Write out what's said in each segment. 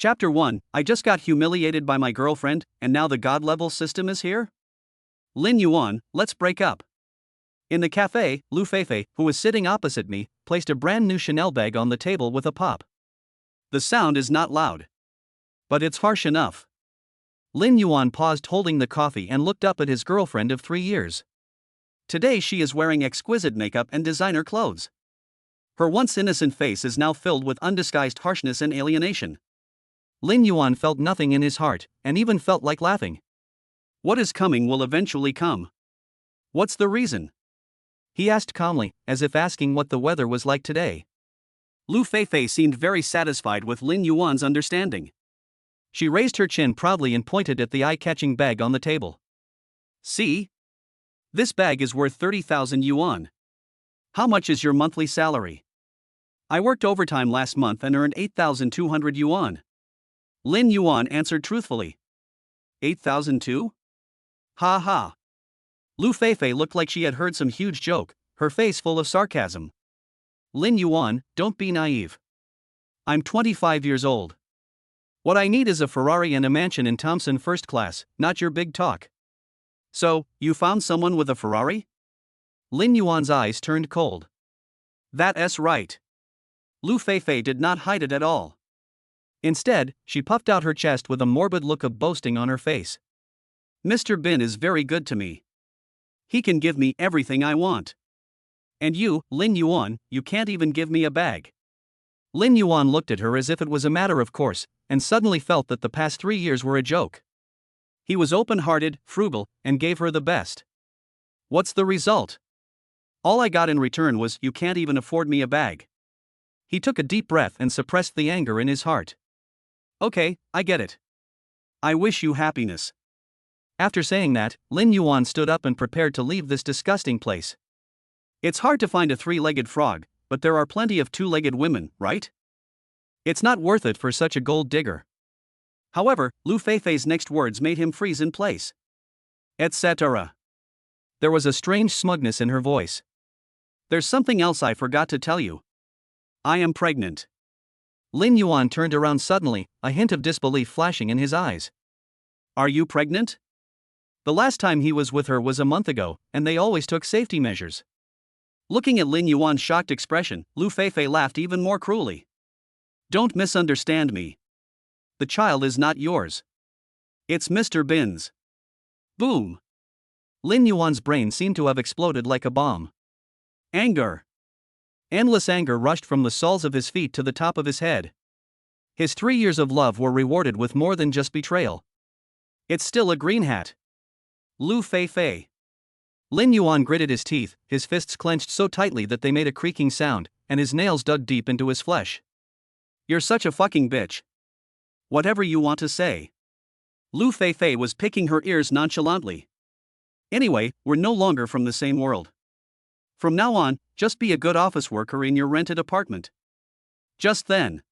Chapter 1, I just got humiliated by my girlfriend, and now the god level system is here? Lin Yuan, let's break up. In the cafe, Lu Feifei, who was sitting opposite me, placed a brand new Chanel bag on the table with a pop. The sound is not loud, but it's harsh enough. Lin Yuan paused holding the coffee and looked up at his girlfriend of 3 years. Today she is wearing exquisite makeup and designer clothes. Her once innocent face is now filled with undisguised harshness and alienation. Lin Yuan felt nothing in his heart, and even felt like laughing. What is coming will eventually come. What's the reason? He asked calmly, as if asking what the weather was like today. Lu Feifei seemed very satisfied with Lin Yuan's understanding. She raised her chin proudly and pointed at the eye-catching bag on the table. See? This bag is worth 30,000 yuan. How much is your monthly salary? I worked overtime last month and earned 8,200 yuan. Lin Yuan answered truthfully. 8,002? Ha ha. Lu Feifei looked like she had heard some huge joke, her face full of sarcasm. Lin Yuan, don't be naive. I'm 25 years old. What I need is a Ferrari and a mansion in Thompson first class, not your big talk. So, you found someone with a Ferrari? Lin Yuan's eyes turned cold. That's right. Lu Feifei did not hide it at all. Instead, she puffed out her chest with a morbid look of boasting on her face. Mr. Bin is very good to me. He can give me everything I want. And you, Lin Yuan, you can't even give me a bag. Lin Yuan looked at her as if it was a matter of course, and suddenly felt that the past 3 years were a joke. He was open-hearted, frugal, and gave her the best. What's the result? All I got in return was, you can't even afford me a bag. He took a deep breath and suppressed the anger in his heart. Okay, I get it. I wish you happiness. After saying that, Lin Yuan stood up and prepared to leave this disgusting place. It's hard to find a 3-legged frog, but there are plenty of 2-legged women, right? It's not worth it for such a gold digger. However, Lu Feifei's next words made him freeze in place. Etc. There was a strange smugness in her voice. There's something else I forgot to tell you. I am pregnant. Lin Yuan turned around suddenly, a hint of disbelief flashing in his eyes. Are you pregnant? The last time he was with her was a month ago, and they always took safety measures. Looking at Lin Yuan's shocked expression, Lu Feifei laughed even more cruelly. Don't misunderstand me. The child is not yours. It's Mr. Bin's. Boom. Lin Yuan's brain seemed to have exploded like a bomb. Anger. Endless anger rushed from the soles of his feet to the top of his head. His 3 years of love were rewarded with more than just betrayal. It's still a green hat. Lu Feifei. Lin Yuan gritted his teeth, his fists clenched so tightly that they made a creaking sound, and his nails dug deep into his flesh. You're such a fucking bitch. Whatever you want to say. Lu Feifei was picking her ears nonchalantly. Anyway, we're no longer from the same world. From now on, just be a good office worker in your rented apartment. Just then,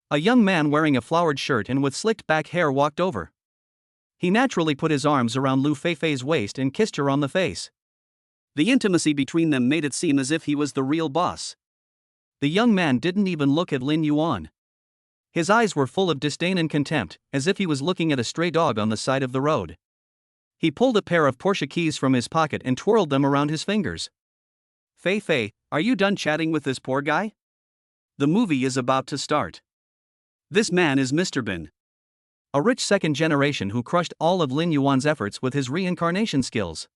a young man wearing a flowered shirt and with slicked back hair walked over. He naturally put his arms around Lu Feifei's waist and kissed her on the face. The intimacy between them made it seem as if he was the real boss. The young man didn't even look at Lin Yuan. His eyes were full of disdain and contempt, as if he was looking at a stray dog on the side of the road. He pulled a pair of Porsche keys from his pocket and twirled them around his fingers. Feifei, are you done chatting with this poor guy? The movie is about to start. This man is Mr. Bin, a rich second generation who crushed all of Lin Yuan's efforts with his reincarnation skills.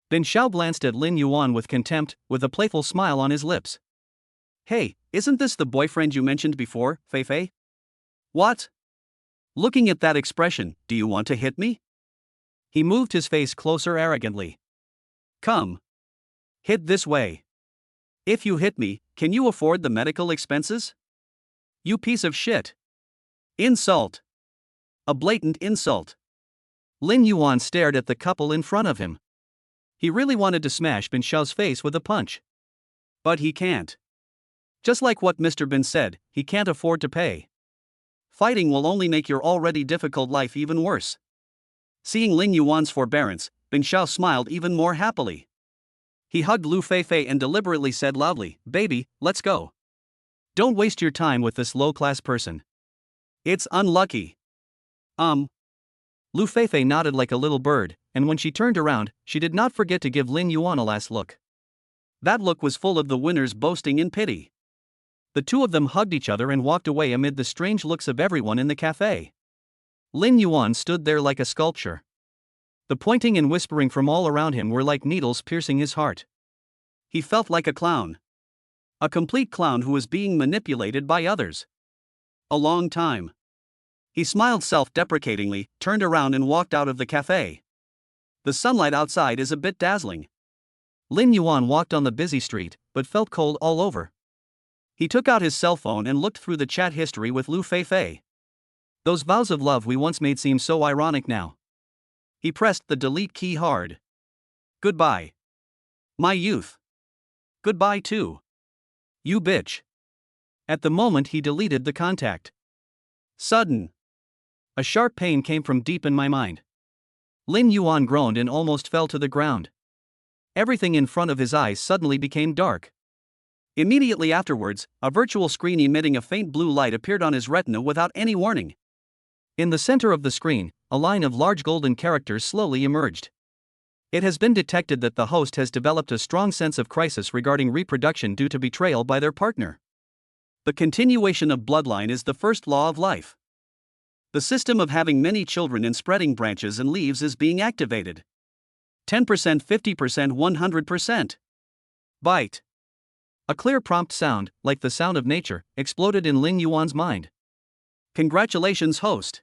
Bin Xiao glanced at Lin Yuan with contempt, with a playful smile on his lips. Hey, isn't this the boyfriend you mentioned before, Feifei? What? Looking at that expression, do you want to hit me? He moved his face closer arrogantly. Come. Hit this way. If you hit me, can you afford the medical expenses? You piece of shit. Insult. A blatant insult. Lin Yuan stared at the couple in front of him. He really wanted to smash Bin Xiao's face with a punch. But he can't. Just like what Mr. Bin said, he can't afford to pay. Fighting will only make your already difficult life even worse. Seeing Lin Yuan's forbearance, Bin Xiao smiled even more happily. He hugged Lu Feifei and deliberately said loudly, "Baby, let's go. Don't waste your time with this low-class person." It's unlucky. Lu Feifei nodded like a little bird, and when she turned around, she did not forget to give Lin Yuan a last look. That look was full of the winners boasting in pity. The two of them hugged each other and walked away amid the strange looks of everyone in the cafe. Lin Yuan stood there like a sculpture. The pointing and whispering from all around him were like needles piercing his heart. He felt like a clown. A complete clown who was being manipulated by others. A long time. He smiled self-deprecatingly, turned around and walked out of the cafe. The sunlight outside is a bit dazzling. Lin Yuan walked on the busy street, but felt cold all over. He took out his cell phone and looked through the chat history with Lu Feifei. Those vows of love we once made seem so ironic now. He pressed the delete key hard. Goodbye. My youth. Goodbye too. You bitch. At the moment he deleted the contact. Sudden. A sharp pain came from deep in my mind. Lin Yuan groaned and almost fell to the ground. Everything in front of his eyes suddenly became dark. Immediately afterwards, a virtual screen emitting a faint blue light appeared on his retina without any warning. In the center of the screen, a line of large golden characters slowly emerged. It has been detected that the host has developed a strong sense of crisis regarding reproduction due to betrayal by their partner. The continuation of bloodline is the first law of life. The system of having many children and spreading branches and leaves is being activated. 10%, 50%, 100%. Bite. A clear prompt sound, like the sound of nature, exploded in Lin Yuan's mind. Congratulations, host.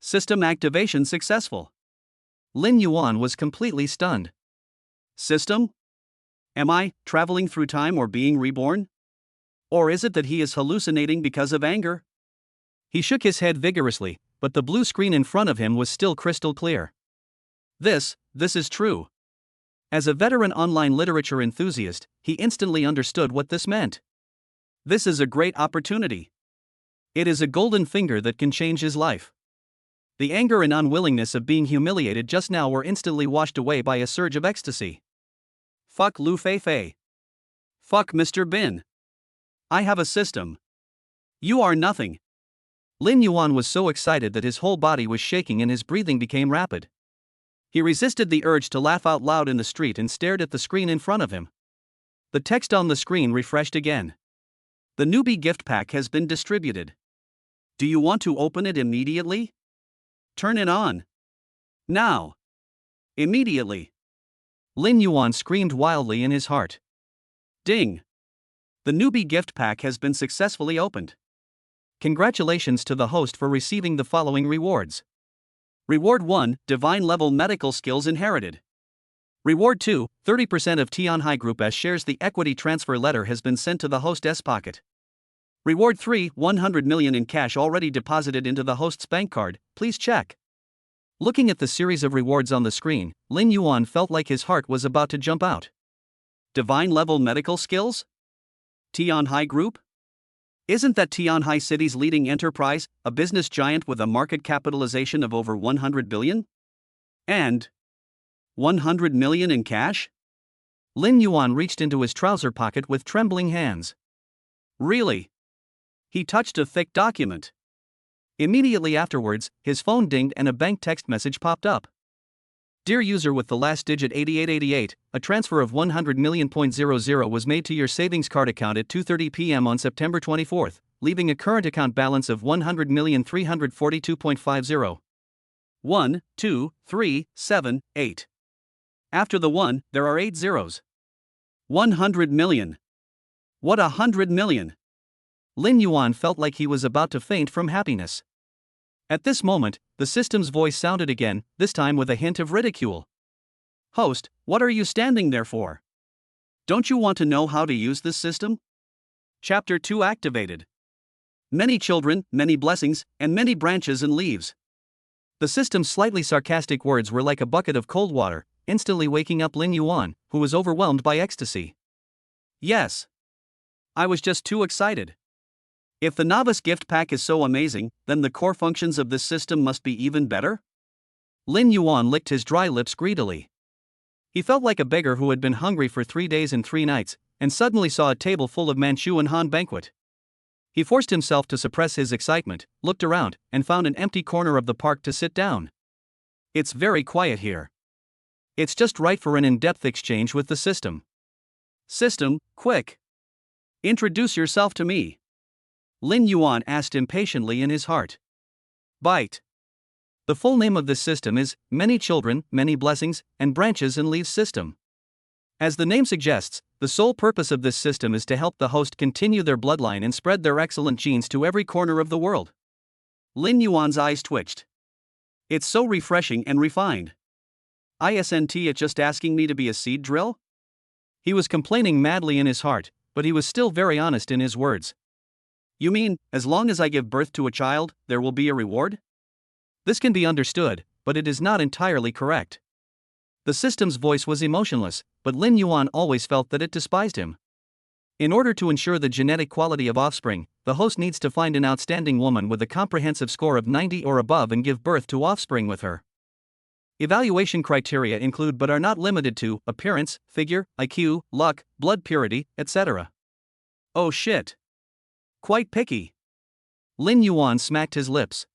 System activation successful. Lin Yuan was completely stunned. System? Am I traveling through time or being reborn? Or is it that he is hallucinating because of anger? He shook his head vigorously, but the blue screen in front of him was still crystal clear. This is true. As a veteran online literature enthusiast, he instantly understood what this meant. This is a great opportunity. It is a golden finger that can change his life. The anger and unwillingness of being humiliated just now were instantly washed away by a surge of ecstasy. Fuck Lu Feifei. Fuck Mr. Bin. I have a system. You are nothing. Lin Yuan was so excited that his whole body was shaking and his breathing became rapid. He resisted the urge to laugh out loud in the street and stared at the screen in front of him. The text on the screen refreshed again. The newbie gift pack has been distributed. Do you want to open it immediately? Turn it on. Now. Immediately. Lin Yuan screamed wildly in his heart. Ding. The newbie gift pack has been successfully opened. Congratulations to the host for receiving the following rewards. Reward 1, Divine Level Medical Skills Inherited. Reward 2, 30% of Tianhai Group S shares. The equity transfer letter has been sent to the host's pocket. Reward 3, 100 million in cash already deposited into the host's bank card, please check. Looking at the series of rewards on the screen, Lin Yuan felt like his heart was about to jump out. Divine Level Medical Skills? Tianhai Group? Isn't that Tianhai City's leading enterprise, a business giant with a market capitalization of over 100 billion? And 100 million in cash? Lin Yuan reached into his trouser pocket with trembling hands. Really? He touched a thick document. Immediately afterwards, his phone dinged and a bank text message popped up. Dear user, with the last digit 8888, a transfer of 100 million.00 was made to your savings card account at 2:30 p.m. on September 24th, leaving a current account balance of 100,342.50. 1, 2, 3, 7, 8. After the 1, there are 8 zeros. 100 million. What 100 million? Lin Yuan felt like he was about to faint from happiness. At this moment, the system's voice sounded again, this time with a hint of ridicule. Host, what are you standing there for? Don't you want to know how to use this system? Chapter 2 activated. Many children, many blessings, and many branches and leaves. The system's slightly sarcastic words were like a bucket of cold water, instantly waking up Lin Yuan, who was overwhelmed by ecstasy. Yes. I was just too excited. If the novice gift pack is so amazing, then the core functions of this system must be even better? Lin Yuan licked his dry lips greedily. He felt like a beggar who had been hungry for 3 days and 3 nights, and suddenly saw a table full of Manchu and Han banquet. He forced himself to suppress his excitement, looked around, and found an empty corner of the park to sit down. It's very quiet here. It's just right for an in-depth exchange with the system. System, quick. Introduce yourself to me. Lin Yuan asked impatiently in his heart. Bite. The full name of this system is Many Children, Many Blessings, and Branches and Leaves System. As the name suggests, the sole purpose of this system is to help the host continue their bloodline and spread their excellent genes to every corner of the world. Lin Yuan's eyes twitched. It's so refreshing and refined. Isn't it just asking me to be a seed drill? He was complaining madly in his heart, but he was still very honest in his words. You mean, as long as I give birth to a child, there will be a reward? This can be understood, but it is not entirely correct. The system's voice was emotionless, but Lin Yuan always felt that it despised him. In order to ensure the genetic quality of offspring, the host needs to find an outstanding woman with a comprehensive score of 90 or above and give birth to offspring with her. Evaluation criteria include but are not limited to appearance, figure, IQ, luck, blood purity, etc. Oh shit. Quite picky. Lin Yuan smacked his lips.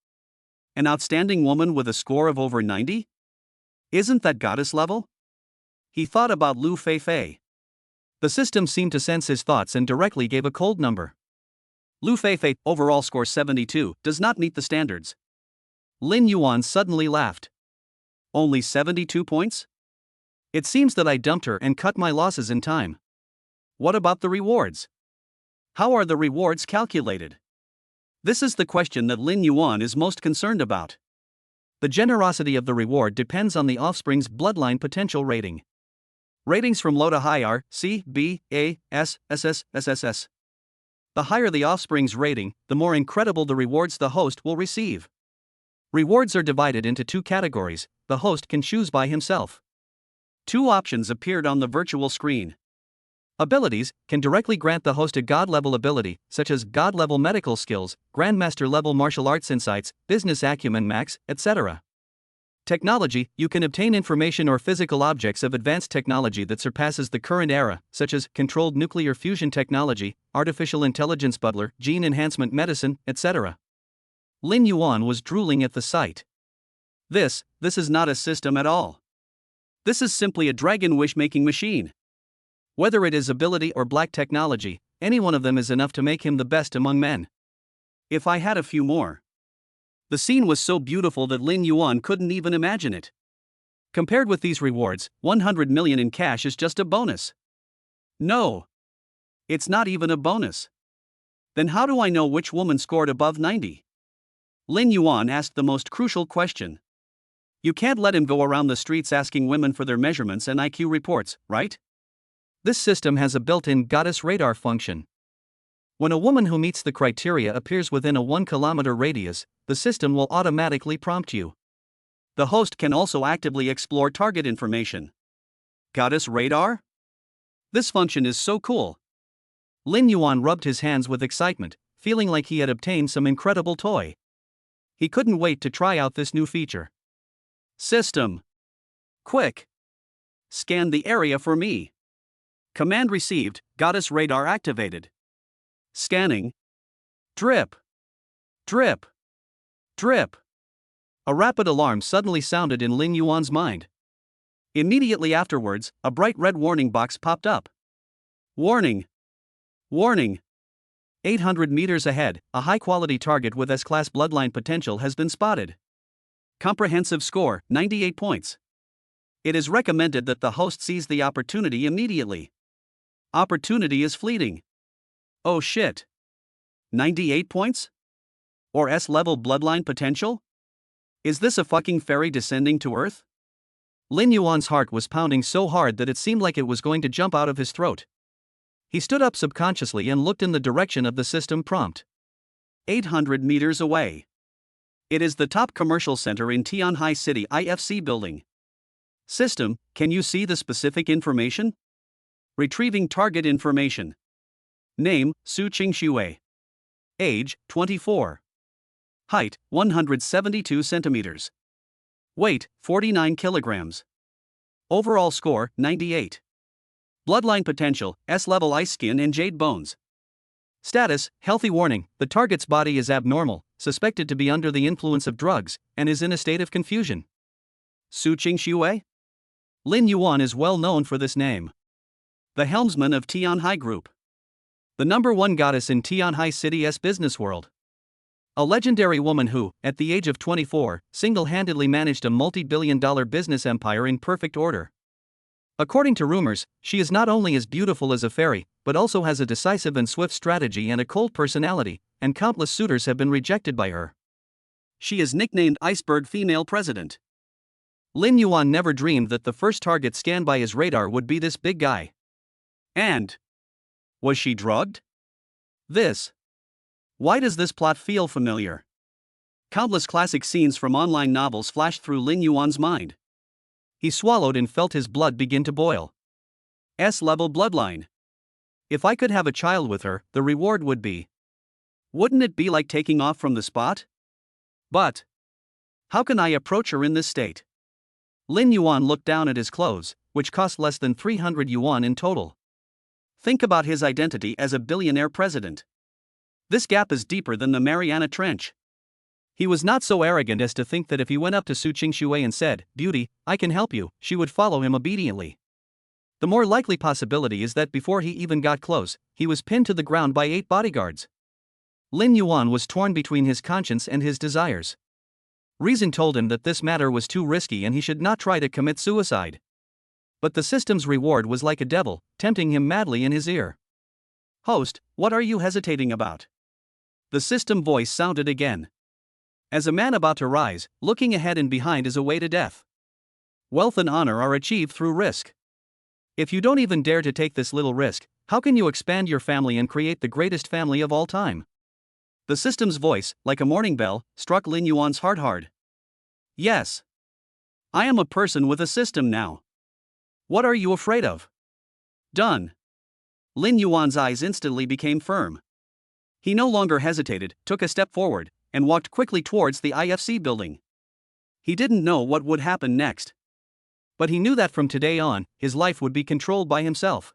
An outstanding woman with a score of over 90? Isn't that goddess level? He thought about Lu Feifei. The system seemed to sense his thoughts and directly gave a cold number. Lu Feifei, overall score 72, does not meet the standards. Lin Yuan suddenly laughed. Only 72 points? It seems that I dumped her and cut my losses in time. What about the rewards? How are the rewards calculated? This is the question that Lin Yuan is most concerned about. The generosity of the reward depends on the offspring's bloodline potential rating. Ratings from low to high are C, B, A, S, SS, SSS. The higher the offspring's rating, the more incredible the rewards the host will receive. Rewards are divided into two categories, the host can choose by himself. Two options appeared on the virtual screen. Abilities can directly grant the host a god-level ability, such as god-level medical skills, grandmaster-level martial arts insights, business acumen max, etc. Technology, you can obtain information or physical objects of advanced technology that surpasses the current era, such as controlled nuclear fusion technology, artificial intelligence butler, gene enhancement medicine, etc. Lin Yuan was drooling at the sight. This is not a system at all. This is simply a dragon wish-making machine. Whether it is ability or black technology, any one of them is enough to make him the best among men. If I had a few more. The scene was so beautiful that Lin Yuan couldn't even imagine it. Compared with these rewards, 100 million in cash is just a bonus. No. It's not even a bonus. Then how do I know which woman scored above 90? Lin Yuan asked the most crucial question. You can't let him go around the streets asking women for their measurements and IQ reports, right? This system has a built-in goddess radar function. When a woman who meets the criteria appears within a 1-kilometer radius, the system will automatically prompt you. The host can also actively explore target information. Goddess radar? This function is so cool. Lin Yuan rubbed his hands with excitement, feeling like he had obtained some incredible toy. He couldn't wait to try out this new feature. System. Quick. Scan the area for me. Command received, goddess radar activated. Scanning. Drip. Drip. Drip. A rapid alarm suddenly sounded in Lin Yuan's mind. Immediately afterwards, a bright red warning box popped up. Warning. Warning. 800 meters ahead, a high-quality target with S-class bloodline potential has been spotted. Comprehensive score, 98 points. It is recommended that the host seize the opportunity immediately. Opportunity is fleeting. Oh shit. 98 points? Or S-level bloodline potential? Is this a fucking fairy descending to Earth? Lin Yuan's heart was pounding so hard that it seemed like it was going to jump out of his throat. He stood up subconsciously and looked in the direction of the system prompt. 800 meters away. It is the top commercial center in Tianhai City IFC building. System, can you see the specific information? Retrieving target information. Name, Su Qingxue. Age, 24. Height, 172 centimeters. Weight, 49 kilograms. Overall score, 98. Bloodline potential, S-level ice skin and jade bones. Status, healthy warning, the target's body is abnormal, suspected to be under the influence of drugs, and is in a state of confusion. Su Qingxue? Lin Yuan is well known for this name. The helmsman of Tianhai Group. The #1 goddess in Tianhai City's business world. A legendary woman who, at the age of 24, single-handedly managed a multi-billion-dollar business empire in perfect order. According to rumors, she is not only as beautiful as a fairy, but also has a decisive and swift strategy and a cold personality, and countless suitors have been rejected by her. She is nicknamed Iceberg Female President. Lin Yuan never dreamed that the first target scanned by his radar would be this big guy. And was she drugged? Why does this plot feel familiar? Countless classic scenes from online novels flashed through Lin Yuan's mind. He swallowed and felt his blood begin to boil. S-level bloodline. If I could have a child with her, the reward would be. Wouldn't it be like taking off from the spot? But how can I approach her in this state? Lin Yuan looked down at his clothes, which cost less than 300 yuan in total. Think about his identity as a billionaire president. This gap is deeper than the Mariana Trench. He was not so arrogant as to think that if he went up to Su Qingxue and said, "Beauty, I can help you," she would follow him obediently. The more likely possibility is that before he even got close, he was pinned to the ground by 8 bodyguards. Lin Yuan was torn between his conscience and his desires. Reason told him that this matter was too risky and he should not try to commit suicide. But the system's reward was like a devil, tempting him madly in his ear. "Host, what are you hesitating about?" The system voice sounded again. As a man about to rise, looking ahead and behind is a way to death. Wealth and honor are achieved through risk. If you don't even dare to take this little risk, how can you expand your family and create the greatest family of all time? The system's voice, like a morning bell, struck Lin Yuan's heart hard. Yes. I am a person with a system now. What are you afraid of? Done. Lin Yuan's eyes instantly became firm. He no longer hesitated, took a step forward, and walked quickly towards the IFC building. He didn't know what would happen next. But he knew that from today on, his life would be controlled by himself.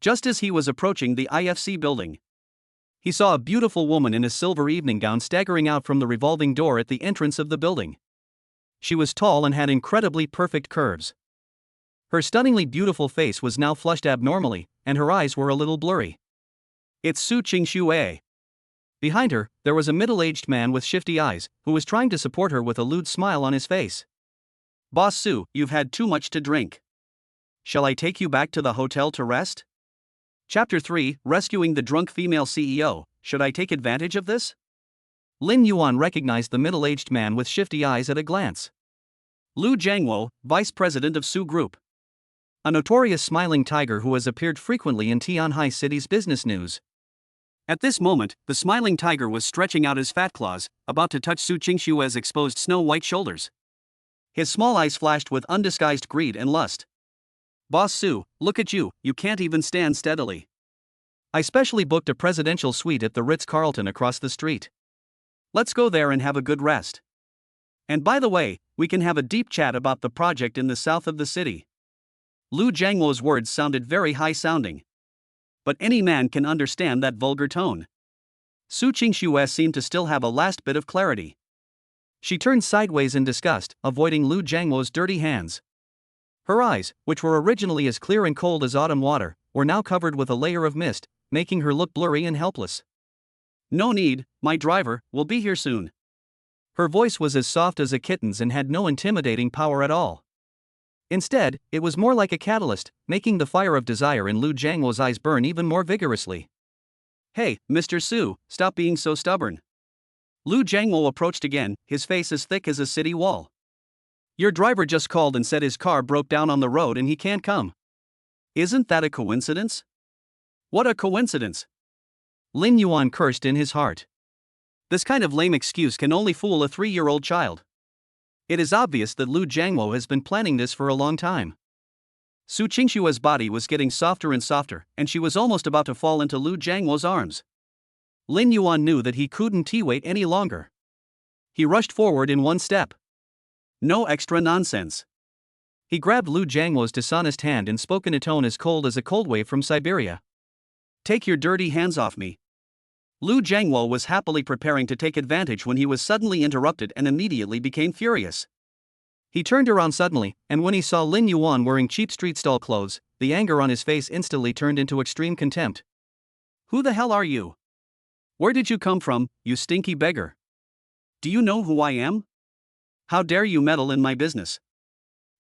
Just as he was approaching the IFC building, he saw a beautiful woman in a silver evening gown staggering out from the revolving door at the entrance of the building. She was tall and had incredibly perfect curves. Her stunningly beautiful face was now flushed abnormally, and her eyes were a little blurry. It's Su Qingxue. Behind her, there was a middle-aged man with shifty eyes, who was trying to support her with a lewd smile on his face. "Boss Su, you've had too much to drink. Shall I take you back to the hotel to rest?" Chapter 3, Rescuing the Drunk Female CEO. Should I take advantage of this? Lin Yuan recognized the middle-aged man with shifty eyes at a glance. Lu Jiangwo, vice president of Su Group. A notorious smiling tiger who has appeared frequently in Tianhai City's business news. At this moment, the smiling tiger was stretching out his fat claws, about to touch Su Qingxue's exposed snow-white shoulders. His small eyes flashed with undisguised greed and lust. "Boss Su, look at you, you can't even stand steadily. I specially booked a presidential suite at the Ritz-Carlton across the street. Let's go there and have a good rest. And by the way, we can have a deep chat about the project in the south of the city." Lu Jiangwo's words sounded very high-sounding. But any man can understand that vulgar tone. Su Qingxue seemed to still have a last bit of clarity. She turned sideways in disgust, avoiding Lu Jiangwo's dirty hands. Her eyes, which were originally as clear and cold as autumn water, were now covered with a layer of mist, making her look blurry and helpless. "No need, my driver will be here soon." Her voice was as soft as a kitten's and had no intimidating power at all. Instead, it was more like a catalyst, making the fire of desire in Lu Jiangwo's eyes burn even more vigorously. "Hey, Mr. Su, stop being so stubborn." Lu Jiangwo approached again, his face as thick as a city wall. "Your driver just called and said his car broke down on the road and he can't come. Isn't that a coincidence?" "What a coincidence!" Lin Yuan cursed in his heart. This kind of lame excuse can only fool a 3-year-old child. It is obvious that Lu Jiangwo has been planning this for a long time. Su Qingxue's body was getting softer and softer, and she was almost about to fall into Lu Jiangwo's arms. Lin Yuan knew that he couldn't wait any longer. He rushed forward in one step. No extra nonsense. He grabbed Lu Jiangwo's dishonest hand and spoke in a tone as cold as a cold wave from Siberia. "Take your dirty hands off me, Lu Jiangwo was happily preparing to take advantage when he was suddenly interrupted and immediately became furious. He turned around suddenly, and when he saw Lin Yuan wearing cheap street stall clothes, the anger on his face instantly turned into extreme contempt. Who the hell are you? Where did you come from, you stinky beggar? Do you know who I am? How dare you meddle in my business?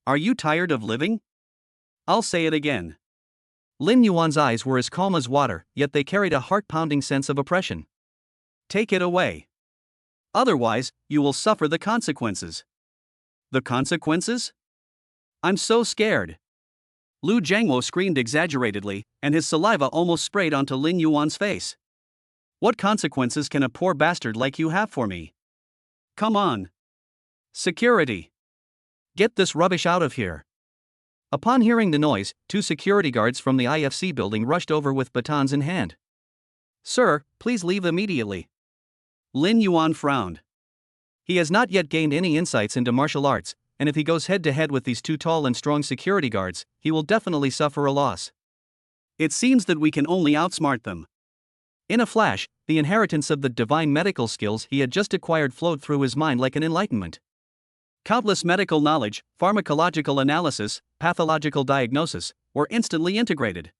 Are you tired of living? I'll say it again. Lin Yuan's eyes were as calm as water, yet they carried a heart-pounding sense of oppression. Take it away. Otherwise, you will suffer the consequences. The consequences? I'm so scared. Lu Jiangwo screamed exaggeratedly, and his saliva almost sprayed onto Lin Yuan's face. What consequences can a poor bastard like you have for me? Come on. Security. Get this rubbish out of here. Upon hearing the noise, 2 security guards from the IFC building rushed over with batons in hand. Sir, please leave immediately. Lin Yuan frowned. He has not yet gained any insights into martial arts, and if he goes head-to-head with these 2 tall and strong security guards, he will definitely suffer a loss. It seems that we can only outsmart them. In a flash, the inheritance of the divine medical skills he had just acquired flowed through his mind like an enlightenment. Countless medical knowledge, pharmacological analysis, pathological diagnosis, were instantly integrated.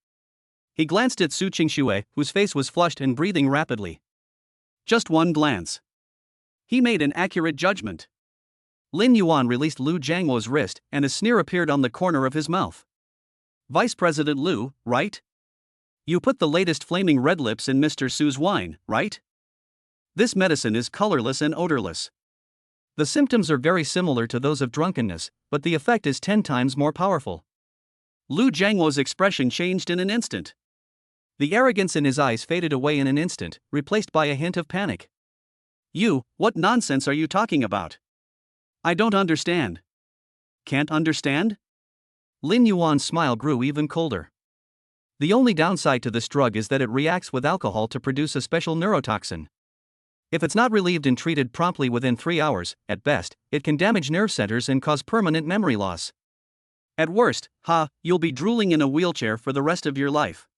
He glanced at Su Qingxue, whose face was flushed and breathing rapidly. Just one glance. He made an accurate judgment. Lin Yuan released Lu Jiangwo's wrist, and a sneer appeared on the corner of his mouth. Vice President Lu, right? You put the latest flaming red lips in Mr. Su's wine, right? This medicine is colorless and odorless. The symptoms are very similar to those of drunkenness, but the effect is 10 times more powerful. Lu Jiangwo's expression changed in an instant. The arrogance in his eyes faded away in an instant, replaced by a hint of panic. What nonsense are you talking about? I don't understand. Can't understand? Lin Yuan's smile grew even colder. The only downside to this drug is that it reacts with alcohol to produce a special neurotoxin. If it's not relieved and treated promptly within 3 hours, at best, it can damage nerve centers and cause permanent memory loss. At worst, you'll be drooling in a wheelchair for the rest of your life.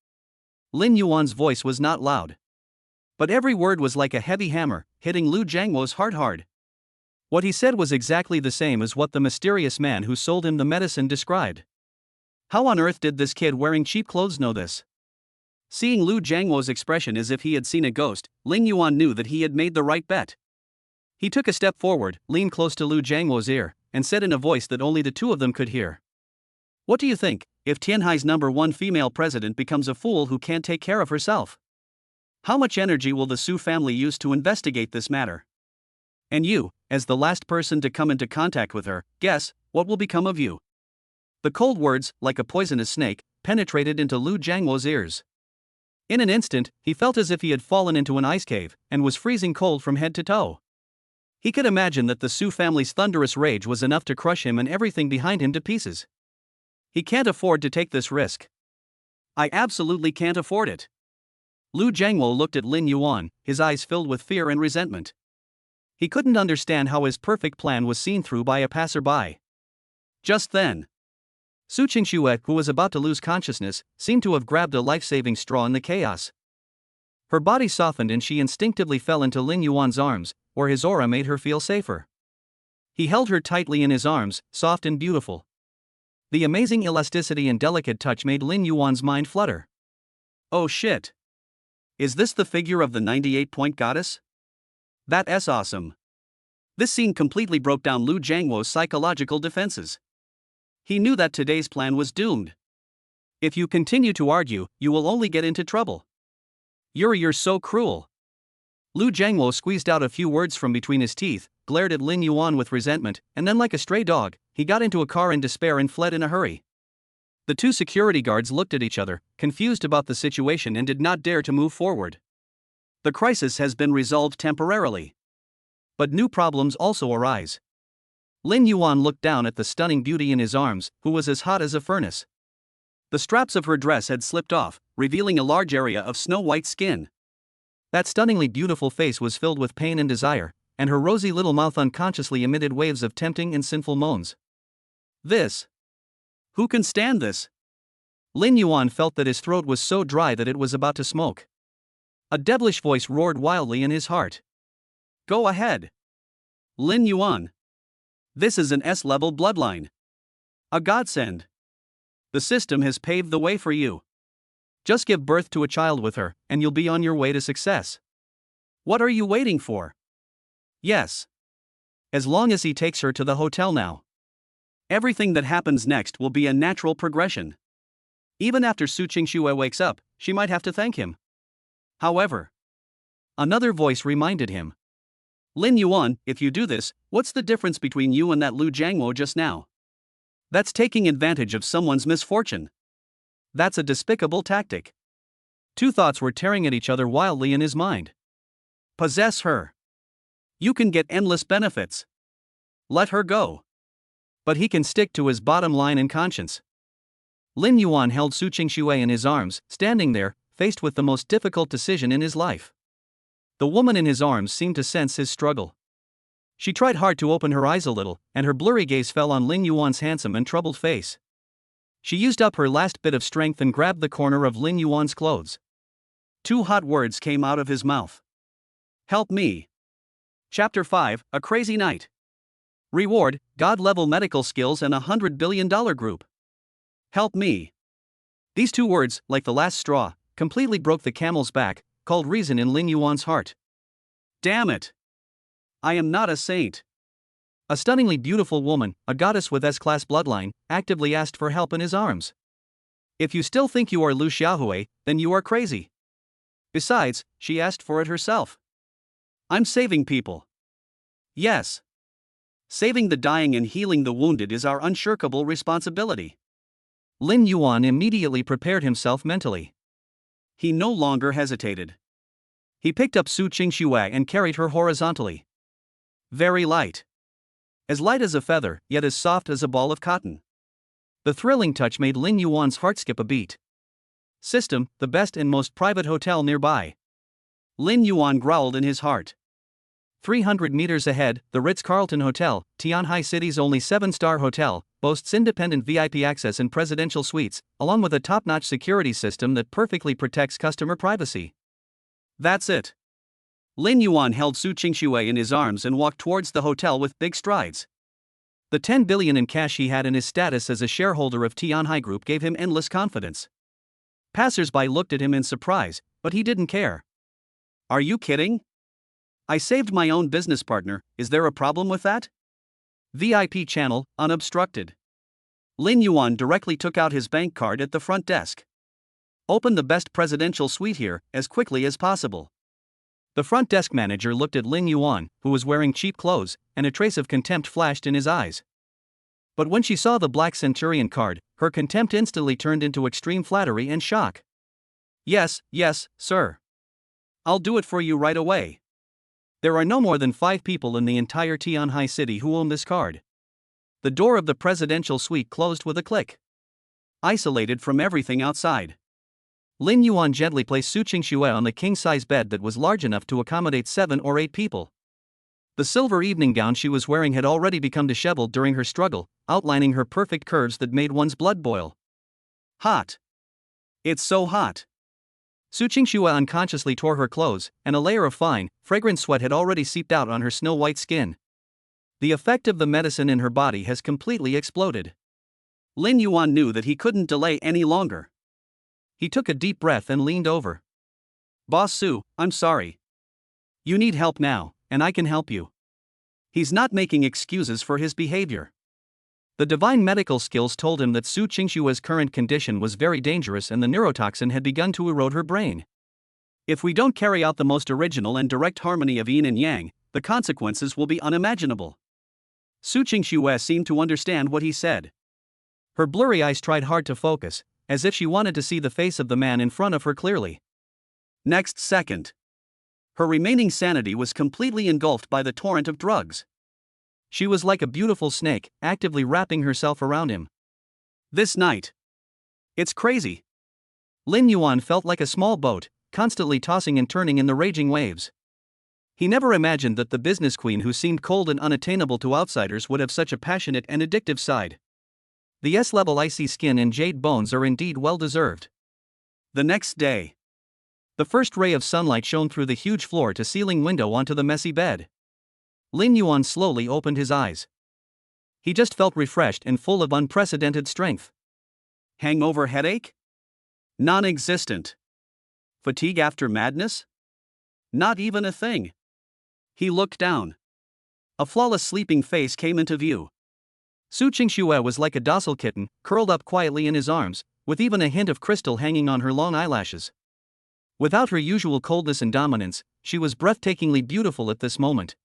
Lin Yuan's voice was not loud. But every word was like a heavy hammer, hitting Lu Jiangwo's heart hard. What he said was exactly the same as what the mysterious man who sold him the medicine described. How on earth did this kid wearing cheap clothes know this? Seeing Lu Jiangwo's expression as if he had seen a ghost, Lin Yuan knew that he had made the right bet. He took a step forward, leaned close to Lu Jiangwo's ear, and said in a voice that only the 2 of them could hear. What do you think, if Tianhai's #1 female president becomes a fool who can't take care of herself? How much energy will the Su family use to investigate this matter? And you, as the last person to come into contact with her, guess what will become of you? The cold words, like a poisonous snake, penetrated into Lu Jiangwo's ears. In an instant, he felt as if he had fallen into an ice cave, and was freezing cold from head to toe. He could imagine that the Su family's thunderous rage was enough to crush him and everything behind him to pieces. He can't afford to take this risk. I absolutely can't afford it. Lu Jiangwo looked at Lin Yuan, his eyes filled with fear and resentment. He couldn't understand how his perfect plan was seen through by a passerby. Just then, Su Qingxue, who was about to lose consciousness, seemed to have grabbed a life-saving straw in the chaos. Her body softened and she instinctively fell into Lin Yuan's arms, where his aura made her feel safer. He held her tightly in his arms, soft and beautiful. The amazing elasticity and delicate touch made Lin Yuan's mind flutter. Oh shit! Is this the figure of the 98-point goddess? That's awesome. This scene completely broke down Lu Jiangwo's psychological defenses. He knew that today's plan was doomed. If you continue to argue, you will only get into trouble. You're so cruel. Lu Jiangwo squeezed out a few words from between his teeth, glared at Lin Yuan with resentment, and then like a stray dog, he got into a car in despair and fled in a hurry. The 2 security guards looked at each other, confused about the situation and did not dare to move forward. The crisis has been resolved temporarily. But new problems also arise. Lin Yuan looked down at the stunning beauty in his arms, who was as hot as a furnace. The straps of her dress had slipped off, revealing a large area of snow-white skin. That stunningly beautiful face was filled with pain and desire, and her rosy little mouth unconsciously emitted waves of tempting and sinful moans. This. Who can stand this? Lin Yuan felt that his throat was so dry that it was about to smoke. A devilish voice roared wildly in his heart. Go ahead. Lin Yuan. This is an S-level bloodline. A godsend. The system has paved the way for you. Just give birth to a child with her, and you'll be on your way to success. What are you waiting for? Yes. As long as he takes her to the hotel now. Everything that happens next will be a natural progression. Even after Su Qingxue wakes up, she might have to thank him. However, another voice reminded him. Lin Yuan, if you do this, what's the difference between you and that Lu Jiangwo just now? That's taking advantage of someone's misfortune. That's a despicable tactic. Two thoughts were tearing at each other wildly in his mind. Possess her. You can get endless benefits. Let her go. But he can stick to his bottom line and conscience. Lin Yuan held Su Qingxue in his arms, standing there, faced with the most difficult decision in his life. The woman in his arms seemed to sense his struggle. She tried hard to open her eyes a little, and her blurry gaze fell on Lin Yuan's handsome and troubled face. She used up her last bit of strength and grabbed the corner of Lin Yuan's clothes. Two hot words came out of his mouth. Help me. Chapter 5, A Crazy Night. Reward, God-level medical skills and $100 billion group. Help me. These two words, like the last straw, completely broke the camel's back, called reason in Lin Yuan's heart. Damn it. I am not a saint. A stunningly beautiful woman, a goddess with S-class bloodline, actively asked for help in his arms. If you still think you are Lu Xiaohui, then you are crazy. Besides, she asked for it herself. I'm saving people. Yes. Saving the dying and healing the wounded is our unshirkable responsibility. Lin Yuan immediately prepared himself mentally. He no longer hesitated. He picked up Su Qingxue and carried her horizontally. Very light. As light as a feather, yet as soft as a ball of cotton. The thrilling touch made Lin Yuan's heart skip a beat. System, the best and most private hotel nearby. Lin Yuan growled in his heart. 300 meters ahead, the Ritz-Carlton Hotel, Tianhai City's only 7-star hotel, boasts independent VIP access and presidential suites, along with a top-notch security system that perfectly protects customer privacy. That's it. Lin Yuan held Su Qingxue in his arms and walked towards the hotel with big strides. The 10 billion in cash he had and his status as a shareholder of Tianhai Group gave him endless confidence. Passers-by looked at him in surprise, but he didn't care. Are you kidding? I saved my own business partner, is there a problem with that? VIP channel, unobstructed. Lin Yuan directly took out his bank card at the front desk. Open the best presidential suite here, as quickly as possible. The front desk manager looked at Lin Yuan, who was wearing cheap clothes, and a trace of contempt flashed in his eyes. But when she saw the Black Centurion card, her contempt instantly turned into extreme flattery and shock. Yes, sir. I'll do it for you right away. There are no more than 5 people in the entire Tianhai city who own this card. The door of the presidential suite closed with a click. Isolated from everything outside. Lin Yuan gently placed Su Qingxue on the king-size bed that was large enough to accommodate 7 or 8 people. The silver evening gown she was wearing had already become disheveled during her struggle, outlining her perfect curves that made one's blood boil. Hot. It's so hot. Su Qingxue unconsciously tore her clothes, and a layer of fine, fragrant sweat had already seeped out on her snow-white skin. The effect of the medicine in her body has completely exploded. Lin Yuan knew that he couldn't delay any longer. He took a deep breath and leaned over. Boss Su, I'm sorry. You need help now, and I can help you. He's not making excuses for his behavior. The divine medical skills told him that Su Qingxue's current condition was very dangerous and the neurotoxin had begun to erode her brain. If we don't carry out the most original and direct harmony of yin and yang, the consequences will be unimaginable. Su Qingxue seemed to understand what he said. Her blurry eyes tried hard to focus, as if she wanted to see the face of the man in front of her clearly. Next second, her remaining sanity was completely engulfed by the torrent of drugs. She was like a beautiful snake, actively wrapping herself around him. This night. It's crazy. Lin Yuan felt like a small boat, constantly tossing and turning in the raging waves. He never imagined that the business queen who seemed cold and unattainable to outsiders would have such a passionate and addictive side. The S-level icy skin and jade bones are indeed well-deserved. The next day. The first ray of sunlight shone through the huge floor-to-ceiling window onto the messy bed. Lin Yuan slowly opened his eyes. He just felt refreshed and full of unprecedented strength. Hangover headache? Non-existent. Fatigue after madness? Not even a thing. He looked down. A flawless sleeping face came into view. Su Qingxue was like a docile kitten, curled up quietly in his arms, with even a hint of crystal hanging on her long eyelashes. Without her usual coldness and dominance, she was breathtakingly beautiful at this moment.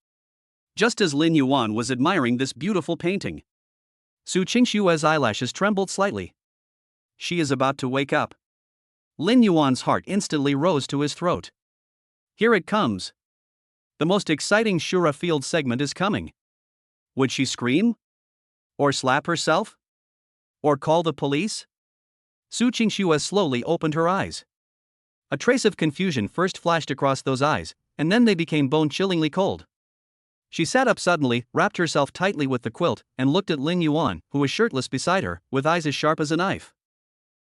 Just as Lin Yuan was admiring this beautiful painting, Su Qingxue's eyelashes trembled slightly. She is about to wake up. Lin Yuan's heart instantly rose to his throat. Here it comes. The most exciting Shura Field segment is coming. Would she scream? Or slap herself? Or call the police? Su Qingxue slowly opened her eyes. A trace of confusion first flashed across those eyes, and then they became bone-chillingly cold. She sat up suddenly, wrapped herself tightly with the quilt, and looked at Lin Yuan, who was shirtless beside her, with eyes as sharp as a knife.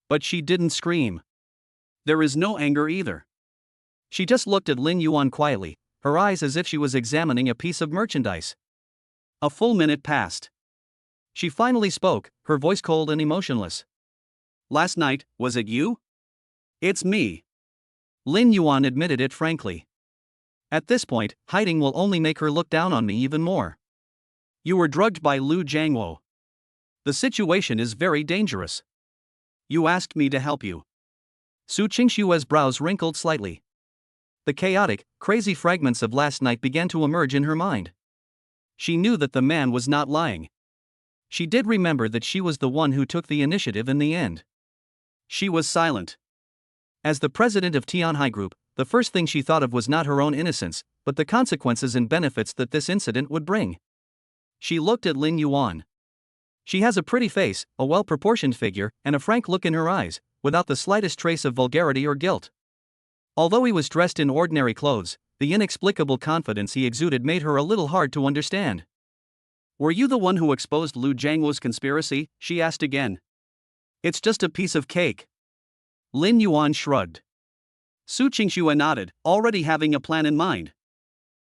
But she didn't scream. There is no anger either. She just looked at Lin Yuan quietly, her eyes as if she was examining a piece of merchandise. A full minute passed. She finally spoke, her voice cold and emotionless. Last night, was it you? It's me. Lin Yuan admitted it frankly. At this point, hiding will only make her look down on me even more. You were drugged by Lu Jiangwo. The situation is very dangerous. You asked me to help you. Su Qingxue's brows wrinkled slightly. The chaotic, crazy fragments of last night began to emerge in her mind. She knew that the man was not lying. She did remember that she was the one who took the initiative in the end. She was silent. As the president of Tianhai Group, the first thing she thought of was not her own innocence, but the consequences and benefits that this incident would bring. She looked at Lin Yuan. She has a pretty face, a well-proportioned figure, and a frank look in her eyes, without the slightest trace of vulgarity or guilt. Although he was dressed in ordinary clothes, the inexplicable confidence he exuded made her a little hard to understand. Were you the one who exposed Lu Jiangwo's conspiracy? She asked again. It's just a piece of cake. Lin Yuan shrugged. Su Qingxue nodded, already having a plan in mind.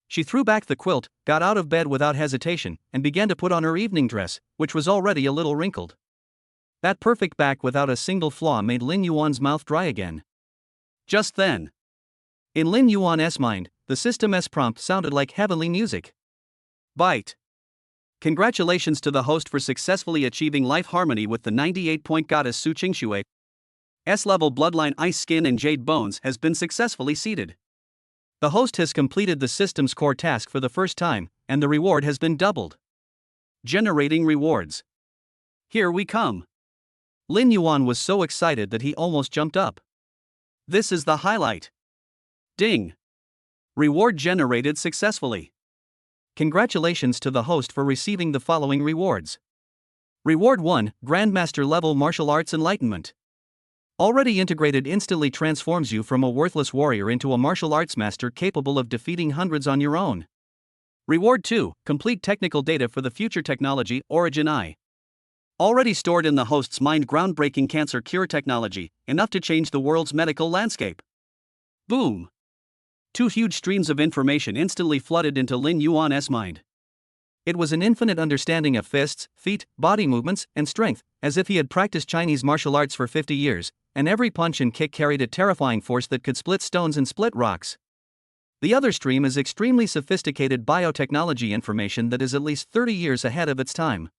She threw back the quilt, got out of bed without hesitation, and began to put on her evening dress, which was already a little wrinkled. That perfect back without a single flaw made Lin Yuan's mouth dry again. Just then, in Lin Yuan's mind, the system's prompt sounded like heavenly music. Bite. Congratulations to the host for successfully achieving life harmony with the 98-point goddess Su Qingxue. S-level bloodline ice skin and jade bones has been successfully seeded. The host has completed the system's core task for the first time, and the reward has been doubled. Generating rewards. Here we come. Lin Yuan was so excited that he almost jumped up. This is the highlight. Ding. Reward generated successfully. Congratulations to the host for receiving the following rewards. Reward 1, Grandmaster level Martial Arts Enlightenment. Already integrated instantly transforms you from a worthless warrior into a martial arts master capable of defeating hundreds on your own. Reward 2, Complete technical data for the future technology Origin I. Already stored in the host's mind groundbreaking cancer cure technology, enough to change the world's medical landscape. Boom! 2 huge streams of information instantly flooded into Lin Yuan's mind. It was an infinite understanding of fists, feet, body movements, and strength, as if he had practiced Chinese martial arts for 50 years, and every punch and kick carried a terrifying force that could split stones and split rocks. The other stream is extremely sophisticated biotechnology information that is at least 30 years ahead of its time.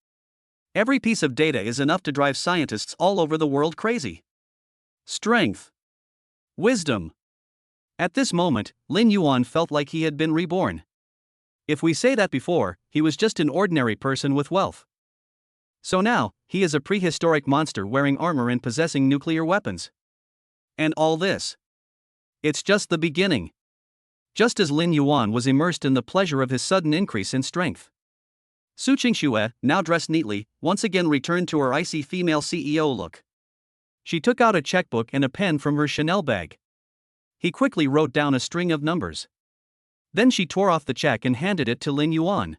Every piece of data is enough to drive scientists all over the world crazy. Strength. Wisdom. At this moment, Lin Yuan felt like he had been reborn. If we say that before, he was just an ordinary person with wealth. So now, he is a prehistoric monster wearing armor and possessing nuclear weapons. And all this. It's just the beginning. Just as Lin Yuan was immersed in the pleasure of his sudden increase in strength, Su Qingxue, now dressed neatly, once again returned to her icy female CEO look. She took out a checkbook and a pen from her Chanel bag. He quickly wrote down a string of numbers. Then she tore off the check and handed it to Lin Yuan.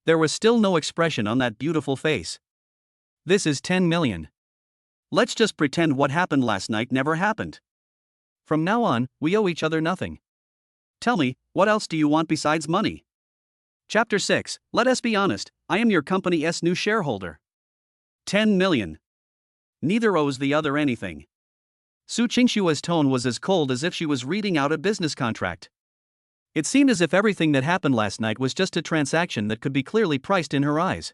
There was still no expression on that beautiful face. This is 10 million. Let's just pretend what happened last night never happened. From now on, we owe each other nothing. Tell me, what else do you want besides money? Chapter 6, let us be honest, I am your company's new shareholder. 10 million. Neither owes the other anything. Su Qingshua's tone was as cold as if she was reading out a business contract. It seemed as if everything that happened last night was just a transaction that could be clearly priced in her eyes.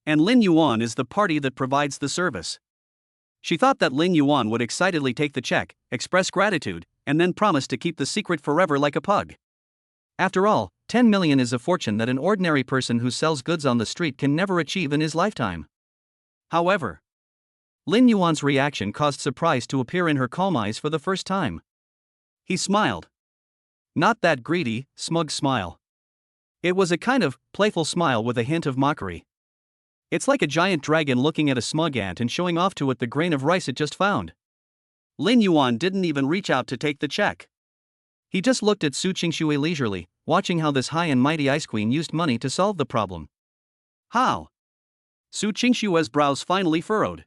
And Lin Yuan is the party that provides the service. She thought that Lin Yuan would excitedly take the check, express gratitude, and then promise to keep the secret forever like a pug. After all, 10 million is a fortune that an ordinary person who sells goods on the street can never achieve in his lifetime. However, Lin Yuan's reaction caused surprise to appear in her calm eyes for the first time. He smiled. Not that greedy, smug smile. It was a kind of playful smile with a hint of mockery. It's like a giant dragon looking at a smug ant and showing off to it the grain of rice it just found. Lin Yuan didn't even reach out to take the check. He just looked at Su Qingxue leisurely, watching how this high and mighty ice queen used money to solve the problem. How? Su Qingshue's brows finally furrowed.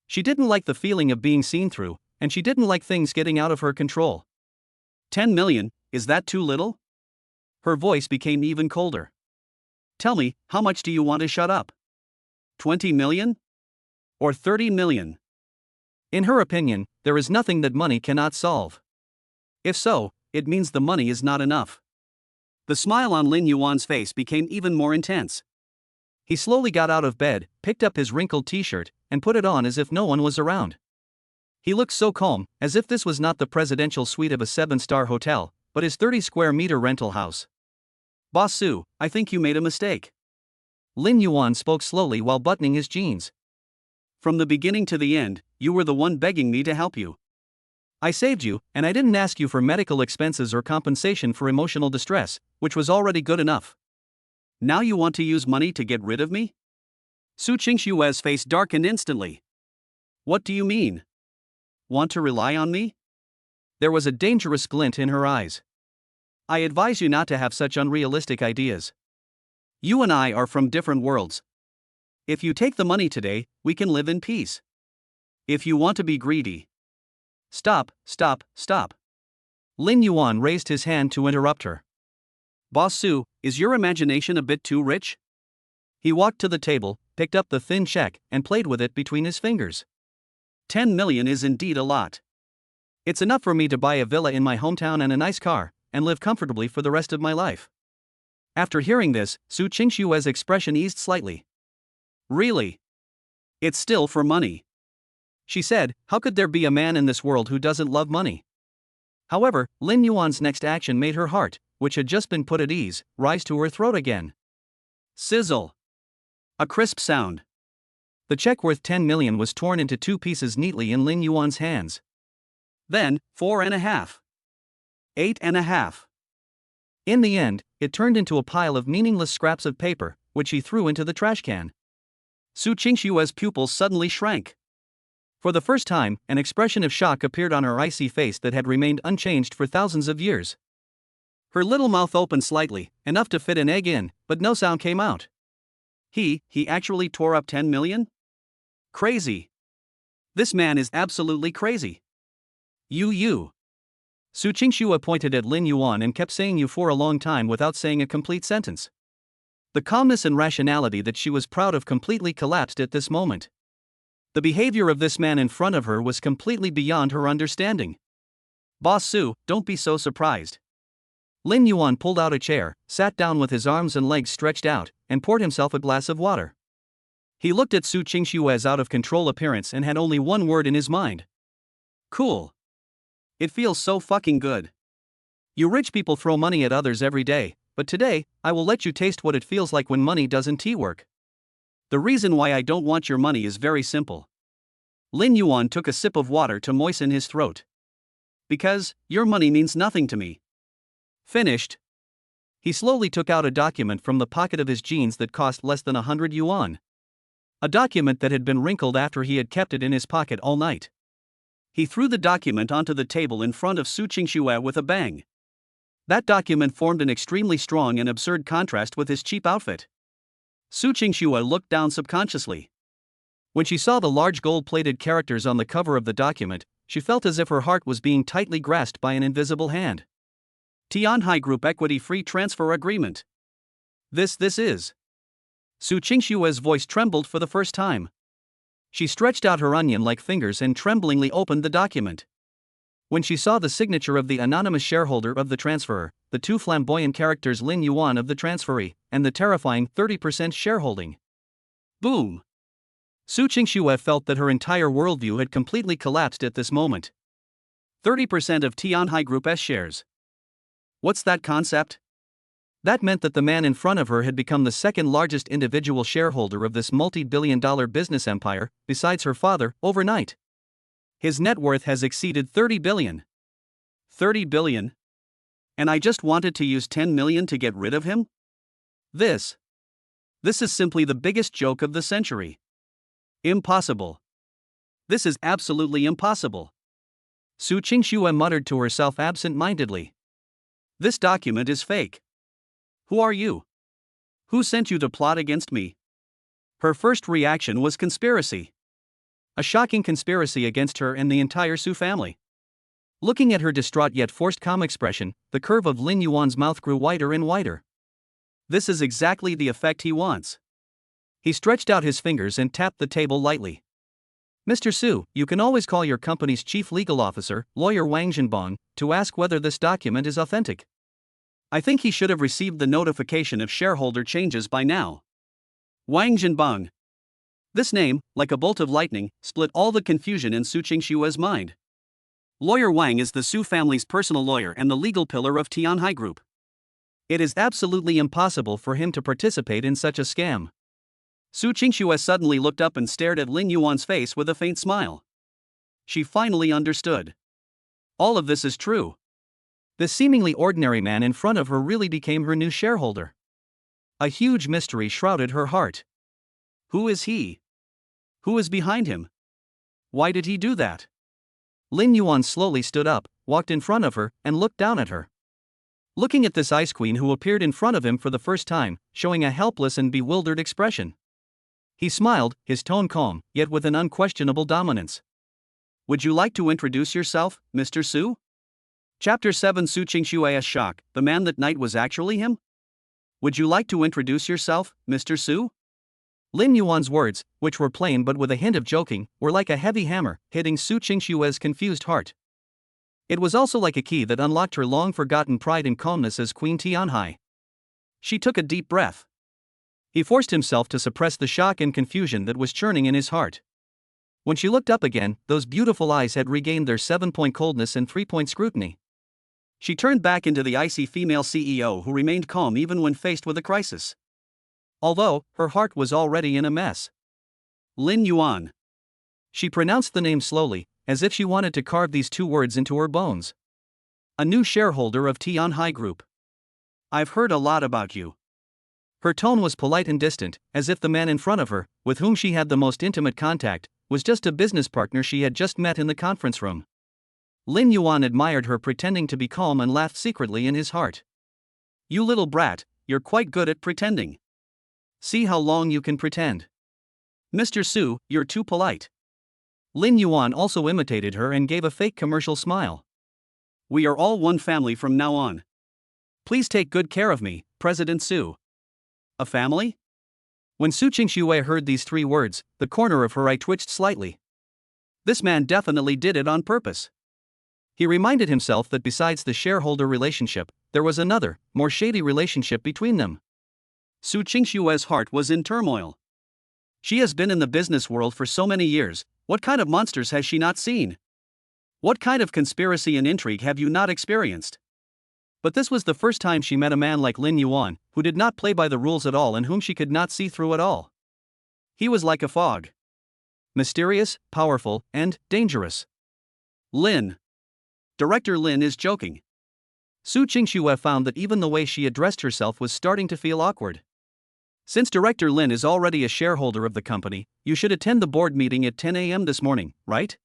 She didn't like the feeling of being seen through, and she didn't like things getting out of her control. 10 million, is that too little? Her voice became even colder. Tell me, how much do you want to shut up? 20 million? Or 30 million? In her opinion, there is nothing that money cannot solve. If so, it means the money is not enough. The smile on Lin Yuan's face became even more intense. He slowly got out of bed, picked up his wrinkled t-shirt, and put it on as if no one was around. He looked so calm, as if this was not the presidential suite of a 7-star hotel, but his 30-square-meter rental house. Boss Su, I think you made a mistake. Lin Yuan spoke slowly while buttoning his jeans. From the beginning to the end, you were the one begging me to help you. I saved you, and I didn't ask you for medical expenses or compensation for emotional distress, which was already good enough. Now you want to use money to get rid of me? Su Qingshue's face darkened instantly. What do you mean? Want to rely on me? There was a dangerous glint in her eyes. I advise you not to have such unrealistic ideas. You and I are from different worlds. If you take the money today, we can live in peace. If you want to be greedy. Stop. Lin Yuan raised his hand to interrupt her. Boss Su, is your imagination a bit too rich? He walked to the table, picked up the thin check, and played with it between his fingers. 10 million is indeed a lot. It's enough for me to buy a villa in my hometown and a nice car, and live comfortably for the rest of my life. After hearing this, Su Qingshue's expression eased slightly. Really? It's still for money. She said, how could there be a man in this world who doesn't love money? However, Lin Yuan's next action made her heart, which had just been put at ease, rise to her throat again. Sizzle. A crisp sound. The check worth 10 million was torn into 2 pieces neatly in Lin Yuan's hands. Then, 4.5. 8.5. In the end, it turned into a pile of meaningless scraps of paper, which he threw into the trash can. Su Qingshue's pupils suddenly shrank. For the first time, an expression of shock appeared on her icy face that had remained unchanged for thousands of years. Her little mouth opened slightly, enough to fit an egg in, but no sound came out. He actually tore up 10 million? Crazy. This man is absolutely crazy. You. Su Qingxue pointed at Lin Yuan and kept saying you for a long time without saying a complete sentence. The calmness and rationality that she was proud of completely collapsed at this moment. The behavior of this man in front of her was completely beyond her understanding. Boss Su, don't be so surprised. Lin Yuan pulled out a chair, sat down with his arms and legs stretched out, and poured himself a glass of water. He looked at Su Qingshue's out-of-control appearance and had only one word in his mind. Cool. It feels so fucking good. You rich people throw money at others every day, but today, I will let you taste what it feels like when money doesn't work. The reason why I don't want your money is very simple. Lin Yuan took a sip of water to moisten his throat. Because, your money means nothing to me. Finished. He slowly took out a document from the pocket of his jeans that cost less than 100 yuan. A document that had been wrinkled after he had kept it in his pocket all night. He threw the document onto the table in front of Su Qingshuo with a bang. That document formed an extremely strong and absurd contrast with his cheap outfit. Su Qingshuo looked down subconsciously. When she saw the large gold-plated characters on the cover of the document, she felt as if her heart was being tightly grasped by an invisible hand. Tianhai Group Equity Free Transfer Agreement. This is. Su Qingshue's voice trembled for the first time. She stretched out her onion-like fingers and tremblingly opened the document. When she saw the signature of the anonymous shareholder of the transferor, the two flamboyant characters Lin Yuan of the transferee, and the terrifying 30% shareholding. Boom! Su Qingxue felt that her entire worldview had completely collapsed at this moment. 30% of Tianhai Group S shares. What's that concept? That meant that the man in front of her had become the second largest individual shareholder of this multi-billion-dollar business empire, besides her father, overnight. His net worth has exceeded 30 billion. 30 billion? And I just wanted to use 10 million to get rid of him? This is simply the biggest joke of the century. Impossible. This is absolutely impossible. Su Qingxue muttered to herself absent-mindedly. This document is fake. Who are you? Who sent you to plot against me? Her first reaction was conspiracy. A shocking conspiracy against her and the entire Su family. Looking at her distraught yet forced calm expression, the curve of Lin Yuan's mouth grew wider and wider. This is exactly the effect he wants. He stretched out his fingers and tapped the table lightly. Mr. Su, you can always call your company's chief legal officer, lawyer Wang Zhenbong, to ask whether this document is authentic. I think he should have received the notification of shareholder changes by now. Wang Zhenbong. This name, like a bolt of lightning, split all the confusion in Su Qingshue's mind. Lawyer Wang is the Su family's personal lawyer and the legal pillar of Tianhai Group. It is absolutely impossible for him to participate in such a scam. Su Qingshuo suddenly looked up and stared at Lin Yuan's face with a faint smile. She finally understood. All of this is true. The seemingly ordinary man in front of her really became her new shareholder. A huge mystery shrouded her heart. Who is he? Who is behind him? Why did he do that? Lin Yuan slowly stood up, walked in front of her, and looked down at her. Looking at this ice queen who appeared in front of him for the first time, showing a helpless and bewildered expression. He smiled, his tone calm, yet with an unquestionable dominance. Would you like to introduce yourself, Mr. Su? Chapter 7 Su Qingshue's shock, the man that night was actually him? Would you like to introduce yourself, Mr. Su? Lin Yuan's words, which were plain but with a hint of joking, were like a heavy hammer, hitting Su Qingshue's confused heart. It was also like a key that unlocked her long-forgotten pride and calmness as Queen Tianhai. She took a deep breath. He forced himself to suppress the shock and confusion that was churning in his heart. When she looked up again, those beautiful eyes had regained their 7-point coldness and 3-point scrutiny. She turned back into the icy female CEO who remained calm even when faced with a crisis. Although, her heart was already in a mess. Lin Yuan. She pronounced the name slowly, as if she wanted to carve these two words into her bones. A new shareholder of Tianhai Group. I've heard a lot about you. Her tone was polite and distant, as if the man in front of her, with whom she had the most intimate contact, was just a business partner she had just met in the conference room. Lin Yuan admired her pretending to be calm and laughed secretly in his heart. You little brat, you're quite good at pretending. See how long you can pretend. Mr. Su, you're too polite. Lin Yuan also imitated her and gave a fake commercial smile. We are all one family from now on. Please take good care of me, President Su. A family? When Su Qingshuo heard these 3 words, the corner of her eye twitched slightly. This man definitely did it on purpose. He reminded himself that besides the shareholder relationship, there was another, more shady relationship between them. Su Qingshue's heart was in turmoil. She has been in the business world for so many years, what kind of monsters has she not seen? What kind of conspiracy and intrigue have you not experienced? But this was the first time she met a man like Lin Yuan, who did not play by the rules at all and whom she could not see through at all. He was like a fog. Mysterious, powerful, and dangerous. Lin. Director Lin is joking. Su Qingshuo found that even the way she addressed herself was starting to feel awkward. Since Director Lin is already a shareholder of the company, you should attend the board meeting at 10 a.m. this morning, right?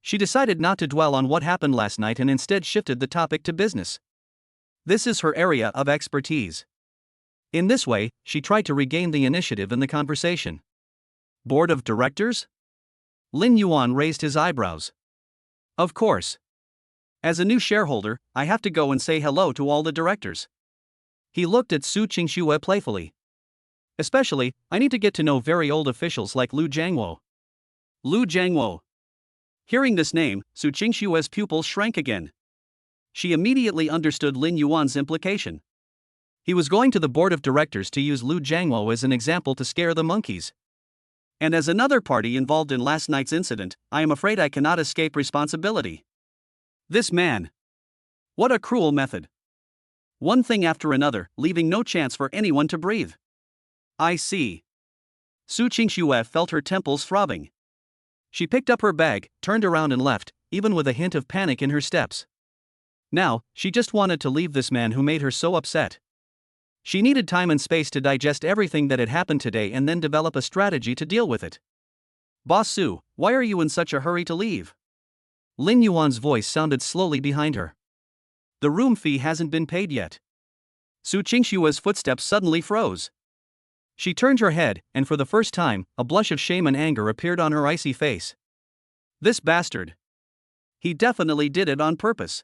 She decided not to dwell on what happened last night and instead shifted the topic to business. This is her area of expertise. In this way, she tried to regain the initiative in the conversation. Board of Directors? Lin Yuan raised his eyebrows. Of course. As a new shareholder, I have to go and say hello to all the directors. He looked at Su Qingxue playfully. Especially, I need to get to know very old officials like Lu Jiangwo. Lu Jiangwo. Hearing this name, Su Qingxue's pupils shrank again. She immediately understood Lin Yuan's implication. He was going to the board of directors to use Lu Jiangwo as an example to scare the monkeys. And as another party involved in last night's incident, I am afraid I cannot escape responsibility. This man. What a cruel method. One thing after another, leaving no chance for anyone to breathe. I see. Su Qingxue felt her temples throbbing. She picked up her bag, turned around and left, even with a hint of panic in her steps. Now, she just wanted to leave this man who made her so upset. She needed time and space to digest everything that had happened today and then develop a strategy to deal with it. Boss Su, why are you in such a hurry to leave? Lin Yuan's voice sounded slowly behind her. The room fee hasn't been paid yet. Su Qingxue's footsteps suddenly froze. She turned her head, and for the first time, a blush of shame and anger appeared on her icy face. This bastard. He definitely did it on purpose.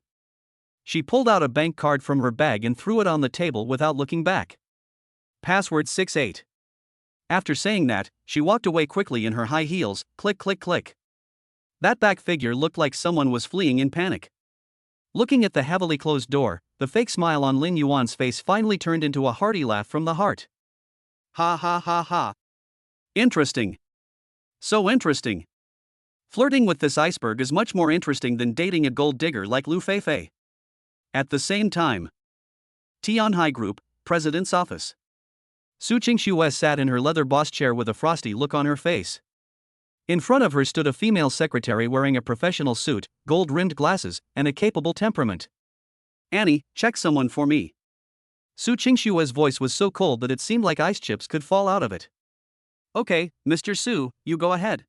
She pulled out a bank card from her bag and threw it on the table without looking back. Password 68. After saying that, she walked away quickly in her high heels, click click click. That back figure looked like someone was fleeing in panic. Looking at the heavily closed door, the fake smile on Lin Yuan's face finally turned into a hearty laugh from the heart. Ha ha ha ha. Interesting. So interesting. Flirting with this iceberg is much more interesting than dating a gold digger like Lu Feifei. At the same time. Tianhai Group, President's Office. Su Qingxue sat in her leather boss chair with a frosty look on her face. In front of her stood a female secretary wearing a professional suit, gold-rimmed glasses, and a capable temperament. Annie, check someone for me. Su Qingxue's voice was so cold that it seemed like ice chips could fall out of it. Okay, Mr. Su, you go ahead.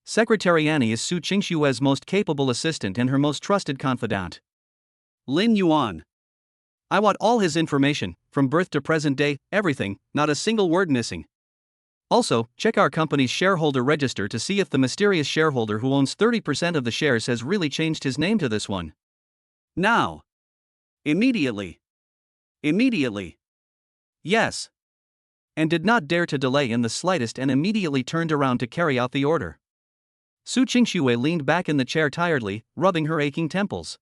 Secretary Annie is Su Qingxue's most capable assistant and her most trusted confidant. Lin Yuan. I want all his information, from birth to present day, everything, not a single word missing. Also, check our company's shareholder register to see if the mysterious shareholder who owns 30% of the shares has really changed his name to this one. Now. Immediately. Immediately. Yes. And did not dare to delay in the slightest and immediately turned around to carry out the order. Su Qingxue leaned back in the chair tiredly, rubbing her aching temples.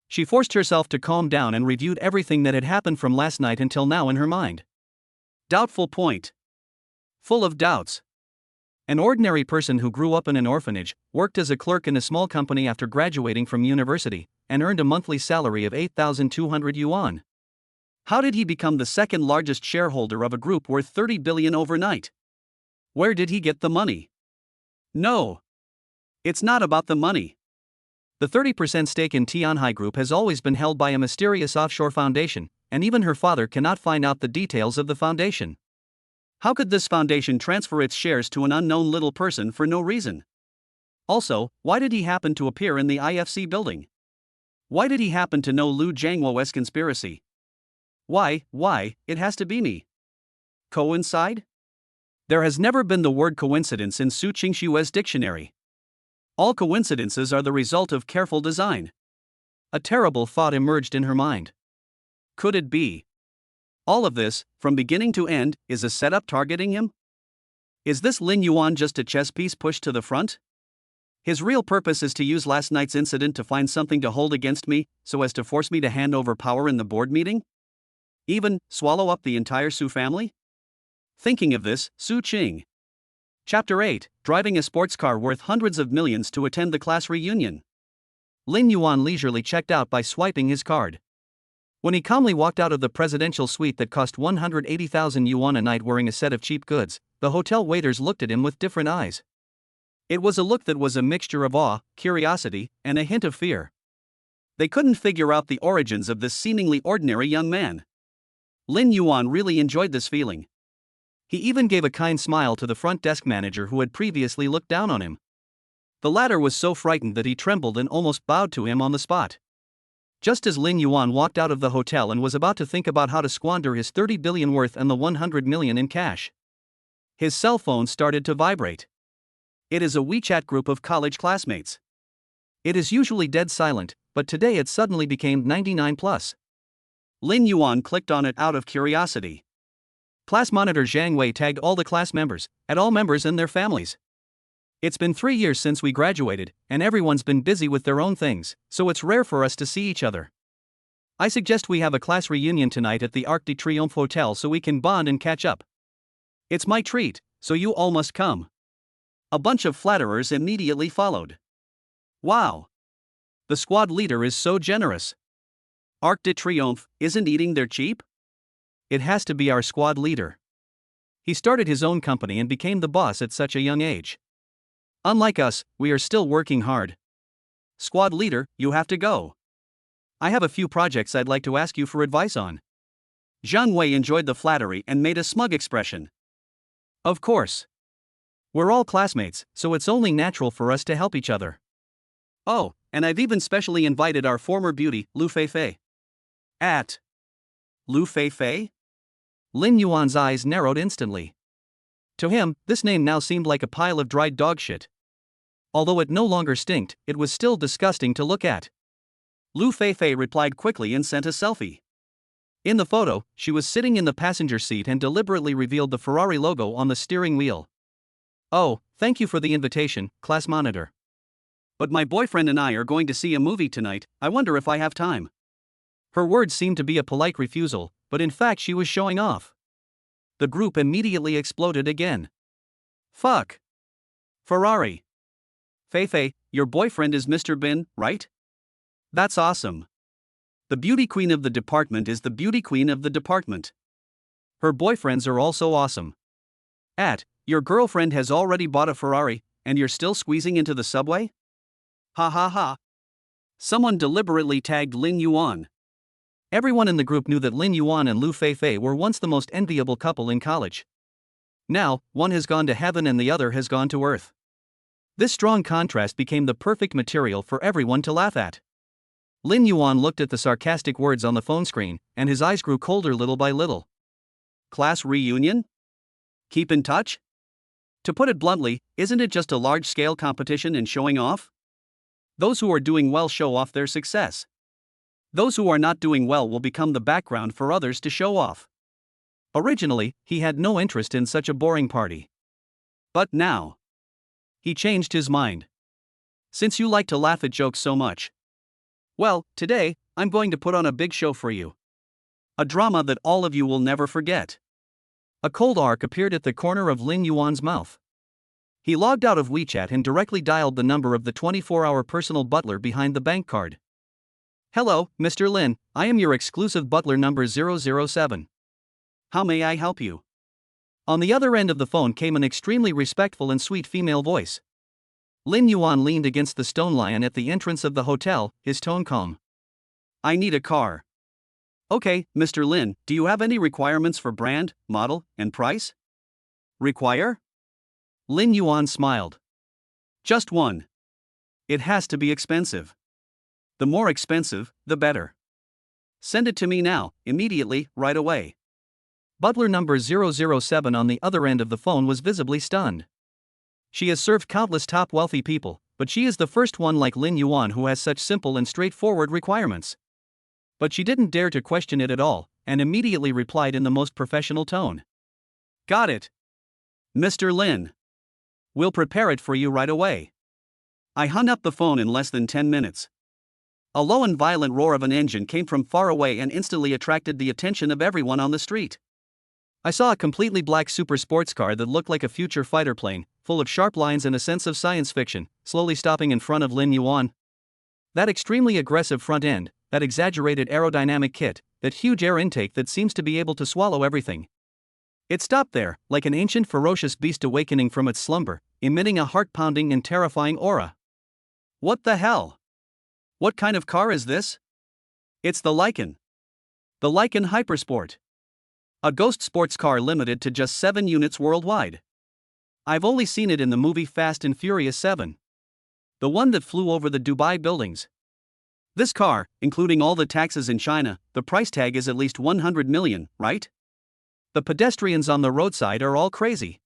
She forced herself to calm down and reviewed everything that had happened from last night until now in her mind. Doubtful point. Full of doubts. An ordinary person who grew up in an orphanage, worked as a clerk in a small company after graduating from university, and earned a monthly salary of 8,200 yuan. How did he become the second largest shareholder of a group worth 30 billion overnight? Where did he get the money? No. It's not about the money. The 30% stake in Tianhai Group has always been held by a mysterious offshore foundation, and even her father cannot find out the details of the foundation. How could this foundation transfer its shares to an unknown little person for no reason? Also, why did he happen to appear in the IFC building? Why did he happen to know Lu Jiangwo's conspiracy? Why, it has to be me. Coincide? There has never been the word coincidence in Su Qingxue's dictionary. All coincidences are the result of careful design. A terrible thought emerged in her mind. Could it be? All of this, from beginning to end, is a setup targeting him? Is this Lin Yuan just a chess piece pushed to the front? His real purpose is to use last night's incident to find something to hold against me, so as to force me to hand over power in the board meeting? Even, swallow up the entire Su family? Thinking of this, Su Qing. Chapter 8, driving a sports car worth hundreds of millions to attend the class reunion. Lin Yuan leisurely checked out by swiping his card. When he calmly walked out of the presidential suite that cost 180,000 yuan a night wearing a set of cheap goods, the hotel waiters looked at him with different eyes. It was a look that was a mixture of awe, curiosity, and a hint of fear. They couldn't figure out the origins of this seemingly ordinary young man. Lin Yuan really enjoyed this feeling. He even gave a kind smile to the front desk manager who had previously looked down on him. The latter was so frightened that he trembled and almost bowed to him on the spot. Just as Lin Yuan walked out of the hotel and was about to think about how to squander his 30 billion worth and the 100 million in cash, his cell phone started to vibrate. It is a WeChat group of college classmates. It is usually dead silent, but today it suddenly became 99 plus. Lin Yuan clicked on it out of curiosity. Class monitor Zhang Wei tagged all the class members, and all members and their families. It's been 3 years since we graduated, and everyone's been busy with their own things, so it's rare for us to see each other. I suggest we have a class reunion tonight at the Arc de Triomphe Hotel so we can bond and catch up. It's my treat, so you all must come. A bunch of flatterers immediately followed. Wow! The squad leader is so generous. Arc de Triomphe isn't eating their cheap? It has to be our squad leader. He started his own company and became the boss at such a young age. Unlike us, we are still working hard. Squad leader, you have to go. I have a few projects I'd like to ask you for advice on. Zhang Wei enjoyed the flattery and made a smug expression. Of course. We're all classmates, so it's only natural for us to help each other. Oh, and I've even specially invited our former beauty, Lu Feifei. At Lu Feifei? Lin Yuan's eyes narrowed instantly. To him, this name now seemed like a pile of dried dog shit. Although it no longer stinked, it was still disgusting to look at. Lu Feifei replied quickly and sent a selfie. In the photo, she was sitting in the passenger seat and deliberately revealed the Ferrari logo on the steering wheel. Oh, thank you for the invitation, class monitor. But my boyfriend and I are going to see a movie tonight, I wonder if I have time. Her words seemed to be a polite refusal, but in fact she was showing off. The group immediately exploded again. Fuck. Ferrari. Feifei, your boyfriend is Mr. Bin, right? That's awesome. The beauty queen of the department is the beauty queen of the department. Her boyfriends are also awesome. Your girlfriend has already bought a Ferrari, and you're still squeezing into the subway? Ha ha ha. Someone deliberately tagged Lin Yuan. Everyone in the group knew that Lin Yuan and Lu Feifei were once the most enviable couple in college. Now, one has gone to heaven and the other has gone to earth. This strong contrast became the perfect material for everyone to laugh at. Lin Yuan looked at the sarcastic words on the phone screen, and his eyes grew colder little by little. Class reunion? Keep in touch? To put it bluntly, isn't it just a large-scale competition in showing off? Those who are doing well show off their success. Those who are not doing well will become the background for others to show off. Originally, he had no interest in such a boring party. But now, he changed his mind. Since you like to laugh at jokes so much, well, today, I'm going to put on a big show for you. A drama that all of you will never forget. A cold arc appeared at the corner of Lin Yuan's mouth. He logged out of WeChat and directly dialed the number of the 24-hour personal butler behind the bank card. Hello, Mr. Lin, I am your exclusive butler number 007. How may I help you? On the other end of the phone came an extremely respectful and sweet female voice. Lin Yuan leaned against the stone lion at the entrance of the hotel, his tone calm. I need a car. Okay, Mr. Lin, do you have any requirements for brand, model, and price? Require? Lin Yuan smiled. Just one. It has to be expensive. The more expensive, the better. Send it to me now, immediately, right away. Butler number 007 on the other end of the phone was visibly stunned. She has served countless top wealthy people, but she is the first one like Lin Yuan who has such simple and straightforward requirements. But she didn't dare to question it at all, and immediately replied in the most professional tone. Got it. Mr. Lin. We'll prepare it for you right away. I hung up the phone in less than 10 minutes. A low and violent roar of an engine came from far away and instantly attracted the attention of everyone on the street. I saw a completely black super sports car that looked like a future fighter plane, full of sharp lines and a sense of science fiction, slowly stopping in front of Lin Yuan. That extremely aggressive front end, that exaggerated aerodynamic kit, that huge air intake that seems to be able to swallow everything. It stopped there, like an ancient ferocious beast awakening from its slumber, emitting a heart-pounding and terrifying aura. What the hell? What kind of car is this? It's the Lycan. The Lycan Hypersport. A ghost sports car limited to just 7 units worldwide. I've only seen it in the movie Fast and Furious 7. The one that flew over the Dubai buildings. This car, including all the taxes in China, the price tag is at least 100 million, right? The pedestrians on the roadside are all crazy.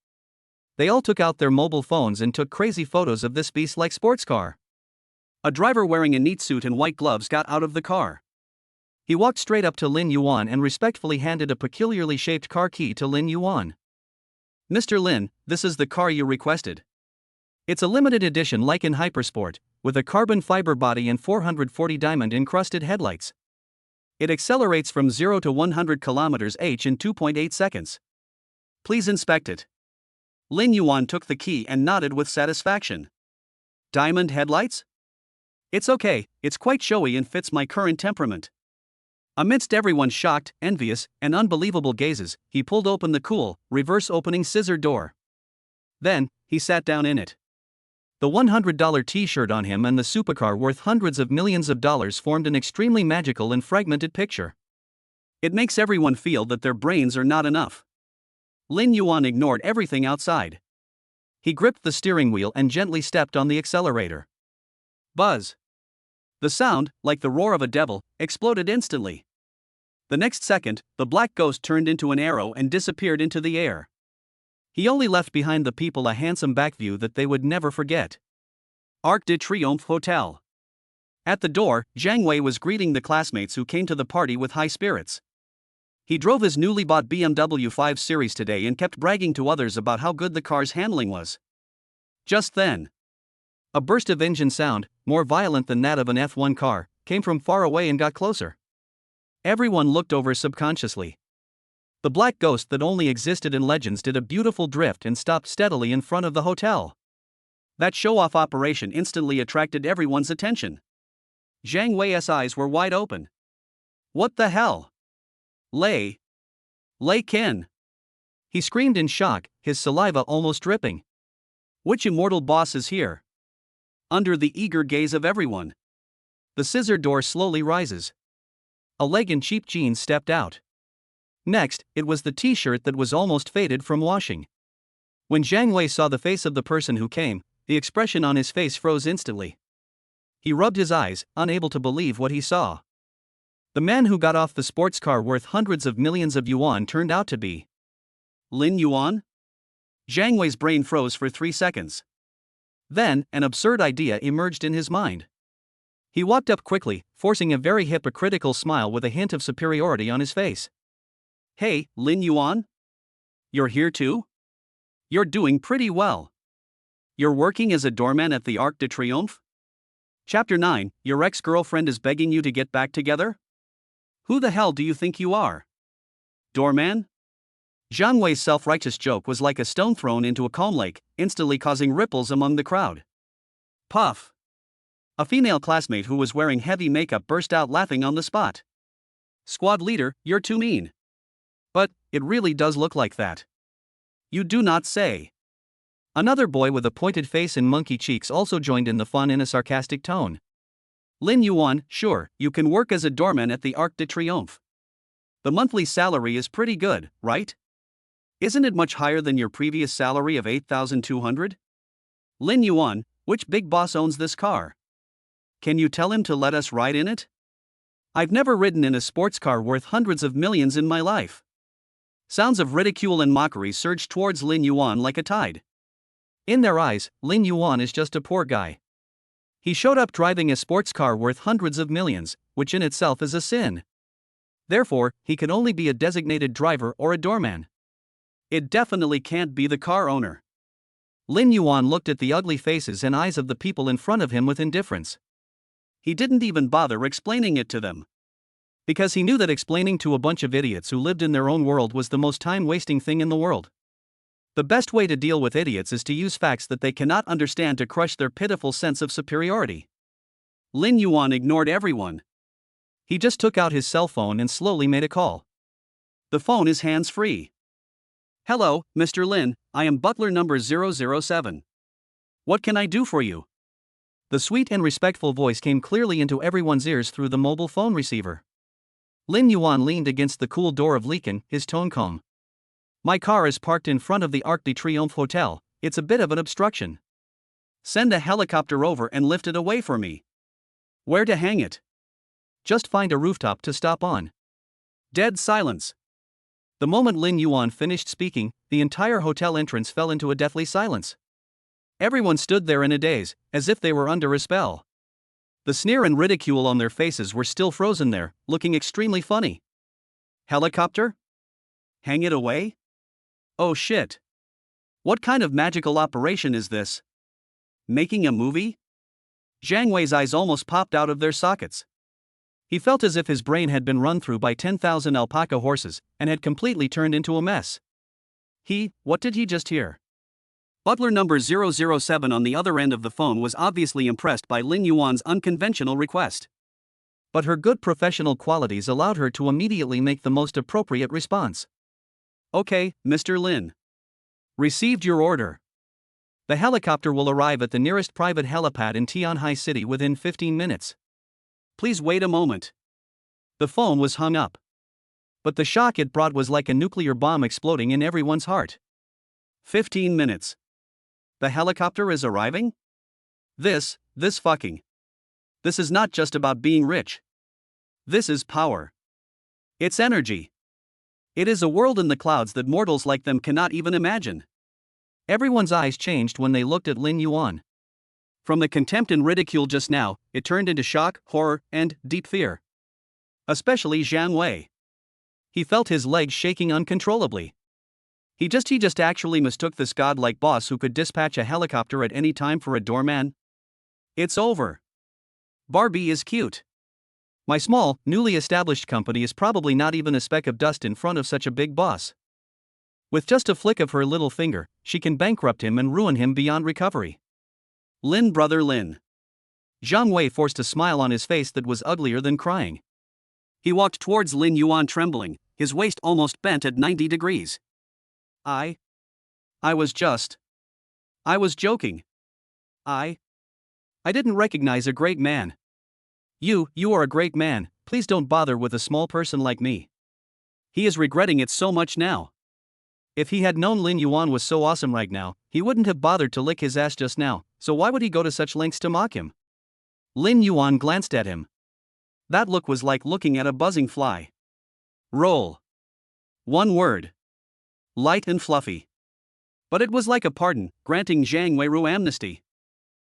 They all took out their mobile phones and took crazy photos of this beast-like sports car. A driver wearing a neat suit and white gloves got out of the car. He walked straight up to Lin Yuan and respectfully handed a peculiarly shaped car key to Lin Yuan. "Mr. Lin, this is the car you requested. It's a limited edition like in Hypersport, with a carbon fiber body and 440 diamond-encrusted headlights. It accelerates from 0 to 100 km/h in 2.8 seconds. Please inspect it." Lin Yuan took the key and nodded with satisfaction. "Diamond headlights? It's okay, it's quite showy and fits my current temperament." Amidst everyone's shocked, envious, and unbelievable gazes, he pulled open the cool, reverse-opening scissor door. Then, he sat down in it. The $100 t-shirt on him and the supercar worth hundreds of millions of dollars formed an extremely magical and fragmented picture. It makes everyone feel that their brains are not enough. Lin Yuan ignored everything outside. He gripped the steering wheel and gently stepped on the accelerator. Buzz! The sound, like the roar of a devil, exploded instantly. The next second, the black ghost turned into an arrow and disappeared into the air. He only left behind the people a handsome back view that they would never forget. Arc de Triomphe Hotel. At the door, Zhang Wei was greeting the classmates who came to the party with high spirits. He drove his newly bought BMW 5 Series today and kept bragging to others about how good the car's handling was. Just then, a burst of engine sound, more violent than that of an F1 car, came from far away and got closer. Everyone looked over subconsciously. The black ghost that only existed in legends did a beautiful drift and stopped steadily in front of the hotel. That show-off operation instantly attracted everyone's attention. Zhang Wei's eyes were wide open. "What the hell? Lei Qin!" He screamed in shock, his saliva almost dripping. "Which immortal boss is here?" Under the eager gaze of everyone, the scissor door slowly rises. A leg in cheap jeans stepped out. Next, it was the t-shirt that was almost faded from washing. When Zhang Wei saw the face of the person who came, the expression on his face froze instantly. He rubbed his eyes, unable to believe what he saw. The man who got off the sports car worth hundreds of millions of yuan turned out to be Lin Yuan? Zhang Wei's brain froze for 3 seconds. Then, an absurd idea emerged in his mind. He walked up quickly, forcing a very hypocritical smile with a hint of superiority on his face. "Hey, Lin Yuan? You're here too? You're doing pretty well. You're working as a doorman at the Arc de Triomphe? Chapter 9, your ex-girlfriend is begging you to get back together? Who the hell do you think you are? Doorman?" Zhang Wei's self-righteous joke was like a stone thrown into a calm lake, instantly causing ripples among the crowd. Puff! A female classmate who was wearing heavy makeup burst out laughing on the spot. "Squad leader, you're too mean. But, it really does look like that. You do not say." Another boy with a pointed face and monkey cheeks also joined in the fun in a sarcastic tone. "Lin Yuan, sure, you can work as a doorman at the Arc de Triomphe. The monthly salary is pretty good, right? Isn't it much higher than your previous salary of 8,200? Lin Yuan, which big boss owns this car? Can you tell him to let us ride in it? I've never ridden in a sports car worth hundreds of millions in my life." Sounds of ridicule and mockery surged towards Lin Yuan like a tide. In their eyes, Lin Yuan is just a poor guy. He showed up driving a sports car worth hundreds of millions, which in itself is a sin. Therefore, he can only be a designated driver or a doorman. It definitely can't be the car owner. Lin Yuan looked at the ugly faces and eyes of the people in front of him with indifference. He didn't even bother explaining it to them. Because he knew that explaining to a bunch of idiots who lived in their own world was the most time-wasting thing in the world. The best way to deal with idiots is to use facts that they cannot understand to crush their pitiful sense of superiority. Lin Yuan ignored everyone. He just took out his cell phone and slowly made a call. The phone is hands-free. "Hello, Mr. Lin, I am butler number 007. What can I do for you?" The sweet and respectful voice came clearly into everyone's ears through the mobile phone receiver. Lin Yuan leaned against the cool door of Li Qin, his tone calm. "My car is parked in front of the Arc de Triomphe Hotel, it's a bit of an obstruction. Send a helicopter over and lift it away for me." "Where to hang it?" "Just find a rooftop to stop on." Dead silence. The moment Lin Yuan finished speaking, the entire hotel entrance fell into a deathly silence. Everyone stood there in a daze, as if they were under a spell. The sneer and ridicule on their faces were still frozen there, looking extremely funny. Helicopter? Hang it away? Oh shit. What kind of magical operation is this? Making a movie? Zhang Wei's eyes almost popped out of their sockets. He felt as if his brain had been run through by 10,000 alpaca horses and had completely turned into a mess. What did he just hear? Butler number 007 on the other end of the phone was obviously impressed by Lin Yuan's unconventional request. But her good professional qualities allowed her to immediately make the most appropriate response. Okay, Mr. Lin. Received your order. The helicopter will arrive at the nearest private helipad in Tianhai City within 15 minutes. Please wait a moment. The phone was hung up. But the shock it brought was like a nuclear bomb exploding in everyone's heart. 15 minutes. The helicopter is arriving? This is not just about being rich. This is power. It's energy. It is a world in the clouds that mortals like them cannot even imagine. Everyone's eyes changed when they looked at Lin Yuan. From the contempt and ridicule just now, it turned into shock, horror, and deep fear. Especially Zhang Wei. He felt his legs shaking uncontrollably. He just actually mistook this godlike boss who could dispatch a helicopter at any time for a doorman. It's over. Barbie is cute. My small, newly established company is probably not even a speck of dust in front of such a big boss. With just a flick of her little finger, she can bankrupt him and ruin him beyond recovery. Lin, brother Lin. Zhang Wei forced a smile on his face that was uglier than crying. He walked towards Lin Yuan trembling, his waist almost bent at 90 degrees. I was joking. I didn't recognize a great man. You are a great man, please don't bother with a small person like me. He is regretting it so much now. If he had known Lin Yuan was so awesome right now, he wouldn't have bothered to lick his ass just now, so why would he go to such lengths to mock him? Lin Yuan glanced at him. That look was like looking at a buzzing fly. Roll. One word. Light and fluffy. But it was like a pardon, granting Zhang Weiru amnesty.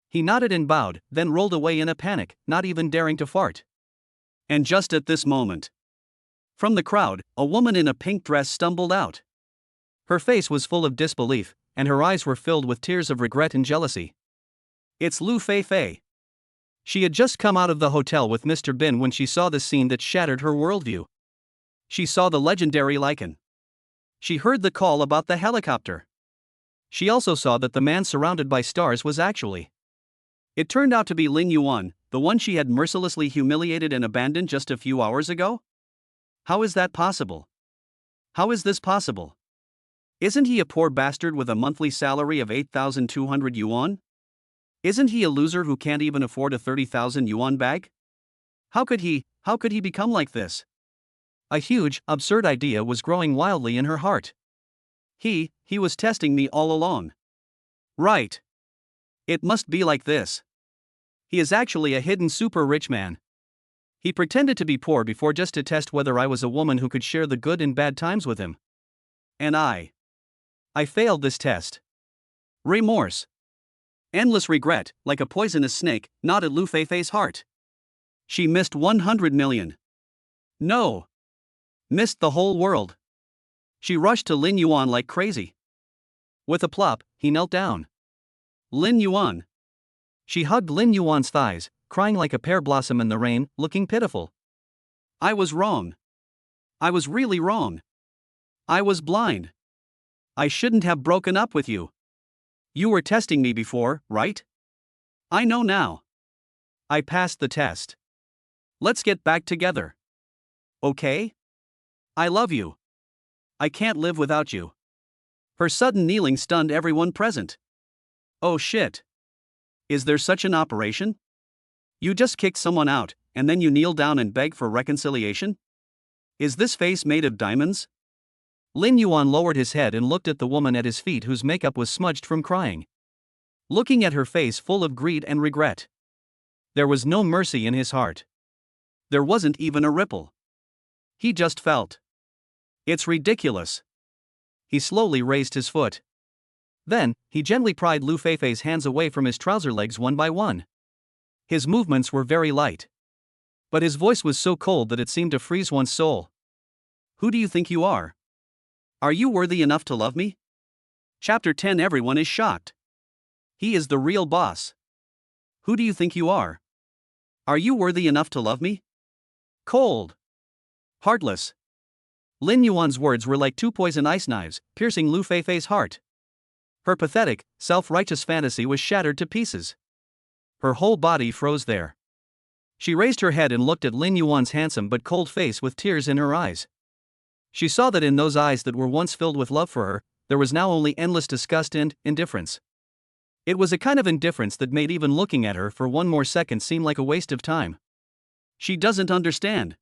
He nodded and bowed, then rolled away in a panic, not even daring to fart. And just at this moment, from the crowd, a woman in a pink dress stumbled out. Her face was full of disbelief, and her eyes were filled with tears of regret and jealousy. It's Lu Feifei. She had just come out of the hotel with Mr. Bin when she saw the scene that shattered her worldview. She saw the legendary lichen. She heard the call about the helicopter. She also saw that the man surrounded by stars was actually. It turned out to be Lin Yuan, the one she had mercilessly humiliated and abandoned just a few hours ago? How is that possible? How is this possible? Isn't he a poor bastard with a monthly salary of 8,200 yuan? Isn't he a loser who can't even afford a 30,000 yuan bag? How could he become like this? A huge, absurd idea was growing wildly in her heart. He was testing me all along. Right. It must be like this. He is actually a hidden super rich man. He pretended to be poor before just to test whether I was a woman who could share the good and bad times with him. And I failed this test. Remorse. Endless regret, like a poisonous snake, gnawed at Lu Feifei's heart. She missed 100 million. No. Missed the whole world. She rushed to Lin Yuan like crazy. With a plop, he knelt down. Lin Yuan. She hugged Lin Yuan's thighs, crying like a pear blossom in the rain, looking pitiful. I was wrong. I was really wrong. I was blind. I shouldn't have broken up with you. You were testing me before, right? I know now. I passed the test. Let's get back together. Okay? I love you. I can't live without you. Her sudden kneeling stunned everyone present. Oh shit. Is there such an operation? You just kicked someone out, and then you kneel down and beg for reconciliation? Is this face made of diamonds? Lin Yuan lowered his head and looked at the woman at his feet whose makeup was smudged from crying. Looking at her face full of greed and regret. There was no mercy in his heart. There wasn't even a ripple. He just felt. It's ridiculous. He slowly raised his foot. Then, he gently pried Lu Feifei's hands away from his trouser legs one by one. His movements were very light. But his voice was so cold that it seemed to freeze one's soul. Who do you think you are? Are you worthy enough to love me? Chapter 10. Everyone is shocked. He is the real boss. Who do you think you are? Are you worthy enough to love me? Cold. Heartless. Lin Yuan's words were like two poison ice knives, piercing Lu Feifei's heart. Her pathetic, self-righteous fantasy was shattered to pieces. Her whole body froze there. She raised her head and looked at Lin Yuan's handsome but cold face with tears in her eyes. She saw that in those eyes that were once filled with love for her, there was now only endless disgust and indifference. It was a kind of indifference that made even looking at her for one more second seem like a waste of time. She doesn't understand.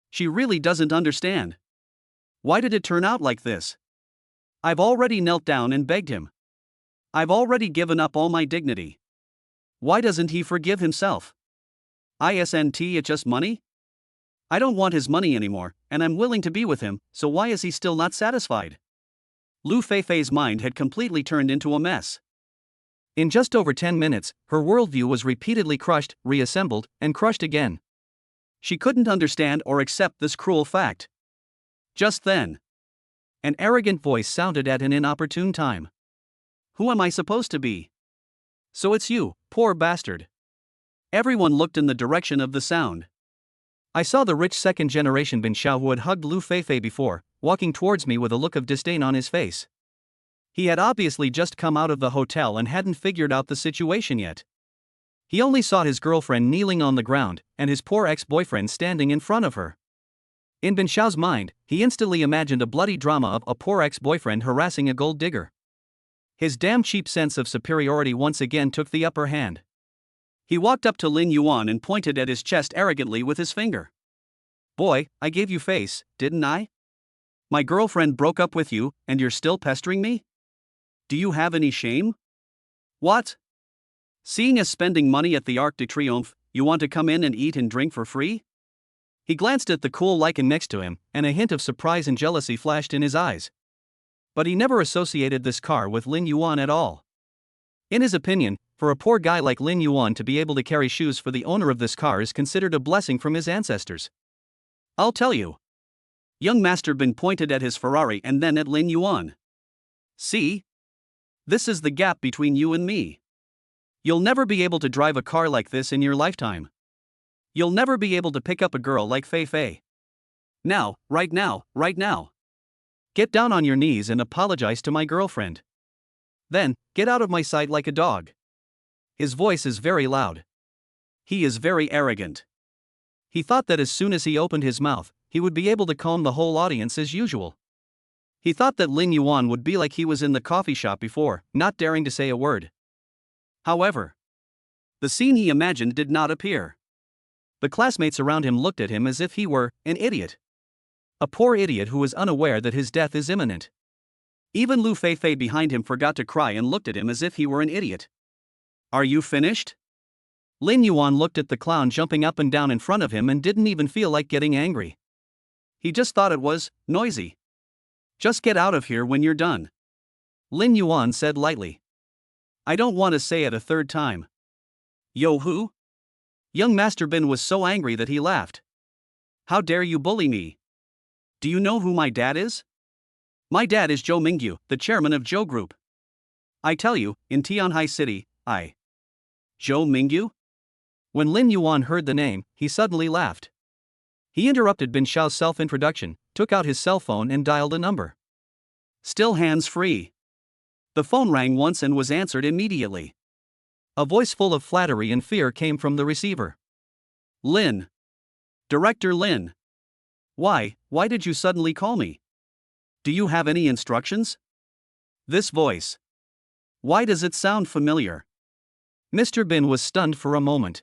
She really doesn't understand. Why did it turn out like this? I've already knelt down and begged him. I've already given up all my dignity. Why doesn't he forgive himself? Isn't it just money? I don't want his money anymore, and I'm willing to be with him, so why is he still not satisfied? Lu Feifei's mind had completely turned into a mess. In just over 10 minutes, her worldview was repeatedly crushed, reassembled, and crushed again. She couldn't understand or accept this cruel fact. Just then, an arrogant voice sounded at an inopportune time. Who am I supposed to be? So it's you, poor bastard. Everyone looked in the direction of the sound. I saw the rich second-generation Bin Xiao who had hugged Lu Feifei before, walking towards me with a look of disdain on his face. He had obviously just come out of the hotel and hadn't figured out the situation yet. He only saw his girlfriend kneeling on the ground, and his poor ex-boyfriend standing in front of her. In Bin Xiao's mind, he instantly imagined a bloody drama of a poor ex-boyfriend harassing a gold digger. His damn cheap sense of superiority once again took the upper hand. He walked up to Lin Yuan and pointed at his chest arrogantly with his finger. Boy, I gave you face, didn't I? My girlfriend broke up with you, and you're still pestering me? Do you have any shame? What? Seeing us spending money at the Arc de Triomphe, you want to come in and eat and drink for free? He glanced at the cool lichen next to him, and a hint of surprise and jealousy flashed in his eyes. But he never associated this car with Lin Yuan at all. In his opinion, for a poor guy like Lin Yuan to be able to carry shoes for the owner of this car is considered a blessing from his ancestors. I'll tell you. Young Master Bin pointed at his Ferrari and then at Lin Yuan. See? This is the gap between you and me. You'll never be able to drive a car like this in your lifetime. You'll never be able to pick up a girl like Fei Fei. Now, right now. Get down on your knees and apologize to my girlfriend. Then, get out of my sight like a dog. His voice is very loud. He is very arrogant. He thought that as soon as he opened his mouth, he would be able to calm the whole audience as usual. He thought that Lin Yuan would be like he was in the coffee shop before, not daring to say a word. However, the scene he imagined did not appear. The classmates around him looked at him as if he were an idiot. A poor idiot who is unaware that his death is imminent. Even Lu Feifei behind him forgot to cry and looked at him as if he were an idiot. Are you finished? Lin Yuan looked at the clown jumping up and down in front of him and didn't even feel like getting angry. He just thought it was noisy. Just get out of here when you're done. Lin Yuan said lightly. I don't want to say it a third time. Yo who? Young Master Bin was so angry that he laughed. How dare you bully me? Do you know who my dad is? My dad is Zhou Mingyu, the chairman of Zhou Group. I tell you, in Tianhai City, Zhou Mingyu? When Lin Yuan heard the name, he suddenly laughed. He interrupted Bin Xiao's self-introduction, took out his cell phone and dialed a number. Still hands-free. The phone rang once and was answered immediately. A voice full of flattery and fear came from the receiver. Lin. Director Lin. Why did you suddenly call me? Do you have any instructions? This voice. Why does it sound familiar? Mr. Bin was stunned for a moment.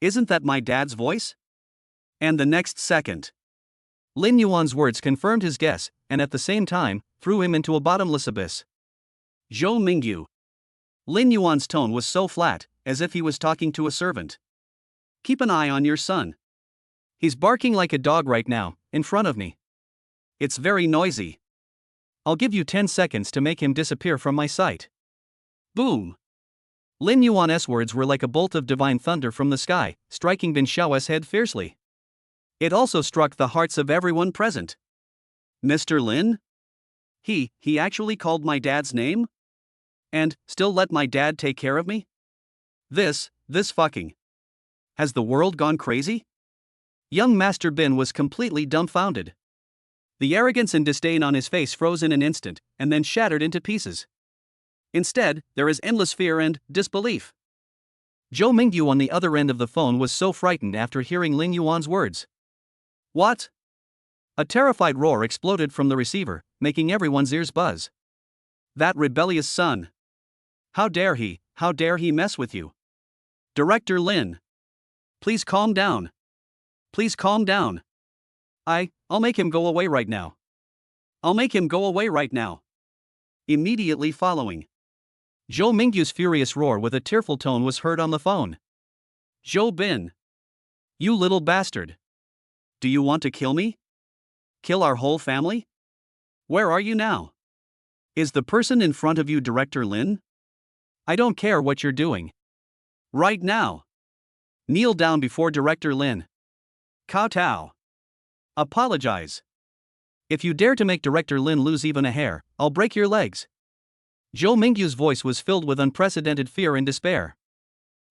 Isn't that my dad's voice? And the next second, Lin Yuan's words confirmed his guess, and at the same time, threw him into a bottomless abyss. Zhou Mingyu. Lin Yuan's tone was so flat, as if he was talking to a servant. Keep an eye on your son. He's barking like a dog right now, in front of me. It's very noisy. I'll give you 10 seconds to make him disappear from my sight. Boom. Lin Yuan's words were like a bolt of divine thunder from the sky, striking Bin Xiao's head fiercely. It also struck the hearts of everyone present. Mr. Lin? He actually called my dad's name? And still let my dad take care of me? This fucking. Has the world gone crazy? Young Master Bin was completely dumbfounded. The arrogance and disdain on his face froze in an instant, and then shattered into pieces. Instead, there is endless fear and disbelief. Zhou Mingyu on the other end of the phone was so frightened after hearing Lin Yuan's words. What? A terrified roar exploded from the receiver, making everyone's ears buzz. That rebellious son. How dare he mess with you? Director Lin. Please calm down. Please calm down. I'll make him go away right now. I'll make him go away right now. Immediately following, Zhou Mingyu's furious roar with a tearful tone was heard on the phone. Zhou Bin. You little bastard. Do you want to kill me? Kill our whole family? Where are you now? Is the person in front of you Director Lin? I don't care what you're doing. Right now. Kneel down before Director Lin. Kowtow. Apologize. If you dare to make Director Lin lose even a hair, I'll break your legs. Zhou Mingyu's voice was filled with unprecedented fear and despair.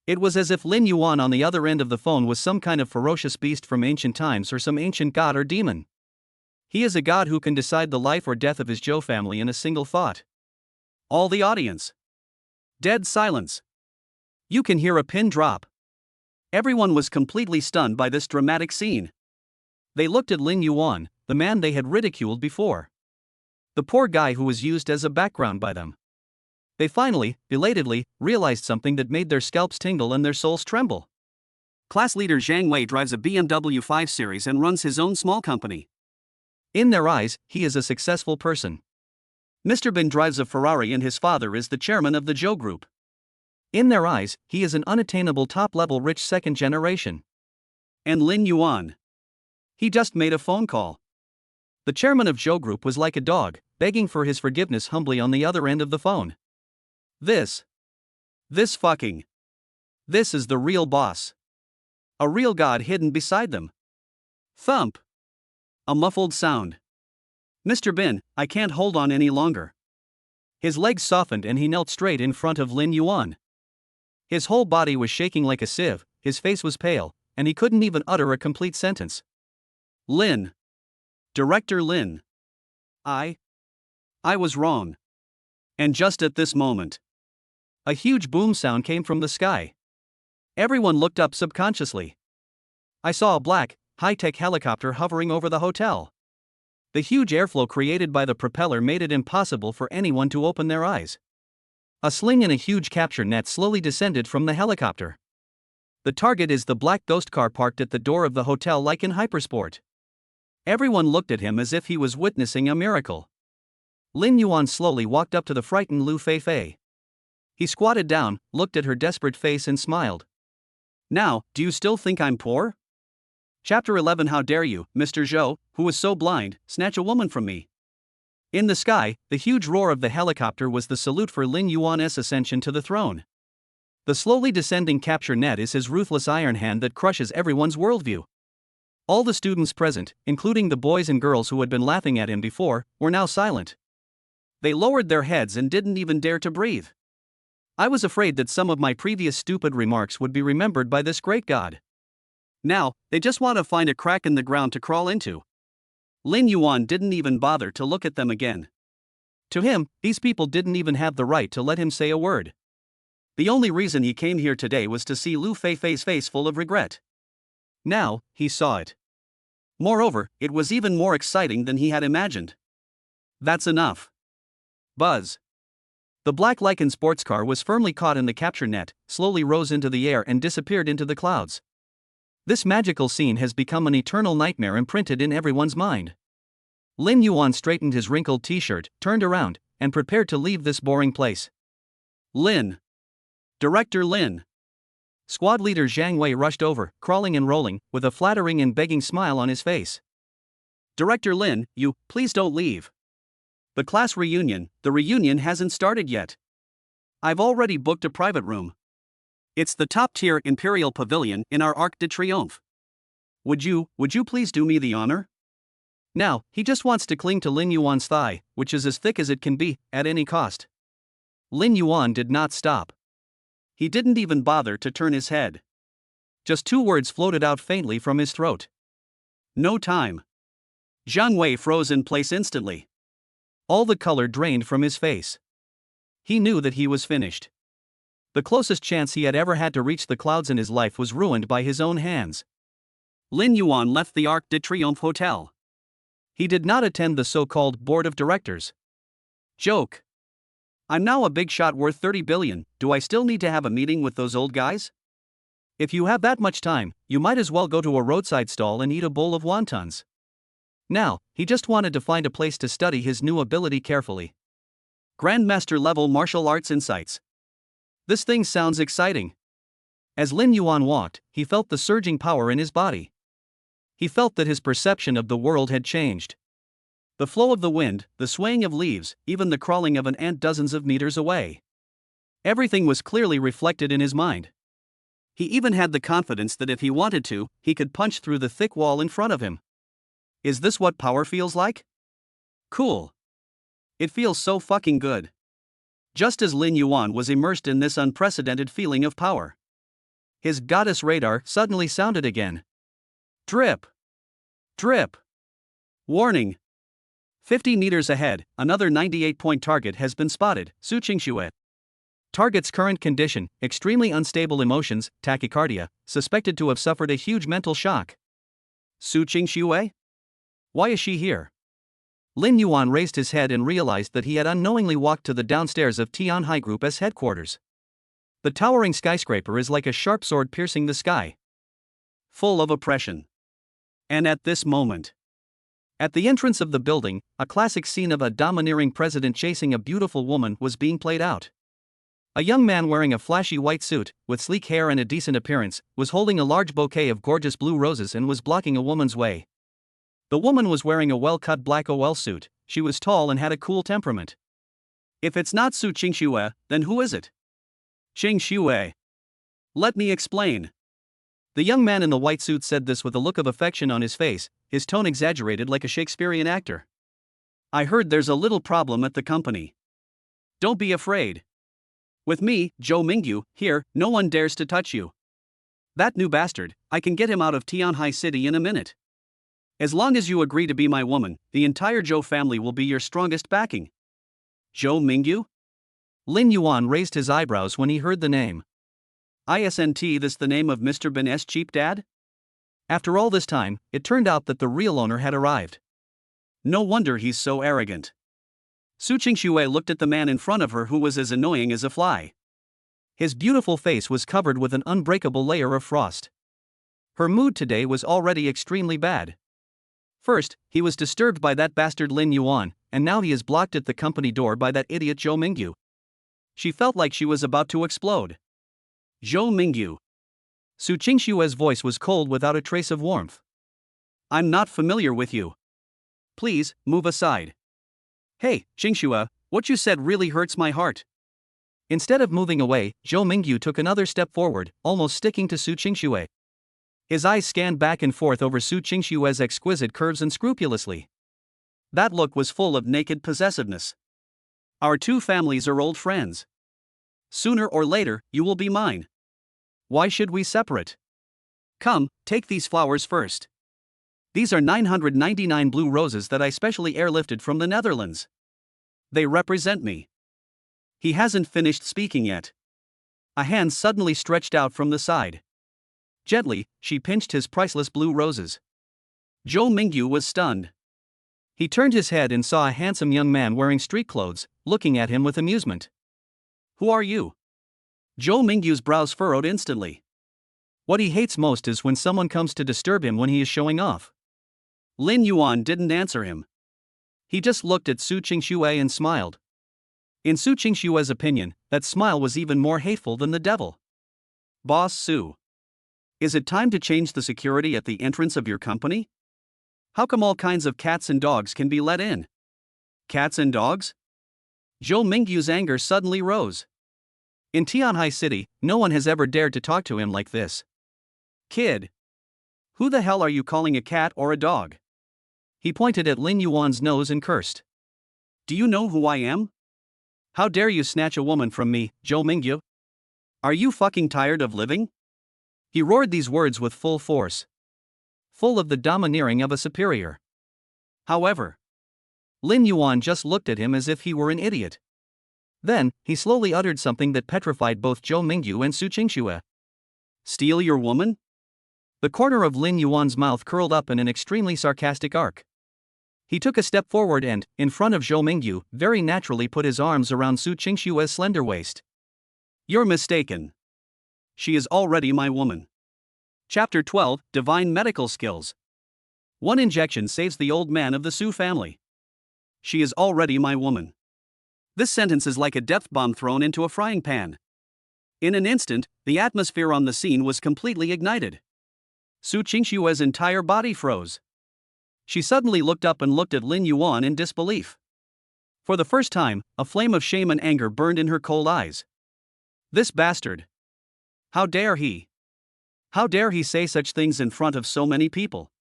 It was as if Lin Yuan on the other end of the phone was some kind of ferocious beast from ancient times or some ancient god or demon. He is a god who can decide the life or death of his Zhou family in a single thought. All the audience. Dead silence. You can hear a pin drop. Everyone was completely stunned by this dramatic scene. They looked at Lin Yuan, the man they had ridiculed before. The poor guy who was used as a background by them. They finally, belatedly, realized something that made their scalps tingle and their souls tremble. Class leader Zhang Wei drives a BMW 5 Series and runs his own small company. In their eyes, he is a successful person. Mr. Bin drives a Ferrari and his father is the chairman of the Zhou Group. In their eyes, he is an unattainable top-level rich second generation. And Lin Yuan. He just made a phone call. The chairman of Zhou Group was like a dog, begging for his forgiveness humbly on the other end of the phone. This is the real boss. A real god hidden beside them. Thump. A muffled sound. Mr. Bin, I can't hold on any longer. His legs softened and he knelt straight in front of Lin Yuan. His whole body was shaking like a sieve, his face was pale, and he couldn't even utter a complete sentence. Lin. Director Lin. I was wrong. And just at this moment, a huge boom sound came from the sky. Everyone looked up subconsciously. I saw a black, high-tech helicopter hovering over the hotel. The huge airflow created by the propeller made it impossible for anyone to open their eyes. A sling and a huge capture net slowly descended from the helicopter. The target is the black ghost car parked at the door of the hotel like in Hypersport. Everyone looked at him as if he was witnessing a miracle. Lin Yuan slowly walked up to the frightened Lu Feifei. He squatted down, looked at her desperate face and smiled. Now, do you still think I'm poor? Chapter 11. How dare you, Mr. Zhou, who was so blind, snatch a woman from me? In the sky, the huge roar of the helicopter was the salute for Lin Yuan's ascension to the throne. The slowly descending capture net is his ruthless iron hand that crushes everyone's worldview. All the students present, including the boys and girls who had been laughing at him before, were now silent. They lowered their heads and didn't even dare to breathe. I was afraid that some of my previous stupid remarks would be remembered by this great god. Now, they just want to find a crack in the ground to crawl into. Lin Yuan didn't even bother to look at them again. To him, these people didn't even have the right to let him say a word. The only reason he came here today was to see Lu Feifei's face full of regret. Now, he saw it. Moreover, it was even more exciting than he had imagined. That's enough. Buzz. The black Lycan sports car was firmly caught in the capture net, slowly rose into the air and disappeared into the clouds. This magical scene has become an eternal nightmare imprinted in everyone's mind. Lin Yuan straightened his wrinkled t-shirt, turned around, and prepared to leave this boring place. Lin. Director Lin. Squad leader Zhang Wei rushed over, crawling and rolling, with a flattering and begging smile on his face. Director Lin, please don't leave. The class reunion, the reunion hasn't started yet. I've already booked a private room. It's the top-tier Imperial Pavilion in our Arc de Triomphe. Would you please do me the honor? Now, he just wants to cling to Lin Yuan's thigh, which is as thick as it can be, at any cost. Lin Yuan did not stop. He didn't even bother to turn his head. Just two words floated out faintly from his throat. No time. Zhang Wei froze in place instantly. All the color drained from his face. He knew that he was finished. The closest chance he had ever had to reach the clouds in his life was ruined by his own hands. Lin Yuan left the Arc de Triomphe Hotel. He did not attend the so-called board of directors. Joke. I'm now a big shot worth 30 billion, do I still need to have a meeting with those old guys? If you have that much time, you might as well go to a roadside stall and eat a bowl of wontons. Now, he just wanted to find a place to study his new ability carefully. Grandmaster level martial arts insights. This thing sounds exciting. As Lin Yuan walked, he felt the surging power in his body. He felt that his perception of the world had changed. The flow of the wind, the swaying of leaves, even the crawling of an ant dozens of meters away. Everything was clearly reflected in his mind. He even had the confidence that if he wanted to, he could punch through the thick wall in front of him. Is this what power feels like? Cool. It feels so fucking good. Just as Lin Yuan was immersed in this unprecedented feeling of power, his goddess radar suddenly sounded again. Drip. Drip. Warning. 50 meters ahead, another 98-point target has been spotted, Su Qingxue. Target's current condition, extremely unstable emotions, tachycardia, suspected to have suffered a huge mental shock. Su Qingxue? Why is she here? Lin Yuan raised his head and realized that he had unknowingly walked to the downstairs of Tianhai Group as headquarters. The towering skyscraper is like a sharp sword piercing the sky. Full of oppression. And at this moment, at the entrance of the building, a classic scene of a domineering president chasing a beautiful woman was being played out. A young man wearing a flashy white suit, with sleek hair and a decent appearance, was holding a large bouquet of gorgeous blue roses and was blocking a woman's way. The woman was wearing a well-cut black OL suit, she was tall and had a cool temperament. If it's not Su Qingxue, then who is it? Qingxue. Let me explain. The young man in the white suit said this with a look of affection on his face, his tone exaggerated like a Shakespearean actor. I heard there's a little problem at the company. Don't be afraid. With me, Zhou Mingyu, here, no one dares to touch you. That new bastard, I can get him out of Tianhai City in a minute. As long as you agree to be my woman, the entire Zhou family will be your strongest backing. Zhou Mingyu? Lin Yuan raised his eyebrows when he heard the name. Isn't this the name of Mr. Bin's cheap dad? After all this time, it turned out that the real owner had arrived. No wonder he's so arrogant. Su Qingxue looked at the man in front of her who was as annoying as a fly. His beautiful face was covered with an unbreakable layer of frost. Her mood today was already extremely bad. First, he was disturbed by that bastard Lin Yuan, and now he is blocked at the company door by that idiot Zhou Mingyu. She felt like she was about to explode. Zhou Mingyu. Su Qingxue's voice was cold without a trace of warmth. I'm not familiar with you. Please, move aside. Hey, Qingxue, what you said really hurts my heart. Instead of moving away, Zhou Mingyu took another step forward, almost sticking to Su Qingxue. His eyes scanned back and forth over Su Qingxue's exquisite curves unscrupulously. That look was full of naked possessiveness. Our two families are old friends. Sooner or later, you will be mine. Why should we separate? Come, take these flowers first. These are 999 blue roses that I specially airlifted from the Netherlands. They represent me. He hasn't finished speaking yet. A hand suddenly stretched out from the side. Gently, she pinched his priceless blue roses. Zhou Mingyu was stunned. He turned his head and saw a handsome young man wearing street clothes, looking at him with amusement. Who are you? Zhou Mingyu's brows furrowed instantly. What he hates most is when someone comes to disturb him when he is showing off. Lin Yuan didn't answer him. He just looked at Su Qingxue and smiled. In Su Qingxue's opinion, that smile was even more hateful than the devil. Boss Su. Is it time to change the security at the entrance of your company? How come all kinds of cats and dogs can be let in? Cats and dogs? Zhou Mingyu's anger suddenly rose. In Tianhai City, no one has ever dared to talk to him like this. Kid. Who the hell are you calling a cat or a dog? He pointed at Lin Yuan's nose and cursed. Do you know who I am? How dare you snatch a woman from me, Zhou Mingyu? Are you fucking tired of living? He roared these words with full force, full of the domineering of a superior. However, Lin Yuan just looked at him as if he were an idiot. Then, he slowly uttered something that petrified both Zhou Mingyu and Su Qingxue. Steal your woman? The corner of Lin Yuan's mouth curled up in an extremely sarcastic arc. He took a step forward and, in front of Zhou Mingyu, very naturally put his arms around Su Qingxue's slender waist. You're mistaken. She is already my woman. Chapter 12, Divine Medical Skills. One injection saves the old man of the Su family. She is already my woman. This sentence is like a death bomb thrown into a frying pan. In an instant, the atmosphere on the scene was completely ignited. Su Qingxue's entire body froze. She suddenly looked up and looked at Lin Yuan in disbelief. For the first time, a flame of shame and anger burned in her cold eyes. This bastard. How dare he? How dare he say such things in front of so many people?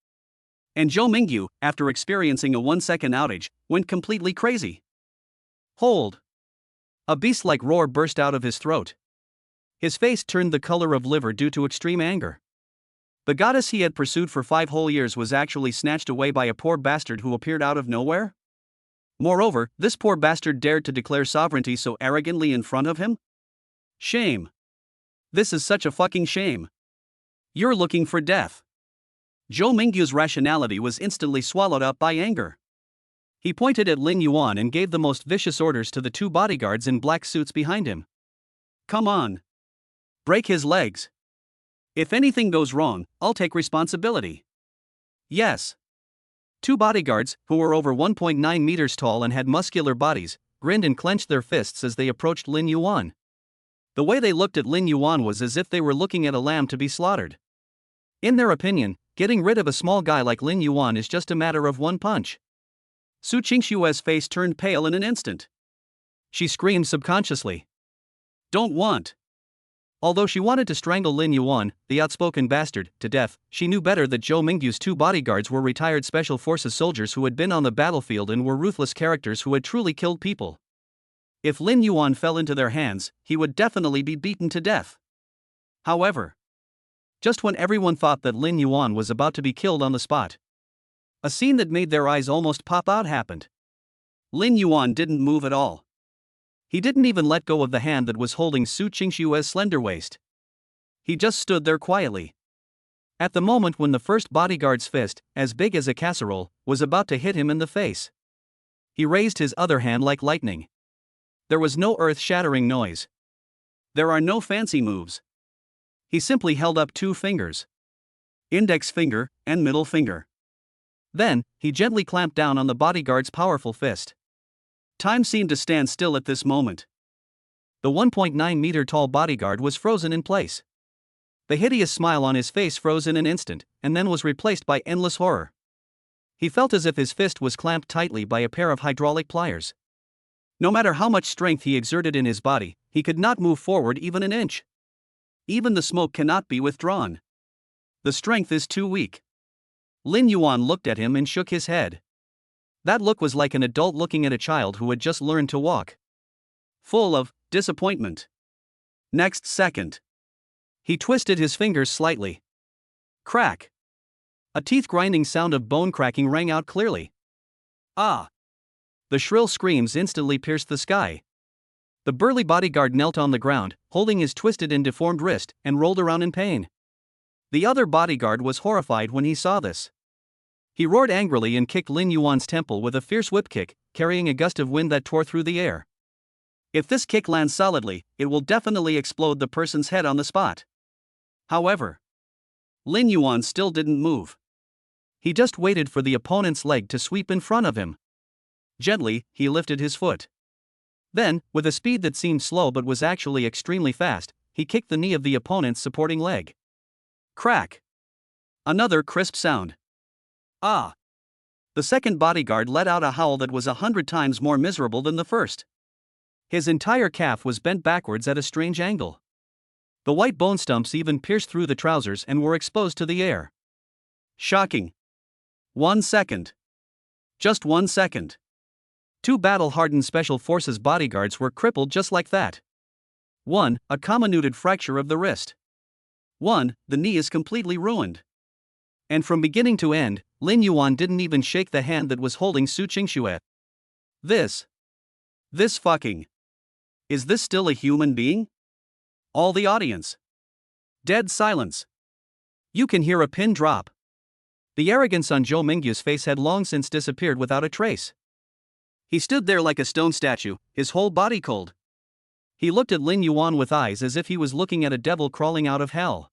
And Zhou Mingyu, after experiencing a 1-second outage, went completely crazy. Hold! A beast-like roar burst out of his throat. His face turned the color of liver due to extreme anger. The goddess he had pursued for 5 whole years was actually snatched away by a poor bastard who appeared out of nowhere? Moreover, this poor bastard dared to declare sovereignty so arrogantly in front of him? Shame. This is such a fucking shame. You're looking for death. Zhou Mingyu's rationality was instantly swallowed up by anger. He pointed at Lin Yuan and gave the most vicious orders to the 2 bodyguards in black suits behind him. Come on. Break his legs. If anything goes wrong, I'll take responsibility. Yes. 2 bodyguards, who were over 1.9 meters tall and had muscular bodies, grinned and clenched their fists as they approached Lin Yuan. The way they looked at Lin Yuan was as if they were looking at a lamb to be slaughtered. In their opinion, getting rid of a small guy like Lin Yuan is just a matter of one punch. Su Qingxue's face turned pale in an instant. She screamed subconsciously. Don't want. Although she wanted to strangle Lin Yuan, the outspoken bastard, to death, she knew better that Zhou Mingyu's 2 bodyguards were retired Special Forces soldiers who had been on the battlefield and were ruthless characters who had truly killed people. If Lin Yuan fell into their hands, he would definitely be beaten to death. However, just when everyone thought that Lin Yuan was about to be killed on the spot, a scene that made their eyes almost pop out happened. Lin Yuan didn't move at all. He didn't even let go of the hand that was holding Su Qingxue's slender waist. He just stood there quietly. At the moment when the first bodyguard's fist, as big as a casserole, was about to hit him in the face, he raised his other hand like lightning. There was no earth-shattering noise. There are no fancy moves. He simply held up 2 fingers. Index finger and middle finger. Then, he gently clamped down on the bodyguard's powerful fist. Time seemed to stand still at this moment. The 1.9-meter-tall bodyguard was frozen in place. The hideous smile on his face froze in an instant, and then was replaced by endless horror. He felt as if his fist was clamped tightly by a pair of hydraulic pliers. No matter how much strength he exerted in his body, he could not move forward even an inch. Even the smoke cannot be withdrawn. The strength is too weak. Lin Yuan looked at him and shook his head. That look was like an adult looking at a child who had just learned to walk. Full of disappointment. Next second, he twisted his fingers slightly. Crack! A teeth-grinding sound of bone cracking rang out clearly. Ah! The shrill screams instantly pierced the sky. The burly bodyguard knelt on the ground, holding his twisted and deformed wrist, and rolled around in pain. The other bodyguard was horrified when he saw this. He roared angrily and kicked Lin Yuan's temple with a fierce whip kick, carrying a gust of wind that tore through the air. If this kick lands solidly, it will definitely explode the person's head on the spot. However, Lin Yuan still didn't move. He just waited for the opponent's leg to sweep in front of him. Gently, he lifted his foot. Then, with a speed that seemed slow but was actually extremely fast, he kicked the knee of the opponent's supporting leg. Crack! Another crisp sound. Ah! The second bodyguard let out a howl that was 100 times more miserable than the first. His entire calf was bent backwards at a strange angle. The white bone stumps even pierced through the trousers and were exposed to the air. Shocking. 1 second. Just 1 second. 2 battle-hardened Special Forces bodyguards were crippled just like that. 1. A comminuted fracture of the wrist. 1. The knee is completely ruined. And from beginning to end, Lin Yuan didn't even shake the hand that was holding Su Qingxue. This fucking. Is this still a human being? All the audience. Dead silence. You can hear a pin drop. The arrogance on Zhou Mingyu's face had long since disappeared without a trace. He stood there like a stone statue, his whole body cold. He looked at Lin Yuan with eyes as if he was looking at a devil crawling out of hell.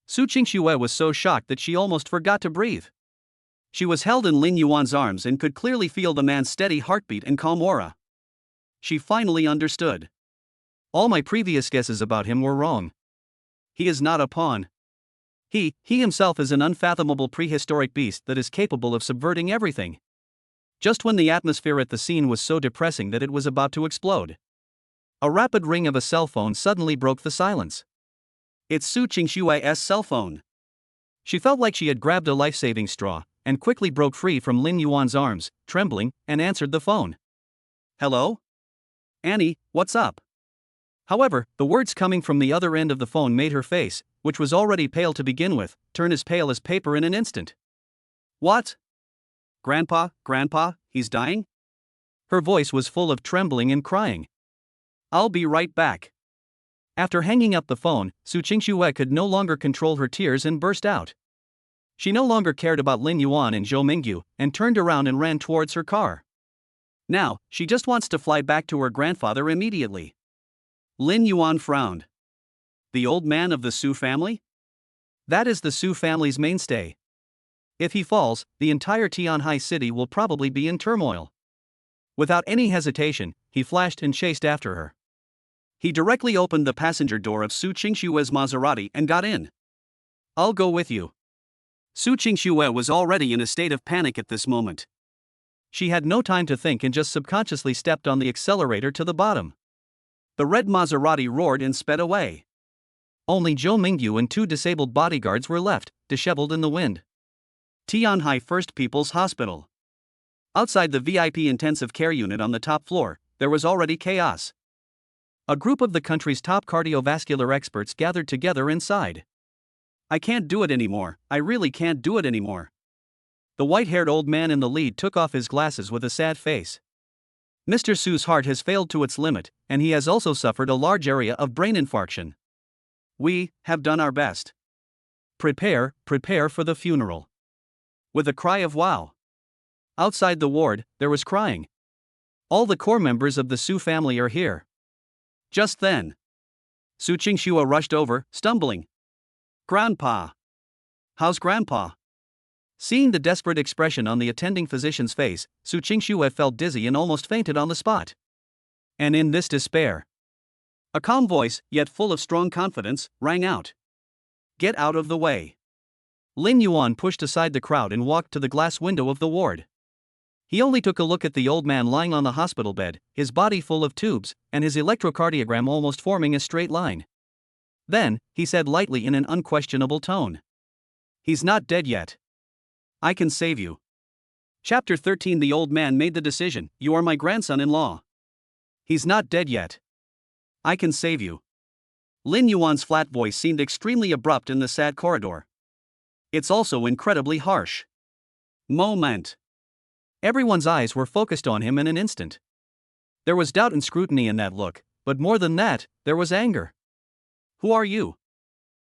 Su Qingxue was so shocked that she almost forgot to breathe. She was held in Lin Yuan's arms and could clearly feel the man's steady heartbeat and calm aura. She finally understood. All my previous guesses about him were wrong. He is not a pawn. He himself is an unfathomable prehistoric beast that is capable of subverting everything. Just when the atmosphere at the scene was so depressing that it was about to explode, a rapid ring of a cell phone suddenly broke the silence. It's Su Qingxue's cell phone. She felt like she had grabbed a life-saving straw, and quickly broke free from Lin Yuan's arms, trembling, and answered the phone. Hello? Annie, what's up? However, the words coming from the other end of the phone made her face, which was already pale to begin with, turn as pale as paper in an instant. What? Grandpa, he's dying? Her voice was full of trembling and crying. I'll be right back. After hanging up the phone, Su Qingxue could no longer control her tears and burst out. She no longer cared about Lin Yuan and Zhou Mingyu, and turned around and ran towards her car. Now, she just wants to fly back to her grandfather immediately. Lin Yuan frowned. The old man of the Su family? That is the Su family's mainstay. If he falls, the entire Tianhai city will probably be in turmoil. Without any hesitation, he flashed and chased after her. He directly opened the passenger door of Su Qingxue's Maserati and got in. I'll go with you. Su Qingxue was already in a state of panic at this moment. She had no time to think and just subconsciously stepped on the accelerator to the bottom. The red Maserati roared and sped away. Only Zhou Mingyu and 2 disabled bodyguards were left, disheveled in the wind. Tianhai First People's Hospital. Outside the VIP intensive care unit on the top floor, there was already chaos. A group of the country's top cardiovascular experts gathered together inside. I can't do it anymore, I really can't do it anymore. The white-haired old man in the lead took off his glasses with a sad face. Mr. Su's heart has failed to its limit, and he has also suffered a large area of brain infarction. We have done our best. Prepare for the funeral. With a cry of wow. Outside the ward, there was crying. All the core members of the Su family are here. Just then, Su Qingxue rushed over, stumbling. Grandpa. How's Grandpa? Seeing the desperate expression on the attending physician's face, Su Qingxue felt dizzy and almost fainted on the spot. And in this despair, a calm voice, yet full of strong confidence, rang out. Get out of the way. Lin Yuan pushed aside the crowd and walked to the glass window of the ward. He only took a look at the old man lying on the hospital bed, his body full of tubes, and his electrocardiogram almost forming a straight line. Then, he said lightly in an unquestionable tone. He's not dead yet. I can save you. Chapter 13. The old man made the decision. You are my grandson-in-law. He's not dead yet. I can save you. Lin Yuan's flat voice seemed extremely abrupt in the sad corridor. It's also incredibly harsh. Moment. Everyone's eyes were focused on him in an instant. There was doubt and scrutiny in that look, but more than that, there was anger. Who are you?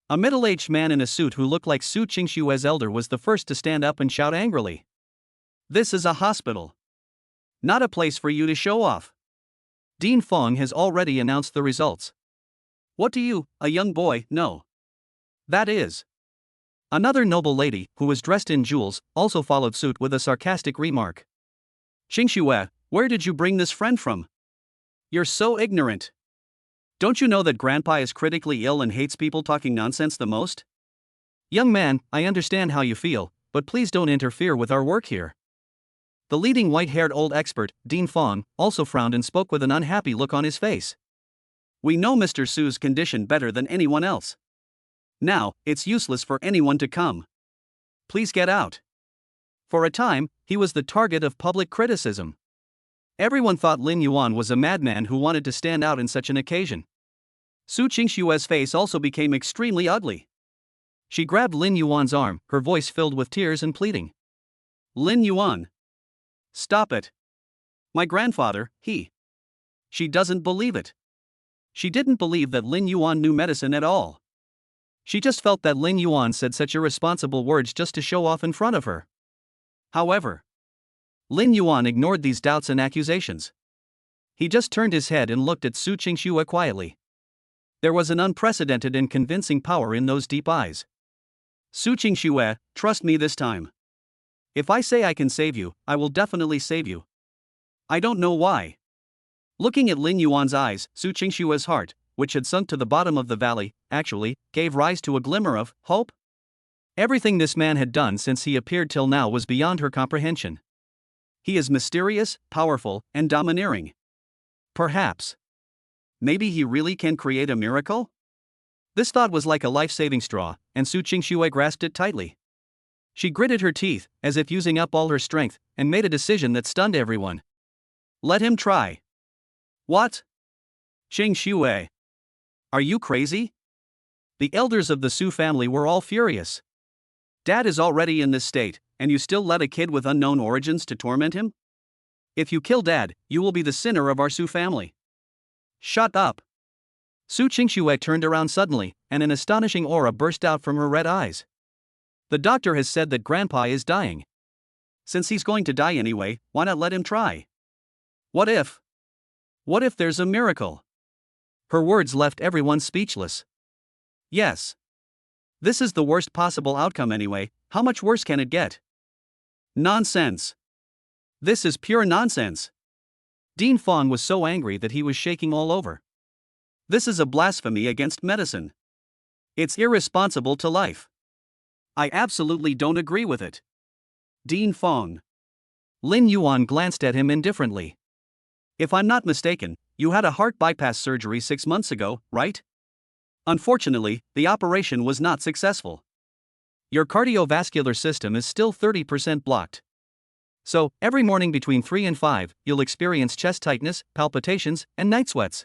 A middle-aged man in a suit who looked like Su Qingxue's elder was the first to stand up and shout angrily. This is a hospital. Not a place for you to show off. Dean Fong has already announced the results. What do you, a young boy, know? That is. Another noble lady, who was dressed in jewels, also followed suit with a sarcastic remark. Qingxue, where did you bring this friend from? You're so ignorant. Don't you know that Grandpa is critically ill and hates people talking nonsense the most? Young man, I understand how you feel, but please don't interfere with our work here. The leading white-haired old expert, Dean Fong, also frowned and spoke with an unhappy look on his face. We know Mr. Su's condition better than anyone else. Now, it's useless for anyone to come. Please get out. For a time, he was the target of public criticism. Everyone thought Lin Yuan was a madman who wanted to stand out in such an occasion. Su Qingshue's face also became extremely ugly. She grabbed Lin Yuan's arm, her voice filled with tears and pleading. Lin Yuan. Stop it. My grandfather, She doesn't believe it. She didn't believe that Lin Yuan knew medicine at all. She just felt that Lin Yuan said such irresponsible words just to show off in front of her. However, Lin Yuan ignored these doubts and accusations. He just turned his head and looked at Su Qingxue quietly. There was an unprecedented and convincing power in those deep eyes. Su Qingxue, trust me this time. If I say I can save you, I will definitely save you. I don't know why. Looking at Lin Yuan's eyes, Su Qingshue's heart, which had sunk to the bottom of the valley, actually gave rise to a glimmer of hope. Everything this man had done since he appeared till now was beyond her comprehension. He is mysterious, powerful, and domineering. Perhaps. Maybe he really can create a miracle? This thought was like a life-saving straw, and Su Qingxue grasped it tightly. She gritted her teeth, as if using up all her strength, and made a decision that stunned everyone. Let him try. What? Qingxue. Are you crazy? The elders of the Su family were all furious. Dad is already in this state, and you still let a kid with unknown origins to torment him? If you kill Dad, you will be the sinner of our Su family. Shut up. Su Qingxue turned around suddenly, and an astonishing aura burst out from her red eyes. The doctor has said that Grandpa is dying. Since he's going to die anyway, why not let him try? What if? What if there's a miracle? Her words left everyone speechless. Yes. This is the worst possible outcome anyway, how much worse can it get? Nonsense. This is pure nonsense. Dean Fong was so angry that he was shaking all over. This is a blasphemy against medicine. It's irresponsible to life. I absolutely don't agree with it. Dean Fong. Lin Yuan glanced at him indifferently. If I'm not mistaken, you had a heart bypass surgery 6 months ago, right? Unfortunately, the operation was not successful. Your cardiovascular system is still 30% blocked. So, every morning between 3 and 5, you'll experience chest tightness, palpitations, and night sweats.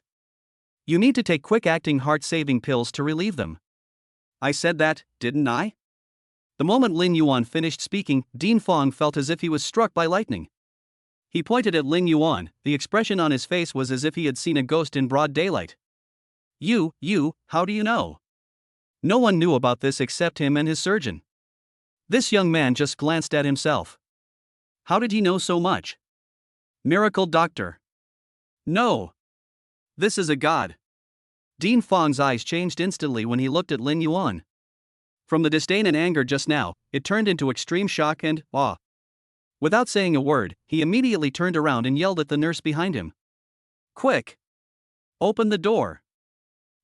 You need to take quick-acting heart-saving pills to relieve them. I said that, didn't I? The moment Lin Yuan finished speaking, Dean Fong felt as if he was struck by lightning. He pointed at Lin Yuan, the expression on his face was as if he had seen a ghost in broad daylight. How do you know? No one knew about this except him and his surgeon. This young man just glanced at himself. How did he know so much? Miracle doctor. No. This is a god. Dean Fong's eyes changed instantly when he looked at Lin Yuan. From the disdain and anger just now, it turned into extreme shock and awe. Without saying a word, he immediately turned around and yelled at the nurse behind him. Quick! Open the door.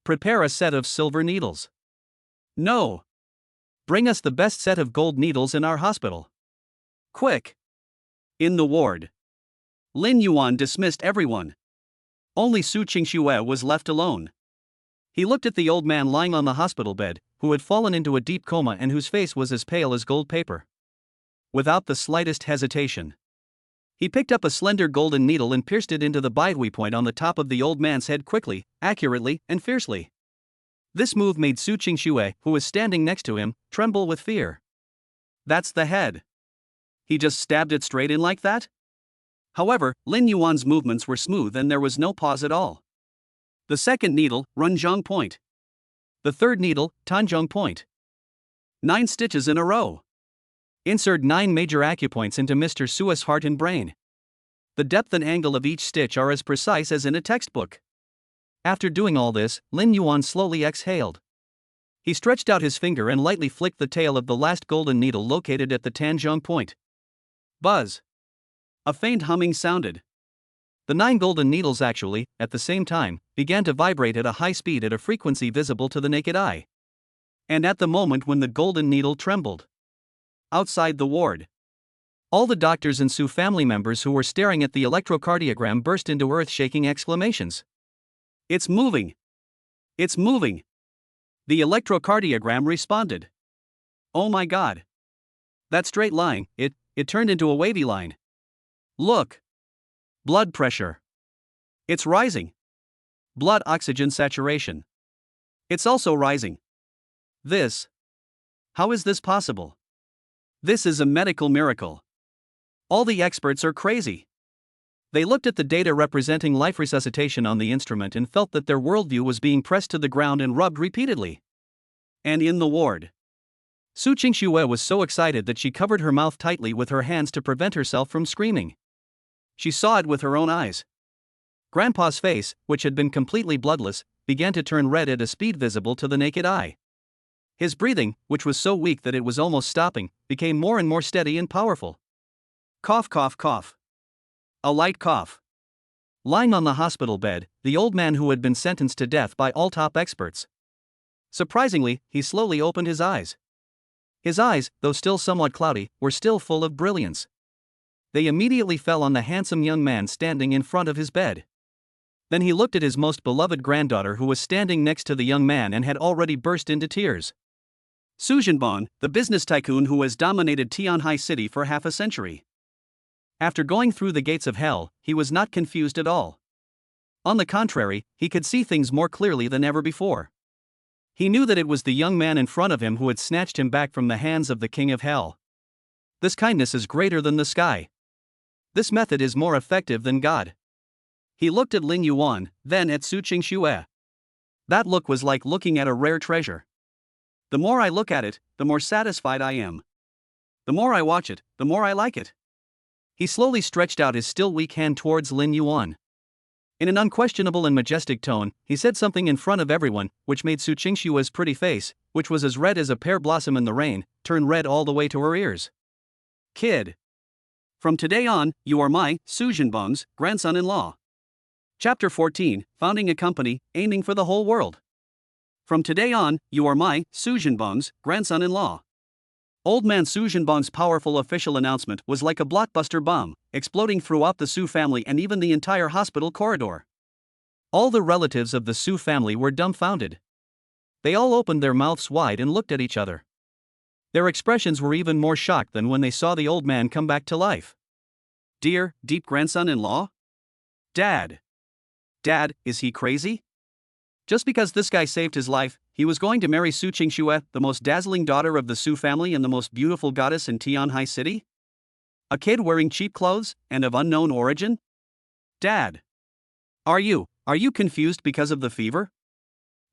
Prepare a set of silver needles. No. Bring us the best set of gold needles in our hospital. Quick! In the ward. Lin Yuan dismissed everyone. Only Su Qingxue was left alone. He looked at the old man lying on the hospital bed, who had fallen into a deep coma and whose face was as pale as gold paper. Without the slightest hesitation, he picked up a slender golden needle and pierced it into the byway point on the top of the old man's head quickly, accurately, and fiercely. This move made Su Qingxue, who was standing next to him, tremble with fear. That's the head. He just stabbed it straight in like that? However, Lin Yuan's movements were smooth and there was no pause at all. The second needle, Runzhong point. The third needle, Tanzhong point. 9 stitches in a row. Insert 9 major acupoints into Mr. Su's heart and brain. The depth and angle of each stitch are as precise as in a textbook. After doing all this, Lin Yuan slowly exhaled. He stretched out his finger and lightly flicked the tail of the last golden needle located at the Tanzhong point. Buzz. A faint humming sounded. The 9 golden needles actually, at the same time, began to vibrate at a high speed at a frequency visible to the naked eye. And at the moment when the golden needle trembled. Outside the ward. All the doctors and Su family members who were staring at the electrocardiogram burst into earth-shaking exclamations. It's moving! It's moving! The electrocardiogram responded. Oh my god! That straight line, it turned into a wavy line. Look! Blood pressure. It's rising. Blood oxygen saturation. It's also rising. How is this possible? This is a medical miracle. All the experts are crazy. They looked at the data representing life resuscitation on the instrument and felt that their worldview was being pressed to the ground and rubbed repeatedly. And in the ward, Su Qingxue was so excited that she covered her mouth tightly with her hands to prevent herself from screaming. She saw it with her own eyes. Grandpa's face, which had been completely bloodless, began to turn red at a speed visible to the naked eye. His breathing, which was so weak that it was almost stopping, became more and more steady and powerful. Cough, cough, cough. A light cough. Lying on the hospital bed, the old man who had been sentenced to death by all top experts. Surprisingly, he slowly opened his eyes. His eyes, though still somewhat cloudy, were still full of brilliance. They immediately fell on the handsome young man standing in front of his bed. Then he looked at his most beloved granddaughter who was standing next to the young man and had already burst into tears. Su Zhenbang, the business tycoon who has dominated Tianhai City for half a century. After going through the gates of hell, he was not confused at all. On the contrary, he could see things more clearly than ever before. He knew that it was the young man in front of him who had snatched him back from the hands of the king of hell. This kindness is greater than the sky. This method is more effective than God. He looked at Lin Yuan, then at Su Qingxue. That look was like looking at a rare treasure. The more I look at it, the more satisfied I am. The more I watch it, the more I like it. He slowly stretched out his still weak hand towards Lin Yuan. In an unquestionable and majestic tone, he said something in front of everyone, which made Su Qingxue's pretty face, which was as red as a pear blossom in the rain, turn red all the way to her ears. Kid. From today on, you are my, Su Zhenbang's, grandson-in-law. Chapter 14, Founding a Company, Aiming for the Whole World. From today on, you are my, Su Zhenbang's, grandson-in-law. Old man Su Zhenbang's powerful official announcement was like a blockbuster bomb, exploding throughout the Su family and even the entire hospital corridor. All the relatives of the Su family were dumbfounded. They all opened their mouths wide and looked at each other. Their expressions were even more shocked than when they saw the old man come back to life. Dear, deep grandson-in-law? Dad. Dad, is he crazy? Just because this guy saved his life, he was going to marry Su Qingxue, the most dazzling daughter of the Su family and the most beautiful goddess in Tianhai City? A kid wearing cheap clothes, and of unknown origin? Dad. Are you confused because of the fever?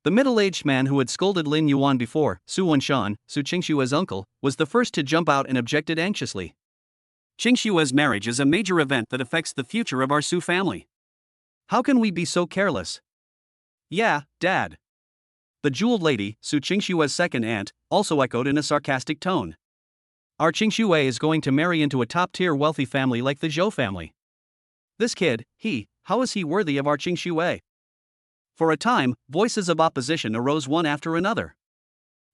The middle-aged man who had scolded Lin Yuan before, Su Wenshan, Su Qingxue's uncle, was the first to jump out and objected anxiously. Qingxue's marriage is a major event that affects the future of our Su family. How can we be so careless? Yeah, Dad. The jeweled lady, Su Qingxue's second aunt, also echoed in a sarcastic tone. Our Qingxue is going to marry into a top-tier wealthy family like the Zhou family. This kid, how is he worthy of our Qingxue? For a time, voices of opposition arose one after another.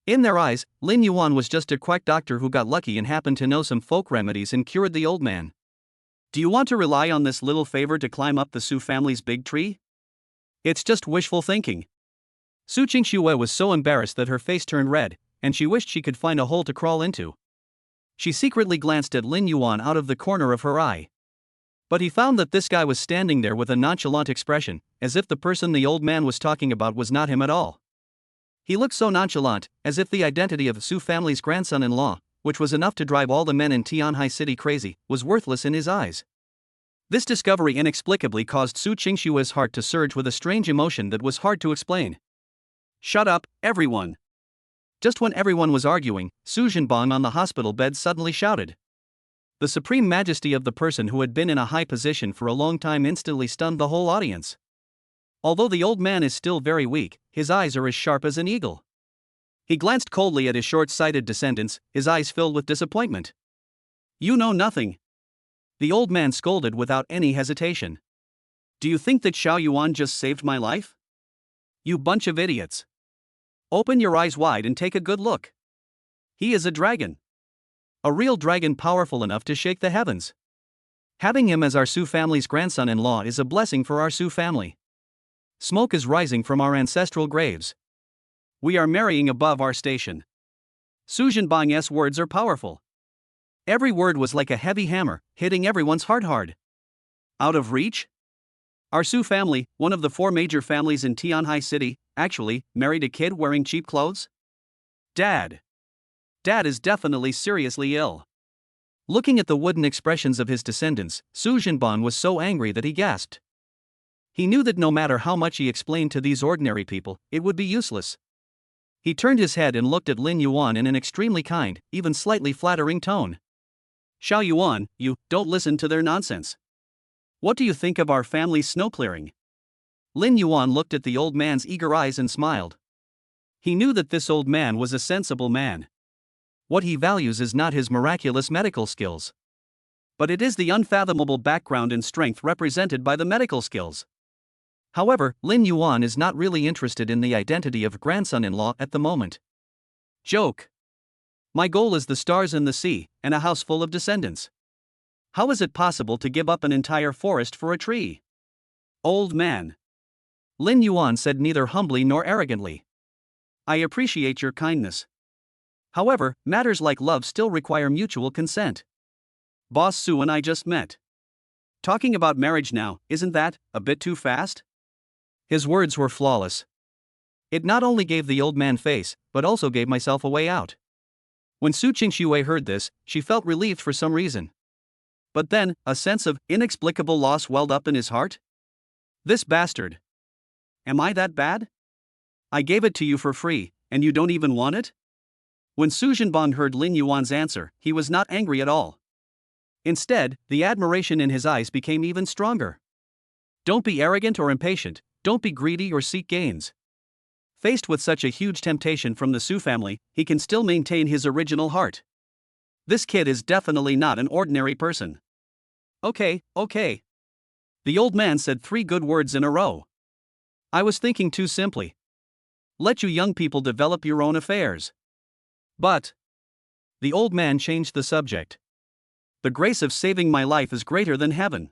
In their eyes, Lin Yuan was just a quack doctor who got lucky and happened to know some folk remedies and cured the old man. Do you want to rely on this little favor to climb up the Su family's big tree? It's just wishful thinking. Su Qingxue was so embarrassed that her face turned red, and she wished she could find a hole to crawl into. She secretly glanced at Lin Yuan out of the corner of her eye. But he found that this guy was standing there with a nonchalant expression, as if the person the old man was talking about was not him at all. He looked so nonchalant, as if the identity of Su family's grandson-in-law, which was enough to drive all the men in Tianhai City crazy, was worthless in his eyes. This discovery inexplicably caused Su Qingxue's heart to surge with a strange emotion that was hard to explain. Shut up, everyone! Just when everyone was arguing, Su Zhenbang on the hospital bed suddenly shouted. The supreme majesty of the person who had been in a high position for a long time instantly stunned the whole audience. Although the old man is still very weak, his eyes are as sharp as an eagle. He glanced coldly at his short-sighted descendants, his eyes filled with disappointment. You know nothing. The old man scolded without any hesitation. Do you think that Xiao Yuan just saved my life? You bunch of idiots. Open your eyes wide and take a good look. He is a dragon. A real dragon powerful enough to shake the heavens. Having him as our Su family's grandson-in-law is a blessing for our Su family. Smoke is rising from our ancestral graves. We are marrying above our station. Su Jinbang's words are powerful. Every word was like a heavy hammer, hitting everyone's heart hard. Out of reach? Our Su family, one of the 4 major families in Tianhai City, actually married a kid wearing cheap clothes? Dad is definitely seriously ill. Looking at the wooden expressions of his descendants, Su Jinbang was so angry that he gasped. He knew that no matter how much he explained to these ordinary people, it would be useless. He turned his head and looked at Lin Yuan in an extremely kind, even slightly flattering tone. Xiao Yuan, you don't listen to their nonsense. What do you think of our family's snow clearing? Lin Yuan looked at the old man's eager eyes and smiled. He knew that this old man was a sensible man. What he values is not his miraculous medical skills, but it is the unfathomable background and strength represented by the medical skills. However, Lin Yuan is not really interested in the identity of grandson-in-law at the moment. Joke. My goal is the stars and the sea, and a house full of descendants. How is it possible to give up an entire forest for a tree? Old man. Lin Yuan said neither humbly nor arrogantly. I appreciate your kindness. However, matters like love still require mutual consent. Boss Su and I just met. Talking about marriage now, isn't that a bit too fast? His words were flawless. It not only gave the old man face, but also gave myself a way out. When Su Qingxue heard this, she felt relieved for some reason. But then, a sense of inexplicable loss welled up in his heart. This bastard. Am I that bad? I gave it to you for free, and you don't even want it? When Su Jinbang heard Lin Yuan's answer, he was not angry at all. Instead, the admiration in his eyes became even stronger. Don't be arrogant or impatient, don't be greedy or seek gains. Faced with such a huge temptation from the Su family, he can still maintain his original heart. This kid is definitely not an ordinary person. Okay. The old man said 3 good words in a row. I was thinking too simply. Let you young people develop your own affairs. But the old man changed the subject. The grace of saving my life is greater than heaven.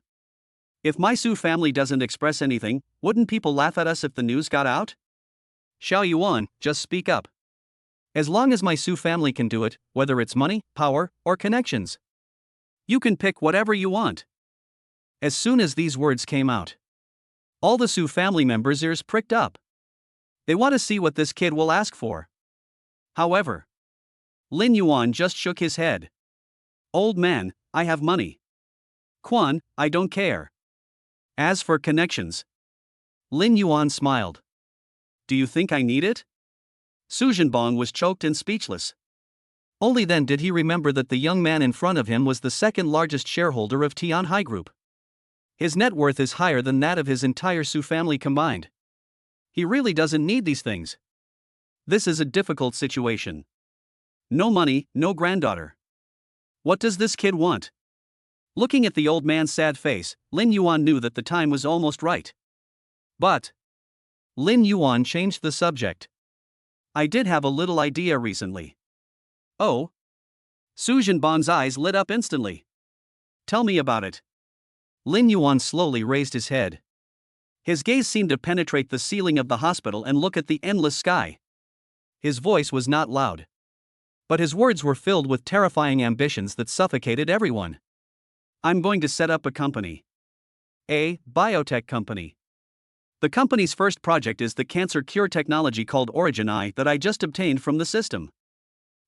If my Su family doesn't express anything, wouldn't people laugh at us if the news got out? Xiao Yuan, just speak up. As long as my Su family can do it, whether it's money, power, or connections. You can pick whatever you want. As soon as these words came out, all the Su family members' ears pricked up. They want to see what this kid will ask for. However, Lin Yuan just shook his head. Old man, I have money. Quan, I don't care. As for connections, Lin Yuan smiled. Do you think I need it? Su Jinbang was choked and speechless. Only then did he remember that the young man in front of him was the second largest shareholder of Tianhai Group. His net worth is higher than that of his entire Su family combined. He really doesn't need these things. This is a difficult situation. No money, no granddaughter. What does this kid want? Looking at the old man's sad face, Lin Yuan knew that the time was almost right. But Lin Yuan changed the subject. I did have a little idea recently. Oh? Su Jinbang's eyes lit up instantly. Tell me about it. Lin Yuan slowly raised his head. His gaze seemed to penetrate the ceiling of the hospital and look at the endless sky. His voice was not loud, but his words were filled with terrifying ambitions that suffocated everyone. I'm going to set up a company. A biotech company. The company's first project is the cancer cure technology called Origin I that I just obtained from the system.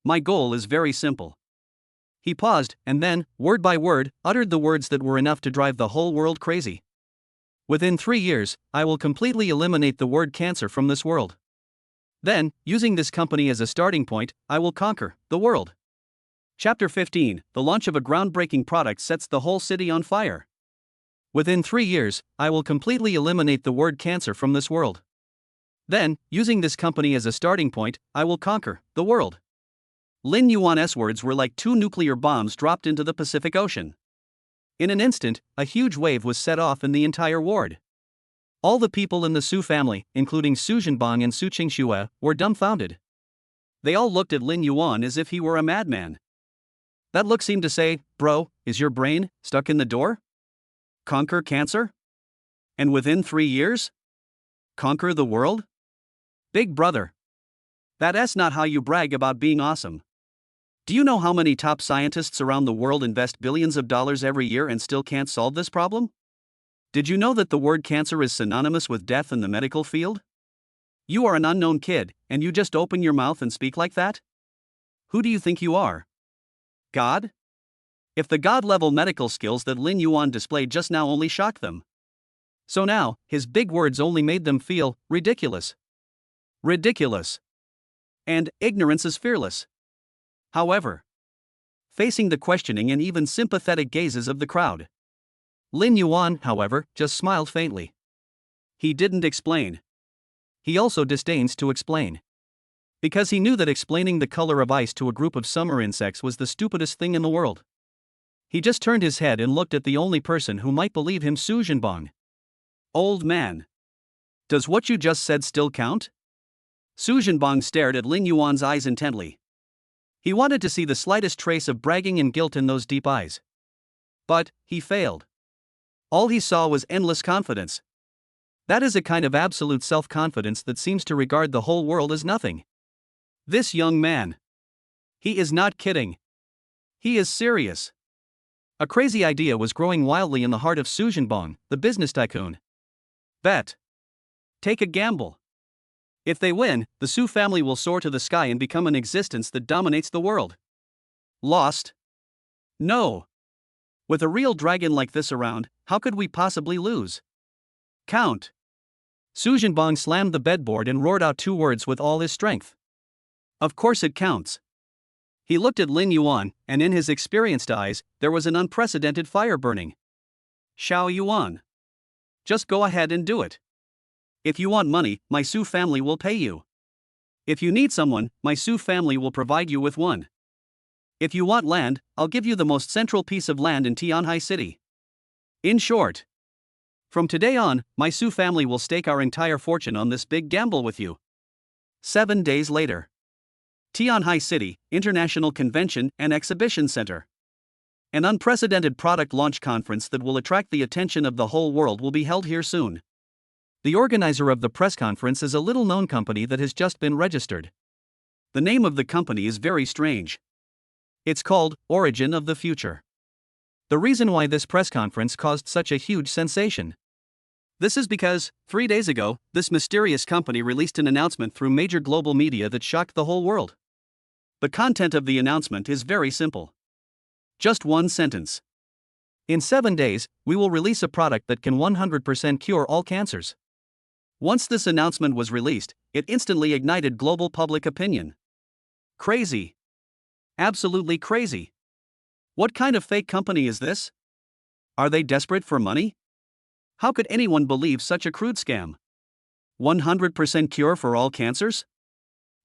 My goal is very simple. He paused, and then, word by word, uttered the words that were enough to drive the whole world crazy. Within 3 years, I will completely eliminate the word cancer from this world. Then, using this company as a starting point, I will conquer the world. Chapter 15, the launch of a groundbreaking product sets the whole city on fire. Within 3 years, I will completely eliminate the word cancer from this world. Then, using this company as a starting point, I will conquer the world. Lin Yuan's words were like 2 nuclear bombs dropped into the Pacific Ocean. In an instant, a huge wave was set off in the entire ward. All the people in the Su family, including Su Jinbang and Su Qingxue, were dumbfounded. They all looked at Lin Yuan as if he were a madman. That look seemed to say, bro, is your brain stuck in the door? Conquer cancer? And within 3 years? Conquer the world? Big brother. That's not how you brag about being awesome. Do you know how many top scientists around the world invest billions of dollars every year and still can't solve this problem? Did you know that the word cancer is synonymous with death in the medical field? You are an unknown kid, and you just open your mouth and speak like that? Who do you think you are? God? If the God-level medical skills that Lin Yuan displayed just now only shocked them. So now, his big words only made them feel ridiculous. Ridiculous. And ignorance is fearless. However, facing the questioning and even sympathetic gazes of the crowd, Lin Yuan, however, just smiled faintly. He didn't explain. He also disdains to explain. Because he knew that explaining the color of ice to a group of summer insects was the stupidest thing in the world. He just turned his head and looked at the only person who might believe him, Su Zhenbang. Old man. Does what you just said still count? Su Zhenbang stared at Lin Yuan's eyes intently. He wanted to see the slightest trace of bragging and guilt in those deep eyes. But he failed. All he saw was endless confidence. That is a kind of absolute self-confidence that seems to regard the whole world as nothing. This young man. He is not kidding. He is serious. A crazy idea was growing wildly in the heart of Su Zhenbang, the business tycoon. Bet. Take a gamble. If they win, the Su family will soar to the sky and become an existence that dominates the world. Lost? No. With a real dragon like this around, how could we possibly lose? Count. Su Zhenbang slammed the bedboard and roared out 2 words with all his strength. Of course it counts. He looked at Lin Yuan, and in his experienced eyes, there was an unprecedented fire burning. Xiao Yuan. Just go ahead and do it. If you want money, my Su family will pay you. If you need someone, my Su family will provide you with one. If you want land, I'll give you the most central piece of land in Tianhai City. In short, from today on, my Su family will stake our entire fortune on this big gamble with you. 7 days later. Tianhai City, International Convention and Exhibition Center. An unprecedented product launch conference that will attract the attention of the whole world will be held here soon. The organizer of the press conference is a little-known company that has just been registered. The name of the company is very strange. It's called Origin of the Future. The reason why this press conference caused such a huge sensation. This is because, 3 days ago, this mysterious company released an announcement through major global media that shocked the whole world. The content of the announcement is very simple. Just one sentence. In 7 days, we will release a product that can 100% cure all cancers. Once this announcement was released, it instantly ignited global public opinion. Crazy. Absolutely crazy. What kind of fake company is this? Are they desperate for money? How could anyone believe such a crude scam? 100% cure for all cancers?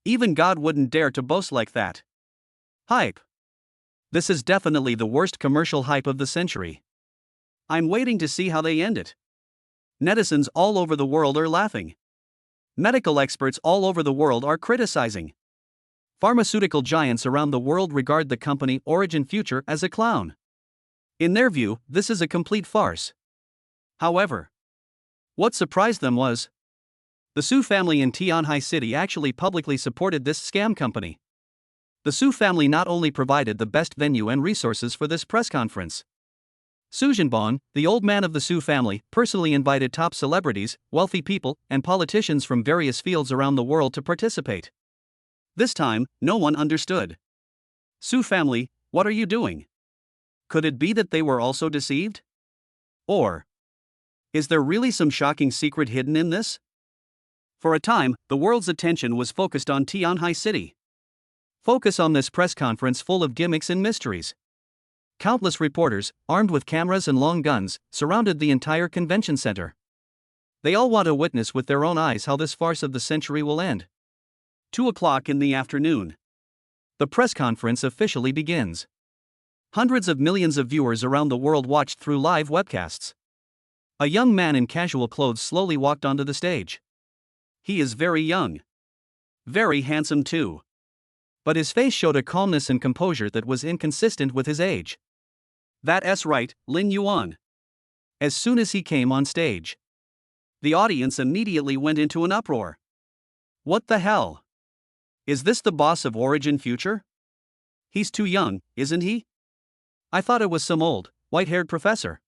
Even God wouldn't dare to boast like that. Hype. This is definitely the worst commercial hype of the century. I'm waiting to see how they end it. Netizens all over the world are laughing. Medical experts all over the world are criticizing. Pharmaceutical giants around the world regard the company Origin Future as a clown. In their view, this is a complete farce. However, what surprised them was the Su family in Tianhai City actually publicly supported this scam company. The Su family not only provided the best venue and resources for this press conference. Su Zhenbang, the old man of the Su family, personally invited top celebrities, wealthy people, and politicians from various fields around the world to participate. This time, no one understood. Su family, what are you doing? Could it be that they were also deceived? Or is there really some shocking secret hidden in this? For a time, the world's attention was focused on Tianhai City. Focus on this press conference full of gimmicks and mysteries. Countless reporters, armed with cameras and long guns, surrounded the entire convention center. They all want to witness with their own eyes how this farce of the century will end. 2 o'clock in the afternoon. The press conference officially begins. Hundreds of millions of viewers around the world watched through live webcasts. A young man in casual clothes slowly walked onto the stage. He is very young. Very handsome too. But his face showed a calmness and composure that was inconsistent with his age. That's right, Lin Yuan. As soon as he came on stage, the audience immediately went into an uproar. What the hell? Is this the boss of Origin Future? He's too young, isn't he? I thought it was some old, white-haired professor.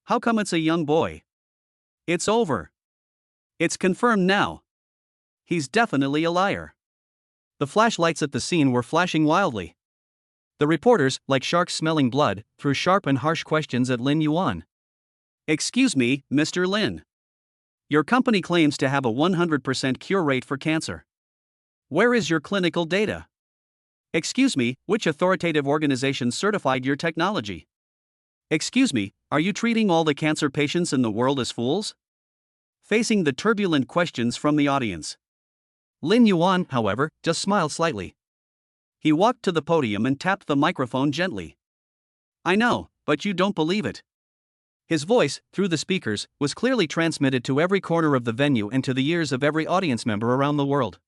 How come it's a young boy? It's over. It's confirmed now. He's definitely a liar. The flashlights at the scene were flashing wildly. The reporters, like sharks smelling blood, threw sharp and harsh questions at Lin Yuan. Excuse me, Mr. Lin. Your company claims to have a 100% cure rate for cancer. Where is your clinical data? Excuse me, which authoritative organization certified your technology? Excuse me, are you treating all the cancer patients in the world as fools? Facing the turbulent questions from the audience, Lin Yuan, however, just smiled slightly. He walked to the podium and tapped the microphone gently. I know, but you don't believe it. His voice, through the speakers, was clearly transmitted to every corner of the venue and to the ears of every audience member around the world.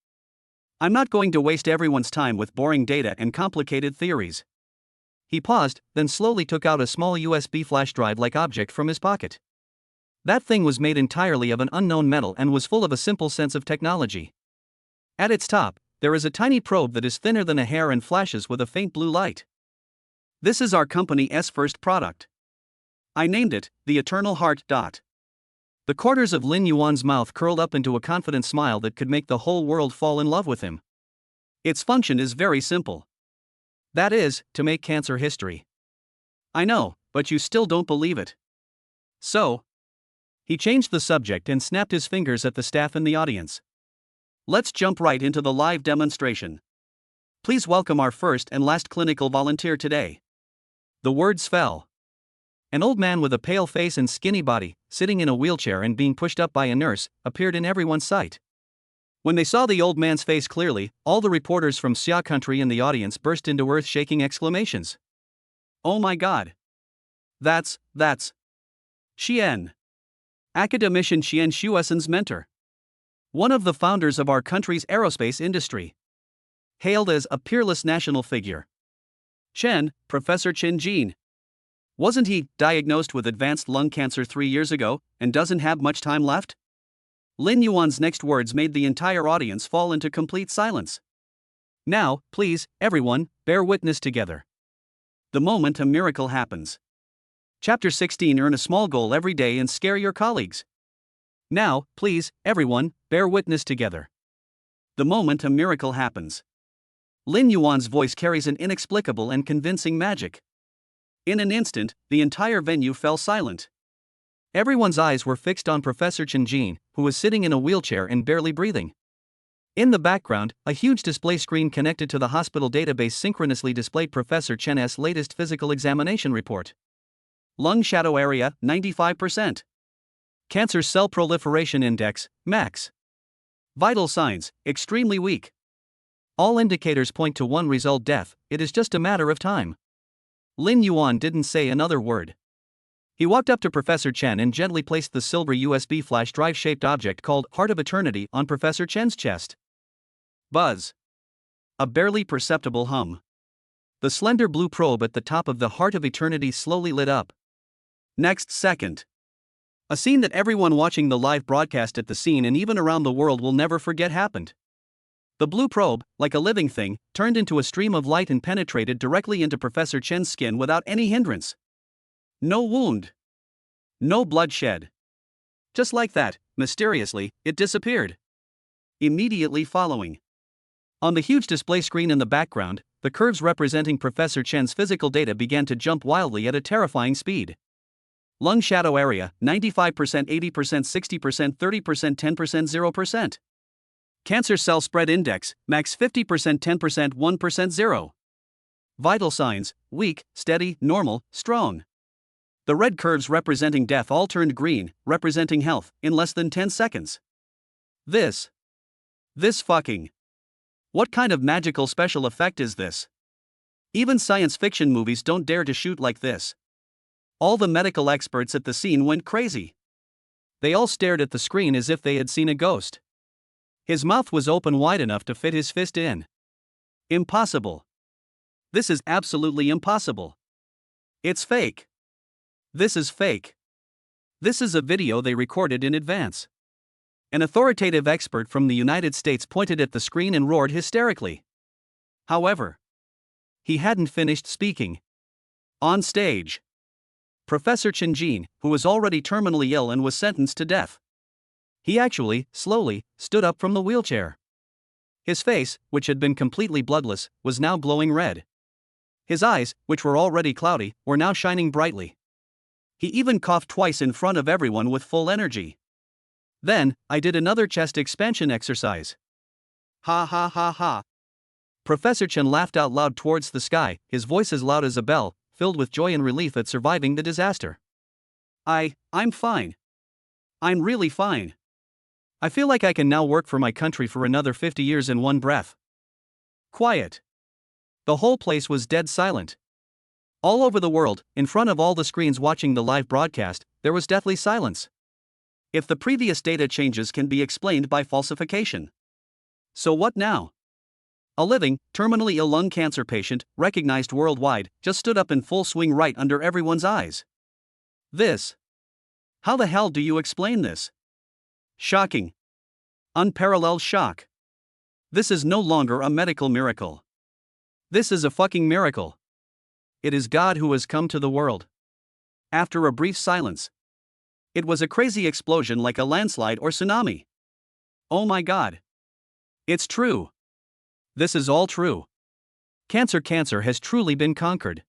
I'm not going to waste everyone's time with boring data and complicated theories. He paused, then slowly took out a small USB flash drive-like object from his pocket. That thing was made entirely of an unknown metal and was full of a simple sense of technology. At its top, there is a tiny probe that is thinner than a hair and flashes with a faint blue light. This is our company's first product. I named it, the Eternal Heart. The corners of Lin Yuan's mouth curled up into a confident smile that could make the whole world fall in love with him. Its function is very simple. That is, to make cancer history. I know, but you still don't believe it. So, he changed the subject and snapped his fingers at the staff in the audience. Let's jump right into the live demonstration. Please welcome our first and last clinical volunteer today. The words fell. An old man with a pale face and skinny body, sitting in a wheelchair and being pushed up by a nurse, appeared in everyone's sight. When they saw the old man's face clearly, all the reporters from Xia country in the audience burst into earth-shaking exclamations. Oh my god. That's Xian. Academician Xian Shuesen's mentor. One of the founders of our country's aerospace industry. Hailed as a peerless national figure. Chen, Professor Chen Jin. Wasn't he diagnosed with advanced lung cancer 3 years ago, and doesn't have much time left? Lin Yuan's next words made the entire audience fall into complete silence. Now, please, everyone, bear witness together. The moment a miracle happens. Chapter 16. Earn a small goal every day and scare your colleagues. Now, please, everyone, bear witness together. The moment a miracle happens. Lin Yuan's voice carries an inexplicable and convincing magic. In an instant, the entire venue fell silent. Everyone's eyes were fixed on Professor Chen Jin, who was sitting in a wheelchair and barely breathing. In the background, a huge display screen connected to the hospital database synchronously displayed Professor Chen's latest physical examination report. Lung shadow area, 95%. Cancer cell proliferation index, max. Vital signs, extremely weak. All indicators point to one result: death. It is just a matter of time. Lin Yuan didn't say another word. He walked up to Professor Chen and gently placed the silver USB flash drive-shaped object called Heart of Eternity on Professor Chen's chest. Buzz. A barely perceptible hum. The slender blue probe at the top of the Heart of Eternity slowly lit up. Next second. A scene that everyone watching the live broadcast at the scene and even around the world will never forget happened. The blue probe, like a living thing, turned into a stream of light and penetrated directly into Professor Chen's skin without any hindrance. No wound. No bloodshed. Just like that, mysteriously, it disappeared. Immediately following. On the huge display screen in the background, the curves representing Professor Chen's physical data began to jump wildly at a terrifying speed. Lung shadow area, 95%, 80%, 60%, 30%, 10%, 0%. Cancer cell spread index, max 50%, 10%, 1%, 0. Vital signs, weak, steady, normal, strong. The red curves representing death all turned green, representing health, in less than 10 seconds. This fucking. What kind of magical special effect is this? Even science fiction movies don't dare to shoot like this. All the medical experts at the scene went crazy. They all stared at the screen as if they had seen a ghost. His mouth was open wide enough to fit his fist in. Impossible. This is absolutely impossible. It's fake. This is fake. This is a video they recorded in advance. An authoritative expert from the United States pointed at the screen and roared hysterically. However, he hadn't finished speaking. On stage, Professor Chen Jin, who was already terminally ill and was sentenced to death. He actually, slowly, stood up from the wheelchair. His face, which had been completely bloodless, was now glowing red. His eyes, which were already cloudy, were now shining brightly. He even coughed twice in front of everyone with full energy. Then, I did another chest expansion exercise. Ha ha ha ha. Professor Chen laughed out loud towards the sky, his voice as loud as a bell, filled with joy and relief at surviving the disaster. I'm fine. I'm really fine. I feel like I can now work for my country for another 50 years in one breath. Quiet. The whole place was dead silent. All over the world, in front of all the screens watching the live broadcast, there was deathly silence. If the previous data changes can be explained by falsification. So what now? A living, terminally ill lung cancer patient, recognized worldwide, just stood up in full swing right under everyone's eyes. This. How the hell do you explain this? Shocking. Unparalleled shock. This is no longer a medical miracle. This is a fucking miracle. It is God who has come to the world. After a brief silence. It was a crazy explosion like a landslide or tsunami. Oh my God. It's true. This is all true. Cancer has truly been conquered.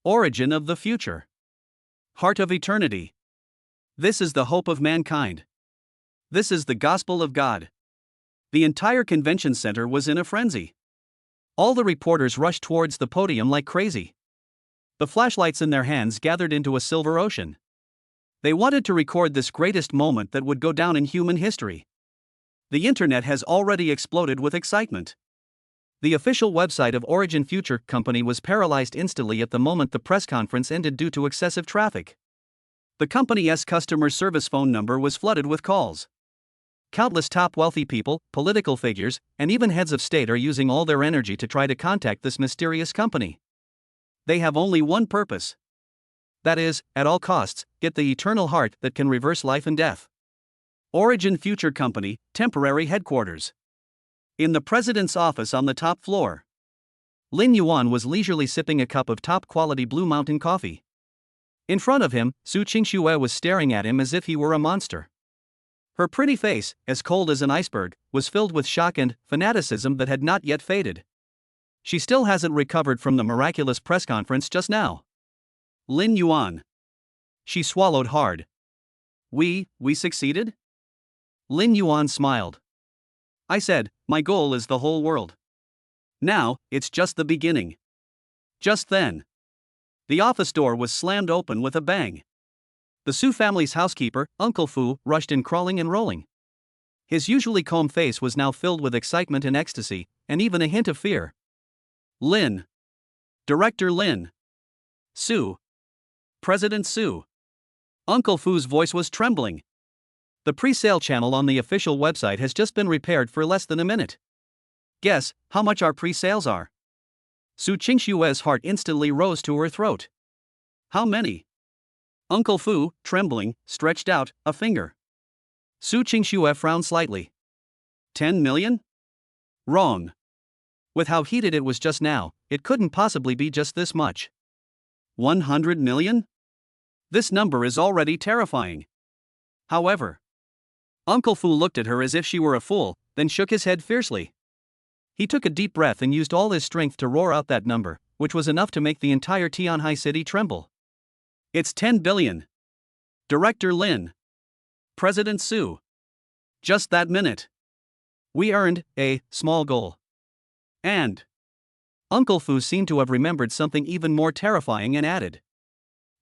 Origin of the future. Heart of eternity. This is the hope of mankind. This is the gospel of God. The entire convention center was in a frenzy. All the reporters rushed towards the podium like crazy. The flashlights in their hands gathered into a silver ocean. They wanted to record this greatest moment that would go down in human history. The internet has already exploded with excitement. The official website of Origin Future Company was paralyzed instantly at the moment the press conference ended due to excessive traffic. The company's customer service phone number was flooded with calls. Countless top wealthy people, political figures, and even heads of state are using all their energy to try to contact this mysterious company. They have only one purpose. That is, at all costs, get the eternal heart that can reverse life and death. Origin Future Company, temporary headquarters. In the president's office on the top floor. Lin Yuan was leisurely sipping a cup of top-quality Blue Mountain coffee. In front of him, Su Qingxue was staring at him as if he were a monster. Her pretty face, as cold as an iceberg, was filled with shock and fanaticism that had not yet faded. She still hasn't recovered from the miraculous press conference just now. Lin Yuan. She swallowed hard. We succeeded? Lin Yuan smiled. I said, my goal is the whole world. Now, it's just the beginning. Just then. The office door was slammed open with a bang. The Su family's housekeeper, Uncle Fu, rushed in crawling and rolling. His usually calm face was now filled with excitement and ecstasy, and even a hint of fear. Lin. Director Lin. Su. President Su. Uncle Fu's voice was trembling. The pre-sale channel on the official website has just been repaired for less than a minute. Guess how much our pre-sales are? Su Qingxue's heart instantly rose to her throat. How many? Uncle Fu, trembling, stretched out a finger. Su Qingxue frowned slightly. 10 million? Wrong. With how heated it was just now, it couldn't possibly be just this much. 100 million? This number is already terrifying. However, Uncle Fu looked at her as if she were a fool, then shook his head fiercely. He took a deep breath and used all his strength to roar out that number, which was enough to make the entire Tianhai city tremble. It's 10 billion. Director Lin. President Su. Just that minute. We earned a small goal. And Uncle Fu seemed to have remembered something even more terrifying and added.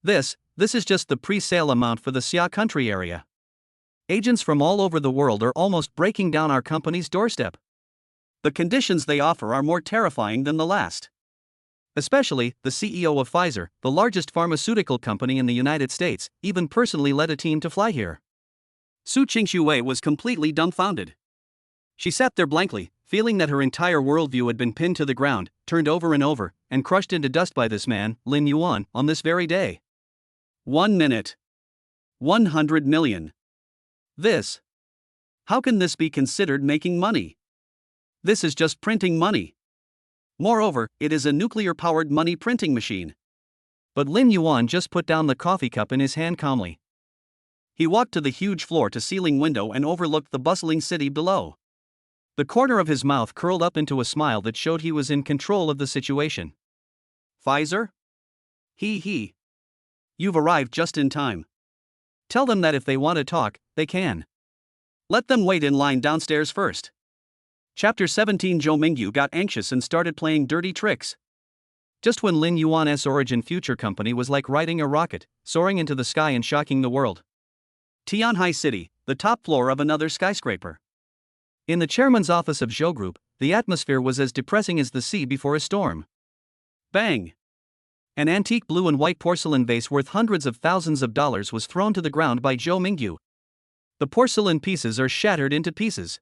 This is just the pre-sale amount for the Xia country area. Agents from all over the world are almost breaking down our company's doorstep. The conditions they offer are more terrifying than the last. Especially, the CEO of Pfizer, the largest pharmaceutical company in the United States, even personally led a team to fly here. Su Qingxue was completely dumbfounded. She sat there blankly, feeling that her entire worldview had been pinned to the ground, turned over and over, and crushed into dust by this man, Lin Yuan, on this very day. 1 minute. 100 million. This. How can this be considered making money? This is just printing money. Moreover, it is a nuclear-powered money printing machine. But Lin Yuan just put down the coffee cup in his hand calmly. He walked to the huge floor-to-ceiling window and overlooked the bustling city below. The corner of his mouth curled up into a smile that showed he was in control of the situation. Pfizer? He. You've arrived just in time. Tell them that if they want to talk, they can. Let them wait in line downstairs first. Chapter 17. Zhou Mingyu got anxious and started playing dirty tricks. Just when Lin Yuan's Origin Future Company was like riding a rocket, soaring into the sky and shocking the world. Tianhai City, the top floor of another skyscraper. In the chairman's office of Zhou Group, the atmosphere was as depressing as the sea before a storm. Bang! An antique blue and white porcelain vase worth hundreds of thousands of dollars was thrown to the ground by Zhou Mingyu. The porcelain pieces are shattered into pieces.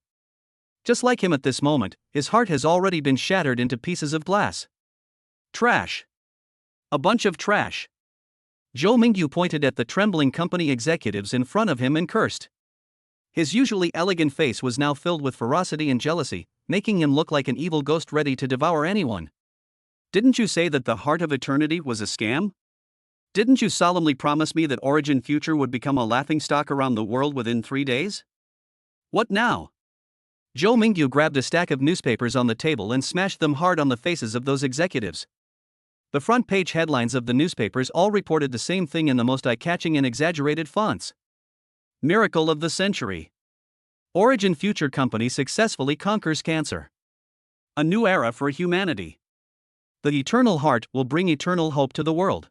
Just like him at this moment, his heart has already been shattered into pieces of glass. Trash. A bunch of trash. Zhou Mingyu pointed at the trembling company executives in front of him and cursed. His usually elegant face was now filled with ferocity and jealousy, making him look like an evil ghost ready to devour anyone. Didn't you say that the Heart of Eternity was a scam? Didn't you solemnly promise me that Origin Future would become a laughingstock around the world within 3 days? What now? Zhou Mingyu grabbed a stack of newspapers on the table and smashed them hard on the faces of those executives. The front page headlines of the newspapers all reported the same thing in the most eye-catching and exaggerated fonts. Miracle of the century. Origin Future Company successfully conquers cancer. A new era for humanity. The Eternal Heart will bring eternal hope to the world.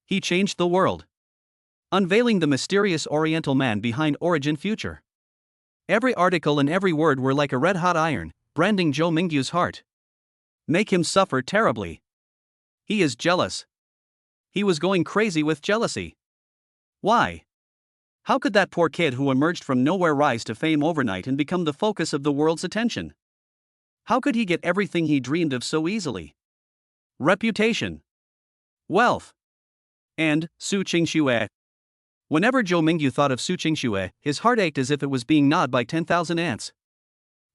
He changed the world. Unveiling the mysterious Oriental man behind Origin Future. Every article and every word were like a red-hot iron, branding Zhou Mingyu's heart. Make him suffer terribly. He is jealous. He was going crazy with jealousy. Why? How could that poor kid who emerged from nowhere rise to fame overnight and become the focus of the world's attention? How could he get everything he dreamed of so easily? Reputation. Wealth. And Su Qingxue. Whenever Zhou Mingyu thought of Su Qingxue, his heart ached as if it was being gnawed by 10,000 ants.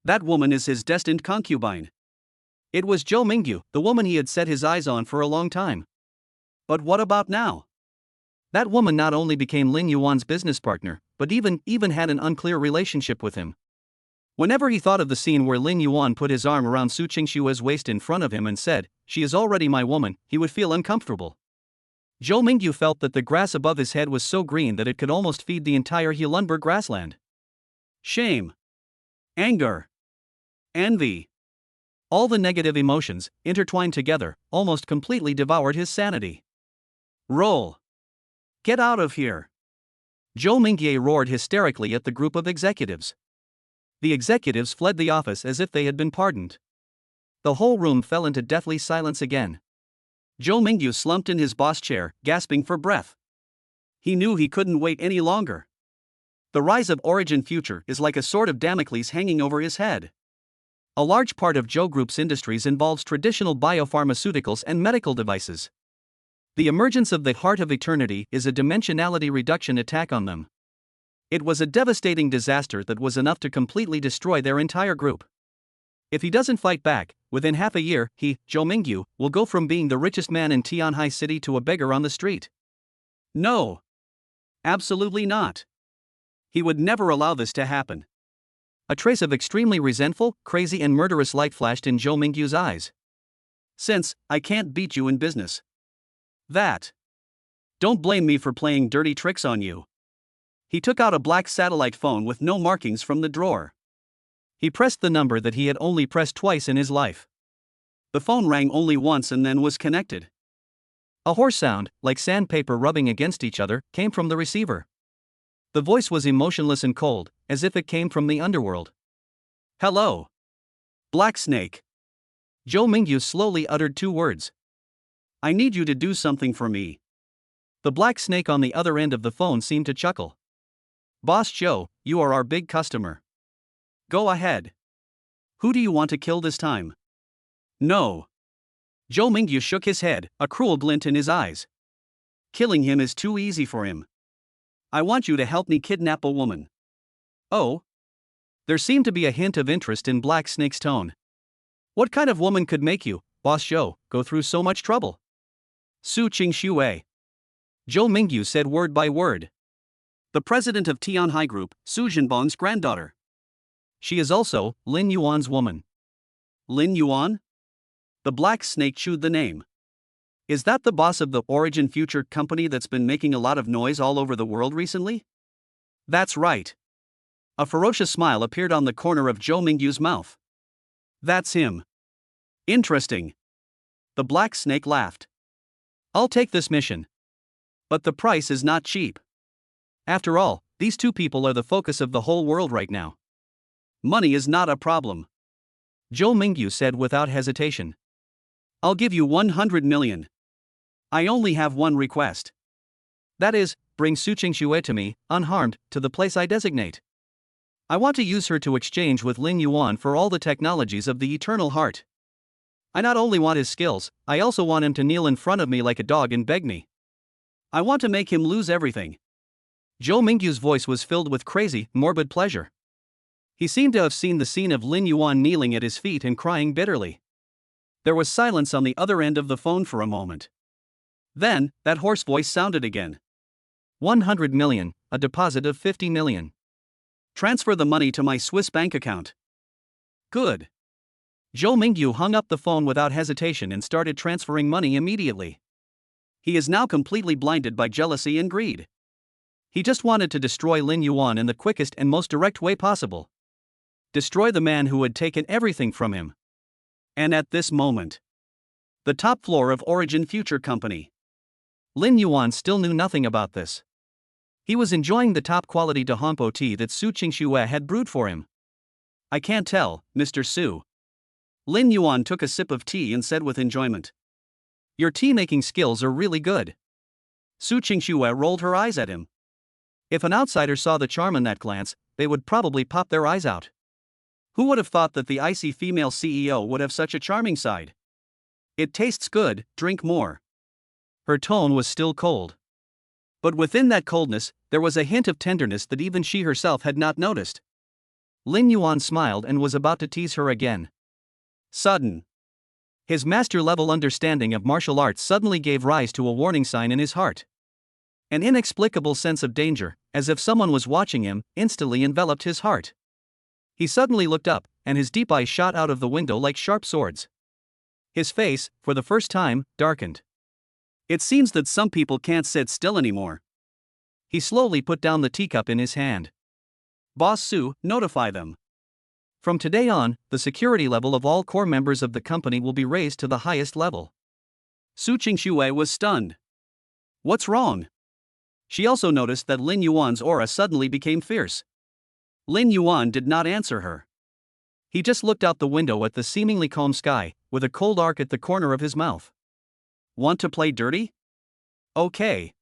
That woman is his destined concubine. It was Zhou Mingyu, the woman he had set his eyes on for a long time. But what about now? That woman not only became Lin Yuan's business partner, but even had an unclear relationship with him. Whenever he thought of the scene where Lin Yuan put his arm around Su Qingxue's waist in front of him and said, "She is already my woman," he would feel uncomfortable. Zhou Mingyu felt that the grass above his head was so green that it could almost feed the entire Heelanberg grassland. Shame. Anger. Envy. All the negative emotions, intertwined together, almost completely devoured his sanity. Roll. Get out of here. Zhou Mingyu roared hysterically at the group of executives. The executives fled the office as if they had been pardoned. The whole room fell into deathly silence again. Zhou Mingyu slumped in his boss chair, gasping for breath. He knew he couldn't wait any longer. The rise of Origin Future is like a sword of Damocles hanging over his head. A large part of Zhou Group's industries involves traditional biopharmaceuticals and medical devices. The emergence of the Heart of Eternity is a dimensionality reduction attack on them. It was a devastating disaster that was enough to completely destroy their entire group. If he doesn't fight back, within half a year, he, Zhou Mingyu, will go from being the richest man in Tianhai City to a beggar on the street. No. Absolutely not. He would never allow this to happen. A trace of extremely resentful, crazy and murderous light flashed in Zhou Mingyu's eyes. Since I can't beat you in business. That. Don't blame me for playing dirty tricks on you. He took out a black satellite phone with no markings from the drawer. He pressed the number that he had only pressed twice in his life. The phone rang only once and then was connected. A hoarse sound, like sandpaper rubbing against each other, came from the receiver. The voice was emotionless and cold, as if it came from the underworld. Hello. Black Snake. Zhou Mingyu slowly uttered 2 words. I need you to do something for me. The Black Snake on the other end of the phone seemed to chuckle. Boss Zhou, you are our big customer. Go ahead. Who do you want to kill this time? No. Zhou Mingyu shook his head, a cruel glint in his eyes. Killing him is too easy for him. I want you to help me kidnap a woman. Oh? There seemed to be a hint of interest in Black Snake's tone. What kind of woman could make you, Boss Zhou, go through so much trouble? Su Qingxue. Zhou Mingyu said word by word. The president of Tianhai Group, Su Zhenbong's granddaughter. She is also Lin Yuan's woman. Lin Yuan? The Black Snake chewed the name. Is that the boss of the Origin Future company that's been making a lot of noise all over the world recently? That's right. A ferocious smile appeared on the corner of Zhou Mingyu's mouth. That's him. Interesting. The Black Snake laughed. I'll take this mission. But the price is not cheap. After all, these two people are the focus of the whole world right now. Money is not a problem. Zhou Mingyu said without hesitation. I'll give you 100 million. I only have one request. That is, bring Su Qingxue to me, unharmed, to the place I designate. I want to use her to exchange with Lin Yuan for all the technologies of the Eternal Heart. I not only want his skills, I also want him to kneel in front of me like a dog and beg me. I want to make him lose everything. Zhou Mingyu's voice was filled with crazy, morbid pleasure. He seemed to have seen the scene of Lin Yuan kneeling at his feet and crying bitterly. There was silence on the other end of the phone for a moment. Then, that hoarse voice sounded again. 100 million, a deposit of 50 million. Transfer the money to my Swiss bank account. Good. Zhou Mingyu hung up the phone without hesitation and started transferring money immediately. He is now completely blinded by jealousy and greed. He just wanted to destroy Lin Yuan in the quickest and most direct way possible. Destroy the man who had taken everything from him. And at this moment, the top floor of Origin Future Company. Lin Yuan still knew nothing about this. He was enjoying the top-quality Dahompo tea that Su Qingxue had brewed for him. I can't tell, Mr. Su. Lin Yuan took a sip of tea and said with enjoyment. Your tea-making skills are really good. Su Qingxue rolled her eyes at him. If an outsider saw the charm in that glance, they would probably pop their eyes out. Who would have thought that the icy female CEO would have such a charming side? It tastes good, drink more. Her tone was still cold. But within that coldness, there was a hint of tenderness that even she herself had not noticed. Lin Yuan smiled and was about to tease her again. Sudden. His master-level understanding of martial arts suddenly gave rise to a warning sign in his heart. An inexplicable sense of danger, as if someone was watching him, instantly enveloped his heart. He suddenly looked up, and his deep eyes shot out of the window like sharp swords. His face, for the first time, darkened. It seems that some people can't sit still anymore. He slowly put down the teacup in his hand. Boss Su, notify them. From today on, the security level of all core members of the company will be raised to the highest level. Su Qingxue was stunned. What's wrong? She also noticed that Lin Yuan's aura suddenly became fierce. Lin Yuan did not answer her. He just looked out the window at the seemingly calm sky, with a cold arc at the corner of his mouth. Want to play dirty? Okay.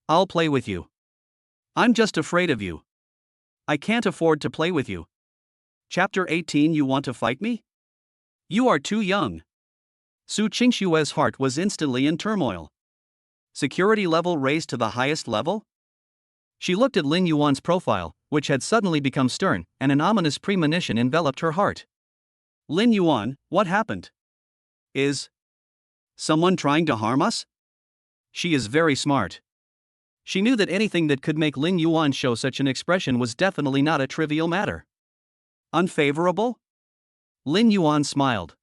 I'll play with you. I'm just afraid of you. I can't afford to play with you. Chapter 18. You want to fight me? You are too young. Su Qingxue's heart was instantly in turmoil. Security level raised to the highest level? She looked at Lin Yuan's profile, which had suddenly become stern, and an ominous premonition enveloped her heart. Lin Yuan, what happened? Is someone trying to harm us? She is very smart. She knew that anything that could make Lin Yuan show such an expression was definitely not a trivial matter. Unfavorable? Lin Yuan smiled.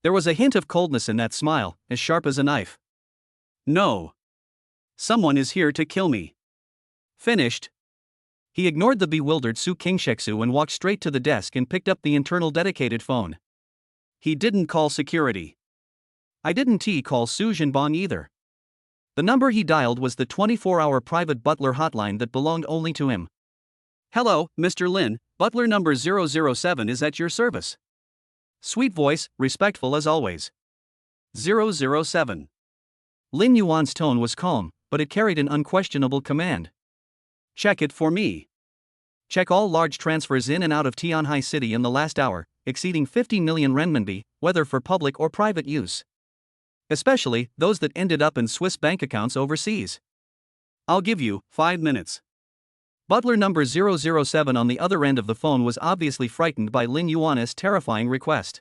There was a hint of coldness in that smile, as sharp as a knife. No. Someone is here to kill me. Finished. He ignored the bewildered Su Qingxue and walked straight to the desk and picked up the internal dedicated phone. He didn't call security. I didn't call Su Zhenbong either. The number he dialed was the 24-hour private butler hotline that belonged only to him. Hello, Mr. Lin, butler number 007 is at your service. Sweet voice, respectful as always. 007. Lin Yuan's tone was calm, but it carried an unquestionable command. Check it for me. Check all large transfers in and out of Tianhai City in the last hour, exceeding 50 million renminbi, whether for public or private use. Especially those that ended up in Swiss bank accounts overseas. I'll give you 5 minutes. Butler number 007 on the other end of the phone was obviously frightened by Lin Yuan's terrifying request.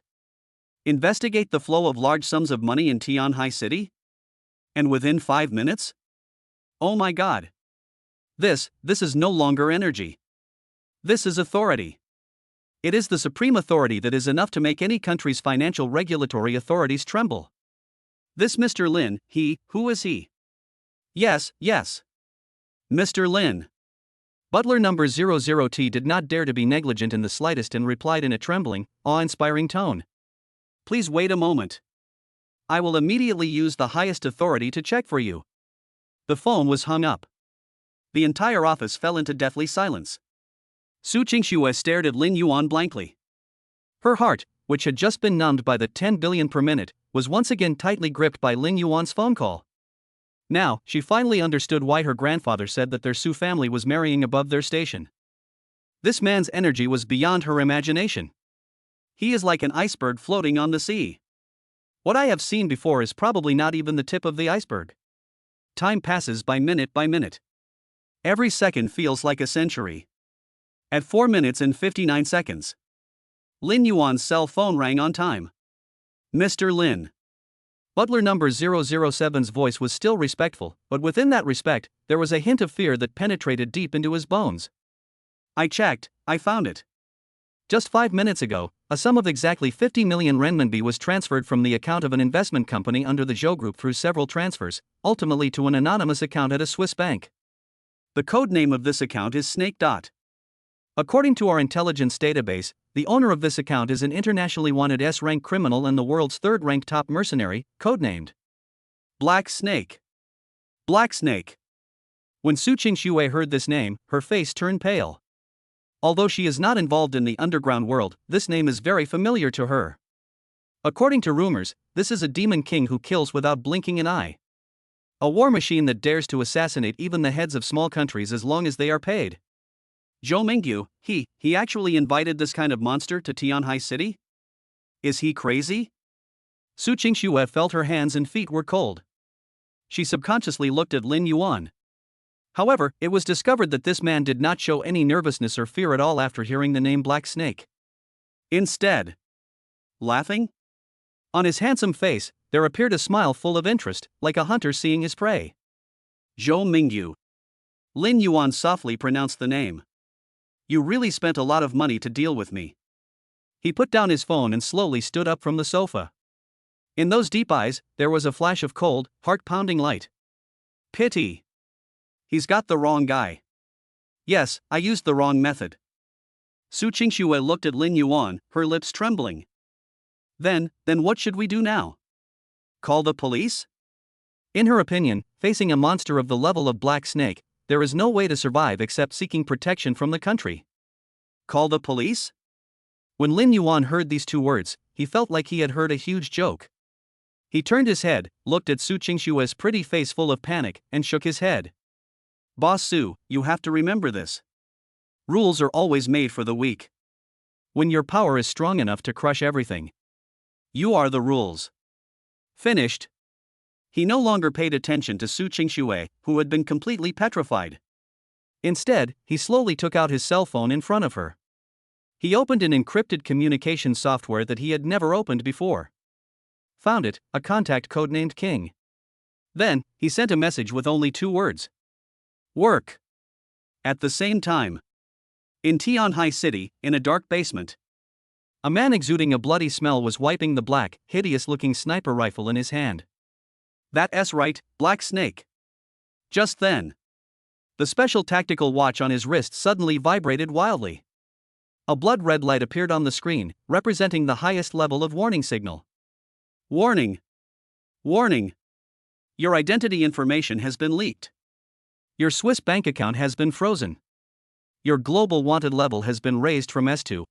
Investigate the flow of large sums of money in Tianhai City? And within 5 minutes? Oh my god. This is no longer energy. This is authority. It is the supreme authority that is enough to make any country's financial regulatory authorities tremble. This Mr. Lin, who is he? Yes. Mr. Lin. Butler number 00T did not dare to be negligent in the slightest and replied in a trembling, awe-inspiring tone. Please wait a moment. I will immediately use the highest authority to check for you. The phone was hung up. The entire office fell into deathly silence. Su Qingxue stared at Lin Yuan blankly. Her heart, which had just been numbed by the 10 billion per minute, was once again tightly gripped by Lin Yuan's phone call. Now, she finally understood why her grandfather said that their Su family was marrying above their station. This man's energy was beyond her imagination. He is like an iceberg floating on the sea. What I have seen before is probably not even the tip of the iceberg. Time passes by minute. Every second feels like a century. At 4 minutes and 59 seconds. Lin Yuan's cell phone rang on time. Mr. Lin. Butler number 007's voice was still respectful, but within that respect, there was a hint of fear that penetrated deep into his bones. I checked, I found it. Just 5 minutes ago, a sum of exactly 50 million renminbi was transferred from the account of an investment company under the Zhou Group through several transfers, ultimately to an anonymous account at a Swiss bank. The code name of this account is Snake. According to our intelligence database, the owner of this account is an internationally wanted S-rank criminal and the world's third-ranked top mercenary, codenamed Black Snake. Black Snake. When Su Qingxue heard this name, her face turned pale. Although she is not involved in the underground world, this name is very familiar to her. According to rumors, this is a demon king who kills without blinking an eye. A war machine that dares to assassinate even the heads of small countries as long as they are paid. Zhou Mingyu, he actually invited this kind of monster to Tianhai City? Is he crazy? Su Qingxue felt her hands and feet were cold. She subconsciously looked at Lin Yuan. However, it was discovered that this man did not show any nervousness or fear at all after hearing the name Black Snake. Instead, laughing? On his handsome face, there appeared a smile full of interest, like a hunter seeing his prey. Zhou Mingyu. Lin Yuan softly pronounced the name. You really spent a lot of money to deal with me. He put down his phone and slowly stood up from the sofa. In those deep eyes, there was a flash of cold, heart-pounding light. Pity. He's got the wrong guy. Yes, I used the wrong method. Su Qingxue looked at Lin Yuan, her lips trembling. Then what should we do now? Call the police? In her opinion, facing a monster of the level of Black Snake, there is no way to survive except seeking protection from the country. Call the police? When Lin Yuan heard these two words, he felt like he had heard a huge joke. He turned his head, looked at Su Qingxue's pretty face full of panic, and shook his head. Boss Su, you have to remember this. Rules are always made for the weak. When your power is strong enough to crush everything, you are the rules. Finished. He no longer paid attention to Su Qingxue, who had been completely petrified. Instead, he slowly took out his cell phone in front of her. He opened an encrypted communication software that he had never opened before. Found it, a contact codenamed King. Then, he sent a message with only 2 words. Work. At the same time. In Tianhai City, in a dark basement. A man exuding a bloody smell was wiping the black, hideous-looking sniper rifle in his hand. That's right, Black Snake. Just then, the special tactical watch on his wrist suddenly vibrated wildly. A blood-red light appeared on the screen, representing the highest level of warning signal. Warning! Warning! Your identity information has been leaked. Your Swiss bank account has been frozen. Your global wanted level has been raised from S to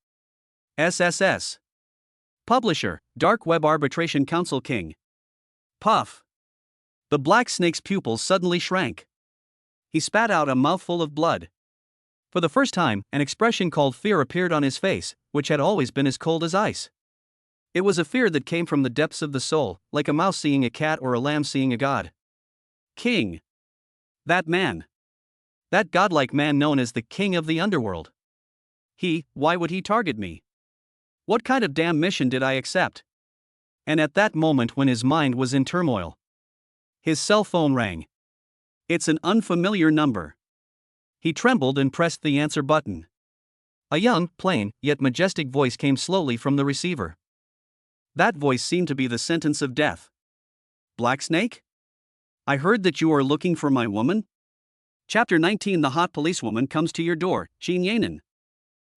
SSS. Publisher, Dark Web Arbitration Council King. Puff. The Black Snake's pupils suddenly shrank. He spat out a mouthful of blood. For the first time, an expression called fear appeared on his face, which had always been as cold as ice. It was a fear that came from the depths of the soul, like a mouse seeing a cat or a lamb seeing a god. King. That man. That godlike man known as the king of the underworld. Why would he target me? What kind of damn mission did I accept? And at that moment when his mind was in turmoil, his cell phone rang. It's an unfamiliar number. He trembled and pressed the answer button. A young, plain, yet majestic voice came slowly from the receiver. That voice seemed to be the sentence of death. Blacksnake? I heard that you are looking for my woman? Chapter 19. The hot policewoman comes to your door, Jin Yanan.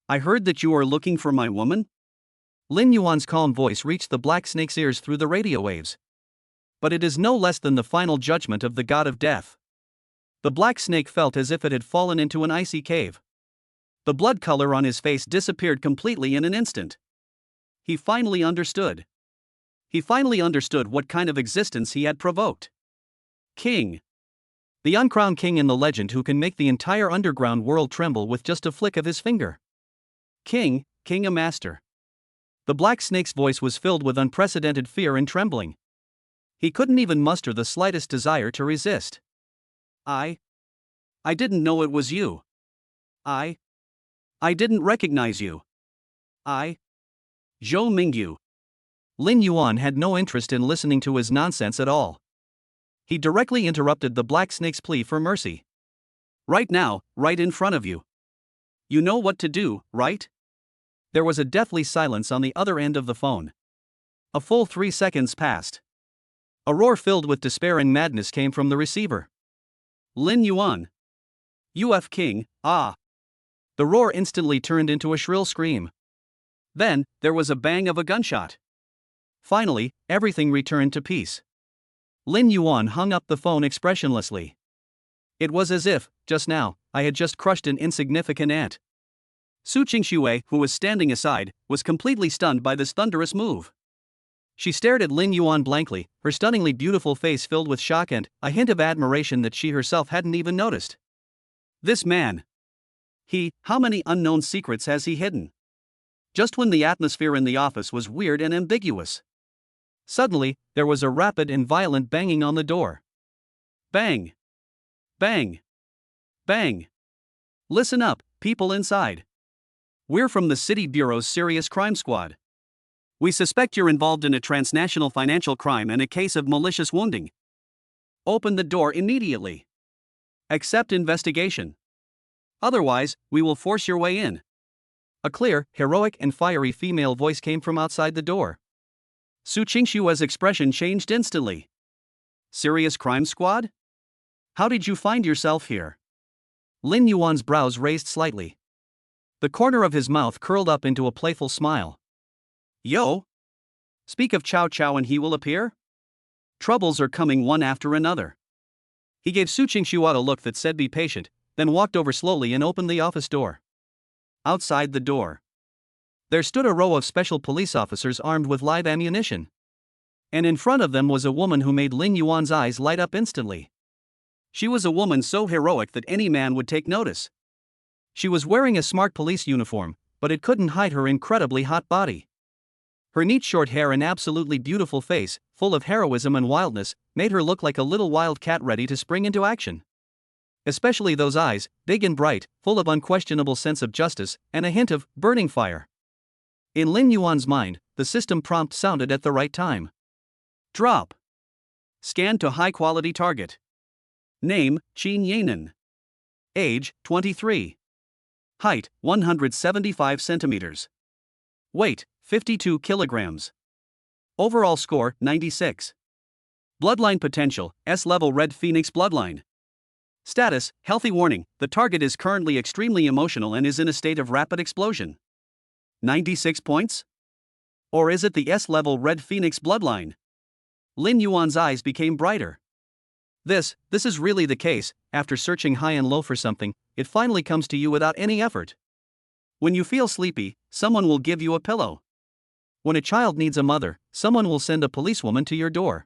I heard that you are looking for my woman? Lin Yuan's calm voice reached the black snake's ears through the radio waves. But it is no less than the final judgment of the god of death. The black snake felt as if it had fallen into an icy cave. The blood color on his face disappeared completely in an instant. He finally understood. He finally understood what kind of existence he had provoked. King. The uncrowned king in the legend who can make the entire underground world tremble with just a flick of his finger. King a master. The black snake's voice was filled with unprecedented fear and trembling. He couldn't even muster the slightest desire to resist. I didn't know it was you. I didn't recognize you. Zhou Mingyu. Lin Yuan had no interest in listening to his nonsense at all. He directly interrupted the black snake's plea for mercy. Right now, right in front of you. You know what to do, right? There was a deathly silence on the other end of the phone. A full 3 seconds passed. A roar filled with despair and madness came from the receiver. Lin Yuan. UF King, ah! The roar instantly turned into a shrill scream. Then, there was a bang of a gunshot. Finally, everything returned to peace. Lin Yuan hung up the phone expressionlessly. It was as if, just now, I had just crushed an insignificant ant. Su Qingxue, who was standing aside, was completely stunned by this thunderous move. She stared at Lin Yuan blankly, her stunningly beautiful face filled with shock and a hint of admiration that she herself hadn't even noticed. This man. How many unknown secrets has he hidden? Just when the atmosphere in the office was weird and ambiguous. Suddenly, there was a rapid and violent banging on the door. Bang! Bang! Bang! Listen up, people inside. We're from the City Bureau's Serious Crime Squad. We suspect you're involved in a transnational financial crime and a case of malicious wounding. Open the door immediately. Accept investigation. Otherwise, we will force your way in. A clear, heroic and fiery female voice came from outside the door. Su Qingshue's expression changed instantly. Serious Crime Squad? How did you find yourself here? Lin Yuan's brows raised slightly. The corner of his mouth curled up into a playful smile. Yo! Speak of Cao Cao and he will appear? Troubles are coming one after another. He gave Su Qingshu a look that said be patient, then walked over slowly and opened the office door. Outside the door, there stood a row of special police officers armed with live ammunition. And in front of them was a woman who made Lin Yuan's eyes light up instantly. She was a woman so heroic that any man would take notice. She was wearing a smart police uniform, but it couldn't hide her incredibly hot body. Her neat short hair and absolutely beautiful face, full of heroism and wildness, made her look like a little wild cat ready to spring into action. Especially those eyes, big and bright, full of unquestionable sense of justice, and a hint of burning fire. In Lin Yuan's mind, the system prompt sounded at the right time. Drop. Scan to high-quality target. Name, Qin Yanan. Age, 23. Height, 175 centimeters. Weight, 52 kilograms. Overall score, 96. Bloodline potential, S-level Red Phoenix bloodline. Status, healthy warning, the target is currently extremely emotional and is in a state of rapid explosion. 96 points? Or is it the S-level Red Phoenix bloodline? Lin Yuan's eyes became brighter. This is really the case. After searching high and low for something, it finally comes to you without any effort. When you feel sleepy, someone will give you a pillow. When a child needs a mother, someone will send a policewoman to your door.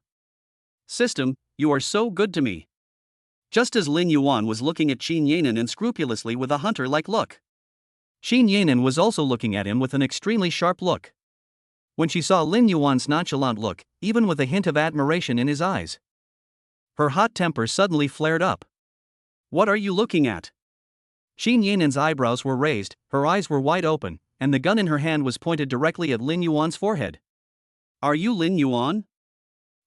System, you are so good to me. just as Lin Yuan was looking at Qin Yanan unscrupulously with a hunter-like look. Qin Yanan was also looking at him with an extremely sharp look. When she saw Lin Yuan's nonchalant look, even with a hint of admiration in his eyes, her hot temper suddenly flared up. What are you looking at? Qin Yanan's eyebrows were raised, her eyes were wide open, and the gun in her hand was pointed directly at Lin Yuan's forehead. Are you Lin Yuan?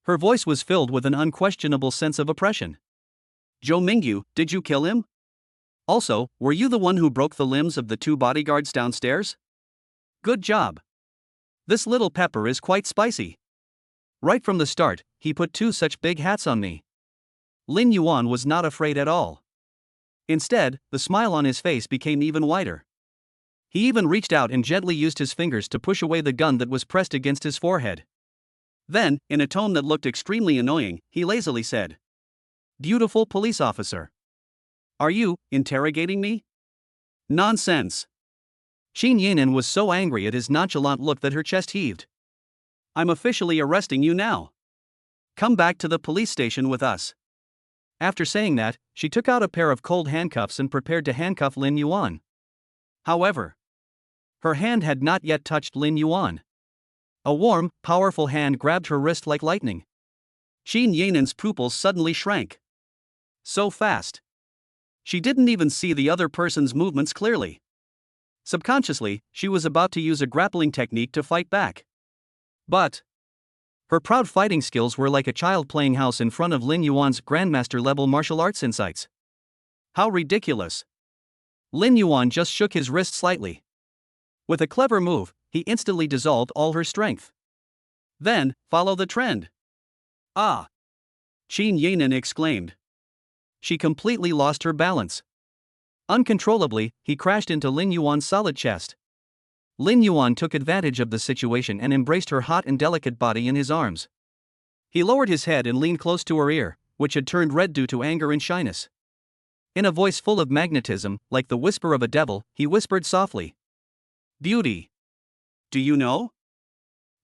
Her voice was filled with an unquestionable sense of oppression. Zhou Mingyu, did you kill him? Also, were you the one who broke the limbs of the 2 bodyguards downstairs? Good job. This little pepper is quite spicy. Right from the start, he put 2 such big hats on me. Lin Yuan was not afraid at all. Instead, the smile on his face became even wider. He even reached out and gently used his fingers to push away the gun that was pressed against his forehead. Then, in a tone that looked extremely annoying, he lazily said, "Beautiful police officer. Are you interrogating me?" Nonsense. Qin Yanan was so angry at his nonchalant look that her chest heaved. I'm officially arresting you now. Come back to the police station with us. After saying that, she took out a pair of cold handcuffs and prepared to handcuff Lin Yuan. However, her hand had not yet touched Lin Yuan. A warm, powerful hand grabbed her wrist like lightning. Qin Yanan's pupils suddenly shrank. So fast. She didn't even see the other person's movements clearly. Subconsciously, she was about to use a grappling technique to fight back. But her proud fighting skills were like a child playing house in front of Lin Yuan's grandmaster-level martial arts insights. How ridiculous. Lin Yuan just shook his wrist slightly. With a clever move, he instantly dissolved all her strength. Then, follow the trend. Ah! Qin Yanan exclaimed. She completely lost her balance. Uncontrollably, he crashed into Lin Yuan's solid chest. Lin Yuan took advantage of the situation and embraced her hot and delicate body in his arms. He lowered his head and leaned close to her ear, which had turned red due to anger and shyness. In a voice full of magnetism, like the whisper of a devil, he whispered softly. Beauty. Do you know?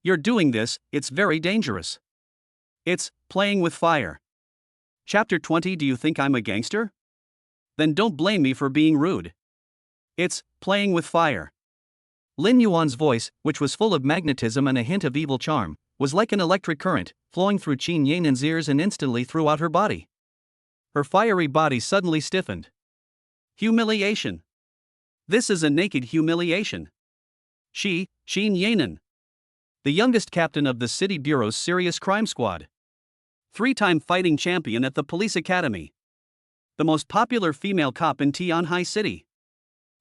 You're doing this, it's very dangerous. It's playing with fire. Chapter 20. Do you think I'm a gangster? Then don't blame me for being rude. It's playing with fire. Lin Yuan's voice, which was full of magnetism and a hint of evil charm, was like an electric current, flowing through Qin Yanan's ears and instantly throughout her body. Her fiery body suddenly stiffened. Humiliation. This is a naked humiliation. Qin Yanan, the youngest captain of the City Bureau's Serious Crime Squad. 3-time fighting champion at the police academy. The most popular female cop in Tianhai City.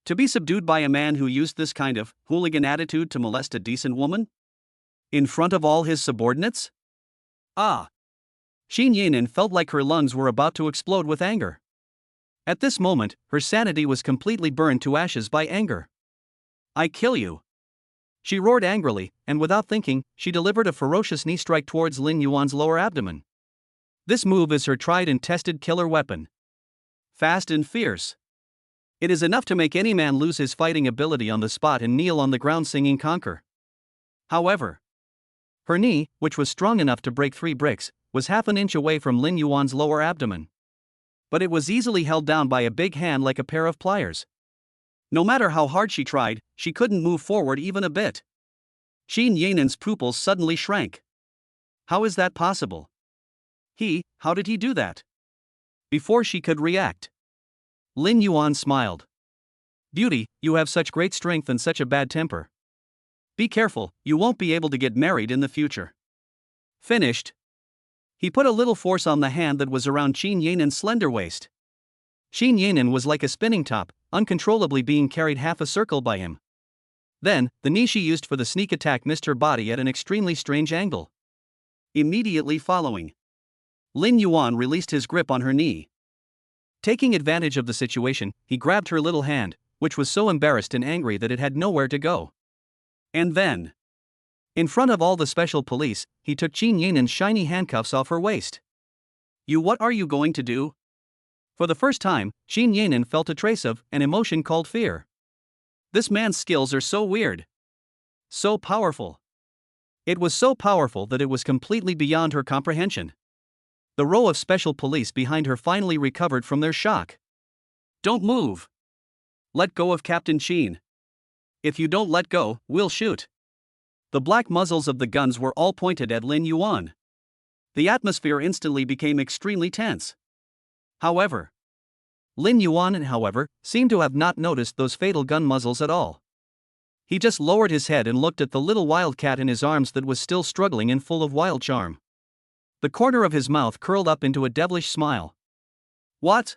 To be subdued by a man who used this kind of hooligan attitude to molest a decent woman? In front of all his subordinates? Ah! Qin Yanan felt like her lungs were about to explode with anger. At this moment, her sanity was completely burned to ashes by anger. I kill you! She roared angrily, and without thinking, she delivered a ferocious knee strike towards Lin Yuan's lower abdomen. This move is her tried and tested killer weapon. Fast and fierce. It is enough to make any man lose his fighting ability on the spot and kneel on the ground singing conquer. However, her knee, which was strong enough to break 3 bricks, was half an inch away from Lin Yuan's lower abdomen. But it was easily held down by a big hand like a pair of pliers. No matter how hard she tried, she couldn't move forward even a bit. Qin Yanan's pupils suddenly shrank. How is that possible? How did he do that? Before she could react, Lin Yuan smiled. Beauty, you have such great strength and such a bad temper. Be careful, you won't be able to get married in the future. Finished. He put a little force on the hand that was around Qin Yanan's slender waist. Qin Yanan was like a spinning top, uncontrollably being carried half a circle by him. Then, the knee she used for the sneak attack missed her body at an extremely strange angle. Immediately following, Lin Yuan released his grip on her knee. Taking advantage of the situation, he grabbed her little hand, which was so embarrassed and angry that it had nowhere to go. And then, in front of all the special police, he took Qin Yanan's shiny handcuffs off her waist. What are you going to do? For the first time, Qin Yanan felt a trace of an emotion called fear. This man's skills are so weird. So powerful. It was so powerful that it was completely beyond her comprehension. The row of special police behind her finally recovered from their shock. Don't move. Let go of Captain Sheen. If you don't let go, we'll shoot. The black muzzles of the guns were all pointed at Lin Yuan. The atmosphere instantly became extremely tense. However, Lin Yuan, seemed to have not noticed those fatal gun muzzles at all. He just lowered his head and looked at the little wildcat in his arms that was still struggling and full of wild charm. The corner of his mouth curled up into a devilish smile. What?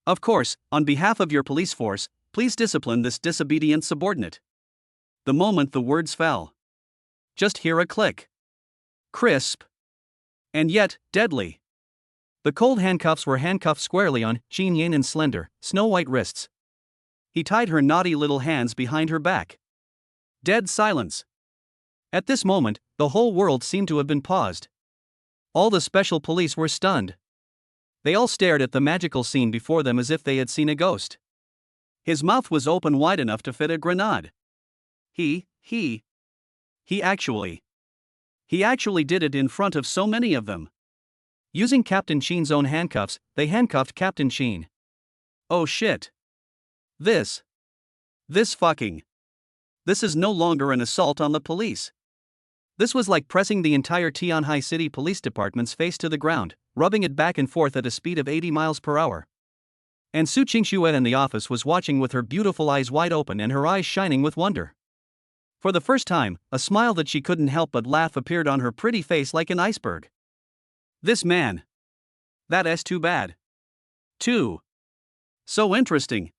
Of course, on behalf of your police force, please discipline this disobedient subordinate. The moment the words fell, just hear a click. Crisp. And yet, deadly. The cold handcuffs were handcuffed squarely on Qin Yanan's slender, snow-white wrists. He tied her naughty little hands behind her back. Dead silence. At this moment, the whole world seemed to have been paused. All the special police were stunned. They all stared at the magical scene before them as if they had seen a ghost. His mouth was open wide enough to fit a grenade. He actually did it in front of so many of them. Using Captain Sheen's own handcuffs, they handcuffed Captain Sheen. Oh shit. This is no longer an assault on the police. This was like pressing the entire Tianhai City Police Department's face to the ground, rubbing it back and forth at a speed of 80 miles per hour. And Su Qingxue in the office was watching with her beautiful eyes wide open and her eyes shining with wonder. For the first time, a smile that she couldn't help but laugh appeared on her pretty face like an iceberg. This man. That's too bad. Too. So interesting.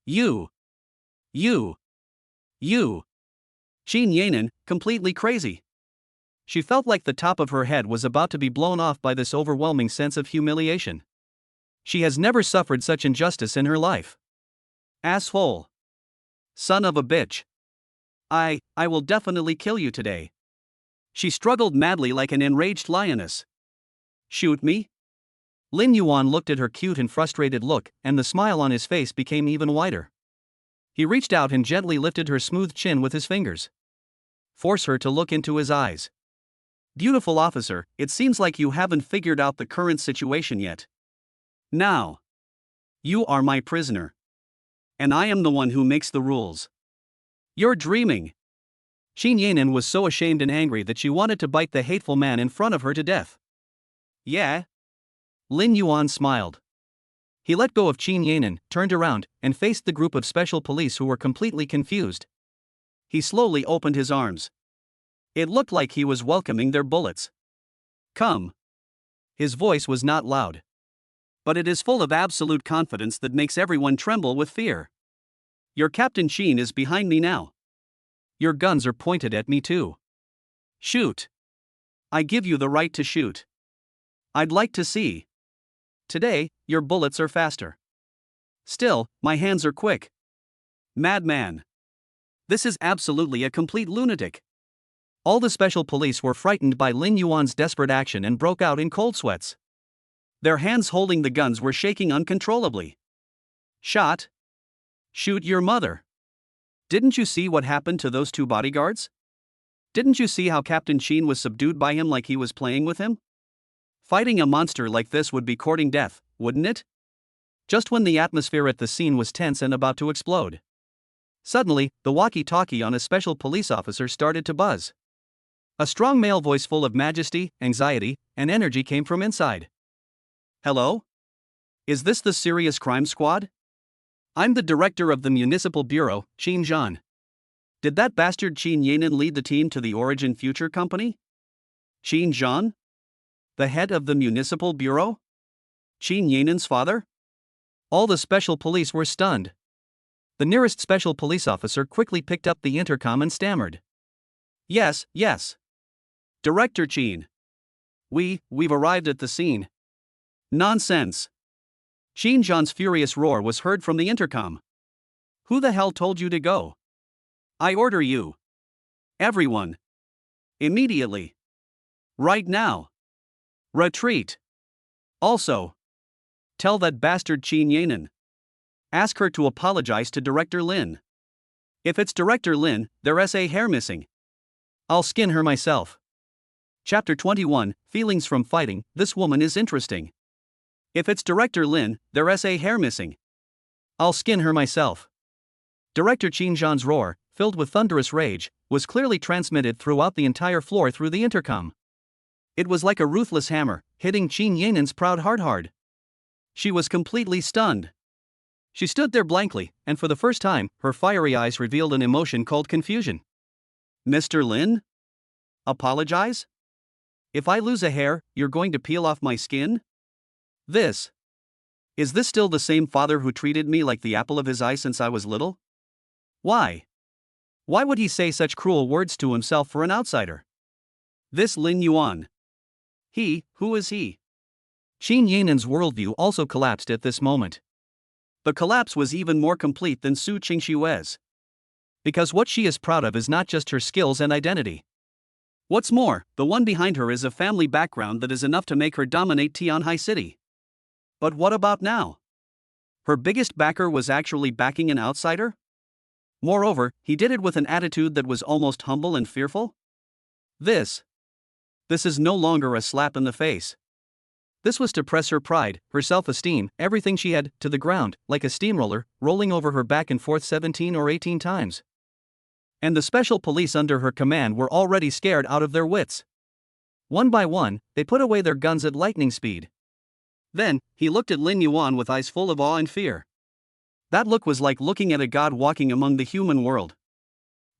You. Qin Yanan, completely crazy. She felt like the top of her head was about to be blown off by this overwhelming sense of humiliation. She has never suffered such injustice in her life. Asshole. Son of a bitch. I will definitely kill you today. She struggled madly like an enraged lioness. Shoot me? Lin Yuan looked at her cute and frustrated look, and the smile on his face became even wider. He reached out and gently lifted her smooth chin with his fingers. Force her to look into his eyes. Beautiful officer, it seems like you haven't figured out the current situation yet. Now, you are my prisoner. And I am the one who makes the rules. You're dreaming. Qin Yanan was so ashamed and angry that she wanted to bite the hateful man in front of her to death. Yeah? Lin Yuan smiled. He let go of Qin Yanan, turned around, and faced the group of special police who were completely confused. He slowly opened his arms. It looked like he was welcoming their bullets. Come. His voice was not loud. But it is full of absolute confidence that makes everyone tremble with fear. Your Captain Sheen is behind me now. Your guns are pointed at me too. Shoot. I give you the right to shoot. I'd like to see. Today, your bullets are faster. Still, my hands are quick. Madman. This is absolutely a complete lunatic. All the special police were frightened by Lin Yuan's desperate action and broke out in cold sweats. Their hands holding the guns were shaking uncontrollably. Shot? Shoot your mother. Didn't you see what happened to those two bodyguards? Didn't you see how Captain Sheen was subdued by him like he was playing with him? Fighting a monster like this would be courting death, wouldn't it? Just when the atmosphere at the scene was tense and about to explode. Suddenly, the walkie-talkie on a special police officer started to buzz. A strong male voice full of majesty, anxiety, and energy came from inside. Hello? Is this the Serious Crime Squad? I'm the director of the Municipal Bureau, Qin Zhan. Did that bastard Qin Yanan lead the team to the Origin Future Company? Qin Zhan? The head of the Municipal Bureau? Qin Yanan's father? All the special police were stunned. The nearest special police officer quickly picked up the intercom and stammered. Yes. Director Qin. We've arrived at the scene. Nonsense. Qin Zhan's furious roar was heard from the intercom. Who the hell told you to go? I order you. Everyone. Immediately. Right now. Retreat. Also. Tell that bastard Qin Yanan. Ask her to apologize to Director Lin. If it's Director Lin, there's a hair missing. I'll skin her myself. Chapter 21, Feelings from Fighting. This woman is interesting. If it's Director Lin, there's a hair missing. I'll skin her myself. Director Qin Zhan's roar, filled with thunderous rage, was clearly transmitted throughout the entire floor through the intercom. It was like a ruthless hammer, hitting Qin Yanan's proud heart hard. She was completely stunned. She stood there blankly, and for the first time, her fiery eyes revealed an emotion called confusion. Mr. Lin? Apologize? If I lose a hair, you're going to peel off my skin? Is this still the same father who treated me like the apple of his eye since I was little? Why? Why would he say such cruel words to himself for an outsider? This Lin Yuan. Who is he? Qin Yanan's worldview also collapsed at this moment. The collapse was even more complete than Su Qingshue's. Because what she is proud of is not just her skills and identity. What's more, the one behind her is a family background that is enough to make her dominate Tianhai City. But what about now? Her biggest backer was actually backing an outsider? Moreover, he did it with an attitude that was almost humble and fearful? This is no longer a slap in the face. This was to press her pride, her self-esteem, everything she had, to the ground, like a steamroller, rolling over her back and forth 17 or 18 times. And the special police under her command were already scared out of their wits. One by one, they put away their guns at lightning speed. Then, he looked at Lin Yuan with eyes full of awe and fear. That look was like looking at a god walking among the human world.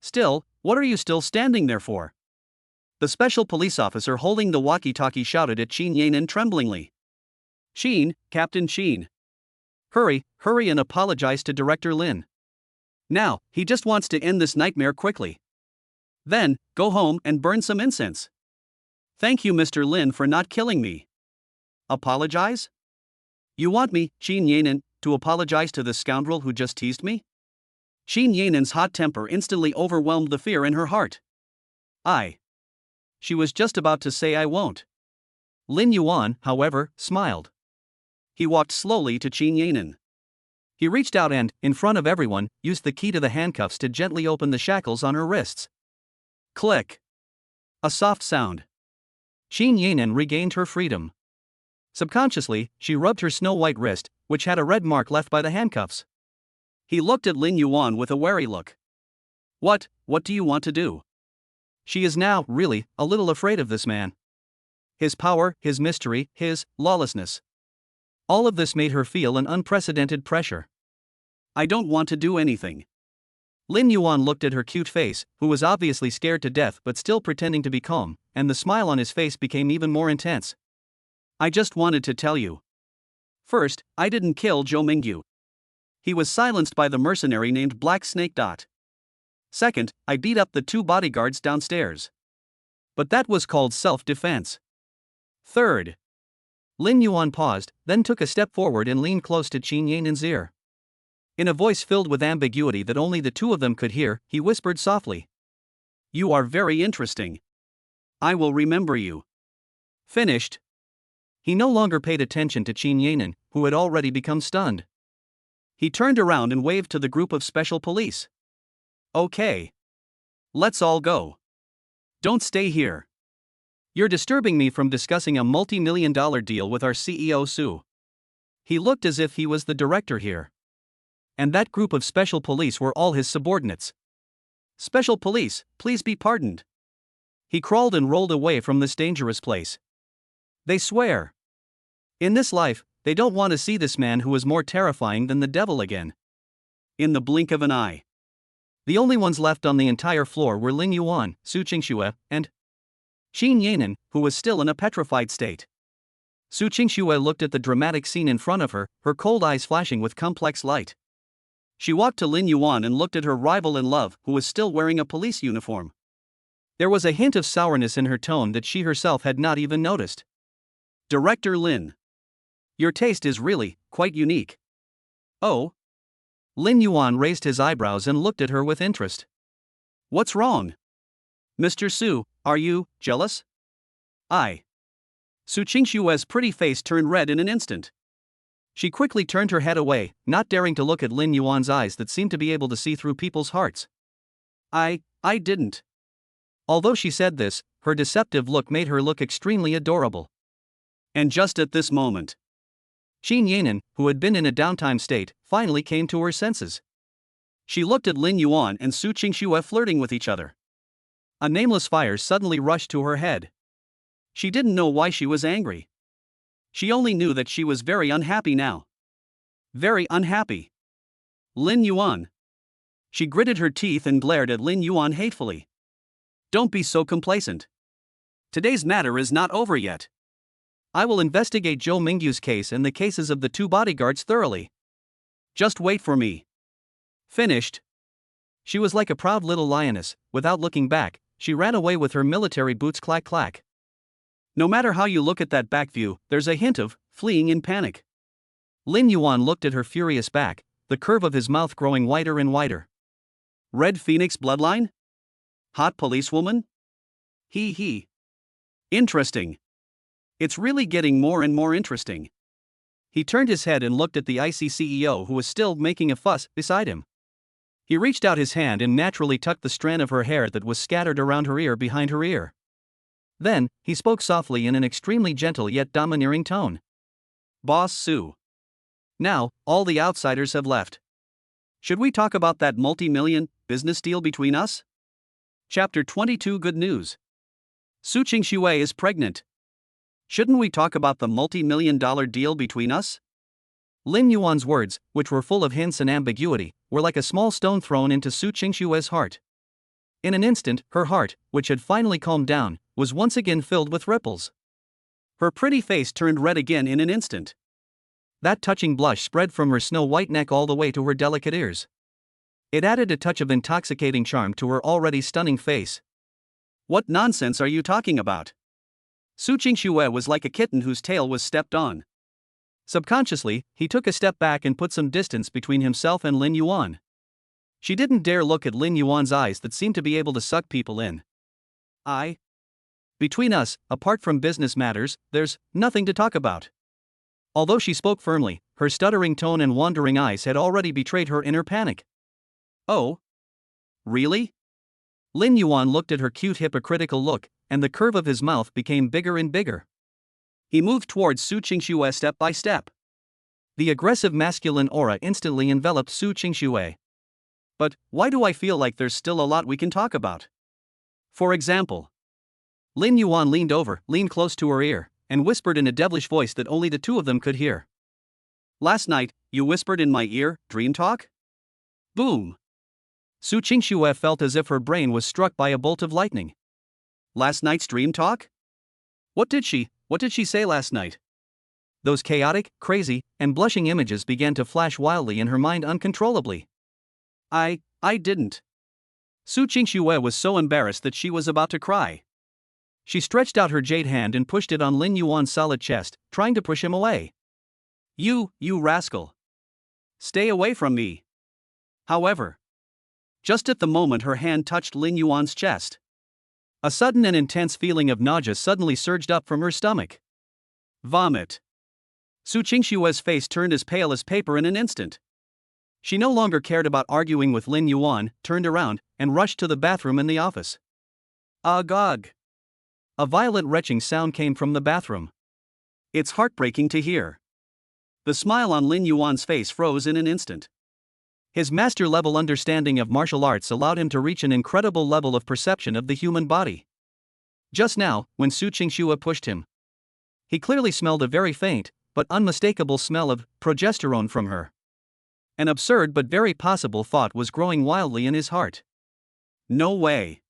Still, what are you still standing there for? The special police officer holding the walkie-talkie shouted at Qin Yanan tremblingly. Captain Qin. Hurry and apologize to Director Lin. Now, he just wants to end this nightmare quickly. Then, go home and burn some incense. Thank you, Mr. Lin, for not killing me. Apologize? You want me, Qin Yanan, to apologize to the scoundrel who just teased me? Qin Yanan's hot temper instantly overwhelmed the fear in her heart. She was just about to say I won't. Lin Yuan, however, smiled. He walked slowly to Qin Yanan. He reached out and, in front of everyone, used the key to the handcuffs to gently open the shackles on her wrists. Click. A soft sound. Qin Yanan regained her freedom. Subconsciously, she rubbed her snow-white wrist, which had a red mark left by the handcuffs. He looked at Lin Yuan with a wary look. What do you want to do? She is now, really, a little afraid of this man. His power, his mystery, his lawlessness. All of this made her feel an unprecedented pressure. I don't want to do anything. Lin Yuan looked at her cute face, who was obviously scared to death but still pretending to be calm, and the smile on his face became even more intense. I just wanted to tell you. First, I didn't kill Zhou Mingyu. He was silenced by the mercenary named Black Snake Dot. Second, I beat up the 2 bodyguards downstairs. But that was called self-defense. Third. Lin Yuan paused, then took a step forward and leaned close to Qin Yanan's ear. In a voice filled with ambiguity that only the two of them could hear, he whispered softly. You are very interesting. I will remember you. Finished. He no longer paid attention to Qin Yanan, who had already become stunned. He turned around and waved to the group of special police. Okay. Let's all go. Don't stay here. You're disturbing me from discussing a multi-million-dollar deal with our CEO Su. He looked as if he was the director here. And that group of special police were all his subordinates. Special police, please be pardoned. He crawled and rolled away from this dangerous place. They swear. In this life, they don't want to see this man who is more terrifying than the devil again. In the blink of an eye. The only ones left on the entire floor were Lin Yuan, Su Qingxue, and Qin Yanan, who was still in a petrified state. Su Qingxue looked at the dramatic scene in front of her, her cold eyes flashing with complex light. She walked to Lin Yuan and looked at her rival in love, who was still wearing a police uniform. There was a hint of sourness in her tone that she herself had not even noticed. Director Lin. Your taste is really quite unique. Oh? Lin Yuan raised his eyebrows and looked at her with interest. What's wrong? Mr. Su, are you jealous? Su Qingxue's pretty face turned red in an instant. She quickly turned her head away, not daring to look at Lin Yuan's eyes that seemed to be able to see through people's hearts. I didn't. Although she said this, her deceptive look made her look extremely adorable. And just at this moment, Qin Yanan, who had been in a downtime state, finally came to her senses. She looked at Lin Yuan and Su Qingxue flirting with each other. A nameless fire suddenly rushed to her head. She didn't know why she was angry. She only knew that she was very unhappy now. Very unhappy. Lin Yuan. She gritted her teeth and glared at Lin Yuan hatefully. Don't be so complacent. Today's matter is not over yet. I will investigate Zhou Mingyu's case and the cases of the two bodyguards thoroughly. Just wait for me. Finished. She was like a proud little lioness. Without looking back, she ran away with her military boots clack clack. No matter how you look at that back view, there's a hint of fleeing in panic. Lin Yuan looked at her furious back, the curve of his mouth growing wider and wider. Red Phoenix bloodline? Hot policewoman? He. Interesting. It's really getting more and more interesting. He turned his head and looked at the icy CEO who was still making a fuss beside him. He reached out his hand and naturally tucked the strand of her hair that was scattered around her ear behind her ear. Then, he spoke softly in an extremely gentle yet domineering tone. Boss Su. Now, all the outsiders have left. Should we talk about that multi-million business deal between us? Chapter 22 Good News. Su Qingxue is pregnant. Shouldn't we talk about the multi-million-dollar deal between us? Lin Yuan's words, which were full of hints and ambiguity, were like a small stone thrown into Su Qingxue's heart. In an instant, her heart, which had finally calmed down, was once again filled with ripples. Her pretty face turned red again in an instant. That touching blush spread from her snow-white neck all the way to her delicate ears. It added a touch of intoxicating charm to her already stunning face. What nonsense are you talking about? Su Qingxue was like a kitten whose tail was stepped on. Subconsciously, he took a step back and put some distance between himself and Lin Yuan. She didn't dare look at Lin Yuan's eyes that seemed to be able to suck people in. Between us, apart from business matters, there's nothing to talk about. Although she spoke firmly, her stuttering tone and wandering eyes had already betrayed her inner panic. Oh? Really? Lin Yuan looked at her cute hypocritical look, and the curve of his mouth became bigger and bigger. He moved towards Su Qingxue step by step. The aggressive masculine aura instantly enveloped Su Qingxue. But why do I feel like there's still a lot we can talk about? For example, Lin Yuan leaned close to her ear, and whispered in a devilish voice that only the two of them could hear. Last night, you whispered in my ear, dream talk? Boom! Su Qingxue felt as if her brain was struck by a bolt of lightning. Last night's dream talk? What did she say last night? Those chaotic, crazy, and blushing images began to flash wildly in her mind uncontrollably. I didn't. Su Qingxue was so embarrassed that she was about to cry. She stretched out her jade hand and pushed it on Lin Yuan's solid chest, trying to push him away. You rascal. Stay away from me. However, just at the moment her hand touched Lin Yuan's chest, a sudden and intense feeling of nausea suddenly surged up from her stomach. Vomit. Su Qingxue's face turned as pale as paper in an instant. She no longer cared about arguing with Lin Yuan, turned around, and rushed to the bathroom in the office. Agog. A violent retching sound came from the bathroom. It's heartbreaking to hear. The smile on Lin Yuan's face froze in an instant. His master-level understanding of martial arts allowed him to reach an incredible level of perception of the human body. Just now, when Su Qingxue pushed him, he clearly smelled a very faint, but unmistakable smell of progesterone from her. An absurd but very possible thought was growing wildly in his heart. No way.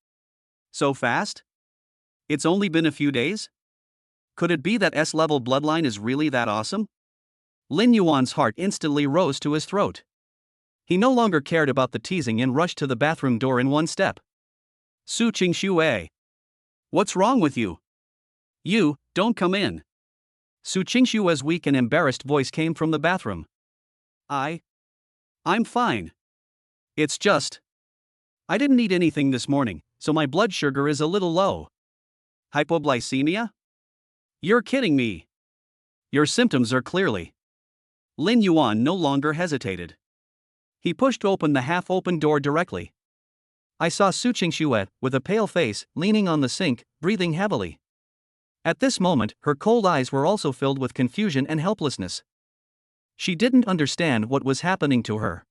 So fast? It's only been a few days? Could it be that S-level bloodline is really that awesome? Lin Yuan's heart instantly rose to his throat. He no longer cared about the teasing and rushed to the bathroom door in one step. Su Qingxue. What's wrong with you? You, don't come in. Su Qingxue's weak and embarrassed voice came from the bathroom. I'm fine. It's just, I didn't eat anything this morning, so my blood sugar is a little low. Hypoglycemia? You're kidding me. Your symptoms are clearly. Lin Yuan no longer hesitated. He pushed open the half-open door directly. I saw Su Qingxue, with a pale face, leaning on the sink, breathing heavily. At this moment, her cold eyes were also filled with confusion and helplessness. She didn't understand what was happening to her.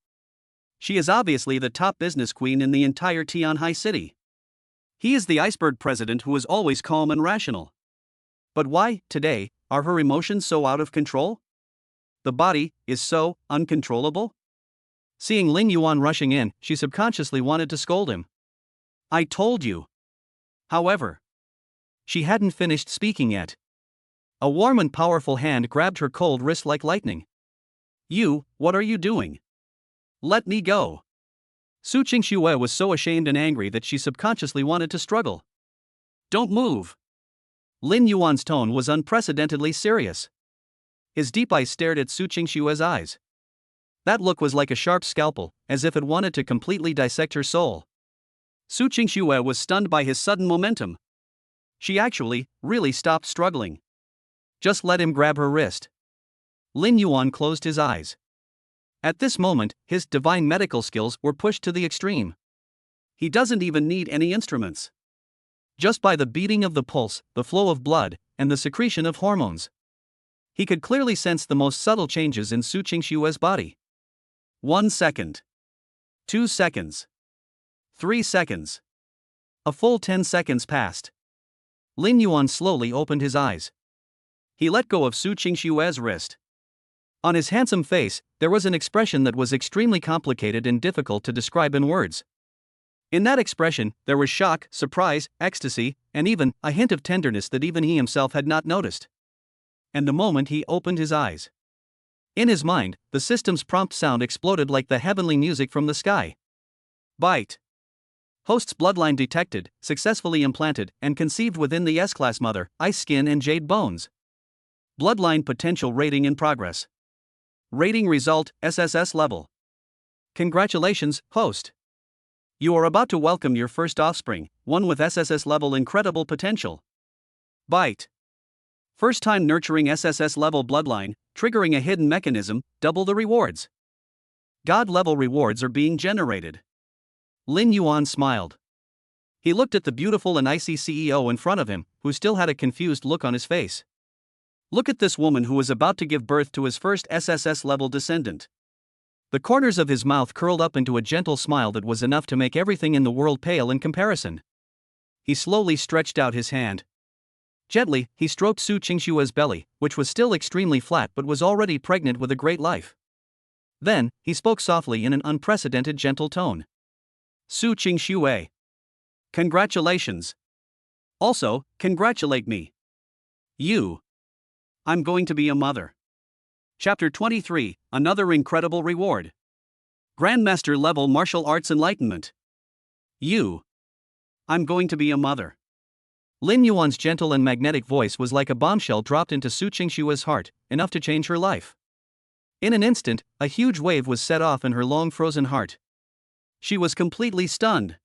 She is obviously the top business queen in the entire Tianhai city. He is the iceberg president who is always calm and rational. But why, today, are her emotions so out of control? The body is so uncontrollable? Seeing Lin Yuan rushing in, she subconsciously wanted to scold him. I told you. However, she hadn't finished speaking yet. A warm and powerful hand grabbed her cold wrist like lightning. You, what are you doing? Let me go. Su Qingxue was so ashamed and angry that she subconsciously wanted to struggle. Don't move. Lin Yuan's tone was unprecedentedly serious. His deep eyes stared at Su Qingxue's eyes. That look was like a sharp scalpel, as if it wanted to completely dissect her soul. Su Qingxue was stunned by his sudden momentum. She actually, really stopped struggling. Just let him grab her wrist. Lin Yuan closed his eyes. At this moment, his divine medical skills were pushed to the extreme. He doesn't even need any instruments. Just by the beating of the pulse, the flow of blood, and the secretion of hormones, he could clearly sense the most subtle changes in Su Qingxue's body. 1 second. 2 seconds. 3 seconds. A full 10 seconds passed. Lin Yuan slowly opened his eyes. He let go of Su Qingxue's wrist. On his handsome face, there was an expression that was extremely complicated and difficult to describe in words. In that expression, there was shock, surprise, ecstasy, and even a hint of tenderness that even he himself had not noticed. And the moment he opened his eyes, in his mind, the system's prompt sound exploded like the heavenly music from the sky. Bite. Host's bloodline detected, successfully implanted, and conceived within the S-class mother, ice skin and jade bones. Bloodline potential rating in progress. Rating result, SSS level. Congratulations, host. You are about to welcome your first offspring, one with SSS level incredible potential. Bite. First time nurturing SSS level bloodline, triggering a hidden mechanism, double the rewards. God level rewards are being generated. Lin Yuan smiled. He looked at the beautiful and icy CEO in front of him, who still had a confused look on his face. Look at this woman who was about to give birth to his first SSS level descendant. The corners of his mouth curled up into a gentle smile that was enough to make everything in the world pale in comparison. He slowly stretched out his hand. Gently, he stroked Su Qingxue's belly, which was still extremely flat but was already pregnant with a great life. Then, he spoke softly in an unprecedented gentle tone. Su Qingxue. Congratulations. Also, congratulate me. You. I'm going to be a mother. Chapter 23, Another Incredible Reward. Grandmaster Level Martial Arts Enlightenment. You. I'm going to be a mother. Lin Yuan's gentle and magnetic voice was like a bombshell dropped into Su Qingxue's heart, enough to change her life. In an instant, a huge wave was set off in her long frozen heart. She was completely stunned.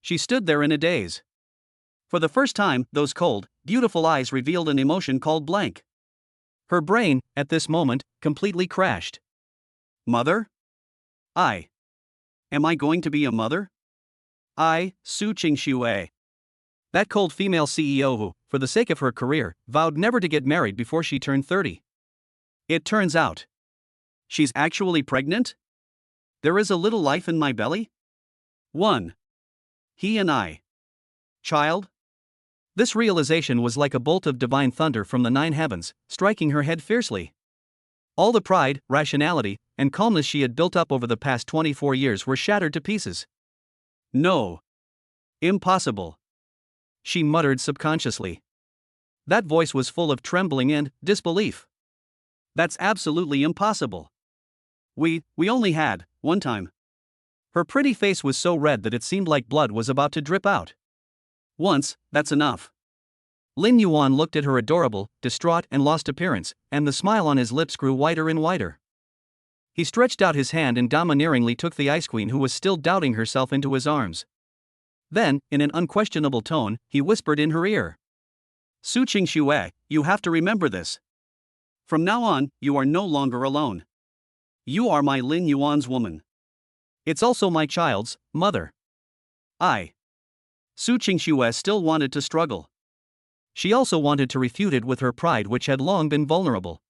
She stood there in a daze. For the first time, those cold, beautiful eyes revealed an emotion called blank. Her brain, at this moment, completely crashed. Mother? Am I going to be a mother? Su Qingxue. That cold female CEO who, for the sake of her career, vowed never to get married before she turned 30. It turns out, she's actually pregnant? There is a little life in my belly? 1. He and I. Child? This realization was like a bolt of divine thunder from the 9 heavens, striking her head fiercely. All the pride, rationality, and calmness she had built up over the past 24 years were shattered to pieces. No. Impossible. She muttered subconsciously. That voice was full of trembling and disbelief. That's absolutely impossible. We only had, one time. Her pretty face was so red that it seemed like blood was about to drip out. Once, that's enough. Lin Yuan looked at her adorable, distraught and lost appearance, and the smile on his lips grew wider and wider. He stretched out his hand and domineeringly took the Ice Queen who was still doubting herself into his arms. Then, in an unquestionable tone, he whispered in her ear. Su Qingxue, you have to remember this. From now on, you are no longer alone. You are my Lin Yuan's woman. It's also my child's mother. Su Qingxue still wanted to struggle. She also wanted to refute it with her pride, which had long been vulnerable.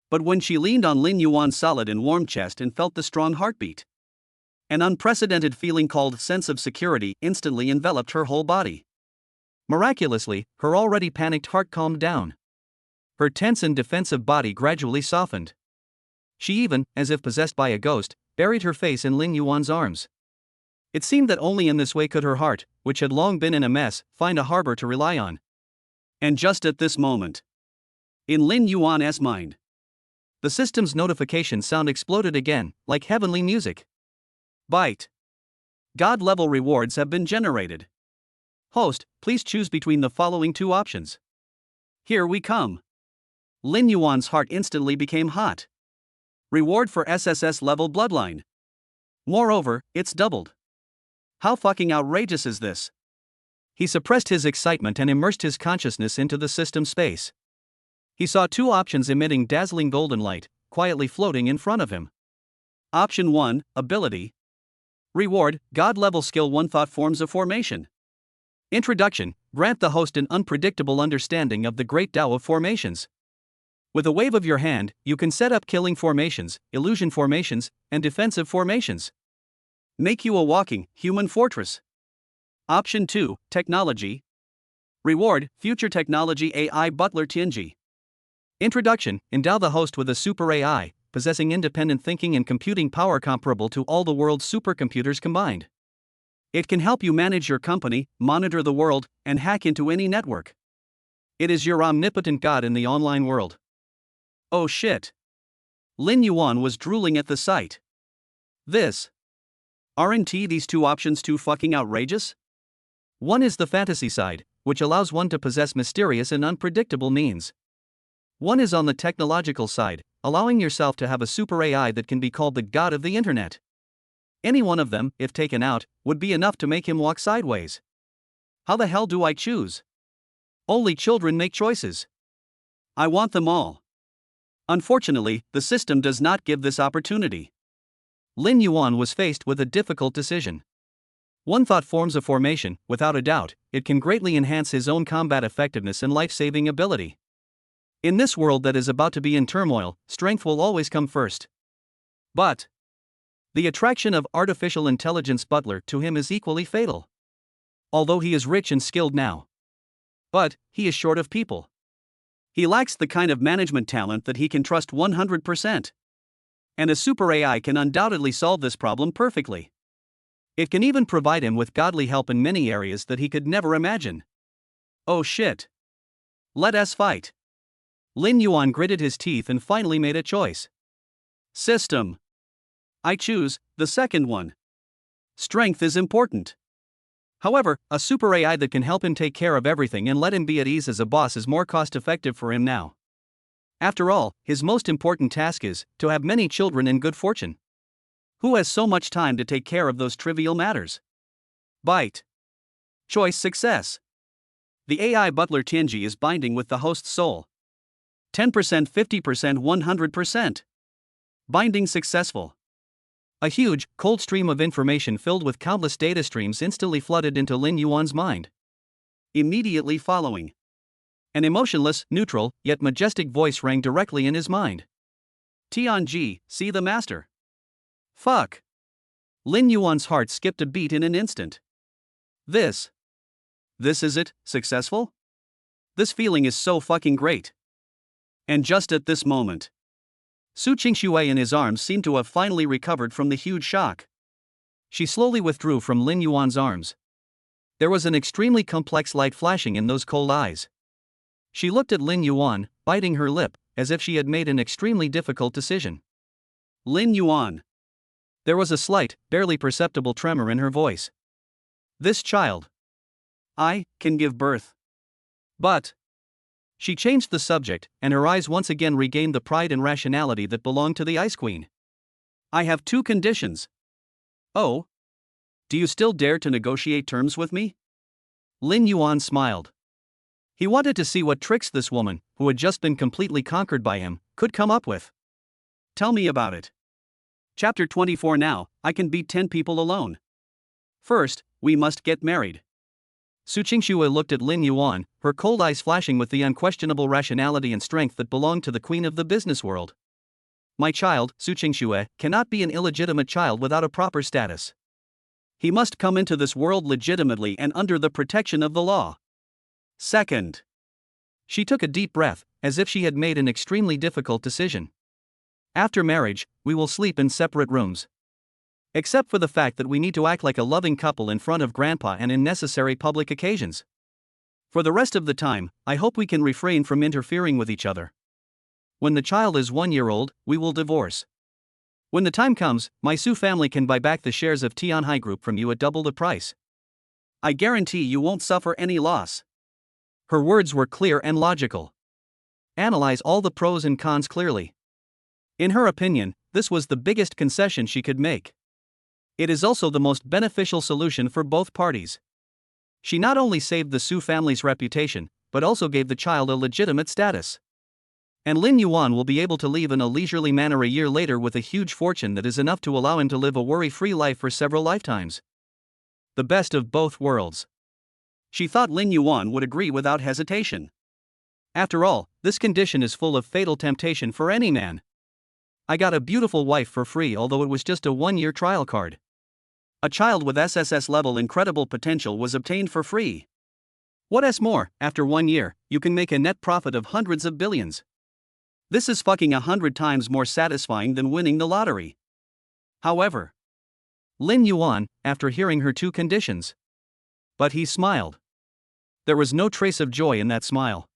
But when she leaned on Lin Yuan's solid and warm chest and felt the strong heartbeat, an unprecedented feeling called sense of security instantly enveloped her whole body. Miraculously, her already panicked heart calmed down. Her tense and defensive body gradually softened. She even, as if possessed by a ghost, buried her face in Lin Yuan's arms. It seemed that only in this way could her heart, which had long been in a mess, find a harbor to rely on. And just at this moment, in Lin Yuan's mind, the system's notification sound exploded again, like heavenly music. Byte. God-level rewards have been generated. Host, please choose between the following two options. Here we come. Lin Yuan's heart instantly became hot. Reward for SSS level bloodline. Moreover, it's doubled. How fucking outrageous is this? He suppressed his excitement and immersed his consciousness into the system space. He saw two options emitting dazzling golden light, quietly floating in front of him. Option 1, Ability. Reward, God-level skill 1 Thought forms of formation. Introduction, grant the host an unpredictable understanding of the great Tao of formations. With a wave of your hand, you can set up killing formations, illusion formations, and defensive formations. Make you a walking, human fortress. Option 2, Technology. Reward, Future Technology AI Butler Tianji. Introduction, endow the host with a super AI, possessing independent thinking and computing power comparable to all the world's supercomputers combined. It can help you manage your company, monitor the world, and hack into any network. It is your omnipotent god in the online world. Oh shit. Lin Yuan was drooling at the sight. Aren't these two options too fucking outrageous? One is the fantasy side, which allows one to possess mysterious and unpredictable means. One is on the technological side, allowing yourself to have a super AI that can be called the god of the internet. Any one of them, if taken out, would be enough to make him walk sideways. How the hell do I choose? Only children make choices. I want them all. Unfortunately, the system does not give this opportunity. Lin Yuan was faced with a difficult decision. One thought forms a formation, without a doubt, it can greatly enhance his own combat effectiveness and life-saving ability. In this world that is about to be in turmoil, strength will always come first. But the attraction of artificial intelligence butler to him is equally fatal. Although he is rich and skilled now. But he is short of people. He lacks the kind of management talent that he can trust 100%. And a super AI can undoubtedly solve this problem perfectly. It can even provide him with godly help in many areas that he could never imagine. Oh shit. Let us fight. Lin Yuan gritted his teeth and finally made a choice. System. I choose the second one. Strength is important. However, a super AI that can help him take care of everything and let him be at ease as a boss is more cost-effective for him now. After all, his most important task is to have many children and good fortune. Who has so much time to take care of those trivial matters? Byte. Choice success. The AI butler Tianji is binding with the host's soul. 10%, 50%, 100%. Binding successful. A huge, cold stream of information filled with countless data streams instantly flooded into Lin Yuan's mind. Immediately following, an emotionless, neutral, yet majestic voice rang directly in his mind. Tianji, see the master. Fuck. Lin Yuan's heart skipped a beat in an instant. This is it, successful? This feeling is so fucking great. And just at this moment, Su Qingxue in his arms seemed to have finally recovered from the huge shock. She slowly withdrew from Lin Yuan's arms. There was an extremely complex light flashing in those cold eyes. She looked at Lin Yuan, biting her lip, as if she had made an extremely difficult decision. Lin Yuan. There was a slight, barely perceptible tremor in her voice. This child. I can give birth. But. She changed the subject, and her eyes once again regained the pride and rationality that belonged to the Ice Queen. I have two conditions. Oh? Do you still dare to negotiate terms with me? Lin Yuan smiled. He wanted to see what tricks this woman, who had just been completely conquered by him, could come up with. Tell me about it. Chapter 24 Now, I can beat 10 people alone. First, we must get married. Su Qingxue looked at Lin Yuan, her cold eyes flashing with the unquestionable rationality and strength that belonged to the queen of the business world. My child, Su Qingxue, cannot be an illegitimate child without a proper status. He must come into this world legitimately and under the protection of the law. Second. She took a deep breath, as if she had made an extremely difficult decision. After marriage, we will sleep in separate rooms. Except for the fact that we need to act like a loving couple in front of Grandpa and in necessary public occasions. For the rest of the time, I hope we can refrain from interfering with each other. When the child is 1 year old, we will divorce. When the time comes, my Su family can buy back the shares of Tianhai Group from you at double the price. I guarantee you won't suffer any loss. Her words were clear and logical. Analyze all the pros and cons clearly. In her opinion, this was the biggest concession she could make. It is also the most beneficial solution for both parties. She not only saved the Su family's reputation, but also gave the child a legitimate status. And Lin Yuan will be able to leave in a leisurely manner a year later with a huge fortune that is enough to allow him to live a worry-free life for several lifetimes. The best of both worlds. She thought Lin Yuan would agree without hesitation. After all, this condition is full of fatal temptation for any man. I got a beautiful wife for free, although it was just a 1-year trial card. A child with SSS-level incredible potential was obtained for free. What's more, after 1 year, you can make a net profit of hundreds of billions. This is fucking 100 times more satisfying than winning the lottery. However, Lin Yuan, after hearing her 2 conditions. But he smiled. There was no trace of joy in that smile.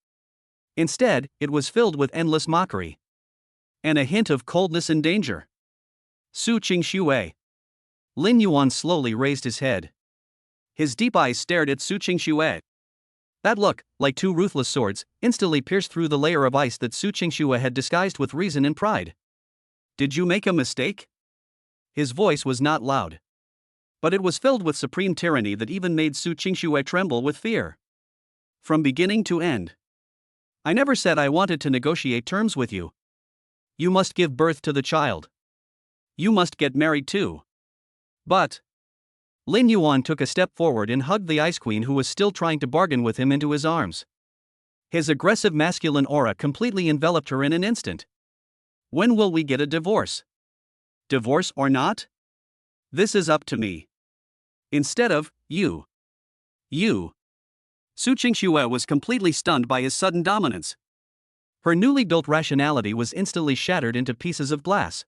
Instead, it was filled with endless mockery. And a hint of coldness and danger. Su Qingxue. Lin Yuan slowly raised his head. His deep eyes stared at Su Qingxue. That look, like 2 ruthless swords, instantly pierced through the layer of ice that Su Qingxue had disguised with reason and pride. Did you make a mistake? His voice was not loud. But it was filled with supreme tyranny that even made Su Qingxue tremble with fear. From beginning to end. I never said I wanted to negotiate terms with you. You must give birth to the child. You must get married too. But Lin Yuan took a step forward and hugged the Ice Queen, who was still trying to bargain with him, into his arms. His aggressive masculine aura completely enveloped her in an instant. When will we get a divorce? Divorce or not? This is up to me. Instead of you. You. Su Qingxue was completely stunned by his sudden dominance. Her newly built rationality was instantly shattered into pieces of glass.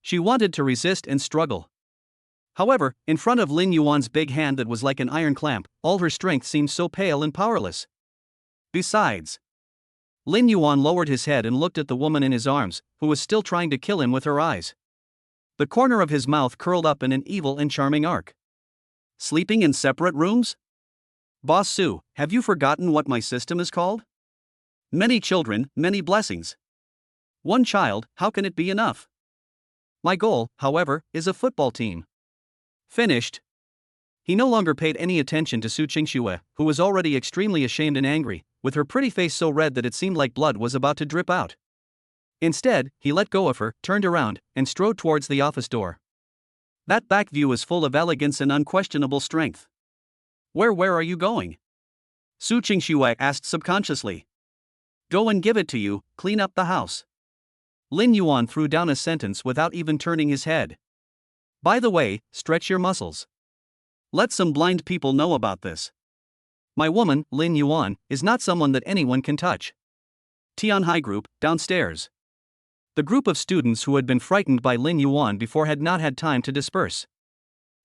She wanted to resist and struggle. However, in front of Lin Yuan's big hand that was like an iron clamp, all her strength seemed so pale and powerless. Besides, Lin Yuan lowered his head and looked at the woman in his arms, who was still trying to kill him with her eyes. The corner of his mouth curled up in an evil and charming arc. Sleeping in separate rooms? Boss Su, have you forgotten what my system is called? Many children, many blessings. 1 child, how can it be enough? My goal, however, is a football team. Finished. He no longer paid any attention to Su Qingxue, who was already extremely ashamed and angry, with her pretty face so red that it seemed like blood was about to drip out. Instead, he let go of her, turned around, and strode towards the office door. That back view is full of elegance and unquestionable strength. Where are you going? Su Qingxue asked subconsciously. Go and give it to you, clean up the house. Lin Yuan threw down a sentence without even turning his head. By the way, stretch your muscles. Let some blind people know about this. My woman, Lin Yuan, is not someone that anyone can touch. Tianhai Group, downstairs. The group of students who had been frightened by Lin Yuan before had not had time to disperse.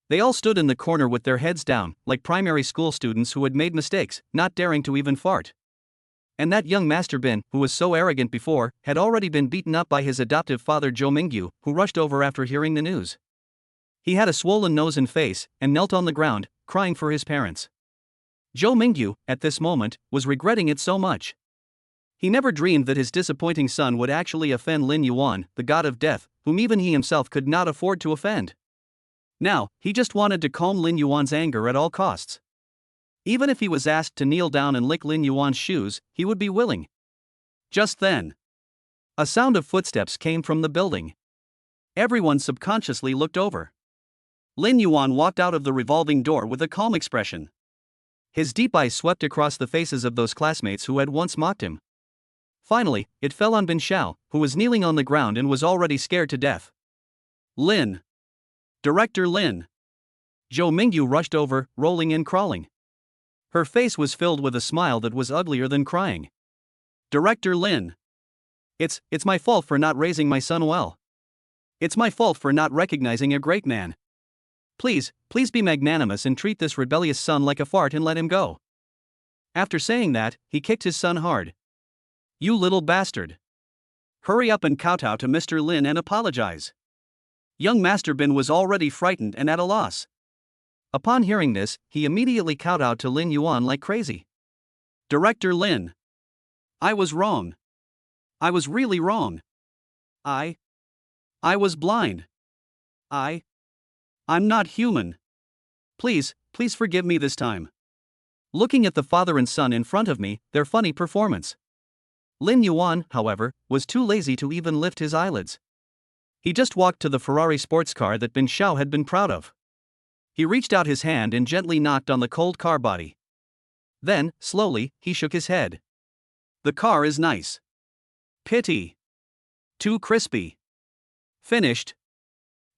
They all stood in the corner with their heads down, like primary school students who had made mistakes, not daring to even fart. And that young Master Bin, who was so arrogant before, had already been beaten up by his adoptive father Zhou Mingyu, who rushed over after hearing the news. He had a swollen nose and face, and knelt on the ground, crying for his parents. Zhou Mingyu, at this moment, was regretting it so much. He never dreamed that his disappointing son would actually offend Lin Yuan, the god of death, whom even he himself could not afford to offend. Now, he just wanted to calm Lin Yuan's anger at all costs. Even if he was asked to kneel down and lick Lin Yuan's shoes, he would be willing. Just then, a sound of footsteps came from the building. Everyone subconsciously looked over. Lin Yuan walked out of the revolving door with a calm expression. His deep eyes swept across the faces of those classmates who had once mocked him. Finally, it fell on Bin Xiao, who was kneeling on the ground and was already scared to death. Lin. Director Lin. Zhou Mingyu rushed over, rolling and crawling. Her face was filled with a smile that was uglier than crying. Director Lin. It's my fault for not raising my son well. It's my fault for not recognizing a great man. Please be magnanimous and treat this rebellious son like a fart and let him go. After saying that, he kicked his son hard. You little bastard. Hurry up and kowtow to Mr. Lin and apologize. Young Master Bin was already frightened and at a loss. Upon hearing this, he immediately kowtowed to Lin Yuan like crazy. Director Lin. I was wrong. I was really wrong. I was blind. I'm not human. Please forgive me this time. Looking at the father and son in front of me, their funny performance. Lin Yuan, however, was too lazy to even lift his eyelids. He just walked to the Ferrari sports car that Bin Xiao had been proud of. He reached out his hand and gently knocked on the cold car body. Then, slowly, he shook his head. The car is nice. Pity. Too crispy. Finished.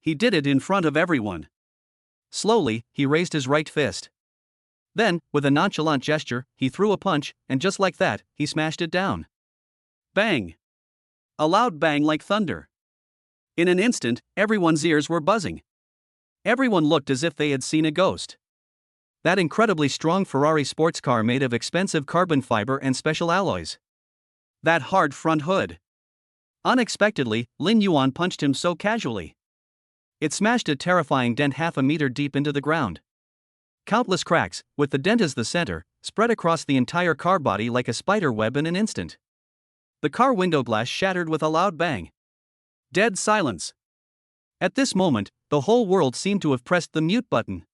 He did it in front of everyone. Slowly, he raised his right fist. Then, with a nonchalant gesture, he threw a punch, and just like that, he smashed it down. Bang! A loud bang like thunder. In an instant, everyone's ears were buzzing. Everyone looked as if they had seen a ghost. That incredibly strong Ferrari sports car made of expensive carbon fiber and special alloys. That hard front hood. Unexpectedly, Lin Yuan punched him so casually. It smashed a terrifying dent half a meter deep into the ground. Countless cracks, with the dent as the center, spread across the entire car body like a spider web in an instant. The car window glass shattered with a loud bang. Dead silence. At this moment, the whole world seemed to have pressed the mute button.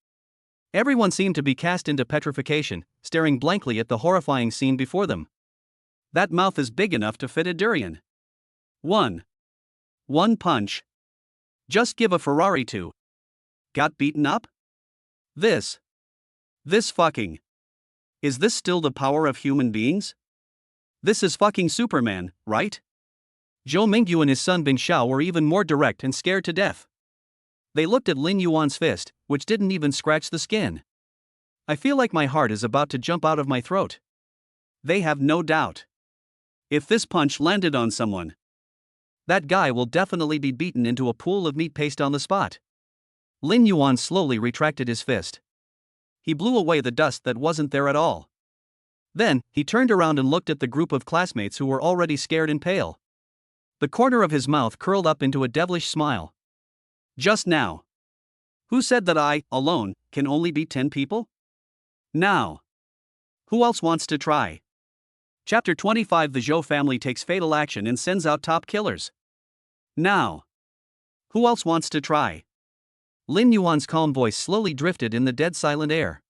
Everyone seemed to be cast into petrification, staring blankly at the horrifying scene before them. That mouth is big enough to fit a durian. One punch. Just give a Ferrari to. Got beaten up? This fucking. Is this still the power of human beings? This is fucking Superman, right? Zhou Mingyu and his son Bin Xiao were even more direct and scared to death. They looked at Lin Yuan's fist, which didn't even scratch the skin. I feel like my heart is about to jump out of my throat. They have no doubt. If this punch landed on someone, that guy will definitely be beaten into a pool of meat paste on the spot. Lin Yuan slowly retracted his fist. He blew away the dust that wasn't there at all. Then, he turned around and looked at the group of classmates who were already scared and pale. The corner of his mouth curled up into a devilish smile. Just now. Who said that I, alone, can only beat 10 people? Now. Who else wants to try? Chapter 25. The Zhou family takes fatal action and sends out top killers. Now. Who else wants to try? Lin Yuan's calm voice slowly drifted in the dead silent air.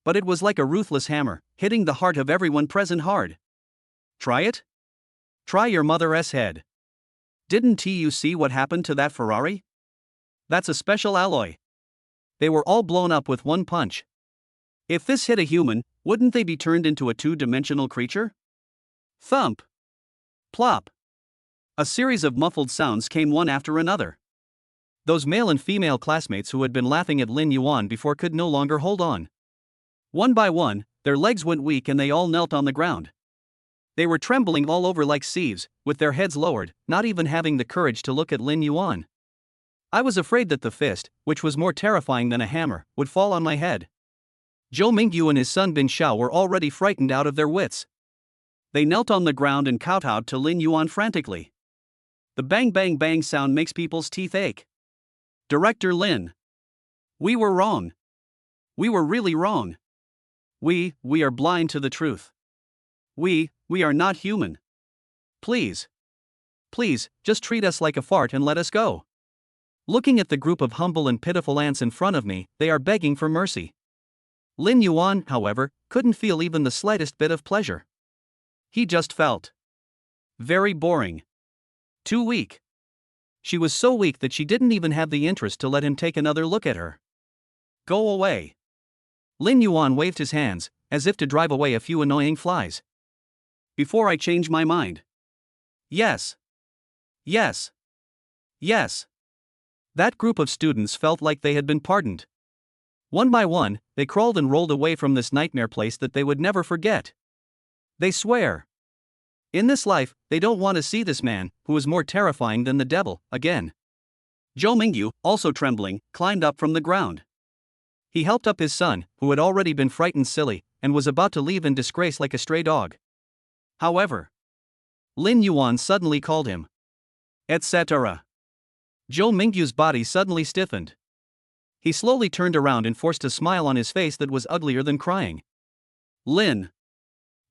But it was like a ruthless hammer, hitting the heart of everyone present hard. Try it? Try your mother's head. Didn't you see what happened to that Ferrari? That's a special alloy. They were all blown up with one punch. If this hit a human, wouldn't they be turned into a two-dimensional creature? Thump. Plop. A series of muffled sounds came one after another. Those male and female classmates who had been laughing at Lin Yuan before could no longer hold on. One by one, their legs went weak and they all knelt on the ground. They were trembling all over like sieves, with their heads lowered, not even having the courage to look at Lin Yuan. I was afraid that the fist, which was more terrifying than a hammer, would fall on my head. Zhou Mingyu and his son Bin Xiao were already frightened out of their wits. They knelt on the ground and kowtowed to Lin Yuan frantically. The bang bang bang sound makes people's teeth ache. Director Lin. We were wrong. We were really wrong. We are blind to the truth. We are not human. Please, just treat us like a fart and let us go. Looking at the group of humble and pitiful ants in front of me, they are begging for mercy. Lin Yuan, however, couldn't feel even the slightest bit of pleasure. He just felt very boring. Too weak. She was so weak that she didn't even have the interest to let him take another look at her. Go away. Lin Yuan waved his hands, as if to drive away a few annoying flies. Before I change my mind. Yes. Yes. Yes. That group of students felt like they had been pardoned. One by one, they crawled and rolled away from this nightmare place that they would never forget. They swear. In this life, they don't want to see this man, who is more terrifying than the devil, again. Zhou Mingyu, also trembling, climbed up from the ground. He helped up his son, who had already been frightened silly, and was about to leave in disgrace like a stray dog. However, Lin Yuan suddenly called him. Etc. Zhou Mingyu's body suddenly stiffened. He slowly turned around and forced a smile on his face that was uglier than crying. Lin.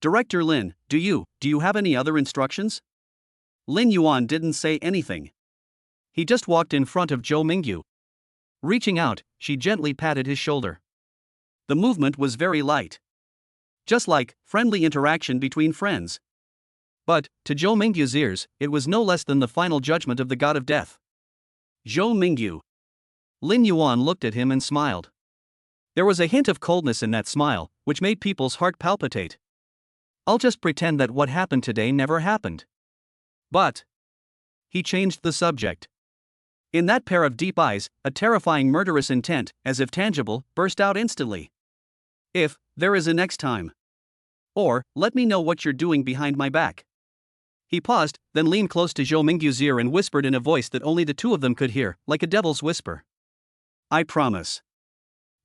Director Lin, do you have any other instructions? Lin Yuan didn't say anything. He just walked in front of Zhou Mingyu. Reaching out, she gently patted his shoulder. The movement was very light. Just like friendly interaction between friends. But, to Zhou Mingyu's ears, it was no less than the final judgment of the god of death. Zhou Mingyu. Lin Yuan looked at him and smiled. There was a hint of coldness in that smile, which made people's heart palpitate. I'll just pretend that what happened today never happened. But he changed the subject. In that pair of deep eyes, a terrifying murderous intent, as if tangible, burst out instantly. If there is a next time. Or, let me know what you're doing behind my back. He paused, then leaned close to Zhou Mingyu's ear and whispered in a voice that only the two of them could hear, like a devil's whisper. I promise.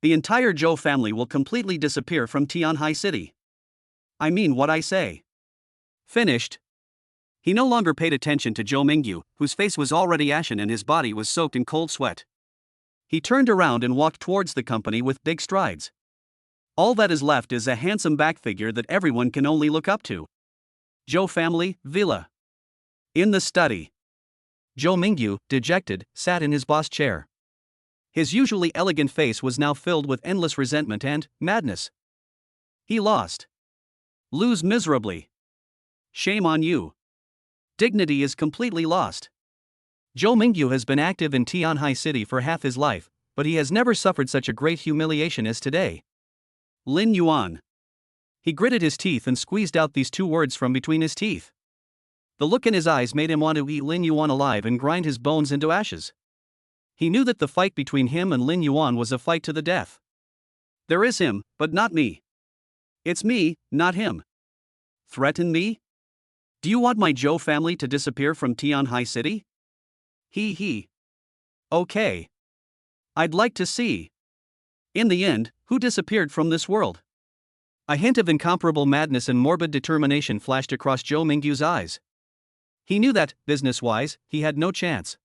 The entire Zhou family will completely disappear from Tianhai City. I mean what I say. Finished. He no longer paid attention to Zhou Mingyu, whose face was already ashen and his body was soaked in cold sweat. He turned around and walked towards the company with big strides. All that is left is a handsome back figure that everyone can only look up to. Zhou family, villa. In the study. Zhou Mingyu, dejected, sat in his boss chair. His usually elegant face was now filled with endless resentment and madness. He lost. Lose miserably. Shame on you. Dignity is completely lost. Zhou Mingyu has been active in Tianhai City for half his life, but he has never suffered such a great humiliation as today. Lin Yuan. He gritted his teeth and squeezed out these two words from between his teeth. The look in his eyes made him want to eat Lin Yuan alive and grind his bones into ashes. He knew that the fight between him and Lin Yuan was a fight to the death. There is him, but not me. It's me, not him. Threaten me? Do you want my Zhou family to disappear from Tianhai City? He. Okay. I'd like to see. In the end, who disappeared from this world? A hint of incomparable madness and morbid determination flashed across Zhou Mingyu's eyes. He knew that, business-wise, he had no chance.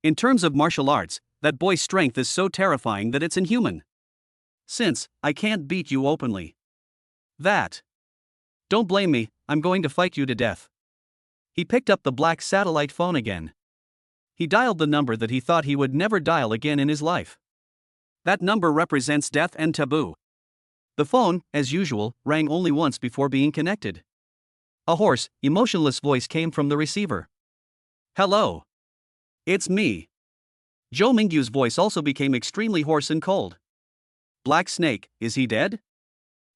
In terms of martial arts, that boy's strength is so terrifying that it's inhuman. Since I can't beat you openly. That. Don't blame me, I'm going to fight you to death. He picked up the black satellite phone again. He dialed the number that he thought he would never dial again in his life. That number represents death and taboo. The phone, as usual, rang only once before being connected. A hoarse, emotionless voice came from the receiver. Hello. It's me. Zhou Mingyu's voice also became extremely hoarse and cold. Black Snake, is he dead?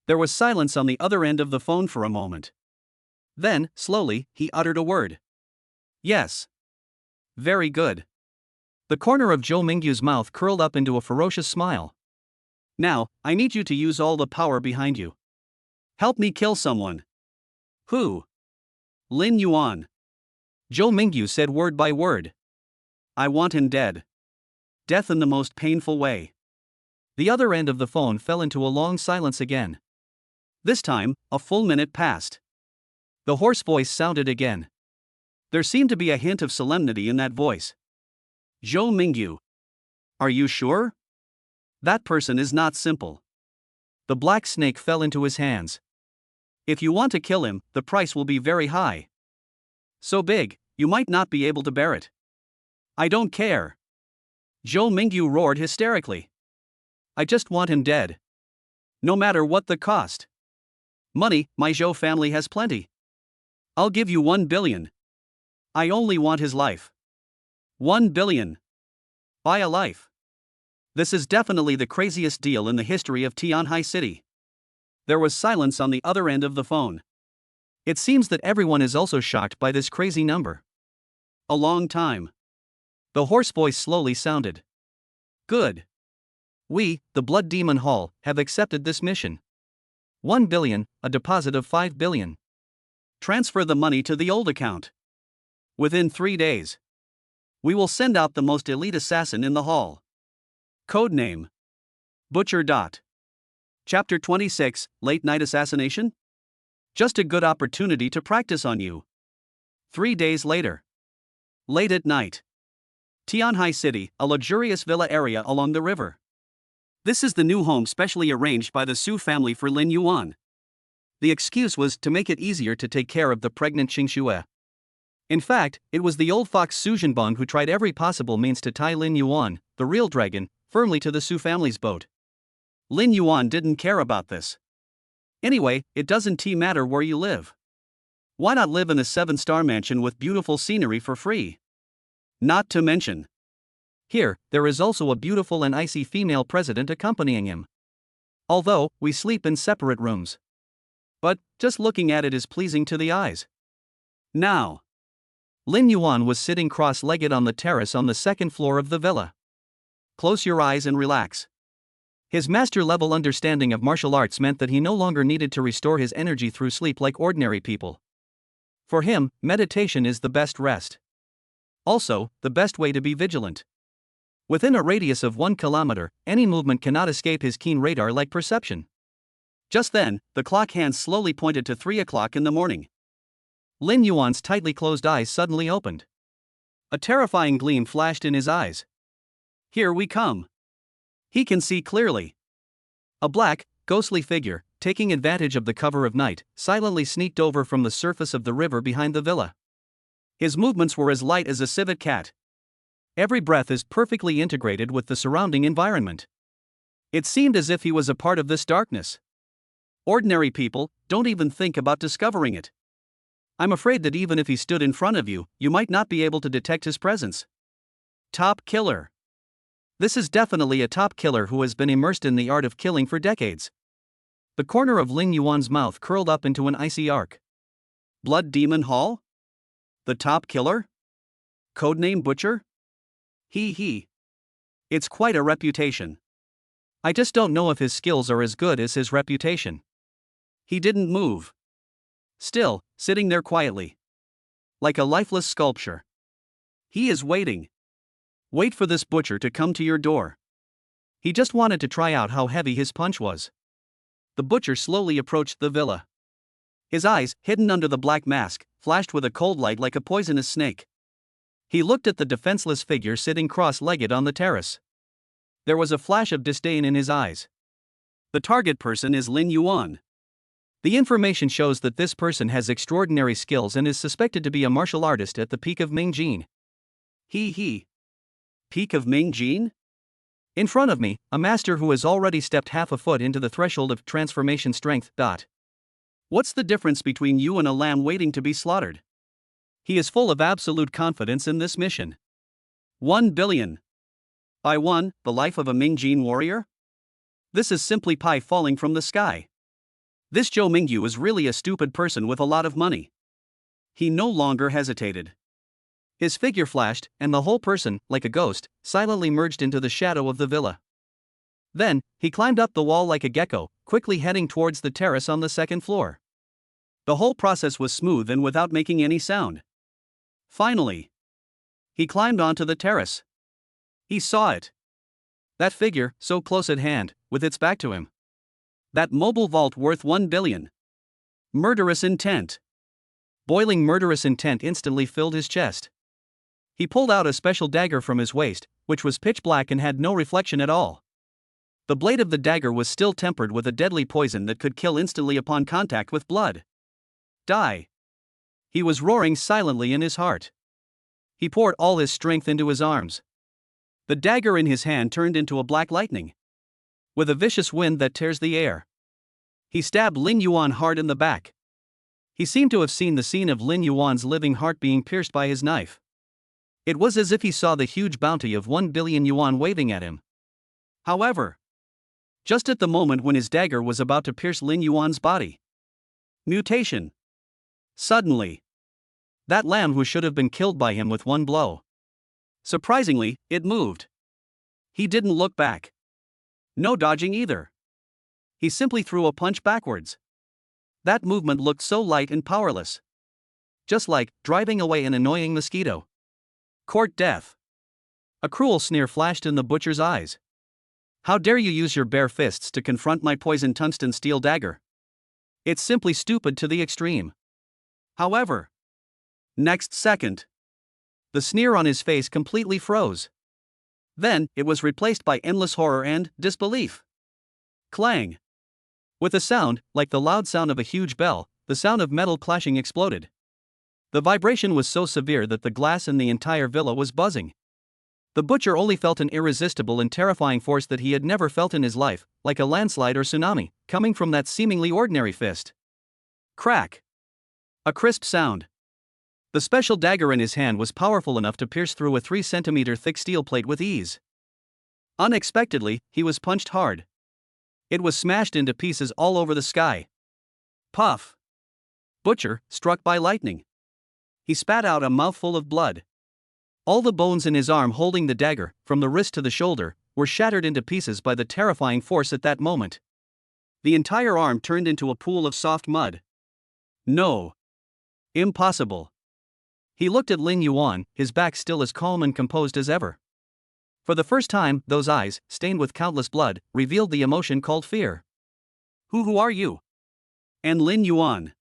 There was silence on the other end of the phone for a moment. Then, slowly, he uttered a word. Yes. Very good. The corner of Zhou Mingyu's mouth curled up into a ferocious smile. Now, I need you to use all the power behind you. Help me kill someone. Who? Lin Yuan. Zhou Mingyu said word by word. I want him dead. Death in the most painful way. The other end of the phone fell into a long silence again. This time, a full minute passed. The hoarse voice sounded again. There seemed to be a hint of solemnity in that voice. Zhou Mingyu. Are you sure? That person is not simple. The black snake fell into his hands. If you want to kill him, the price will be very high. So big, you might not be able to bear it. I don't care. Zhou Mingyu roared hysterically. I just want him dead. No matter what the cost. Money, my Zhou family has plenty. I'll give you 1 billion. I only want his life. 1 billion. Buy a life. This is definitely the craziest deal in the history of Tianhai City. There was silence on the other end of the phone. It seems that everyone is also shocked by this crazy number. A long time. The hoarse voice slowly sounded. Good. We, the Blood Demon Hall, have accepted this mission. 1 billion, a deposit of 5 billion. Transfer the money to the old account. Within 3 days. We will send out the most elite assassin in the hall. Codename Butcher. Chapter 26, Late Night Assassination? Just a good opportunity to practice on you. 3 days later. Late at night. Tianhai City, a luxurious villa area along the river. This is the new home specially arranged by the Su family for Lin Yuan. The excuse was to make it easier to take care of the pregnant Xingxue. In fact, it was the old fox Su Zhenbong who tried every possible means to tie Lin Yuan, the real dragon, firmly to the Su family's boat. Lin Yuan didn't care about this. Anyway, it doesn't matter where you live. Why not live in a 7-star mansion with beautiful scenery for free? Not to mention, here, there is also a beautiful and icy female president accompanying him. Although, we sleep in separate rooms. But, just looking at it is pleasing to the eyes. Now, Lin Yuan was sitting cross-legged on the terrace on the second floor of the villa. Close your eyes and relax. His master-level understanding of martial arts meant that he no longer needed to restore his energy through sleep like ordinary people. For him, meditation is the best rest. Also, the best way to be vigilant. Within a radius of 1 kilometer, any movement cannot escape his keen radar-like perception. Just then, the clock hands slowly pointed to 3 o'clock in the morning. Lin Yuan's tightly closed eyes suddenly opened. A terrifying gleam flashed in his eyes. Here we come. He can see clearly. A black, ghostly figure, taking advantage of the cover of night, silently sneaked over from the surface of the river behind the villa. His movements were as light as a civet cat. Every breath is perfectly integrated with the surrounding environment. It seemed as if he was a part of this darkness. Ordinary people don't even think about discovering it. I'm afraid that even if he stood in front of you, you might not be able to detect his presence. Top killer. This is definitely a top killer who has been immersed in the art of killing for decades. The corner of Lin Yuan's mouth curled up into an icy arc. Blood Demon Hall? The top killer? Codename Butcher? He. It's quite a reputation. I just don't know if his skills are as good as his reputation. He didn't move. Still, sitting there quietly. Like a lifeless sculpture. He is waiting. Wait for this butcher to come to your door. He just wanted to try out how heavy his punch was. The butcher slowly approached the villa. His eyes, hidden under the black mask, flashed with a cold light like a poisonous snake. He looked at the defenseless figure sitting cross-legged on the terrace. There was a flash of disdain in his eyes. The target person is Lin Yuan. The information shows that this person has extraordinary skills and is suspected to be a martial artist at the peak of Mingjin. He. Peak of Mingjin? In front of me, a master who has already stepped half a foot into the threshold of transformation strength. What's the difference between you and a lamb waiting to be slaughtered? He is full of absolute confidence in this mission. 1 billion. By 1, the life of a Mingjin warrior? This is simply pie falling from the sky. This Zhou Mingyu is really a stupid person with a lot of money. He no longer hesitated. His figure flashed, and the whole person, like a ghost, silently merged into the shadow of the villa. Then, he climbed up the wall like a gecko, quickly heading towards the terrace on the second floor. The whole process was smooth and without making any sound. Finally, he climbed onto the terrace. He saw it. That figure, so close at hand, with its back to him. That mobile vault worth 1 billion. Murderous intent. Boiling murderous intent instantly filled his chest. He pulled out a special dagger from his waist, which was pitch black and had no reflection at all. The blade of the dagger was still tempered with a deadly poison that could kill instantly upon contact with blood. Die. He was roaring silently in his heart. He poured all his strength into his arms. The dagger in his hand turned into a black lightning. With a vicious wind that tears the air, he stabbed Lin Yuan hard in the back. He seemed to have seen the scene of Lin Yuan's living heart being pierced by his knife. It was as if he saw the huge bounty of 1 billion yuan waving at him. However, just at the moment when his dagger was about to pierce Lin Yuan's body. Mutation. Suddenly, that lamb who should have been killed by him with one blow. Surprisingly, it moved. He didn't look back. No dodging either. He simply threw a punch backwards. That movement looked so light and powerless. Just like driving away an annoying mosquito. Court death. A cruel sneer flashed in the butcher's eyes. How dare you use your bare fists to confront my poisoned tungsten steel dagger? It's simply stupid to the extreme. However, next second, the sneer on his face completely froze. Then, it was replaced by endless horror and disbelief. Clang. With a sound, like the loud sound of a huge bell, the sound of metal clashing exploded. The vibration was so severe that the glass in the entire villa was buzzing. The butcher only felt an irresistible and terrifying force that he had never felt in his life, like a landslide or tsunami, coming from that seemingly ordinary fist. Crack. A crisp sound. The special dagger in his hand was powerful enough to pierce through a 3-centimeter thick steel plate with ease. Unexpectedly, he was punched hard. It was smashed into pieces all over the sky. Puff. Butcher, struck by lightning. He spat out a mouthful of blood. All the bones in his arm holding the dagger, from the wrist to the shoulder, were shattered into pieces by the terrifying force at that moment. The entire arm turned into a pool of soft mud. No. Impossible. He looked at Lin Yuan, his back still as calm and composed as ever. For the first time, those eyes, stained with countless blood, revealed the emotion called fear. Who are you? And Lin Yuan.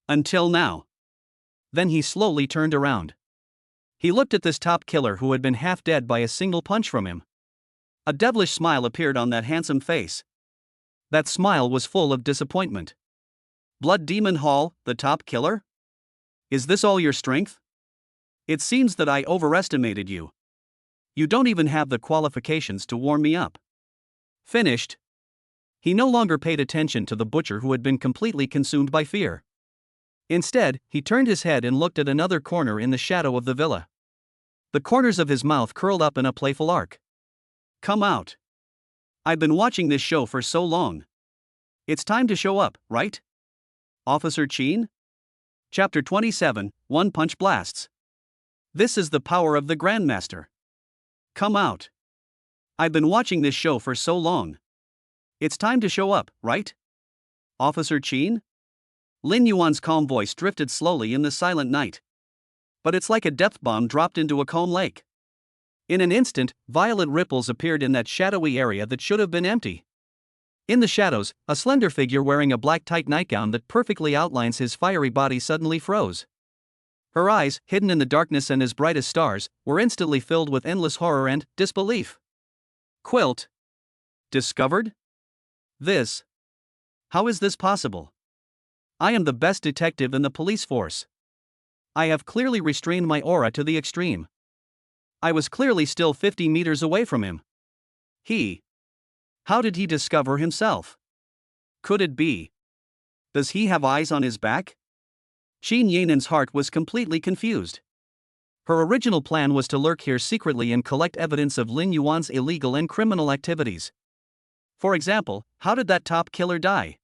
Until now. Then he slowly turned around. He looked at this top killer who had been half dead by a single punch from him. A devilish smile appeared on that handsome face. That smile was full of disappointment. Blood Demon Hall, the top killer? Is this all your strength? It seems that I overestimated you. You don't even have the qualifications to warm me up. Finished. He no longer paid attention to the butcher who had been completely consumed by fear. Instead, he turned his head and looked at another corner in the shadow of the villa. The corners of his mouth curled up in a playful arc. Come out. I've been watching this show for so long. It's time to show up, right? Officer Chin? Chapter 27, One Punch Blasts. This is the power of the Grandmaster. Come out. I've been watching this show for so long. It's time to show up, right? Officer Chin? Lin Yuan's calm voice drifted slowly in the silent night. But it's like a depth bomb dropped into a calm lake. In an instant, violet ripples appeared in that shadowy area that should have been empty. In the shadows, a slender figure wearing a black tight nightgown that perfectly outlines his fiery body suddenly froze. Her eyes, hidden in the darkness and as bright as stars, were instantly filled with endless horror and disbelief. Quilt. Discovered? This. How is this possible? I am the best detective in the police force. I have clearly restrained my aura to the extreme. I was clearly still 50 meters away from him. How did he discover himself? Could it be? Does he have eyes on his back? Qin Yanan's heart was completely confused. Her original plan was to lurk here secretly and collect evidence of Lin Yuan's illegal and criminal activities. For example, how did that top killer die?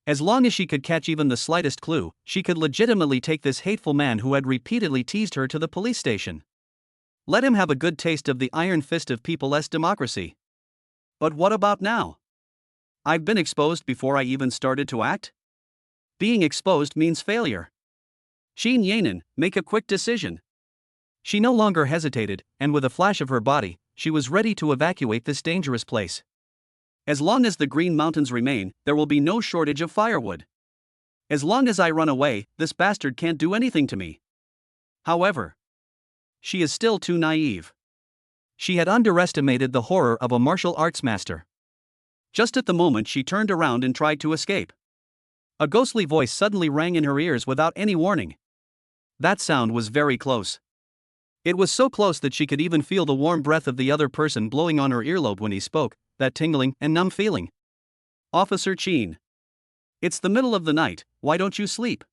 As long as she could catch even the slightest clue, she could legitimately take this hateful man who had repeatedly teased her to the police station. Let him have a good taste of the iron fist of peopleless democracy. But what about now? I've been exposed before I even started to act? Being exposed means failure. Qin Yanan, make a quick decision. She no longer hesitated, and with a flash of her body, she was ready to evacuate this dangerous place. As long as the Green Mountains remain, there will be no shortage of firewood. As long as I run away, this bastard can't do anything to me. However, she is still too naive. She had underestimated the horror of a martial arts master. Just at the moment she turned around and tried to escape. A ghostly voice suddenly rang in her ears without any warning. That sound was very close. It was so close that she could even feel the warm breath of the other person blowing on her earlobe when he spoke, that tingling and numb feeling. Officer Chin. It's the middle of the night, why don't you sleep?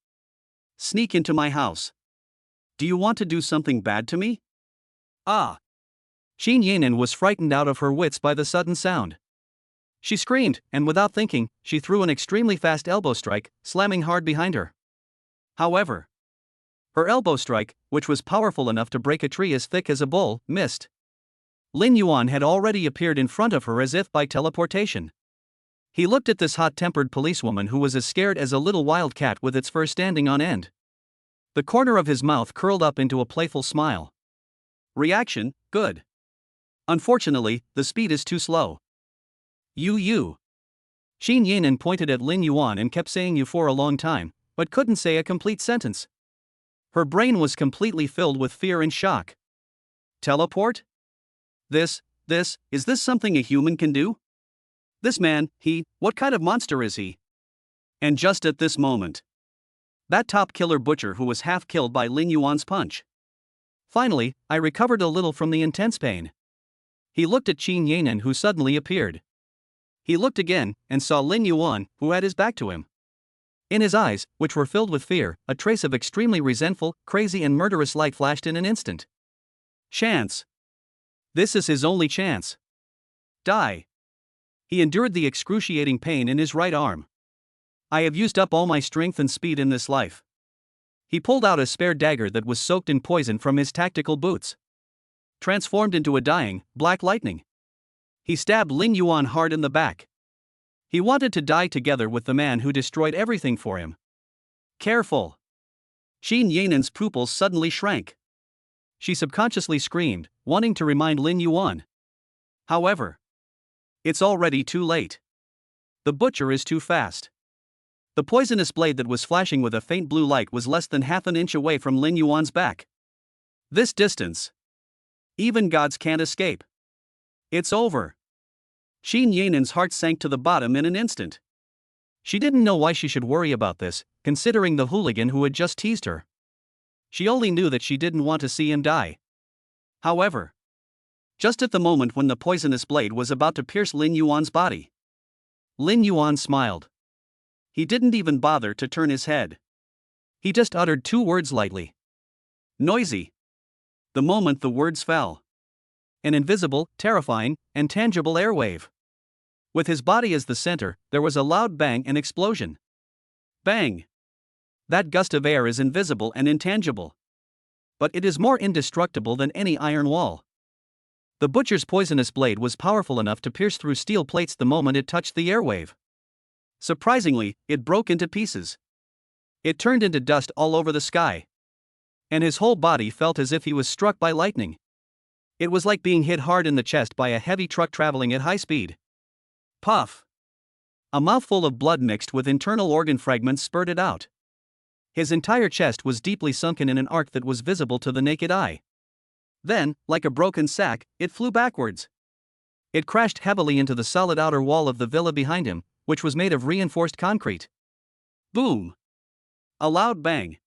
Sneak into my house. Do you want to do something bad to me? Ah! Xin Yanan was frightened out of her wits by the sudden sound. She screamed, and without thinking, she threw an extremely fast elbow strike, slamming hard behind her. However, her elbow strike, which was powerful enough to break a tree as thick as a bull, missed. Lin Yuan had already appeared in front of her as if by teleportation. He looked at this hot-tempered policewoman who was as scared as a little wild cat with its fur standing on end. The corner of his mouth curled up into a playful smile. Reaction, good. Unfortunately, the speed is too slow. You. Xin Yanan pointed at Lin Yuan and kept saying you for a long time, but couldn't say a complete sentence. Her brain was completely filled with fear and shock. Teleport? Is this something a human can do? This man, what kind of monster is he? And just at this moment, that top killer butcher who was half killed by Lin Yuan's punch. Finally, I recovered a little from the intense pain. He looked at Xin Yanan who suddenly appeared. He looked again, and saw Lin Yuan, who had his back to him. In his eyes, which were filled with fear, a trace of extremely resentful, crazy and murderous light flashed in an instant. Chance. This is his only chance. Die. He endured the excruciating pain in his right arm. I have used up all my strength and speed in this life. He pulled out a spare dagger that was soaked in poison from his tactical boots. Transformed into a dying, black lightning. He stabbed Lin Yuan hard in the back. He wanted to die together with the man who destroyed everything for him. Careful. Xin Yanan's pupils suddenly shrank. She subconsciously screamed, wanting to remind Lin Yuan. However, it's already too late. The butcher is too fast. The poisonous blade that was flashing with a faint blue light was less than half an inch away from Lin Yuan's back. This distance. Even gods can't escape. It's over. Xin Yanan's heart sank to the bottom in an instant. She didn't know why she should worry about this, considering the hooligan who had just teased her. She only knew that she didn't want to see him die. However, just at the moment when the poisonous blade was about to pierce Lin Yuan's body, Lin Yuan smiled. He didn't even bother to turn his head. He just uttered two words lightly. Noisy. The moment the words fell, an invisible, terrifying, and tangible airwave. With his body as the center, there was a loud bang and explosion. Bang! That gust of air is invisible and intangible. But it is more indestructible than any iron wall. The butcher's poisonous blade was powerful enough to pierce through steel plates the moment it touched the airwave. Surprisingly, it broke into pieces. It turned into dust all over the sky. And his whole body felt as if he was struck by lightning. It was like being hit hard in the chest by a heavy truck traveling at high speed. Puff! A mouthful of blood mixed with internal organ fragments spurted out. His entire chest was deeply sunken in an arc that was visible to the naked eye. Then, like a broken sack, it flew backwards. It crashed heavily into the solid outer wall of the villa behind him, which was made of reinforced concrete. Boom! A loud bang.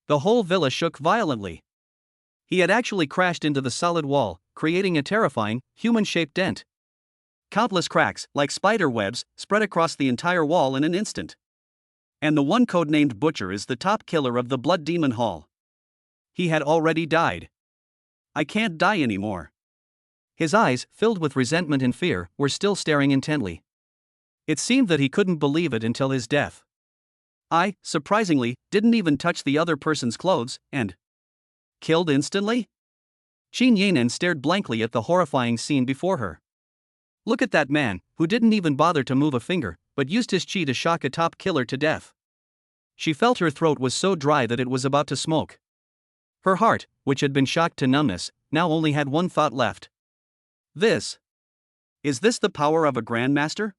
The whole villa shook violently. He had actually crashed into the solid wall, creating a terrifying, human-shaped dent. Countless cracks, like spider webs, spread across the entire wall in an instant. And the one codenamed Butcher is the top killer of the Blood Demon Hall. He had already died. I can't die anymore. His eyes, filled with resentment and fear, were still staring intently. It seemed that he couldn't believe it until his death. I, surprisingly, didn't even touch the other person's clothes, and killed instantly? Xin Yanan stared blankly at the horrifying scene before her. Look at that man, who didn't even bother to move a finger, but used his chi to shock a top killer to death. She felt her throat was so dry that it was about to smoke. Her heart, which had been shocked to numbness, now only had one thought left. Is this the power of a grandmaster?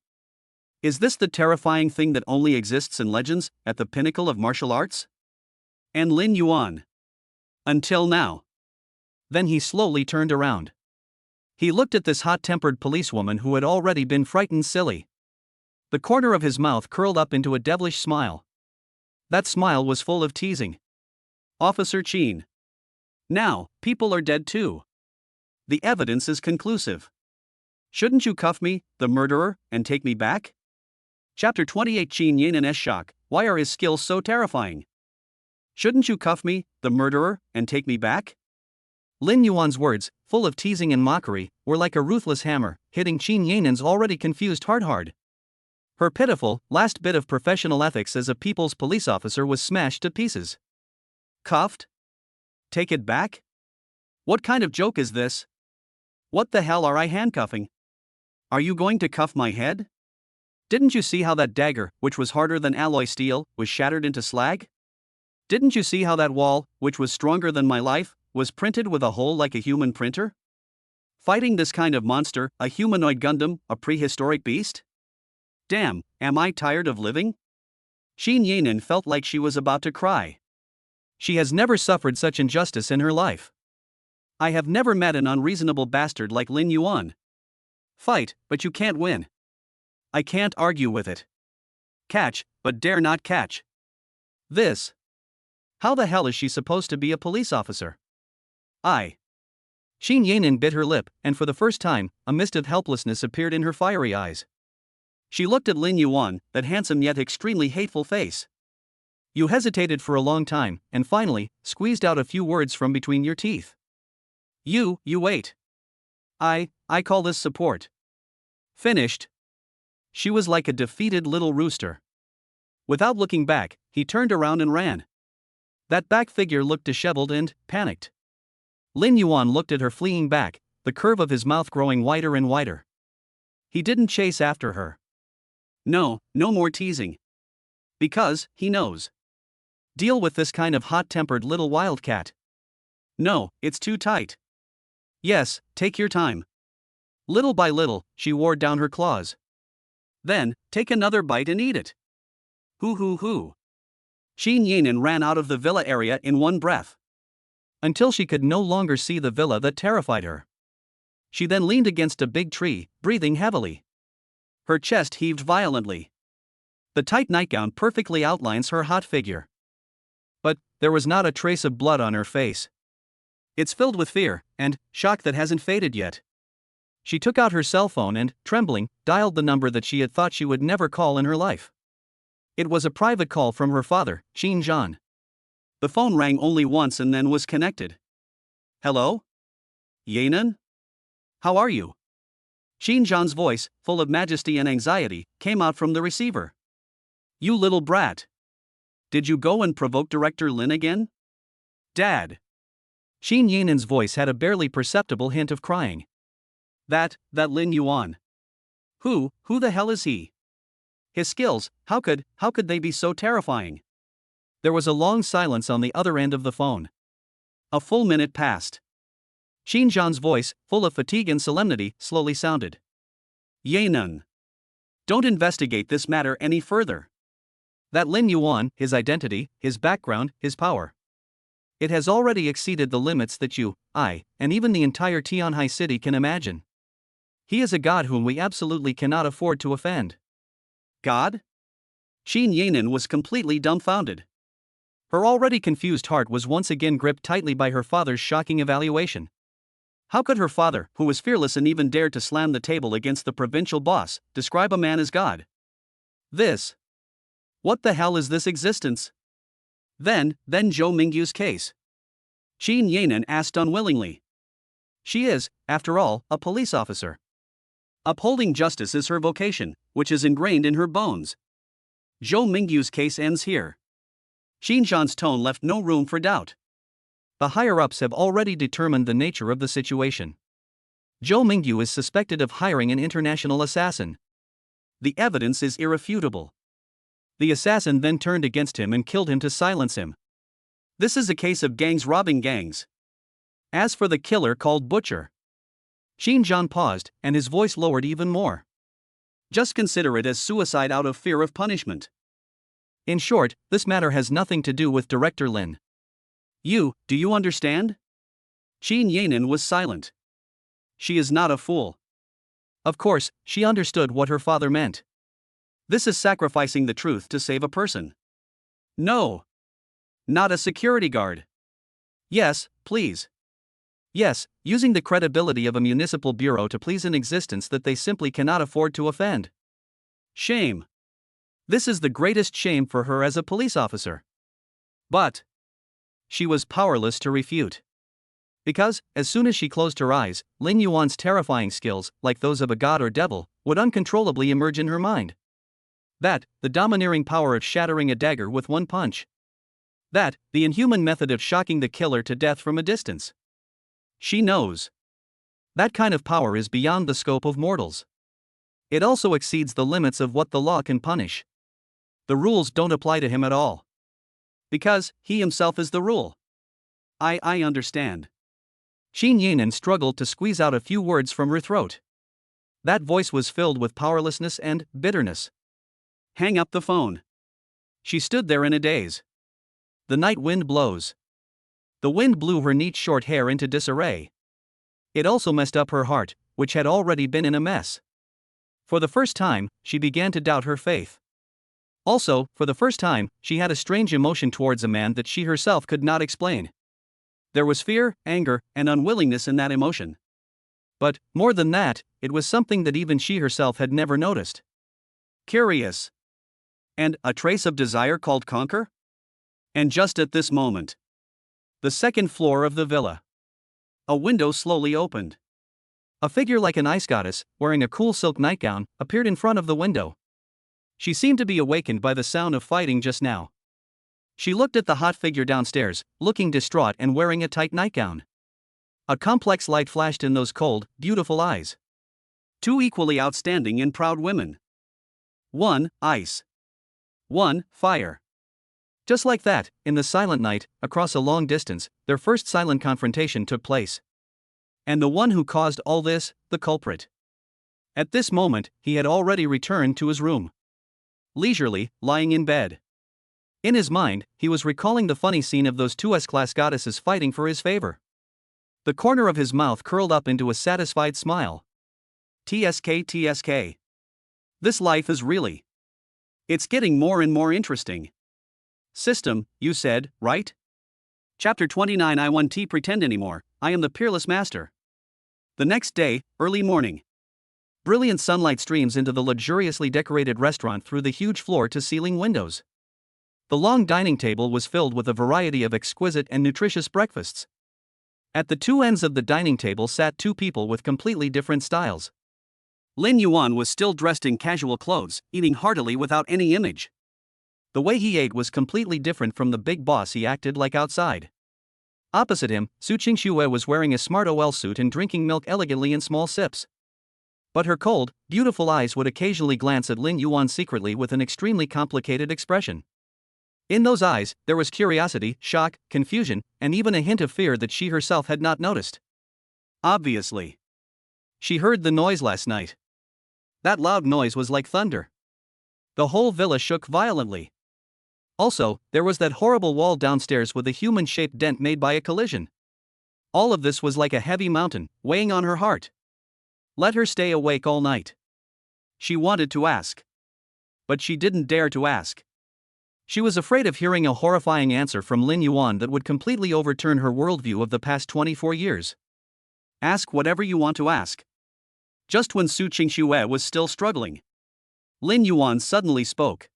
Is this the terrifying thing that only exists in legends, at the pinnacle of martial arts? And Lin Yuan. Until now. Then he slowly turned around. He looked at this hot-tempered policewoman who had already been frightened silly. The corner of his mouth curled up into a devilish smile. That smile was full of teasing. Officer Chin. Now, people are dead too. The evidence is conclusive. Shouldn't you cuff me, the murderer, and take me back? Chapter 28 Xin Yanan's shock. Why are his skills so terrifying? Shouldn't you cuff me, the murderer, and take me back? Lin Yuan's words, full of teasing and mockery, were like a ruthless hammer, hitting Qin Yanan's already confused heart hard. Her pitiful, last bit of professional ethics as a people's police officer was smashed to pieces. Cuffed? Take it back? What kind of joke is this? What the hell are I handcuffing? Are you going to cuff my head? Didn't you see how that dagger, which was harder than alloy steel, was shattered into slag? Didn't you see how that wall, which was stronger than my life, was printed with a hole like a human printer? Fighting this kind of monster, a humanoid Gundam, a prehistoric beast? Damn, am I tired of living? Qin Yanan felt like she was about to cry. She has never suffered such injustice in her life. I have never met an unreasonable bastard like Lin Yuan. Fight, but you can't win. I can't argue with it. Catch, but dare not catch. This. How the hell is she supposed to be a police officer? Qin Yanan bit her lip, and for the first time, a mist of helplessness appeared in her fiery eyes. She looked at Lin Yuan, that handsome yet extremely hateful face. You hesitated for a long time, and finally, squeezed out a few words from between your teeth. You wait. I call this support. Finished. She was like a defeated little rooster. Without looking back, he turned around and ran. That back figure looked disheveled and panicked. Lin Yuan looked at her fleeing back, the curve of his mouth growing wider and wider. He didn't chase after her. No more teasing. Because, he knows. Deal with this kind of hot-tempered little wildcat. No, it's too tight. Yes, take your time. Little by little, she wore down her claws. Then, take another bite and eat it. Hoo. Qin Yanan ran out of the villa area in one breath. Until she could no longer see the villa that terrified her. She then leaned against a big tree, breathing heavily. Her chest heaved violently. The tight nightgown perfectly outlines her hot figure. But there was not a trace of blood on her face. It's filled with fear and shock that hasn't faded yet. She took out her cell phone and, trembling, dialed the number that she had thought she would never call in her life. It was a private call from her father, Qin Zhan. The phone rang only once and then was connected. Hello? Yanan? How are you? Qin Zhan's voice, full of majesty and anxiety, came out from the receiver. You little brat. Did you go and provoke Director Lin again? Dad. Qin Yanan's voice had a barely perceptible hint of crying. That Lin Yuan. Who the hell is he? His skills, how could they be so terrifying? There was a long silence on the other end of the phone. A full minute passed. Qin Zhan's voice, full of fatigue and solemnity, slowly sounded. Yanan. Don't investigate this matter any further. That Lin Yuan, his identity, his background, his power. It has already exceeded the limits that you, I, and even the entire Tianhai city can imagine. He is a god whom we absolutely cannot afford to offend. God? Qin Yanan was completely dumbfounded. Her already confused heart was once again gripped tightly by her father's shocking evaluation. How could her father, who was fearless and even dared to slam the table against the provincial boss, describe a man as God? What the hell is this existence? Then Zhou Mingyu's case. Qin Yanan asked unwillingly. She is, after all, a police officer. Upholding justice is her vocation, which is ingrained in her bones. Zhou Mingyu's case ends here. Qin Zhan's tone left no room for doubt. The higher-ups have already determined the nature of the situation. Zhou Mingyu is suspected of hiring an international assassin. The evidence is irrefutable. The assassin then turned against him and killed him to silence him. This is a case of gangs robbing gangs. As for the killer called Butcher. Qin Zhan paused, and his voice lowered even more. Just consider it as suicide out of fear of punishment. In short, this matter has nothing to do with Director Lin. Do you understand? Qin Yanan was silent. She is not a fool. Of course, she understood what her father meant. This is sacrificing the truth to save a person. No. Not a security guard. Yes, please. Yes, using the credibility of a municipal bureau to please an existence that they simply cannot afford to offend. Shame. This is the greatest shame for her as a police officer. But she was powerless to refute. Because, as soon as she closed her eyes, Lin Yuan's terrifying skills, like those of a god or devil, would uncontrollably emerge in her mind. That, the domineering power of shattering a dagger with one punch. That, the inhuman method of shocking the killer to death from a distance. She knows. That kind of power is beyond the scope of mortals. It also exceeds the limits of what the law can punish. The rules don't apply to him at all. Because, he himself is the rule. I understand. Xin Yinan struggled to squeeze out a few words from her throat. That voice was filled with powerlessness and bitterness. Hang up the phone. She stood there in a daze. The night wind blows. The wind blew her neat short hair into disarray. It also messed up her heart, which had already been in a mess. For the first time, she began to doubt her faith. Also, for the first time, she had a strange emotion towards a man that she herself could not explain. There was fear, anger, and unwillingness in that emotion. But, more than that, it was something that even she herself had never noticed. Curious. And a trace of desire called conquer? And just at this moment, the second floor of the villa. A window slowly opened. A figure like an ice goddess, wearing a cool silk nightgown, appeared in front of the window. She seemed to be awakened by the sound of fighting just now. She looked at the hot figure downstairs, looking distraught and wearing a tight nightgown. A complex light flashed in those cold, beautiful eyes. Two equally outstanding and proud women. One, ice. One, fire. Just like that, in the silent night, across a long distance, their first silent confrontation took place. And the one who caused all this, the culprit. At this moment, he had already returned to his room. Leisurely, lying in bed. In his mind, he was recalling the funny scene of those two S-class goddesses fighting for his favor. The corner of his mouth curled up into a satisfied smile. TSK. This life is really. It's getting more and more interesting. System, you said, right? Chapter 29. I won't pretend anymore, I am the peerless master. The next day, early morning. Brilliant sunlight streams into the luxuriously decorated restaurant through the huge floor-to-ceiling windows. The long dining table was filled with a variety of exquisite and nutritious breakfasts. At the two ends of the dining table sat two people with completely different styles. Lin Yuan was still dressed in casual clothes, eating heartily without any image. The way he ate was completely different from the big boss he acted like outside. Opposite him, Su Qingxue was wearing a smart OL suit and drinking milk elegantly in small sips. But her cold, beautiful eyes would occasionally glance at Lin Yuan secretly with an extremely complicated expression. In those eyes, there was curiosity, shock, confusion, and even a hint of fear that she herself had not noticed. Obviously. She heard the noise last night. That loud noise was like thunder. The whole villa shook violently. Also, there was that horrible wall downstairs with a human-shaped dent made by a collision. All of this was like a heavy mountain, weighing on her heart. Let her stay awake all night. She wanted to ask. But she didn't dare to ask. She was afraid of hearing a horrifying answer from Lin Yuan that would completely overturn her worldview of the past 24 years. Ask whatever you want to ask. Just when Su Qingxue was still struggling, Lin Yuan suddenly spoke.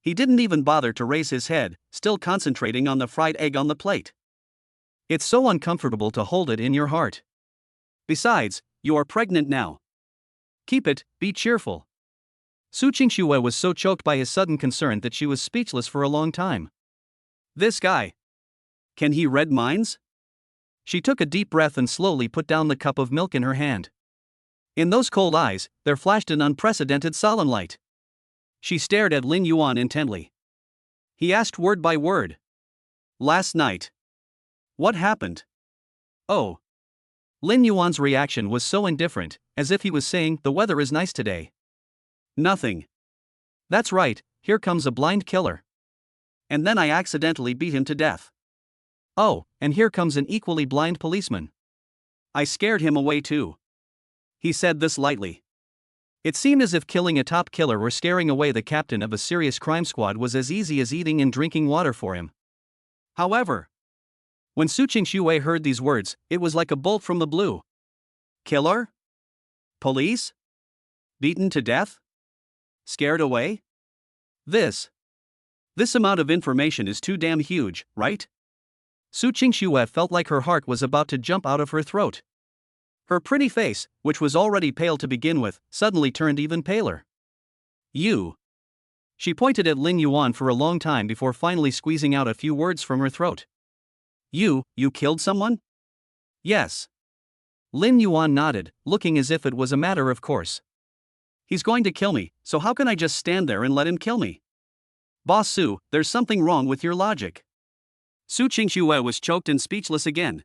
He didn't even bother to raise his head, still concentrating on the fried egg on the plate. It's so uncomfortable to hold it in your heart. Besides, you are pregnant now. Keep it, be cheerful. Su Qingxue was so choked by his sudden concern that she was speechless for a long time. This guy. Can he read minds? She took a deep breath and slowly put down the cup of milk in her hand. In those cold eyes, there flashed an unprecedented solemn light. She stared at Lin Yuan intently. He asked word by word. Last night. What happened? Oh. Lin Yuan's reaction was so indifferent, as if he was saying, the weather is nice today. Nothing. That's right, here comes a blind killer. And then I accidentally beat him to death. Oh, and here comes an equally blind policeman. I scared him away too. He said this lightly. It seemed as if killing a top killer or scaring away the captain of a serious crime squad was as easy as eating and drinking water for him. However, when Su Qingxue heard these words, it was like a bolt from the blue. Killer? Police? Beaten to death? Scared away? This amount of information is too damn huge, right? Su Qingxue felt like her heart was about to jump out of her throat. Her pretty face, which was already pale to begin with, suddenly turned even paler. You. She pointed at Lin Yuan for a long time before finally squeezing out a few words from her throat. You killed someone? Yes. Lin Yuan nodded, looking as if it was a matter of course. He's going to kill me, so how can I just stand there and let him kill me? Boss Su, there's something wrong with your logic. Su Qingxue was choked and speechless again.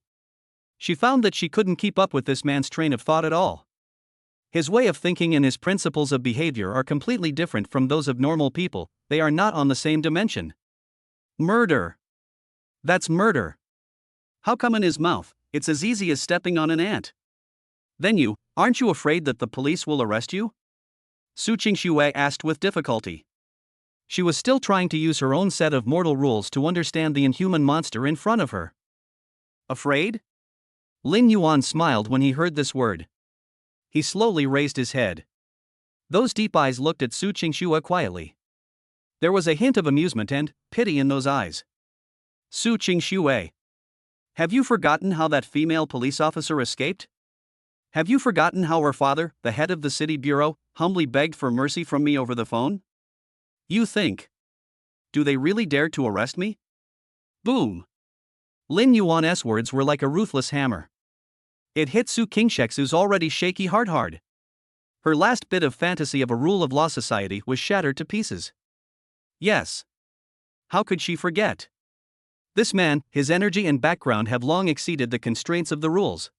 She found that she couldn't keep up with this man's train of thought at all. His way of thinking and his principles of behavior are completely different from those of normal people, they are not on the same dimension. Murder. That's murder. How come in his mouth, it's as easy as stepping on an ant? Then aren't you afraid that the police will arrest you? Su Qingxue asked with difficulty. She was still trying to use her own set of mortal rules to understand the inhuman monster in front of her. Afraid? Lin Yuan smiled when he heard this word. He slowly raised his head. Those deep eyes looked at Su Qingxue quietly. There was a hint of amusement and pity in those eyes. Su Qingxue. Have you forgotten how that female police officer escaped? Have you forgotten how her father, the head of the city bureau, humbly begged for mercy from me over the phone? You think. Do they really dare to arrest me? Boom! Lin Yuan's words were like a ruthless hammer. It hit Su Qingxue's already shaky heart hard. Her last bit of fantasy of a rule of law society was shattered to pieces. Yes. How could she forget? This man, his energy and background have long exceeded the constraints of the rules.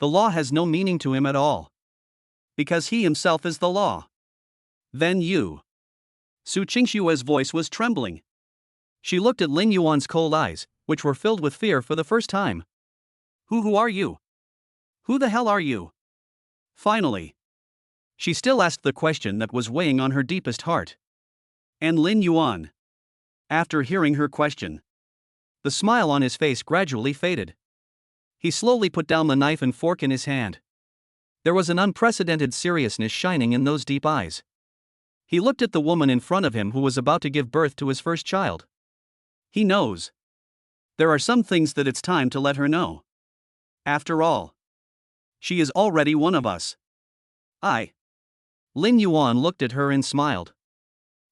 The law has no meaning to him at all. Because he himself is the law. Then you. Su Qingxue's voice was trembling. She looked at Lin Yuan's cold eyes, which were filled with fear for the first time. Who are you? Who the hell are you? Finally. She still asked the question that was weighing on her deepest heart. And Lin Yuan. After hearing her question, the smile on his face gradually faded. He slowly put down the knife and fork in his hand. There was an unprecedented seriousness shining in those deep eyes. He looked at the woman in front of him who was about to give birth to his first child. He knows. There are some things that it's time to let her know. After all, she is already one of us. Lin Yuan looked at her and smiled.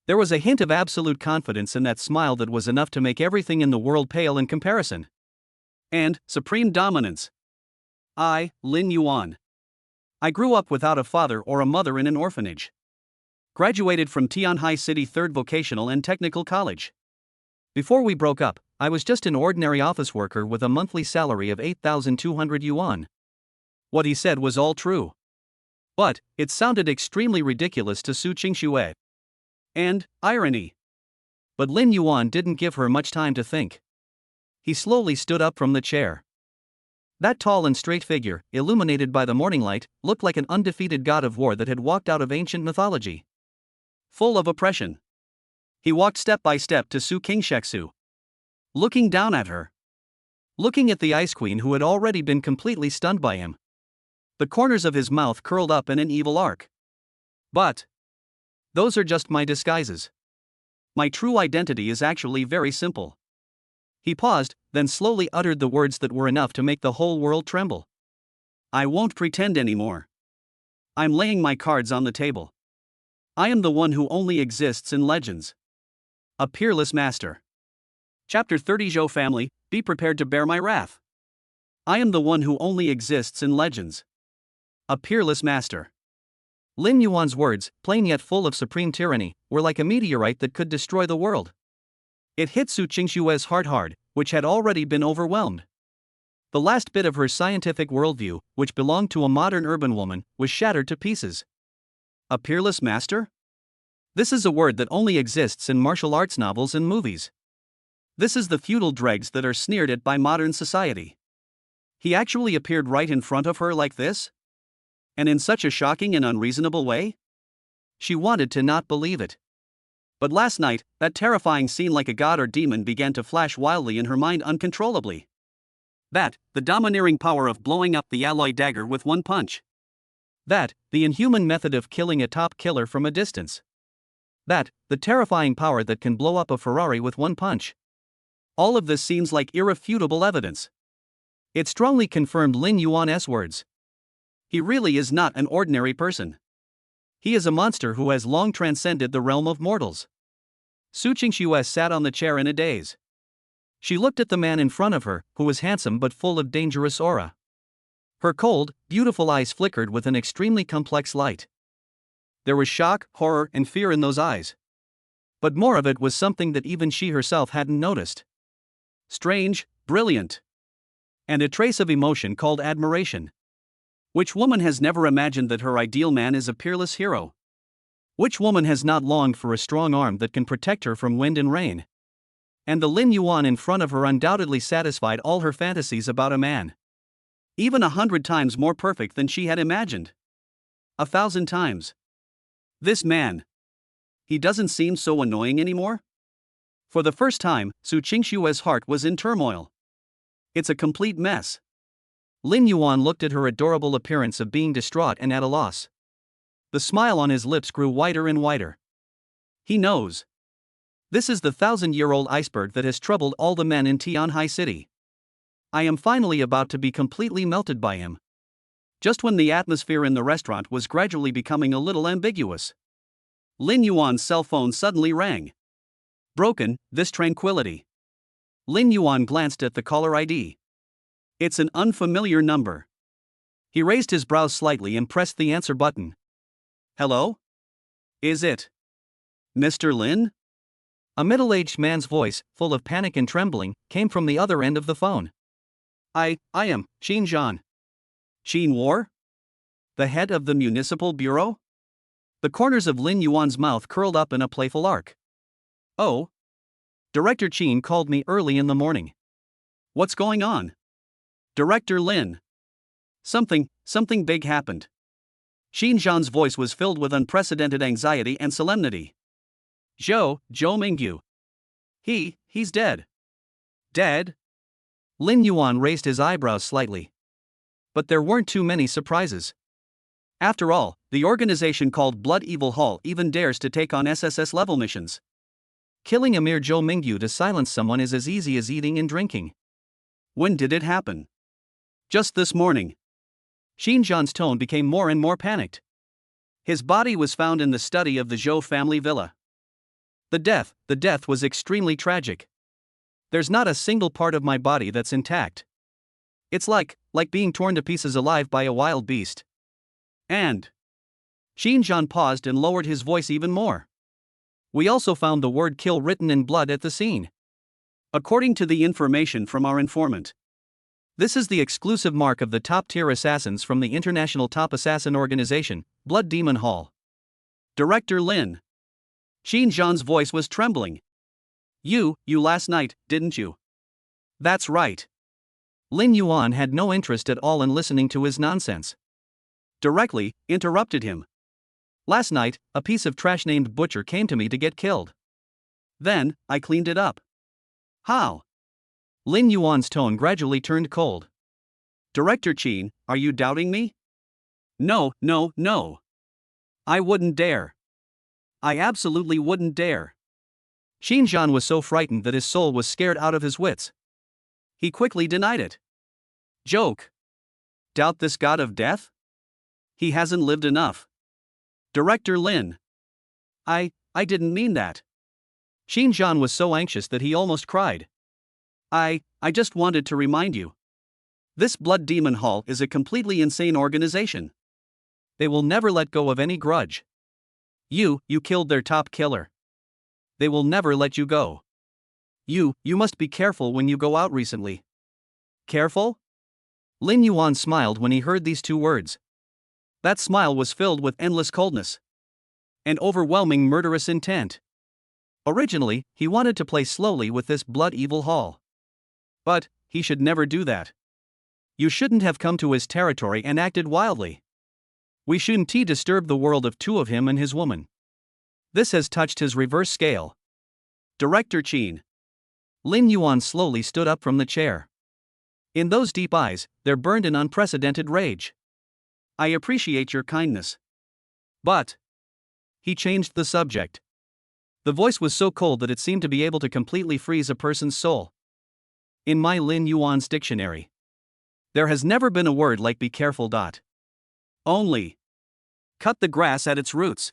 There was a hint of absolute confidence in that smile that was enough to make everything in the world pale in comparison. And supreme dominance. Lin Yuan. I grew up without a father or a mother in an orphanage. Graduated from Tianhai City 3rd Vocational and Technical College. Before we broke up, I was just an ordinary office worker with a monthly salary of 8,200 yuan. What he said was all true. But it sounded extremely ridiculous to Su Qingxue. And irony. But Lin Yuan didn't give her much time to think. He slowly stood up from the chair. That tall and straight figure, illuminated by the morning light, looked like an undefeated god of war that had walked out of ancient mythology. Full of oppression. He walked step by step to Su Qingxue. Looking down at her. Looking at the Ice Queen who had already been completely stunned by him. The corners of his mouth curled up in an evil arc. But those are just my disguises. My true identity is actually very simple. He paused, then slowly uttered the words that were enough to make the whole world tremble. I won't pretend anymore. I'm laying my cards on the table. I am the one who only exists in legends. A peerless master. Chapter 30 Zhou family, be prepared to bear my wrath. I am the one who only exists in legends. A peerless master. Lin Yuan's words, plain yet full of supreme tyranny, were like a meteorite that could destroy the world. It hit Su Qingxue's heart hard, which had already been overwhelmed. The last bit of her scientific worldview, which belonged to a modern urban woman, was shattered to pieces. A peerless master? This is a word that only exists in martial arts novels and movies. This is the feudal dregs that are sneered at by modern society. He actually appeared right in front of her like this? And in such a shocking and unreasonable way? She wanted to not believe it. But last night, that terrifying scene like a god or demon began to flash wildly in her mind uncontrollably. That, the domineering power of blowing up the alloy dagger with one punch. That, the inhuman method of killing a top killer from a distance. That, the terrifying power that can blow up a Ferrari with one punch. All of this seems like irrefutable evidence. It strongly confirmed Lin Yuan's words. He really is not an ordinary person. He is a monster who has long transcended the realm of mortals. Su Qingxue sat on the chair in a daze. She looked at the man in front of her, who was handsome but full of dangerous aura. Her cold, beautiful eyes flickered with an extremely complex light. There was shock, horror, and fear in those eyes. But more of it was something that even she herself hadn't noticed. Strange, brilliant. And a trace of emotion called admiration. Which woman has never imagined that her ideal man is a peerless hero? Which woman has not longed for a strong arm that can protect her from wind and rain? And the Lin Yuan in front of her undoubtedly satisfied all her fantasies about a man. Even 100 times more perfect than she had imagined. 1,000 times. This man. He doesn't seem so annoying anymore? For the first time, Su Qingxue's heart was in turmoil. It's a complete mess. Lin Yuan looked at her adorable appearance of being distraught and at a loss. The smile on his lips grew wider and wider. He knows. This is the 1,000-year-old iceberg that has troubled all the men in Tianhai City. I am finally about to be completely melted by him. Just when the atmosphere in the restaurant was gradually becoming a little ambiguous, Lin Yuan's cell phone suddenly rang. Broken, this tranquility. Lin Yuan glanced at the caller ID. It's an unfamiliar number. He raised his brows slightly and pressed the answer button. Hello? Is it Mr. Lin? A middle-aged man's voice, full of panic and trembling, came from the other end of the phone. I am Qin Zhan. Qin War? The head of the municipal bureau? The corners of Lin Yuan's mouth curled up in a playful arc. Oh. Director Qin called me early in the morning. What's going on? Director Lin. Something big happened. Qin Zhan's voice was filled with unprecedented anxiety and solemnity. Zhou Mingyu. He's dead. Dead? Lin Yuan raised his eyebrows slightly. But there weren't too many surprises. After all, the organization called Blood Evil Hall even dares to take on SSS-level missions. Killing a mere Zhou Mingyu to silence someone is as easy as eating and drinking. When did it happen? Just this morning. Qin Zhan's tone became more and more panicked. His body was found in the study of the Zhou family villa. The death was extremely tragic. There's not a single part of my body that's intact. It's like being torn to pieces alive by a wild beast. And Qin Zhan paused and lowered his voice even more. We also found the word kill written in blood at the scene. According to the information from our informant, this is the exclusive mark of the top-tier assassins from the international top assassin organization, Blood Demon Hall. Director Lin. Qin Zhan's voice was trembling. You last night, didn't you? That's right. Lin Yuan had no interest at all in listening to his nonsense. Directly interrupted him. Last night, a piece of trash named Butcher came to me to get killed. Then, I cleaned it up. How? Lin Yuan's tone gradually turned cold. Director Qin, are you doubting me? No. I wouldn't dare. I absolutely wouldn't dare. Qin Zhan was so frightened that his soul was scared out of his wits. He quickly denied it. Joke. Doubt this god of death? He hasn't lived enough. Director Lin. I didn't mean that. Qin Zhan was so anxious that he almost cried. I just wanted to remind you. This Blood Demon Hall is a completely insane organization. They will never let go of any grudge. You killed their top killer. They will never let you go. You must be careful when you go out recently. Careful? Lin Yuan smiled when he heard these two words. That smile was filled with endless coldness. An overwhelming murderous intent. Originally, he wanted to play slowly with this Blood Evil Hall. But he should never do that. You shouldn't have come to his territory and acted wildly. We shouldn't disturb the world of two of him and his woman. This has touched his reverse scale. Director Qin. Lin Yuan slowly stood up from the chair. In those deep eyes, there burned an unprecedented rage. I appreciate your kindness. But he changed the subject. The voice was so cold that it seemed to be able to completely freeze a person's soul. In my Lin Yuan's dictionary, there has never been a word like be careful. Only. Cut the grass at its roots.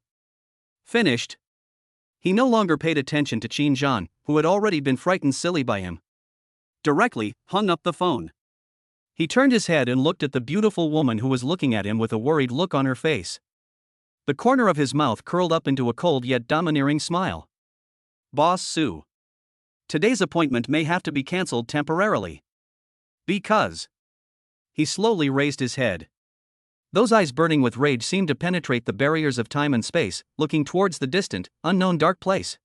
Finished. He no longer paid attention to Qin Zhan, who had already been frightened silly by him. Directly, hung up the phone. He turned his head and looked at the beautiful woman who was looking at him with a worried look on her face. The corner of his mouth curled up into a cold yet domineering smile. Boss Su. Today's appointment may have to be cancelled temporarily. Because. He slowly raised his head. Those eyes burning with rage seemed to penetrate the barriers of time and space, looking towards the distant, unknown dark place.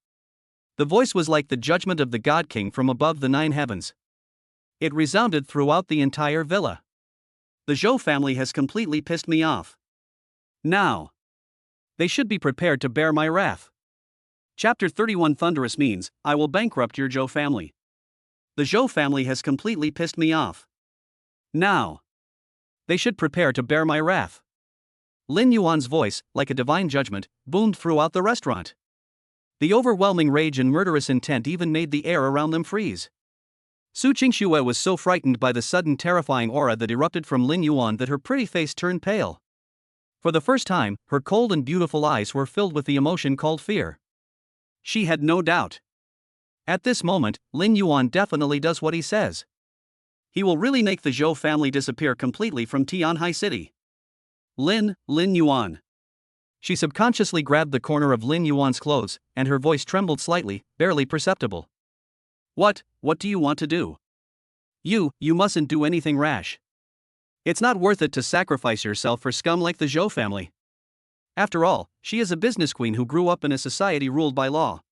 The voice was like the judgment of the God King from above the 9 heavens. It resounded throughout the entire villa. The Zhou family has completely pissed me off. Now. They should be prepared to bear my wrath. Chapter 31 Thunderous means, I will bankrupt your Zhou family. The Zhou family has completely pissed me off. Now. They should prepare to bear my wrath. Lin Yuan's voice, like a divine judgment, boomed throughout the restaurant. The overwhelming rage and murderous intent even made the air around them freeze. Su Qingxue was so frightened by the sudden terrifying aura that erupted from Lin Yuan that her pretty face turned pale. For the first time, her cold and beautiful eyes were filled with the emotion called fear. She had no doubt. At this moment, Lin Yuan definitely does what he says. He will really make the Zhou family disappear completely from Tianhai City. Lin Yuan. She subconsciously grabbed the corner of Lin Yuan's clothes, and her voice trembled slightly, barely perceptible. What do you want to do? You mustn't do anything rash. It's not worth it to sacrifice yourself for scum like the Zhou family. After all, she is a business queen who grew up in a society ruled by law.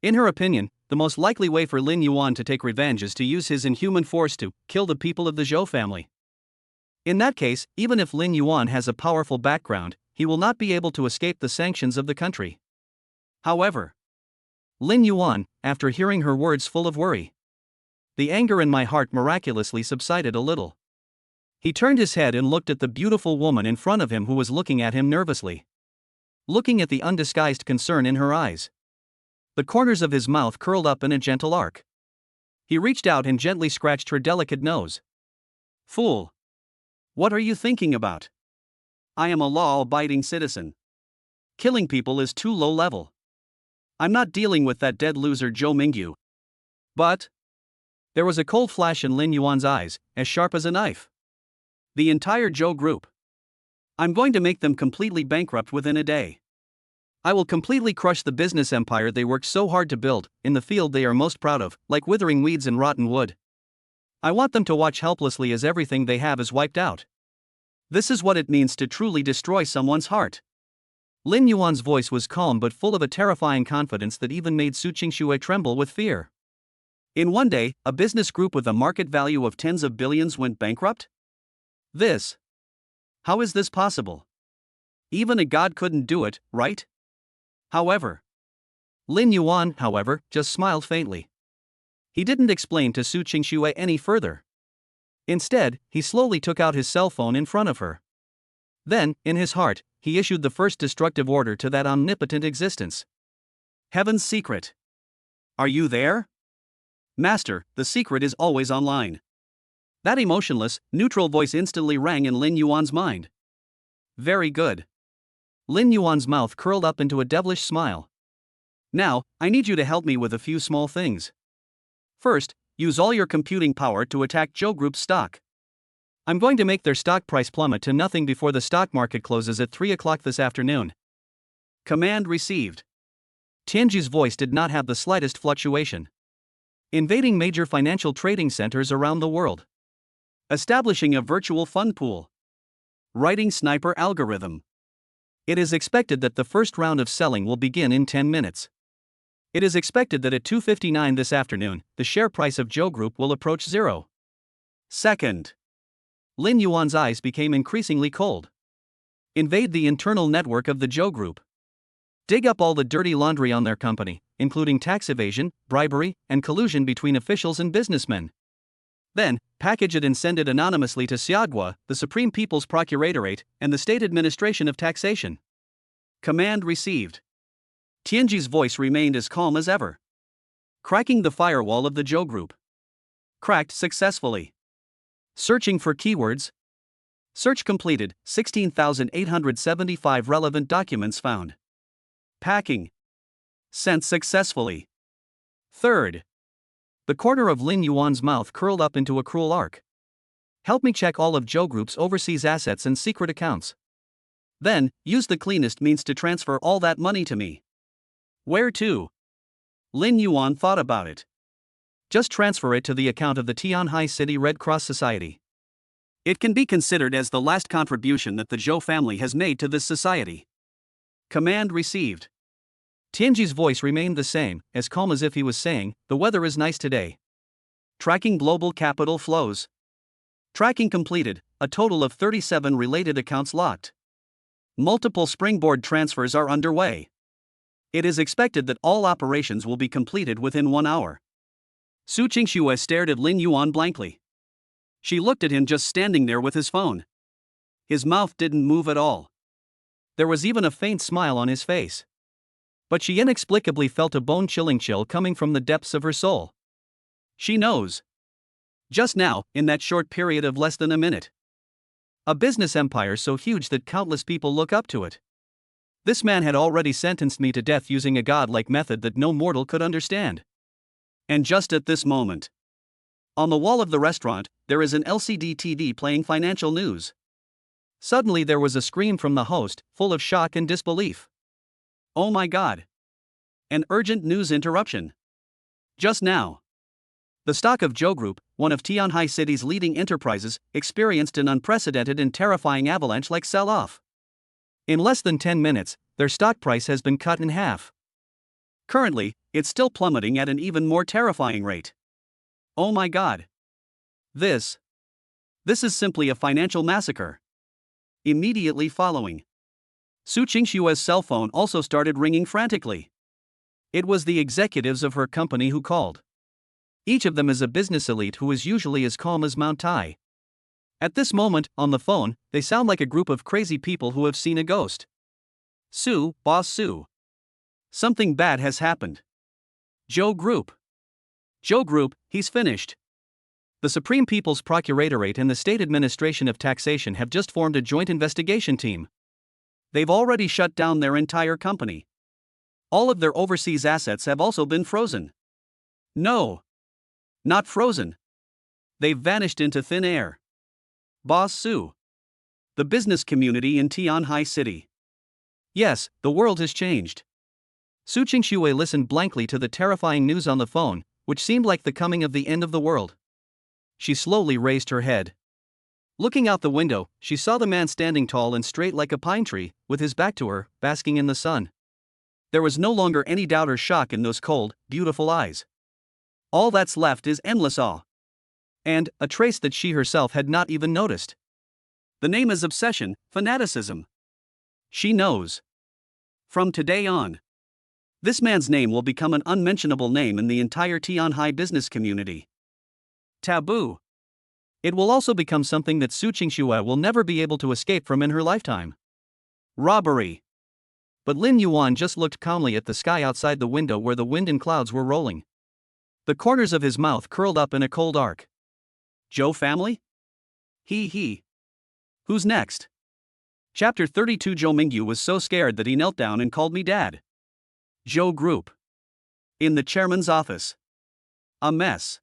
In her opinion, the most likely way for Lin Yuan to take revenge is to use his inhuman force to kill the people of the Zhou family. In that case, even if Lin Yuan has a powerful background, he will not be able to escape the sanctions of the country. However, Lin Yuan, after hearing her words full of worry, the anger in my heart miraculously subsided a little. He turned his head and looked at the beautiful woman in front of him who was looking at him nervously. Looking at the undisguised concern in her eyes. The corners of his mouth curled up in a gentle arc. He reached out and gently scratched her delicate nose. Fool! What are you thinking about? I am a law-abiding citizen. Killing people is too low level. I'm not dealing with that dead loser Zhou Mingyu. But there was a cold flash in Lin Yuan's eyes, as sharp as a knife. The entire Zhou group. I'm going to make them completely bankrupt within a day. I will completely crush the business empire they worked so hard to build, in the field they are most proud of, like withering weeds and rotten wood. I want them to watch helplessly as everything they have is wiped out. This is what it means to truly destroy someone's heart. Lin Yuan's voice was calm but full of a terrifying confidence that even made Su Qingxue tremble with fear. In one day, a business group with a market value of tens of billions went bankrupt? How is this possible? Even a god couldn't do it, right? However, Lin Yuan, just smiled faintly. He didn't explain to Su Qingxue any further. Instead, he slowly took out his cell phone in front of her. Then, in his heart, he issued the first destructive order to that omnipotent existence. Heaven's secret. Are you there? Master, the secret is always online. That emotionless, neutral voice instantly rang in Lin Yuan's mind. Very good. Lin Yuan's mouth curled up into a devilish smile. Now, I need you to help me with a few small things. First, use all your computing power to attack Zhou Group's stock. I'm going to make their stock price plummet to nothing before the stock market closes at 3 o'clock this afternoon. Command received. Tianju's voice did not have the slightest fluctuation. Invading major financial trading centers around the world. Establishing a virtual fund pool. Writing sniper algorithm. It is expected that the first round of selling will begin in 10 minutes. It is expected that at 2:59 this afternoon, the share price of Zhou Group will approach zero. Second. Lin Yuan's eyes became increasingly cold. Invade the internal network of the Zhou Group. Dig up all the dirty laundry on their company, including tax evasion, bribery, and collusion between officials and businessmen. Then, package it and send it anonymously to Xiaogua, the Supreme People's Procuratorate, and the State Administration of Taxation. Command received. Tianju's voice remained as calm as ever. Cracking the firewall of the Zhou Group. Cracked successfully. Searching for keywords. Search completed, 16,875 relevant documents found. Packing. Sent successfully. Third. The corner of Lin Yuan's mouth curled up into a cruel arc. Help me check all of Joe Group's overseas assets and secret accounts. Then, use the cleanest means to transfer all that money to me. Where to? Lin Yuan thought about it. Just transfer it to the account of the Tianhai City Red Cross Society. It can be considered as the last contribution that the Zhou family has made to this society. Command received. Tianji's voice remained the same, as calm as if he was saying, "The weather is nice today." Tracking global capital flows. Tracking completed, a total of 37 related accounts locked. Multiple springboard transfers are underway. It is expected that all operations will be completed within 1 hour. Su Qingxue stared at Lin Yuan blankly. She looked at him just standing there with his phone. His mouth didn't move at all. There was even a faint smile on his face. But she inexplicably felt a bone-chilling chill coming from the depths of her soul. She knows. Just now, in that short period of less than a minute. A business empire so huge that countless people look up to it. This man had already sentenced me to death using a godlike method that no mortal could understand. And just at this moment, on the wall of the restaurant, there is an LCD TV playing financial news. Suddenly there was a scream from the host, full of shock and disbelief. Oh my God! An urgent news interruption. Just now. The stock of Zhou Group, one of Tianhai City's leading enterprises, experienced an unprecedented and terrifying avalanche-like sell-off. In less than 10 minutes, their stock price has been cut in half. Currently, it's still plummeting at an even more terrifying rate. Oh my God! This is simply a financial massacre. Immediately following, Su Qingshue's cell phone also started ringing frantically. It was the executives of her company who called. Each of them is a business elite who is usually as calm as Mount Tai. At this moment, on the phone, they sound like a group of crazy people who have seen a ghost. Su, boss Su. Something bad has happened. Zhou Group, he's finished. The Supreme People's Procuratorate and the State Administration of Taxation have just formed a joint investigation team. They've already shut down their entire company. All of their overseas assets have also been frozen. No. Not frozen. They've vanished into thin air. Boss Su. The business community in Tianhai City. Yes, the world has changed. Su Qingxue listened blankly to the terrifying news on the phone, which seemed like the coming of the end of the world. She slowly raised her head. Looking out the window, she saw the man standing tall and straight like a pine tree, with his back to her, basking in the sun. There was no longer any doubt or shock in those cold, beautiful eyes. All that's left is endless awe. And a trace that she herself had not even noticed. The name is obsession, fanaticism. She knows. From today on, this man's name will become an unmentionable name in the entire Tianhai business community. Taboo. It will also become something that Su Qingxue will never be able to escape from in her lifetime. Robbery. But Lin Yuan just looked calmly at the sky outside the window where the wind and clouds were rolling. The corners of his mouth curled up in a cold arc. Zhou family? He. Who's next? Chapter 32. Zhou Mingyu was so scared that he knelt down and called me Dad. Zhou Group. In the chairman's office. A mess.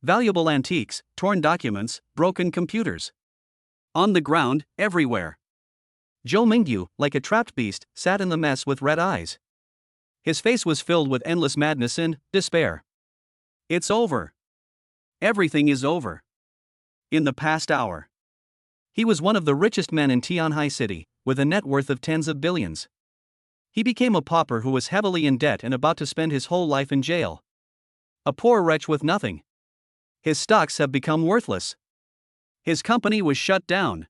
Valuable antiques, torn documents, broken computers. On the ground, everywhere. Zhou Mingyu, like a trapped beast, sat in the mess with red eyes. His face was filled with endless madness and despair. It's over. Everything is over. In the past hour, he was one of the richest men in Tianhai City, with a net worth of tens of billions. He became a pauper who was heavily in debt and about to spend his whole life in jail. A poor wretch with nothing. His stocks have become worthless. His company was shut down.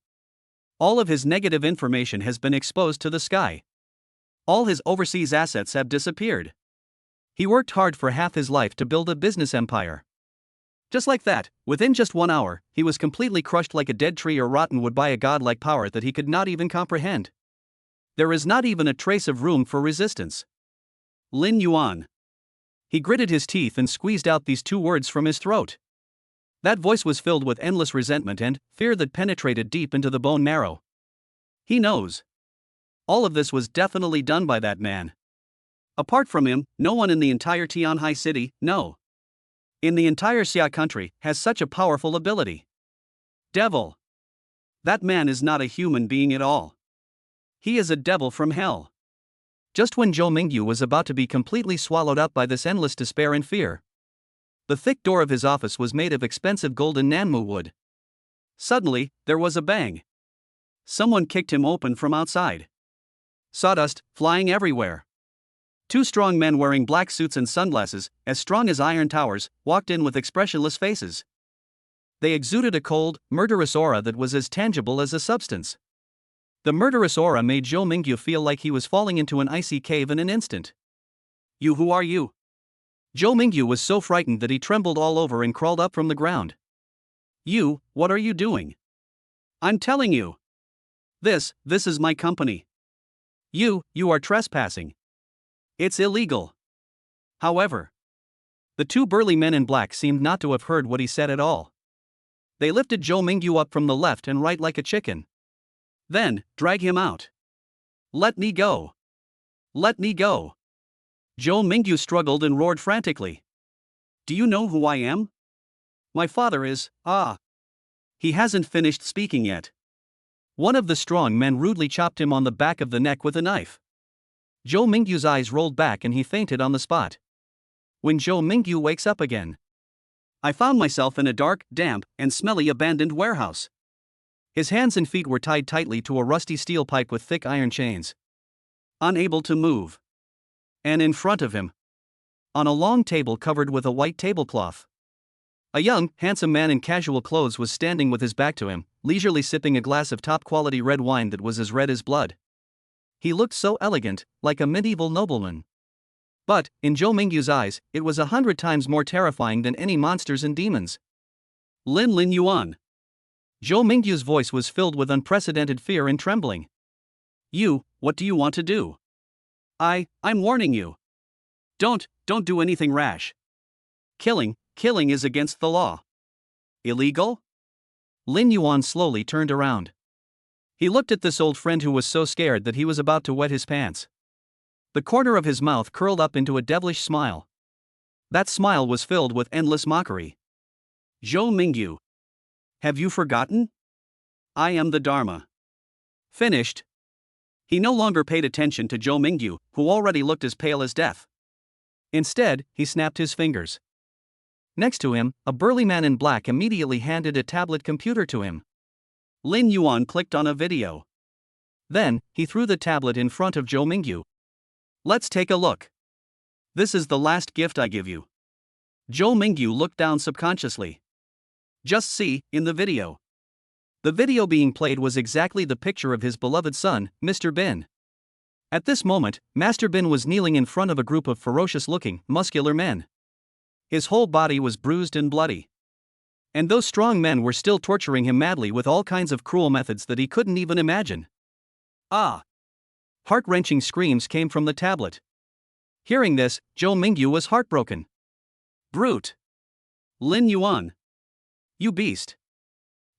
All of his negative information has been exposed to the sky. All his overseas assets have disappeared. He worked hard for half his life to build a business empire. Just like that, within just 1 hour, he was completely crushed like a dead tree or rotten wood by a godlike power that he could not even comprehend. There is not even a trace of room for resistance. Lin Yuan. He gritted his teeth and squeezed out these 2 words from his throat. That voice was filled with endless resentment and fear that penetrated deep into the bone marrow. He knows. All of this was definitely done by that man. Apart from him, no one in the entire Tianhai city, no. In the entire Xia country, has such a powerful ability. Devil. That man is not a human being at all. He is a devil from hell. Just when Zhou Mingyu was about to be completely swallowed up by this endless despair and fear, the thick door of his office was made of expensive golden Nanmu wood. Suddenly, there was a bang. Someone kicked him open from outside. Sawdust, flying everywhere. Two strong men wearing black suits and sunglasses, as strong as iron towers, walked in with expressionless faces. They exuded a cold, murderous aura that was as tangible as a substance. The murderous aura made Zhou Mingyu feel like he was falling into an icy cave in an instant. You, who are you? Zhou Mingyu was so frightened that he trembled all over and crawled up from the ground. You, what are you doing? I'm telling you. This is my company. You are trespassing. It's illegal. However, the two burly men in black seemed not to have heard what he said at all. They lifted Zhou Mingyu up from the left and right like a chicken. Then, drag him out. Let me go. Let me go. Zhou Mingyu struggled and roared frantically. Do you know who I am? My father is, He hasn't finished speaking yet. One of the strong men rudely chopped him on the back of the neck with a knife. Zhou Mingyu's eyes rolled back and he fainted on the spot. When Zhou Mingyu wakes up again, I found myself in a dark, damp, and smelly abandoned warehouse. His hands and feet were tied tightly to a rusty steel pipe with thick iron chains. Unable to move. And in front of him, on a long table covered with a white tablecloth, a young, handsome man in casual clothes was standing with his back to him, leisurely sipping a glass of top-quality red wine that was as red as blood. He looked so elegant, like a medieval nobleman. But, in Zhou Mingyu's eyes, it was 100 times more terrifying than any monsters and demons. Lin Yuan. Zhou Mingyu's voice was filled with unprecedented fear and trembling. You, what do you want to do? I'm warning you. Don't do anything rash. Killing is against the law. Illegal? Lin Yuan slowly turned around. He looked at this old friend who was so scared that he was about to wet his pants. The corner of his mouth curled up into a devilish smile. That smile was filled with endless mockery. Zhou Mingyu. Have you forgotten? I am the Dharma. Finished. He no longer paid attention to Zhou Mingyu, who already looked as pale as death. Instead, he snapped his fingers. Next to him, a burly man in black immediately handed a tablet computer to him. Lin Yuan clicked on a video. Then, he threw the tablet in front of Zhou Mingyu. Let's take a look. This is the last gift I give you. Zhou Mingyu looked down subconsciously. Just see, in the video. The video being played was exactly the picture of his beloved son, Mr. Bin. At this moment, Master Bin was kneeling in front of a group of ferocious-looking, muscular men. His whole body was bruised and bloody. And those strong men were still torturing him madly with all kinds of cruel methods that he couldn't even imagine. Heart-wrenching screams came from the tablet. Hearing this, Zhou Mingyu was heartbroken. Brute! Lin Yuan! You beast!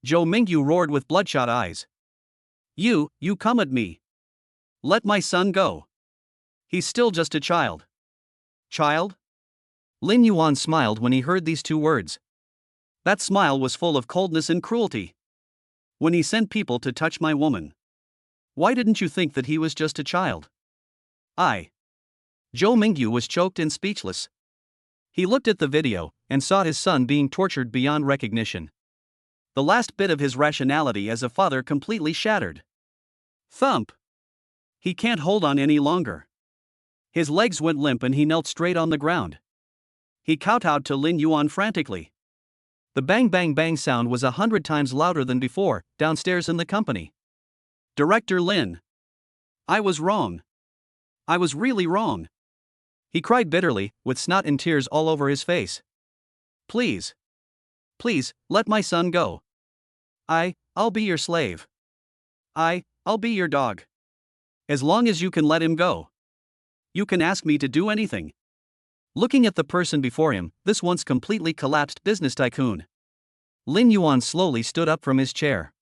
Zhou Mingyu roared with bloodshot eyes. You come at me! Let my son go! He's still just a child. Child? Lin Yuan smiled when he heard these two words. That smile was full of coldness and cruelty. When he sent people to touch my woman, why didn't you think that he was just a child? Zhou Mingyu was choked and speechless. He looked at the video and saw his son being tortured beyond recognition. The last bit of his rationality as a father completely shattered. Thump! He can't hold on any longer. His legs went limp and he knelt straight on the ground. He kowtowed to Lin Yuan frantically. The bang bang bang sound was 100 times louder than before, downstairs in the company. Director Lin. I was wrong. I was really wrong. He cried bitterly, with snot and tears all over his face. Please, let my son go. I'll be your slave. I'll be your dog. As long as you can let him go. You can ask me to do anything. Looking at the person before him, this once completely collapsed business tycoon. Lin Yuan slowly stood up from his chair.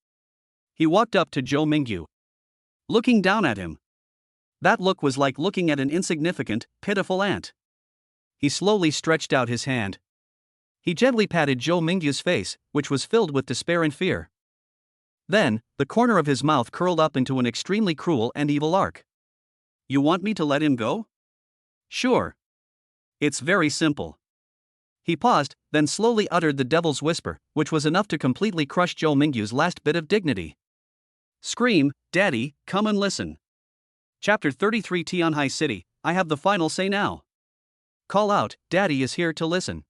He walked up to Zhou Mingyu, looking down at him. That look was like looking at an insignificant, pitiful ant. He slowly stretched out his hand. He gently patted Zhou Mingyu's face, which was filled with despair and fear. Then, the corner of his mouth curled up into an extremely cruel and evil arc. You want me to let him go? Sure. It's very simple. He paused, then slowly uttered the devil's whisper, which was enough to completely crush Zhou Mingyu's last bit of dignity. Scream, Daddy, come and listen. Chapter 33 Tianhai City, I have the final say now. Call out, Daddy is here to listen.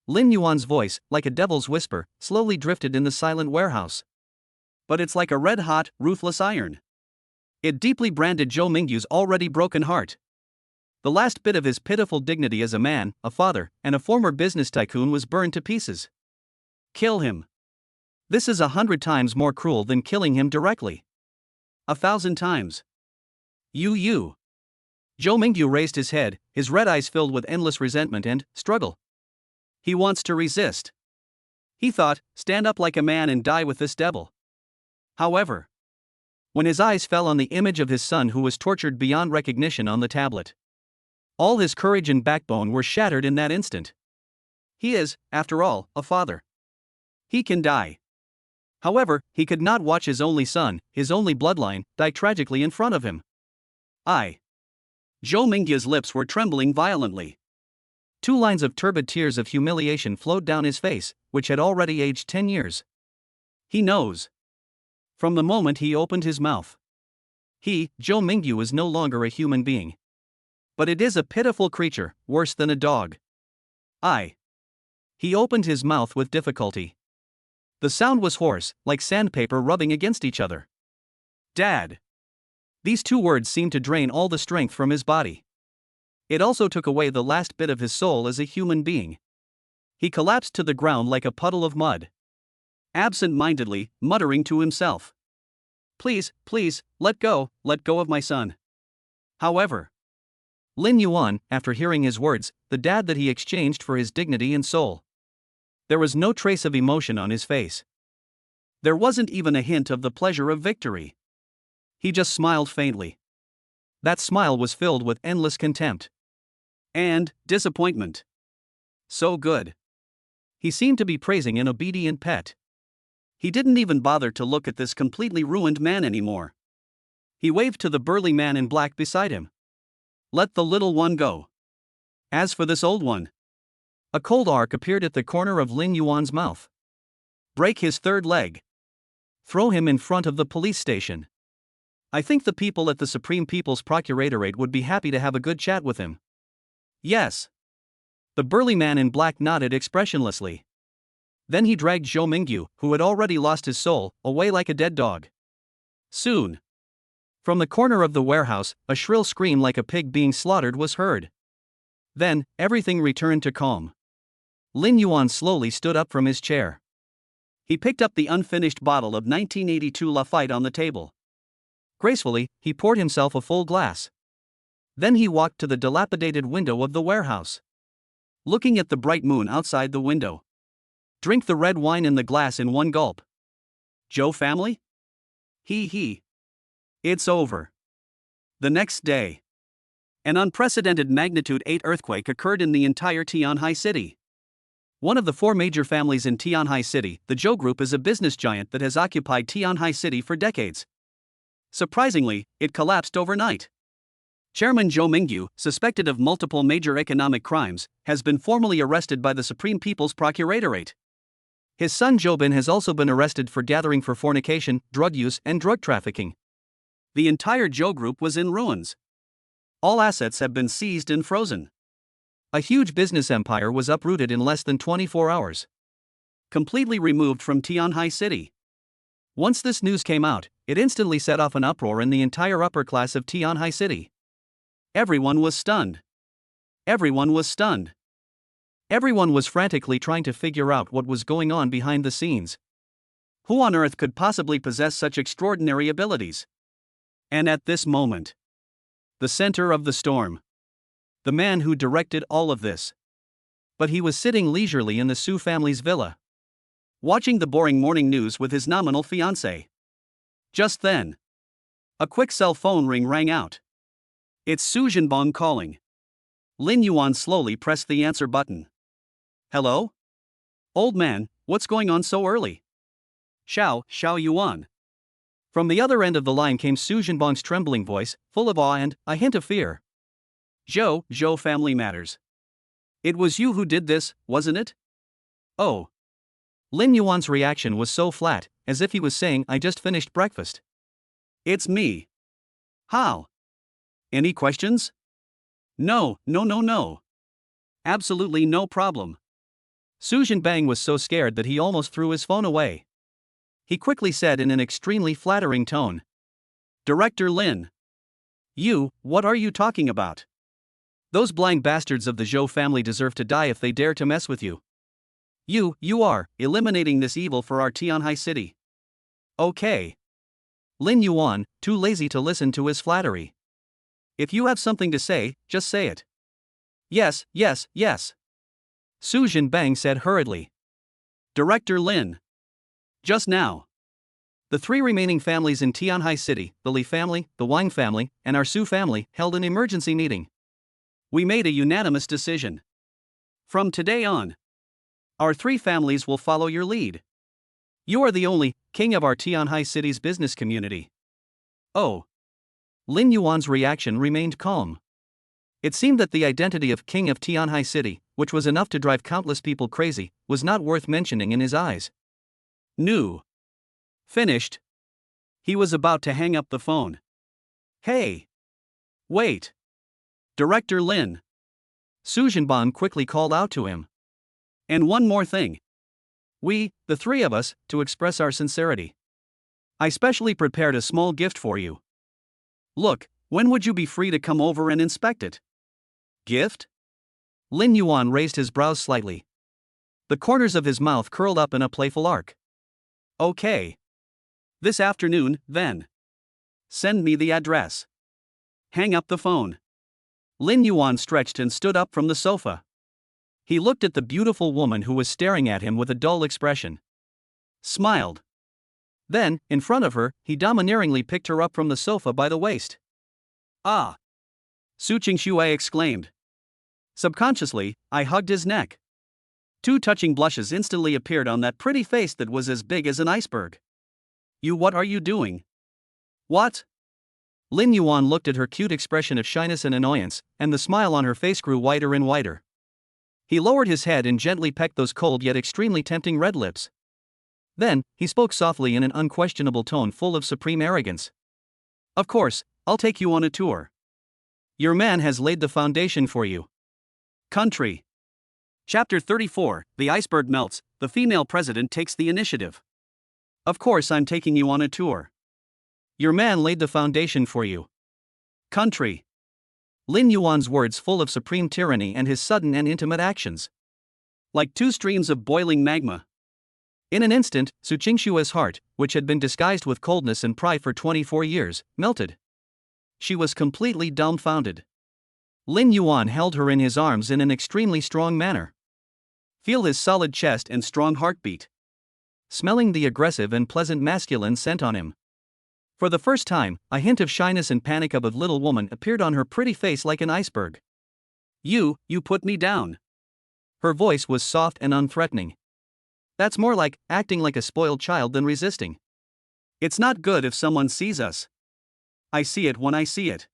Lin Yuan's voice, like a devil's whisper, slowly drifted in the silent warehouse. But it's like a red-hot, ruthless iron. It deeply branded Zhou Mingyu's already broken heart. The last bit of his pitiful dignity as a man, a father, and a former business tycoon was burned to pieces. Kill him. This is 100 times more cruel than killing him directly. 1,000 times. You. Zhou Mingyu raised his head, his red eyes filled with endless resentment and struggle. He wants to resist. He thought, stand up like a man and die with this devil. However, when his eyes fell on the image of his son who was tortured beyond recognition on the tablet, all his courage and backbone were shattered in that instant. He is, after all, a father. He can die. However, he could not watch his only son, his only bloodline, die tragically in front of him. Zhou Mingyu's lips were trembling violently. 2 lines of turbid tears of humiliation flowed down his face, which had already aged 10 years. He knows. From the moment he opened his mouth. Zhou Mingyu is no longer a human being. But it is a pitiful creature, worse than a dog. He opened his mouth with difficulty. The sound was hoarse, like sandpaper rubbing against each other. Dad. These 2 words seemed to drain all the strength from his body. It also took away the last bit of his soul as a human being. He collapsed to the ground like a puddle of mud. Absent-mindedly, muttering to himself. Please, let go of my son. However, Lin Yuan, after hearing his words, the dad that he exchanged for his dignity and soul. There was no trace of emotion on his face. There wasn't even a hint of the pleasure of victory. He just smiled faintly. That smile was filled with endless contempt. And disappointment. So good. He seemed to be praising an obedient pet. He didn't even bother to look at this completely ruined man anymore. He waved to the burly man in black beside him. Let the little one go. As for this old one. A cold arc appeared at the corner of Lin Yuan's mouth. Break his 3rd leg. Throw him in front of the police station. I think the people at the Supreme People's Procuratorate would be happy to have a good chat with him. Yes. The burly man in black nodded expressionlessly. Then he dragged Zhou Mingyu, who had already lost his soul, away like a dead dog. Soon. From the corner of the warehouse, a shrill scream like a pig being slaughtered was heard. Then, everything returned to calm. Lin Yuan slowly stood up from his chair. He picked up the unfinished bottle of 1982 Lafite on the table. Gracefully, he poured himself a full glass. Then he walked to the dilapidated window of the warehouse. Looking at the bright moon outside the window. Drink the red wine in the glass in one gulp. Zhou family? It's over. The next day. An unprecedented magnitude 8 earthquake occurred in the entire Tianhai City. One of the 4 major families in Tianhai City, the Zhou Group is a business giant that has occupied Tianhai City for decades. Surprisingly, it collapsed overnight. Chairman Zhou Mingyu, suspected of multiple major economic crimes, has been formally arrested by the Supreme People's Procuratorate. His son Zhoubin has also been arrested for gathering for fornication, drug use, and drug trafficking. The entire Zhou Group was in ruins. All assets have been seized and frozen. A huge business empire was uprooted in less than 24 hours. Completely removed from Tianhai City. Once this news came out, it instantly set off an uproar in the entire upper class of Tianhai City. Everyone was stunned. Everyone was frantically trying to figure out what was going on behind the scenes. Who on earth could possibly possess such extraordinary abilities? And at this moment, the center of the storm. The man who directed all of this. But he was sitting leisurely in the Su family's villa. watching the boring morning news with his nominal fiancée. Just then, a quick cell phone ring rang out. It's Su Jinbong calling. Lin Yuan slowly pressed the answer button. Hello? Old man, what's going on so early? Xiao Yuan. From the other end of the line came Su Jinbong's trembling voice, full of awe and a hint of fear. Zhou family matters. It was you who did this, wasn't it? Oh. Lin Yuan's reaction was so flat, as if he was saying, I just finished breakfast. It's me. How? Any questions? No. Absolutely no problem. Su Jinbang was so scared that he almost threw his phone away. He quickly said in an extremely flattering tone. Director Lin. You, what are you talking about? Those blind bastards of the Zhou family deserve to die if they dare to mess with you. You are eliminating this evil for our Tianhai city. Okay. Lin Yuan, too lazy to listen to his flattery. If you have something to say, just say it. Yes. Su Jinbang said hurriedly. Director Lin. Just now. The three remaining families in Tianhai City, the Li family, the Wang family, and our Su family, held an emergency meeting. We made a unanimous decision. From today on, our three families will follow your lead. You are the only king of our Tianhai City's business community. Oh. Lin Yuan's reaction remained calm. It seemed that the identity of king of Tianhai City, which was enough to drive countless people crazy, was not worth mentioning in his eyes. Finished. He was about to hang up the phone. Hey! Wait! Director Lin. Su Jinbang quickly called out to him. And one more thing. We, the three of us, to express our sincerity. I specially prepared a small gift for you. Look, when would you be free to come over and inspect it? Gift? Lin Yuan raised his brows slightly. The corners of his mouth curled up in a playful arc. Okay. This afternoon, then. Send me the address. Hang up the phone. Lin Yuan stretched and stood up from the sofa. He looked at the beautiful woman who was staring at him with a dull expression. Smiled. Then, in front of her, he domineeringly picked her up from the sofa by the waist. Ah! Su Qingxue exclaimed. Subconsciously, I hugged his neck. Two touching blushes instantly appeared on that pretty face that was as big as an iceberg. What are you doing? What? Lin Yuan looked at her cute expression of shyness and annoyance, and the smile on her face grew wider and wider. He lowered his head and gently pecked those cold yet extremely tempting red lips. Then, he spoke softly in an unquestionable tone full of supreme arrogance. Of course, I'll take you on a tour. Your man has laid the foundation for you. Country. Chapter 34, The iceberg melts, the female president takes the initiative. Of course I'm taking you on a tour. Your man laid the foundation for you. Country. Lin Yuan's words full of supreme tyranny and his sudden and intimate actions. Like two streams of boiling magma. In an instant, Su Qingshue's heart, which had been disguised with coldness and pride for 24 years, melted. She was completely dumbfounded. Lin Yuan held her in his arms in an extremely strong manner. Feel his solid chest and strong heartbeat. Smelling the aggressive and pleasant masculine scent on him. For the first time, a hint of shyness and panic of a little woman appeared on her pretty face like an iceberg. You put me down. Her voice was soft and unthreatening. That's more like acting like a spoiled child than resisting. It's not good if someone sees us. I see it when I see it.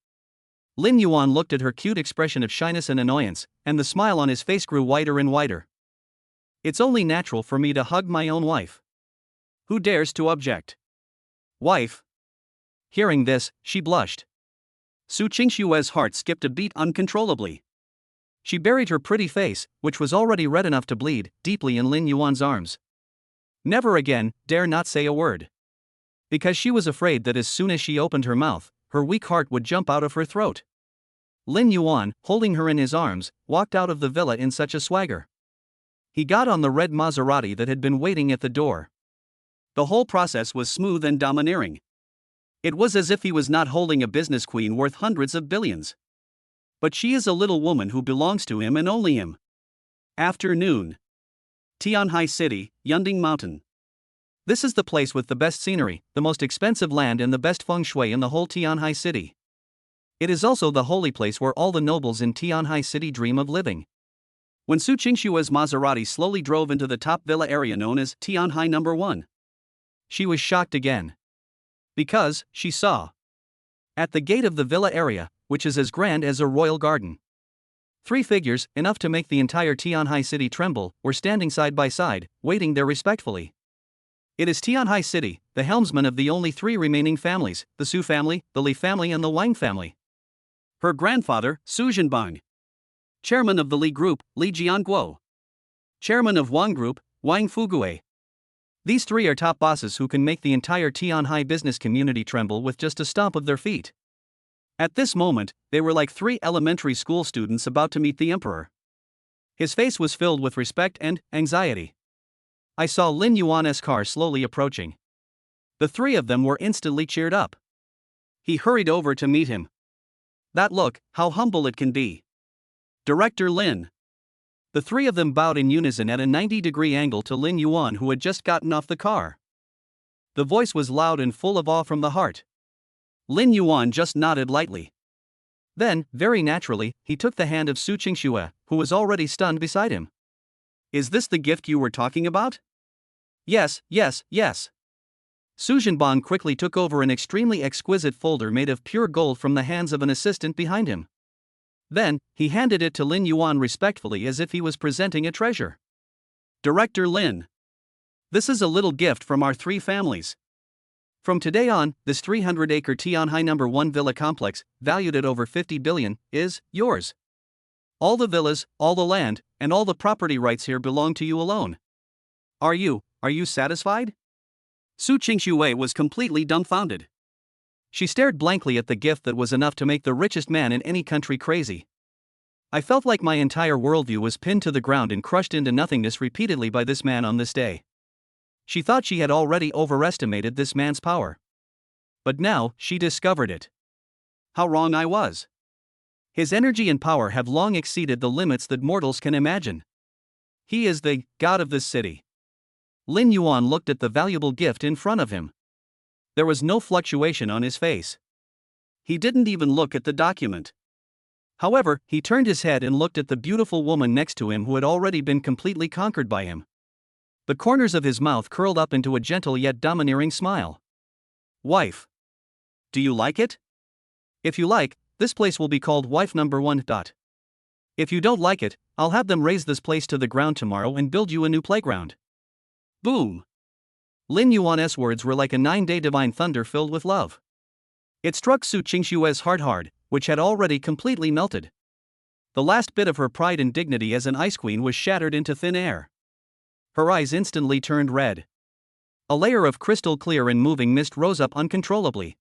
Lin Yuan looked at her cute expression of shyness and annoyance, and the smile on his face grew wider and wider. It's only natural for me to hug my own wife. Who dares to object? Wife. Hearing this, she blushed. Su Qingshue's heart skipped a beat uncontrollably. She buried her pretty face, which was already red enough to bleed, deeply in Lin Yuan's arms. Never again dare not say a word. Because she was afraid that as soon as she opened her mouth, her weak heart would jump out of her throat. Lin Yuan, holding her in his arms, walked out of the villa in such a swagger. He got on the red Maserati that had been waiting at the door. The whole process was smooth and domineering. It was as if he was not holding a business queen worth hundreds of billions. But she is a little woman who belongs to him and only him. Afternoon. Tianhai City, Yunding Mountain. This is the place with the best scenery, the most expensive land, and the best feng shui in the whole Tianhai City. It is also the holy place where all the nobles in Tianhai City dream of living. When Su Qingshua's Maserati slowly drove into the top villa area known as Tianhai No. 1, she was shocked again. Because she saw, at the gate of the villa area, which is as grand as a royal garden, 3 figures, enough to make the entire Tianhai City tremble, were standing side by side, waiting there respectfully. It is Tianhai City, the helmsman of the only 3 remaining families, the Su family, the Li family, and the Wang family. Her grandfather, Su Zhenbang, chairman of the Li Group, Li Jianguo, chairman of Wang Group, Wang Fugue. These 3 are top bosses who can make the entire Tianhai business community tremble with just a stomp of their feet. At this moment, they were like 3 elementary school students about to meet the emperor. His face was filled with respect and anxiety. I saw Lin Yuan's car slowly approaching. The 3 of them were instantly cheered up. He hurried over to meet him. That look, how humble it can be. Director Lin. The 3 of them bowed in unison at a 90-degree angle to Lin Yuan, who had just gotten off the car. The voice was loud and full of awe from the heart. Lin Yuan just nodded lightly. Then, very naturally, he took the hand of Su Qingxue, who was already stunned beside him. Is this the gift you were talking about? Yes, yes, yes. Su Zhenbang quickly took over an extremely exquisite folder made of pure gold from the hands of an assistant behind him. Then, he handed it to Lin Yuan respectfully as if he was presenting a treasure. Director Lin. This is a little gift from our 3 families. From today on, this 300-acre Tianhai No. 1 villa complex, valued at over 50 billion, is yours. All the villas, all the land, and all the property rights here belong to you alone. Are you satisfied? Su Qingxue was completely dumbfounded. She stared blankly at the gift that was enough to make the richest man in any country crazy. I felt like my entire worldview was pinned to the ground and crushed into nothingness repeatedly by this man on this day. She thought she had already overestimated this man's power. But now, she discovered it. How wrong I was. His energy and power have long exceeded the limits that mortals can imagine. He is the god of this city. Lin Yuan looked at the valuable gift in front of him. There was no fluctuation on his face. He didn't even look at the document. However, he turned his head and looked at the beautiful woman next to him who had already been completely conquered by him. The corners of his mouth curled up into a gentle yet domineering smile. Wife. Do you like it? If you like, this place will be called Wife No. 1. If you don't like it, I'll have them raise this place to the ground tomorrow and build you a new playground. Boom. Lin Yuan's words were like a 9-day divine thunder filled with love. It struck Su Qingshue's heart hard, which had already completely melted. The last bit of her pride and dignity as an ice queen was shattered into thin air. Her eyes instantly turned red. A layer of crystal clear and moving mist rose up uncontrollably.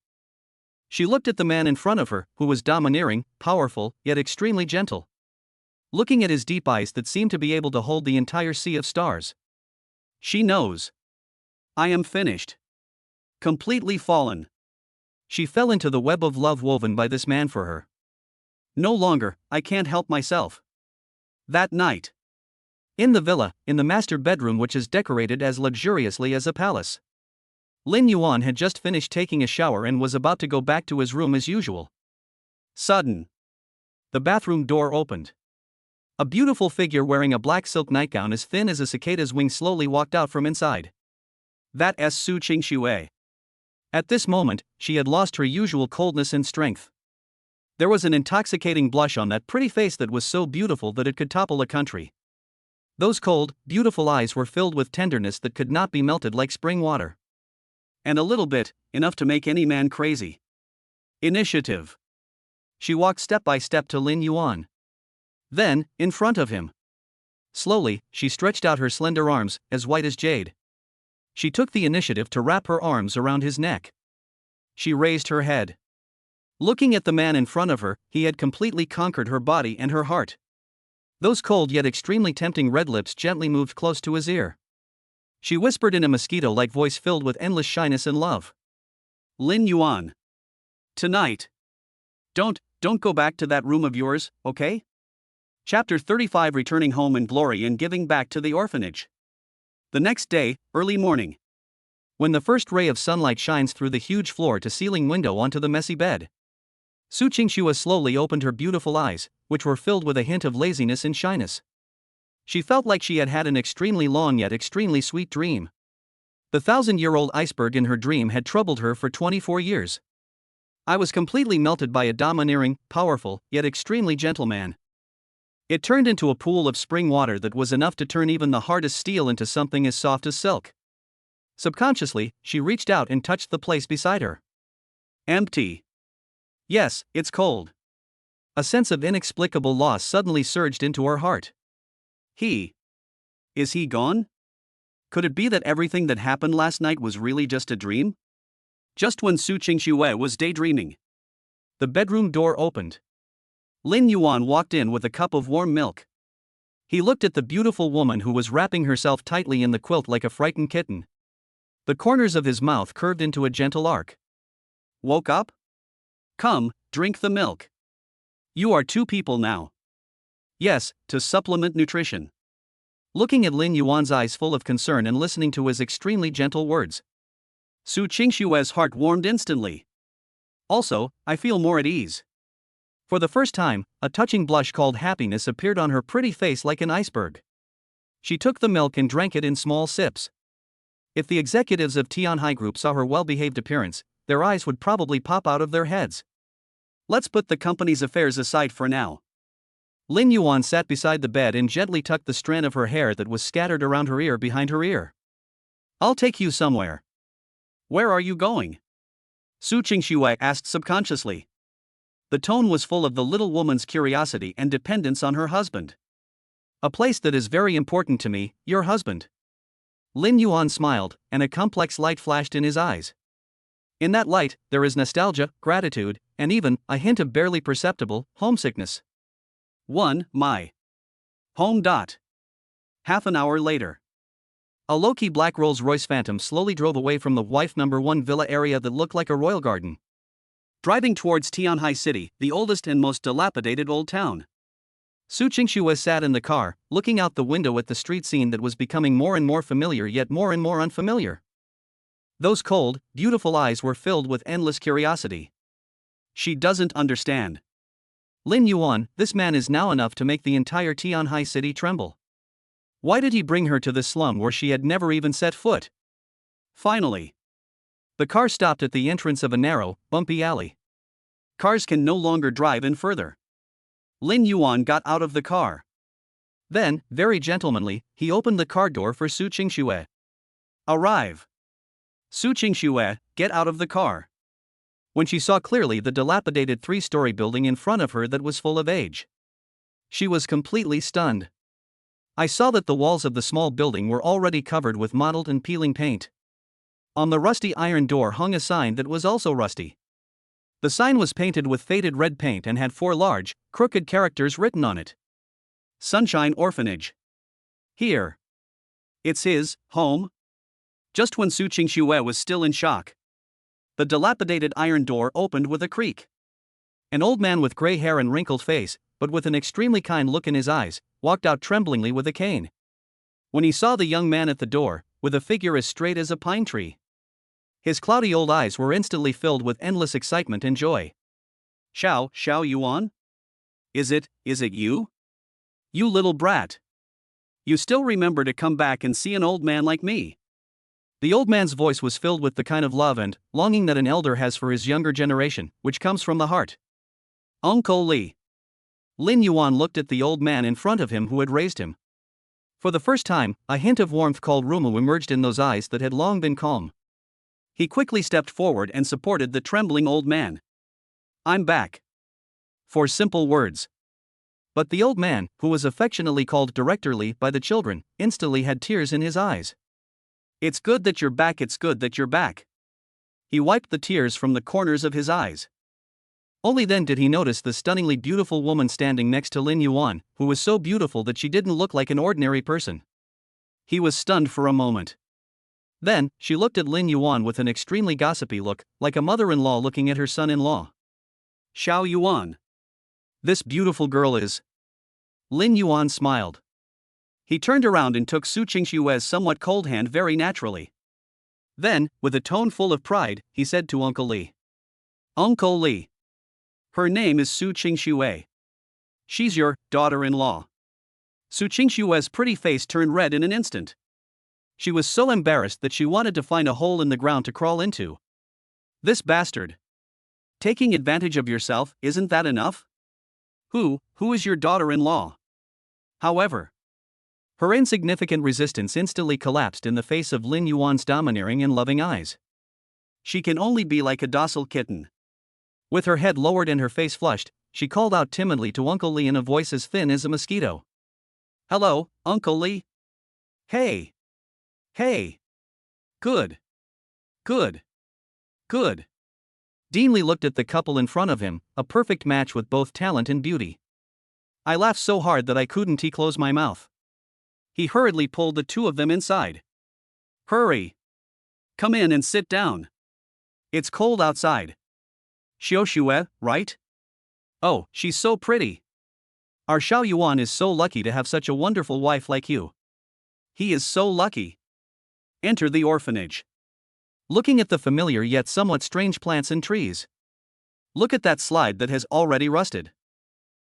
She looked at the man in front of her, who was domineering, powerful, yet extremely gentle. Looking at his deep eyes that seemed to be able to hold the entire sea of stars. She knows. I am finished. Completely fallen. She fell into the web of love woven by this man for her. No longer, I can't help myself. That night. In the villa, in the master bedroom which is decorated as luxuriously as a palace. Lin Yuan had just finished taking a shower and was about to go back to his room as usual. Sudden. The bathroom door opened. A beautiful figure wearing a black silk nightgown as thin as a cicada's wing slowly walked out from inside. That's Su Qingxue. At this moment, she had lost her usual coldness and strength. There was an intoxicating blush on that pretty face that was so beautiful that it could topple a country. Those cold, beautiful eyes were filled with tenderness that could not be melted like spring water. And a little bit, enough to make any man crazy. Initiative. She walked step by step to Lin Yuan. Then, in front of him. Slowly, she stretched out her slender arms, as white as jade. She took the initiative to wrap her arms around his neck. She raised her head. Looking at the man in front of her, he had completely conquered her body and her heart. Those cold yet extremely tempting red lips gently moved close to his ear. She whispered in a mosquito-like voice filled with endless shyness and love. Lin Yuan. Tonight. Don't go back to that room of yours, okay? Chapter 35 Returning Home in Glory and Giving Back to the Orphanage. The next day, early morning. When the first ray of sunlight shines through the huge floor-to-ceiling window onto the messy bed, Su Qingxue slowly opened her beautiful eyes, which were filled with a hint of laziness and shyness. She felt like she had had an extremely long yet extremely sweet dream. The 1,000-year-old iceberg in her dream had troubled her for 24 years. I was completely melted by a domineering, powerful, yet extremely gentle man. It turned into a pool of spring water that was enough to turn even the hardest steel into something as soft as silk. Subconsciously, she reached out and touched the place beside her. Empty. Yes, it's cold. A sense of inexplicable loss suddenly surged into her heart. Is he gone? Could it be that everything that happened last night was really just a dream? Just when Su Qingxue was daydreaming, the bedroom door opened. Lin Yuan walked in with a cup of warm milk. He looked at the beautiful woman who was wrapping herself tightly in the quilt like a frightened kitten. The corners of his mouth curved into a gentle arc. Woke up? Come, drink the milk. You are two people now. Yes, to supplement nutrition. Looking at Lin Yuan's eyes full of concern and listening to his extremely gentle words, Su Qingxue's heart warmed instantly. Also, I feel more at ease. For the first time, a touching blush called happiness appeared on her pretty face like an iceberg. She took the milk and drank it in small sips. If the executives of Tianhai Group saw her well-behaved appearance, their eyes would probably pop out of their heads. Let's put the company's affairs aside for now. Lin Yuan sat beside the bed and gently tucked the strand of her hair that was scattered around her ear behind her ear. I'll take you somewhere. Where are you going? Su Qingxue asked subconsciously. The tone was full of the little woman's curiosity and dependence on her husband. A place that is very important to me, your husband. Lin Yuan smiled, and a complex light flashed in his eyes. In that light, there is nostalgia, gratitude, and even a hint of barely perceptible homesickness. My home. Half an hour later. A low-key black Rolls-Royce Phantom slowly drove away from the wife number 1 villa area that looked like a royal garden. Driving towards Tianhai City, the oldest and most dilapidated old town. Su Qingxue sat in the car, looking out the window at the street scene that was becoming more and more familiar yet more and more unfamiliar. Those cold, beautiful eyes were filled with endless curiosity. She doesn't understand. Lin Yuan, this man is now enough to make the entire Tianhai City tremble. Why did he bring her to this slum where she had never even set foot? Finally, the car stopped at the entrance of a narrow, bumpy alley. Cars can no longer drive in further. Lin Yuan got out of the car. Then, very gentlemanly, he opened the car door for Su Qingxue. Arrive. Su Qingxue, get out of the car. When she saw clearly the dilapidated 3-story building in front of her that was full of age, she was completely stunned. I saw that the walls of the small building were already covered with mottled and peeling paint. On the rusty iron door hung a sign that was also rusty. The sign was painted with faded red paint and had 4 large, crooked characters written on it. Sunshine Orphanage. Here. It's his home? Just when Su Qingxue was still in shock, the dilapidated iron door opened with a creak. An old man with gray hair and wrinkled face, but with an extremely kind look in his eyes, walked out tremblingly with a cane. When he saw the young man at the door, with a figure as straight as a pine tree, his cloudy old eyes were instantly filled with endless excitement and joy. Xiao Yuan? Is it you? You little brat. You still remember to come back and see an old man like me. The old man's voice was filled with the kind of love and longing that an elder has for his younger generation, which comes from the heart. Uncle Li. Lin Yuan looked at the old man in front of him who had raised him. For the first time, a hint of warmth called Rumu emerged in those eyes that had long been calm. He quickly stepped forward and supported the trembling old man. I'm back. 4 simple words. But the old man, who was affectionately called Director Li by the children, instantly had tears in his eyes. It's good that you're back, it's good that you're back. He wiped the tears from the corners of his eyes. Only then did he notice the stunningly beautiful woman standing next to Lin Yuan, who was so beautiful that she didn't look like an ordinary person. He was stunned for a moment. Then, she looked at Lin Yuan with an extremely gossipy look, like a mother-in-law looking at her son-in-law. Xiao Yuan. This beautiful girl is... Lin Yuan smiled. He turned around and took Su Qingshue's somewhat cold hand very naturally. Then, with a tone full of pride, he said to Uncle Li. Uncle Li. Her name is Su Qingxue. She's your daughter-in-law. Su Qingshue's pretty face turned red in an instant. She was so embarrassed that she wanted to find a hole in the ground to crawl into. This bastard. Taking advantage of yourself, isn't that enough? Who is your daughter-in-law? However, her insignificant resistance instantly collapsed in the face of Lin Yuan's domineering and loving eyes. She can only be like a docile kitten. With her head lowered and her face flushed, she called out timidly to Uncle Li in a voice as thin as a mosquito. Hello, Uncle Li? Hey. Hey. Good. Good. Good. Dean Li looked at the couple in front of him, a perfect match with both talent and beauty. I laughed so hard that I couldn't close my mouth. He hurriedly pulled the two of them inside. Hurry. Come in and sit down. It's cold outside. Xiaoxue, right? Oh, she's so pretty. Our Xiao Yuan is so lucky to have such a wonderful wife like you. He is so lucky. Enter the orphanage. Looking at the familiar yet somewhat strange plants and trees. Look at that slide that has already rusted.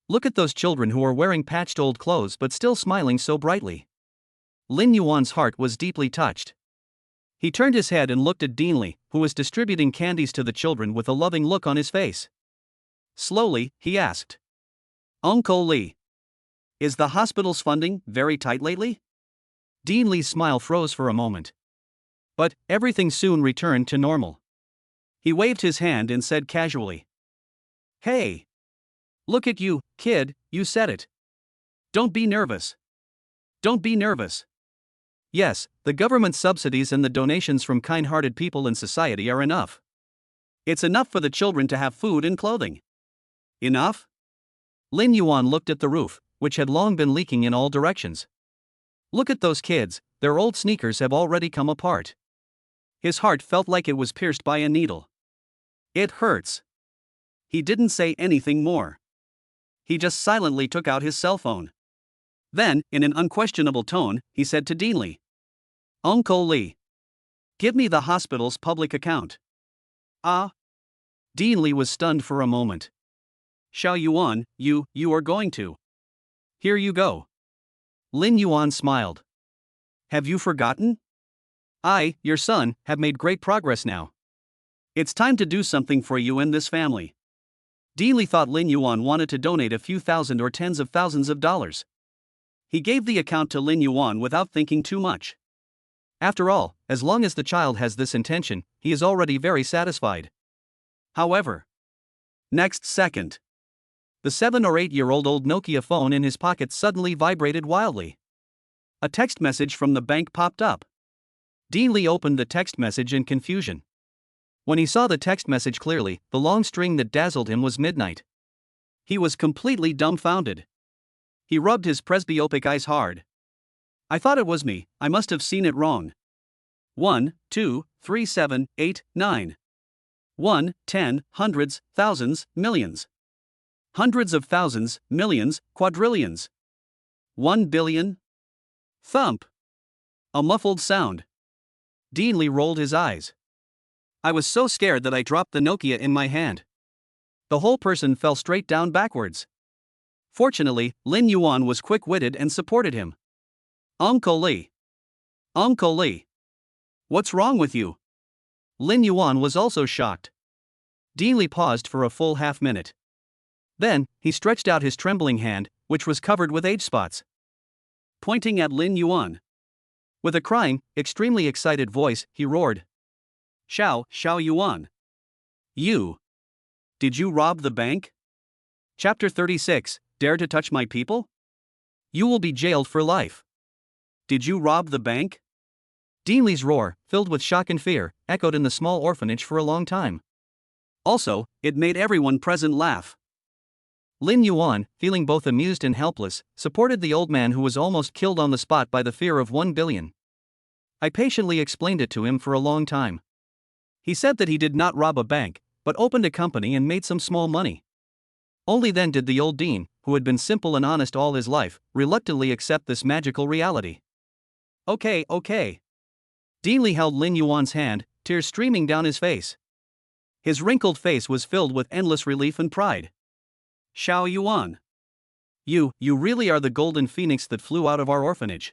Look at those children who are wearing patched old clothes but still smiling so brightly. Lin Yuan's heart was deeply touched. He turned his head and looked at Dean Li, who was distributing candies to the children with a loving look on his face. Slowly, he asked. Uncle Li. Is the hospital's funding very tight lately? Dean Li's smile froze for a moment. But everything soon returned to normal. He waved his hand and said casually. Hey. Look at you, kid, you said it. Don't be nervous. Don't be nervous. Yes, the government subsidies and the donations from kind-hearted people in society are enough. It's enough for the children to have food and clothing. Enough? Lin Yuan looked at the roof, which had long been leaking in all directions. Look at those kids, their old sneakers have already come apart. His heart felt like it was pierced by a needle. It hurts. He didn't say anything more. He just silently took out his cell phone. Then, in an unquestionable tone, he said to Dean Li. Uncle Li. Give me the hospital's public account. Ah? Dean Li was stunned for a moment. Xiao Yuan, you are going to. Here you go. Lin Yuan smiled. Have you forgotten? I, your son, have made great progress now. It's time to do something for you and this family. Dean Li thought Lin Yuan wanted to donate a few thousand or tens of thousands of dollars. He gave the account to Lin Yuan without thinking too much. After all, as long as the child has this intention, he is already very satisfied. However, next second, the 7 or 8-year-old old Nokia phone in his pocket suddenly vibrated wildly. A text message from the bank popped up. Dean Li opened the text message in confusion. When he saw the text message clearly, the long string that dazzled him was midnight. He was completely dumbfounded. He rubbed his presbyopic eyes hard. I thought it was me, I must have seen it wrong. 1, 2, 3, 7, 8, 9. 1, 10, hundreds, thousands, millions. Hundreds of thousands, millions, quadrillions. 1 billion? Thump. A muffled sound. Dean Li rolled his eyes. I was so scared that I dropped the Nokia in my hand. The whole person fell straight down backwards. Fortunately, Lin Yuan was quick-witted and supported him. Uncle Li. Uncle Li. What's wrong with you? Lin Yuan was also shocked. Dean Li paused for a full half-minute. Then, he stretched out his trembling hand, which was covered with age spots. Pointing at Lin Yuan. With a crying, extremely excited voice, he roared. Xiao Yuan. You. Did you rob the bank? Chapter 36, Dare to touch my people? You will be jailed for life. Did you rob the bank? Dean Li's roar, filled with shock and fear, echoed in the small orphanage for a long time. Also, it made everyone present laugh. Lin Yuan, feeling both amused and helpless, supported the old man who was almost killed on the spot by the fear of 1 billion. I patiently explained it to him for a long time. He said that he did not rob a bank, but opened a company and made some small money. Only then did the old dean, who had been simple and honest all his life, reluctantly accept this magical reality. Okay, okay. Deanly held Lin Yuan's hand, tears streaming down his face. His wrinkled face was filled with endless relief and pride. Xiao Yuan. You really are the golden phoenix that flew out of our orphanage.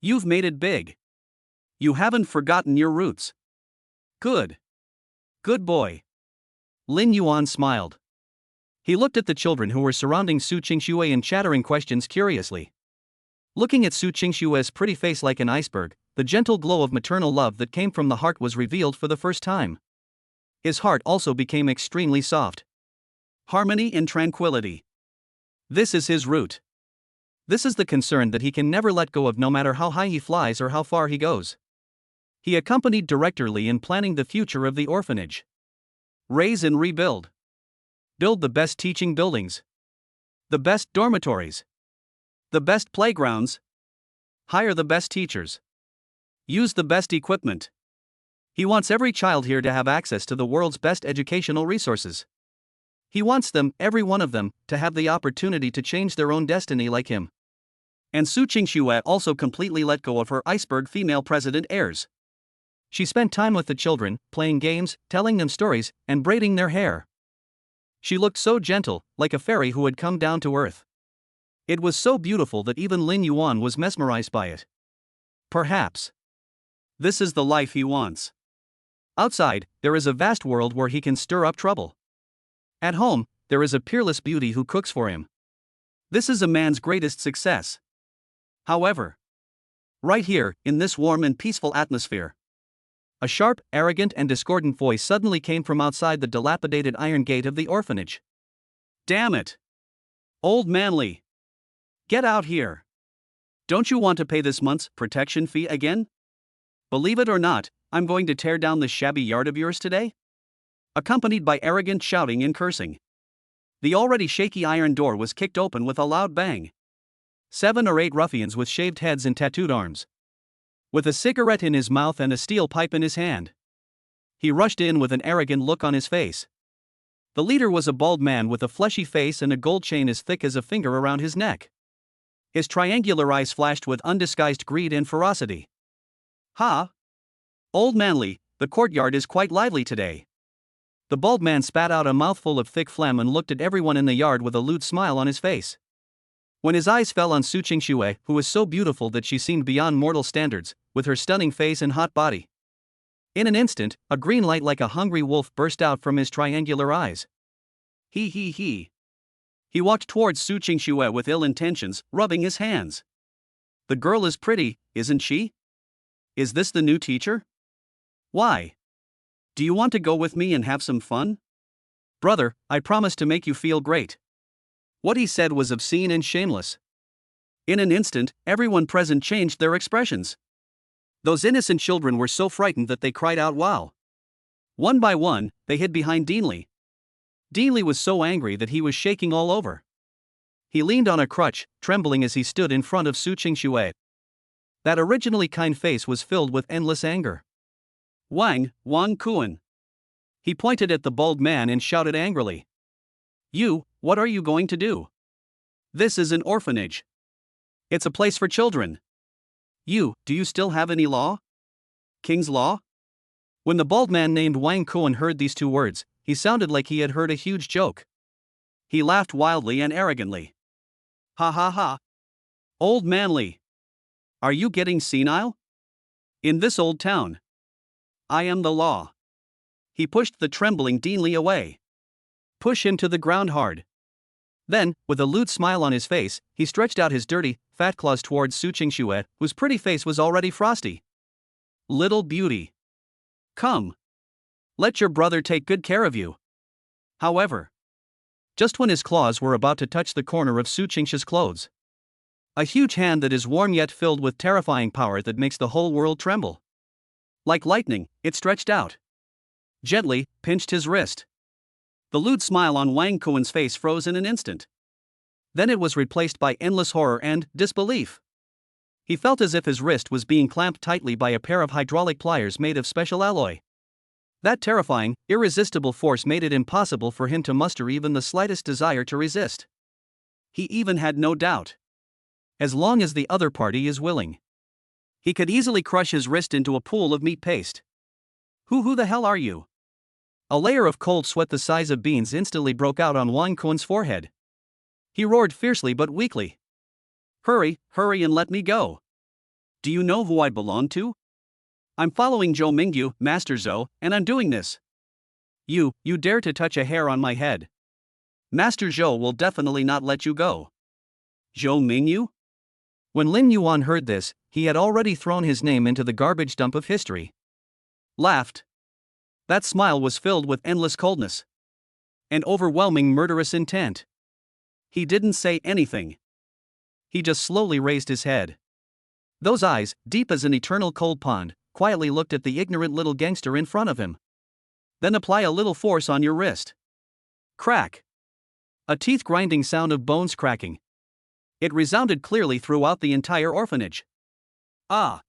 You've made it big. You haven't forgotten your roots. Good. Good boy. Lin Yuan smiled. He looked at the children who were surrounding Su Qingxue and chattering questions curiously. Looking at Su Qingxue's pretty face like an iceberg, the gentle glow of maternal love that came from the heart was revealed for the first time. His heart also became extremely soft. Harmony and tranquility. This is his root. This is the concern that he can never let go of no matter how high he flies or how far he goes. He accompanied Director Li in planning the future of the orphanage. Raise and rebuild. Build the best teaching buildings. The best dormitories. The best playgrounds. Hire the best teachers. Use the best equipment. He wants every child here to have access to the world's best educational resources. He wants them, every one of them, to have the opportunity to change their own destiny like him. And Su Qingxue also completely let go of her iceberg female president airs. She spent time with the children, playing games, telling them stories, and braiding their hair. She looked so gentle, like a fairy who had come down to earth. It was so beautiful that even Lin Yuan was mesmerized by it. Perhaps this is the life he wants. Outside, there is a vast world where he can stir up trouble. At home, there is a peerless beauty who cooks for him. This is a man's greatest success. However, right here, in this warm and peaceful atmosphere, a sharp, arrogant, and discordant voice suddenly came from outside the dilapidated iron gate of the orphanage. Damn it! Old Manly! Get out here! Don't you want to pay this month's protection fee again? Believe it or not, I'm going to tear down this shabby yard of yours today? Accompanied by arrogant shouting and cursing. The already shaky iron door was kicked open with a loud bang. 7 or 8 ruffians with shaved heads and tattooed arms, with a cigarette in his mouth and a steel pipe in his hand. He rushed in with an arrogant look on his face. The leader was a bald man with a fleshy face and a gold chain as thick as a finger around his neck. His triangular eyes flashed with undisguised greed and ferocity. Ha! Old Manly, the courtyard is quite lively today. The bald man spat out a mouthful of thick phlegm and looked at everyone in the yard with a lewd smile on his face. When his eyes fell on Su Qingxue, who was so beautiful that she seemed beyond mortal standards, with her stunning face and hot body. In an instant, a green light like a hungry wolf burst out from his triangular eyes. He. He walked towards Su Qingxue with ill intentions, rubbing his hands. The girl is pretty, isn't she? Is this the new teacher? Why? Do you want to go with me and have some fun? Brother, I promise to make you feel great. What he said was obscene and shameless. In an instant, everyone present changed their expressions. Those innocent children were so frightened that they cried out wow. One by one, they hid behind Deanly. Deanly was so angry that he was shaking all over. He leaned on a crutch, trembling as he stood in front of Su Qingxue. That originally kind face was filled with endless anger. Wang Kuan. He pointed at the bald man and shouted angrily. You, what are you going to do? This is an orphanage. It's a place for children. Do you still have any law? King's law? When the bald man named Wang Kuan heard these 2 words, he sounded like he had heard a huge joke. He laughed wildly and arrogantly. Ha ha ha. Old Manly. Are you getting senile? In this old town, I am the law. He pushed the trembling Deanly away. Push him to the ground hard. Then, with a lewd smile on his face, he stretched out his dirty, fat claws towards Su Qingxue, whose pretty face was already frosty. Little beauty. Come. Let your brother take good care of you. However, just when his claws were about to touch the corner of Su Qingxue's clothes, a huge hand that is warm yet filled with terrifying power that makes the whole world tremble. Like lightning, it stretched out. Gently, pinched his wrist. The lewd smile on Wang Kuan's face froze in an instant. Then it was replaced by endless horror and disbelief. He felt as if his wrist was being clamped tightly by a pair of hydraulic pliers made of special alloy. That terrifying, irresistible force made it impossible for him to muster even the slightest desire to resist. He even had no doubt. As long as the other party is willing, he could easily crush his wrist into a pool of meat paste. Who the hell are you? A layer of cold sweat the size of beans instantly broke out on Wang Kuan's forehead. He roared fiercely but weakly. Hurry and let me go. Do you know who I belong to? I'm following Zhou Mingyu, Master Zhou, and I'm doing this. You dare to touch a hair on my head. Master Zhou will definitely not let you go. Zhou Mingyu? When Lin Yuan heard this, he had already thrown his name into the garbage dump of history. Laughed. That smile was filled with endless coldness and overwhelming murderous intent. He didn't say anything. He just slowly raised his head. Those eyes, deep as an eternal cold pond, quietly looked at the ignorant little gangster in front of him. Then apply a little force on your wrist. Crack. A teeth-grinding sound of bones cracking. It resounded clearly throughout the entire orphanage. Ah!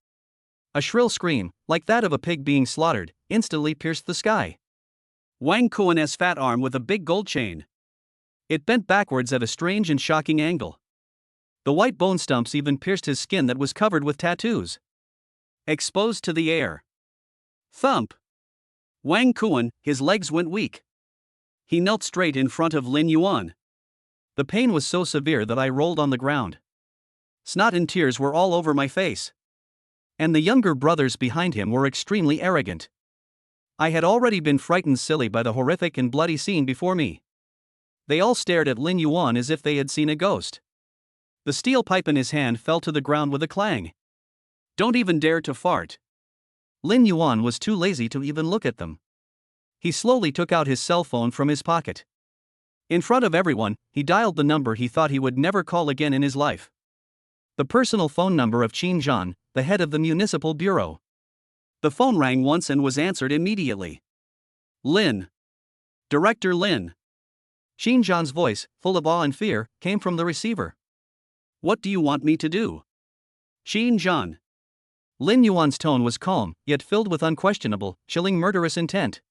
A shrill scream, like that of a pig being slaughtered, instantly pierced the sky. Wang Kuan's fat arm with a big gold chain. It bent backwards at a strange and shocking angle. The white bone stumps even pierced his skin that was covered with tattoos. Exposed to the air. Thump! Wang Kuan, his legs went weak. He knelt straight in front of Lin Yuan. The pain was so severe that I rolled on the ground. Snot and tears were all over my face. And the younger brothers behind him were extremely arrogant. I had already been frightened silly by the horrific and bloody scene before me. They all stared at Lin Yuan as if they had seen a ghost. The steel pipe in his hand fell to the ground with a clang. Don't even dare to fart. Lin Yuan was too lazy to even look at them. He slowly took out his cell phone from his pocket. In front of everyone, he dialed the number he thought he would never call again in his life. The personal phone number of Qin Zhan, the head of the municipal bureau. The phone rang once and was answered immediately. Lin. Director Lin. Qin Zhan's voice, full of awe and fear, came from the receiver. What do you want me to do? Qin Zhan. Lin Yuan's tone was calm, yet filled with unquestionable, chilling murderous intent.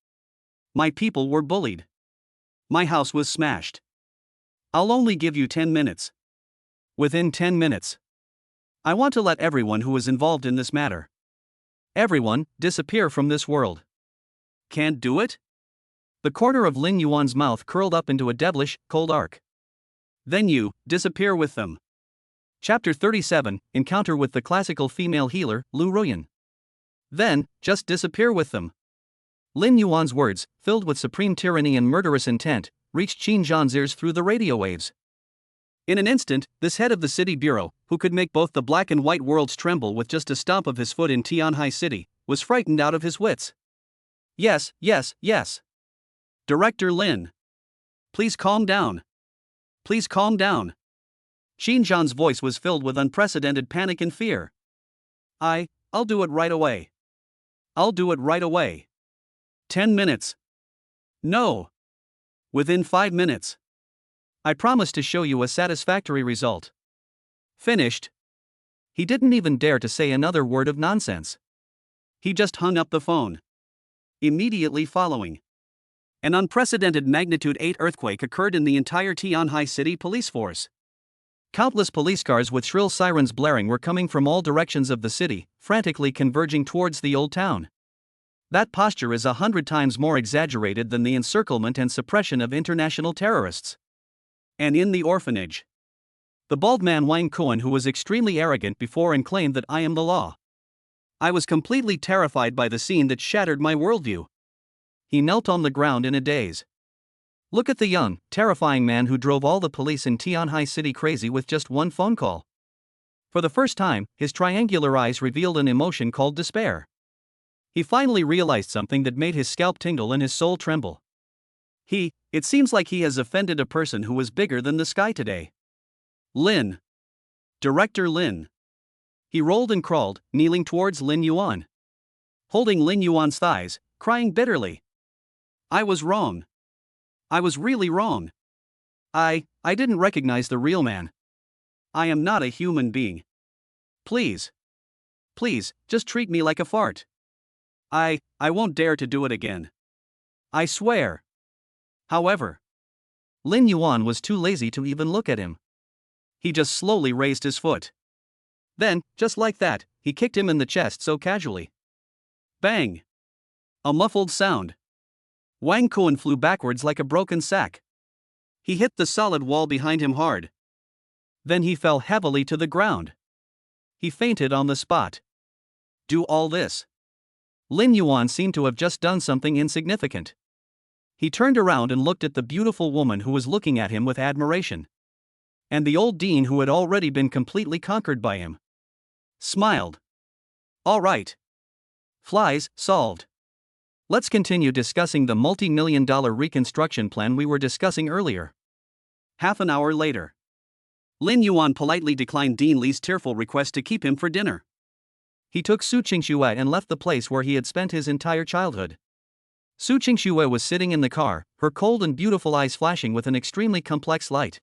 My people were bullied. My house was smashed. I'll only give you 10 minutes. Within 10 minutes. I want to let everyone who is involved in this matter. Everyone, disappear from this world. Can't do it? The corner of Lin Yuan's mouth curled up into a devilish, cold arc. Then you, disappear with them. Chapter 37, Encounter with the classical female healer, Lu Ruyan. Then, just disappear with them. Lin Yuan's words, filled with supreme tyranny and murderous intent, reached Qin Zhan's ears through the radio waves. In an instant, this head of the city bureau, who could make both the black and white worlds tremble with just a stomp of his foot in Tianhai City, was frightened out of his wits. Yes. Director Lin. Please calm down. Please calm down. Qin Zhan's voice was filled with unprecedented panic and fear. I'll do it right away. I'll do it right away. 10 minutes. No. Within 5 minutes. I promise to show you a satisfactory result. Finished. He didn't even dare to say another word of nonsense. He just hung up the phone. Immediately following, an unprecedented magnitude 8 earthquake occurred in the entire Tianhai City police force. Countless police cars with shrill sirens blaring were coming from all directions of the city, frantically converging towards the old town. That posture is 100 times more exaggerated than the encirclement and suppression of international terrorists. And in the orphanage, the bald man Wang Kuan, who was extremely arrogant before and claimed that I am the law. I was completely terrified by the scene that shattered my worldview. He knelt on the ground in a daze. Look at the young, terrifying man who drove all the police in Tianhai City crazy with just one phone call. For the first time, his triangular eyes revealed an emotion called despair. He finally realized something that made his scalp tingle and his soul tremble. It seems like he has offended a person who was bigger than the sky today. Lin. Director Lin. He rolled and crawled, kneeling towards Lin Yuan. Holding Lin Yuan's thighs, crying bitterly. I was wrong. I was really wrong. I didn't recognize the real man. I am not a human being. Please. Please, just treat me like a fart. I won't dare to do it again. I swear. However, Lin Yuan was too lazy to even look at him. He just slowly raised his foot. Then, just like that, he kicked him in the chest so casually. Bang! A muffled sound. Wang Kuan flew backwards like a broken sack. He hit the solid wall behind him hard. Then he fell heavily to the ground. He fainted on the spot. Do all this. Lin Yuan seemed to have just done something insignificant. He turned around and looked at the beautiful woman who was looking at him with admiration. And the old dean who had already been completely conquered by him. Smiled. All right. Flies, solved. Let's continue discussing the multi-million-dollar reconstruction plan we were discussing earlier. Half an hour later. Lin Yuan politely declined Dean Li's tearful request to keep him for dinner. He took Su Qingxue and left the place where he had spent his entire childhood. Su Qingxue was sitting in the car, her cold and beautiful eyes flashing with an extremely complex light.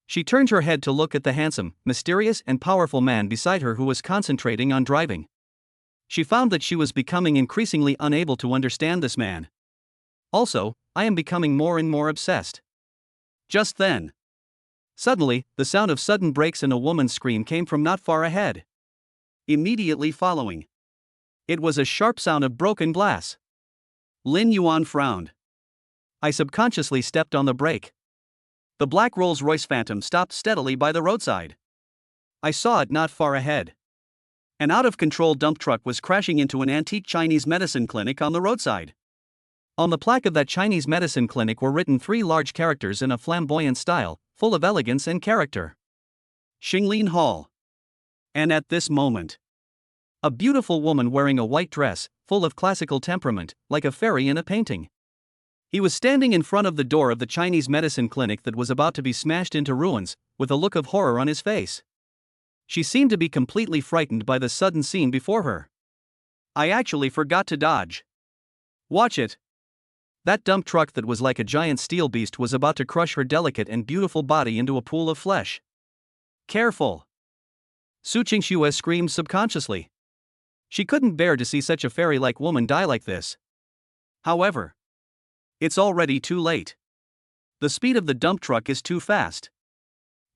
She turned her head to look at the handsome, mysterious and powerful man beside her who was concentrating on driving. She found that she was becoming increasingly unable to understand this man. Also, I am becoming more and more obsessed. Just then. Suddenly, the sound of sudden brakes and a woman's scream came from not far ahead. Immediately following. It was a sharp sound of broken glass. Lin Yuan frowned. I subconsciously stepped on the brake. The black Rolls-Royce Phantom stopped steadily by the roadside. I saw it not far ahead. An out-of-control dump truck was crashing into an antique Chinese medicine clinic on the roadside. On the plaque of that Chinese medicine clinic were written 3 large characters in a flamboyant style, full of elegance and character. Xinglin Hall. And at this moment, a beautiful woman wearing a white dress, full of classical temperament, like a fairy in a painting. He was standing in front of the door of the Chinese medicine clinic that was about to be smashed into ruins, with a look of horror on his face. She seemed to be completely frightened by the sudden scene before her. I actually forgot to dodge. Watch it. That dump truck that was like a giant steel beast was about to crush her delicate and beautiful body into a pool of flesh. Careful. Su Qingxue screamed subconsciously. She couldn't bear to see such a fairy-like woman die like this. However, it's already too late. The speed of the dump truck is too fast.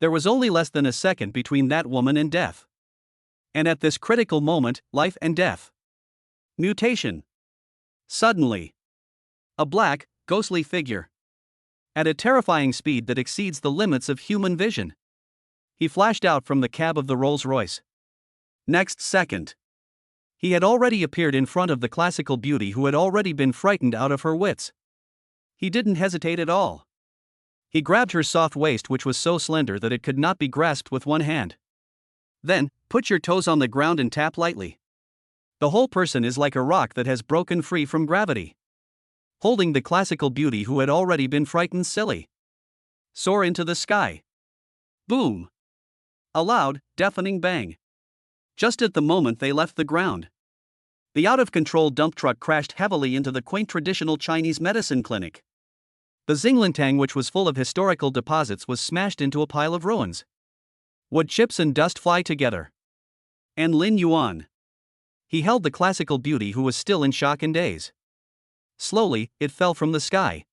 There was only less than a second between that woman and death. And at this critical moment, life and death. Mutation. Suddenly. A black, ghostly figure. At a terrifying speed that exceeds the limits of human vision. He flashed out from the cab of the Rolls-Royce. Next second. He had already appeared in front of the classical beauty who had already been frightened out of her wits. He didn't hesitate at all. He grabbed her soft waist, which was so slender that it could not be grasped with one hand. Then, put your toes on the ground and tap lightly. The whole person is like a rock that has broken free from gravity. Holding the classical beauty who had already been frightened silly. Soar into the sky. Boom! A loud, deafening bang. Just at the moment they left the ground. The out-of-control dump truck crashed heavily into the quaint traditional Chinese medicine clinic. The Xinglintang, which was full of historical deposits, was smashed into a pile of ruins. Wood chips and dust fly together. And Lin Yuan. He held the classical beauty who was still in shock and daze. Slowly, it fell from the sky.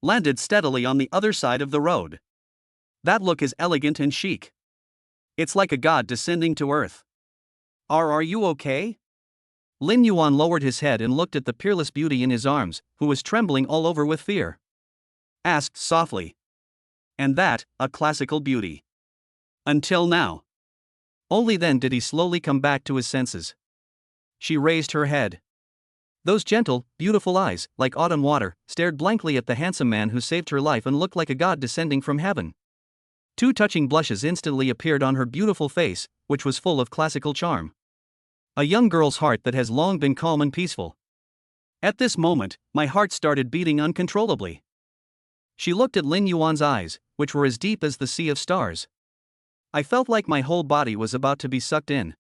Landed steadily on the other side of the road. That look is elegant and chic. It's like a god descending to earth. Are you okay? Lin Yuan lowered his head and looked at the peerless beauty in his arms, who was trembling all over with fear. Asked softly. And that, a classical beauty. Until now. Only then did he slowly come back to his senses. She raised her head. Those gentle, beautiful eyes, like autumn water, stared blankly at the handsome man who saved her life and looked like a god descending from heaven. 2 touching blushes instantly appeared on her beautiful face, which was full of classical charm. A young girl's heart that has long been calm and peaceful. At this moment, my heart started beating uncontrollably. She looked at Lin Yuan's eyes, which were as deep as the sea of stars. I felt like my whole body was about to be sucked in.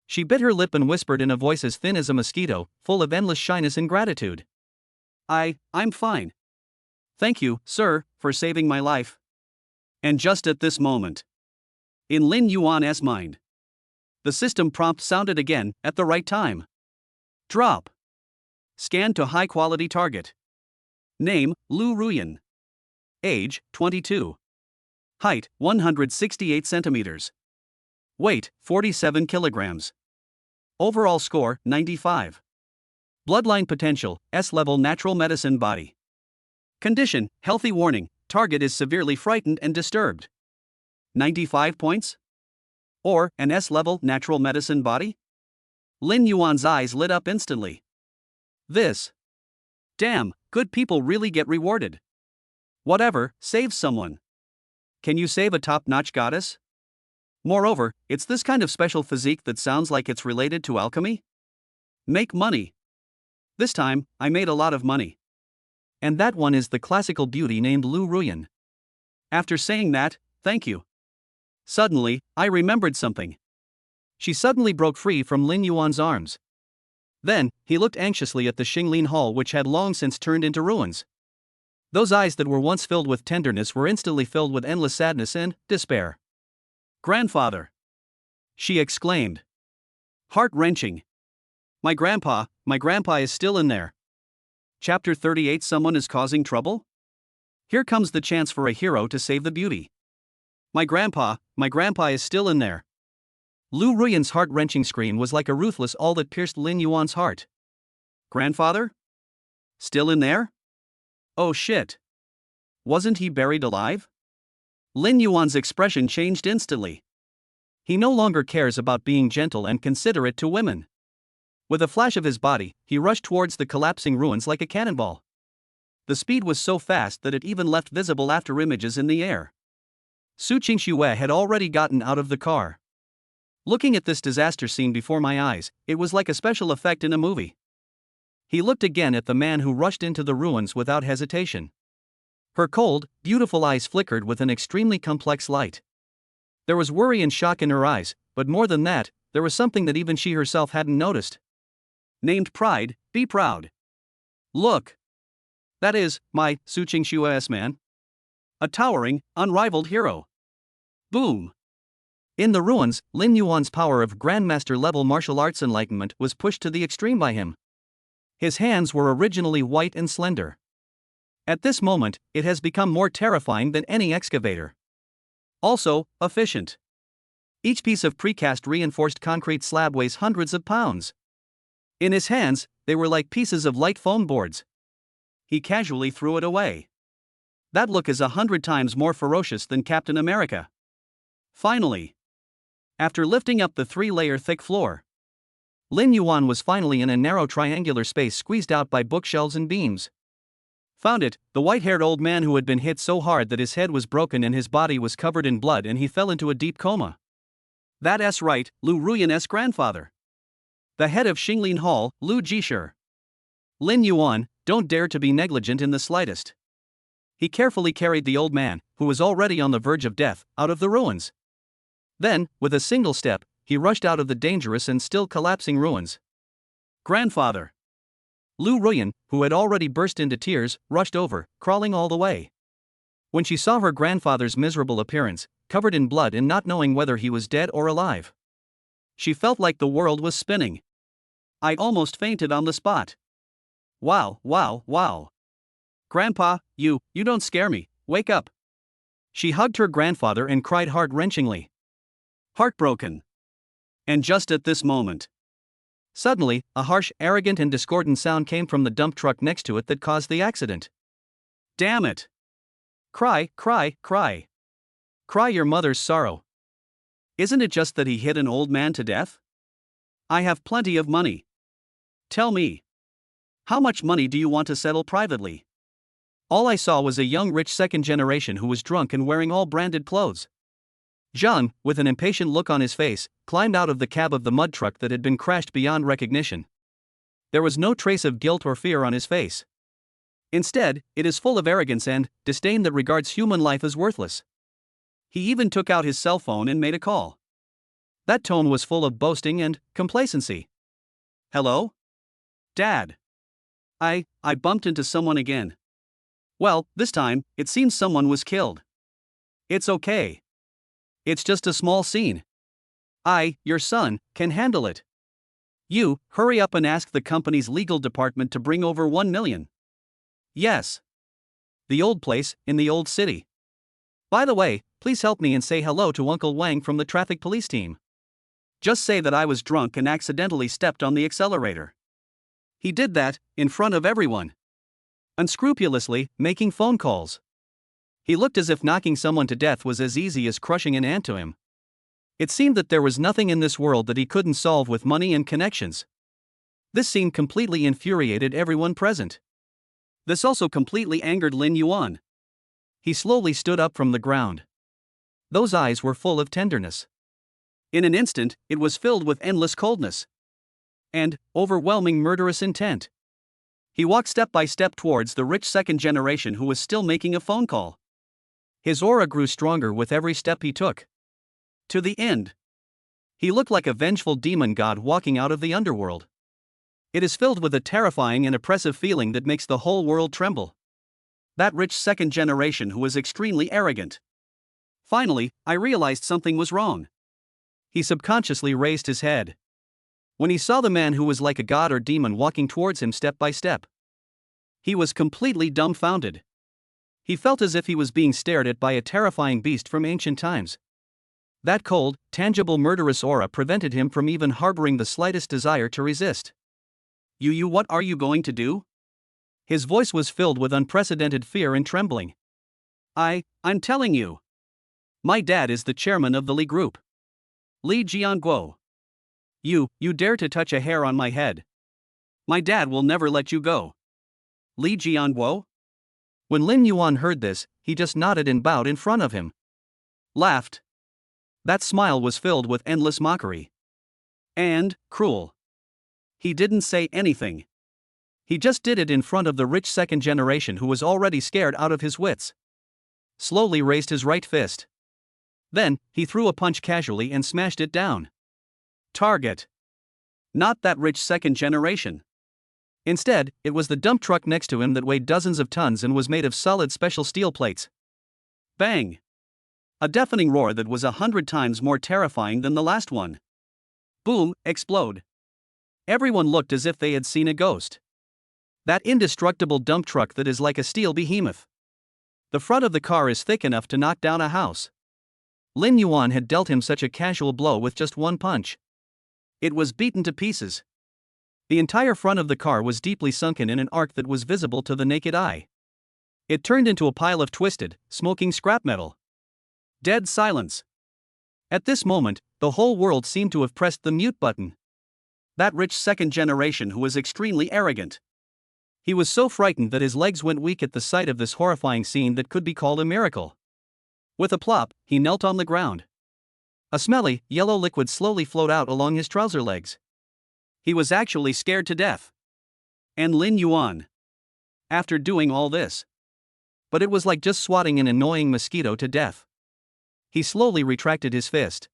She bit her lip and whispered in a voice as thin as a mosquito, full of endless shyness and gratitude. I'm fine. Thank you, sir, for saving my life. And just at this moment, in Lin Yuan's mind, the system prompt sounded again, at the right time. Drop. Scan to high-quality target. Name, Lu Ruyan. Age, 22. Height, 168 centimeters. Weight, 47 kilograms. Overall score, 95. Bloodline potential, S-level natural medicine body. Condition, healthy warning, target is severely frightened and disturbed. 95 points? Or, an S-level natural medicine body? Lin Yuan's eyes lit up instantly. This. Damn, good people really get rewarded. Whatever, save someone. Can you save a top-notch goddess? Moreover, it's this kind of special physique that sounds like it's related to alchemy? Make money. This time, I made a lot of money. And that one is the classical beauty named Lu Ruyan. After saying that, thank you. Suddenly, I remembered something. She suddenly broke free from Lin Yuan's arms. Then, he looked anxiously at the Xinglin Hall, which had long since turned into ruins. Those eyes that were once filled with tenderness were instantly filled with endless sadness and despair. Grandfather! She exclaimed. Heart-wrenching. My grandpa is still in there. Chapter 38. Someone is causing trouble? Here comes the chance for a hero to save the beauty. My grandpa is still in there. Lu Ruyan's heart-wrenching scream was like a ruthless awl that pierced Lin Yuan's heart. Grandfather? Still in there? Oh shit. Wasn't he buried alive? Lin Yuan's expression changed instantly. He no longer cares about being gentle and considerate to women. With a flash of his body, he rushed towards the collapsing ruins like a cannonball. The speed was so fast that it even left visible afterimages in the air. Su Qingxue had already gotten out of the car. Looking at this disaster scene before my eyes, it was like a special effect in a movie. He looked again at the man who rushed into the ruins without hesitation. Her cold, beautiful eyes flickered with an extremely complex light. There was worry and shock in her eyes, but more than that, there was something that even she herself hadn't noticed. Named pride, be proud. Look. That is, my Su Qingxue's man. A towering, unrivaled hero. Boom. In the ruins, Lin Yuan's power of Grandmaster-level martial arts enlightenment was pushed to the extreme by him. His hands were originally white and slender. At this moment, it has become more terrifying than any excavator. Also, efficient. Each piece of precast reinforced concrete slab weighs hundreds of pounds. In his hands, they were like pieces of light foam boards. He casually threw it away. That look is 100 times more ferocious than Captain America. Finally. After lifting up the 3-layer thick floor, Lin Yuan was finally in a narrow triangular space squeezed out by bookshelves and beams. Found it, the white-haired old man who had been hit so hard that his head was broken and his body was covered in blood and he fell into a deep coma. That's right, Lu Ruyan's grandfather. The head of Xinglin Hall, Lu Jishir. Lin Yuan, don't dare to be negligent in the slightest. He carefully carried the old man, who was already on the verge of death, out of the ruins. Then, with a single step, he rushed out of the dangerous and still collapsing ruins. Grandfather! Lu Ruyan, who had already burst into tears, rushed over, crawling all the way. When she saw her grandfather's miserable appearance, covered in blood and not knowing whether he was dead or alive, she felt like the world was spinning. I almost fainted on the spot. Wow. Grandpa, you don't scare me, wake up. She hugged her grandfather and cried heart-wrenchingly. Heartbroken. And just at this moment, suddenly, a harsh, arrogant and discordant sound came from the dump truck next to it that caused the accident. Damn it! Cry. Cry your mother's sorrow. Isn't it just that he hit an old man to death? I have plenty of money. Tell me. How much money do you want to settle privately? All I saw was a young rich second generation who was drunk and wearing all branded clothes. Zhang, with an impatient look on his face, climbed out of the cab of the mud truck that had been crashed beyond recognition. There was no trace of guilt or fear on his face. Instead, it is full of arrogance and disdain that regards human life as worthless. He even took out his cell phone and made a call. That tone was full of boasting and complacency. Hello? Dad. I bumped into someone again. Well, this time, it seems someone was killed. It's okay. It's just a small scene. Your son, can handle it. You, hurry up and ask the company's legal department to bring over 1 million. Yes. The old place, in the old city. By the way, please help me and say hello to Uncle Wang from the traffic police team. Just say that I was drunk and accidentally stepped on the accelerator. He did that, in front of everyone. Unscrupulously, making phone calls. He looked as if knocking someone to death was as easy as crushing an ant to him. It seemed that there was nothing in this world that he couldn't solve with money and connections. This scene completely infuriated everyone present. This also completely angered Lin Yuan. He slowly stood up from the ground. Those eyes were full of tenderness. In an instant, it was filled with endless coldness and overwhelming murderous intent. He walked step by step towards the rich second generation who was still making a phone call. His aura grew stronger with every step he took. To the end. He looked like a vengeful demon god walking out of the underworld. It is filled with a terrifying and oppressive feeling that makes the whole world tremble. That rich second generation who was extremely arrogant. Finally, I realized something was wrong. He subconsciously raised his head. When he saw the man who was like a god or demon walking towards him step by step, he was completely dumbfounded. He felt as if he was being stared at by a terrifying beast from ancient times. That cold, tangible murderous aura prevented him from even harboring the slightest desire to resist. You, what are you going to do? His voice was filled with unprecedented fear and trembling. I'm telling you. My dad is the chairman of the Li Group. Li Jianguo. You dare to touch a hair on my head. My dad will never let you go. Li Jianguo? When Lin Yuan heard this, he just nodded and bowed in front of him. Laughed. That smile was filled with endless mockery. And cruel. He didn't say anything. He just did it in front of the rich second generation who was already scared out of his wits. Slowly raised his right fist. Then, he threw a punch casually and smashed it down. Target. Not that rich second generation. Instead, it was the dump truck next to him that weighed dozens of tons and was made of solid special steel plates. Bang! A deafening roar that was 100 times more terrifying than the last one. Boom, explode. Everyone looked as if they had seen a ghost. That indestructible dump truck that is like a steel behemoth. The front of the car is thick enough to knock down a house. Lin Yuan had dealt him such a casual blow with just one punch. It was beaten to pieces. The entire front of the car was deeply sunken in an arc that was visible to the naked eye. It turned into a pile of twisted, smoking scrap metal. Dead silence. At this moment, the whole world seemed to have pressed the mute button. That rich second generation who was extremely arrogant. He was so frightened that his legs went weak at the sight of this horrifying scene that could be called a miracle. With a plop, he knelt on the ground. A smelly, yellow liquid slowly flowed out along his trouser legs. He was actually scared to death. And Lin Yuan. After doing all this. But it was like just swatting an annoying mosquito to death. He slowly retracted his fist.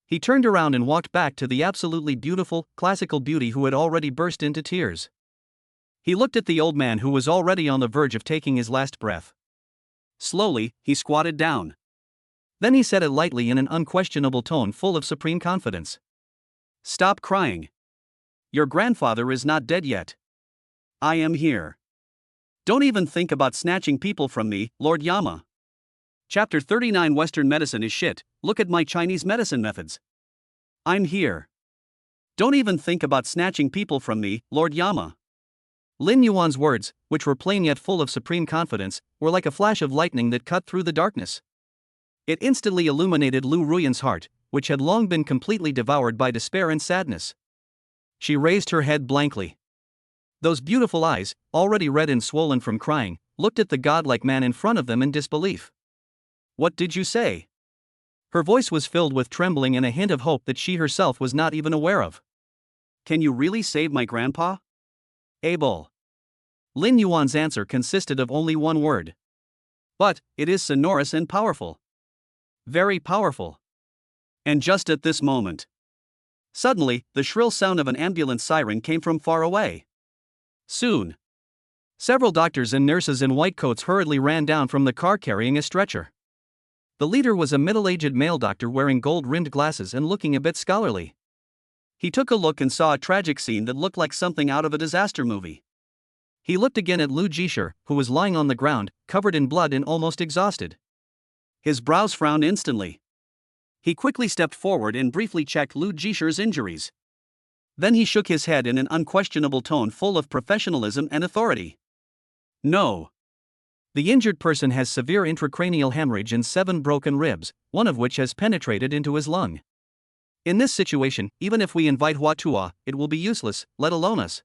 He turned around and walked back to the absolutely beautiful, classical beauty who had already burst into tears. He looked at the old man who was already on the verge of taking his last breath. Slowly, he squatted down. Then he said it lightly in an unquestionable tone full of supreme confidence. Stop crying. Your grandfather is not dead yet. I am here. Don't even think about snatching people from me, Lord Yama. Chapter 39 Western medicine is shit, look at my Chinese medicine methods. I'm here. Don't even think about snatching people from me, Lord Yama. Lin Yuan's words, which were plain yet full of supreme confidence, were like a flash of lightning that cut through the darkness. It instantly illuminated Lu Ruyan's heart, which had long been completely devoured by despair and sadness. She raised her head blankly. Those beautiful eyes, already red and swollen from crying, looked at the godlike man in front of them in disbelief. What did you say? Her voice was filled with trembling and a hint of hope that she herself was not even aware of. Can you really save my grandpa? Able. Lin Yuan's answer consisted of only one word. But, it is sonorous and powerful. Very powerful. And just at this moment. Suddenly, the shrill sound of an ambulance siren came from far away. Soon. Several doctors and nurses in white coats hurriedly ran down from the car carrying a stretcher. The leader was a middle-aged male doctor wearing gold-rimmed glasses and looking a bit scholarly. He took a look and saw a tragic scene that looked like something out of a disaster movie. He looked again at Lu Jishir, who was lying on the ground, covered in blood and almost exhausted. His brows frowned instantly. He quickly stepped forward and briefly checked Lu Jisher's injuries. Then he shook his head in an unquestionable tone full of professionalism and authority. No. The injured person has severe intracranial hemorrhage and 7 broken ribs, one of which has penetrated into his lung. In this situation, even if we invite Huatua, it will be useless, let alone us.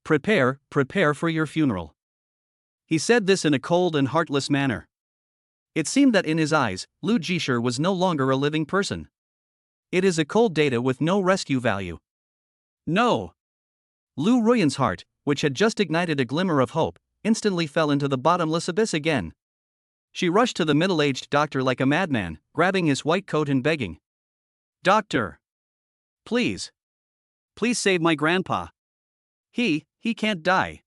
Prepare for your funeral. He said this in a cold and heartless manner. It seemed that in his eyes, Lu Jisher was no longer a living person. It is a cold data with no rescue value. No. Lu Ruyan's heart, which had just ignited a glimmer of hope, instantly fell into the bottomless abyss again. She rushed to the middle-aged doctor like a madman, grabbing his white coat and begging. Doctor! Please! Please save my grandpa. He can't die.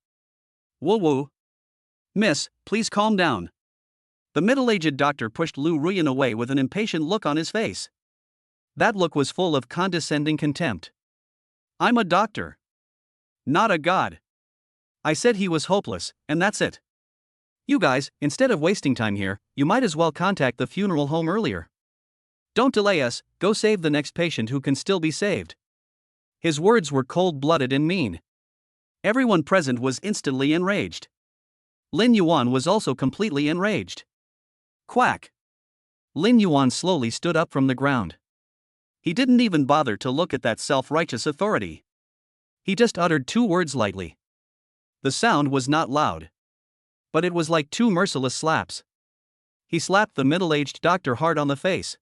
Woo-woo. Miss, please calm down. The middle-aged doctor pushed Lu Ruyan away with an impatient look on his face. That look was full of condescending contempt. I'm a doctor. Not a god. I said he was hopeless, and that's it. You guys, instead of wasting time here, you might as well contact the funeral home earlier. Don't delay us, go save the next patient who can still be saved. His words were cold-blooded and mean. Everyone present was instantly enraged. Lin Yuan was also completely enraged. Quack! Lin Yuan slowly stood up from the ground. He didn't even bother to look at that self-righteous authority. He just uttered 2 words lightly. The sound was not loud. But it was like 2 merciless slaps. He slapped the middle-aged doctor hard on the face.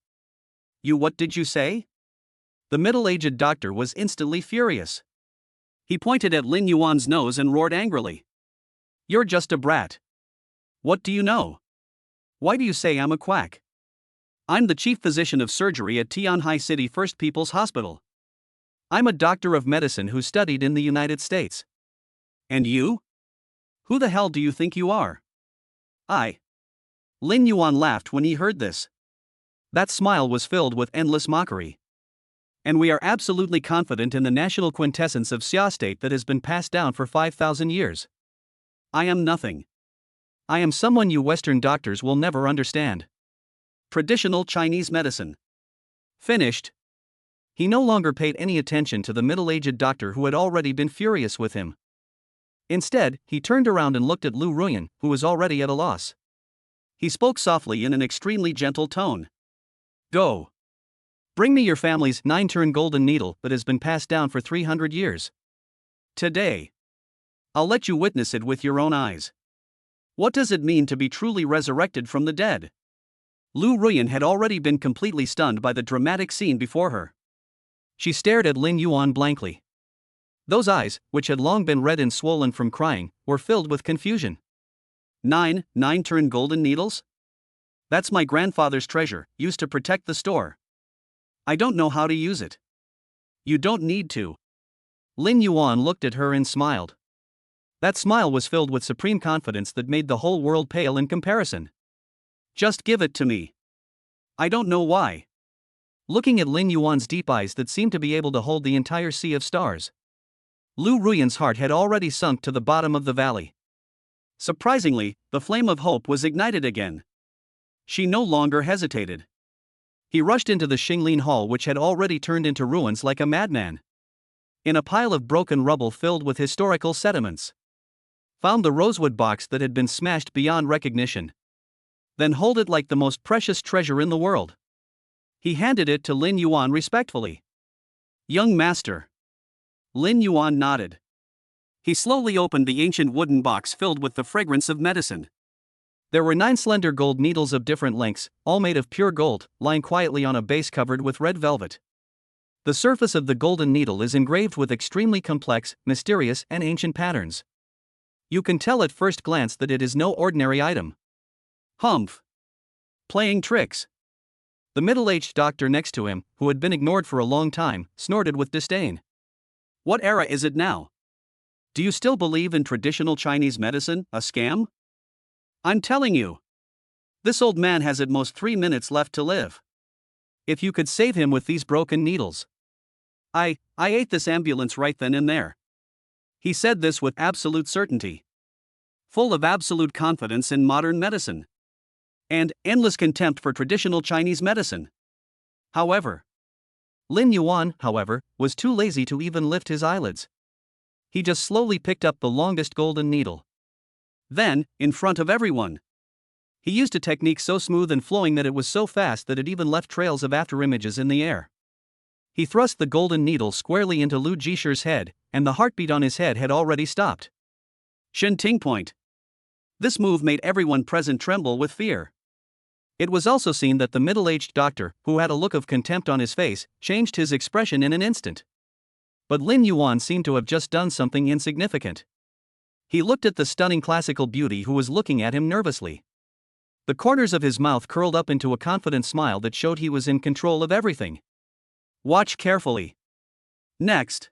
What did you say? The middle-aged doctor was instantly furious. He pointed at Lin Yuan's nose and roared angrily. You're just a brat. What do you know? Why do you say I'm a quack? I'm the chief physician of surgery at Tianhai City First People's Hospital. I'm a doctor of medicine who studied in the United States. And you? Who the hell do you think you are? Lin Yuan laughed when he heard this. That smile was filled with endless mockery. And we are absolutely confident in the national quintessence of Xia state that has been passed down for 5,000 years. I am nothing. I am someone you Western doctors will never understand. Traditional Chinese medicine. Finished. He no longer paid any attention to the middle-aged doctor who had already been furious with him. Instead, he turned around and looked at Lu Ruyan, who was already at a loss. He spoke softly in an extremely gentle tone. Go. Bring me your family's 9-turn golden needle that has been passed down for 300 years. Today. I'll let you witness it with your own eyes. What does it mean to be truly resurrected from the dead? Lu Ruyan had already been completely stunned by the dramatic scene before her. She stared at Lin Yuan blankly. Those eyes, which had long been red and swollen from crying, were filled with confusion. 9-turn golden needles? That's my grandfather's treasure, used to protect the store. I don't know how to use it. You don't need to. Lin Yuan looked at her and smiled. That smile was filled with supreme confidence that made the whole world pale in comparison. Just give it to me. I don't know why. Looking at Lin Yuan's deep eyes that seemed to be able to hold the entire sea of stars, Lu Ruyan's heart had already sunk to the bottom of the valley. Surprisingly, the flame of hope was ignited again. She no longer hesitated. He rushed into the Xinglin Hall, which had already turned into ruins, like a madman. In a pile of broken rubble filled with historical sediments, found the rosewood box that had been smashed beyond recognition. Then hold it like the most precious treasure in the world. He handed it to Lin Yuan respectfully. Young master. Lin Yuan nodded. He slowly opened the ancient wooden box filled with the fragrance of medicine. There were 9 slender gold needles of different lengths, all made of pure gold, lying quietly on a base covered with red velvet. The surface of the golden needle is engraved with extremely complex, mysterious, and ancient patterns. You can tell at first glance that it is no ordinary item. Humph! Playing tricks. The middle-aged doctor next to him, who had been ignored for a long time, snorted with disdain. What era is it now? Do you still believe in traditional Chinese medicine, a scam? I'm telling you. This old man has at most 3 minutes left to live. If you could save him with these broken needles. I ate this ambulance right then and there. He said this with absolute certainty. Full of absolute confidence in modern medicine. and endless contempt for traditional Chinese medicine. However, Lin Yuan, was too lazy to even lift his eyelids. He just slowly picked up the longest golden needle. Then, in front of everyone, he used a technique so smooth and flowing that it was so fast that it even left trails of afterimages in the air. He thrust the golden needle squarely into Lu Jishi's head, and the heartbeat on his head had already stopped. Shen Ting point. This move made everyone present tremble with fear. It was also seen that the middle-aged doctor, who had a look of contempt on his face, changed his expression in an instant. But Lin Yuan seemed to have just done something insignificant. He looked at the stunning classical beauty who was looking at him nervously. The corners of his mouth curled up into a confident smile that showed he was in control of everything. Watch carefully. Next.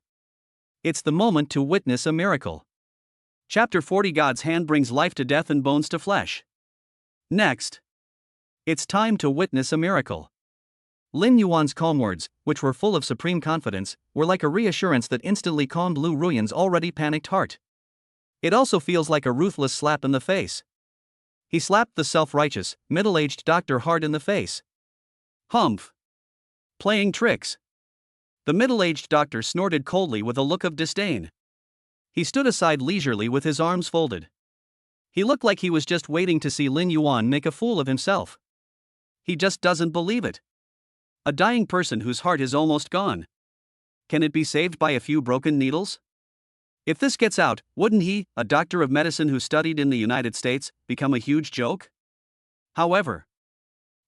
It's the moment to witness a miracle. Chapter 40 God's hand brings life to death and bones to flesh. Next. It's time to witness a miracle. Lin Yuan's calm words, which were full of supreme confidence, were like a reassurance that instantly calmed Lu Ruyan's already panicked heart. It also feels like a ruthless slap in the face. He slapped the self-righteous, middle-aged doctor hard in the face. Humph. Playing tricks. The middle-aged doctor snorted coldly with a look of disdain. He stood aside leisurely with his arms folded. He looked like he was just waiting to see Lin Yuan make a fool of himself. He just doesn't believe it. A dying person whose heart is almost gone. Can it be saved by a few broken needles? If this gets out, wouldn't he, a doctor of medicine who studied in the United States, become a huge joke? However,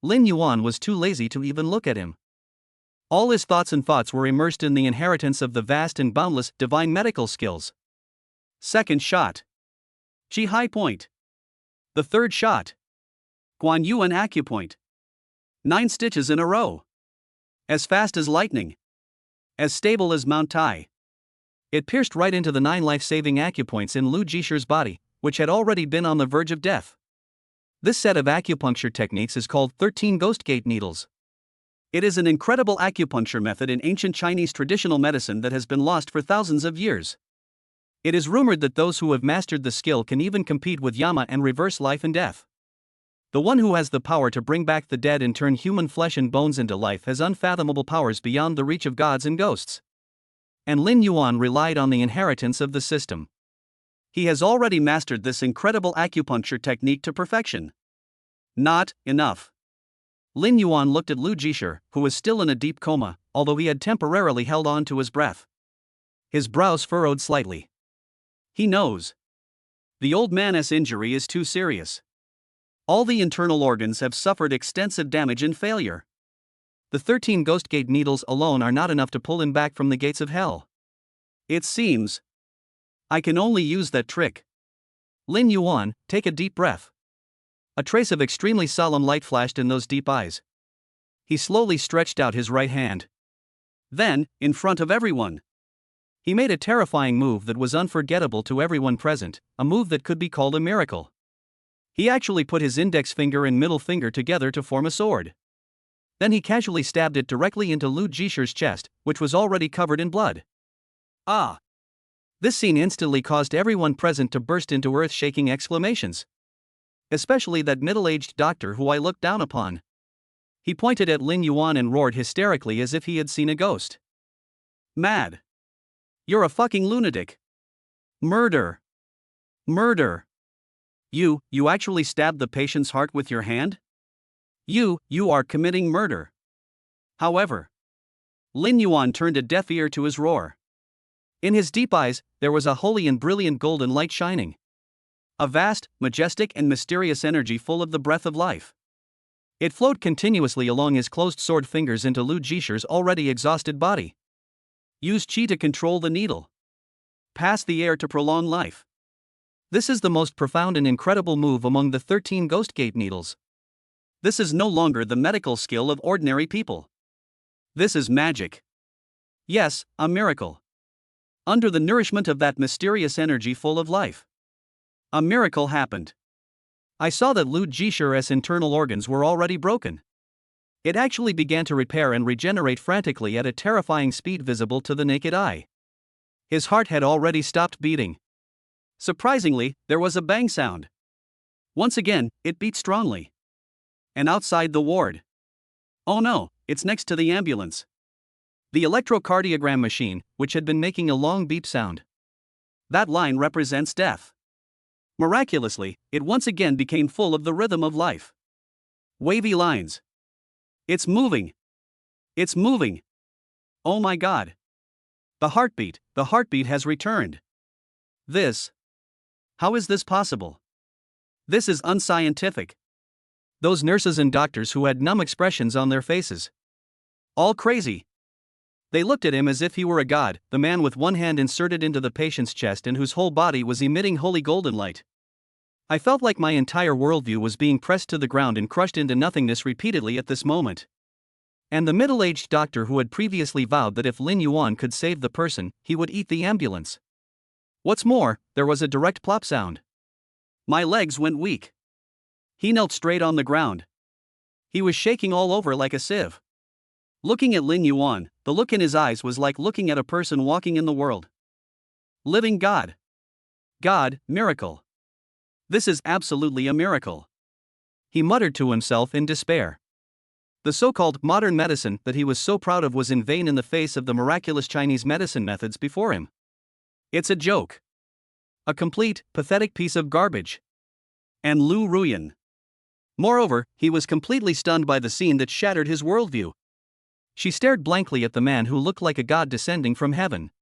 Lin Yuan was too lazy to even look at him. All his thoughts and thoughts were immersed in the inheritance of the vast and boundless divine medical skills. Second shot. Chi High Point. The third shot. Guan Yuan Acupoint. 9 stitches in a row. As fast as lightning. As stable as Mount Tai. It pierced right into the 9 life-saving acupoints in Lu Jishi's body, which had already been on the verge of death. This set of acupuncture techniques is called 13 Ghost Gate Needles. It is an incredible acupuncture method in ancient Chinese traditional medicine that has been lost for thousands of years. It is rumored that those who have mastered the skill can even compete with Yama and reverse life and death. The one who has the power to bring back the dead and turn human flesh and bones into life has unfathomable powers beyond the reach of gods and ghosts. And Lin Yuan relied on the inheritance of the system. He has already mastered this incredible acupuncture technique to perfection. Not enough. Lin Yuan looked at Lu Jishi, who was still in a deep coma, although he had temporarily held on to his breath. His brows furrowed slightly. He knows. The old man's injury is too serious. All the internal organs have suffered extensive damage and failure. The 13 Ghost Gate Needles alone are not enough to pull him back from the gates of hell. It seems. I can only use that trick. Lin Yuan, take a deep breath. A trace of extremely solemn light flashed in those deep eyes. He slowly stretched out his right hand. Then, in front of everyone, he made a terrifying move that was unforgettable to everyone present, a move that could be called a miracle. He actually put his index finger and middle finger together to form a sword. Then he casually stabbed it directly into Lu Jishi's chest, which was already covered in blood. Ah! This scene instantly caused everyone present to burst into earth-shaking exclamations. Especially that middle-aged doctor who I looked down upon. He pointed at Lin Yuan and roared hysterically as if he had seen a ghost. Mad! You're a fucking lunatic! Murder! Murder! You actually stabbed the patient's heart with your hand? You are committing murder. However, Lin Yuan turned a deaf ear to his roar. In his deep eyes, there was a holy and brilliant golden light shining. A vast, majestic and mysterious energy full of the breath of life. It flowed continuously along his closed sword fingers into Lu Jishi's already exhausted body. Use qi to control the needle. Pass the air to prolong life. This is the most profound and incredible move among the 13 Ghost Gate Needles. This is no longer the medical skill of ordinary people. This is magic. Yes, a miracle. Under the nourishment of that mysterious energy full of life. A miracle happened. I saw that Lu Jishi's internal organs were already broken. It actually began to repair and regenerate frantically at a terrifying speed visible to the naked eye. His heart had already stopped beating. Surprisingly, there was a bang sound. Once again, it beat strongly. And outside the ward. Oh no, it's next to the ambulance. The electrocardiogram machine, which had been making a long beep sound. That line represents death. Miraculously, it once again became full of the rhythm of life. Wavy lines. It's moving. It's moving. Oh my God. The heartbeat has returned. How is this possible? This is unscientific. Those nurses and doctors who had numb expressions on their faces. All crazy. They looked at him as if he were a god, the man with one hand inserted into the patient's chest and whose whole body was emitting holy golden light. I felt like my entire worldview was being pressed to the ground and crushed into nothingness repeatedly at this moment. And the middle-aged doctor who had previously vowed that if Lin Yuan could save the person, he would eat the ambulance. What's more, there was a direct plop sound. My legs went weak. He knelt straight on the ground. He was shaking all over like a sieve. Looking at Lin Yuan, the look in his eyes was like looking at a person walking in the world. Living God. God, miracle. This is absolutely a miracle. He muttered to himself in despair. The so-called modern medicine that he was so proud of was in vain in the face of the miraculous Chinese medicine methods before him. It's a joke. A complete, pathetic piece of garbage. And Lu Ruyan. Moreover, he was completely stunned by the scene that shattered his worldview. She stared blankly at the man who looked like a god descending from heaven.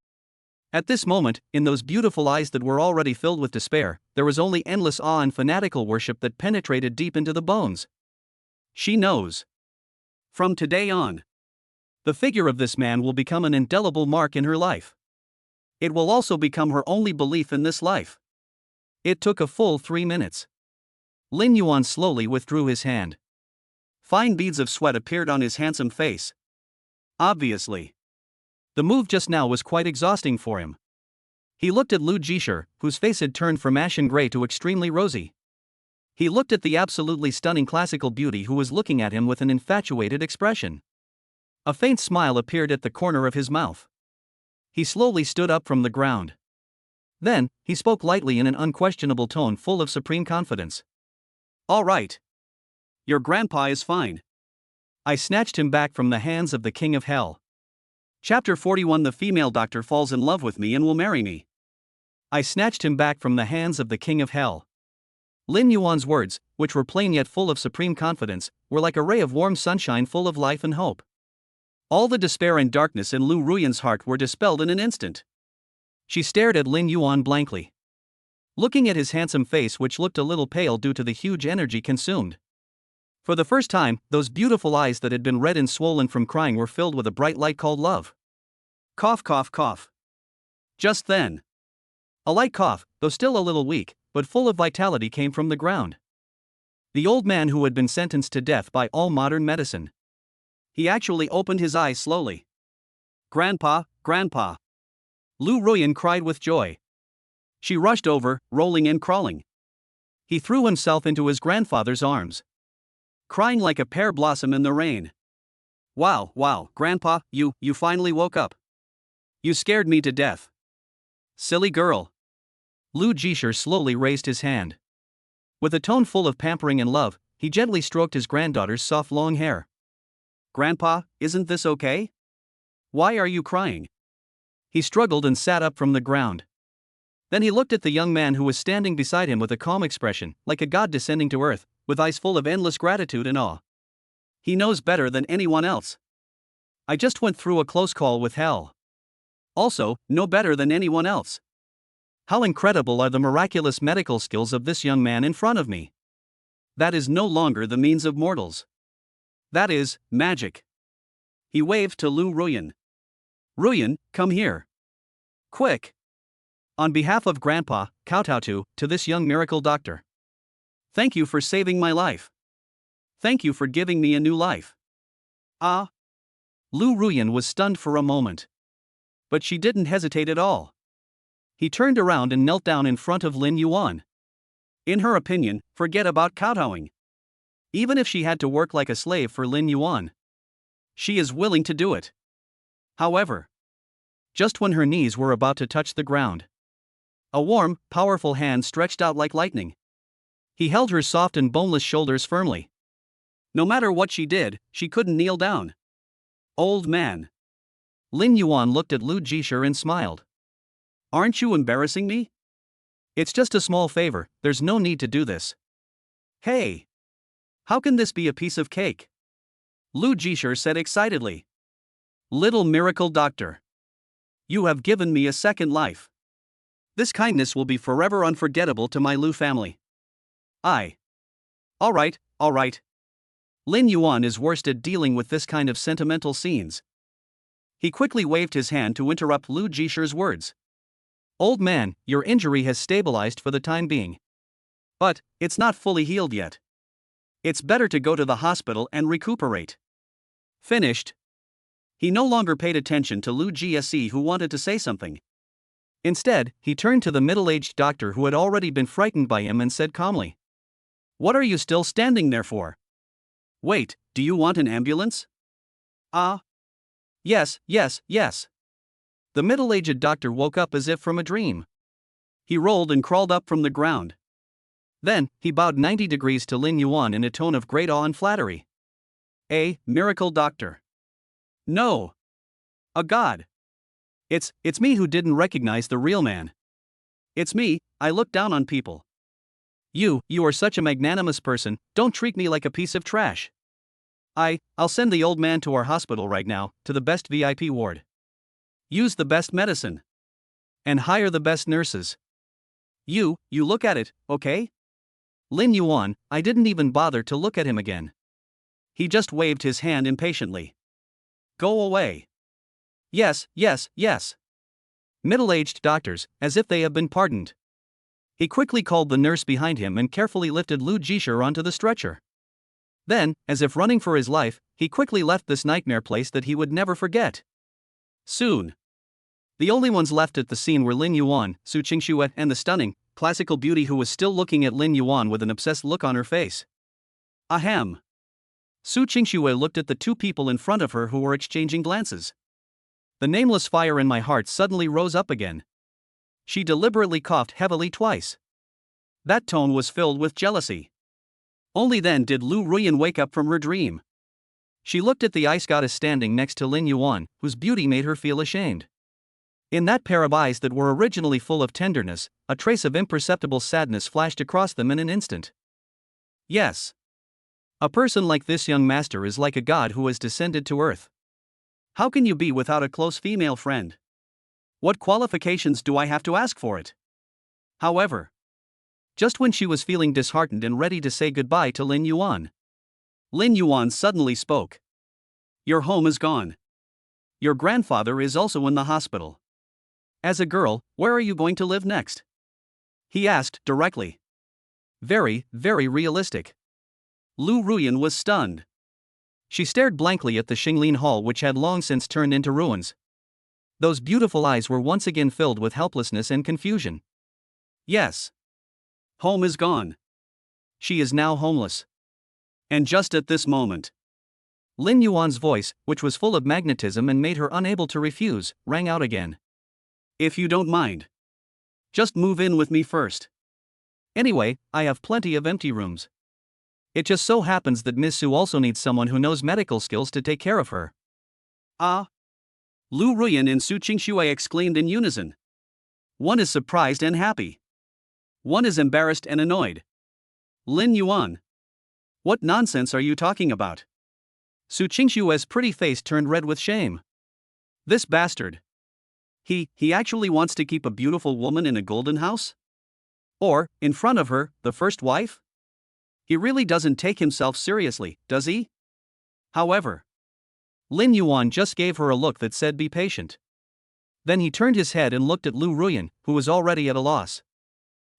At this moment, in those beautiful eyes that were already filled with despair, there was only endless awe and fanatical worship that penetrated deep into the bones. She knows. From today on, the figure of this man will become an indelible mark in her life. It will also become her only belief in this life. It took a full 3 minutes. Lin Yuan slowly withdrew his hand. Fine beads of sweat appeared on his handsome face. Obviously. The move just now was quite exhausting for him. He looked at Lu Jisher, whose face had turned from ashen gray to extremely rosy. He looked at the absolutely stunning classical beauty who was looking at him with an infatuated expression. A faint smile appeared at the corner of his mouth. He slowly stood up from the ground. Then, he spoke lightly in an unquestionable tone full of supreme confidence. All right. Your grandpa is fine. I snatched him back from the hands of the king of hell. Chapter 41. The female doctor falls in love with me and will marry me. I snatched him back from the hands of the king of hell. Lin Yuan's words, which were plain yet full of supreme confidence, were like a ray of warm sunshine full of life and hope. All the despair and darkness in Lu Ruyan's heart were dispelled in an instant. She stared at Lin Yuan blankly. Looking at his handsome face, which looked a little pale due to the huge energy consumed. For the first time, those beautiful eyes that had been red and swollen from crying were filled with a bright light called love. Cough, cough, cough. Just then, a light cough, though still a little weak, but full of vitality, came from the ground. The old man who had been sentenced to death by all modern medicine. He actually opened his eyes slowly. Grandpa, Grandpa. Lu Ruyan cried with joy. She rushed over, rolling and crawling. He threw himself into his grandfather's arms, crying like a pear blossom in the rain. Wow, Grandpa, you finally woke up. You scared me to death. Silly girl. Lu Jisher slowly raised his hand. With a tone full of pampering and love, he gently stroked his granddaughter's soft long hair. Grandpa, isn't this okay? Why are you crying? He struggled and sat up from the ground. Then he looked at the young man who was standing beside him with a calm expression, like a god descending to earth, with eyes full of endless gratitude and awe. He knows better than anyone else. I just went through a close call with hell. Also, know better than anyone else. How incredible are the miraculous medical skills of this young man in front of me. That is no longer the means of mortals. That is magic. He waved to Lu Ruyan. Ruyan, come here. Quick. On behalf of Grandpa, kowtow to this young miracle doctor. Thank you for saving my life. Thank you for giving me a new life. Ah. Lu Ruyan was stunned for a moment. But she didn't hesitate at all. He turned around and knelt down in front of Lin Yuan. In her opinion, forget about kowtowing. Even if she had to work like a slave for Lin Yuan, she is willing to do it. However, just when her knees were about to touch the ground, a warm, powerful hand stretched out like lightning. He held her soft and boneless shoulders firmly. No matter what she did, she couldn't kneel down. Old man. Lin Yuan looked at Lu Jisher and smiled. Aren't you embarrassing me? It's just a small favor, there's no need to do this. Hey! How can this be a piece of cake? Lu Jisher said excitedly. Little miracle doctor. You have given me a second life. This kindness will be forever unforgettable to my Lu family. Alright. Lin Yuan is worst at dealing with this kind of sentimental scenes. He quickly waved his hand to interrupt Lu Jisher's words. Old man, your injury has stabilized for the time being. But, it's not fully healed yet. It's better to go to the hospital and recuperate. Finished. He no longer paid attention to Lu Jie, who wanted to say something. Instead, he turned to the middle-aged doctor who had already been frightened by him and said calmly. What are you still standing there for? Wait, do you want an ambulance? Yes. The middle-aged doctor woke up as if from a dream. He rolled and crawled up from the ground. Then, he bowed 90 degrees to Lin Yuan in a tone of great awe and flattery. A miracle doctor. No. A god. It's me who didn't recognize the real man. It's me, I look down on people. You are such a magnanimous person, don't treat me like a piece of trash. I'll send the old man to our hospital right now, to the best VIP ward. Use the best medicine. And hire the best nurses. You look at it, okay? Lin Yuan, I didn't even bother to look at him again. He just waved his hand impatiently. Go away. Yes. Middle-aged doctors, as if they have been pardoned. He quickly called the nurse behind him and carefully lifted Lu Jisher onto the stretcher. Then, as if running for his life, he quickly left this nightmare place that he would never forget. Soon. The only ones left at the scene were Lin Yuan, Su Qingxue, and the stunning, classical beauty who was still looking at Lin Yuan with an obsessed look on her face. Ahem. Su Qingxue looked at the two people in front of her who were exchanging glances. The nameless fire in my heart suddenly rose up again. She deliberately coughed heavily twice. That tone was filled with jealousy. Only then did Lu Ruyan wake up from her dream. She looked at the ice goddess standing next to Lin Yuan, whose beauty made her feel ashamed. In that pair of eyes that were originally full of tenderness, a trace of imperceptible sadness flashed across them in an instant. Yes. A person like this young master is like a god who has descended to earth. How can you be without a close female friend? What qualifications do I have to ask for it? However, just when she was feeling disheartened and ready to say goodbye to Lin Yuan suddenly spoke. Your home is gone. Your grandfather is also in the hospital. As a girl, where are you going to live next? He asked directly. Very realistic. Lu Ruyan was stunned. She stared blankly at the Xinglin Hall, which had long since turned into ruins. Those beautiful eyes were once again filled with helplessness and confusion. Yes. Home is gone. She is now homeless. And just at this moment, Lin Yuan's voice, which was full of magnetism and made her unable to refuse, rang out again. If you don't mind, just move in with me first. Anyway, I have plenty of empty rooms. It just so happens that Miss Su also needs someone who knows medical skills to take care of her. Lu Ruyan and Su Qingxue exclaimed in unison. One is surprised and happy. One is embarrassed and annoyed. Lin Yuan. What nonsense are you talking about? Su Qingxue's pretty face turned red with shame. This bastard. He actually wants to keep a beautiful woman in a golden house? Or, in front of her, the first wife? He really doesn't take himself seriously, does he? However, Lin Yuan just gave her a look that said be patient. Then he turned his head and looked at Lu Ruyan, who was already at a loss.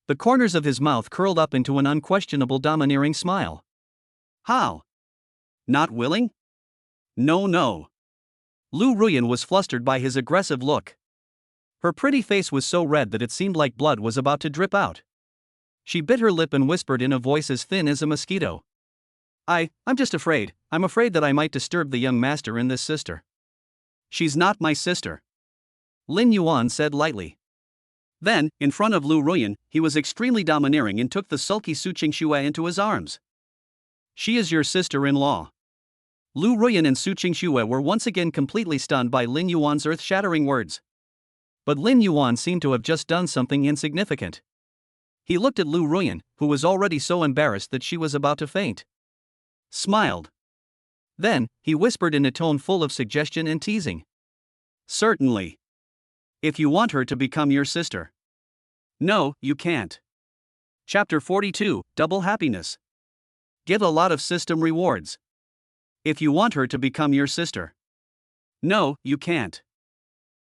The corners of his mouth curled up into an unquestionable domineering smile. How? Not willing? No. Lu Ruyan was flustered by his aggressive look. Her pretty face was so red that it seemed like blood was about to drip out. She bit her lip and whispered in a voice as thin as a mosquito. I'm just afraid. I'm afraid that I might disturb the young master and this sister. She's not my sister. Lin Yuan said lightly. Then, in front of Lu Ruyan, he was extremely domineering and took the sulky Su Qingxue into his arms. She is your sister-in-law. Lu Ruyan and Su Qingxue were once again completely stunned by Lin Yuan's earth-shattering words. But Lin Yuan seemed to have just done something insignificant. He looked at Lu Ruyan, who was already so embarrassed that she was about to faint. Smiled. Then, he whispered in a tone full of suggestion and teasing. Certainly. If you want her to become your sister. No, you can't. Chapter 42, Double Happiness. Give a lot of system rewards. If you want her to become your sister. No, you can't.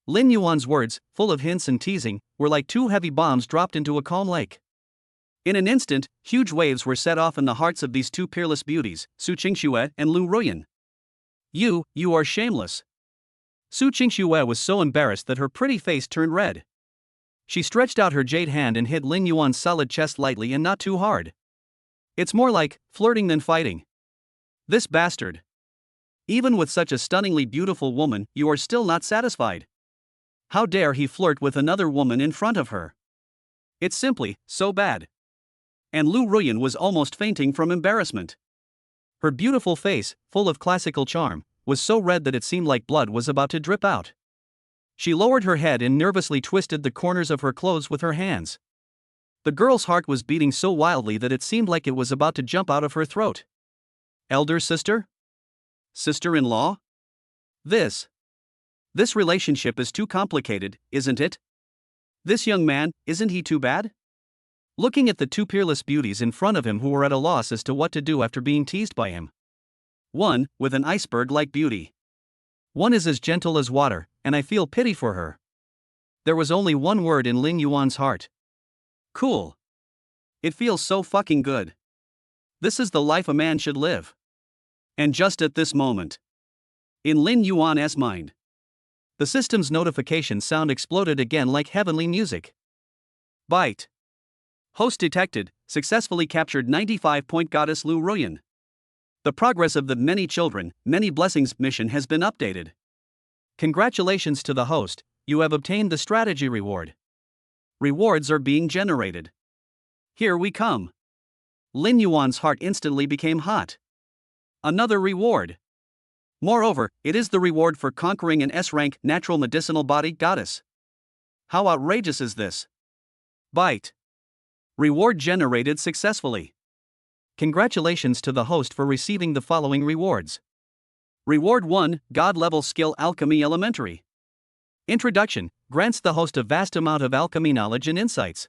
Lin Yuan's words, full of hints and teasing, were like two heavy bombs dropped into a calm lake. In an instant, huge waves were set off in the hearts of these two peerless beauties, Su Qingxue and Lu Ruyan. You are shameless. Su Qingxue was so embarrassed that her pretty face turned red. She stretched out her jade hand and hit Lin Yuan's solid chest lightly and not too hard. It's more like flirting than fighting. This bastard. Even with such a stunningly beautiful woman, you are still not satisfied. How dare he flirt with another woman in front of her? It's simply so bad. And Lu Ruyan was almost fainting from embarrassment. Her beautiful face, full of classical charm, was so red that it seemed like blood was about to drip out. She lowered her head and nervously twisted the corners of her clothes with her hands. The girl's heart was beating so wildly that it seemed like it was about to jump out of her throat. Elder sister? Sister-in-law? This relationship is too complicated, isn't it? This young man, isn't he too bad? Looking at the two peerless beauties in front of him who were at a loss as to what to do after being teased by him. One, with an iceberg-like beauty. One is as gentle as water, and I feel pity for her. There was only one word in Lin Yuan's heart. Cool. It feels so fucking good. This is the life a man should live. And just at this moment, in Lin Yuan's mind, the system's notification sound exploded again like heavenly music. Byte. Host detected, successfully captured 95-point goddess Lu Ruyan. The progress of the Many Children, Many Blessings mission has been updated. Congratulations to the host, you have obtained the strategy reward. Rewards are being generated. Here we come. Lin Yuan's heart instantly became hot. Another reward. Moreover, it is the reward for conquering an S-rank natural medicinal body goddess. How outrageous is this? Byte. Reward generated successfully. Congratulations to the host for receiving the following rewards. Reward 1, God-level skill Alchemy Elementary. Introduction, grants the host a vast amount of alchemy knowledge and insights.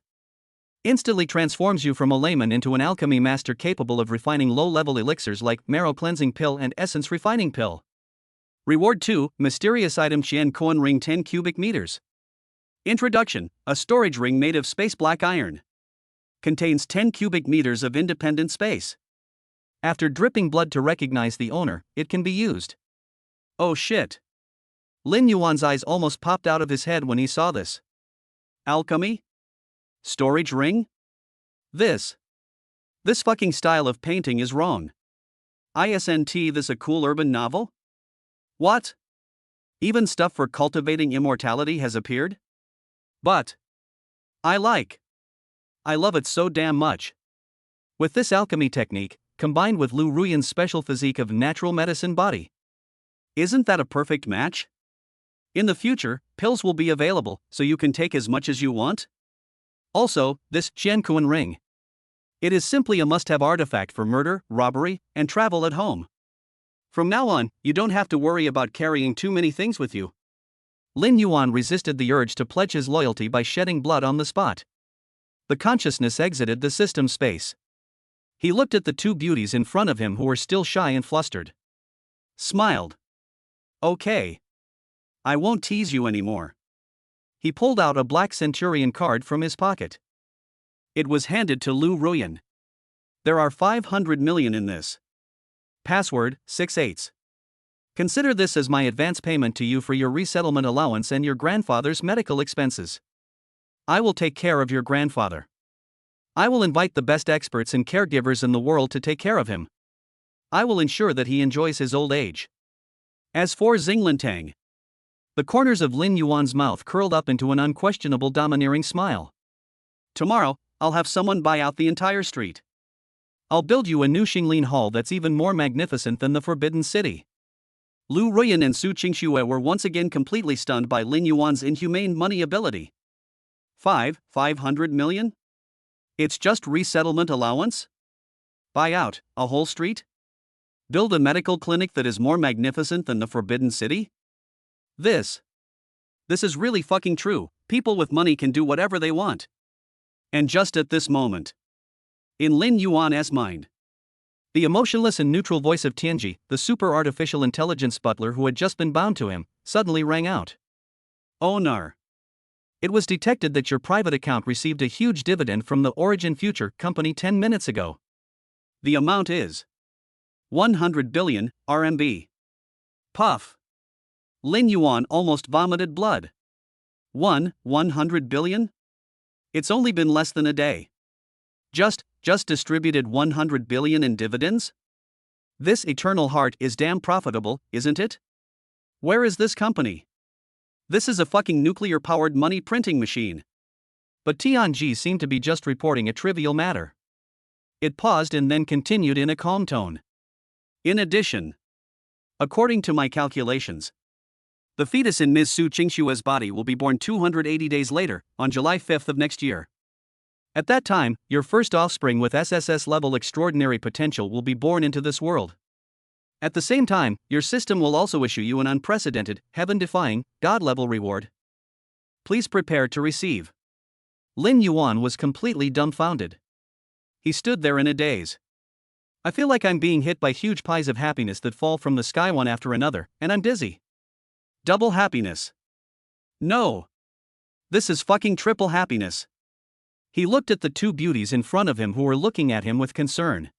Instantly transforms you from a layman into an alchemy master capable of refining low-level elixirs like Marrow Cleansing Pill and Essence Refining Pill. Reward 2, mysterious item Qian Koan Ring 10 cubic meters. Introduction, a storage ring made of space black iron. Contains 10 cubic meters of independent space. After dripping blood to recognize the owner, it can be used. Oh shit. Lin Yuan's eyes almost popped out of his head when he saw this. Alchemy? Storage ring? This fucking style of painting is wrong. Isn't this a cool urban novel? What? Even stuff for cultivating immortality has appeared? But I love it so damn much. With this alchemy technique, combined with Lu Ruyan's special physique of natural medicine body. Isn't that a perfect match? In the future, pills will be available, so you can take as much as you want? Also, this Qiankuan ring. It is simply a must-have artifact for murder, robbery, and travel at home. From now on, you don't have to worry about carrying too many things with you. Lin Yuan resisted the urge to pledge his loyalty by shedding blood on the spot. The consciousness exited the system space. He looked at the two beauties in front of him who were still shy and flustered. Smiled. Okay. I won't tease you anymore. He pulled out a black centurion card from his pocket. It was handed to Lu Ruyan. There are 500 million in this. Password, 6/8. Consider this as my advance payment to you for your resettlement allowance and your grandfather's medical expenses. I will take care of your grandfather. I will invite the best experts and caregivers in the world to take care of him. I will ensure that he enjoys his old age. As for Xinglintang, the corners of Lin Yuan's mouth curled up into an unquestionable domineering smile. Tomorrow, I'll have someone buy out the entire street. I'll build you a new Xinglin Hall that's even more magnificent than the Forbidden City. Lu Ruyan and Su Qingxue were once again completely stunned by Lin Yuan's inhumane money ability. 500 million? It's just resettlement allowance? Buy out a whole street? Build a medical clinic that is more magnificent than the Forbidden City? This is really fucking true. People with money can do whatever they want. And just at this moment, in Lin Yuan's mind, the emotionless and neutral voice of Tianji, the super artificial intelligence butler who had just been bound to him, suddenly rang out. Oh no. It was detected that your private account received a huge dividend from the Origin Future company 10 minutes ago. The amount is 100 billion RMB. Puff. Lin Yuan almost vomited blood. 100 billion? It's only been less than a day. Just distributed 100 billion in dividends? This Eternal Heart is damn profitable, isn't it? Where is this company? This is a fucking nuclear-powered money printing machine. But Tianji seemed to be just reporting a trivial matter. It paused and then continued in a calm tone. In addition, according to my calculations, the fetus in Ms. Su Qingxue's body will be born 280 days later, on July 5th of next year. At that time, your first offspring with SSS-level extraordinary potential will be born into this world. At the same time, your system will also issue you an unprecedented, heaven-defying, God-level reward. Please prepare to receive. Lin Yuan was completely dumbfounded. He stood there in a daze. I feel like I'm being hit by huge pies of happiness that fall from the sky one after another, and I'm dizzy. Double happiness. No. This is fucking triple happiness. He looked at the two beauties in front of him who were looking at him with concern.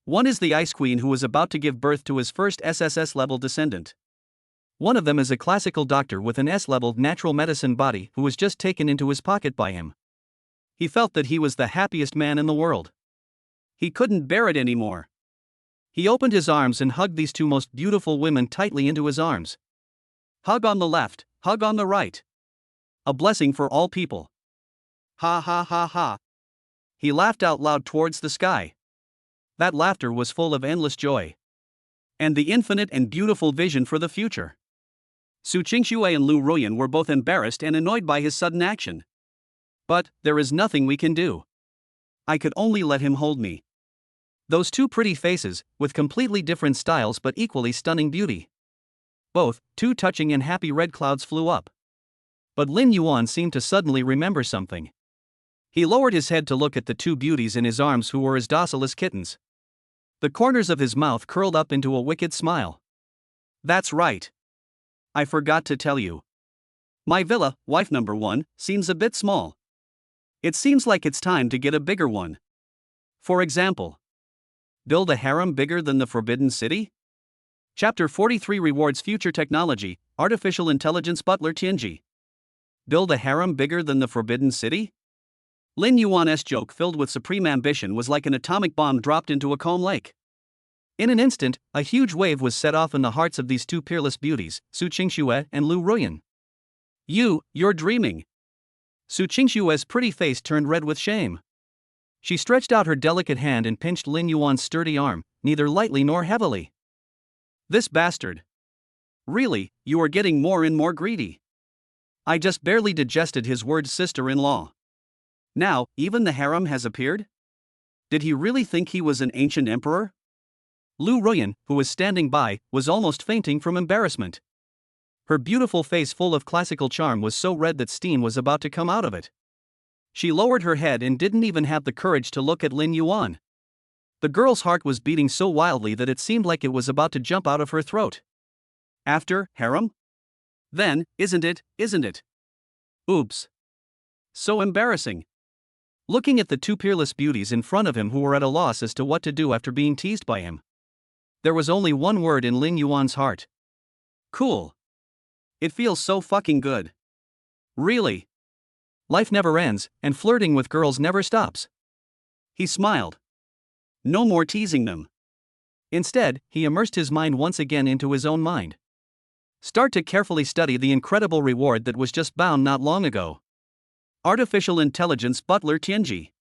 One is the Ice Queen who was about to give birth to his first SSS-level descendant. One of them is a classical doctor with an S-level natural medicine body who was just taken into his pocket by him. He felt that he was the happiest man in the world. He couldn't bear it anymore. He opened his arms and hugged these two most beautiful women tightly into his arms. Hug on the left, hug on the right. A blessing for all people. Ha ha ha ha. He laughed out loud towards the sky. That laughter was full of endless joy. And the infinite and beautiful vision for the future. Su Qingxue and Lu Ruyan were both embarrassed and annoyed by his sudden action. But there is nothing we can do. I could only let him hold me. Those two pretty faces, with completely different styles but equally stunning beauty. Both, two touching and happy red clouds flew up. But Lin Yuan seemed to suddenly remember something. He lowered his head to look at the two beauties in his arms who were as docile as kittens. The corners of his mouth curled up into a wicked smile. That's right. I forgot to tell you. My villa, wife number 1, seems a bit small. It seems like it's time to get a bigger one. For example, build a harem bigger than the Forbidden City? Chapter 43 rewards future technology, artificial intelligence butler Tianji. Build a harem bigger than the Forbidden City? Lin Yuan's joke filled with supreme ambition was like an atomic bomb dropped into a calm lake. In an instant, a huge wave was set off in the hearts of these two peerless beauties, Su Qingxue and Lu Ruyan. You're dreaming. Su Qingxue's pretty face turned red with shame. She stretched out her delicate hand and pinched Lin Yuan's sturdy arm, neither lightly nor heavily. This bastard. Really, you are getting more and more greedy. I just barely digested his words, sister-in-law. Now, even the harem has appeared? Did he really think he was an ancient emperor? Lu Ruyan, who was standing by, was almost fainting from embarrassment. Her beautiful face full of classical charm was so red that steam was about to come out of it. She lowered her head and didn't even have the courage to look at Lin Yuan. The girl's heart was beating so wildly that it seemed like it was about to jump out of her throat. After harem? Then, isn't it? Oops. So embarrassing. Looking at the two peerless beauties in front of him who were at a loss as to what to do after being teased by him. There was only one word in Lin Yuan's heart. Cool. It feels so fucking good. Really. Life never ends, and flirting with girls never stops. He smiled. No more teasing them. Instead, he immersed his mind once again into his own mind. Start to carefully study the incredible reward that was just bound not long ago. Artificial Intelligence Butler Tianji.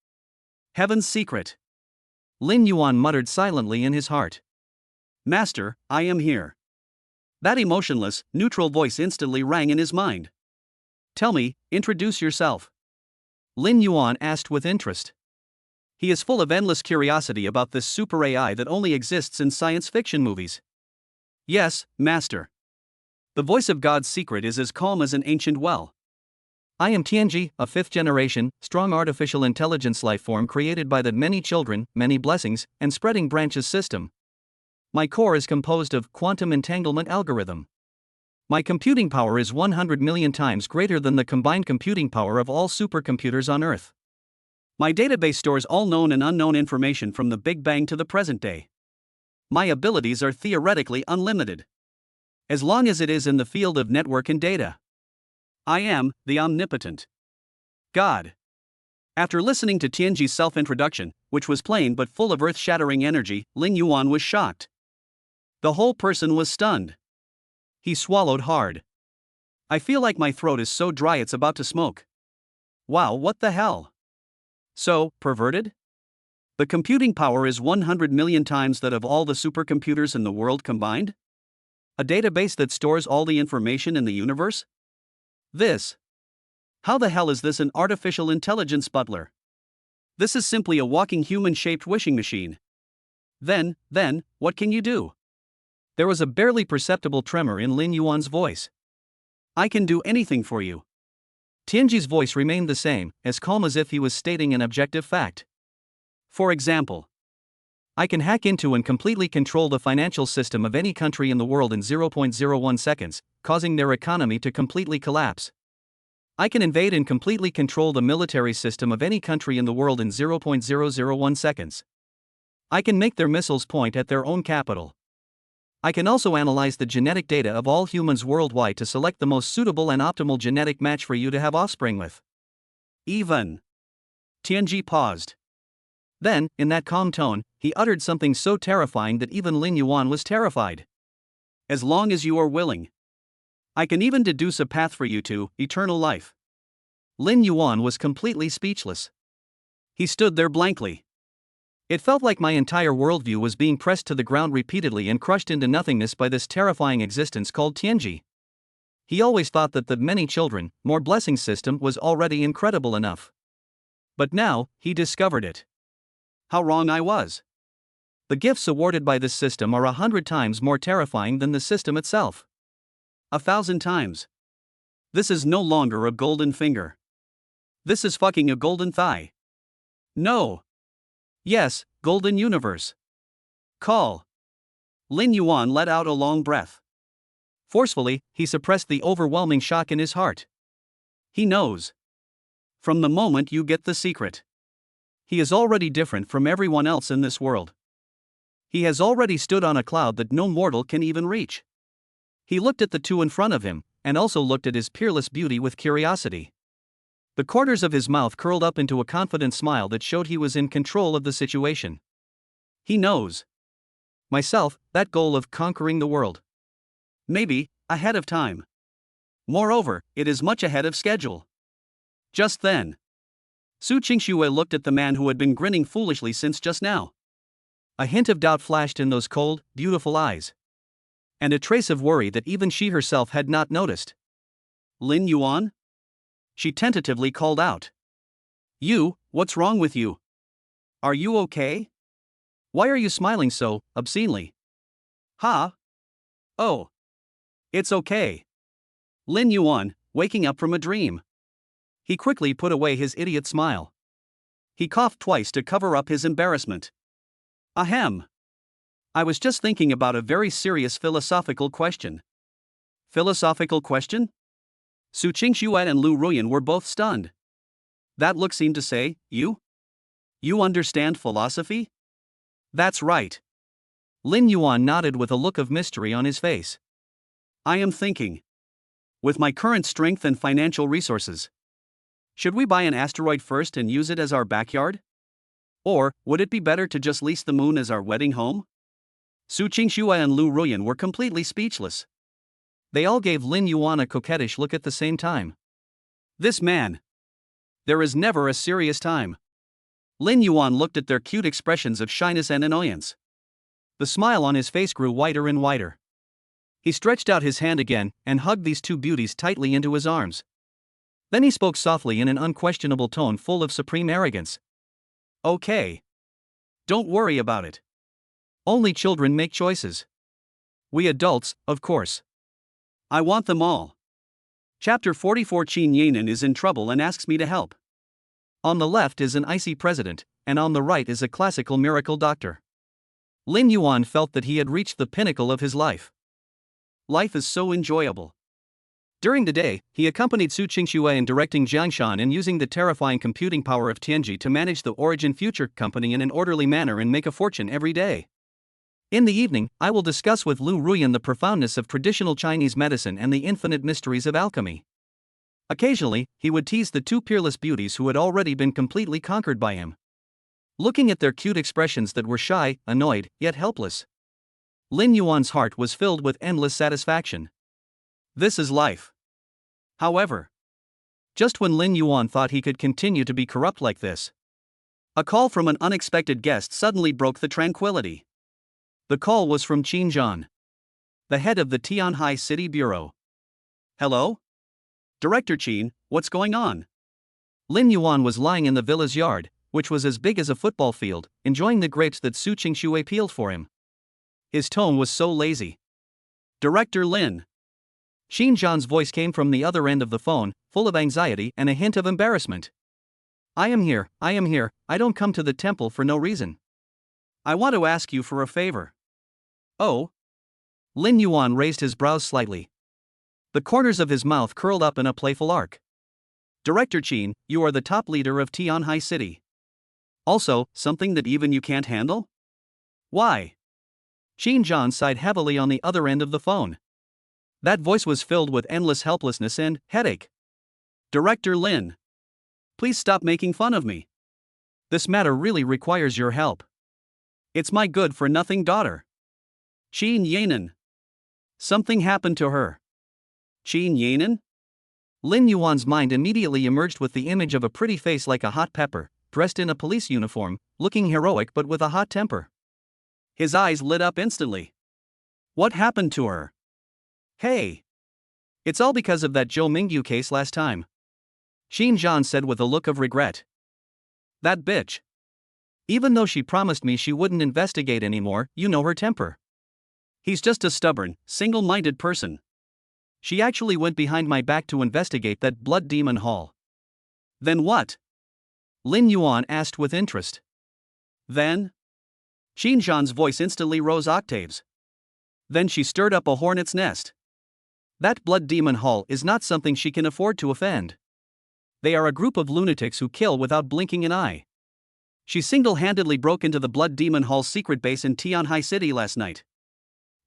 Heaven's Secret. Lin Yuan muttered silently in his heart. Master, I am here. That emotionless, neutral voice instantly rang in his mind. Tell me, introduce yourself. Lin Yuan asked with interest. He is full of endless curiosity about this super AI that only exists in science fiction movies. Yes, Master. The voice of God's secret is as calm as an ancient well. I am Tianji, a fifth-generation, strong artificial intelligence lifeform created by the many children, many blessings, and spreading branches system. My core is composed of quantum entanglement algorithm. My computing power is 100 million times greater than the combined computing power of all supercomputers on Earth. My database stores all known and unknown information from the Big Bang to the present day. My abilities are theoretically unlimited, as long as it is in the field of network and data. I am the omnipotent God. After listening to Tianji's self-introduction, which was plain but full of earth-shattering energy, Lin Yuan was shocked. The whole person was stunned. He swallowed hard. I feel like my throat is so dry it's about to smoke. Wow, what the hell? So, perverted? The computing power is 100 million times that of all the supercomputers in the world combined? A database that stores all the information in the universe? How the hell is this an artificial intelligence butler? This is simply a walking human-shaped wishing machine. Then, what can you do? There was a barely perceptible tremor in Lin Yuan's voice. I can do anything for you. Tianji's voice remained the same, as calm as if he was stating an objective fact. For example, I can hack into and completely control the financial system of any country in the world in 0.01 seconds, causing their economy to completely collapse. I can invade and completely control the military system of any country in the world in 0.001 seconds. I can make their missiles point at their own capital. I can also analyze the genetic data of all humans worldwide to select the most suitable and optimal genetic match for you to have offspring with. Even. Tianji paused. Then, in that calm tone, he uttered something so terrifying that even Lin Yuan was terrified. As long as you are willing, I can even deduce a path for you to eternal life. Lin Yuan was completely speechless. He stood there blankly. It felt like my entire worldview was being pressed to the ground repeatedly and crushed into nothingness by this terrifying existence called Tianji. He always thought that the many children, more blessings system was already incredible enough. But now, he discovered it. How wrong I was. The gifts awarded by this system are 100 times more terrifying than the system itself. 1,000 times. This is no longer a golden finger. This is fucking a golden thigh. No. Yes, golden universe. Call. Lin Yuan let out a long breath. Forcefully, he suppressed the overwhelming shock in his heart. He knows. From the moment you get the secret, he is already different from everyone else in this world. He has already stood on a cloud that no mortal can even reach. He looked at the two in front of him, and also looked at his peerless beauty with curiosity. The corners of his mouth curled up into a confident smile that showed he was in control of the situation. He knows. Myself, that goal of conquering the world. Maybe, ahead of time. Moreover, it is much ahead of schedule. Just then, Su Qingxue looked at the man who had been grinning foolishly since just now. A hint of doubt flashed in those cold, beautiful eyes. And a trace of worry that even she herself had not noticed. Lin Yuan? She tentatively called out. What's wrong with you? Are you okay? Why are you smiling so obscenely? Ha? Oh. It's okay. Lin Yuan, waking up from a dream. He quickly put away his idiot smile. He coughed twice to cover up his embarrassment. Ahem. I was just thinking about a very serious philosophical question. Philosophical question? Su Qingxue and Lu Ruyan were both stunned. That look seemed to say, You understand philosophy? That's right. Lin Yuan nodded with a look of mystery on his face. I am thinking. With my current strength and financial resources, should we buy an asteroid first and use it as our backyard? Or, would it be better to just lease the moon as our wedding home? Su Qingxue and Lu Ruyan were completely speechless. They all gave Lin Yuan a coquettish look at the same time. This man. There is never a serious time. Lin Yuan looked at their cute expressions of shyness and annoyance. The smile on his face grew wider and wider. He stretched out his hand again and hugged these two beauties tightly into his arms. Then he spoke softly in an unquestionable tone full of supreme arrogance. Okay. Don't worry about it. Only children make choices. We adults, of course. I want them all. Chapter 44. Qin Yanan is in trouble and asks me to help. On the left is an icy president, and on the right is a classical miracle doctor. Lin Yuan felt that he had reached the pinnacle of his life. Life is so enjoyable. During the day, he accompanied Su Qingxue in directing Jiangshan and using the terrifying computing power of Tianji to manage the Origin Future Company in an orderly manner and make a fortune every day. In the evening, I will discuss with Lu Ruyan the profoundness of traditional Chinese medicine and the infinite mysteries of alchemy. Occasionally, he would tease the two peerless beauties who had already been completely conquered by him. Looking at their cute expressions that were shy, annoyed, yet helpless, Lin Yuan's heart was filled with endless satisfaction. This is life. However, just when Lin Yuan thought he could continue to be corrupt like this, a call from an unexpected guest suddenly broke the tranquility. The call was from Qin Zhan, the head of the Tianhai City Bureau. Hello? Director Qin, what's going on? Lin Yuan was lying in the villa's yard, which was as big as a football field, enjoying the grapes that Su Qingxue peeled for him. His tone was so lazy. Director Lin. Qin Zhan's voice came from the other end of the phone, full of anxiety and a hint of embarrassment. I am here, I don't come to the temple for no reason. I want to ask you for a favor. Oh? Lin Yuan raised his brows slightly. The corners of his mouth curled up in a playful arc. Director Qin, you are the top leader of Tianhai City. Also, something that even you can't handle? Why? Qin Zhan sighed heavily on the other end of the phone. That voice was filled with endless helplessness and headache. Director Lin. Please stop making fun of me. This matter really requires your help. It's my good-for-nothing daughter. Qin Yanan. Something happened to her. Qin Yanan? Lin Yuan's mind immediately emerged with the image of a pretty face like a hot pepper, dressed in a police uniform, looking heroic but with a hot temper. His eyes lit up instantly. What happened to her? Hey! It's all because of that Zhou Mingyu case last time. Qin Zhan said with a look of regret. That bitch. Even though she promised me she wouldn't investigate anymore, you know her temper. He's just a stubborn, single-minded person. She actually went behind my back to investigate that blood demon hall. Then what? Lin Yuan asked with interest. Then? Qin Zhan's voice instantly rose octaves. Then she stirred up a hornet's nest. That blood demon hall is not something she can afford to offend. They are a group of lunatics who kill without blinking an eye. She single-handedly broke into the blood demon hall's secret base in Tianhai City last night.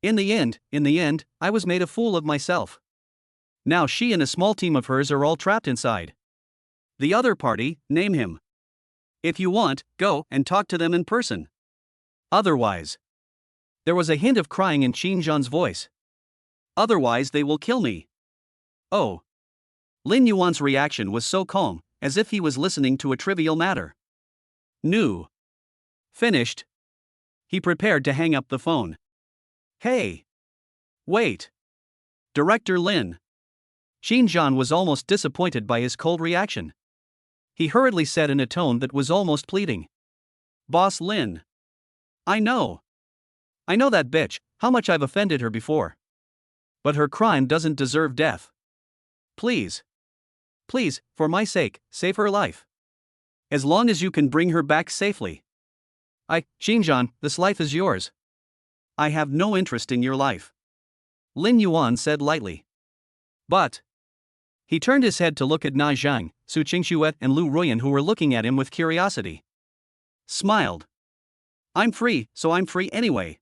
In the end, I was made a fool of myself. Now she and a small team of hers are all trapped inside. The other party, name him. If you want, go and talk to them in person. Otherwise. There was a hint of crying in Qin Zhan's voice. Otherwise they will kill me. Oh. Lin Yuan's reaction was so calm, as if he was listening to a trivial matter. New. Finished. He prepared to hang up the phone. Hey. Wait. Director Lin. Qin Zhan was almost disappointed by his cold reaction. He hurriedly said in a tone that was almost pleading. Boss Lin. I know that bitch, how much I've offended her before. But her crime doesn't deserve death. Please, for my sake, save her life. As long as you can bring her back safely. Qin Zhan, this life is yours. I have no interest in your life. Lin Yuan said lightly. But. He turned his head to look at Na Zhang, Su Qingxue, and Lu Ruyan, who were looking at him with curiosity. Smiled. I'm free, so I'm free anyway.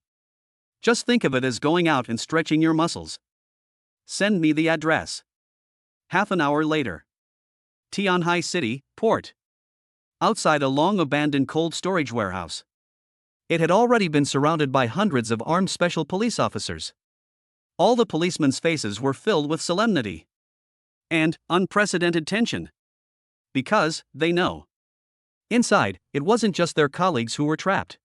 Just think of it as going out and stretching your muscles. Send me the address. Half an hour later. Tianhai City, port. Outside a long-abandoned cold storage warehouse. It had already been surrounded by hundreds of armed special police officers. All the policemen's faces were filled with solemnity and unprecedented tension. Because, they know. Inside, it wasn't just their colleagues who were trapped.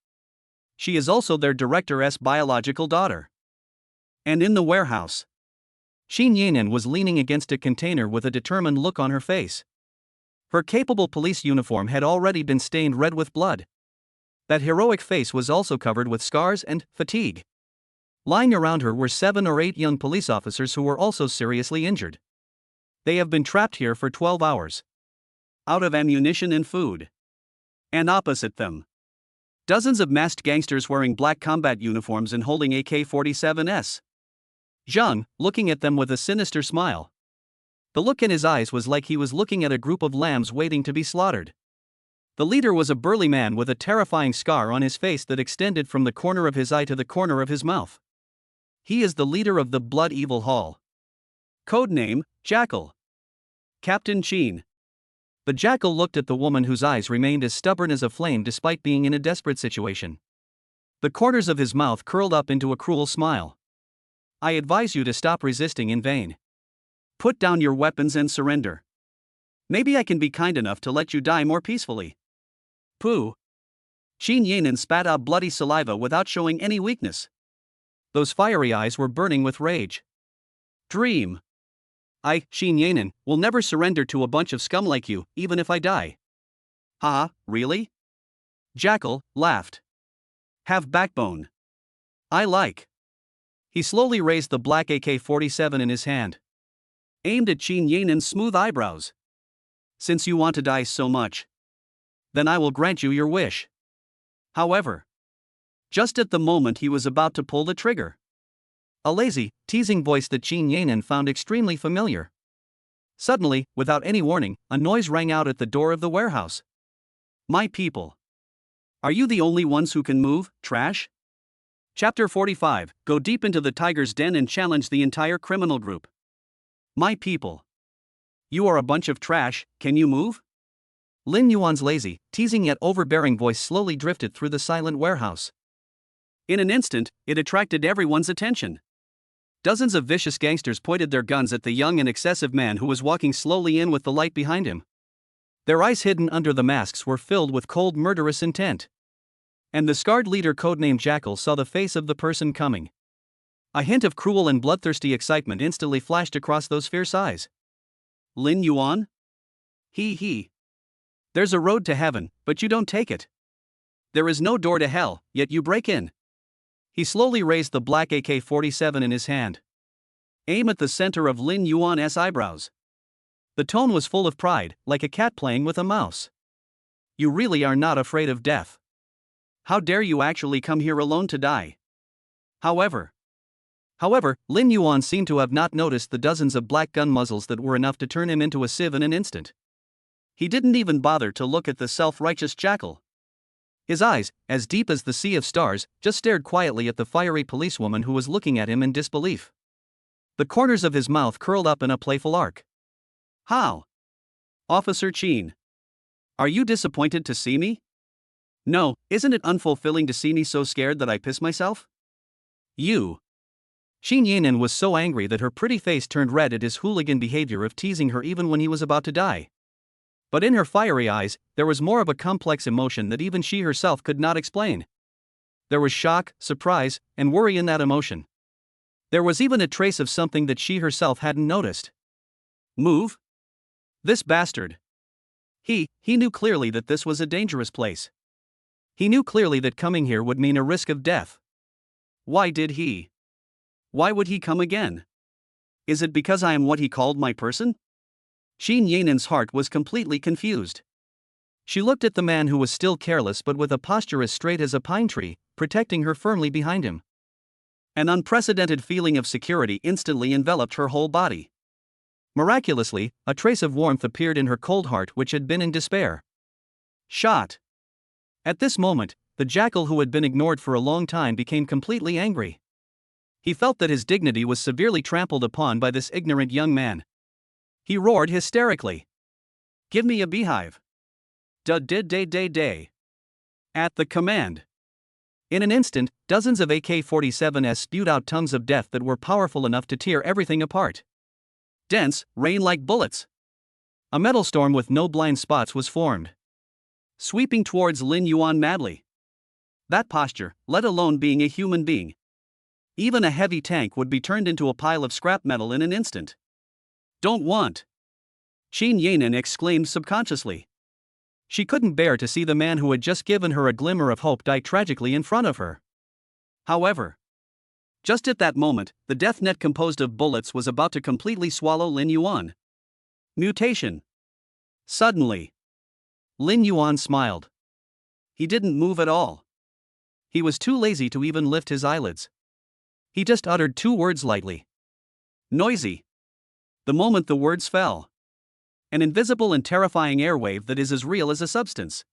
She is also their director's biological daughter. And in the warehouse, Shin Yanin was leaning against a container with a determined look on her face. Her capable police uniform had already been stained red with blood. That heroic face was also covered with scars and fatigue. Lying around her were 7 or 8 young police officers who were also seriously injured. They have been trapped here for 12 hours. Out of ammunition and food. And opposite them, dozens of masked gangsters wearing black combat uniforms and holding AK-47s. Zhang, looking at them with a sinister smile. The look in his eyes was like he was looking at a group of lambs waiting to be slaughtered. The leader was a burly man with a terrifying scar on his face that extended from the corner of his eye to the corner of his mouth. He is the leader of the Blood Evil Hall. Codename, Jackal. Captain Qin. The Jackal looked at the woman whose eyes remained as stubborn as a flame despite being in a desperate situation. The corners of his mouth curled up into a cruel smile. I advise you to stop resisting in vain. Put down your weapons and surrender. Maybe I can be kind enough to let you die more peacefully. Pooh. Shin Yanin spat out bloody saliva without showing any weakness. Those fiery eyes were burning with rage. Dream. I, Shin Yanin, will never surrender to a bunch of scum like you, even if I die. Ah, really? Jackal laughed. Have backbone. I like. He slowly raised the black AK-47 in his hand. Aimed at Shin Yanin's smooth eyebrows. Since you want to die so much, then I will grant you your wish. However, just at the moment he was about to pull the trigger, a lazy, teasing voice that Shin Yanin found extremely familiar. Suddenly, without any warning, a noise rang out at the door of the warehouse. My people. Are you the only ones who can move, trash? Chapter 45, Go deep into the tiger's den and challenge the entire criminal group. My people. You are a bunch of trash, can you move? Lin Yuan's lazy, teasing yet overbearing voice slowly drifted through the silent warehouse. In an instant, it attracted everyone's attention. Dozens of vicious gangsters pointed their guns at the young and excessive man who was walking slowly in with the light behind him. Their eyes hidden under the masks were filled with cold murderous intent. And the scarred leader codenamed Jackal saw the face of the person coming. A hint of cruel and bloodthirsty excitement instantly flashed across those fierce eyes. Lin Yuan? He. There's a road to heaven, but you don't take it. There is no door to hell, yet you break in. He slowly raised the black AK-47 in his hand. Aim at the center of Lin Yuan's eyebrows. The tone was full of pride, like a cat playing with a mouse. You really are not afraid of death. How dare you actually come here alone to die? However, Lin Yuan seemed to have not noticed the dozens of black gun muzzles that were enough to turn him into a sieve in an instant. He didn't even bother to look at the self-righteous Jackal. His eyes, as deep as the sea of stars, just stared quietly at the fiery policewoman who was looking at him in disbelief. The corners of his mouth curled up in a playful arc. How? Officer Qin. Are you disappointed to see me? No, isn't it unfulfilling to see me so scared that I piss myself? You. Shin Yanin was so angry that her pretty face turned red at his hooligan behavior of teasing her even when he was about to die. But in her fiery eyes, there was more of a complex emotion that even she herself could not explain. There was shock, surprise, and worry in that emotion. There was even a trace of something that she herself hadn't noticed. Move? This bastard. He knew clearly that this was a dangerous place. He knew clearly that coming here would mean a risk of death. Why did he? Why would he come again? Is it because I am what he called my person? Shin Yanin's heart was completely confused. She looked at the man who was still careless but with a posture as straight as a pine tree, protecting her firmly behind him. An unprecedented feeling of security instantly enveloped her whole body. Miraculously, a trace of warmth appeared in her cold heart which had been in despair. Shot. At this moment, the Jackal who had been ignored for a long time became completely angry. He felt that his dignity was severely trampled upon by this ignorant young man. He roared hysterically. Give me a beehive. Day. At the command. In an instant, dozens of AK-47s spewed out tongues of death that were powerful enough to tear everything apart. Dense, rain like bullets. A metal storm with no blind spots was formed. sweeping towards Lin Yuan madly. That posture, let alone being a human being. Even a heavy tank would be turned into a pile of scrap metal in an instant. Don't want. Qin Yanan exclaimed subconsciously. She couldn't bear to see the man who had just given her a glimmer of hope die tragically in front of her. However, just at that moment, the death net composed of bullets was about to completely swallow Lin Yuan. Mutation. Suddenly, Lin Yuan smiled. He didn't move at all. He was too lazy to even lift his eyelids. He just uttered two words lightly. Noisy. The moment the words fell, an invisible and terrifying airwave that is as real as a substance.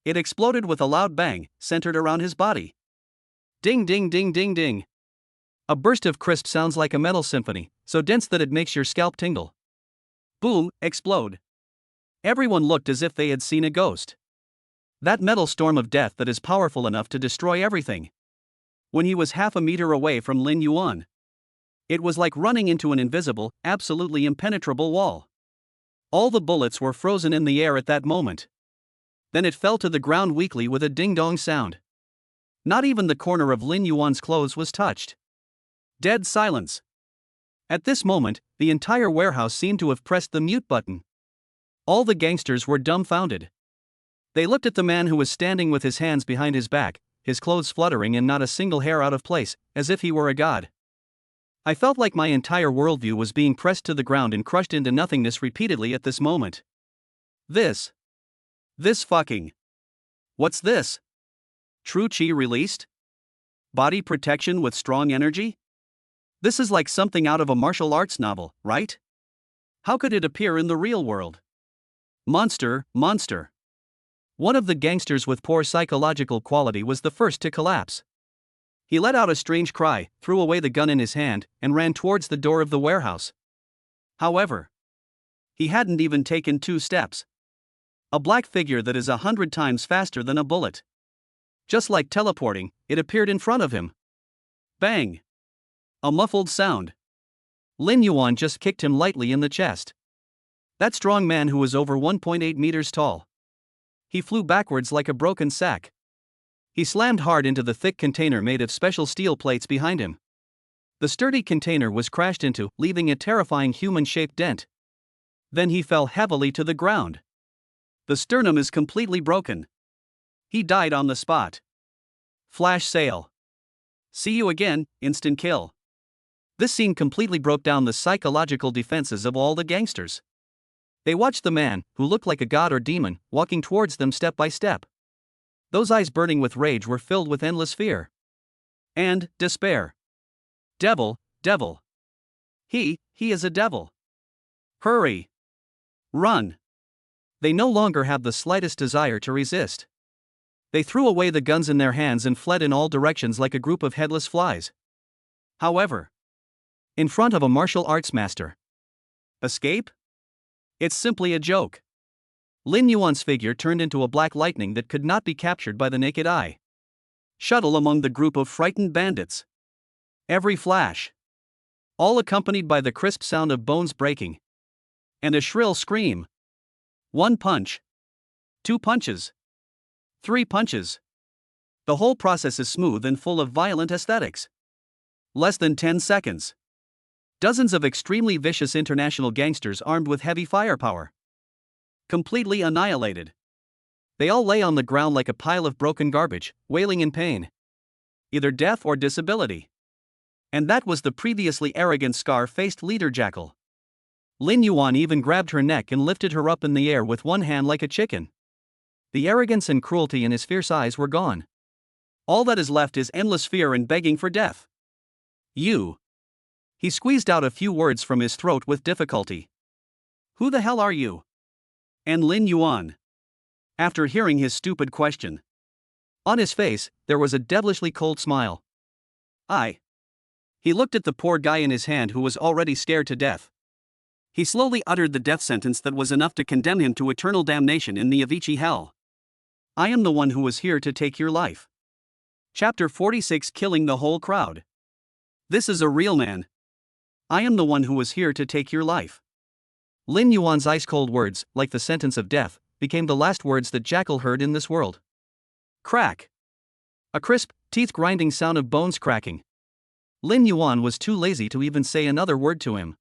It exploded with a loud bang, centered around his body. Ding ding ding ding ding. A burst of crisp sounds like a metal symphony, so dense that it makes your scalp tingle. Boom, explode. Everyone looked as if they had seen a ghost. That metal storm of death that is powerful enough to destroy everything. When he was half a meter away from Lin Yuan, it was like running into an invisible, absolutely impenetrable wall. All the bullets were frozen in the air at that moment. Then it fell to the ground weakly with a ding-dong sound. Not even the corner of Lin Yuan's clothes was touched. Dead silence. At this moment, the entire warehouse seemed to have pressed the mute button. All the gangsters were dumbfounded. They looked at the man who was standing with his hands behind his back, his clothes fluttering and not a single hair out of place, as if he were a god. I felt like my entire worldview was being pressed to the ground and crushed into nothingness repeatedly at this moment. This fucking. What's this? True Qi released? Body protection with strong energy? This is like something out of a martial arts novel, right? How could it appear in the real world? Monster. One of the gangsters with poor psychological quality was the first to collapse. He let out a strange cry, threw away the gun in his hand, and ran towards the door of the warehouse. However, he hadn't even taken 2 steps. A black figure that is 100 times faster than a bullet. Just like teleporting, it appeared in front of him. Bang! A muffled sound. Lin Yuan just kicked him lightly in the chest. That strong man who was over 1.8 meters tall. He flew backwards like a broken sack. He slammed hard into the thick container made of special steel plates behind him. The sturdy container was crashed into, leaving a terrifying human-shaped dent. Then he fell heavily to the ground. The sternum is completely broken. He died on the spot. Flash sale. See you again, instant kill. This scene completely broke down the psychological defenses of all the gangsters. They watched the man, who looked like a god or demon, walking towards them step by step. Those eyes burning with rage were filled with endless fear. And despair. Devil. He is a devil. Hurry. Run. They no longer have the slightest desire to resist. They threw away the guns in their hands and fled in all directions like a group of headless flies. However, in front of a martial arts master. Escape? It's simply a joke. Lin Yuan's figure turned into a black lightning that could not be captured by the naked eye. Shuttle among the group of frightened bandits. Every flash. All accompanied by the crisp sound of bones breaking. And a shrill scream. 1 punch. 2 punches. 3 punches. The whole process is smooth and full of violent aesthetics. Less than 10 seconds. Dozens of extremely vicious international gangsters armed with heavy firepower. Completely annihilated. They all lay on the ground like a pile of broken garbage, wailing in pain. Either death or disability. And that was the previously arrogant scar-faced leader jackal. Lin Yuan even grabbed her neck and lifted her up in the air with one hand like a chicken. The arrogance and cruelty in his fierce eyes were gone. All that is left is endless fear and begging for death. You. He squeezed out a few words from his throat with difficulty. Who the hell are you? And Lin Yuan. After hearing his stupid question. On his face, there was a devilishly cold smile. He looked at the poor guy in his hand who was already scared to death. He slowly uttered the death sentence that was enough to condemn him to eternal damnation in the Avicii hell. I am the one who was here to take your life. Chapter 46, Killing the Whole Crowd. This is a real man. I am the one who was here to take your life. Lin Yuan's ice-cold words, like the sentence of death, became the last words that Jackal heard in this world. Crack! A crisp, teeth-grinding sound of bones cracking. Lin Yuan was too lazy to even say another word to him.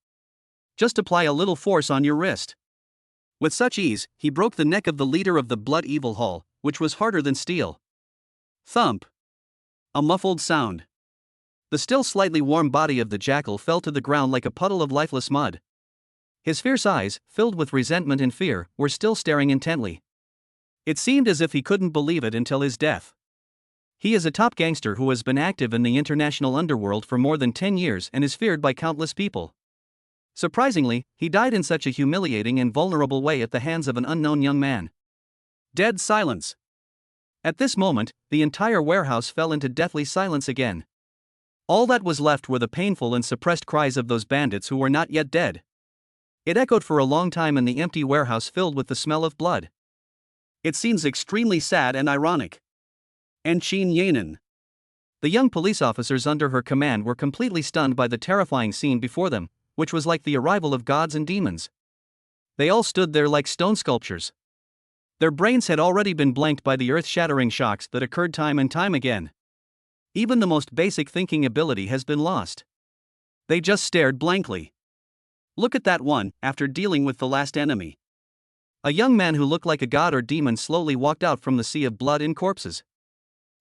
Just apply a little force on your wrist. With such ease, he broke the neck of the leader of the Blood Evil Hall, which was harder than steel. Thump! A muffled sound. The still slightly warm body of the jackal fell to the ground like a puddle of lifeless mud. His fierce eyes, filled with resentment and fear, were still staring intently. It seemed as if he couldn't believe it until his death. He is a top gangster who has been active in the international underworld for more than 10 years and is feared by countless people. Surprisingly, he died in such a humiliating and vulnerable way at the hands of an unknown young man. Dead silence. At this moment, the entire warehouse fell into deathly silence again. All that was left were the painful and suppressed cries of those bandits who were not yet dead. It echoed for a long time in the empty warehouse filled with the smell of blood. It seems extremely sad and ironic. And Qin Yanan. The young police officers under her command were completely stunned by the terrifying scene before them, which was like the arrival of gods and demons. They all stood there like stone sculptures. Their brains had already been blanked by the earth-shattering shocks that occurred time and time again. Even the most basic thinking ability has been lost. They just stared blankly. Look at that one, after dealing with the last enemy. A young man who looked like a god or demon slowly walked out from the sea of blood and corpses.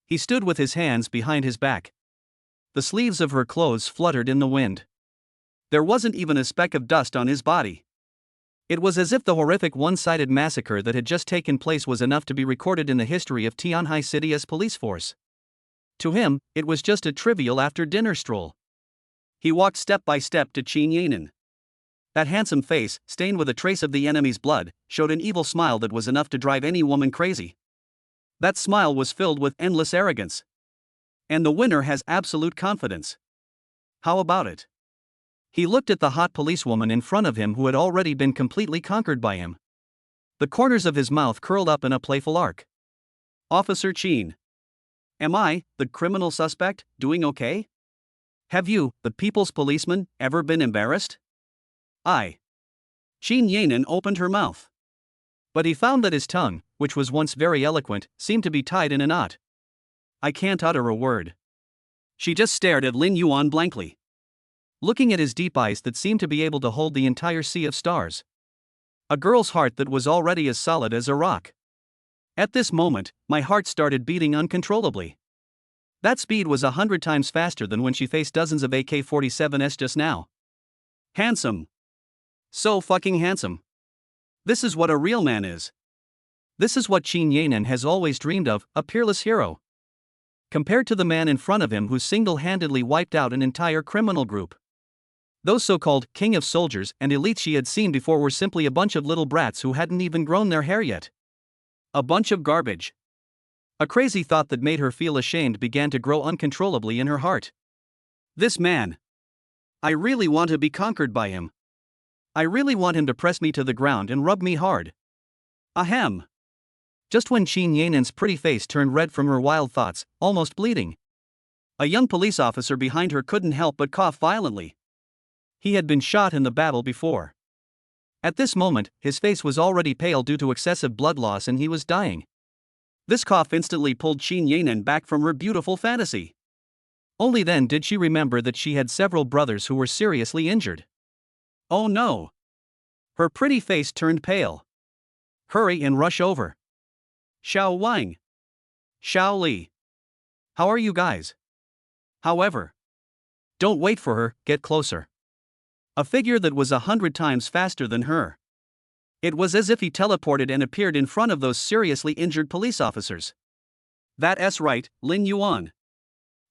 He stood with his hands behind his back. The sleeves of her clothes fluttered in the wind. There wasn't even a speck of dust on his body. It was as if the horrific one-sided massacre that had just taken place was enough to be recorded in the history of Tianhai City's police force. To him, it was just a trivial after-dinner stroll. He walked step by step to Qin Yanan. That handsome face, stained with a trace of the enemy's blood, showed an evil smile that was enough to drive any woman crazy. That smile was filled with endless arrogance. And the winner has absolute confidence. How about it? He looked at the hot policewoman in front of him who had already been completely conquered by him. The corners of his mouth curled up in a playful arc. Officer Qin. Am I, the criminal suspect, doing okay? Have you, the people's policeman, ever been embarrassed? Qin Yanan opened her mouth. But he found that his tongue, which was once very eloquent, seemed to be tied in a knot. I can't utter a word. She just stared at Lin Yuan blankly, looking at his deep eyes that seemed to be able to hold the entire sea of stars. A girl's heart that was already as solid as a rock. At this moment, my heart started beating uncontrollably. That speed was 100 times faster than when she faced dozens of AK-47s just now. Handsome. So fucking handsome. This is what a real man is. This is what Qin Yanan has always dreamed of, a peerless hero. Compared to the man in front of him who single-handedly wiped out an entire criminal group. Those so-called king of soldiers and elites she had seen before were simply a bunch of little brats who hadn't even grown their hair yet. A bunch of garbage. A crazy thought that made her feel ashamed began to grow uncontrollably in her heart. This man. I really want to be conquered by him. I really want him to press me to the ground and rub me hard. Ahem. Just when Qin Yanan's pretty face turned red from her wild thoughts, almost bleeding, a young police officer behind her couldn't help but cough violently. He had been shot in the battle before. At this moment, his face was already pale due to excessive blood loss and he was dying. This cough instantly pulled Qin Yanan back from her beautiful fantasy. Only then did she remember that she had several brothers who were seriously injured. Oh no! Her pretty face turned pale. Hurry and rush over. Xiao Wang. Xiao Li. How are you guys? However. Don't wait for her, get closer. A figure that was 100 times faster than her. It was as if he teleported and appeared in front of those seriously injured police officers. That's right, Lin Yuan.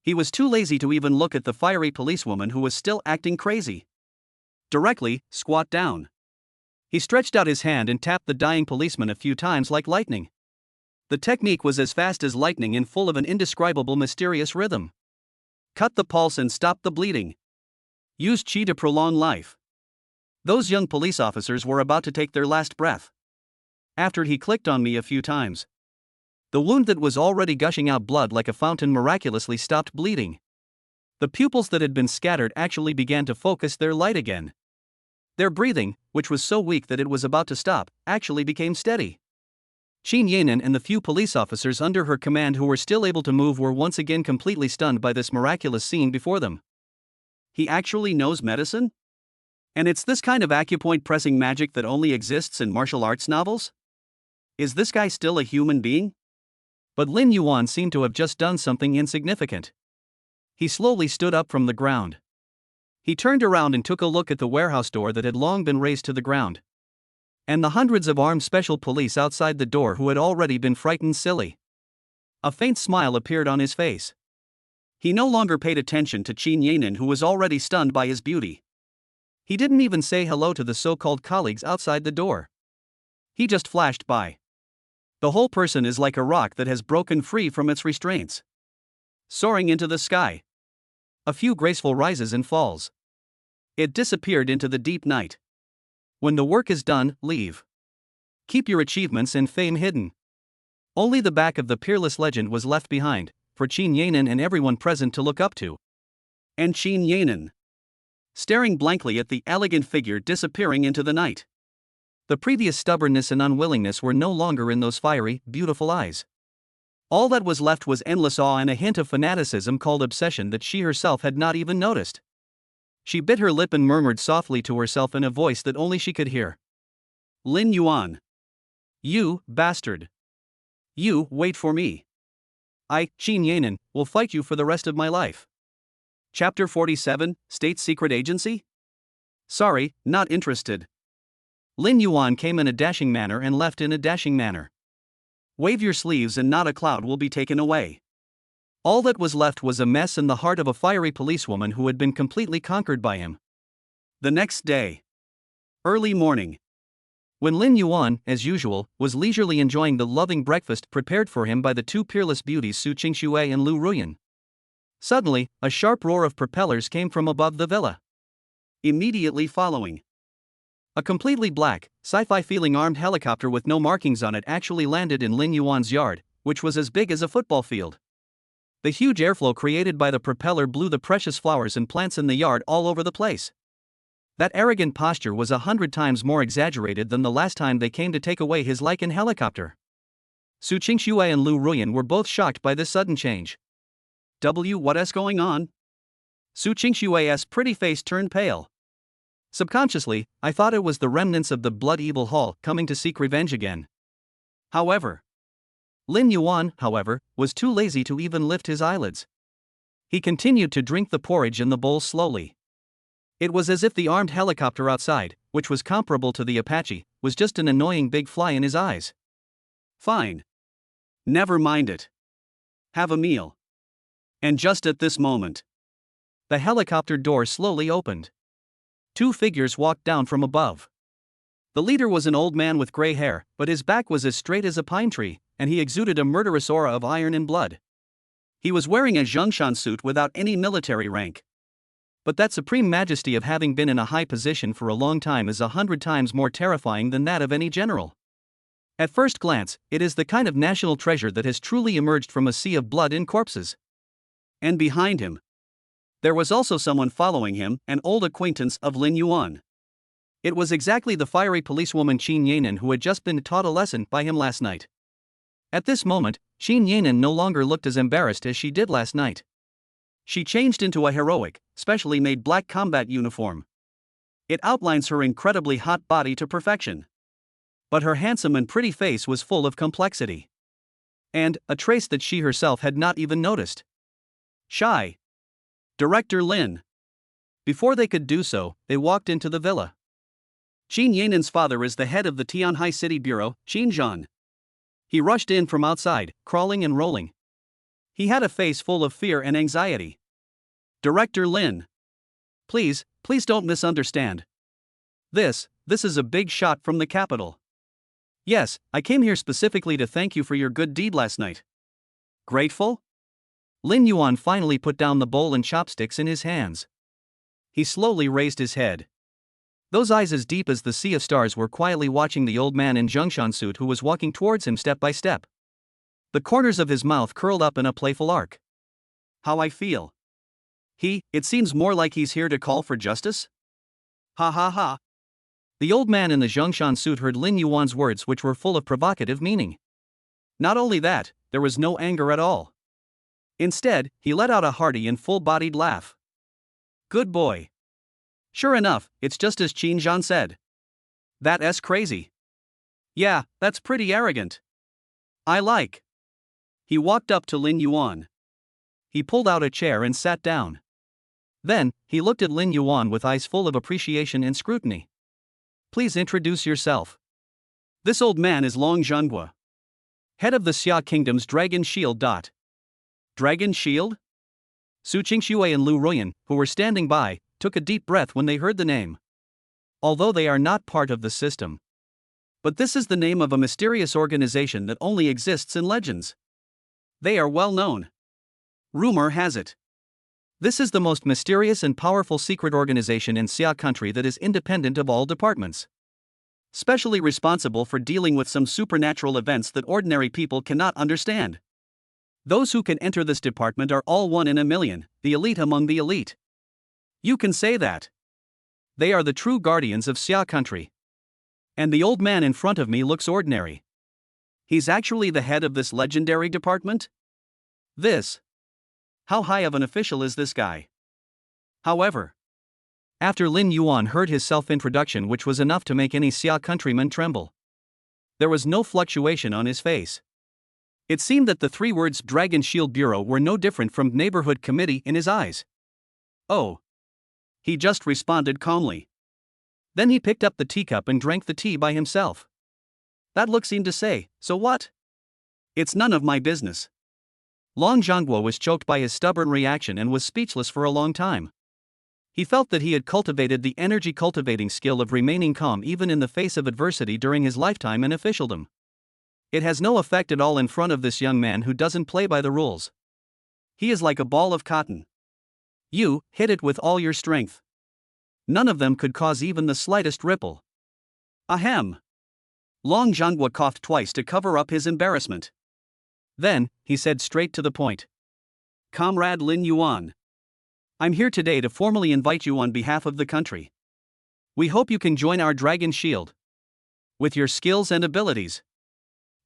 He was too lazy to even look at the fiery policewoman who was still acting crazy. Directly, squat down. He stretched out his hand and tapped the dying policeman a few times like lightning. The technique was as fast as lightning and full of an indescribable mysterious rhythm. Cut the pulse and stop the bleeding. Use qi to prolong life. Those young police officers were about to take their last breath. After he clicked on me a few times, the wound that was already gushing out blood like a fountain miraculously stopped bleeding. The pupils that had been scattered actually began to focus their light again. Their breathing, which was so weak that it was about to stop, actually became steady. Qin Yanan and the few police officers under her command who were still able to move were once again completely stunned by this miraculous scene before them. He actually knows medicine? And it's this kind of acupoint pressing magic that only exists in martial arts novels? Is this guy still a human being? But Lin Yuan seemed to have just done something insignificant. He slowly stood up from the ground. He turned around and took a look at the warehouse door that had long been razed to the ground. And the hundreds of armed special police outside the door who had already been frightened silly. A faint smile appeared on his face. He no longer paid attention to Qin Yanan, who was already stunned by his beauty. He didn't even say hello to the so-called colleagues outside the door. He just flashed by. The whole person is like a rock that has broken free from its restraints. Soaring into the sky. A few graceful rises and falls. It disappeared into the deep night. When the work is done, leave. Keep your achievements and fame hidden. Only the back of the peerless legend was left behind, for Qin Yanan and everyone present to look up to. And Qin Yanan, staring blankly at the elegant figure disappearing into the night. The previous stubbornness and unwillingness were no longer in those fiery, beautiful eyes. All that was left was endless awe and a hint of fanaticism called obsession that she herself had not even noticed. She bit her lip and murmured softly to herself in a voice that only she could hear. Lin Yuan. You, bastard. You, wait for me. I, Qin Yanan, will fight you for the rest of my life. Chapter 47, State Secret Agency? Sorry, not interested. Lin Yuan came in a dashing manner and left in a dashing manner. Wave your sleeves and not a cloud will be taken away. All that was left was a mess in the heart of a fiery policewoman who had been completely conquered by him. The next day. Early morning. When Lin Yuan, as usual, was leisurely enjoying the loving breakfast prepared for him by the two peerless beauties Su Qingxue and Lu Ruyan. Suddenly, a sharp roar of propellers came from above the villa. Immediately following, a completely black, sci-fi feeling armed helicopter with no markings on it actually landed in Lin Yuan's yard, which was as big as a football field. The huge airflow created by the propeller blew the precious flowers and plants in the yard all over the place. That arrogant posture was 100 times more exaggerated than the last time they came to take away his Lycan helicopter. Su Qingxue and Lu Ruyan were both shocked by this sudden change. What's going on? Su Qingxue's pretty face turned pale. Subconsciously, I thought it was the remnants of the Blood Evil Hall coming to seek revenge again. However, Lin Yuan, was too lazy to even lift his eyelids. He continued to drink the porridge in the bowl slowly. It was as if the armed helicopter outside, which was comparable to the Apache, was just an annoying big fly in his eyes. Fine. Never mind it. Have a meal. And just at this moment, the helicopter door slowly opened. Two figures walked down from above. The leader was an old man with gray hair, but his back was as straight as a pine tree, and he exuded a murderous aura of iron and blood. He was wearing a Zhongshan suit without any military rank. But that supreme majesty of having been in a high position for a long time is 100 times more terrifying than that of any general. At first glance, it is the kind of national treasure that has truly emerged from a sea of blood and corpses. And behind him, there was also someone following him, an old acquaintance of Lin Yuan. It was exactly the fiery policewoman Qin Yanan who had just been taught a lesson by him last night. At this moment, Qin Yanan no longer looked as embarrassed as she did last night. She changed into a heroic, specially made black combat uniform. It outlines her incredibly hot body to perfection. But her handsome and pretty face was full of complexity. And a trace that she herself had not even noticed. Shy. Director Lin. Before they could do so, they walked into the villa. Qin Yanan's father is the head of the Tianhai City Bureau, Qin Zhan. He rushed in from outside, crawling and rolling. He had a face full of fear and anxiety. Director Lin. Please don't misunderstand. This is a big shot from the capital. Yes, I came here specifically to thank you for your good deed last night. Grateful? Lin Yuan finally put down the bowl and chopsticks in his hands. He slowly raised his head. Those eyes as deep as the sea of stars were quietly watching the old man in Zhongshan suit who was walking towards him step by step. The corners of his mouth curled up in a playful arc. How I feel. It seems more like he's here to call for justice? Ha ha ha. The old man in the Zhongshan suit heard Lin Yuan's words, which were full of provocative meaning. Not only that, there was no anger at all. Instead, he let out a hearty and full-bodied laugh. Good boy. Sure enough, it's just as Qin Zhan said. That's crazy. Yeah, that's pretty arrogant. I like. He walked up to Lin Yuan. He pulled out a chair and sat down. Then, he looked at Lin Yuan with eyes full of appreciation and scrutiny. Please introduce yourself. This old man is Long Zhanghua, head of the Xia Kingdom's Dragon Shield. Dragon Shield? Su Qingxue and Lu Ruyan, who were standing by, took a deep breath when they heard the name. Although they are not part of the system. But this is the name of a mysterious organization that only exists in legends. They are well known. Rumor has it. This is the most mysterious and powerful secret organization in Xia country that is independent of all departments. Specially responsible for dealing with some supernatural events that ordinary people cannot understand. Those who can enter this department are all 1 in a million, the elite among the elite. You can say that. They are the true guardians of Xia country. And the old man in front of me looks ordinary. He's actually the head of this legendary department? How high of an official is this guy? However, after Lin Yuan heard his self-introduction, which was enough to make any Xia countryman tremble, there was no fluctuation on his face. It seemed that the 3 words Dragon Shield Bureau were no different from neighborhood committee in his eyes. Oh. He just responded calmly. Then he picked up the teacup and drank the tea by himself. That look seemed to say, so what? It's none of my business. Long Zhanghua was choked by his stubborn reaction and was speechless for a long time. He felt that he had cultivated the energy-cultivating skill of remaining calm even in the face of adversity during his lifetime in officialdom. It has no effect at all in front of this young man who doesn't play by the rules. He is like a ball of cotton. You hit it with all your strength. None of them could cause even the slightest ripple. Ahem. Long Zhanghua coughed twice to cover up his embarrassment. Then, he said straight to the point. Comrade Lin Yuan. I'm here today to formally invite you on behalf of the country. We hope you can join our Dragon Shield. With your skills and abilities.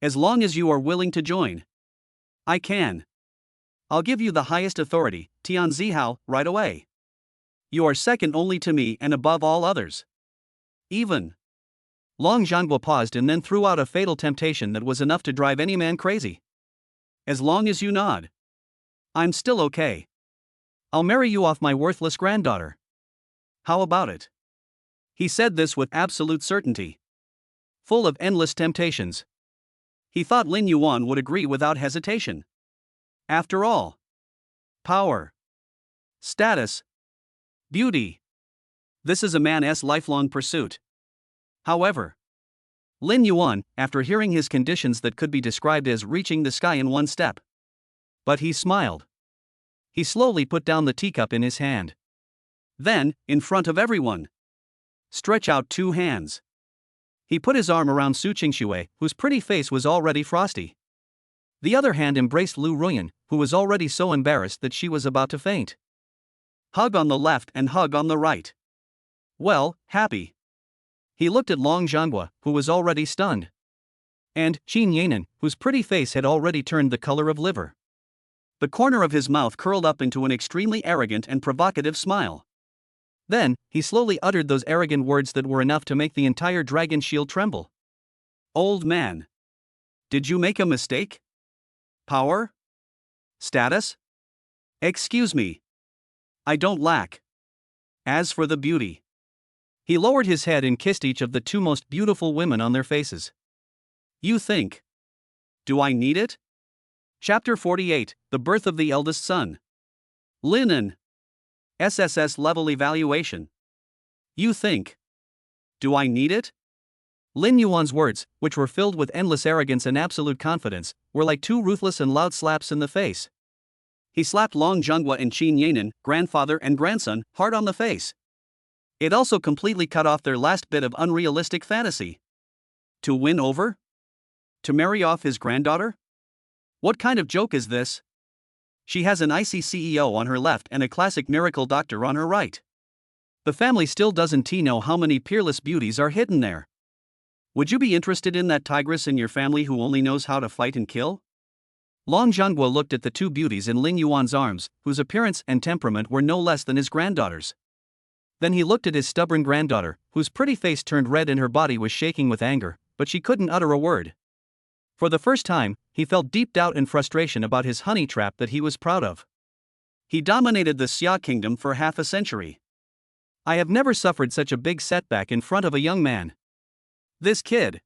As long as you are willing to join. I can. I'll give you the highest authority, Tian Zihao, right away. You are second only to me and above all others. Even. Long Zhanghua paused and then threw out a fatal temptation that was enough to drive any man crazy. As long as you nod. I'm still okay. I'll marry you off my worthless granddaughter. How about it? He said this with absolute certainty. Full of endless temptations. He thought Lin Yuan would agree without hesitation. After all. Power. Status. Beauty. This is a man's lifelong pursuit. However, Lin Yuan, after hearing his conditions that could be described as reaching the sky in one step. But he smiled. He slowly put down the teacup in his hand. Then, in front of everyone, stretch out 2 hands. He put his arm around Su Qingxue, whose pretty face was already frosty. The other hand embraced Lu Ruyan, who was already so embarrassed that she was about to faint. Hug on the left and hug on the right. Well, happy. He looked at Long Zhanghua, who was already stunned. And Qin Yanan, whose pretty face had already turned the color of liver. The corner of his mouth curled up into an extremely arrogant and provocative smile. Then, he slowly uttered those arrogant words that were enough to make the entire Dragon Shield tremble. Old man. Did you make a mistake? Power? Status? Excuse me. I don't lack. As for the beauty. He lowered his head and kissed each of the 2 most beautiful women on their faces. You think. Do I need it? Chapter 48, The Birth of the Eldest Son. Linen. SSS level evaluation. You think. Do I need it? Lin Yuan's words, which were filled with endless arrogance and absolute confidence, were like 2 ruthless and loud slaps in the face. He slapped Long Zhanghua and Qin Yanan, grandfather and grandson, hard on the face. It also completely cut off their last bit of unrealistic fantasy. To win over? To marry off his granddaughter? What kind of joke is this? She has an icy CEO on her left and a classic miracle doctor on her right. The family still doesn't know how many peerless beauties are hidden there. Would you be interested in that tigress in your family who only knows how to fight and kill? Long Zhonghua looked at the two beauties in Lin Yuan's arms, whose appearance and temperament were no less than his granddaughter's. Then he looked at his stubborn granddaughter, whose pretty face turned red and her body was shaking with anger, but she couldn't utter a word. For the first time, he felt deep doubt and frustration about his honey trap that he was proud of. He dominated the Xia kingdom for half a century. I have never suffered such a big setback in front of a young man. This kid.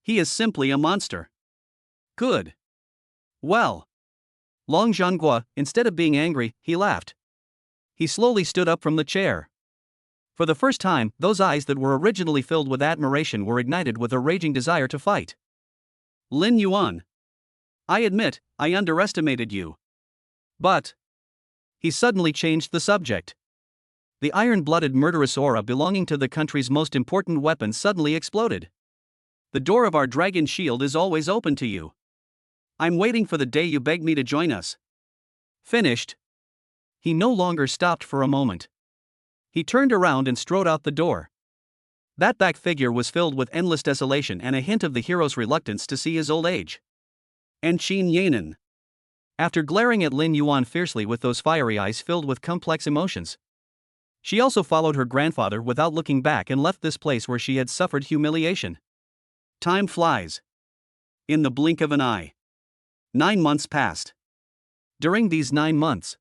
He is simply a monster. Good. Well. Long Zhonghua, instead of being angry, he laughed. He slowly stood up from the chair. For the first time, those eyes that were originally filled with admiration were ignited with a raging desire to fight. Lin Yuan. I admit, I underestimated you. But. He suddenly changed the subject. The iron-blooded murderous aura belonging to the country's most important weapon suddenly exploded. The door of our dragon shield is always open to you. I'm waiting for the day you beg me to join us. Finished. He no longer stopped for a moment. He turned around and strode out the door. That back figure was filled with endless desolation and a hint of the hero's reluctance to see his old age. And Qin Yanan. After glaring at Lin Yuan fiercely with those fiery eyes filled with complex emotions, she also followed her grandfather without looking back and left this place where she had suffered humiliation. Time flies. In the blink of an eye. 9 months passed. During these 9 months,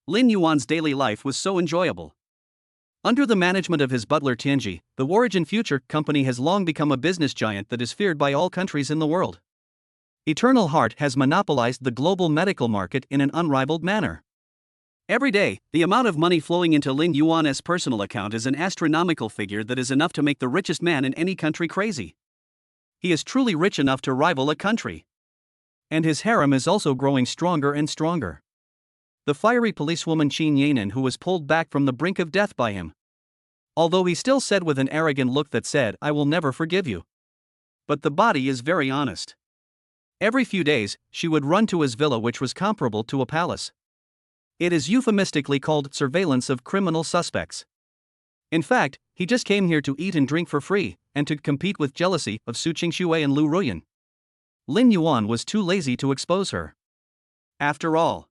Lin Yuan's daily life was so enjoyable. Under the management of his butler Tianji, the Origin Future Company has long become a business giant that is feared by all countries in the world. Eternal Heart has monopolized the global medical market in an unrivaled manner. Every day, the amount of money flowing into Lin Yuan's personal account is an astronomical figure that is enough to make the richest man in any country crazy. He is truly rich enough to rival a country. And his harem is also growing stronger and stronger. The fiery policewoman Qin Yanan, who was pulled back from the brink of death by him. Although he still said with an arrogant look that said, "I will never forgive you." But the body is very honest. Every few days, she would run to his villa, which was comparable to a palace. It is euphemistically called surveillance of criminal suspects. In fact, he just came here to eat and drink for free, and to compete with jealousy of Su Qingshui and Lu Ruyan. Lin Yuan was too lazy to expose her. After all,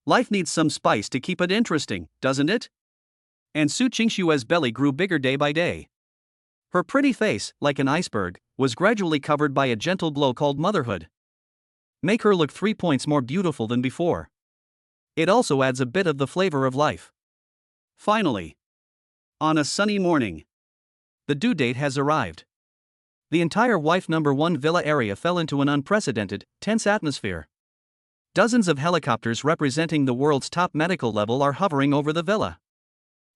life needs some spice to keep it interesting, doesn't it? And Su Qingshui's belly grew bigger day by day. Her pretty face, like an iceberg, was gradually covered by a gentle glow called motherhood. Make her look 3 points more beautiful than before. It also adds a bit of the flavor of life. Finally, on a sunny morning, the due date has arrived. The entire wife number 1 villa area fell into an unprecedented, tense atmosphere. Dozens of helicopters representing the world's top medical level are hovering over the villa.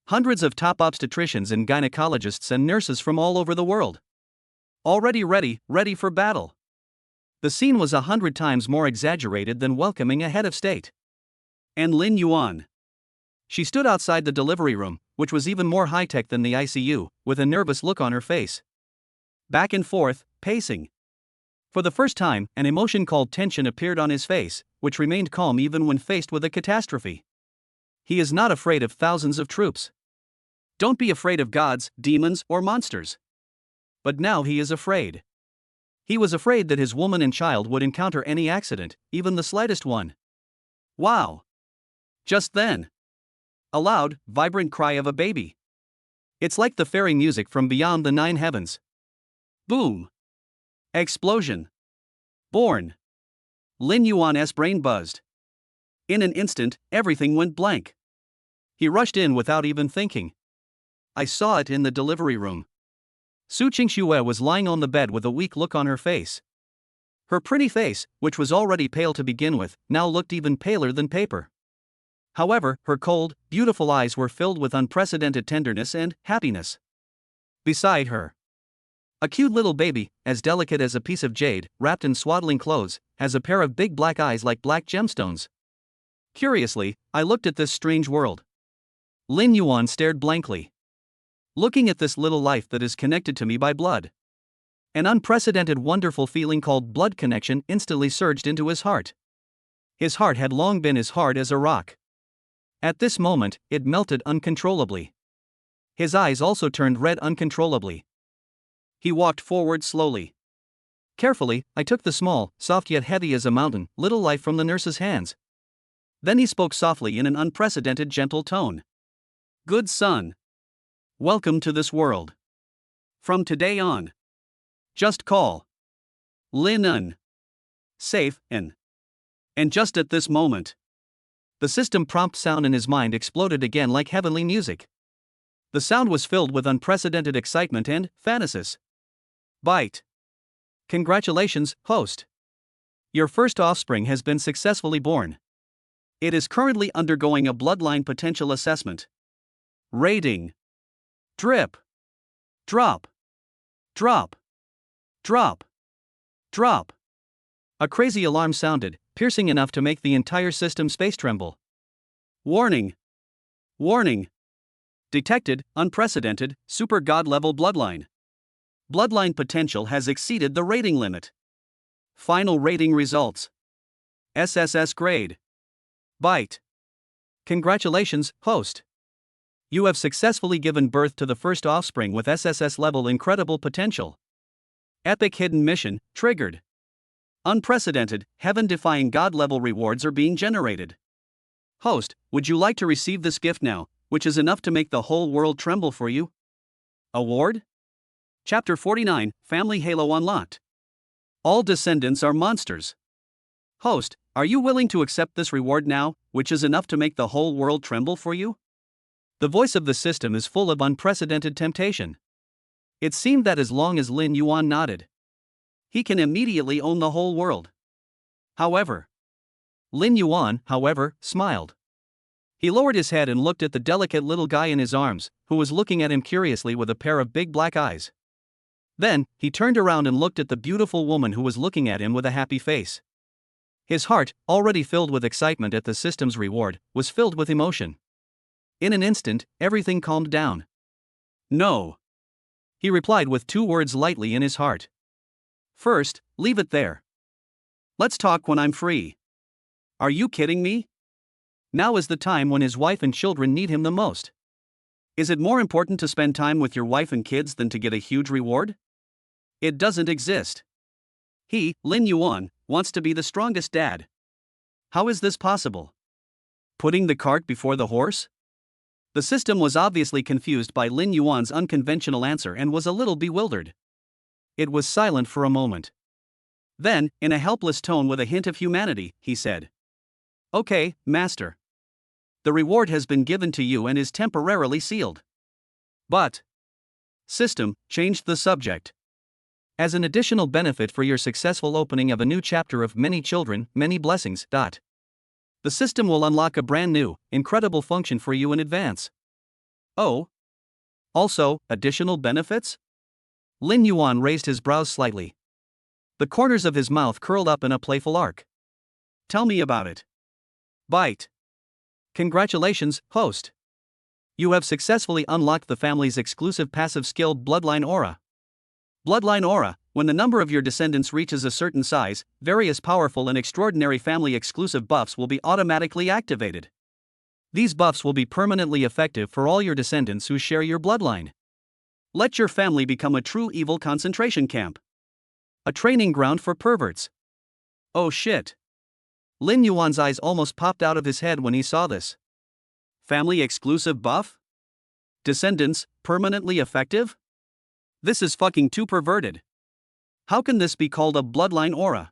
Hundreds of top obstetricians and gynecologists and nurses from all over the world. Already ready for battle. The scene was 100 times more exaggerated than welcoming a head of state. And Lin Yuan. She stood outside the delivery room, which was even more high-tech than the ICU, with a nervous look on her face. Back and forth, pacing. For the first time, an emotion called tension appeared on his face, which remained calm even when faced with a catastrophe. He is not afraid of thousands of troops. Don't be afraid of gods, demons, or monsters. But now he is afraid. He was afraid that his woman and child would encounter any accident, even the slightest one. Wow! Just then, a loud, vibrant cry of a baby. It's like the fairy music from beyond the 9 heavens. Boom! Explosion! Born! Lin Yuan's brain buzzed. In an instant, everything went blank. He rushed in without even thinking. I saw it in the delivery room. Su Qingshui was lying on the bed with a weak look on her face. Her pretty face, which was already pale to begin with, now looked even paler than paper. However, her cold, beautiful eyes were filled with unprecedented tenderness and happiness. Beside her, a cute little baby, as delicate as a piece of jade, wrapped in swaddling clothes, has a pair of big black eyes like black gemstones. Curiously, I looked at this strange world. Lin Yuan stared blankly. Looking at this little life that is connected to me by blood. An unprecedented wonderful feeling called blood connection instantly surged into his heart. His heart had long been as hard as a rock. At this moment, it melted uncontrollably. His eyes also turned red uncontrollably. He walked forward slowly. Carefully, I took the small, soft yet heavy as a mountain, little life from the nurse's hands. Then he spoke softly in an unprecedented gentle tone. Good son. Welcome to this world. From today on, just call Lin Un. Safe, and just at this moment. The system prompt sound in his mind exploded again like heavenly music. The sound was filled with unprecedented excitement and fantasies. Bite. Congratulations, host. Your first offspring has been successfully born. It is currently undergoing a bloodline potential assessment. Rating. Drip. Drop. Drop. Drop. Drop. A crazy alarm sounded, piercing enough to make the entire system space tremble. Warning. Warning. Detected, unprecedented, super god level bloodline. Bloodline potential has exceeded the rating limit. Final rating results. SSS grade. Bite. Congratulations, host. You have successfully given birth to the first offspring with SSS level incredible potential. Epic hidden mission, triggered. Unprecedented, heaven-defying god-level rewards are being generated. Host, would you like to receive this gift now, which is enough to make the whole world tremble for you? Award? Chapter 49, Family Halo Unlocked. All descendants are monsters. Host, are you willing to accept this reward now, which is enough to make the whole world tremble for you? The voice of the system is full of unprecedented temptation. It seemed that as long as Lin Yuan nodded, he can immediately own the whole world. However, Lin Yuan, smiled. He lowered his head and looked at the delicate little guy in his arms, who was looking at him curiously with a pair of big black eyes. Then, he turned around and looked at the beautiful woman who was looking at him with a happy face. His heart, already filled with excitement at the system's reward, was filled with emotion. In an instant, everything calmed down. No. He replied with 2 words lightly in his heart. First, leave it there. Let's talk when I'm free. Are you kidding me? Now is the time when his wife and children need him the most. Is it more important to spend time with your wife and kids than to get a huge reward? It doesn't exist. He, Lin Yuan, wants to be the strongest dad. How is this possible? Putting the cart before the horse? The system was obviously confused by Lin Yuan's unconventional answer and was a little bewildered. It was silent for a moment. Then, in a helpless tone with a hint of humanity, he said, Okay, master. The reward has been given to you and is temporarily sealed. But system changed the subject. As an additional benefit for your successful opening of a new chapter of many children, many blessings. The system will unlock a brand new, incredible function for you in advance. Oh? Also, additional benefits? Lin Yuan raised his brows slightly. The corners of his mouth curled up in a playful arc. Tell me about it. Bite. Congratulations, host. You have successfully unlocked the family's exclusive passive skill Bloodline Aura. Bloodline Aura, when the number of your descendants reaches a certain size, various powerful and extraordinary family-exclusive buffs will be automatically activated. These buffs will be permanently effective for all your descendants who share your bloodline. Let your family become a true evil concentration camp. A training ground for perverts. Oh shit. Lin Yuan's eyes almost popped out of his head when he saw this. Family-exclusive buff? Descendants, permanently effective? This is fucking too perverted. How can this be called a bloodline aura?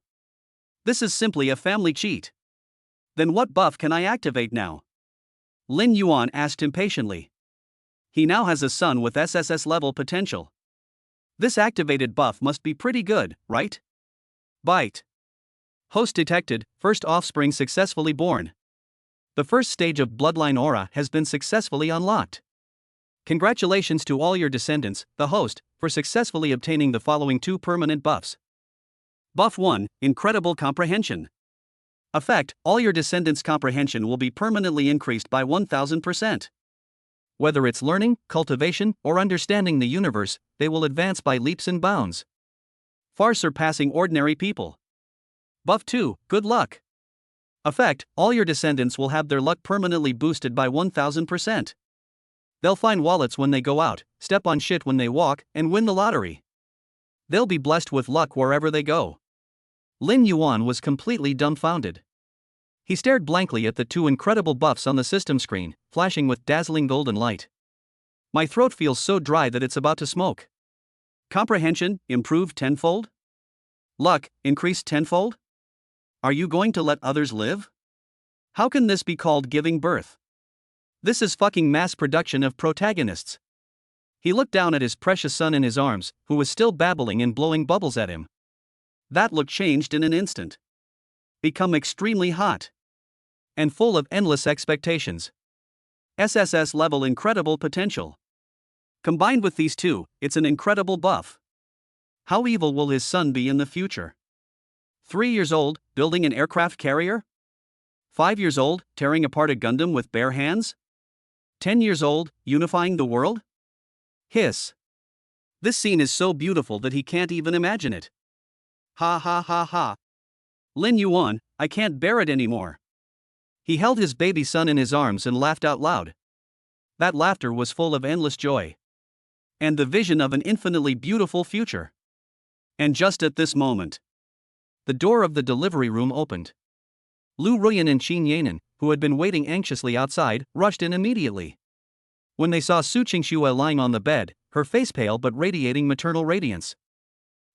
This is simply a family cheat. Then what buff can I activate now? Lin Yuan asked impatiently. He now has a son with SSS level potential. This activated buff must be pretty good, right? Bite. Host detected, first offspring successfully born. The first stage of Bloodline Aura has been successfully unlocked. Congratulations to all your descendants, the host, for successfully obtaining the following 2 permanent buffs. Buff 1, Incredible Comprehension. Effect, all your descendants' comprehension will be permanently increased by 1000%. Whether it's learning, cultivation, or understanding the universe, they will advance by leaps and bounds, far surpassing ordinary people. Buff 2, Good Luck. Effect, all your descendants will have their luck permanently boosted by 1000%. They'll find wallets when they go out, step on shit when they walk, and win the lottery. They'll be blessed with luck wherever they go. Lin Yuan was completely dumbfounded. He stared blankly at the two incredible buffs on the system screen, flashing with dazzling golden light. My throat feels so dry that it's about to smoke. Comprehension, improved tenfold? Luck, increased tenfold? Are you going to let others live? How can this be called giving birth? This is fucking mass production of protagonists. He looked down at his precious son in his arms, who was still babbling and blowing bubbles at him. That look changed in an instant. Become extremely hot. And full of endless expectations. SSS level incredible potential. Combined with these two, it's an incredible buff. How evil will his son be in the future? 3 years old, building an aircraft carrier? 5 years old, tearing apart a Gundam with bare hands? 10 years old, unifying the world? Hiss. This scene is so beautiful that he can't even imagine it. Ha ha ha ha. Lin Yuan, I can't bear it anymore. He held his baby son in his arms and laughed out loud. That laughter was full of endless joy. And the vision of an infinitely beautiful future. And just at this moment, the door of the delivery room opened. Lu Ruyan and Qin Yanan, who had been waiting anxiously outside, rushed in immediately. When they saw Su Qingxue lying on the bed, her face pale but radiating maternal radiance.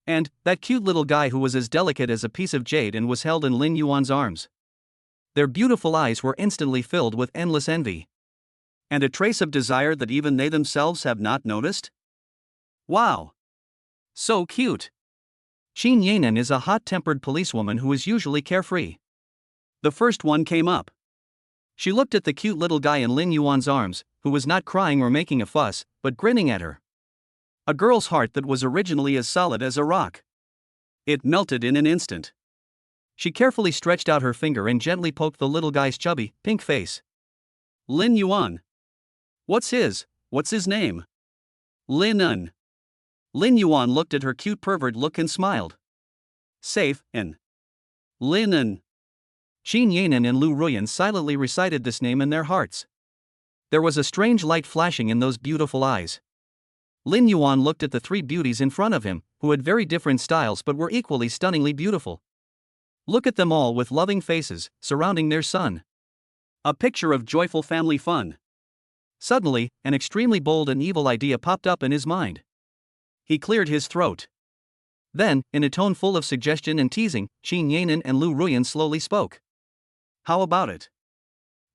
And that cute little guy who was as delicate as a piece of jade and was held in Lin Yuan's arms. Their beautiful eyes were instantly filled with endless envy. And a trace of desire that even they themselves have not noticed? Wow! So cute! Qin Yanan is a hot-tempered policewoman who is usually carefree. The first one came up. She looked at the cute little guy in Lin Yuan's arms, who was not crying or making a fuss, but grinning at her. A girl's heart that was originally as solid as a rock. It melted in an instant. She carefully stretched out her finger and gently poked the little guy's chubby, pink face. Lin Yuan. What's his name? Lin. Lin Yuan looked at her cute pervert look and smiled. Safe, and Lin. Qin Yanan and Lu Ruyan silently recited this name in their hearts. There was a strange light flashing in those beautiful eyes. Lin Yuan looked at the three beauties in front of him, who had very different styles but were equally stunningly beautiful. Look at them all with loving faces, surrounding their son. A picture of joyful family fun. Suddenly, an extremely bold and evil idea popped up in his mind. He cleared his throat. Then, in a tone full of suggestion and teasing, Qin Yanan and Lu Ruyan slowly spoke. How about it?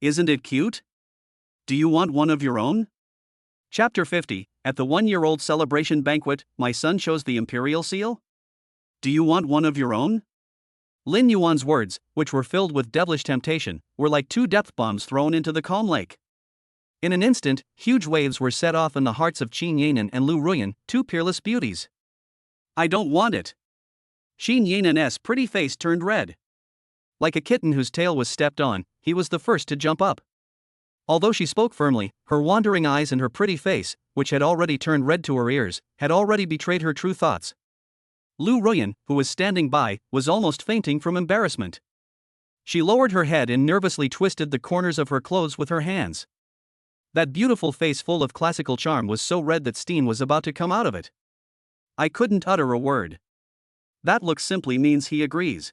Isn't it cute? Do you want one of your own? Chapter 50, at the 1-year-old celebration banquet, my son shows the imperial seal? Do you want one of your own? Lin Yuan's words, which were filled with devilish temptation, were like two depth bombs thrown into the calm lake. In an instant, huge waves were set off in the hearts of Qin Yanan and Lu Ruyan, two peerless beauties. I don't want it. Qin Yanan's pretty face turned red. Like a kitten whose tail was stepped on, he was the first to jump up. Although she spoke firmly, her wandering eyes and her pretty face, which had already turned red to her ears, had already betrayed her true thoughts. Lu Ruyan, who was standing by, was almost fainting from embarrassment. She lowered her head and nervously twisted the corners of her clothes with her hands. That beautiful face full of classical charm was so red that steam was about to come out of it. I couldn't utter a word. That look simply means he agrees.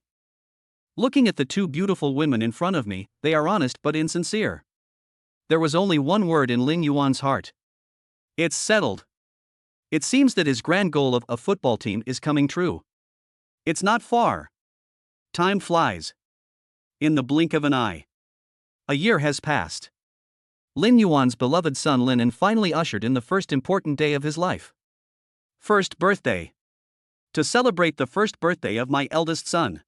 Looking at the two beautiful women in front of me, they are honest but insincere. There was only one word in Lin Yuan's heart. It's settled. It seems that his grand goal of a football team is coming true. It's not far. Time flies. In the blink of an eye. A year has passed. Lin Yuan's beloved son Lin finally ushered in the first important day of his life. First birthday. To celebrate the first birthday of my eldest son,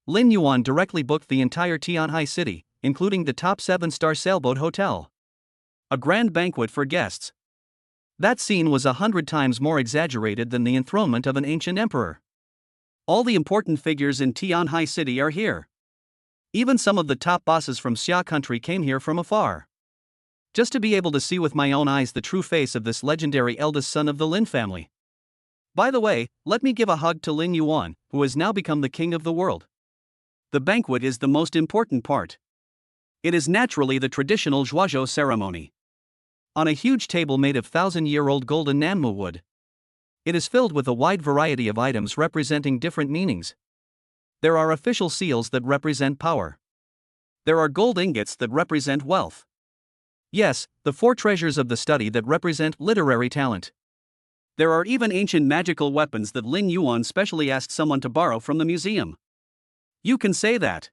Lin Yuan directly booked the entire Tianhai city, including the top 7-star sailboat hotel. A grand banquet for guests. That scene was 100 times more exaggerated than the enthronement of an ancient emperor. All the important figures in Tianhai city are here. Even some of the top bosses from Xia country came here from afar. Just to be able to see with my own eyes the true face of this legendary eldest son of the Lin family. By the way, let me give a hug to Lin Yuan, who has now become the king of the world. The banquet is the most important part. It is naturally the traditional Zhuozhou ceremony. On a huge table made of 1,000-year-old golden Nanmu wood. It is filled with a wide variety of items representing different meanings. There are official seals that represent power. There are gold ingots that represent wealth. Yes, the 4 treasures of the study that represent literary talent. There are even ancient magical weapons that Lin Yuan specially asked someone to borrow from the museum. You can say that.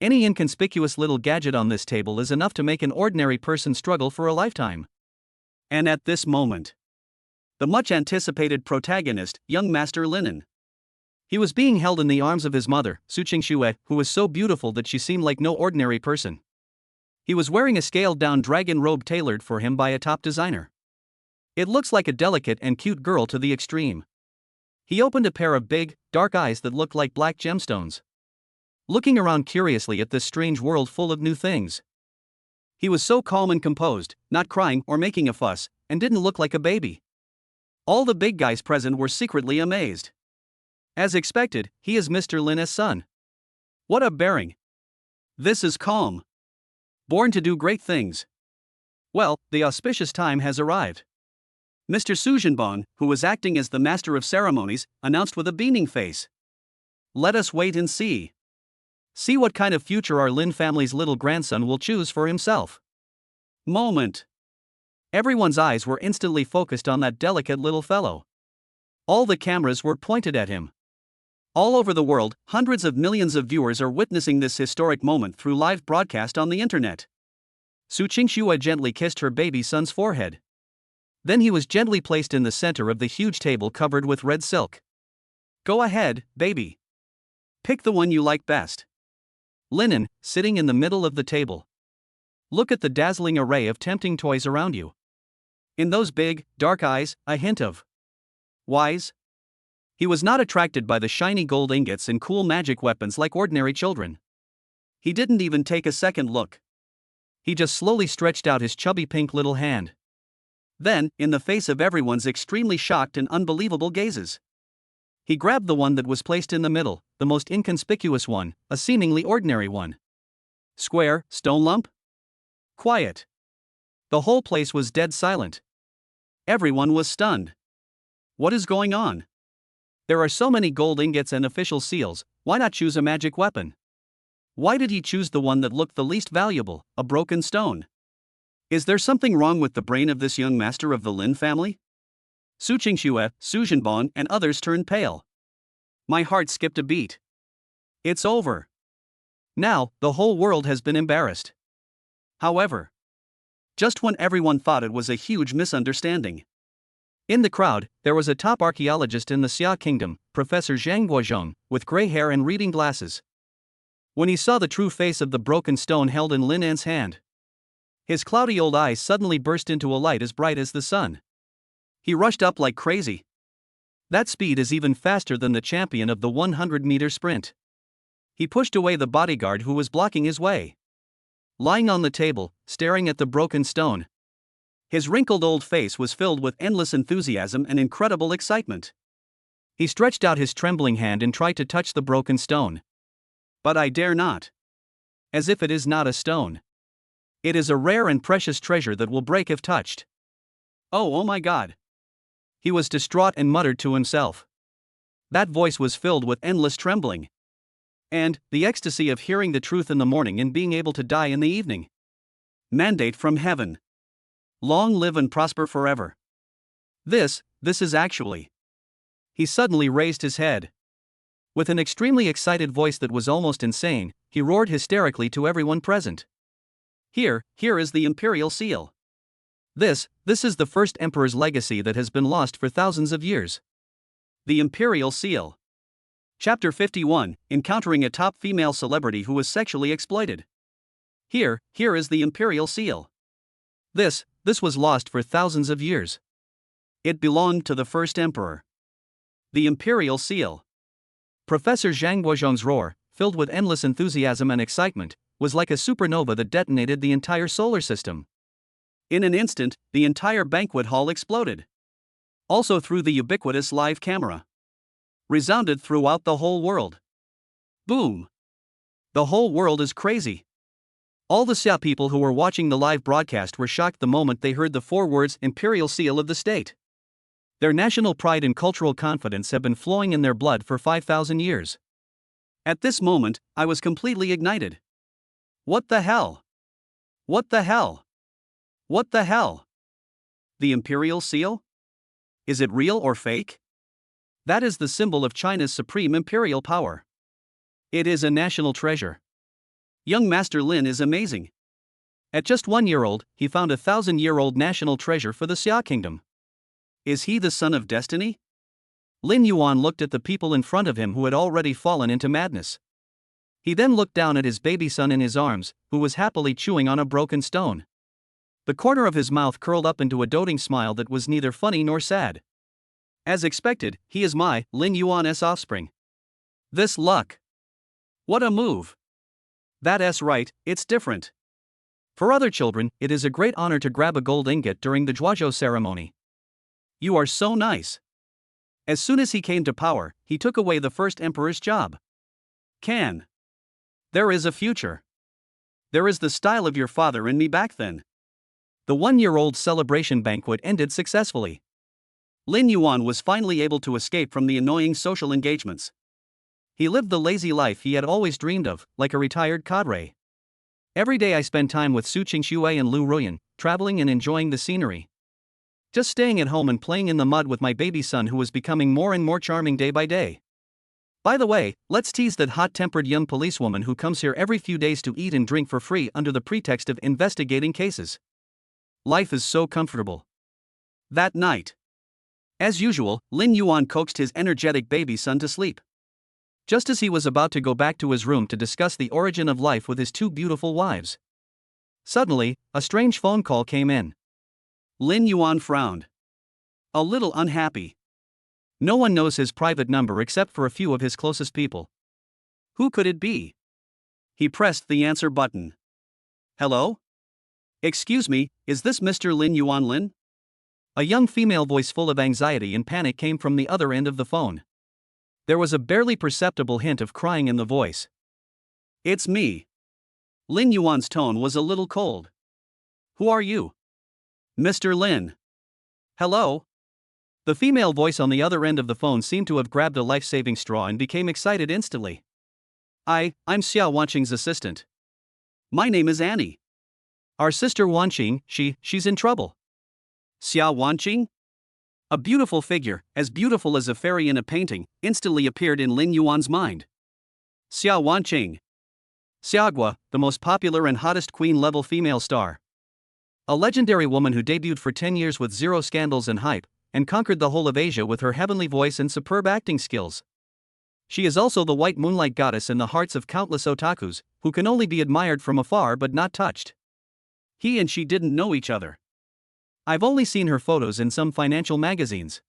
Any inconspicuous little gadget on this table is enough to make an ordinary person struggle for a lifetime. And at this moment, the much anticipated protagonist, young Master Linen. He was being held in the arms of his mother, Su Qingxue, who was so beautiful that she seemed like no ordinary person. He was wearing a scaled-down dragon robe tailored for him by a top designer. It looks like a delicate and cute girl to the extreme. He opened a pair of big, dark eyes that looked like black gemstones. Looking around curiously at this strange world full of new things. He was so calm and composed, not crying or making a fuss, and didn't look like a baby. All the big guys present were secretly amazed. As expected, he is Mr. Lin's son. What a bearing! This is calm. Born to do great things. Well, the auspicious time has arrived. Mr. Su Zhenbang, who was acting as the master of ceremonies, announced with a beaming face. Let us wait and see. See what kind of future our Lin family's little grandson will choose for himself. Moment. Everyone's eyes were instantly focused on that delicate little fellow. All the cameras were pointed at him. All over the world, hundreds of millions of viewers are witnessing this historic moment through live broadcast on the internet. Su Qingxue gently kissed her baby son's forehead. Then he was gently placed in the center of the huge table covered with red silk. Go ahead, baby. Pick the one you like best. Linen, sitting in the middle of the table. Look at the dazzling array of tempting toys around you. In those big, dark eyes, a hint of wise. He was not attracted by the shiny gold ingots and cool magic weapons like ordinary children. He didn't even take a second look. He just slowly stretched out his chubby pink little hand. Then, in the face of everyone's extremely shocked and unbelievable gazes, he grabbed the one that was placed in the middle, the most inconspicuous one, a seemingly ordinary one. Square, stone lump? Quiet. The whole place was dead silent. Everyone was stunned. What is going on? There are so many gold ingots and official seals, why not choose a magic weapon? Why did he choose the one that looked the least valuable, a broken stone? Is there something wrong with the brain of this young master of the Lin family? Su Qingxue, Su Zhenbang, and others turned pale. My heart skipped a beat. It's over. Now, the whole world has been embarrassed. However, just when everyone thought it was a huge misunderstanding. In the crowd, there was a top archaeologist in the Xia kingdom, Professor Zhang Guozhong, with gray hair and reading glasses. When he saw the true face of the broken stone held in Lin An's hand, his cloudy old eyes suddenly burst into a light as bright as the sun. He rushed up like crazy. That speed is even faster than the champion of the 100-meter sprint. He pushed away the bodyguard who was blocking his way. Lying on the table, staring at the broken stone, his wrinkled old face was filled with endless enthusiasm and incredible excitement. He stretched out his trembling hand and tried to touch the broken stone. But I dare not. As if it is not a stone. It is a rare and precious treasure that will break if touched. Oh my God. He was distraught and muttered to himself. That voice was filled with endless trembling. And the ecstasy of hearing the truth in the morning and being able to die in the evening. Mandate from heaven. Long live and prosper forever. This is actually. He suddenly raised his head. With an extremely excited voice that was almost insane, he roared hysterically to everyone present. Here is the imperial seal. This is the first emperor's legacy that has been lost for thousands of years. The imperial seal. Chapter 51, Encountering a top female celebrity who was sexually exploited. Here is the imperial seal. This was lost for thousands of years. It belonged to the first emperor. The imperial seal. Professor Zhang Guozhong's roar, filled with endless enthusiasm and excitement, was like a supernova that detonated the entire solar system. In an instant, the entire banquet hall exploded. Also through the ubiquitous live camera. Resounded throughout the whole world. Boom! The whole world is crazy. All the Xia people who were watching the live broadcast were shocked the moment they heard the 4 words Imperial Seal of the State. Their national pride and cultural confidence have been flowing in their blood for 5,000 years. At this moment, I was completely ignited. What the hell? What the hell? What the hell? The imperial seal? Is it real or fake? That is the symbol of China's supreme imperial power. It is a national treasure. Young Master Lin is amazing. At just 1 year old, he found a 1,000-year-old national treasure for the Xia kingdom. Is he the son of destiny? Lin Yuan looked at the people in front of him who had already fallen into madness. He then looked down at his baby son in his arms, who was happily chewing on a broken stone. The corner of his mouth curled up into a doting smile that was neither funny nor sad. As expected, he is my, Lin Yuan's offspring. This luck. What a move. That's right, it's different. For other children, it is a great honor to grab a gold ingot during the Zhuozhou ceremony. You are so nice. As soon as he came to power, he took away the first emperor's job. There is a future. There is the style of your father and me back then. The 1-year-old celebration banquet ended successfully. Lin Yuan was finally able to escape from the annoying social engagements. He lived the lazy life he had always dreamed of, like a retired cadre. Every day I spend time with Su Qingxue and Lu Ruyan, traveling and enjoying the scenery. Just staying at home and playing in the mud with my baby son, who was becoming more and more charming day by day. By the way, let's tease that hot-tempered young policewoman who comes here every few days to eat and drink for free under the pretext of investigating cases. Life is so comfortable. That night, as usual, Lin Yuan coaxed his energetic baby son to sleep. Just as he was about to go back to his room to discuss the origin of life with his 2 beautiful wives, suddenly, a strange phone call came in. Lin Yuan frowned. A little unhappy. No one knows his private number except for a few of his closest people. Who could it be? He pressed the answer button. Hello? Excuse me, is this Mr. Lin Yuan Lin? A young female voice full of anxiety and panic came from the other end of the phone. There was a barely perceptible hint of crying in the voice. It's me. Lin Yuan's tone was a little cold. Who are you? Mr. Lin. Hello? The female voice on the other end of the phone seemed to have grabbed a life-saving straw and became excited instantly. I'm Xia Wanqing's assistant. My name is Annie. Our sister Wanqing, she's in trouble. Xia Wanqing? A beautiful figure, as beautiful as a fairy in a painting, instantly appeared in Lin Yuan's mind. Xia Wanqing. Xiagua, the most popular and hottest queen-level female star. A legendary woman who debuted for 10 years with zero scandals and hype, and conquered the whole of Asia with her heavenly voice and superb acting skills. She is also the white moonlight goddess in the hearts of countless otakus, who can only be admired from afar but not touched. He and she didn't know each other. I've only seen her photos in some financial magazines.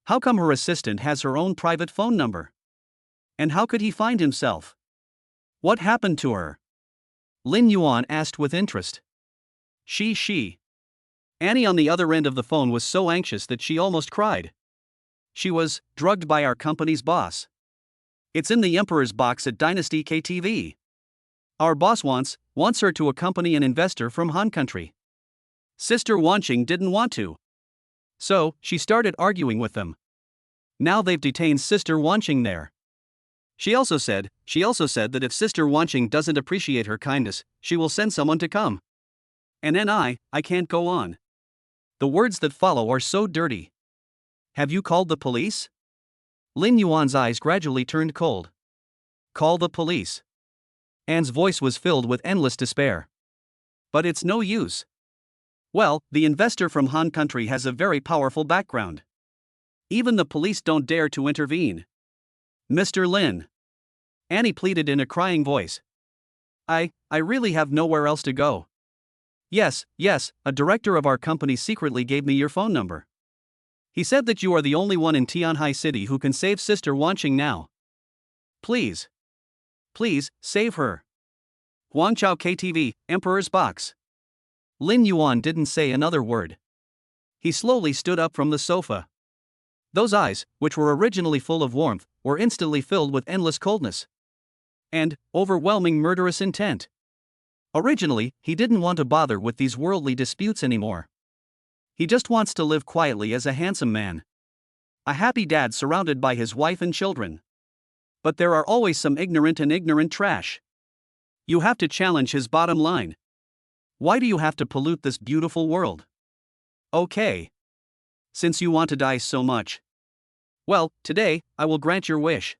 How come her assistant has her own private phone number? And how could he find himself? What happened to her? Lin Yuan asked with interest. She. Annie on the other end of the phone was so anxious that she almost cried. She was drugged by our company's boss. It's in the Emperor's box at Dynasty KTV. Our boss wants her to accompany an investor from Han country. Sister Wanqing didn't want to. So, she started arguing with them. Now they've detained Sister Wanqing there. She also said that if Sister Wanqing doesn't appreciate her kindness, she will send someone to come. And then I can't go on. The words that follow are so dirty. Have you called the police? Lin Yuan's eyes gradually turned cold. Call the police. Anne's voice was filled with endless despair. But it's no use. Well, the investor from Han country has a very powerful background. Even the police don't dare to intervene. Mr. Lin. Annie pleaded in a crying voice. I really have nowhere else to go. Yes, a director of our company secretly gave me your phone number. He said that you are the only one in Tianhai City who can save Sister Wanqing now. Please, save her. Guangzhou KTV, Emperor's Box. Lin Yuan didn't say another word. He slowly stood up from the sofa. Those eyes, which were originally full of warmth, were instantly filled with endless coldness and overwhelming murderous intent. Originally, he didn't want to bother with these worldly disputes anymore. He just wants to live quietly as a handsome man. A happy dad surrounded by his wife and children. But there are always some ignorant trash. You have to challenge his bottom line. Why do you have to pollute this beautiful world? Okay. Since you want to die so much. Well, today, I will grant your wish.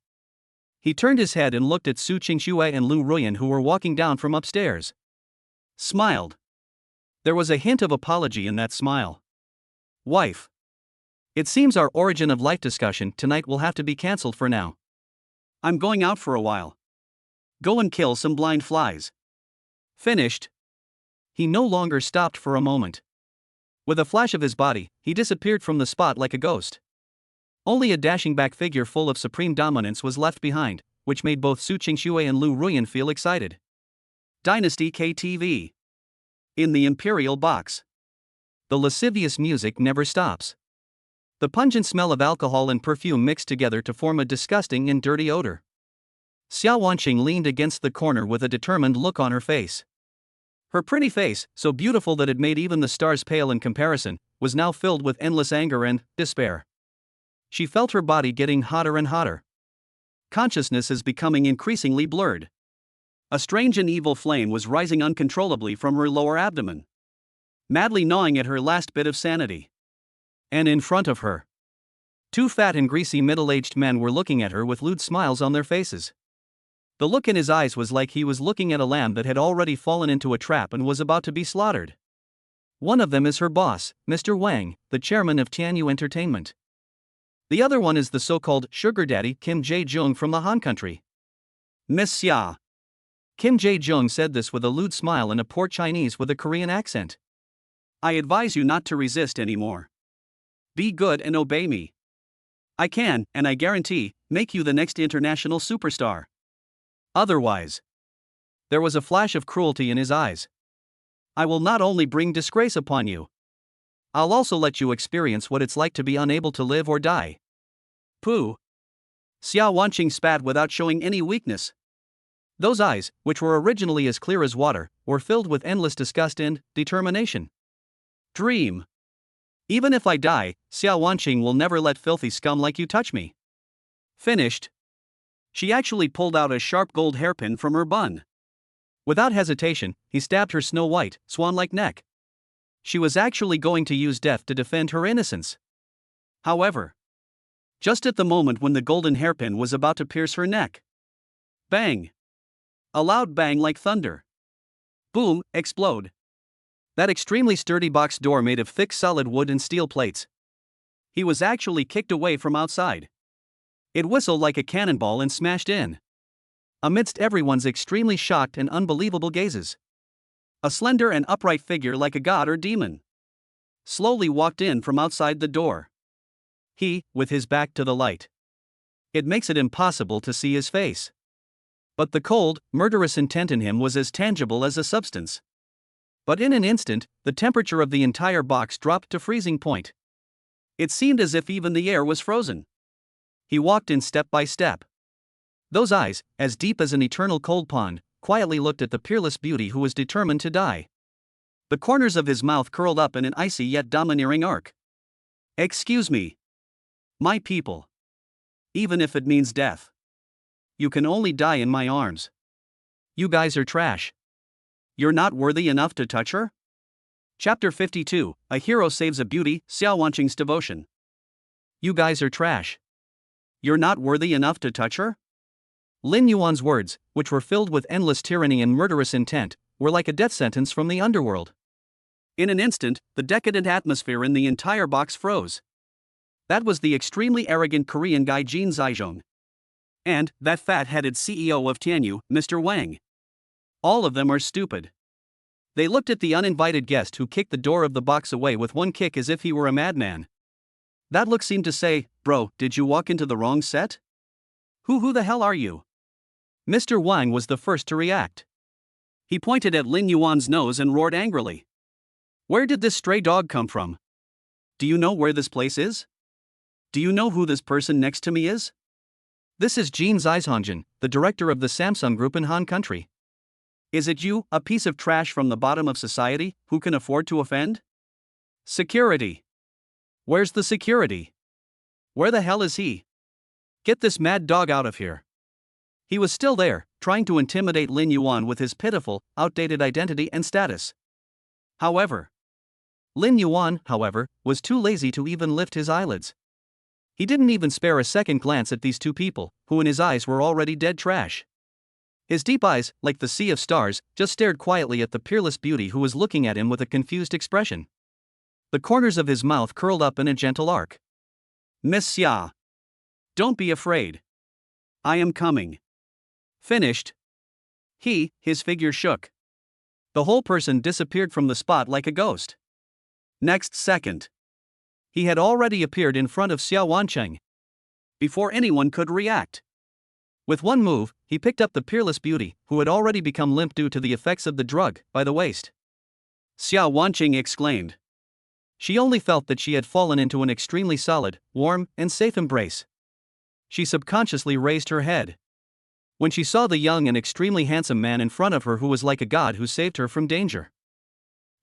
He turned his head and looked at Su Qingxue and Lu Ruyan who were walking down from upstairs. Smiled. There was a hint of apology in that smile. Wife. It seems our origin of life discussion tonight will have to be cancelled for now. I'm going out for a while. Go and kill some blind flies. Finished. He no longer stopped for a moment. With a flash of his body, he disappeared from the spot like a ghost. Only a dashing back figure full of supreme dominance was left behind, which made both Su Qingxue and Lu Ruyan feel excited. Dynasty KTV. In the Imperial Box. The lascivious music never stops. The pungent smell of alcohol and perfume mixed together to form a disgusting and dirty odor. Xiao Wanqing leaned against the corner with a determined look on her face. Her pretty face, so beautiful that it made even the stars pale in comparison, was now filled with endless anger and despair. She felt her body getting hotter and hotter. Consciousness is becoming increasingly blurred. A strange and evil flame was rising uncontrollably from her lower abdomen, madly gnawing at her last bit of sanity. And in front of her, two fat and greasy middle-aged men were looking at her with lewd smiles on their faces. The look in his eyes was like he was looking at a lamb that had already fallen into a trap and was about to be slaughtered. One of them is her boss, Mr. Wang, the chairman of Tianyu Entertainment. The other one is the so-called sugar daddy Kim Jae-jung from the Han country. Miss Xia. Kim Jae-jung said this with a lewd smile and a poor Chinese with a Korean accent. I advise you not to resist anymore. Be good and obey me. I can, and I guarantee, make you the next international superstar. Otherwise. There was a flash of cruelty in his eyes. I will not only bring disgrace upon you. I'll also let you experience what it's like to be unable to live or die. Pooh. Xiao Wanqing spat without showing any weakness. Those eyes, which were originally as clear as water, were filled with endless disgust and determination. Dream. Even if I die, Xiao Wanqing will never let filthy scum like you touch me. Finished. She actually pulled out a sharp gold hairpin from her bun. Without hesitation, he stabbed her snow-white, swan-like neck. She was actually going to use death to defend her innocence. However, just at the moment when the golden hairpin was about to pierce her neck. Bang! A loud bang like thunder. Boom, explode. That extremely sturdy box door made of thick solid wood and steel plates. He was actually kicked away from outside. It whistled like a cannonball and smashed in. Amidst everyone's extremely shocked and unbelievable gazes, a slender and upright figure like a god or demon slowly walked in from outside the door. He, with his back to the light. It makes it impossible to see his face. But the cold, murderous intent in him was as tangible as a substance. But in an instant, the temperature of the entire box dropped to freezing point. It seemed as if even the air was frozen. He walked in step by step. Those eyes, as deep as an eternal cold pond, quietly looked at the peerless beauty who was determined to die. The corners of his mouth curled up in an icy yet domineering arc. Excuse me. My people. Even if it means death. You can only die in my arms. You guys are trash. You're not worthy enough to touch her? Chapter 52, A Hero Saves a Beauty, Xiao Wanqing's Devotion. You guys are trash. You're not worthy enough to touch her? Lin Yuan's words, which were filled with endless tyranny and murderous intent, were like a death sentence from the underworld. In an instant, the decadent atmosphere in the entire box froze. That was the extremely arrogant Korean guy Jin Zaizhong. And that fat-headed CEO of Tianyu, Mr. Wang. All of them are stupid. They looked at the uninvited guest who kicked the door of the box away with one kick as if he were a madman. That look seemed to say, "Bro, did you walk into the wrong set? Who the hell are you?" Mr. Wang was the first to react. He pointed at Lin Yuan's nose and roared angrily. "Where did this stray dog come from? Do you know where this place is? Do you know who this person next to me is? This is Jin Zaizhongjin, the director of the Samsung Group in Han country. Is it you, a piece of trash from the bottom of society, who can afford to offend?" Security. Where's the security? Where the hell is he? Get this mad dog out of here. He was still there, trying to intimidate Lin Yuan with his pitiful, outdated identity and status. However, Lin Yuan, was too lazy to even lift his eyelids. He didn't even spare a second glance at these two people, who in his eyes were already dead trash. His deep eyes, like the sea of stars, just stared quietly at the peerless beauty who was looking at him with a confused expression. The corners of his mouth curled up in a gentle arc. Miss Xia. Don't be afraid. I am coming. Finished. His figure shook. The whole person disappeared from the spot like a ghost. Next second, he had already appeared in front of Xia Wancheng. Before anyone could react. With one move, he picked up the peerless beauty, who had already become limp due to the effects of the drug, by the waist. Xia Wancheng exclaimed. She only felt that she had fallen into an extremely solid, warm, and safe embrace. She subconsciously raised her head. When she saw the young and extremely handsome man in front of her who was like a god who saved her from danger.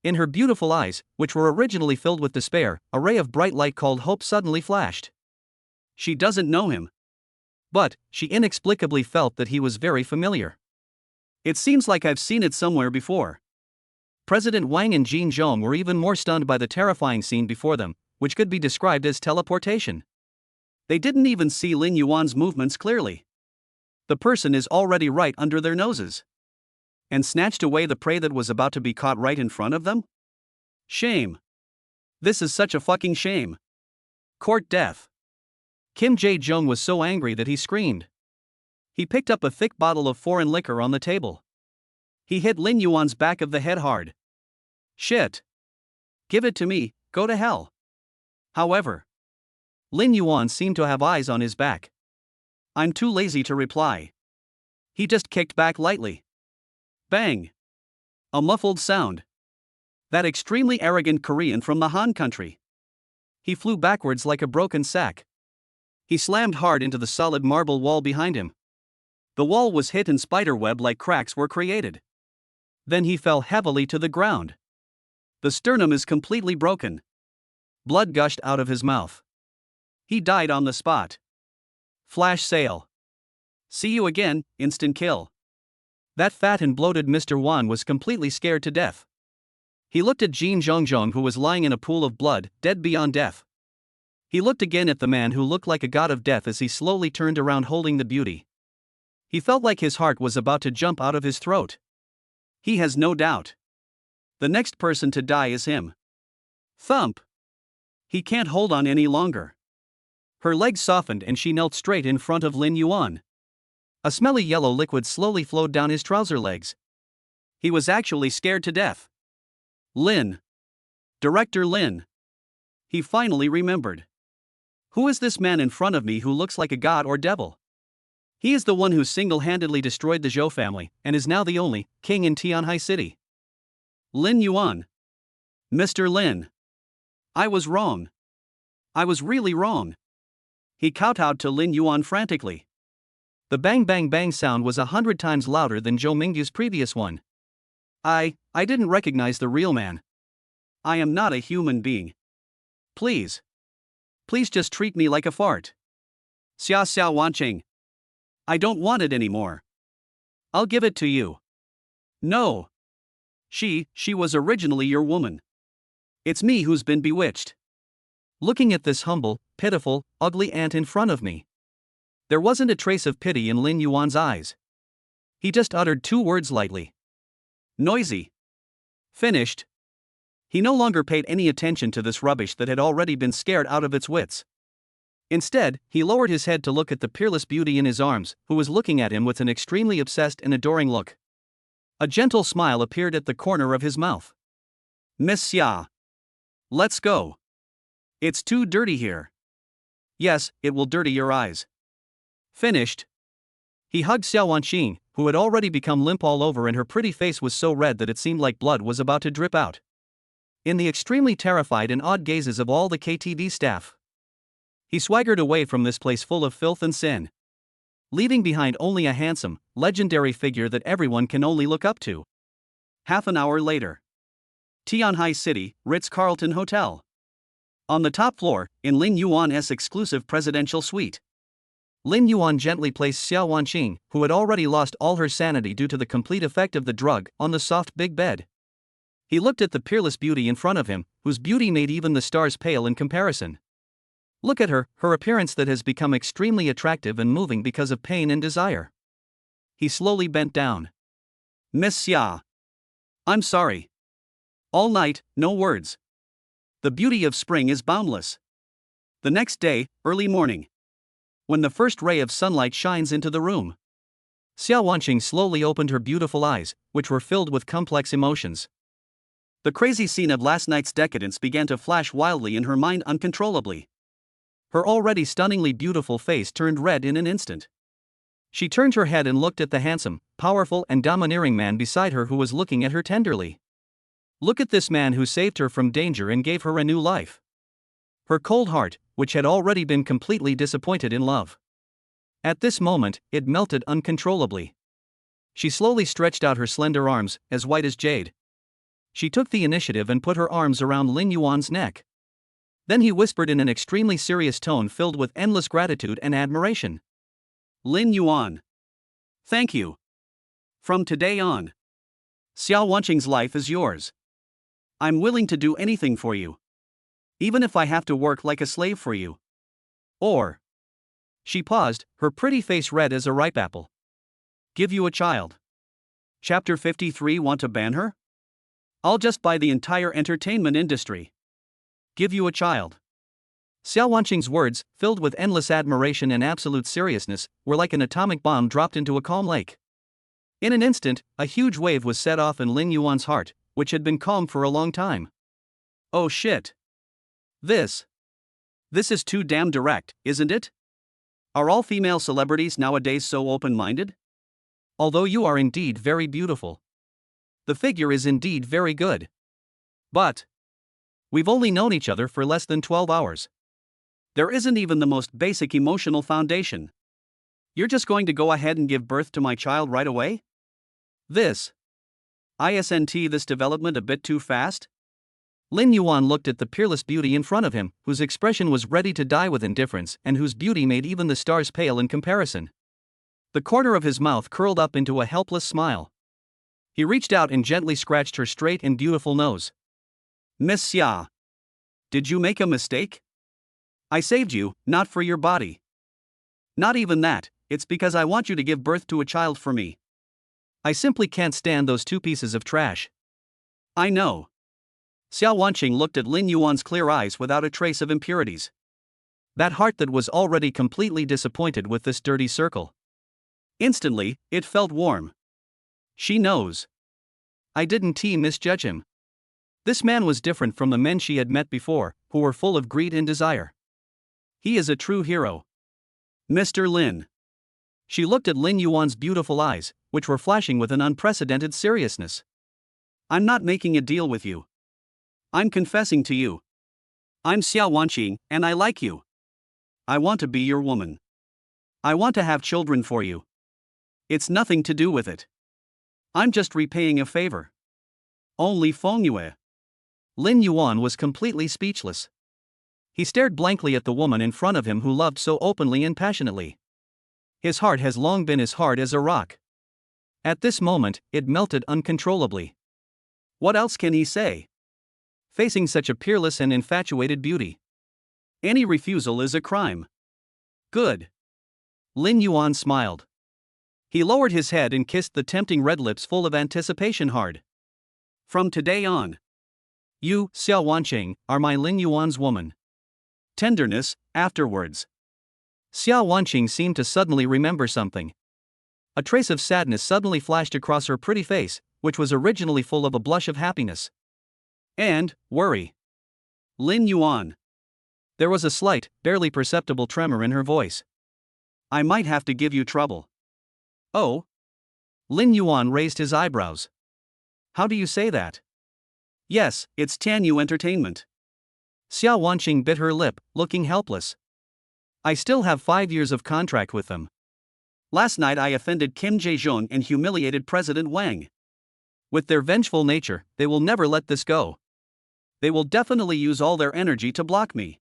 In her beautiful eyes, which were originally filled with despair, a ray of bright light called hope suddenly flashed. She doesn't know him. But, she inexplicably felt that he was very familiar. It seems like I've seen it somewhere before. President Wang and Jin Zhong were even more stunned by the terrifying scene before them, which could be described as teleportation. They didn't even see Lin Yuan's movements clearly. The person is already right under their noses. And snatched away the prey that was about to be caught right in front of them? Shame. This is such a fucking shame. Court death. Kim Jae-jung was so angry that he screamed. He picked up a thick bottle of foreign liquor on the table. He hit Lin Yuan's back of the head hard. Shit. Give it to me, go to hell. However, Lin Yuan seemed to have eyes on his back. I'm too lazy to reply. He just kicked back lightly. Bang! A muffled sound. That extremely arrogant Korean from the Han country. He flew backwards like a broken sack. He slammed hard into the solid marble wall behind him. The wall was hit and spiderweb-like cracks were created. Then he fell heavily to the ground. The sternum is completely broken. Blood gushed out of his mouth. He died on the spot. Flash sale. See you again, instant kill. That fat and bloated Mr. Wan was completely scared to death. He looked at Jin Zhongzhong who was lying in a pool of blood, dead beyond death. He looked again at the man who looked like a god of death as he slowly turned around holding the beauty. He felt like his heart was about to jump out of his throat. He has no doubt. The next person to die is him. Thump. He can't hold on any longer. Her legs softened and she knelt straight in front of Lin Yuan. A smelly yellow liquid slowly flowed down his trouser legs. He was actually scared to death. Lin. Director Lin. He finally remembered. Who is this man in front of me who looks like a god or devil? He is the one who single-handedly destroyed the Zhou family and is now the only king in Tianhai City. Lin Yuan. Mr. Lin. I was wrong. I was really wrong. He kowtowed to Lin Yuan frantically. The bang bang bang sound was 100 times louder than Zhou Minggu's previous one. I didn't recognize the real man. I am not a human being. Please. Please just treat me like a fart. Xia Wancheng. I don't want it anymore. I'll give it to you. No. She was originally your woman. It's me who's been bewitched. Looking at this humble, pitiful, ugly ant in front of me. There wasn't a trace of pity in Lin Yuan's eyes. He just uttered 2 words lightly. Noisy. Finished. He no longer paid any attention to this rubbish that had already been scared out of its wits. Instead, he lowered his head to look at the peerless beauty in his arms, who was looking at him with an extremely obsessed and adoring look. A gentle smile appeared at the corner of his mouth. Miss Xia. Let's go. It's too dirty here. Yes, it will dirty your eyes. Finished. He hugged Xia Wanqing, who had already become limp all over and her pretty face was so red that it seemed like blood was about to drip out. In the extremely terrified and awed gazes of all the KTV staff, he swaggered away from this place full of filth and sin, leaving behind only a handsome, legendary figure that everyone can only look up to. Half an hour later. Tianhai City, Ritz-Carlton Hotel. On the top floor, in Lin Yuan's exclusive presidential suite. Lin Yuan gently placed Xiao Wanqing, who had already lost all her sanity due to the complete effect of the drug, on the soft big bed. He looked at the peerless beauty in front of him, whose beauty made even the stars pale in comparison. Look at her, her appearance that has become extremely attractive and moving because of pain and desire. He slowly bent down. Miss Xia. I'm sorry. All night, no words. The beauty of spring is boundless. The next day, early morning. When the first ray of sunlight shines into the room. Xiao Wanqing slowly opened her beautiful eyes, which were filled with complex emotions. The crazy scene of last night's decadence began to flash wildly in her mind uncontrollably. Her already stunningly beautiful face turned red in an instant. She turned her head and looked at the handsome, powerful and domineering man beside her who was looking at her tenderly. Look at this man who saved her from danger and gave her a new life. Her cold heart, which had already been completely disappointed in love. At this moment, it melted uncontrollably. She slowly stretched out her slender arms, as white as jade. She took the initiative and put her arms around Lin Yuan's neck. Then he whispered in an extremely serious tone filled with endless gratitude and admiration. Lin Yuan. Thank you. From today on, Xiao Wanqing's life is yours. I'm willing to do anything for you. Even if I have to work like a slave for you. Or. She paused, her pretty face red as a ripe apple. Give you a child. Chapter 53. Want to ban her? I'll just buy the entire entertainment industry. Give you a child. Xiao Wanqing's words, filled with endless admiration and absolute seriousness, were like an atomic bomb dropped into a calm lake. In an instant, a huge wave was set off in Lin Yuan's heart, which had been calm for a long time. Oh shit. This is too damn direct, isn't it? Are all female celebrities nowadays so open-minded? Although you are indeed very beautiful. The figure is indeed very good. But we've only known each other for less than 12 hours. There isn't even the most basic emotional foundation. You're just going to go ahead and give birth to my child right away? Isn't this development a bit too fast? Lin Yuan looked at the peerless beauty in front of him, whose expression was ready to die with indifference and whose beauty made even the stars pale in comparison. The corner of his mouth curled up into a helpless smile. He reached out and gently scratched her straight and beautiful nose. Miss Xia. Did you make a mistake? I saved you, not for your body. Not even that, it's because I want you to give birth to a child for me. I simply can't stand those two pieces of trash. I know. Xiao Wanqing looked at Lin Yuan's clear eyes without a trace of impurities. That heart that was already completely disappointed with this dirty circle. Instantly, it felt warm. She knows. I didn't misjudge him. This man was different from the men she had met before, who were full of greed and desire. He is a true hero. Mr. Lin. She looked at Lin Yuan's beautiful eyes, which were flashing with an unprecedented seriousness. I'm not making a deal with you. I'm confessing to you. I'm Xiao Wanqing, and I like you. I want to be your woman. I want to have children for you. It's nothing to do with it. I'm just repaying a favor. Only Feng Yue. Lin Yuan was completely speechless. He stared blankly at the woman in front of him who loved so openly and passionately. His heart has long been as hard as a rock. At this moment, it melted uncontrollably. What else can he say? Facing such a peerless and infatuated beauty. Any refusal is a crime. Good. Lin Yuan smiled. He lowered his head and kissed the tempting red lips full of anticipation hard. From today on, you, Xiao Wanqing, are my Lin Yuan's woman. Tenderness, afterwards. Xiao Wanqing seemed to suddenly remember something. A trace of sadness suddenly flashed across her pretty face, which was originally full of a blush of happiness. And worry. Lin Yuan. There was a slight, barely perceptible tremor in her voice. I might have to give you trouble. Oh? Lin Yuan raised his eyebrows. How do you say that? Yes, it's Tianyu Entertainment. Xiao Wanqing bit her lip, looking helpless. I still have 5 years of contract with them. Last night I offended Kim Jae-jung and humiliated President Wang. With their vengeful nature, they will never let this go. They will definitely use all their energy to block me.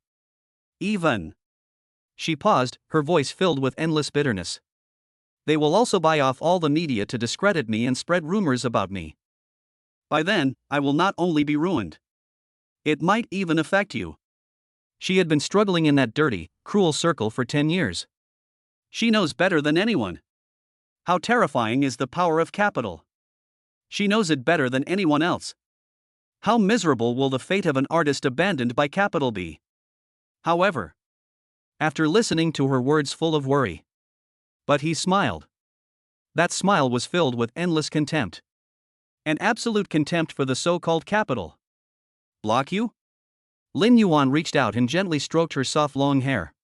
Even. She paused, her voice filled with endless bitterness. They will also buy off all the media to discredit me and spread rumors about me. By then, I will not only be ruined. It might even affect you. She had been struggling in that dirty, cruel circle for 10 years. She knows better than anyone how terrifying is the power of capital. She knows it better than anyone else. How miserable will the fate of an artist abandoned by capital be? However, after listening to her words full of worry, but he smiled. That smile was filled with endless contempt. An absolute contempt for the so-called capital. Block you? Lin Yuan reached out and gently stroked her soft long hair.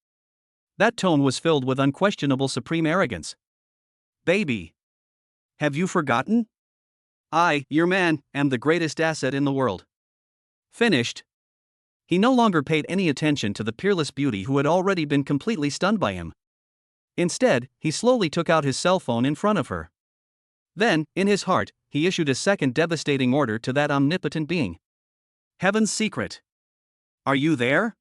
That tone was filled with unquestionable supreme arrogance. Baby. Have you forgotten? I, your man, am the greatest asset in the world. Finished. He no longer paid any attention to the peerless beauty who had already been completely stunned by him. Instead, he slowly took out his cell phone in front of her. Then, in his heart, he issued a second devastating order to that omnipotent being. Heaven's secret. Are you there?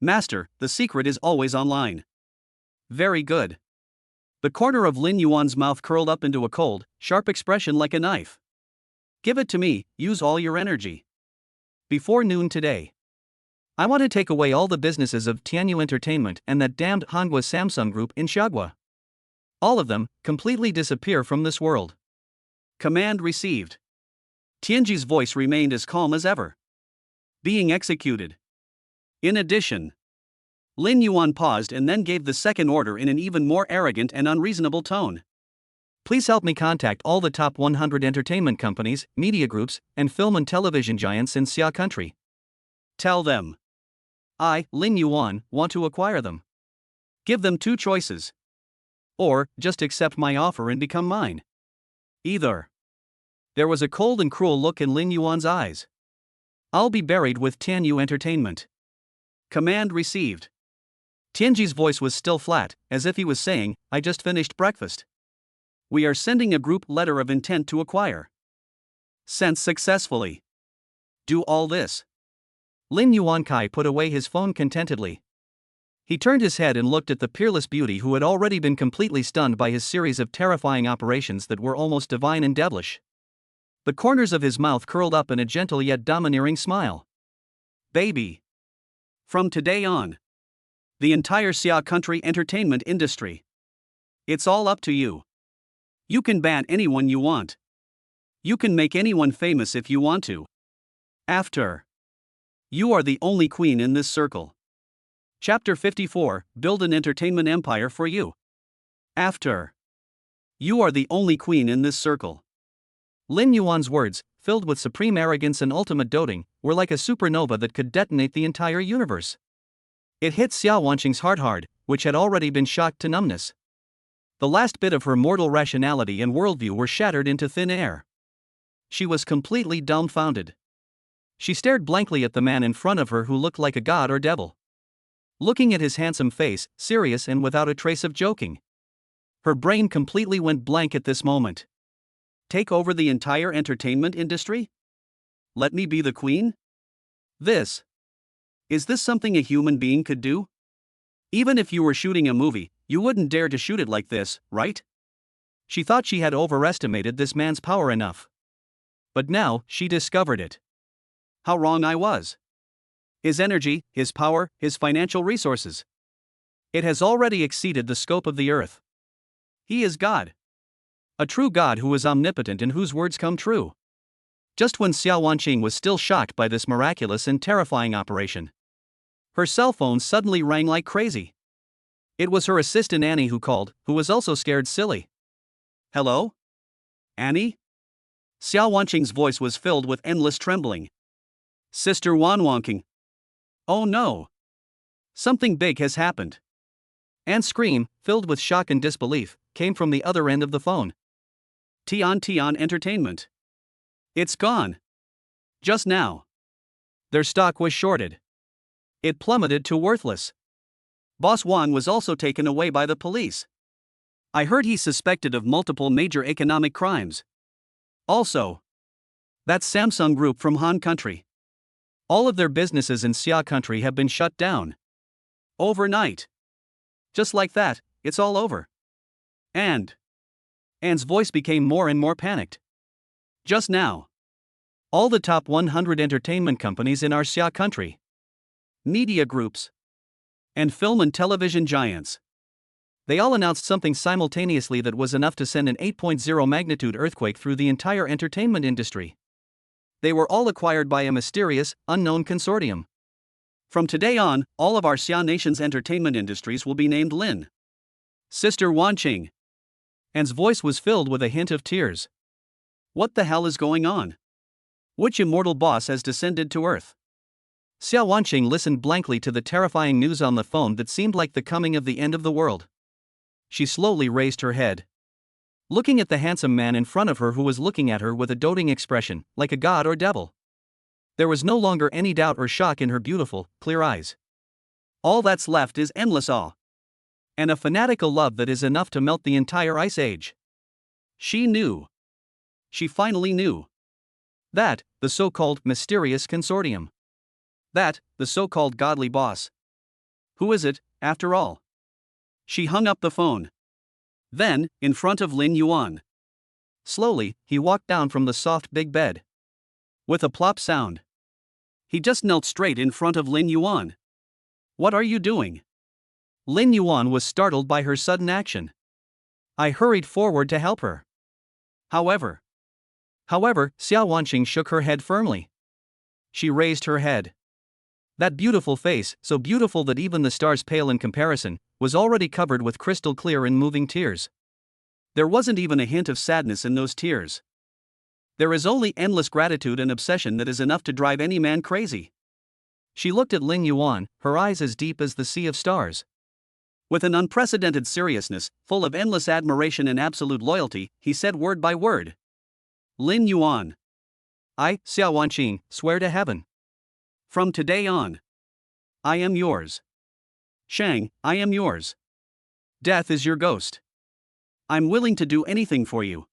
Master, the secret is always online. Very good. The corner of Lin Yuan's mouth curled up into a cold, sharp expression like a knife. Give it to me, use all your energy. Before noon today. I want to take away all the businesses of Tianyu Entertainment and that damned Hanwha Samsung Group in Xiagua. All of them, completely disappear from this world. Command received. Tianji's voice remained as calm as ever. Being executed. In addition, Lin Yuan paused and then gave the second order in an even more arrogant and unreasonable tone. Please help me contact all the top 100 entertainment companies, media groups, and film and television giants in Xia country. Tell them. I, Lin Yuan, want to acquire them. Give them two choices. Or, just accept my offer and become mine. Either. There was a cold and cruel look in Lin Yuan's eyes. I'll be buried with Tianyu Entertainment. Command received. Tianji's voice was still flat, as if he was saying, I just finished breakfast. We are sending a group letter of intent to acquire. Sent successfully. Do all this. Lin Yuan Kai put away his phone contentedly. He turned his head and looked at the peerless beauty who had already been completely stunned by his series of terrifying operations that were almost divine and devilish. The corners of his mouth curled up in a gentle yet domineering smile. Baby. From today on, the entire Xia country entertainment industry. It's all up to you. You can ban anyone you want. You can make anyone famous if you want to. After. You are the only queen in this circle. Chapter 54, Build an Entertainment Empire for You. After. You are the only queen in this circle. Lin Yuan's words, filled with supreme arrogance and ultimate doting, were like a supernova that could detonate the entire universe. It hit Xia Wanqing's heart hard, which had already been shocked to numbness. The last bit of her mortal rationality and worldview were shattered into thin air. She was completely dumbfounded. She stared blankly at the man in front of her who looked like a god or devil. Looking at his handsome face, serious and without a trace of joking. Her brain completely went blank at this moment. Take over the entire entertainment industry? Let me be the queen? Is this something a human being could do? Even if you were shooting a movie, you wouldn't dare to shoot it like this, right? She thought she had overestimated this man's power enough. But now, she discovered it. How wrong I was. His energy, his power, his financial resources. It has already exceeded the scope of the earth. He is God. A true God who is omnipotent and whose words come true. Just when Xia Wanqing was still shocked by this miraculous and terrifying operation, her cell phone suddenly rang like crazy. It was her assistant Annie who called, who was also scared silly. Hello? Annie? Xia Wanqing's voice was filled with endless trembling. Sister Wan Wanqing. Oh no. Something big has happened. Anne's scream, filled with shock and disbelief, came from the other end of the phone. Tian Entertainment. It's gone. Just now. Their stock was shorted. It plummeted to worthless. Boss Wan was also taken away by the police. I heard he's suspected of multiple major economic crimes. Also, That's Samsung Group from Han Country. All of their businesses in Xia Country have been shut down. Overnight. Just like that, it's all over. And Anne's voice became more and more panicked. Just now. All the top 100 entertainment companies in our Xia Country, media groups, and film and television giants. They all announced something simultaneously that was enough to send an 8.0 magnitude earthquake through the entire entertainment industry. They were all acquired by a mysterious, unknown consortium. From today on, all of our Xia Nation's entertainment industries will be named Lin. Sister Wanqing. Anne's voice was filled with a hint of tears. What the hell is going on? Which immortal boss has descended to Earth? Xia Wanqing listened blankly to the terrifying news on the phone that seemed like the coming of the end of the world. She slowly raised her head, looking at the handsome man in front of her who was looking at her with a doting expression, like a god or devil. There was no longer any doubt or shock in her beautiful, clear eyes. All that's left is endless awe. And a fanatical love that is enough to melt the entire ice age. She knew. She finally knew. That, the so-called mysterious consortium. That, the so-called godly boss. Who is it, after all? She hung up the phone. Then, in front of Lin Yuan. Slowly, he walked down from the soft big bed. With a plop sound. He just knelt straight in front of Lin Yuan. What are you doing? Lin Yuan was startled by her sudden action. I hurried forward to help her. However, Xia Wanqing shook her head firmly. She raised her head. That beautiful face, so beautiful that even the stars pale in comparison, was already covered with crystal clear and moving tears. There wasn't even a hint of sadness in those tears. There is only endless gratitude and obsession that is enough to drive any man crazy. She looked at Lin Yuan, her eyes as deep as the sea of stars. With an unprecedented seriousness, full of endless admiration and absolute loyalty, he said word by word. Lin Yuan. I, Xia Wanqing, swear to heaven. From today on. I am yours. Shang, I am yours. Death is your ghost. I'm willing to do anything for you.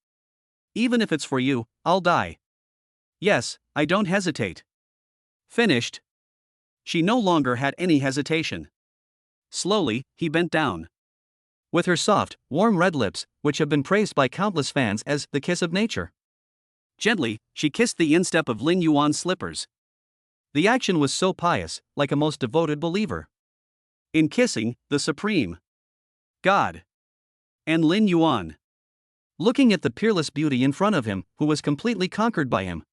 Even if it's for you, I'll die. Yes, I don't hesitate. Finished. She no longer had any hesitation. Slowly, he bent down. With her soft, warm red lips, which have been praised by countless fans as the kiss of nature. Gently, she kissed the instep of Lin Yuan's slippers. The action was so pious, like a most devoted believer. In kissing, the supreme God. And Lin Yuan. Looking at the peerless beauty in front of him, who was completely conquered by him.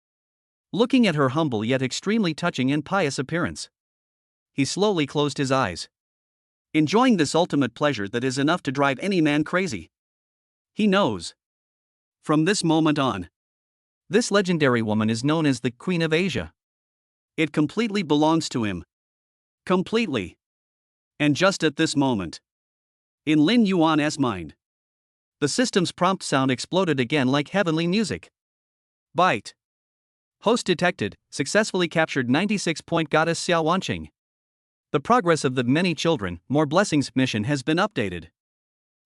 Looking at her humble yet extremely touching and pious appearance. He slowly closed his eyes. Enjoying this ultimate pleasure that is enough to drive any man crazy. He knows. From this moment on. This legendary woman is known as the Queen of Asia. It completely belongs to him. Completely. And just at this moment. In Lin Yuan's mind. The system's prompt sound exploded again like heavenly music. Byte. Host detected, successfully captured 96-point goddess Xia Wanqing. The progress of the many children, more blessings mission has been updated.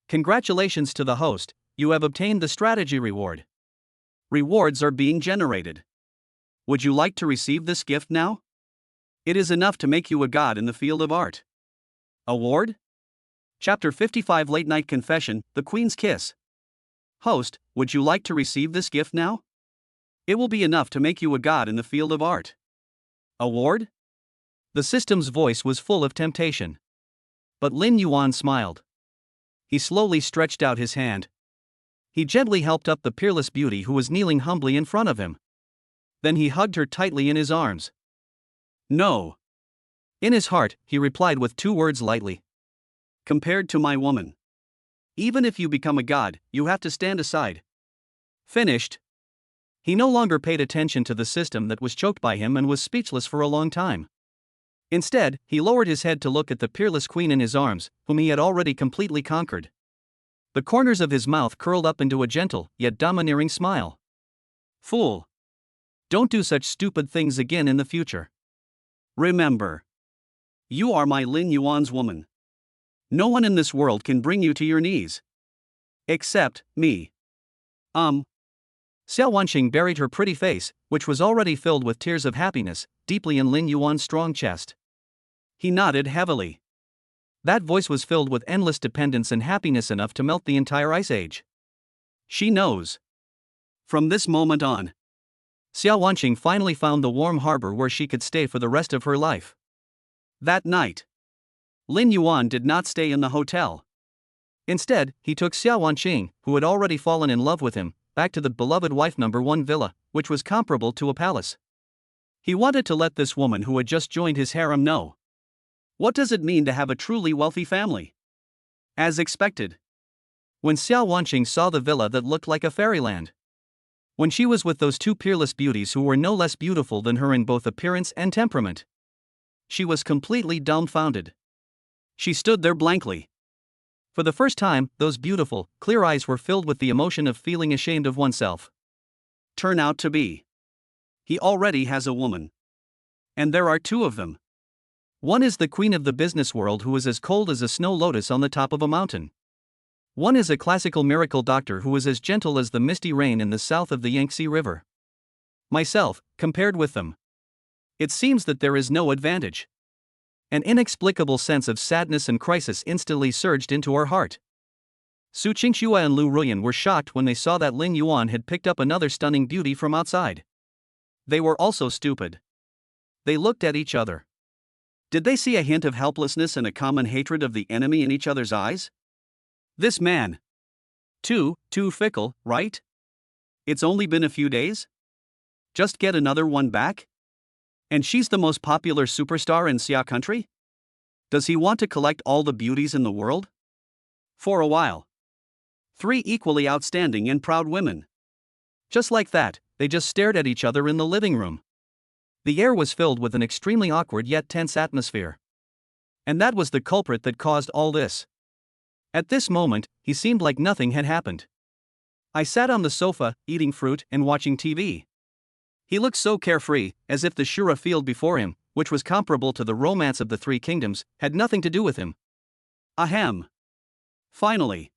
Congratulations to the host, you have obtained the strategy reward. Rewards are being generated. Would you like to receive this gift now? It is enough to make you a god in the field of art. Award? Chapter 55 Late Night Confession, The Queen's Kiss. Host, would you like to receive this gift now? It will be enough to make you a god in the field of art. Award? The system's voice was full of temptation. But Lin Yuan smiled. He slowly stretched out his hand. He gently helped up the peerless beauty who was kneeling humbly in front of him. Then he hugged her tightly in his arms. No. In his heart, he replied with 2 words lightly. Compared to my woman. Even if you become a god, you have to stand aside. Finished. He no longer paid attention to the system that was choked by him and was speechless for a long time. Instead, he lowered his head to look at the peerless queen in his arms, whom he had already completely conquered. The corners of his mouth curled up into a gentle, yet domineering smile. Fool. Don't do such stupid things again in the future. Remember. You are my Lin Yuan's woman. No one in this world can bring you to your knees. Except me. Xiao Wanqing buried her pretty face, which was already filled with tears of happiness, deeply in Lin Yuan's strong chest. He nodded heavily. That voice was filled with endless dependence and happiness enough to melt the entire ice age. She knows. From this moment on, Xiao Wanqing finally found the warm harbor where she could stay for the rest of her life. That night, Lin Yuan did not stay in the hotel. Instead, he took Xiao Wanqing, who had already fallen in love with him, back to the beloved wife #1 villa, which was comparable to a palace. He wanted to let this woman who had just joined his harem know. What does it mean to have a truly wealthy family? As expected, when Xiao Wanqing saw the villa that looked like a fairyland, when she was with those two peerless beauties who were no less beautiful than her in both appearance and temperament, she was completely dumbfounded. She stood there blankly. For the first time, those beautiful, clear eyes were filled with the emotion of feeling ashamed of oneself. Turn out to be. He already has a woman. And there are two of them. One is the queen of the business world who is as cold as a snow lotus on the top of a mountain. One is a classical miracle doctor who is as gentle as the misty rain in the south of the Yangtze River. Myself, compared with them, it seems that there is no advantage. An inexplicable sense of sadness and crisis instantly surged into her heart. Su Qingxue and Lu Ruyan were shocked when they saw that Lin Yuan had picked up another stunning beauty from outside. They were also stupid. They looked at each other. Did they see a hint of helplessness and a common hatred of the enemy in each other's eyes? This man. Too fickle, right? It's only been a few days? Just get another one back? And she's the most popular superstar in Xia country? Does he want to collect all the beauties in the world? For a while. 3 equally outstanding and proud women. Just like that, they just stared at each other in the living room. The air was filled with an extremely awkward yet tense atmosphere. And that was the culprit that caused all this. At this moment, he seemed like nothing had happened. I sat on the sofa, eating fruit and watching TV. He looked so carefree, as if the Shura field before him, which was comparable to the romance of the 3 kingdoms, had nothing to do with him. Ahem. Finally.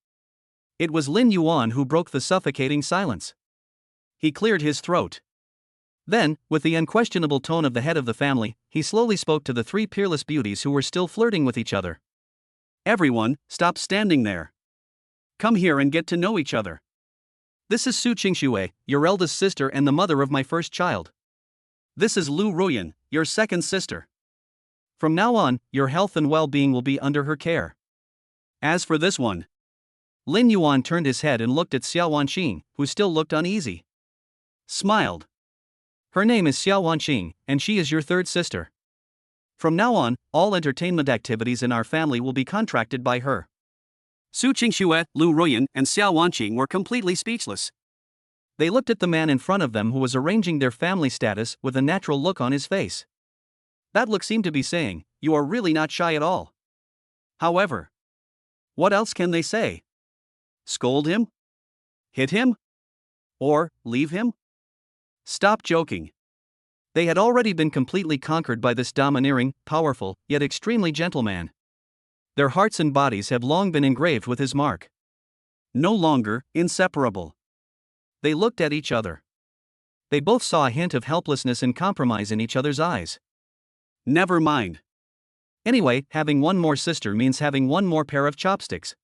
It was Lin Yuan who broke the suffocating silence. He cleared his throat. Then, with the unquestionable tone of the head of the family, he slowly spoke to the 3 peerless beauties who were still flirting with each other. Everyone, stop standing there. Come here and get to know each other. This is Su Qingxue, your eldest sister and the mother of my first child. This is Lu Ruyan, your second sister. From now on, your health and well-being will be under her care. As for this one. Lin Yuan turned his head and looked at Xiao Wanqing, who still looked uneasy. Smiled. Her name is Xiao Wanqing, and she is your third sister. From now on, all entertainment activities in our family will be contracted by her. Su Qingxue, Lu Ruyan, and Xiao Wanqing were completely speechless. They looked at the man in front of them who was arranging their family status with a natural look on his face. That look seemed to be saying, "You are really not shy at all." However, what else can they say? Scold him? Hit him? Or leave him? Stop joking. They had already been completely conquered by this domineering, powerful, yet extremely gentle man. Their hearts and bodies have long been engraved with his mark. No longer inseparable. They looked at each other. They both saw a hint of helplessness and compromise in each other's eyes. Never mind. Anyway, having one more sister means having one more pair of chopsticks.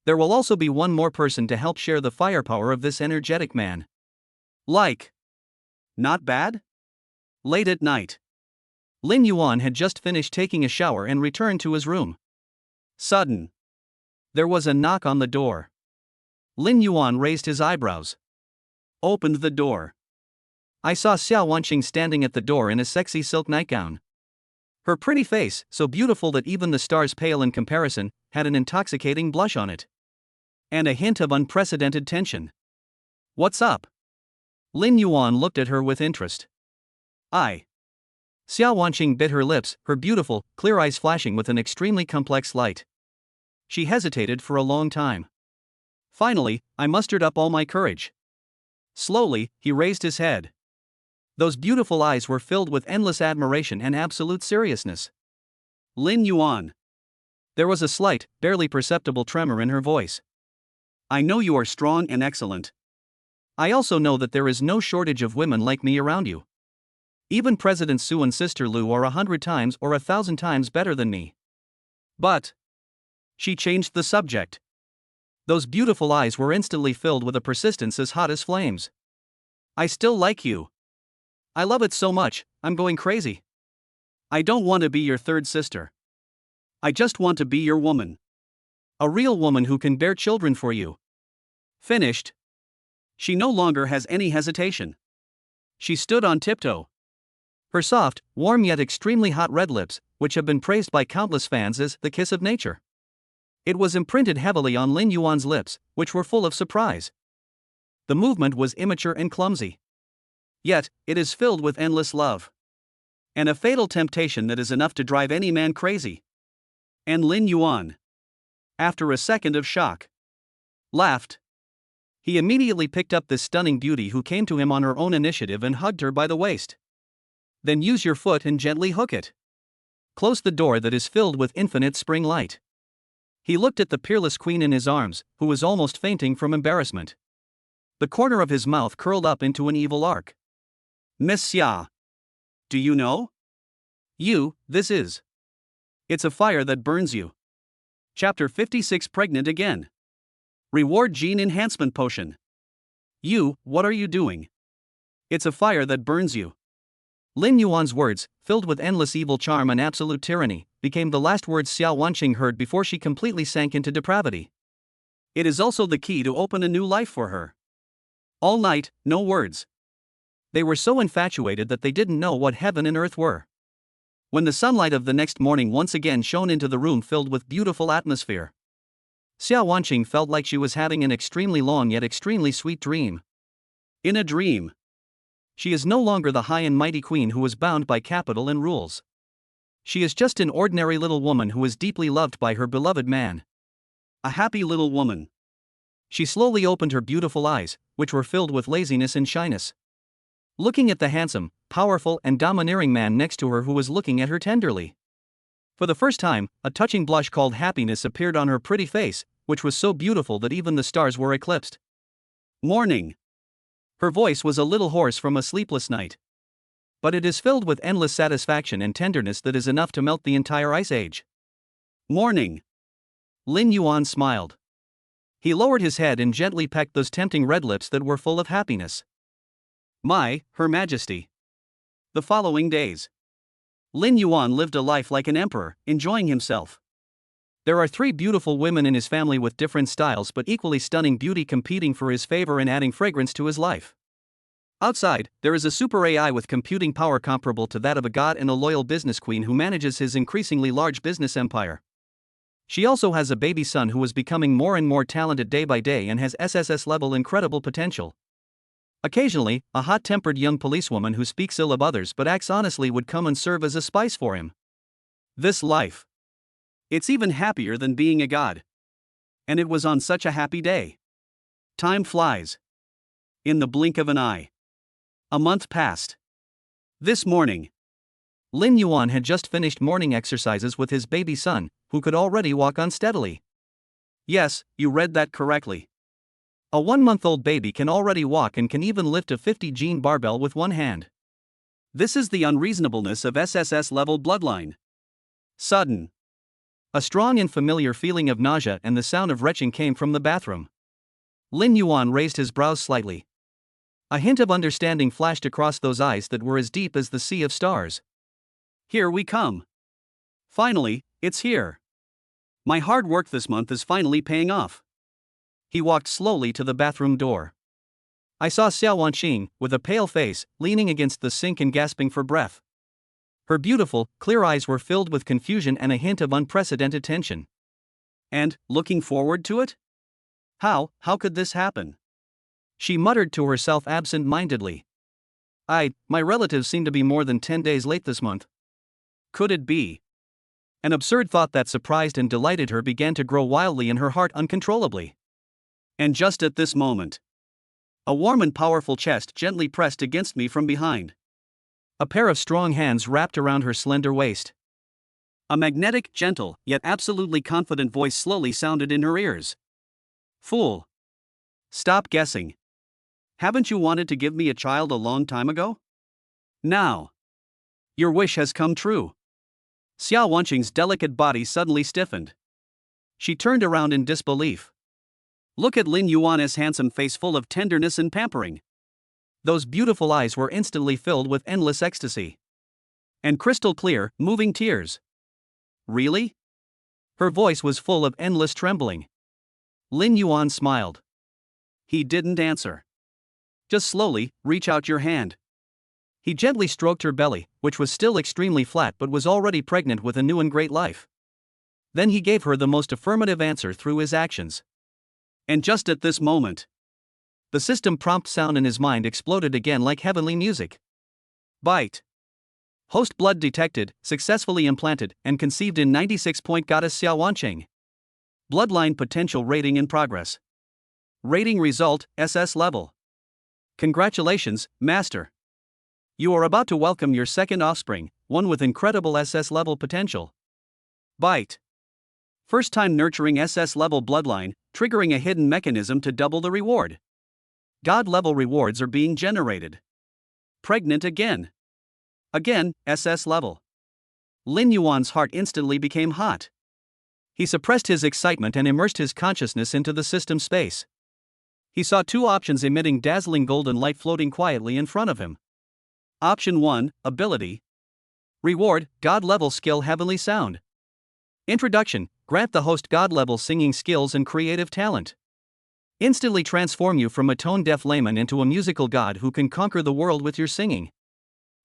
There will also be one more person to help share the firepower of this energetic man. Like. Not bad? Late at night. Lin Yuan had just finished taking a shower and returned to his room. Sudden. There was a knock on the door. Lin Yuan raised his eyebrows. Opened the door. I saw Xiao Wanqing standing at the door in a sexy silk nightgown. Her pretty face, so beautiful that even the stars pale in comparison, had an intoxicating blush on it. And a hint of unprecedented tension. What's up? Lin Yuan looked at her with interest. Xiao Wanqing bit her lips, her beautiful, clear eyes flashing with an extremely complex light. She hesitated for a long time. Finally, I mustered up all my courage. Slowly, he raised his head. Those beautiful eyes were filled with endless admiration and absolute seriousness. Lin Yuan. There was a slight, barely perceptible tremor in her voice. I know you are strong and excellent. I also know that there is no shortage of women like me around you. Even President Sue and Sister Lou are 100 times or 1,000 times better than me. But she changed the subject. Those beautiful eyes were instantly filled with a persistence as hot as flames. I still like you. I love it so much, I'm going crazy. I don't want to be your third sister. I just want to be your woman. A real woman who can bear children for you. Finished. She no longer has any hesitation. She stood on tiptoe. Her soft, warm yet extremely hot red lips, which have been praised by countless fans as the kiss of nature. It was imprinted heavily on Lin Yuan's lips, which were full of surprise. The movement was immature and clumsy. Yet, it is filled with endless love. And a fatal temptation that is enough to drive any man crazy. And Lin Yuan, after a second of shock, laughed. He immediately picked up this stunning beauty who came to him on her own initiative and hugged her by the waist. Then use your foot and gently hook it. Close the door that is filled with infinite spring light. He looked at the peerless queen in his arms, who was almost fainting from embarrassment. The corner of his mouth curled up into an evil arc. Miss Xia. Do you know? This is. It's a fire that burns you. Chapter 56 Pregnant Again. Reward Gene Enhancement Potion. What are you doing? It's a fire that burns you. Lin Yuan's words, filled with endless evil charm and absolute tyranny, became the last words Xiao Wanqing heard before she completely sank into depravity. It is also the key to open a new life for her. All night, no words. They were so infatuated that they didn't know what heaven and earth were. When the sunlight of the next morning once again shone into the room filled with beautiful atmosphere, Xiao Wanqing felt like she was having an extremely long yet extremely sweet dream. In a dream, she is no longer the high and mighty queen who was bound by capital and rules. She is just an ordinary little woman who is deeply loved by her beloved man. A happy little woman. She slowly opened her beautiful eyes, which were filled with laziness and shyness. Looking at the handsome, powerful and domineering man next to her who was looking at her tenderly. For the first time, a touching blush called happiness appeared on her pretty face, which was so beautiful that even the stars were eclipsed. Morning. Her voice was a little hoarse from a sleepless night. But it is filled with endless satisfaction and tenderness that is enough to melt the entire ice age. Morning. Lin Yuan smiled. He lowered his head and gently pecked those tempting red lips that were full of happiness. Her Majesty. The following days, Lin Yuan lived a life like an emperor, enjoying himself. There are 3 beautiful women in his family with different styles but equally stunning beauty competing for his favor and adding fragrance to his life. Outside, there is a super AI with computing power comparable to that of a god and a loyal business queen who manages his increasingly large business empire. She also has a baby son who is becoming more and more talented day by day and has SSS-level incredible potential. Occasionally, a hot-tempered young policewoman who speaks ill of others but acts honestly would come and serve as a spice for him. This life. It's even happier than being a god. And it was on such a happy day. Time flies. In the blink of an eye. A month passed. This morning, Lin Yuan had just finished morning exercises with his baby son, who could already walk unsteadily. Yes, you read that correctly. A 1-month-old baby can already walk and can even lift a 50-gene barbell with one hand. This is the unreasonableness of SSS-level bloodline. Sudden. A strong and familiar feeling of nausea and the sound of retching came from the bathroom. Lin Yuan raised his brows slightly. A hint of understanding flashed across those eyes that were as deep as the sea of stars. Here we come. Finally, it's here. My hard work this month is finally paying off. He walked slowly to the bathroom door. I saw Xiao Wanqing, with a pale face, leaning against the sink and gasping for breath. Her beautiful, clear eyes were filled with confusion and a hint of unprecedented tension. And, looking forward to it? How could this happen? She muttered to herself absent-mindedly. My relatives seem to be more than 10 days late this month. Could it be? An absurd thought that surprised and delighted her began to grow wildly in her heart uncontrollably. And just at this moment, a warm and powerful chest gently pressed against me from behind. A pair of strong hands wrapped around her slender waist. A magnetic, gentle, yet absolutely confident voice slowly sounded in her ears. Fool. Stop guessing. Haven't you wanted to give me a child a long time ago? Now, your wish has come true. Xiao Wanqing's delicate body suddenly stiffened. She turned around in disbelief. Look at Lin Yuan's handsome face full of tenderness and pampering. Those beautiful eyes were instantly filled with endless ecstasy. And crystal clear, moving tears. Really? Her voice was full of endless trembling. Lin Yuan smiled. He didn't answer. Just slowly, reach out your hand. He gently stroked her belly, which was still extremely flat but was already pregnant with a new and great life. Then he gave her the most affirmative answer through his actions. And just at this moment, the system prompt sound in his mind exploded again like heavenly music. Bite. Host blood detected, successfully implanted, and conceived in 96-point goddess Xiao Wanqing. Bloodline potential rating in progress. Rating result, SS level. Congratulations, Master. You are about to welcome your second offspring, one with incredible SS level potential. Bite. First time nurturing SS level bloodline, triggering a hidden mechanism to double the reward. God level rewards are being generated. Pregnant again. Again, SS level. Lin Yuan's heart instantly became hot. He suppressed his excitement and immersed his consciousness into the system space. He saw two options emitting dazzling golden light floating quietly in front of him. Option 1, Ability. Reward, God level skill heavenly sound. Introduction, grant the host God level singing skills and creative talent. Instantly transform you from a tone-deaf layman into a musical god who can conquer the world with your singing.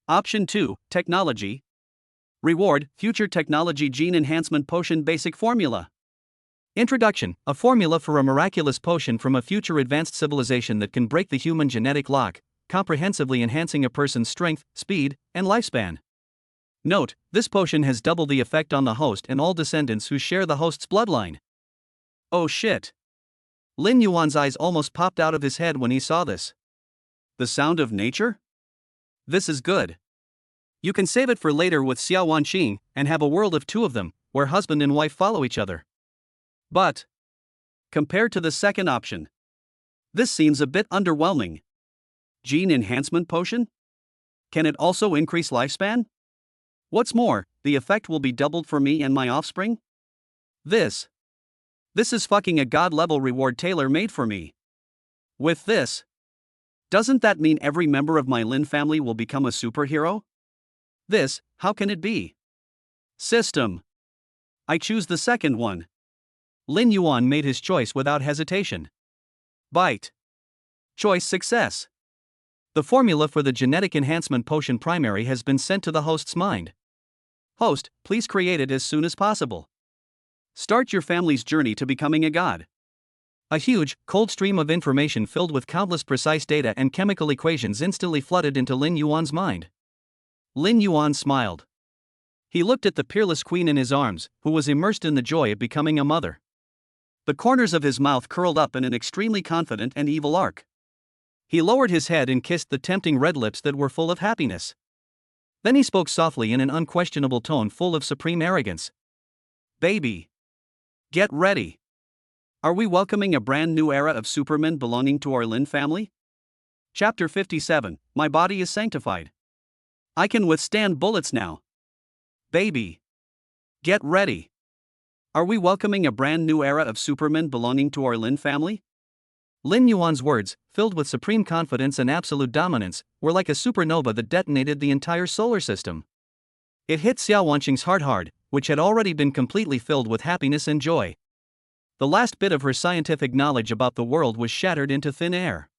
Option 2, Technology. Reward, Future Technology Gene Enhancement Potion Basic Formula. Introduction, a formula for a miraculous potion from a future advanced civilization that can break the human genetic lock, comprehensively enhancing a person's strength, speed, and lifespan. Note, this potion has double the effect on the host and all descendants who share the host's bloodline. Oh shit. Lin Yuan's eyes almost popped out of his head when he saw this. The sound of nature? This is good. You can save it for later with Xiao Wanqing and have a world of two of them, where husband and wife follow each other. But, compared to the second option, this seems a bit underwhelming. Gene enhancement potion? Can it also increase lifespan? What's more, the effect will be doubled for me and my offspring? This is fucking a god level reward tailor-made for me. With this, doesn't that mean every member of my Lin family will become a superhero? This, how can it be? System. I choose the second one. Lin Yuan made his choice without hesitation. Bite. Choice success. The formula for the genetic enhancement potion primary has been sent to the host's mind. Host, please create it as soon as possible. Start your family's journey to becoming a god. A huge, cold stream of information filled with countless precise data and chemical equations instantly flooded into Lin Yuan's mind. Lin Yuan smiled. He looked at the peerless queen in his arms, who was immersed in the joy of becoming a mother. The corners of his mouth curled up in an extremely confident and evil arc. He lowered his head and kissed the tempting red lips that were full of happiness. Then he spoke softly in an unquestionable tone full of supreme arrogance. Baby. Get ready. Are we welcoming a brand new era of supermen belonging to our Lin family? Chapter 57, My Body is Sanctified. I can withstand bullets now. Baby. Get ready. Are we welcoming a brand new era of supermen belonging to our Lin family? Lin Yuan's words, filled with supreme confidence and absolute dominance, were like a supernova that detonated the entire solar system. It hit Xiao Wanqing's heart hard, which had already been completely filled with happiness and joy. The last bit of her scientific knowledge about the world was shattered into thin air.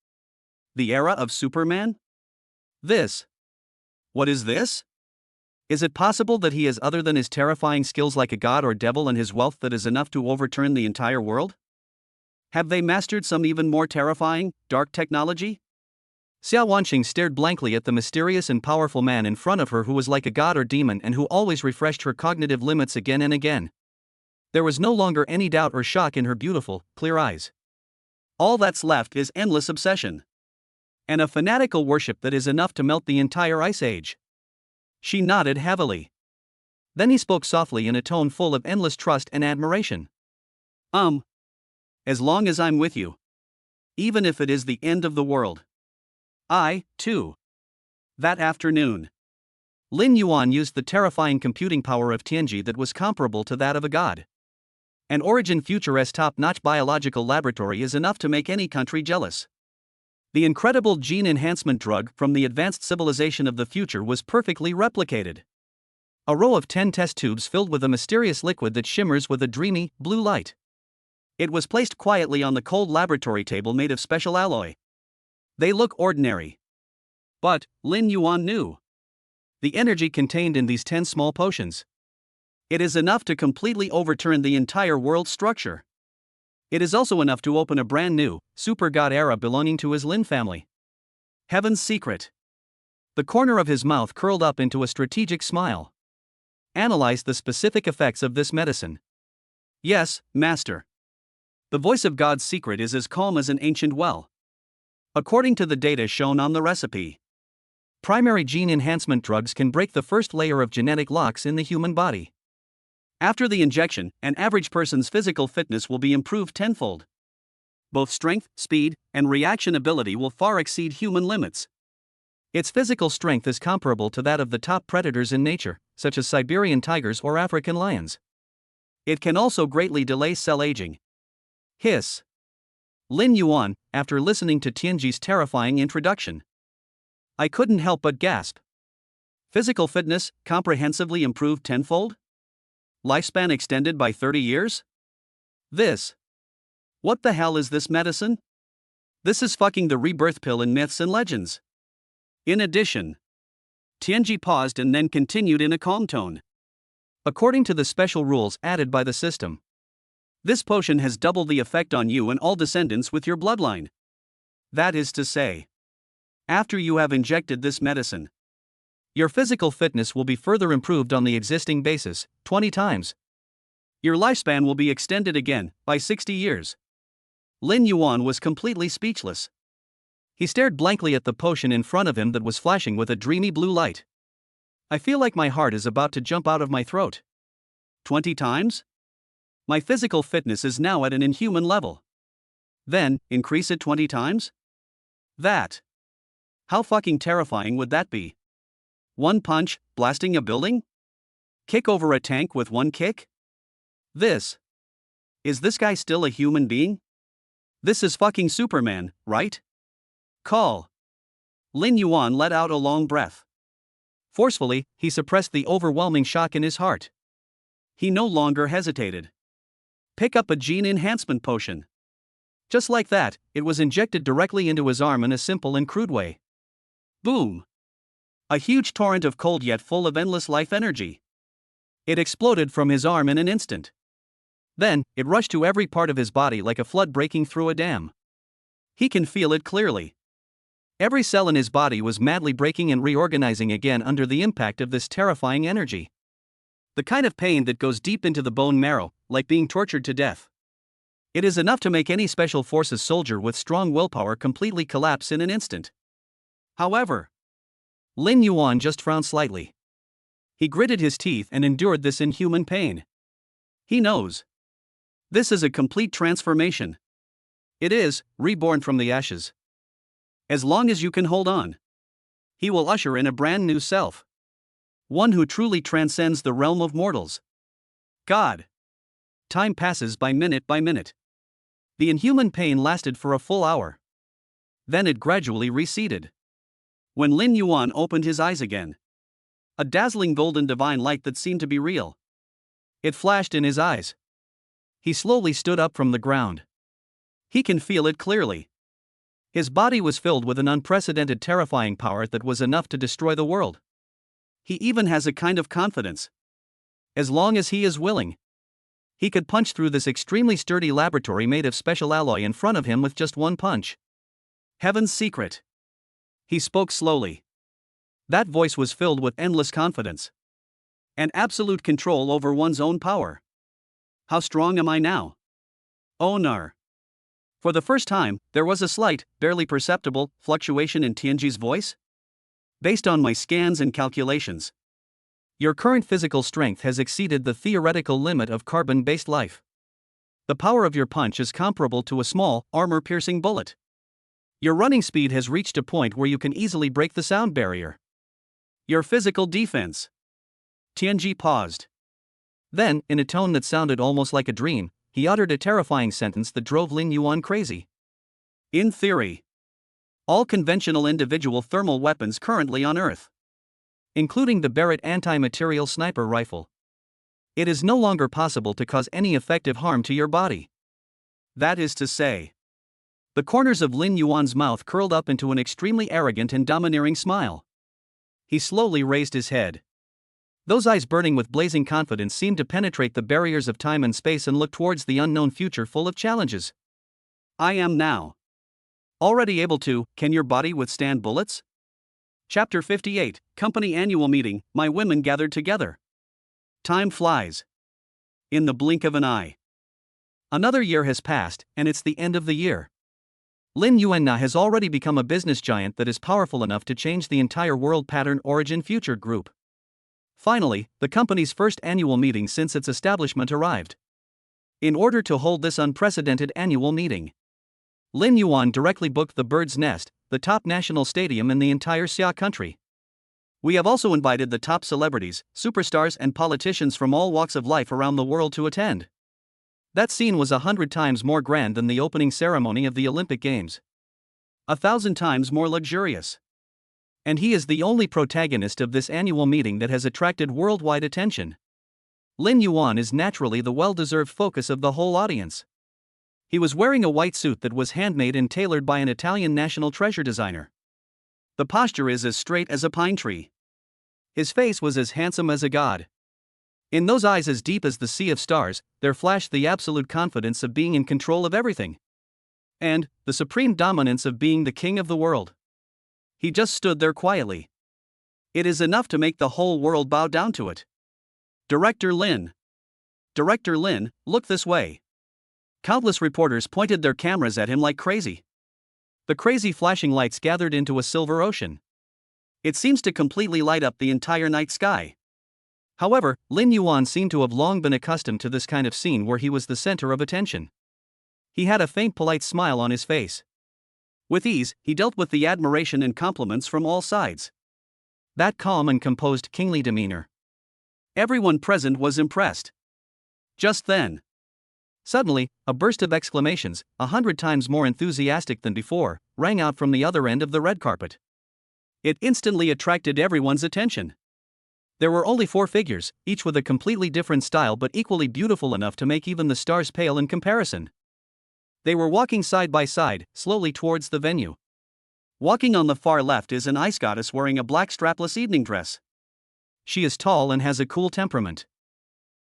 The era of Superman? This. What is this? Is it possible that he has other than his terrifying skills like a god or devil and his wealth that is enough to overturn the entire world? Have they mastered some even more terrifying, dark technology? Xiao Wanqing stared blankly at the mysterious and powerful man in front of her who was like a god or demon and who always refreshed her cognitive limits again and again. There was no longer any doubt or shock in her beautiful, clear eyes. All that's left is endless obsession. And a fanatical worship that is enough to melt the entire ice age. She nodded heavily. Then he spoke softly in a tone full of endless trust and admiration. As long as I'm with you. Even if it is the end of the world. too. That afternoon, Lin Yuan used the terrifying computing power of Tianji that was comparable to that of a god. An Origin Future's top-notch biological laboratory is enough to make any country jealous. The incredible gene enhancement drug from the advanced civilization of the future was perfectly replicated. A row of 10 test tubes filled with a mysterious liquid that shimmers with a dreamy, blue light. It was placed quietly on the cold laboratory table made of special alloy. They look ordinary. But, Lin Yuan knew. The energy contained in these 10 small potions. It is enough to completely overturn the entire world's structure. It is also enough to open a brand new, super god era belonging to his Lin family. Heaven's secret. The corner of his mouth curled up into a strategic smile. Analyze the specific effects of this medicine. Yes, master. The voice of God's secret is as calm as an ancient well. According to the data shown on the recipe, primary gene enhancement drugs can break the first layer of genetic locks in the human body. After the injection, an average person's physical fitness will be improved tenfold. Both strength, speed, and reaction ability will far exceed human limits. Its physical strength is comparable to that of the top predators in nature, such as Siberian tigers or African lions. It can also greatly delay cell aging. Hiss. Lin Yuan, after listening to Tianji's terrifying introduction. I couldn't help but gasp. Physical fitness, comprehensively improved tenfold? Lifespan extended by 30 years? This. What the hell is this medicine? This is fucking the rebirth pill in myths and legends. In addition, Tianji paused and then continued in a calm tone. According to the special rules added by the system, this potion has double the effect on you and all descendants with your bloodline. That is to say, after you have injected this medicine, your physical fitness will be further improved on the existing basis, 20 times. Your lifespan will be extended again, by 60 years. Lin Yuan was completely speechless. He stared blankly at the potion in front of him that was flashing with a dreamy blue light. I feel like my heart is about to jump out of my throat. 20 times? My physical fitness is now at an inhuman level. Then, increase it 20 times? That. How fucking terrifying would that be? One punch, blasting a building? Kick over a tank with one kick? This. Is this guy still a human being? This is fucking Superman, right? Call. Lin Yuan let out a long breath. Forcefully, he suppressed the overwhelming shock in his heart. He no longer hesitated. Pick up a gene enhancement potion. Just like that, it was injected directly into his arm in a simple and crude way. Boom. A huge torrent of cold yet full of endless life energy. It exploded from his arm in an instant. Then, it rushed to every part of his body like a flood breaking through a dam. He can feel it clearly. Every cell in his body was madly breaking and reorganizing again under the impact of this terrifying energy. The kind of pain that goes deep into the bone marrow, like being tortured to death. It is enough to make any special forces soldier with strong willpower completely collapse in an instant. However, Lin Yuan just frowned slightly. He gritted his teeth and endured this inhuman pain. He knows. This is a complete transformation. It is, reborn from the ashes. As long as you can hold on, he will usher in a brand new self. One who truly transcends the realm of mortals. God. Time passes by minute by minute. The inhuman pain lasted for a full hour. Then it gradually receded. When Lin Yuan opened his eyes again, a dazzling golden divine light that seemed to be real. It flashed in his eyes. He slowly stood up from the ground. He can feel it clearly. His body was filled with an unprecedented terrifying power that was enough to destroy the world. He even has a kind of confidence. As long as he is willing, he could punch through this extremely sturdy laboratory made of special alloy in front of him with just one punch. Heaven's secret. He spoke slowly. That voice was filled with endless confidence. And absolute control over one's own power. How strong am I now? Oh no. For the first time, there was a slight, barely perceptible, fluctuation in Tianji's voice. Based on my scans and calculations, your current physical strength has exceeded the theoretical limit of carbon-based life. The power of your punch is comparable to a small, armor-piercing bullet. Your running speed has reached a point where you can easily break the sound barrier. Your physical defense. Tianji paused. Then, in a tone that sounded almost like a dream, he uttered a terrifying sentence that drove Lin Yuan crazy. In theory, all conventional individual thermal weapons currently on Earth, including the Barrett anti-material sniper rifle, it is no longer possible to cause any effective harm to your body. That is to say, the corners of Lin Yuan's mouth curled up into an extremely arrogant and domineering smile. He slowly raised his head. Those eyes burning with blazing confidence seemed to penetrate the barriers of time and space and look towards the unknown future full of challenges. I am now already able to. Can your body withstand bullets? Chapter 58, Company Annual Meeting. My women gathered together. Time flies. In the blink of an eye. Another year has passed, and it's the end of the year. Lin Yuanna has already become a business giant that is powerful enough to change the entire world pattern origin future group. Finally, the company's first annual meeting since its establishment arrived. In order to hold this unprecedented annual meeting, Lin Yuan directly booked the Bird's Nest, the top national stadium in the entire Xia country. We have also invited the top celebrities, superstars and politicians from all walks of life around the world to attend. That scene was 100 times more grand than the opening ceremony of the Olympic Games. 1,000 times more luxurious. And he is the only protagonist of this annual meeting that has attracted worldwide attention. Lin Yuan is naturally the well-deserved focus of the whole audience. He was wearing a white suit that was handmade and tailored by an Italian national treasure designer. The posture is as straight as a pine tree. His face was as handsome as a god. In those eyes as deep as the sea of stars, there flashed the absolute confidence of being in control of everything. And the supreme dominance of being the king of the world. He just stood there quietly. It is enough to make the whole world bow down to it. Director Lin. Director Lin, look this way. Countless reporters pointed their cameras at him like crazy. The crazy flashing lights gathered into a silver ocean. It seems to completely light up the entire night sky. However, Lin Yuan seemed to have long been accustomed to this kind of scene where he was the center of attention. He had a faint polite smile on his face. With ease, he dealt with the admiration and compliments from all sides. That calm and composed kingly demeanor. Everyone present was impressed. Just then, suddenly, a burst of exclamations, 100 times more enthusiastic than before, rang out from the other end of the red carpet. It instantly attracted everyone's attention. There were only 4 figures, each with a completely different style but equally beautiful enough to make even the stars pale in comparison. They were walking side by side, slowly towards the venue. Walking on the far left is an ice goddess wearing a black strapless evening dress. She is tall and has a cool temperament.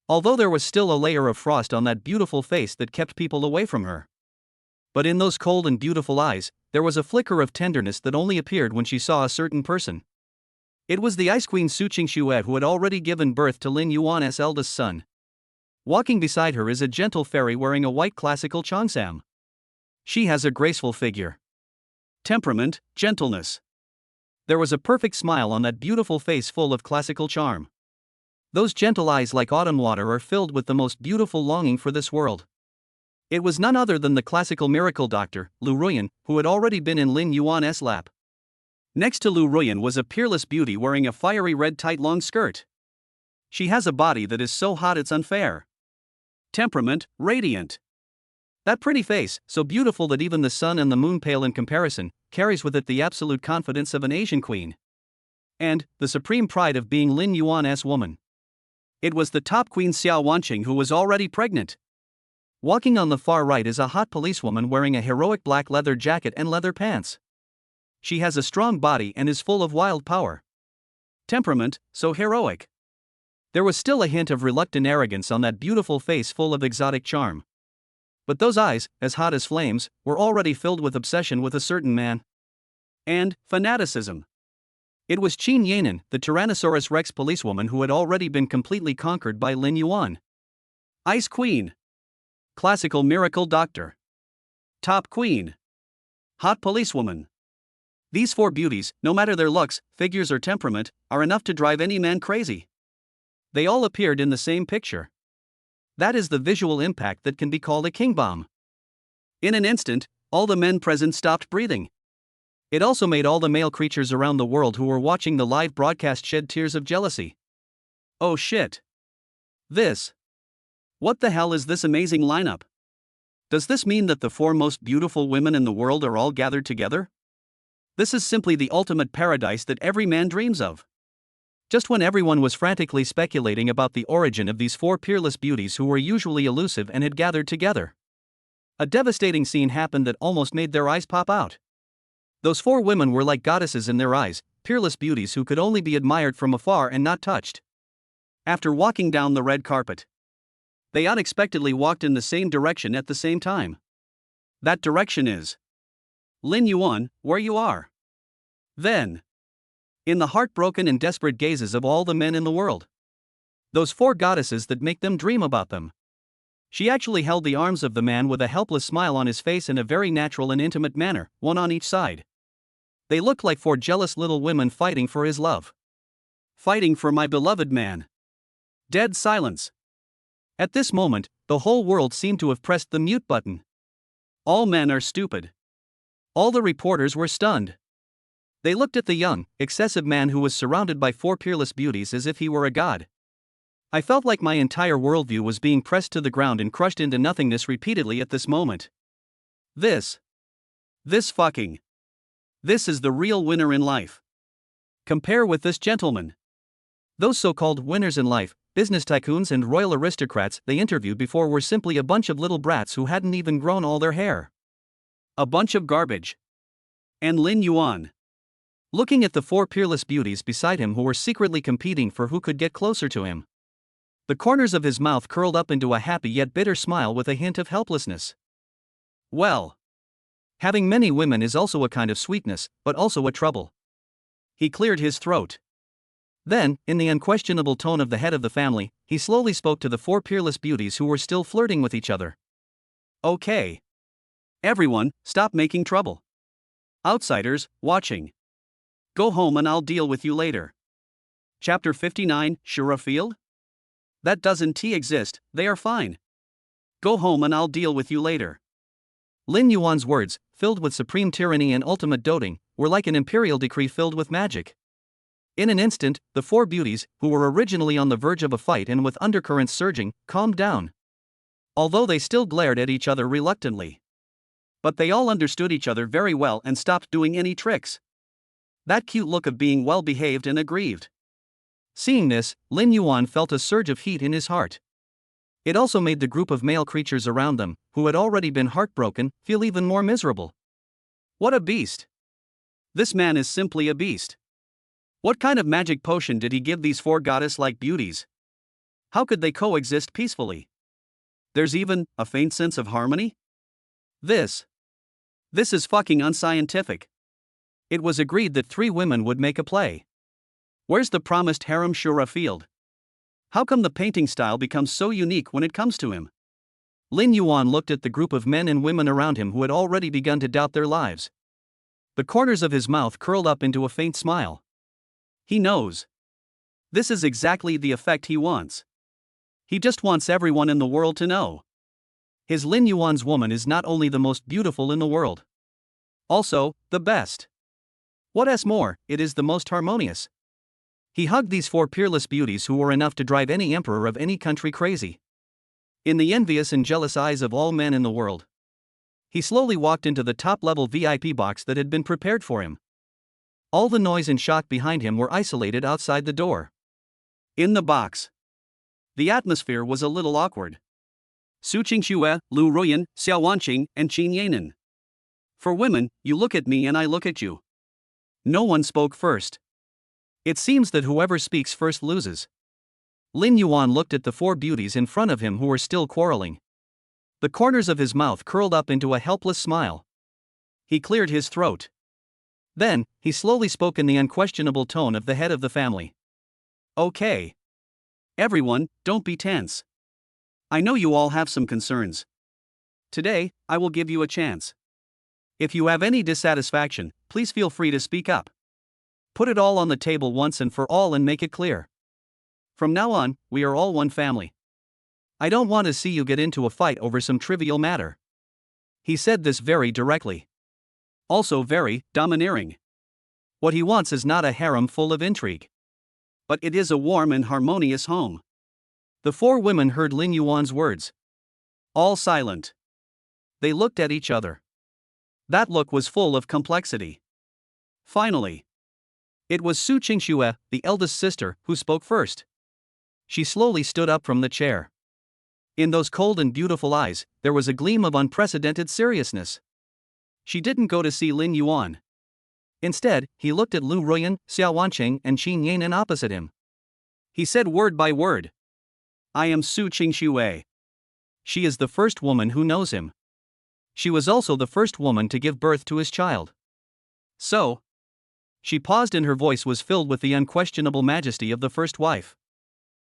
Although there was still a layer of frost on that beautiful face that kept people away from her. But in those cold and beautiful eyes, there was a flicker of tenderness that only appeared when she saw a certain person. It was the Ice Queen Su Qingxue who had already given birth to Lin Yuan's eldest son. Walking beside her is a gentle fairy wearing a white classical cheongsam. She has a graceful figure. Temperament, gentleness. There was a perfect smile on that beautiful face full of classical charm. Those gentle eyes like autumn water are filled with the most beautiful longing for this world. It was none other than the classical miracle doctor, Lu Ruyan, who had already been in Lin Yuan's lap. Next to Lu Ruyan was a peerless beauty wearing a fiery red tight long skirt. She has a body that is so hot it's unfair. Temperament, radiant. That pretty face, so beautiful that even the sun and the moon pale in comparison, carries with it the absolute confidence of an Asian queen. And the supreme pride of being Lin Yuan's woman. It was the top queen Xiao Wanqing who was already pregnant. Walking on the far right is a hot policewoman wearing a heroic black leather jacket and leather pants. She has a strong body and is full of wild power. Temperament, so heroic. There was still a hint of reluctant arrogance on that beautiful face full of exotic charm. But those eyes, as hot as flames, were already filled with obsession with a certain man. And fanaticism. It was Qin Yanan, the Tyrannosaurus Rex policewoman who had already been completely conquered by Lin Yuan. Ice Queen. Classical miracle doctor. Top queen. Hot policewoman. These 4 beauties, no matter their looks, figures or temperament, are enough to drive any man crazy. They all appeared in the same picture. That is the visual impact that can be called a king bomb. In an instant, all the men present stopped breathing. It also made all the male creatures around the world who were watching the live broadcast shed tears of jealousy. Oh shit. What the hell is this amazing lineup? Does this mean that the 4 most beautiful women in the world are all gathered together? This is simply the ultimate paradise that every man dreams of. Just when everyone was frantically speculating about the origin of these 4 peerless beauties who were usually elusive and had gathered together, a devastating scene happened that almost made their eyes pop out. Those 4 women were like goddesses in their eyes, peerless beauties who could only be admired from afar and not touched. After walking down the red carpet, they unexpectedly walked in the same direction at the same time. That direction is Lin Yuan, where you are. Then, in the heartbroken and desperate gazes of all the men in the world, those 4 goddesses that make them dream about them, she actually held the arms of the man with a helpless smile on his face in a very natural and intimate manner, one on each side. They looked like 4 jealous little women fighting for his love. Fighting for my beloved man. Dead silence. At this moment, the whole world seemed to have pressed the mute button. All men are stupid. All the reporters were stunned. They looked at the young, excessive man who was surrounded by 4 peerless beauties as if he were a god. I felt like my entire worldview was being pressed to the ground and crushed into nothingness repeatedly at this moment. This is the real winner in life. Compare with this gentleman. Those so-called winners in life, business tycoons and royal aristocrats they interviewed before were simply a bunch of little brats who hadn't even grown all their hair. A bunch of garbage. And Lin Yuan, looking at the 4 peerless beauties beside him who were secretly competing for who could get closer to him, the corners of his mouth curled up into a happy yet bitter smile with a hint of helplessness. Well, having many women is also a kind of sweetness, but also a trouble. He cleared his throat. Then, in the unquestionable tone of the head of the family, he slowly spoke to the 4 peerless beauties who were still flirting with each other. Okay. Everyone, stop making trouble. Outsiders, watching. Go home and I'll deal with you later. Chapter 59, Shura Field? That doesn't exist, they are fine. Go home and I'll deal with you later. Lin Yuan's words, filled with supreme tyranny and ultimate doting, were like an imperial decree filled with magic. In an instant, the 4 beauties, who were originally on the verge of a fight and with undercurrents surging, calmed down. Although they still glared at each other reluctantly. But they all understood each other very well and stopped doing any tricks. That cute look of being well behaved and aggrieved. Seeing this, Lin Yuan felt a surge of heat in his heart. It also made the group of male creatures around them, who had already been heartbroken, feel even more miserable. What a beast! This man is simply a beast. What kind of magic potion did he give these 4 goddess-like beauties? How could they coexist peacefully? There's even a faint sense of harmony? This is fucking unscientific. It was agreed that 3 women would make a play. Where's the promised harem Shura Field? How come the painting style becomes so unique when it comes to him? Lin Yuan looked at the group of men and women around him who had already begun to doubt their lives. The corners of his mouth curled up into a faint smile. He knows. This is exactly the effect he wants. He just wants everyone in the world to know. His Lin Yuan's woman is not only the most beautiful in the world, also, the best. What's more, it is the most harmonious. He hugged these 4 peerless beauties who were enough to drive any emperor of any country crazy. In the envious and jealous eyes of all men in the world, he slowly walked into the top-level VIP box that had been prepared for him. All the noise and shock behind him were isolated outside the door. In the box, the atmosphere was a little awkward. Su Qingxue, Lu Ruyan, Xiao Wanqing, and Qin Yanan. For women, you look at me and I look at you. No one spoke first. It seems that whoever speaks first loses. Lin Yuan looked at the 4 beauties in front of him who were still quarreling. The corners of his mouth curled up into a helpless smile. He cleared his throat. Then, he slowly spoke in the unquestionable tone of the head of the family. Okay. Everyone, don't be tense. I know you all have some concerns. Today, I will give you a chance. If you have any dissatisfaction, please feel free to speak up. Put it all on the table once and for all and make it clear. From now on, we are all one family. I don't want to see you get into a fight over some trivial matter. He said this very directly. Also very domineering. What he wants is not a harem full of intrigue, but it is a warm and harmonious home. The four women heard Lin Yuan's words. All silent. They looked at each other. That look was full of complexity. Finally, it was Su Qingxue, the eldest sister, who spoke first. She slowly stood up from the chair. In those cold and beautiful eyes, there was a gleam of unprecedented seriousness. She didn't go to see Lin Yuan. Instead, he looked at Lu Ruyan, Xiao Wanqing, and Qin Yanan opposite him. He said word by word, "I am Su Qingxue." She is the first woman who knows him. She was also the first woman to give birth to his child. So, she paused and her voice was filled with the unquestionable majesty of the first wife.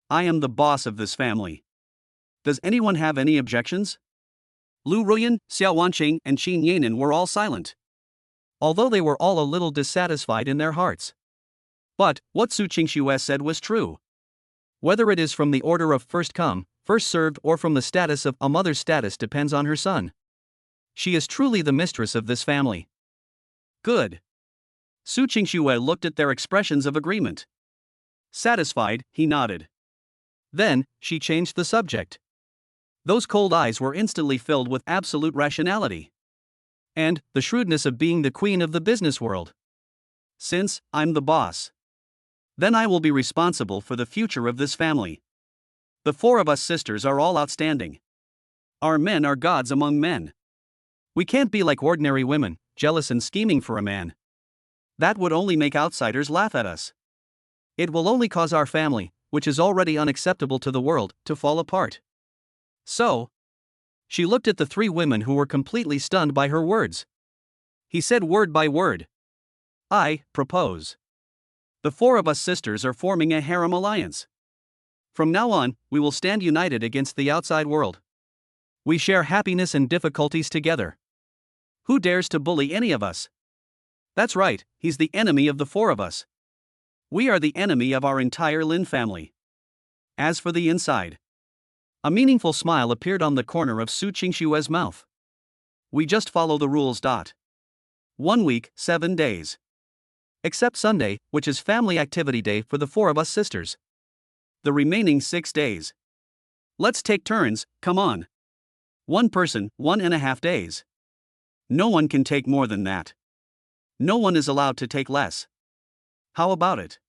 I am the boss of this family. Does anyone have any objections? Lu Ruyan, Xiao Wanqing, and Qin Yanan were all silent, although they were all a little dissatisfied in their hearts. But what Su Qingxue said was true. Whether it is from the order of first come, first served, or from the status of a mother's status depends on her son. She is truly the mistress of this family. Good. Su Qingxue looked at their expressions of agreement. Satisfied, he nodded. Then, she changed the subject. Those cold eyes were instantly filled with absolute rationality. And the shrewdness of being the queen of the business world. Since I'm the boss, then I will be responsible for the future of this family. The four of us sisters are all outstanding. Our men are gods among men. We can't be like ordinary women, jealous and scheming for a man. That would only make outsiders laugh at us. It will only cause our family, which is already unacceptable to the world, to fall apart. So, she looked at the three women who were completely stunned by her words. He said word by word, I propose. The four of us sisters are forming a harem alliance. From now on, we will stand united against the outside world. We share happiness and difficulties together. Who dares to bully any of us? That's right, he's the enemy of the four of us. We are the enemy of our entire Lin family. As for the inside, a meaningful smile appeared on the corner of Su Qingxue's mouth. We just follow the rules. 1 week, 7 days. Except Sunday, which is family activity day for the four of us sisters. The remaining 6 days. Let's take turns, come on. One person, 1.5 days. No one can take more than that. No one is allowed to take less. How about it?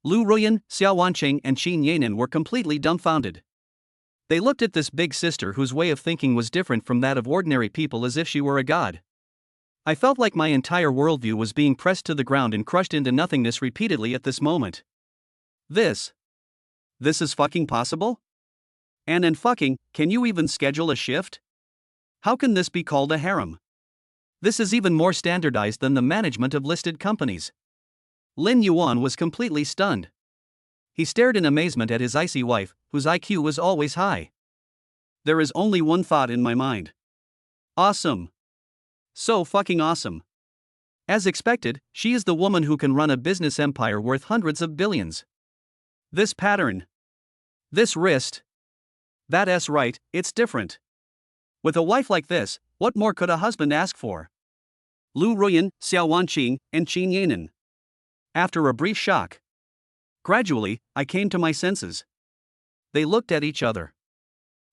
Lu Ruyan, Xiao Wanqing, and Qin Yanan were completely dumbfounded. They looked at this big sister whose way of thinking was different from that of ordinary people as if she were a god. I felt like my entire worldview was being pressed to the ground and crushed into nothingness repeatedly at this moment. This is fucking possible? And fucking, can you even schedule a shift? How can this be called a harem? This is even more standardized than the management of listed companies. Lin Yuan was completely stunned. He stared in amazement at his icy wife, whose IQ was always high. There is only one thought in my mind. Awesome. So fucking awesome. As expected, she is the woman who can run a business empire worth hundreds of billions. This pattern. This wrist. That's right, it's different. With a wife like this, what more could a husband ask for? Lu Ruyan, Xiao Wanqing, and Qin Yanan. After a brief shock, gradually, I came to my senses. They looked at each other.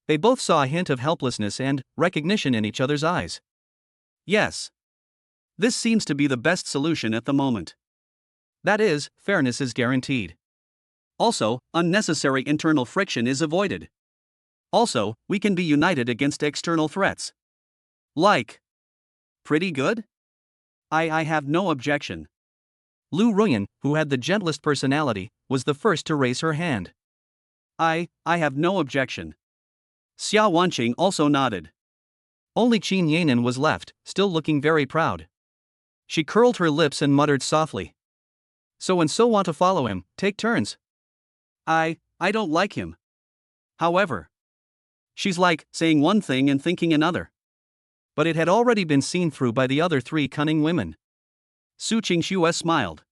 They both saw a hint of helplessness and recognition in each other's eyes. Yes. This seems to be the best solution at the moment. That is, fairness is guaranteed. Also, unnecessary internal friction is avoided. Also, we can be united against external threats. Like. Pretty good? I have no objection. Lu Ruyan, who had the gentlest personality, was the first to raise her hand. I have no objection. Xiao Wanqing also nodded. Only Qin Yanan was left, still looking very proud. She curled her lips and muttered softly. So want to follow him, take turns. I don't like him. However, she's like saying one thing and thinking another. But it had already been seen through by the other three cunning women. Su Qingxue smiled.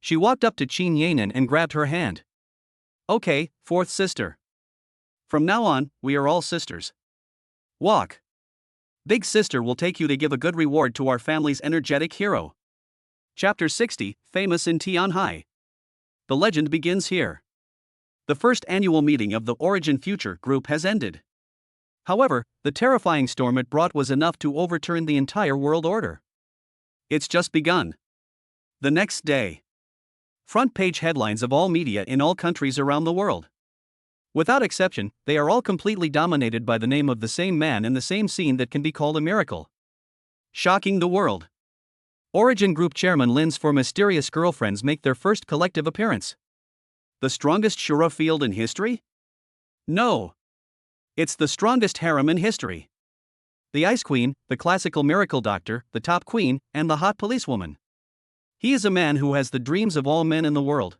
She walked up to Qin Yanan and grabbed her hand. Okay, fourth sister. From now on, we are all sisters. Walk. Big Sister will take you to give a good reward to our family's energetic hero. Chapter 60, Famous in Tianhai. The legend begins here. The first annual meeting of the Origin Future group has ended. However, the terrifying storm it brought was enough to overturn the entire world order. It's just begun. The next day. Front page headlines of all media in all countries around the world. Without exception, they are all completely dominated by the name of the same man in the same scene that can be called a miracle. Shocking the world. Origin Group Chairman Lin's four mysterious girlfriends make their first collective appearance. The strongest Shura field in history? No. It's the strongest harem in history. The Ice Queen, the classical miracle doctor, the top queen, and the hot policewoman. He is a man who has the dreams of all men in the world.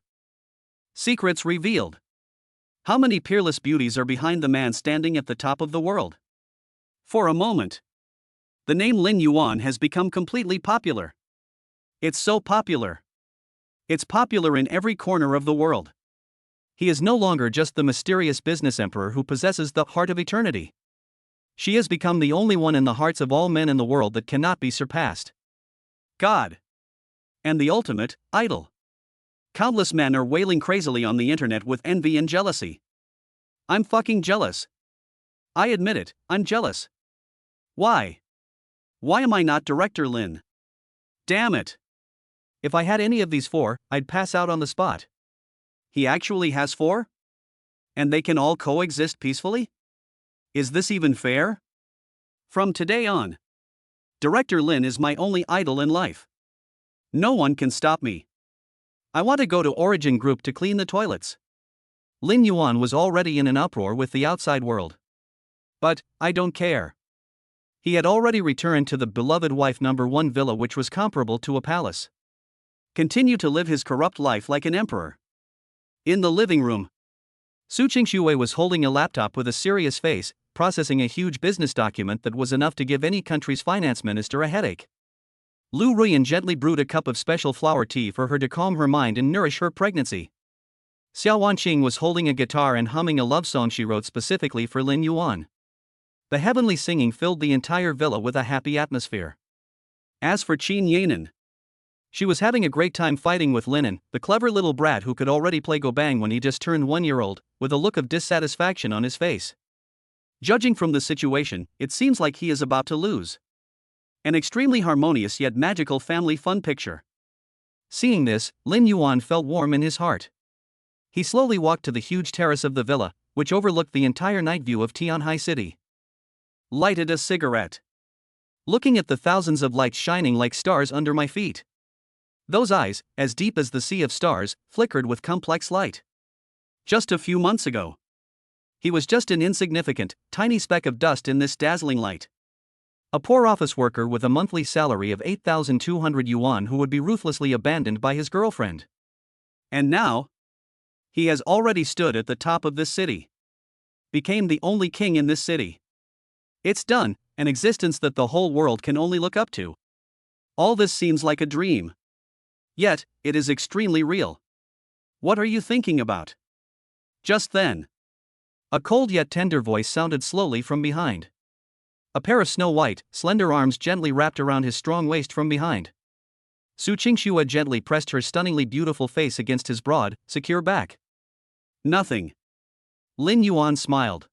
Secrets revealed. How many peerless beauties are behind the man standing at the top of the world? For a moment, the name Lin Yuan has become completely popular. It's so popular. It's popular in every corner of the world. He is no longer just the mysterious business emperor who possesses the heart of eternity. She has become the only one in the hearts of all men in the world that cannot be surpassed. God. And the ultimate idol. Countless men are wailing crazily on the internet with envy and jealousy. I'm fucking jealous. I admit it, I'm jealous. Why? Why am I not Director Lin? Damn it. If I had any of these four, I'd pass out on the spot. He actually has four? And they can all coexist peacefully? Is this even fair? From today on, Director Lin is my only idol in life. No one can stop me. I want to go to Origin Group to clean the toilets. Lin Yuan was already in an uproar with the outside world. But, I don't care. He had already returned to the beloved wife number 1 villa, which was comparable to a palace. Continue to live his corrupt life like an emperor. In the living room, Su Qingxue was holding a laptop with a serious face, processing a huge business document that was enough to give any country's finance minister a headache. Lu Ruyan gently brewed a cup of special flower tea for her to calm her mind and nourish her pregnancy. Xiao Wanqing was holding a guitar and humming a love song she wrote specifically for Lin Yuan. The heavenly singing filled the entire villa with a happy atmosphere. As for Qin Yanan, she was having a great time fighting with Linen, the clever little brat who could already play gobang when he just turned 1-year-old, with a look of dissatisfaction on his face. Judging from the situation, it seems like he is about to lose. An extremely harmonious yet magical family fun picture. Seeing this, Lin Yuan felt warm in his heart. He slowly walked to the huge terrace of the villa, which overlooked the entire night view of Tianhai City. Lighted a cigarette. Looking at the thousands of lights shining like stars under my feet. Those eyes, as deep as the sea of stars, flickered with complex light. Just a few months ago, he was just an insignificant, tiny speck of dust in this dazzling light. A poor office worker with a monthly salary of 8,200 yuan who would be ruthlessly abandoned by his girlfriend. And now, he has already stood at the top of this city. Became the only king in this city. It's done, an existence that the whole world can only look up to. All this seems like a dream. Yet, it is extremely real. What are you thinking about? Just then, a cold yet tender voice sounded slowly from behind. A pair of snow-white, slender arms gently wrapped around his strong waist from behind. Su Qingxue gently pressed her stunningly beautiful face against his broad, secure back. Nothing. Lin Yuan smiled.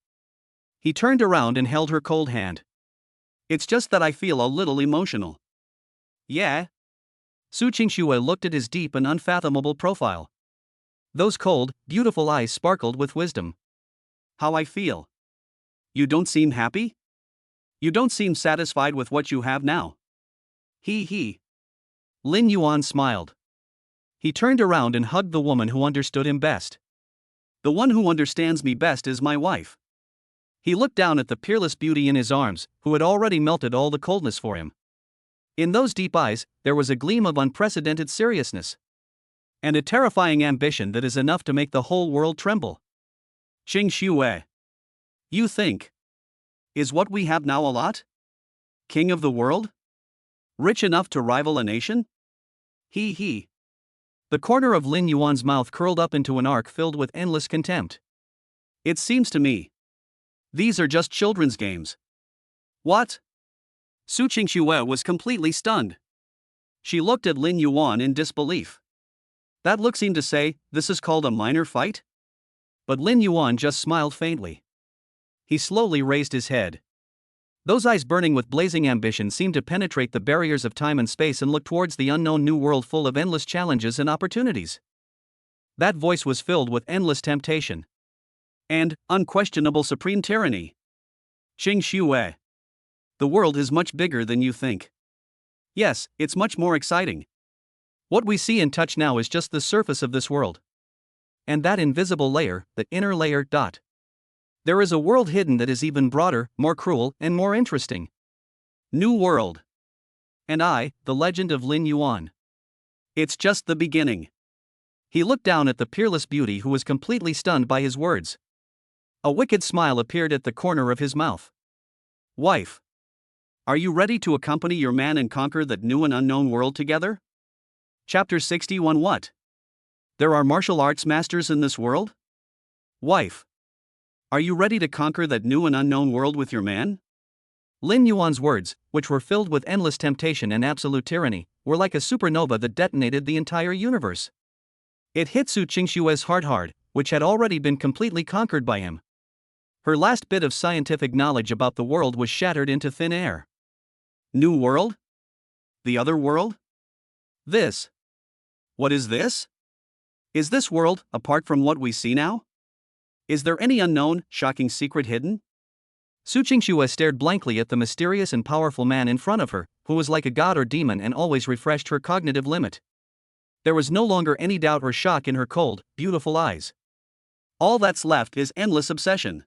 He turned around and held her cold hand. It's just that I feel a little emotional. Yeah? Su Qingxue looked at his deep and unfathomable profile. Those cold, beautiful eyes sparkled with wisdom. How I feel. You don't seem happy? You don't seem satisfied with what you have now. He. Lin Yuan smiled. He turned around and hugged the woman who understood him best. The one who understands me best is my wife. He looked down at the peerless beauty in his arms, who had already melted all the coldness for him. In those deep eyes, there was a gleam of unprecedented seriousness. And a terrifying ambition that is enough to make the whole world tremble. Qingxue. You think. Is what we have now a lot? King of the world? Rich enough to rival a nation? He. The corner of Lin Yuan's mouth curled up into an arc filled with endless contempt. It seems to me. These are just children's games. What? Su Qingxue was completely stunned. She looked at Lin Yuan in disbelief. That look seemed to say, "This is called a minor fight?" But Lin Yuan just smiled faintly. He slowly raised his head. Those eyes burning with blazing ambition seemed to penetrate the barriers of time and space and look towards the unknown new world full of endless challenges and opportunities. That voice was filled with endless temptation and unquestionable supreme tyranny. Qingxue. The world is much bigger than you think. Yes, it's much more exciting. What we see and touch now is just the surface of this world. And that invisible layer, the inner layer. There is a world hidden that is even broader, more cruel, and more interesting. New world. And I, the legend of Lin Yuan. It's just the beginning. He looked down at the peerless beauty who was completely stunned by his words. A wicked smile appeared at the corner of his mouth. Wife. Are you ready to accompany your man and conquer that new and unknown world together? Chapter 61. What? There are martial arts masters in this world? Wife. Are you ready to conquer that new and unknown world with your man? Lin Yuan's words, which were filled with endless temptation and absolute tyranny, were like a supernova that detonated the entire universe. It hit Su Qingxue's heart hard, which had already been completely conquered by him. Her last bit of scientific knowledge about the world was shattered into thin air. New world? The other world? This. What is this? Is this world, apart from what we see now? Is there any unknown, shocking secret hidden? Su Qingxue stared blankly at the mysterious and powerful man in front of her, who was like a god or demon and always refreshed her cognitive limit. There was no longer any doubt or shock in her cold, beautiful eyes. All that's left is endless obsession.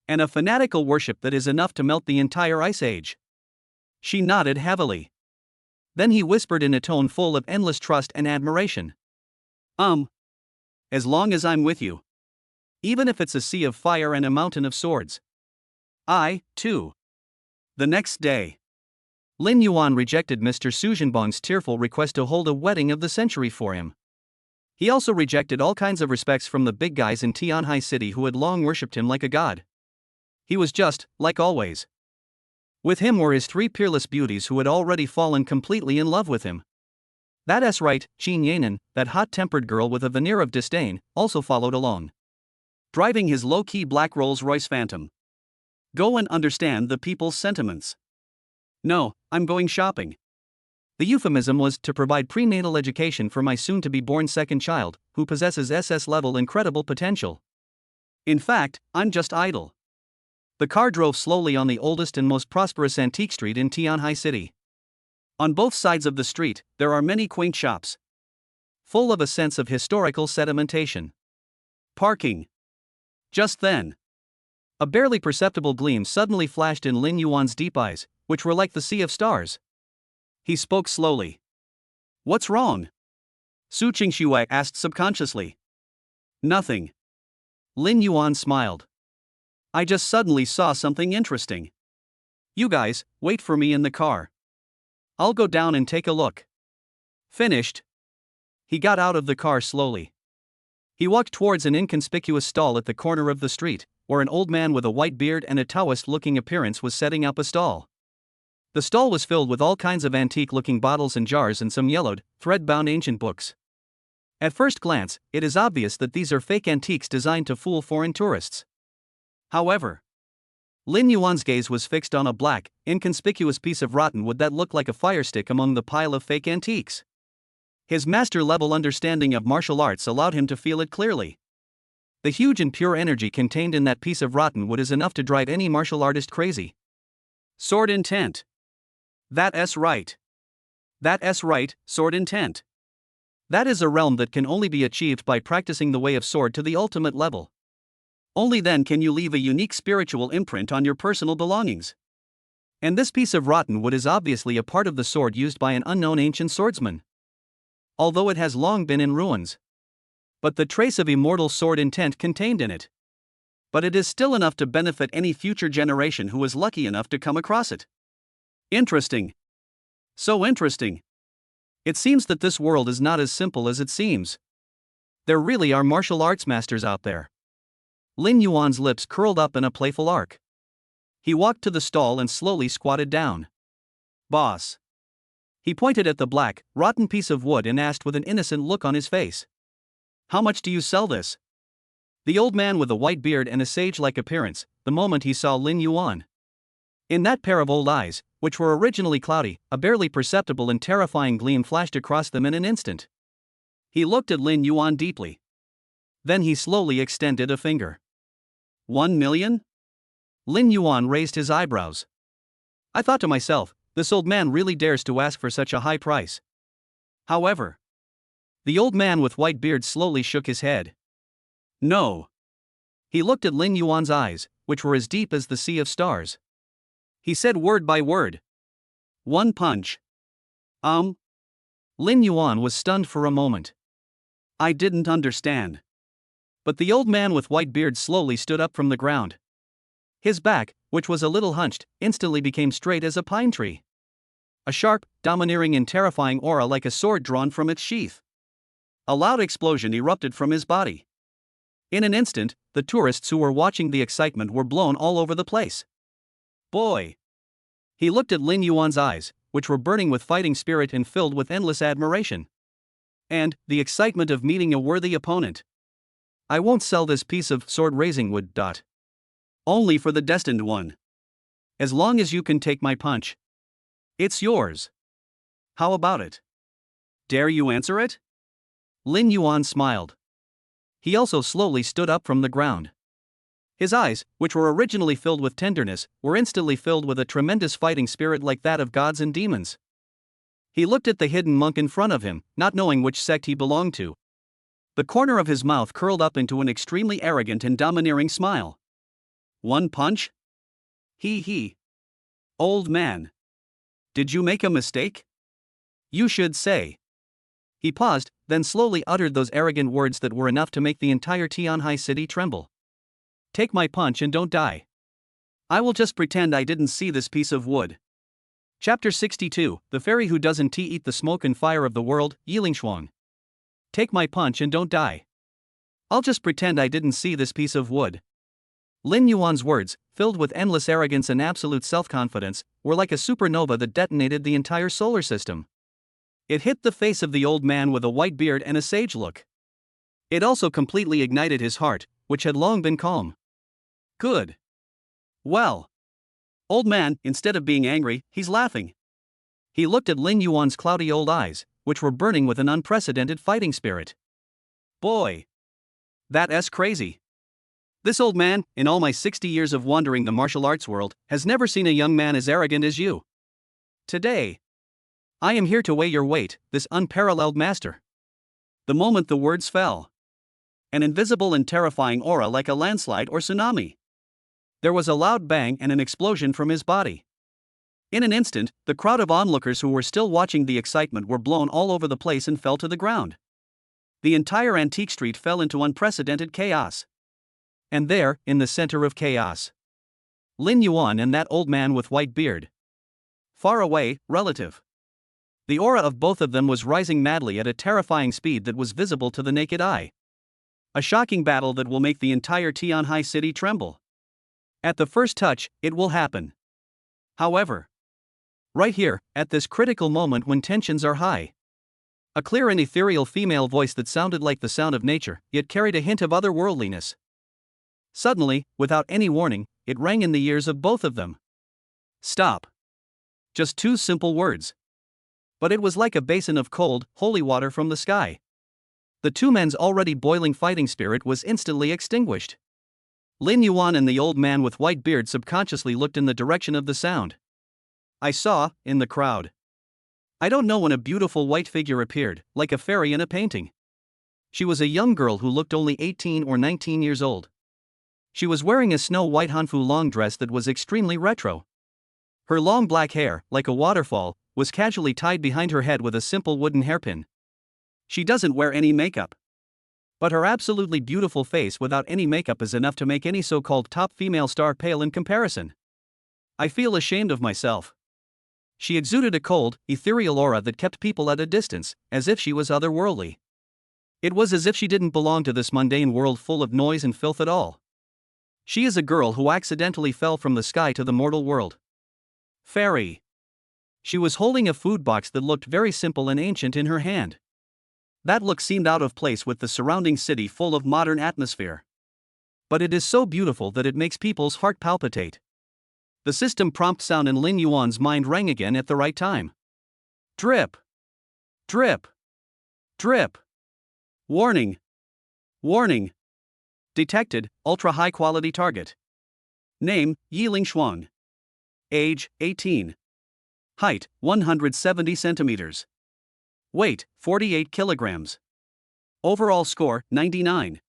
And a fanatical worship that is enough to melt the entire ice age. She nodded heavily. Then he whispered in a tone full of endless trust and admiration. As long as I'm with you. Even if it's a sea of fire and a mountain of swords. I, too. The next day. Lin Yuan rejected Mr. Su Zhenbong's tearful request to hold a wedding of the century for him. He also rejected all kinds of respects from the big guys in Tianhai City who had long worshipped him like a god. He was just, like always. With him were his three peerless beauties who had already fallen completely in love with him. That's right, Qin Yanan, that hot-tempered girl with a veneer of disdain, also followed along. Driving his low-key black Rolls-Royce Phantom. Go and understand the people's sentiments. No, I'm going shopping. The euphemism was to provide prenatal education for my soon-to-be-born second child, who possesses SS-level incredible potential. In fact, I'm just idle. The car drove slowly on the oldest and most prosperous antique street in Tianhai City. On both sides of the street, there are many quaint shops, full of a sense of historical sedimentation. Parking. Just then, a barely perceptible gleam suddenly flashed in Lin Yuan's deep eyes, which were like the sea of stars. He spoke slowly. What's wrong? Su Qingxue asked subconsciously. Nothing. Lin Yuan smiled. I just suddenly saw something interesting. You guys, wait for me in the car. I'll go down and take a look. Finished. He got out of the car slowly. He walked towards an inconspicuous stall at the corner of the street, where an old man with a white beard and a Taoist-looking appearance was setting up a stall. The stall was filled with all kinds of antique-looking bottles and jars and some yellowed, thread-bound ancient books. At first glance, it is obvious that these are fake antiques designed to fool foreign tourists. However, Lin Yuan's gaze was fixed on a black, inconspicuous piece of rotten wood that looked like a firestick among the pile of fake antiques. His master-level understanding of martial arts allowed him to feel it clearly. The huge and pure energy contained in that piece of rotten wood is enough to drive any martial artist crazy. Sword intent. That's right. That's right, sword intent. That is a realm that can only be achieved by practicing the way of sword to the ultimate level. Only then can you leave a unique spiritual imprint on your personal belongings. And this piece of rotten wood is obviously a part of the sword used by an unknown ancient swordsman. Although it has long been in ruins. But the trace of immortal sword intent contained in it. But it is still enough to benefit any future generation who is lucky enough to come across it. Interesting. So interesting. It seems that this world is not as simple as it seems. There really are martial arts masters out there. Lin Yuan's lips curled up in a playful arc. He walked to the stall and slowly squatted down. Boss. He pointed at the black, rotten piece of wood and asked with an innocent look on his face. How much do you sell this? The old man with a white beard and a sage-like appearance, the moment he saw Lin Yuan. In that pair of old eyes, which were originally cloudy, a barely perceptible and terrifying gleam flashed across them in an instant. He looked at Lin Yuan deeply. Then he slowly extended a finger. 1 million? Lin Yuan raised his eyebrows. I thought to myself, this old man really dares to ask for such a high price. However, the old man with white beard slowly shook his head. No. He looked at Lin Yuan's eyes, which were as deep as the sea of stars. He said word by word. 1 punch. Lin Yuan was stunned for a moment. I didn't understand. But the old man with white beard slowly stood up from the ground. His back, which was a little hunched, instantly became straight as a pine tree. A sharp, domineering and terrifying aura like a sword drawn from its sheath. A loud explosion erupted from his body. In an instant, the tourists who were watching the excitement were blown all over the place. Boy! He looked at Lin Yuan's eyes, which were burning with fighting spirit and filled with endless admiration. And the excitement of meeting a worthy opponent. I won't sell this piece of sword-raising wood. Only for the destined one. As long as you can take my punch. It's yours. How about it? Dare you answer it? Lin Yuan smiled. He also slowly stood up from the ground. His eyes, which were originally filled with tenderness, were instantly filled with a tremendous fighting spirit like that of gods and demons. He looked at the hidden monk in front of him, not knowing which sect he belonged to. The corner of his mouth curled up into an extremely arrogant and domineering smile. 1 punch? He. Old man. Did you make a mistake? You should say. He paused, then slowly uttered those arrogant words that were enough to make the entire Tianhai city tremble. Take my punch and don't die. I will just pretend I didn't see this piece of wood. Chapter 62, The Fairy Who Doesn't Eat the Smoke and Fire of the World, Yilingshuang. Take my punch and don't die. I'll just pretend I didn't see this piece of wood. Lin Yuan's words, filled with endless arrogance and absolute self-confidence, were like a supernova that detonated the entire solar system. It hit the face of the old man with a white beard and a sage look. It also completely ignited his heart, which had long been calm. Good. Well. Old man, instead of being angry, he's laughing. He looked at Lin Yuan's cloudy old eyes, which were burning with an unprecedented fighting spirit. Boy. That's crazy. This old man, in all my 60 years of wandering the martial arts world, has never seen a young man as arrogant as you. Today, I am here to weigh your weight, this unparalleled master. The moment the words fell, an invisible and terrifying aura like a landslide or tsunami. There was a loud bang and an explosion from his body. In an instant, the crowd of onlookers who were still watching the excitement were blown all over the place and fell to the ground. The entire antique street fell into unprecedented chaos. And there, in the center of chaos, Lin Yuan and that old man with white beard. Far away, relative. The aura of both of them was rising madly at a terrifying speed that was visible to the naked eye. A shocking battle that will make the entire Tianhai city tremble. At the first touch, it will happen. However, right here, at this critical moment when tensions are high, a clear and ethereal female voice that sounded like the sound of nature, yet carried a hint of otherworldliness. Suddenly, without any warning, it rang in the ears of both of them. Stop. Just 2 simple words. But it was like a basin of cold, holy water from the sky. The two men's already boiling fighting spirit was instantly extinguished. Lin Yuan and the old man with white beard subconsciously looked in the direction of the sound. I saw, in the crowd. I don't know when a beautiful white figure appeared, like a fairy in a painting. She was a young girl who looked only 18 or 19 years old. She was wearing a snow-white hanfu long dress that was extremely retro. Her long black hair, like a waterfall, was casually tied behind her head with a simple wooden hairpin. She doesn't wear any makeup. But her absolutely beautiful face without any makeup is enough to make any so-called top female star pale in comparison. I feel ashamed of myself. She exuded a cold, ethereal aura that kept people at a distance, as if she was otherworldly. It was as if she didn't belong to this mundane world full of noise and filth at all. She is a girl who accidentally fell from the sky to the mortal world. Fairy. She was holding a food box that looked very simple and ancient in her hand. That look seemed out of place with the surrounding city full of modern atmosphere. But it is so beautiful that it makes people's heart palpitate. The system prompt sound in Lin Yuan's mind rang again at the right time. Drip. Drip. Drip. Warning. Warning. Detected, ultra-high quality target. Name, Yiling Shuang. Age, 18. Height, 170 centimeters. Weight, 48 kilograms. Overall score, 99.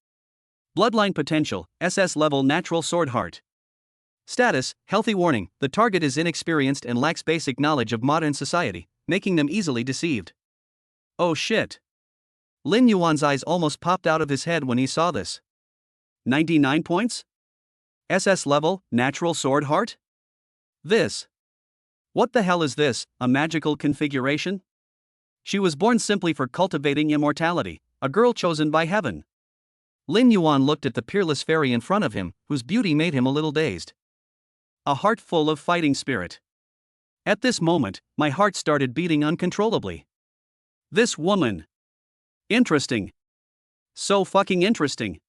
Bloodline potential, SS level natural sword heart. Status, healthy warning, the target is inexperienced and lacks basic knowledge of modern society, making them easily deceived. Oh shit. Lin Yuan's eyes almost popped out of his head when he saw this. 99 points? SS level, natural sword heart? This. What the hell is this, a magical configuration? She was born simply for cultivating immortality, a girl chosen by heaven. Lin Yuan looked at the peerless fairy in front of him, whose beauty made him a little dazed. A heart full of fighting spirit. At this moment, my heart started beating uncontrollably. This woman. Interesting. So fucking interesting.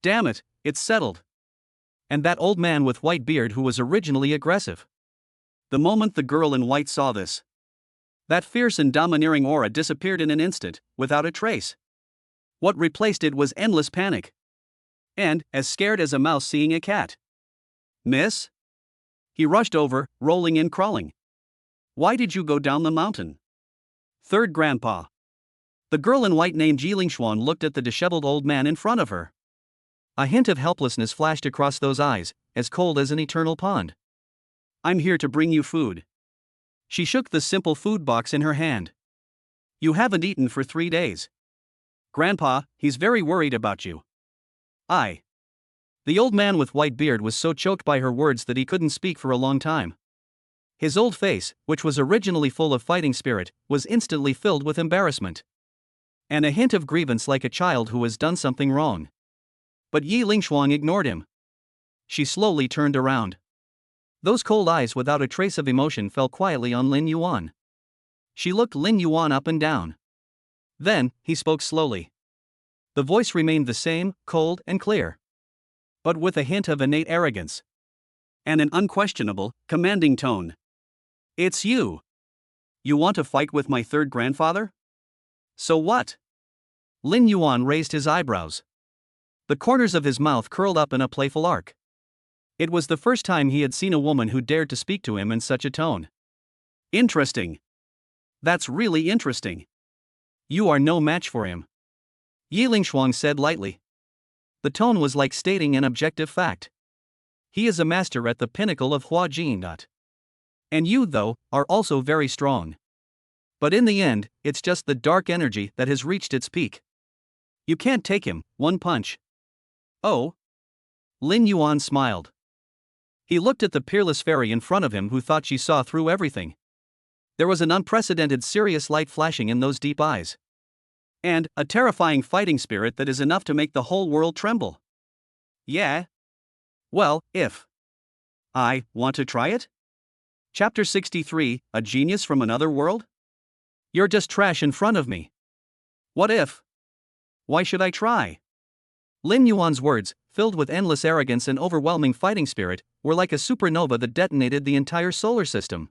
Damn it, it's settled. And that old man with white beard who was originally aggressive. The moment the girl in white saw this, that fierce and domineering aura disappeared in an instant, without a trace. What replaced it was endless panic. And, as scared as a mouse seeing a cat. Miss? He rushed over, rolling and crawling. Why did you go down the mountain? Third grandpa. The girl in white named Yiling Shuang looked at the disheveled old man in front of her. A hint of helplessness flashed across those eyes, as cold as an eternal pond. I'm here to bring you food. She shook the simple food box in her hand. You haven't eaten for 3 days. Grandpa, he's very worried about you. The old man with white beard was so choked by her words that he couldn't speak for a long time. His old face, which was originally full of fighting spirit, was instantly filled with embarrassment. And a hint of grievance like a child who has done something wrong. But Yiling Shuang ignored him. She slowly turned around. Those cold eyes without a trace of emotion fell quietly on Lin Yuan. She looked Lin Yuan up and down. Then, he spoke slowly. The voice remained the same, cold and clear. But with a hint of innate arrogance. And an unquestionable, commanding tone. It's you. You want to fight with my third grandfather? So what? Lin Yuan raised his eyebrows. The corners of his mouth curled up in a playful arc. It was the first time he had seen a woman who dared to speak to him in such a tone. Interesting. That's really interesting. You are no match for him. Yiling Shuang said lightly. The tone was like stating an objective fact. He is a master at the pinnacle of Hua Jin. And you, though, are also very strong. But in the end, it's just the dark energy that has reached its peak. You can't take him, one punch. Oh? Lin Yuan smiled. He looked at the peerless fairy in front of him who thought she saw through everything. There was an unprecedented serious light flashing in those deep eyes. And a terrifying fighting spirit that is enough to make the whole world tremble. Yeah? Well, if I want to try it? Chapter 63, A Genius from Another World? You're just trash in front of me. What if? Why should I try? Lin Yuan's words, filled with endless arrogance and overwhelming fighting spirit, were like a supernova that detonated the entire solar system.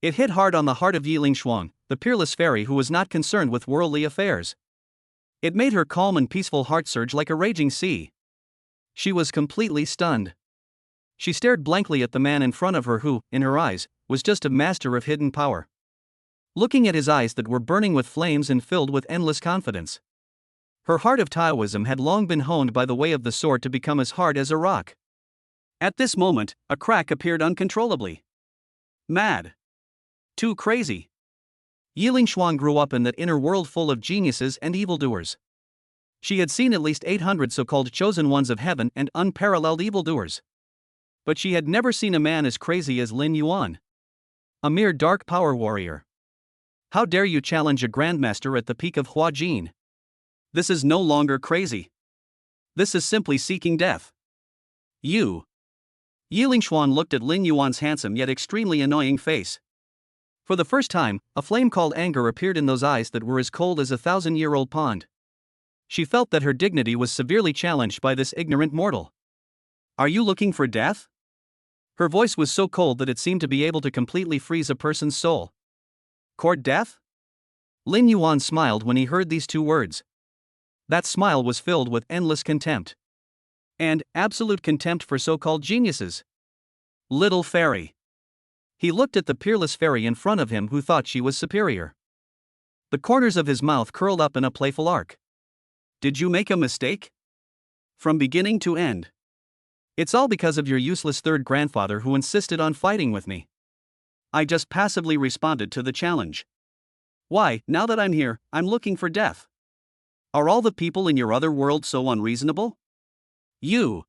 It hit hard on the heart of Yiling Shuang, the peerless fairy who was not concerned with worldly affairs. It made her calm and peaceful heart surge like a raging sea. She was completely stunned. She stared blankly at the man in front of her who, in her eyes, was just a master of hidden power. Looking at his eyes that were burning with flames and filled with endless confidence. Her heart of Taoism had long been honed by the way of the sword to become as hard as a rock. At this moment, a crack appeared uncontrollably. Mad. Too crazy. Yiling Shuang grew up in that inner world full of geniuses and evildoers. She had seen at least 800 so-called chosen ones of heaven and unparalleled evildoers. But she had never seen a man as crazy as Lin Yuan. A mere dark power warrior. How dare you challenge a grandmaster at the peak of Hua Jin? This is no longer crazy. This is simply seeking death. You. Yiling Shuang looked at Lin Yuan's handsome yet extremely annoying face. For the first time, a flame called anger appeared in those eyes that were as cold as a 1,000-year-old pond. She felt that her dignity was severely challenged by this ignorant mortal. Are you looking for death? Her voice was so cold that it seemed to be able to completely freeze a person's soul. Court death? Lin Yuan smiled when he heard these two words. That smile was filled with endless contempt. And absolute contempt for so-called geniuses. Little fairy. He looked at the peerless fairy in front of him who thought she was superior. The corners of his mouth curled up in a playful arc. Did you make a mistake? From beginning to end. It's all because of your useless third grandfather who insisted on fighting with me. I just passively responded to the challenge. Why, now that I'm here, I'm looking for death. Are all the people in your other world so unreasonable? You.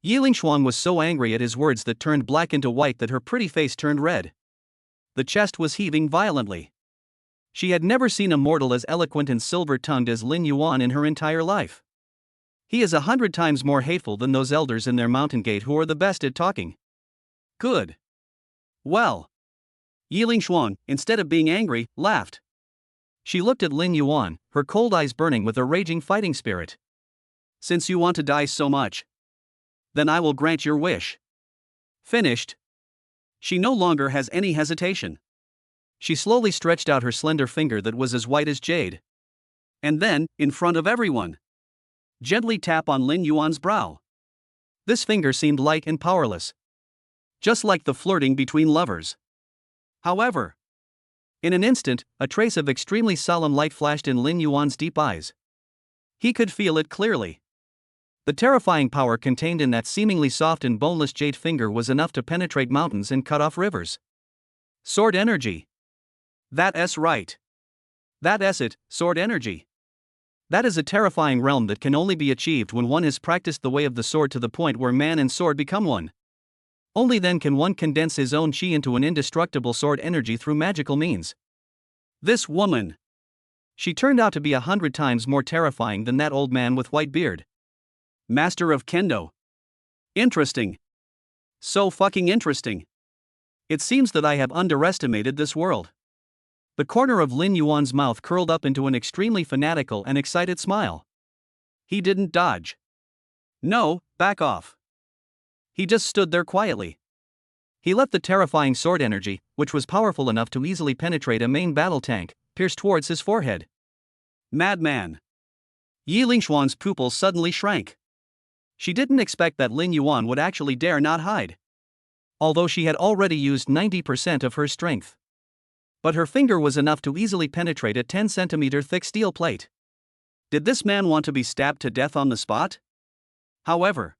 Yiling Xuan was so angry at his words that turned black into white that her pretty face turned red. The chest was heaving violently. She had never seen a mortal as eloquent and silver-tongued as Lin Yuan in her entire life. He is 100 times more hateful than those elders in their mountain gate who are the best at talking. Good. Well. Yiling Xuan, instead of being angry, laughed. She looked at Lin Yuan, her cold eyes burning with a raging fighting spirit. Since you want to die so much, then I will grant your wish. Finished. She no longer has any hesitation. She slowly stretched out her slender finger that was as white as jade. And then, in front of everyone, gently tap on Lin Yuan's brow. This finger seemed light and powerless. Just like the flirting between lovers. However, in an instant, a trace of extremely solemn light flashed in Lin Yuan's deep eyes. He could feel it clearly. The terrifying power contained in that seemingly soft and boneless jade finger was enough to penetrate mountains and cut off rivers. Sword energy. That's right. That's it, sword energy. That is a terrifying realm that can only be achieved when one has practiced the way of the sword to the point where man and sword become one. Only then can one condense his own chi into an indestructible sword energy through magical means. This woman. She turned out to be 100 times more terrifying than that old man with white beard. Master of Kendo. Interesting. So fucking interesting. It seems that I have underestimated this world. The corner of Lin Yuan's mouth curled up into an extremely fanatical and excited smile. He didn't dodge. No, back off. He just stood there quietly. He let the terrifying sword energy, which was powerful enough to easily penetrate a main battle tank, pierce towards his forehead. Madman. Yiling Xuan's pupils suddenly shrank. She didn't expect that Lin Yuan would actually dare not hide. Although she had already used 90% of her strength. But her finger was enough to easily penetrate a 10-centimeter thick steel plate. Did this man want to be stabbed to death on the spot? However,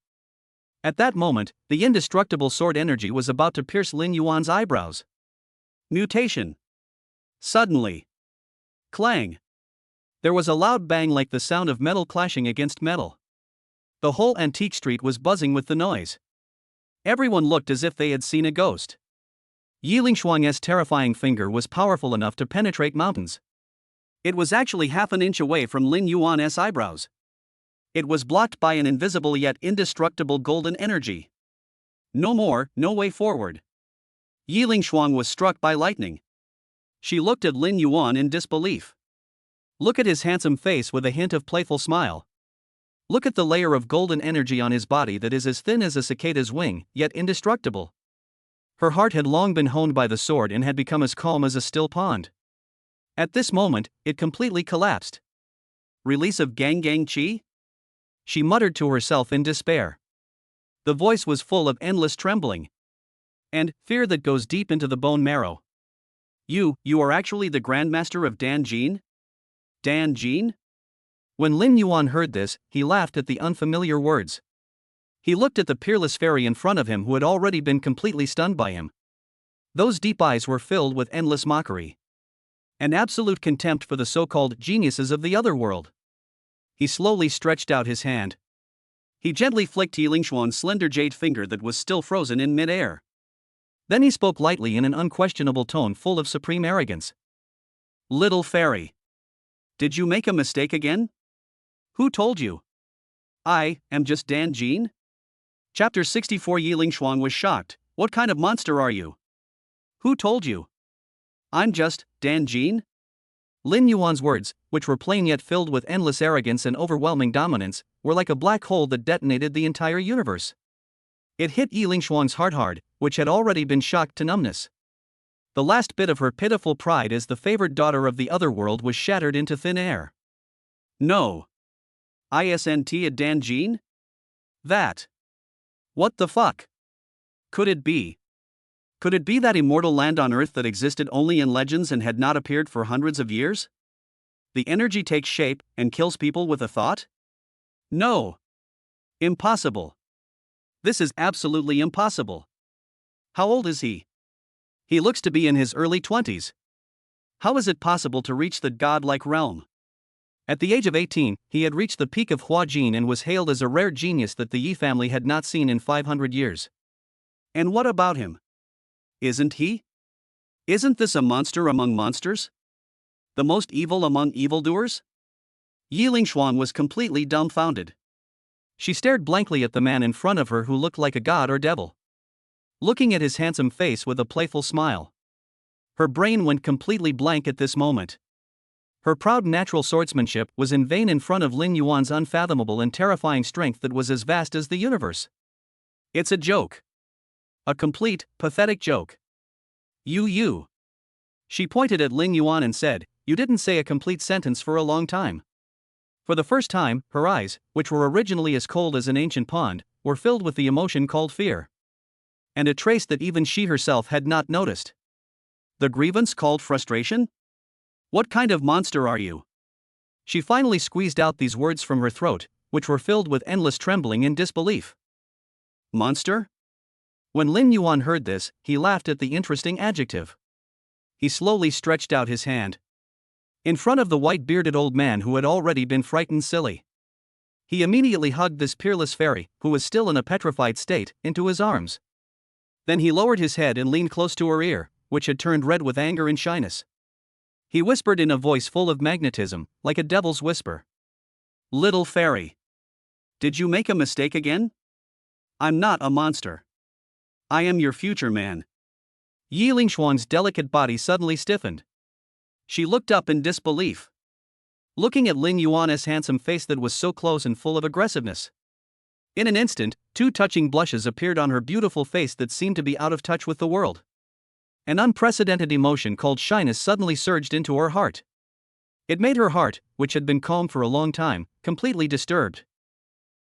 at that moment, the indestructible sword energy was about to pierce Lin Yuan's eyebrows. Mutation. Suddenly. Clang. There was a loud bang like the sound of metal clashing against metal. The whole antique street was buzzing with the noise. Everyone looked as if they had seen a ghost. Yiling Xuan's terrifying finger was powerful enough to penetrate mountains. It was actually half an inch away from Lin Yuan's eyebrows. It was blocked by an invisible yet indestructible golden energy. No more, no way forward. Yiling Xuan was struck by lightning. She looked at Lin Yuan in disbelief. Look at his handsome face with a hint of playful smile. Look at the layer of golden energy on his body that is as thin as a cicada's wing, yet indestructible. Her heart had long been honed by the sword and had become as calm as a still pond. At this moment, it completely collapsed. Release of Gang Chi? She muttered to herself in despair. The voice was full of endless trembling. And fear that goes deep into the bone marrow. You are actually the Grandmaster of Dan Jin? Dan Jin? When Lin Yuan heard this, he laughed at the unfamiliar words. He looked at the peerless fairy in front of him who had already been completely stunned by him. Those deep eyes were filled with endless mockery. An absolute contempt for the so-called geniuses of the other world. He slowly stretched out his hand. He gently flicked Yiling Xuan's slender jade finger that was still frozen in mid-air. Then he spoke lightly in an unquestionable tone full of supreme arrogance. Little fairy. Did you make a mistake again? Who told you? I am just Dan Jin? Chapter 64. Yiling Xuan was shocked. What kind of monster are you? Who told you? I'm just, Dan Jean? Lin Yuan's words, which were plain yet filled with endless arrogance and overwhelming dominance, were like a black hole that detonated the entire universe. It hit Yiling Shuang's heart hard, which had already been shocked to numbness. The last bit of her pitiful pride as the favored daughter of the other world was shattered into thin air. No. Isn't a Dan Jean? That. What the fuck? Could it be? Could it be that immortal land on Earth that existed only in legends and had not appeared for hundreds of years? The energy takes shape and kills people with a thought? No. Impossible. This is absolutely impossible. How old is he? He looks to be in his early 20s. How is it possible to reach the godlike realm? At the age of 18, he had reached the peak of Hua Jin and was hailed as a rare genius that the Yi family had not seen in 500 years. And what about him? Isn't he? Isn't this a monster among monsters? The most evil among evildoers? Yiling Shuang was completely dumbfounded. She stared blankly at the man in front of her who looked like a god or devil. Looking at his handsome face with a playful smile. Her brain went completely blank at this moment. Her proud natural swordsmanship was in vain in front of Lin Yuan's unfathomable and terrifying strength that was as vast as the universe. It's a joke. A complete, pathetic joke. You. She pointed at Lin Yuan and said, "You didn't say a complete sentence for a long time." For the first time, her eyes, which were originally as cold as an ancient pond, were filled with the emotion called fear. And a trace that even she herself had not noticed. The grievance called frustration? What kind of monster are you? She finally squeezed out these words from her throat, which were filled with endless trembling and disbelief. Monster? When Lin Yuan heard this, he laughed at the interesting adjective. He slowly stretched out his hand. In front of the white-bearded old man who had already been frightened silly. He immediately hugged this peerless fairy, who was still in a petrified state, into his arms. Then he lowered his head and leaned close to her ear, which had turned red with anger and shyness. He whispered in a voice full of magnetism, like a devil's whisper. Little fairy. Did you make a mistake again? I'm not a monster. I am your future man. Yiling Shuang's delicate body suddenly stiffened. She looked up in disbelief. Looking at Lin Yuan's handsome face that was so close and full of aggressiveness. In an instant, two touching blushes appeared on her beautiful face that seemed to be out of touch with the world. An unprecedented emotion called shyness suddenly surged into her heart. It made her heart, which had been calm for a long time, completely disturbed.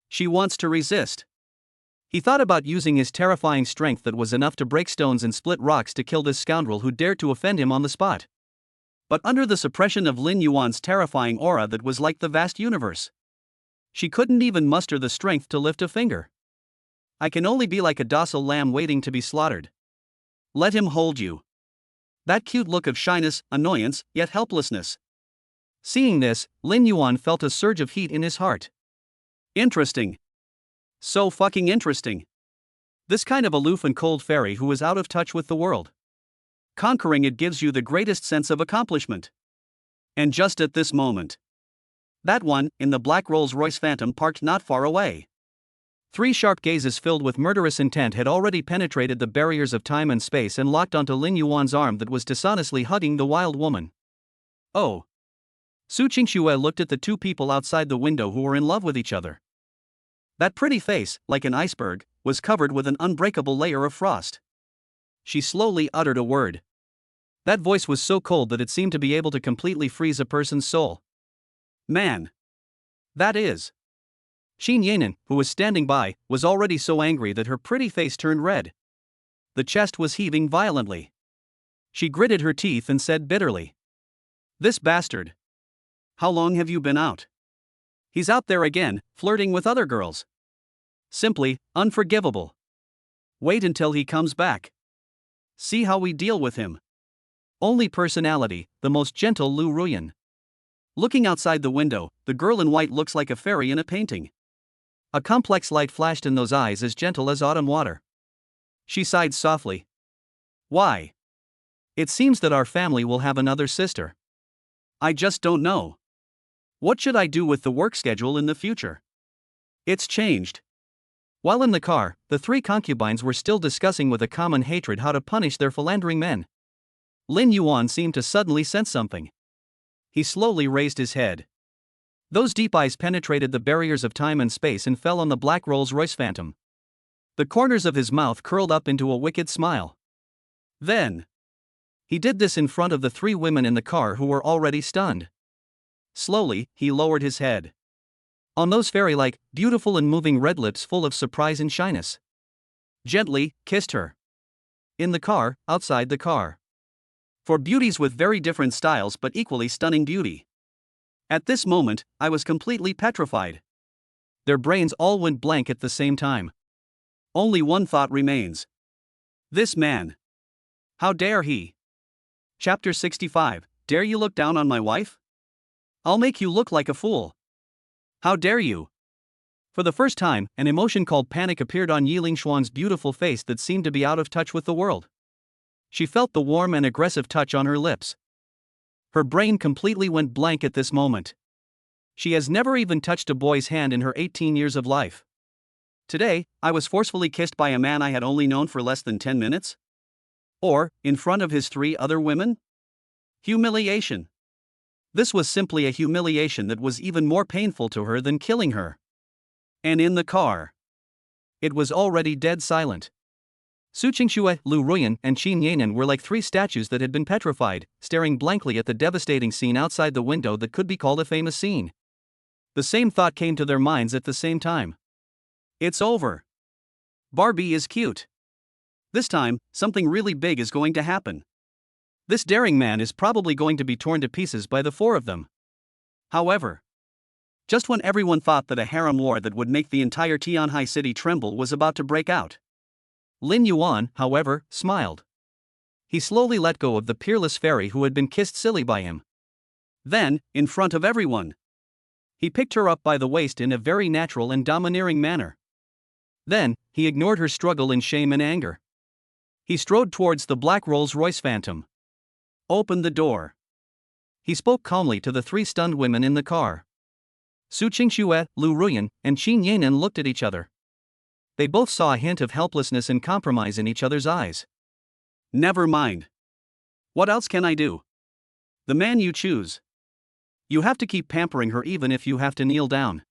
She wants to resist. He thought about using his terrifying strength that was enough to break stones and split rocks to kill this scoundrel who dared to offend him on the spot. But under the suppression of Lin Yuan's terrifying aura that was like the vast universe, she couldn't even muster the strength to lift a finger. I can only be like a docile lamb waiting to be slaughtered. Let him hold you. That cute look of shyness, annoyance, yet helplessness. Seeing this, Lin Yuan felt a surge of heat in his heart. Interesting. So fucking interesting. This kind of aloof and cold fairy who is out of touch with the world. Conquering it gives you the greatest sense of accomplishment. And just at this moment. That one, in the black Rolls-Royce Phantom parked not far away. 3 sharp gazes filled with murderous intent had already penetrated the barriers of time and space and locked onto Lin Yuan's arm that was dishonestly hugging the wild woman. Oh. Su Qingxue looked at the two people outside the window who were in love with each other. That pretty face, like an iceberg, was covered with an unbreakable layer of frost. She slowly uttered a word. That voice was so cold that it seemed to be able to completely freeze a person's soul. Man. That is. Xin Yanan, who was standing by, was already so angry that her pretty face turned red. The chest was heaving violently. She gritted her teeth and said bitterly. This bastard. How long have you been out? He's out there again, flirting with other girls. Simply, unforgivable. Wait until he comes back. See how we deal with him. Only personality, the most gentle Lu Ruyan. Looking outside the window, the girl in white looks like a fairy in a painting. A complex light flashed in those eyes as gentle as autumn water. She sighed softly. Why? It seems that our family will have another sister. I just don't know. What should I do with the work schedule in the future? It's changed. While in the car, the 3 concubines were still discussing with a common hatred how to punish their philandering men. Lin Yuan seemed to suddenly sense something. He slowly raised his head. Those deep eyes penetrated the barriers of time and space and fell on the black Rolls-Royce Phantom. The corners of his mouth curled up into a wicked smile. Then, he did this in front of the three women in the car who were already stunned. Slowly, he lowered his head. On those fairy-like, beautiful and moving red lips full of surprise and shyness. Gently, kissed her. In the car, outside the car. For beauties with very different styles but equally stunning beauty. At this moment, I was completely petrified. Their brains all went blank at the same time. Only one thought remains. This man. How dare he? Chapter 65, Dare you look down on my wife? I'll make you look like a fool. How dare you? For the first time, an emotion called panic appeared on Yi Lingshuan's beautiful face that seemed to be out of touch with the world. She felt the warm and aggressive touch on her lips. Her brain completely went blank at this moment. She has never even touched a boy's hand in her 18 years of life. Today, I was forcefully kissed by a man I had only known for less than 10 minutes? Or, in front of his three other women? Humiliation. This was simply a humiliation that was even more painful to her than killing her. And in the car, it was already dead silent. Su Qingxue, Lu Ruyan, and Qin Yanan were like three statues that had been petrified, staring blankly at the devastating scene outside the window that could be called a famous scene. The same thought came to their minds at the same time. It's over. Barbie is cute. This time, something really big is going to happen. This daring man is probably going to be torn to pieces by the four of them. However, just when everyone thought that a harem war that would make the entire Tianhai city tremble was about to break out, Lin Yuan, however, smiled. He slowly let go of the peerless fairy who had been kissed silly by him. Then, in front of everyone, he picked her up by the waist in a very natural and domineering manner. Then, he ignored her struggle in shame and anger. He strode towards the black Rolls-Royce Phantom. Open the door. He spoke calmly to the three stunned women in the car. Su Qingxue, Lu Ruyan, and Qin Yanan looked at each other. They both saw a hint of helplessness and compromise in each other's eyes. Never mind. What else can I do? The man you choose. You have to keep pampering her even if you have to kneel down.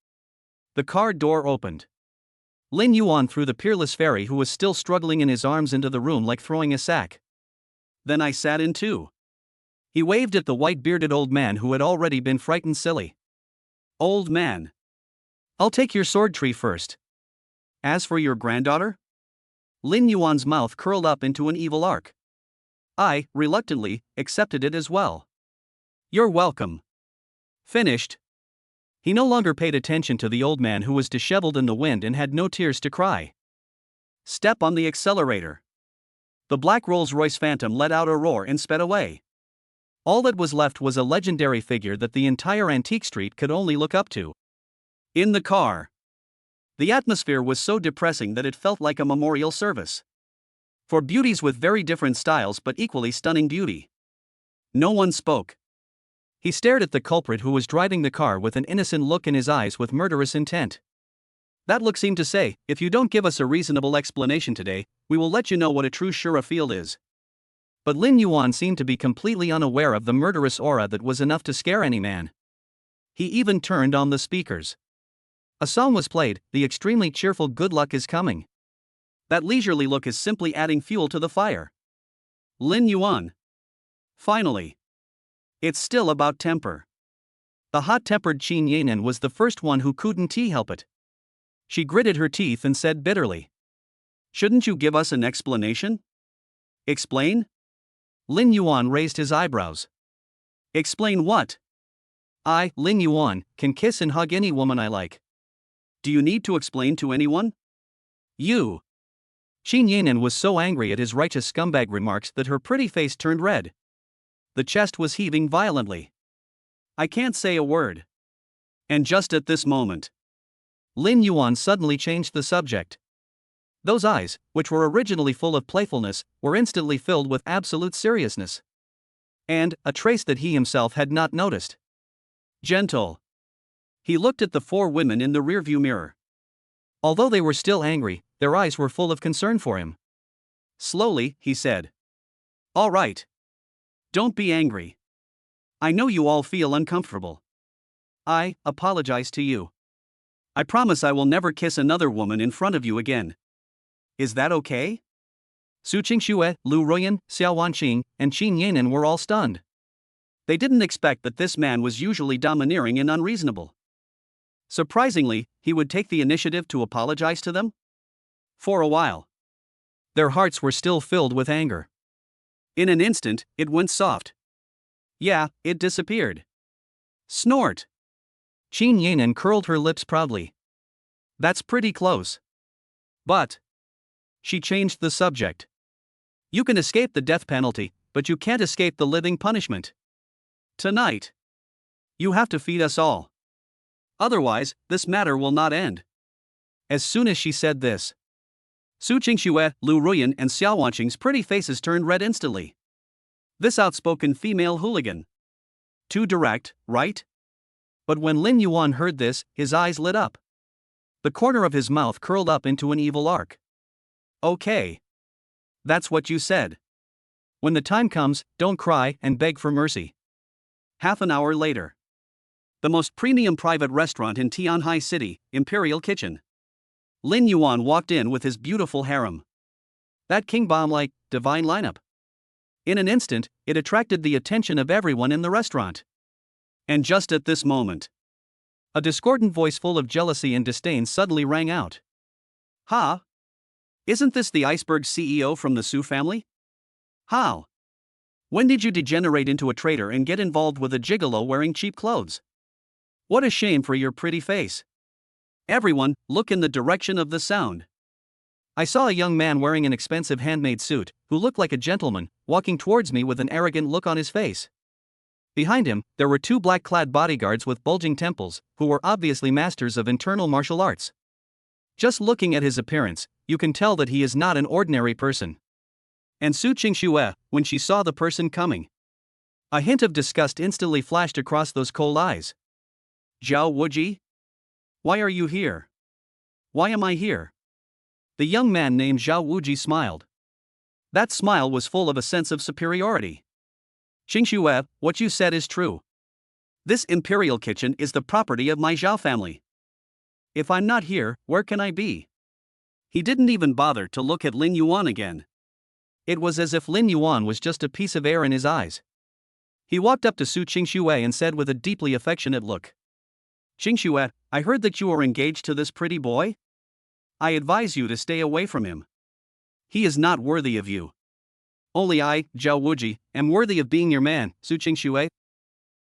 The car door opened. Lin Yuan threw the peerless fairy who was still struggling in his arms into the room like throwing a sack. Then I sat in too. He waved at the white-bearded old man who had already been frightened silly. Old man. I'll take your sword tree first. As for your granddaughter? Lin Yuan's mouth curled up into an evil arc. I, reluctantly, accepted it as well. You're welcome. Finished. He no longer paid attention to the old man who was disheveled in the wind and had no tears to cry. Step on the accelerator. The black Rolls-Royce Phantom let out a roar and sped away. All that was left was a legendary figure that the entire antique street could only look up to. In the car, the atmosphere was so depressing that it felt like a memorial service. For beauties with very different styles but equally stunning beauty. No one spoke. He stared at the culprit who was driving the car with an innocent look in his eyes with murderous intent. That look seemed to say, if you don't give us a reasonable explanation today, we will let you know what a true Shura field is. But Lin Yuan seemed to be completely unaware of the murderous aura that was enough to scare any man. He even turned on the speakers. A song was played, the extremely cheerful Good Luck is Coming. That leisurely look is simply adding fuel to the fire. Lin Yuan. Finally. It's still about temper. The hot-tempered Qin Yanan was the first one who couldn't help it. She gritted her teeth and said bitterly. Shouldn't you give us an explanation? Explain? Lin Yuan raised his eyebrows. Explain what? I, Lin Yuan, can kiss and hug any woman I like. Do you need to explain to anyone? You. Qin Yanan was so angry at his righteous scumbag remarks that her pretty face turned red. The chest was heaving violently. I can't say a word. And just at this moment, Lin Yuan suddenly changed the subject. Those eyes, which were originally full of playfulness, were instantly filled with absolute seriousness. And, a trace that he himself had not noticed. Gentle. He looked at the four women in the rearview mirror. Although they were still angry, their eyes were full of concern for him. Slowly, he said. All right. Don't be angry. I know you all feel uncomfortable. I apologize to you. I promise I will never kiss another woman in front of you again. Is that okay? Su Qingxue, Lu Ruyan, Xiao Wanqing, and Qin Yanan were all stunned. They didn't expect that this man was usually domineering and unreasonable. Surprisingly, he would take the initiative to apologize to them? For a while. Their hearts were still filled with anger. In an instant, it went soft. Yeah, it disappeared. Snort! Qin Yanan curled her lips proudly. That's pretty close. But. She changed the subject. You can escape the death penalty, but you can't escape the living punishment. Tonight. You have to feed us all. Otherwise, this matter will not end. As soon as she said this, Su Qingxue, Lu Ruyan, and Xiao Wanqing's pretty faces turned red instantly. This outspoken female hooligan. Too direct, right? But when Lin Yuan heard this, his eyes lit up. The corner of his mouth curled up into an evil arc. Okay. That's what you said. When the time comes, don't cry and beg for mercy. Half an hour later. The most premium private restaurant in Tianhai City, Imperial Kitchen. Lin Yuan walked in with his beautiful harem. That king bomb-like, divine lineup. In an instant, it attracted the attention of everyone in the restaurant. And just at this moment, a discordant voice full of jealousy and disdain suddenly rang out. Ha! Isn't this the iceberg CEO from the Su family? How? When did you degenerate into a traitor and get involved with a gigolo wearing cheap clothes? What a shame for your pretty face. Everyone, look in the direction of the sound. I saw a young man wearing an expensive handmade suit, who looked like a gentleman, walking towards me with an arrogant look on his face. Behind him, there were two black-clad bodyguards with bulging temples, who were obviously masters of internal martial arts. Just looking at his appearance, you can tell that he is not an ordinary person. And Su Qingxue, when she saw the person coming, a hint of disgust instantly flashed across those cold eyes. Zhao Wuji? Why are you here? Why am I here? The young man named Zhao Wuji smiled. That smile was full of a sense of superiority. Qingxue, what you said is true. This imperial kitchen is the property of my Zhao family. If I'm not here, where can I be? He didn't even bother to look at Lin Yuan again. It was as if Lin Yuan was just a piece of air in his eyes. He walked up to Su Qingxue and said with a deeply affectionate look. Qingxue, I heard that you are engaged to this pretty boy? I advise you to stay away from him. He is not worthy of you. Only I, Zhao Wuji, am worthy of being your man, Su Qingxue.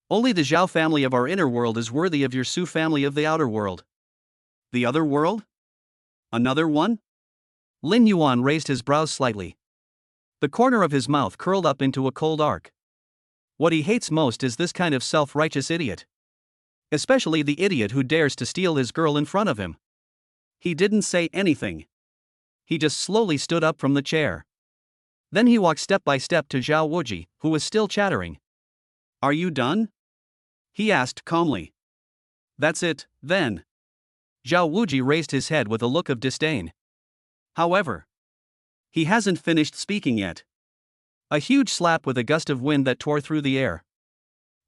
Only the Zhao family of our inner world is worthy of your Su family of the outer world. The other world? Another one? Lin Yuan raised his brows slightly. The corner of his mouth curled up into a cold arc. What he hates most is this kind of self-righteous idiot. Especially the idiot who dares to steal his girl in front of him. He didn't say anything. He just slowly stood up from the chair. Then he walked step by step to Zhao Wuji, who was still chattering. Are you done? He asked calmly. That's it, then. Zhao Wuji raised his head with a look of disdain. However, he hasn't finished speaking yet. A huge slap with a gust of wind that tore through the air.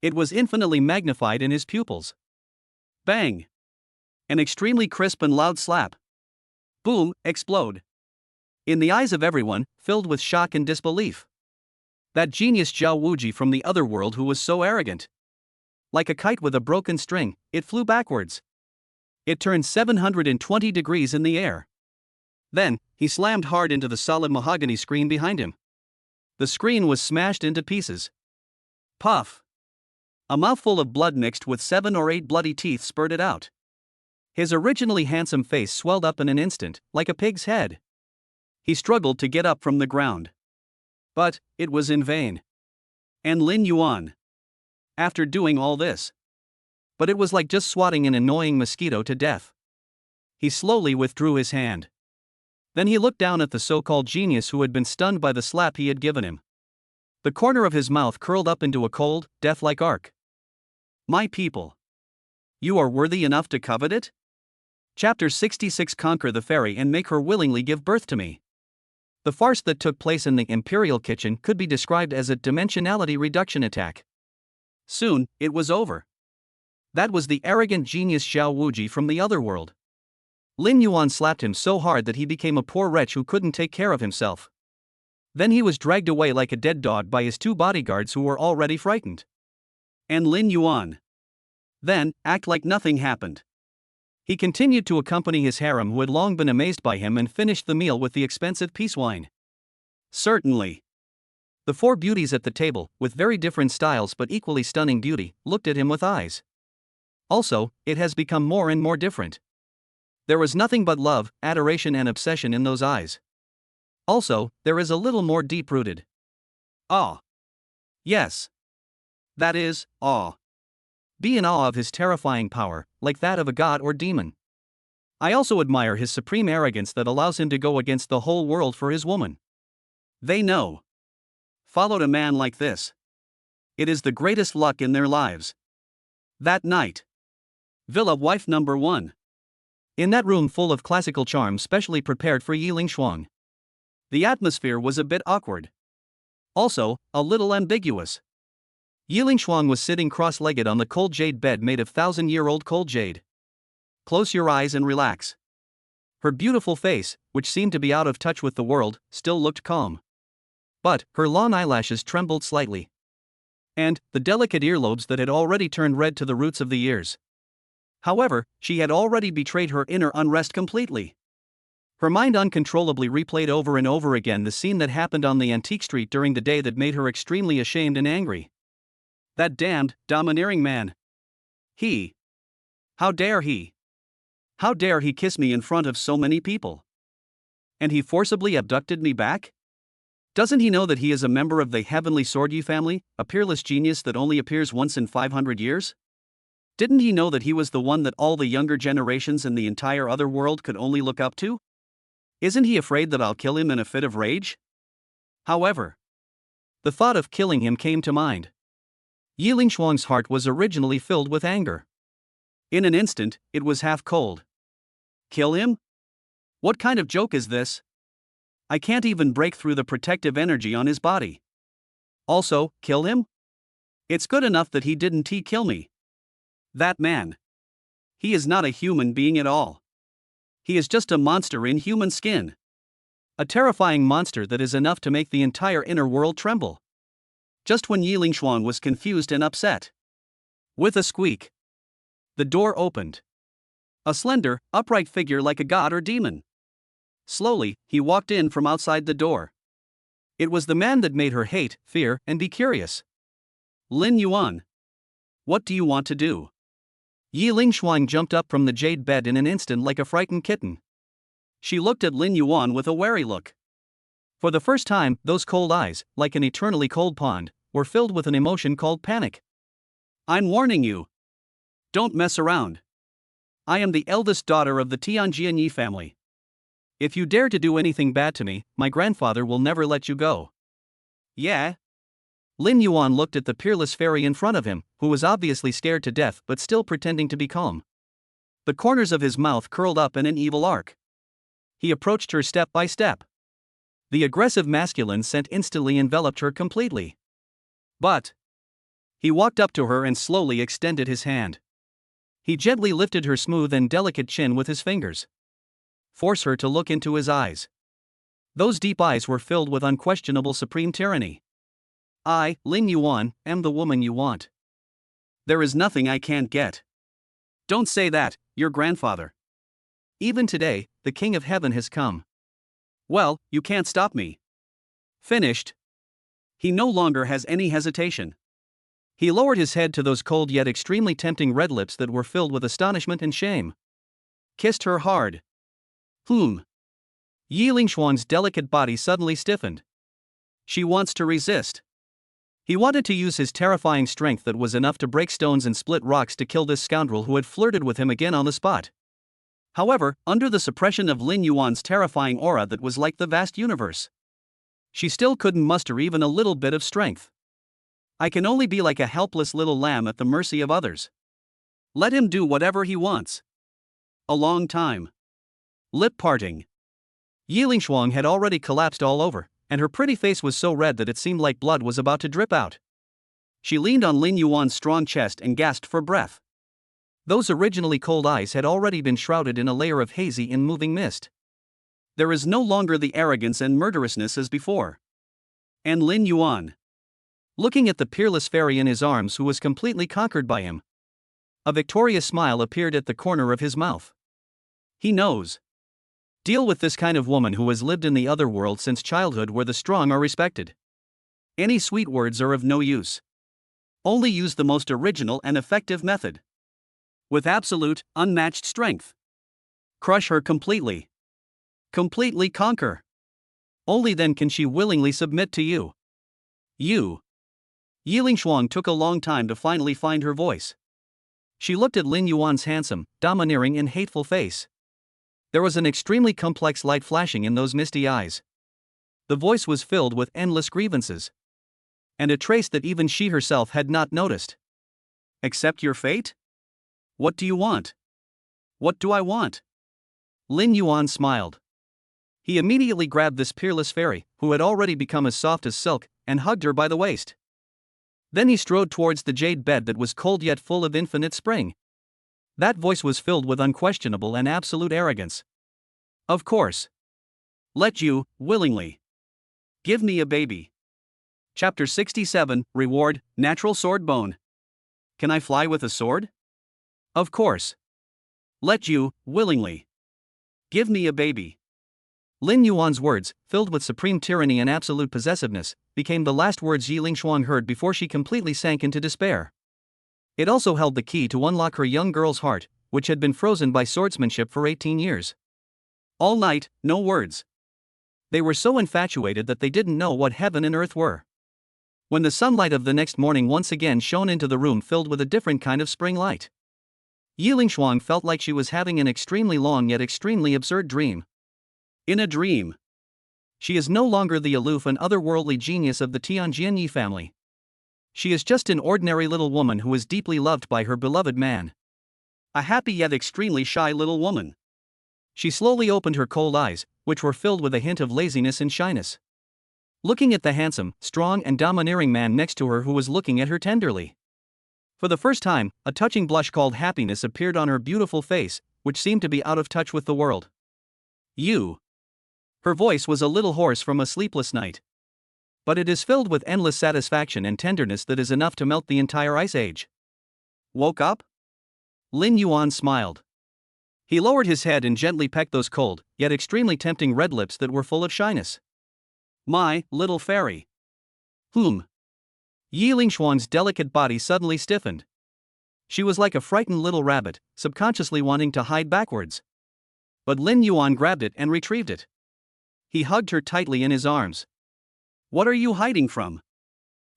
It was infinitely magnified in his pupils. Bang! An extremely crisp and loud slap. Boom, explode. In the eyes of everyone, filled with shock and disbelief. That genius Zhao Wuji from the other world who was so arrogant. Like a kite with a broken string, it flew backwards. It turned 720 degrees in the air. Then, he slammed hard into the solid mahogany screen behind him. The screen was smashed into pieces. Puff! A mouthful of blood mixed with 7 or 8 bloody teeth spurted out. His originally handsome face swelled up in an instant, like a pig's head. He struggled to get up from the ground. But, it was in vain. And Lin Yuan. After doing all this. But it was like just swatting an annoying mosquito to death. He slowly withdrew his hand. Then he looked down at the so-called genius who had been stunned by the slap he had given him. The corner of his mouth curled up into a cold, death-like arc. My people. You are worthy enough to covet it? Chapter 66 Conquer the fairy and make her willingly give birth to me. The farce that took place in the Imperial kitchen could be described as a dimensionality reduction attack. Soon, it was over. That was the arrogant genius Xiao Wuji from the other world. Lin Yuan slapped him so hard that he became a poor wretch who couldn't take care of himself. Then he was dragged away like a dead dog by his two bodyguards who were already frightened. And Lin Yuan then act like nothing happened. He continued to accompany his harem who had long been amazed by him and finished the meal with the expensive peace wine. Certainly. The four beauties at the table, with very different styles but equally stunning beauty, looked at him with eyes. Also, it has become more and more different. There was nothing but love, adoration and obsession in those eyes. Also, there is a little more deep-rooted awe. Yes. That is, awe. Be in awe of his terrifying power, like that of a god or demon. I also admire his supreme arrogance that allows him to go against the whole world for his woman. They know. Followed a man like this. It is the greatest luck in their lives. That night. Villa wife number 1. In that room full of classical charm specially prepared for Yi Lingshuang. The atmosphere was a bit awkward. Also, a little ambiguous. Yi Lingshuang was sitting cross-legged on the cold jade bed made of 1,000-year-old cold jade. Close your eyes and relax. Her beautiful face, which seemed to be out of touch with the world, still looked calm. But her long eyelashes trembled slightly. And the delicate earlobes that had already turned red to the roots of the ears. However, she had already betrayed her inner unrest completely. Her mind uncontrollably replayed over and over again the scene that happened on the antique street during the day that made her extremely ashamed and angry. That damned, domineering man. He. How dare he? How dare he kiss me in front of so many people? And he forcibly abducted me back? Doesn't he know that he is a member of the Heavenly Swordyu family, a peerless genius that only appears once in 500 years? Didn't he know that he was the one that all the younger generations in the entire other world could only look up to? Isn't he afraid that I'll kill him in a fit of rage? However, the thought of killing him came to mind. Yi Lingshuang's heart was originally filled with anger. In an instant, it was half cold. Kill him? What kind of joke is this? I can't even break through the protective energy on his body. Also, kill him? It's good enough that he didn't kill me. That man. He is not a human being at all. He is just a monster in human skin. A terrifying monster that is enough to make the entire inner world tremble. Just when Yi Lingshuang was confused and upset. With a squeak, the door opened. A slender, upright figure like a god or demon. Slowly, he walked in from outside the door. It was the man that made her hate, fear, and be curious. Lin Yuan. What do you want to do? Yi Lingshuang jumped up from the jade bed in an instant like a frightened kitten. She looked at Lin Yuan with a wary look. For the first time, those cold eyes, like an eternally cold pond, were filled with an emotion called panic. I'm warning you. Don't mess around. I am the eldest daughter of the Tianjianyi family. If you dare to do anything bad to me, my grandfather will never let you go. Yeah? Lin Yuan looked at the peerless fairy in front of him, who was obviously scared to death but still pretending to be calm. The corners of his mouth curled up in an evil arc. He approached her step by step. The aggressive masculine scent instantly enveloped her completely. But he walked up to her and slowly extended his hand. He gently lifted her smooth and delicate chin with his fingers. Force her to look into his eyes. Those deep eyes were filled with unquestionable supreme tyranny. I, Lin Yuan, am the woman you want. There is nothing I can't get. Don't say that, your grandfather. Even today, the King of Heaven has come. Well, you can't stop me. Finished. He no longer has any hesitation. He lowered his head to those cold yet extremely tempting red lips that were filled with astonishment and shame. Kissed her hard. Yi Lingshuang's delicate body suddenly stiffened. She wants to resist. He wanted to use his terrifying strength that was enough to break stones and split rocks to kill this scoundrel who had flirted with him again on the spot. However, under the suppression of Lin Yuan's terrifying aura that was like the vast universe, she still couldn't muster even a little bit of strength. I can only be like a helpless little lamb at the mercy of others. Let him do whatever he wants. A long time. Lip parting. Yiling Shuang had already collapsed all over, and her pretty face was so red that it seemed like blood was about to drip out. She leaned on Lin Yuan's strong chest and gasped for breath. Those originally cold eyes had already been shrouded in a layer of hazy and moving mist. There is no longer the arrogance and murderousness as before. And Lin Yuan, looking at the peerless fairy in his arms who was completely conquered by him, a victorious smile appeared at the corner of his mouth. He knows. Deal with this kind of woman who has lived in the other world since childhood where the strong are respected. Any sweet words are of no use. Only use the most original and effective method. With absolute, unmatched strength. Crush her completely. Completely conquer. Only then can she willingly submit to you. You. Yiling Shuang took a long time to finally find her voice. She looked at Lin Yuan's handsome, domineering and hateful face. There was an extremely complex light flashing in those misty eyes. The voice was filled with endless grievances. And a trace that even she herself had not noticed. Accept your fate? What do you want? What do I want? Lin Yuan smiled. He immediately grabbed this peerless fairy, who had already become as soft as silk, and hugged her by the waist. Then he strode towards the jade bed that was cold yet full of infinite spring. That voice was filled with unquestionable and absolute arrogance. Of course. Let you, willingly. Give me a baby. Chapter 67, Reward, Natural Sword Bone. Can I fly with a sword? Of course. Let you, willingly. Give me a baby. Lin Yuan's words, filled with supreme tyranny and absolute possessiveness, became the last words Yiling Shuang heard before she completely sank into despair. It also held the key to unlock her young girl's heart, which had been frozen by swordsmanship for 18 years. All night, no words. They were so infatuated that they didn't know what heaven and earth were. When the sunlight of the next morning once again shone into the room filled with a different kind of spring light, Yiling Shuang felt like she was having an extremely long yet extremely absurd dream. In a dream, she is no longer the aloof and otherworldly genius of the Tianjinyi family. She is just an ordinary little woman who is deeply loved by her beloved man. A happy yet extremely shy little woman. She slowly opened her cold eyes, which were filled with a hint of laziness and shyness. Looking at the handsome, strong and domineering man next to her who was looking at her tenderly. For the first time, a touching blush called happiness appeared on her beautiful face, which seemed to be out of touch with the world. You. Her voice was a little hoarse from a sleepless night. But it is filled with endless satisfaction and tenderness that is enough to melt the entire ice age. Woke up? Lin Yuan smiled. He lowered his head and gently pecked those cold, yet extremely tempting red lips that were full of shyness. My little fairy. Yiling Shuang's delicate body suddenly stiffened. She was like a frightened little rabbit, subconsciously wanting to hide backwards. But Lin Yuan grabbed it and retrieved it. He hugged her tightly in his arms. What are you hiding from?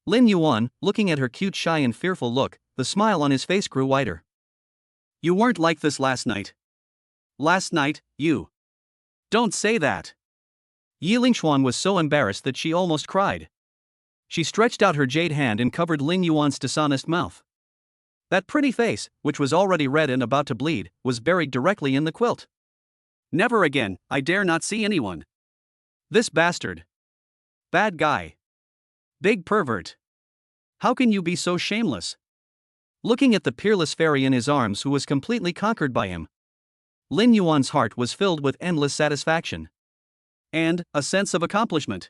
Lin Yuan, looking at her cute, shy and fearful look, the smile on his face grew wider. You weren't like this last night. Last night, you. Don't say that. Yiling Shuang was so embarrassed that she almost cried. She stretched out her jade hand and covered Lin Yuan's dishonest mouth. That pretty face, which was already red and about to bleed, was buried directly in the quilt. Never again, I dare not see anyone. This bastard. Bad guy. Big pervert. How can you be so shameless? Looking at the peerless fairy in his arms who was completely conquered by him, Lin Yuan's heart was filled with endless satisfaction. And a sense of accomplishment.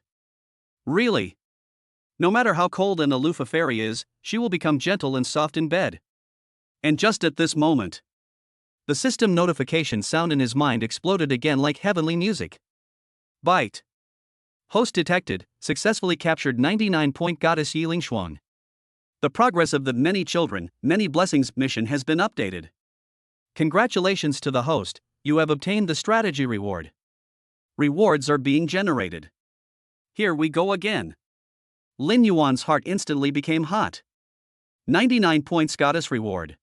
Really? No matter how cold and aloof a fairy is, she will become gentle and soft in bed. And just at this moment, the system notification sound in his mind exploded again like heavenly music. Bite. Host detected, successfully captured 99-point Goddess Yiling Shuang. The progress of the Many Children, Many Blessings mission has been updated. Congratulations to the host, you have obtained the strategy reward. Rewards are being generated. Here we go again. Lin Yuan's heart instantly became hot. 99 points Goddess reward.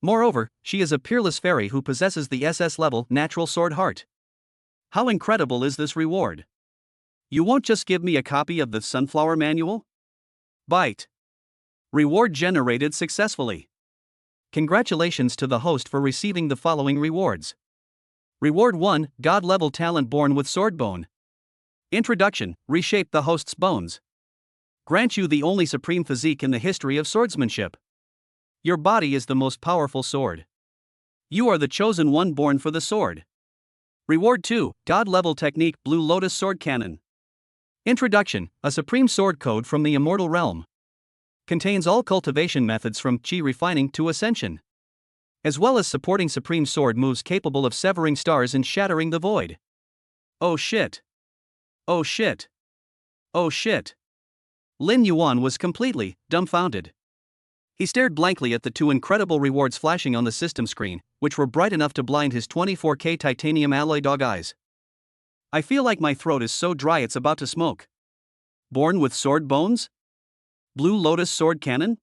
Moreover, she is a peerless fairy who possesses the SS level natural sword heart. How incredible is this reward? You won't just give me a copy of the Sunflower Manual? Bite. Reward generated successfully. Congratulations to the host for receiving the following rewards. Reward 1, God level talent born with sword bone. Introduction, reshape the host's bones. Grant you the only supreme physique in the history of swordsmanship. Your body is the most powerful sword. You are the chosen one born for the sword. Reward 2, God level technique Blue Lotus Sword Cannon. Introduction, a supreme sword code from the immortal realm. Contains all cultivation methods from chi refining to ascension, as well as supporting supreme sword moves capable of severing stars and shattering the void. Oh shit. Oh shit. Oh shit. Lin Yuan was completely dumbfounded. He stared blankly at the two incredible rewards flashing on the system screen, which were bright enough to blind his 24K titanium alloy dog eyes. I feel like my throat is so dry it's about to smoke. Born with sword bones? Blue Lotus Sword Cannon?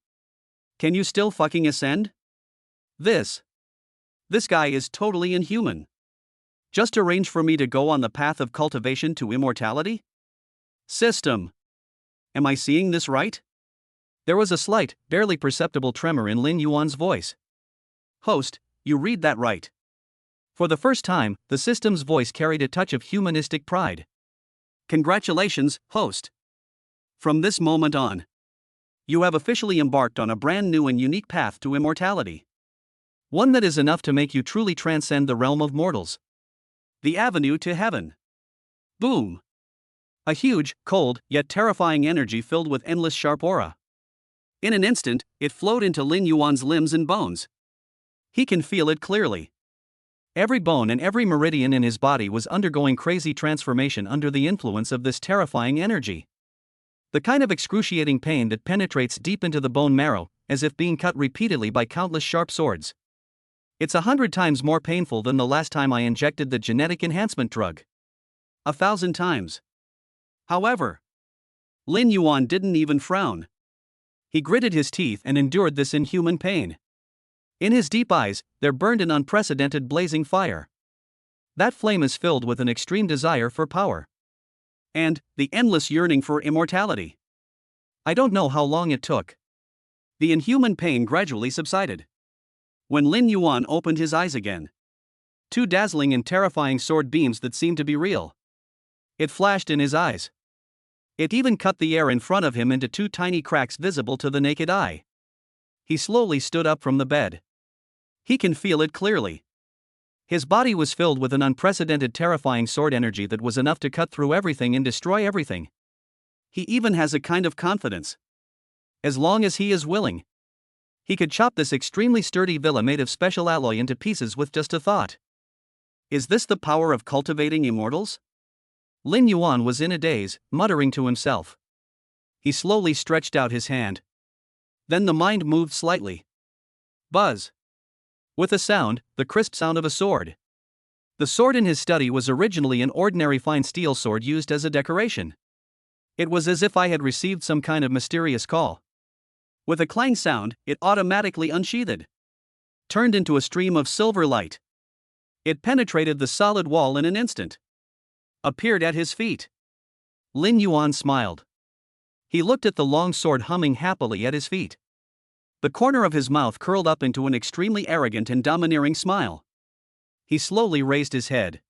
Can you still fucking ascend? This guy is totally inhuman. Just arrange for me to go on the path of cultivation to immortality? System. Am I seeing this right? There was a slight, barely perceptible tremor in Lin Yuan's voice. Host, you read that right. For the first time, the system's voice carried a touch of humanistic pride. Congratulations, host. From this moment on, you have officially embarked on a brand new and unique path to immortality. One that is enough to make you truly transcend the realm of mortals. The avenue to heaven. Boom. A huge, cold, yet terrifying energy filled with endless sharp aura. In an instant, it flowed into Lin Yuan's limbs and bones. He can feel it clearly. Every bone and every meridian in his body was undergoing crazy transformation under the influence of this terrifying energy. The kind of excruciating pain that penetrates deep into the bone marrow, as if being cut repeatedly by countless sharp swords. It's 100 times more painful than the last time I injected the genetic enhancement drug. 1,000 times. However, Lin Yuan didn't even frown. He gritted his teeth and endured this inhuman pain. In his deep eyes, there burned an unprecedented blazing fire. That flame is filled with an extreme desire for power. And the endless yearning for immortality. I don't know how long it took. The inhuman pain gradually subsided. When Lin Yuan opened his eyes again, two dazzling and terrifying sword beams that seemed to be real. It flashed in his eyes. It even cut the air in front of him into two tiny cracks visible to the naked eye. He slowly stood up from the bed. He can feel it clearly. His body was filled with an unprecedented terrifying sword energy that was enough to cut through everything and destroy everything. He even has a kind of confidence. As long as he is willing, he could chop this extremely sturdy villa made of special alloy into pieces with just a thought. Is this the power of cultivating immortals? Lin Yuan was in a daze, muttering to himself. He slowly stretched out his hand. Then the mind moved slightly. Buzz. With a sound, the crisp sound of a sword. The sword in his study was originally an ordinary fine steel sword used as a decoration. It was as if I had received some kind of mysterious call. With a clang sound, it automatically unsheathed. Turned into a stream of silver light. It penetrated the solid wall in an instant. Appeared at his feet. Lin Yuan smiled. He looked at the long sword humming happily at his feet. The corner of his mouth curled up into an extremely arrogant and domineering smile. He slowly raised his head.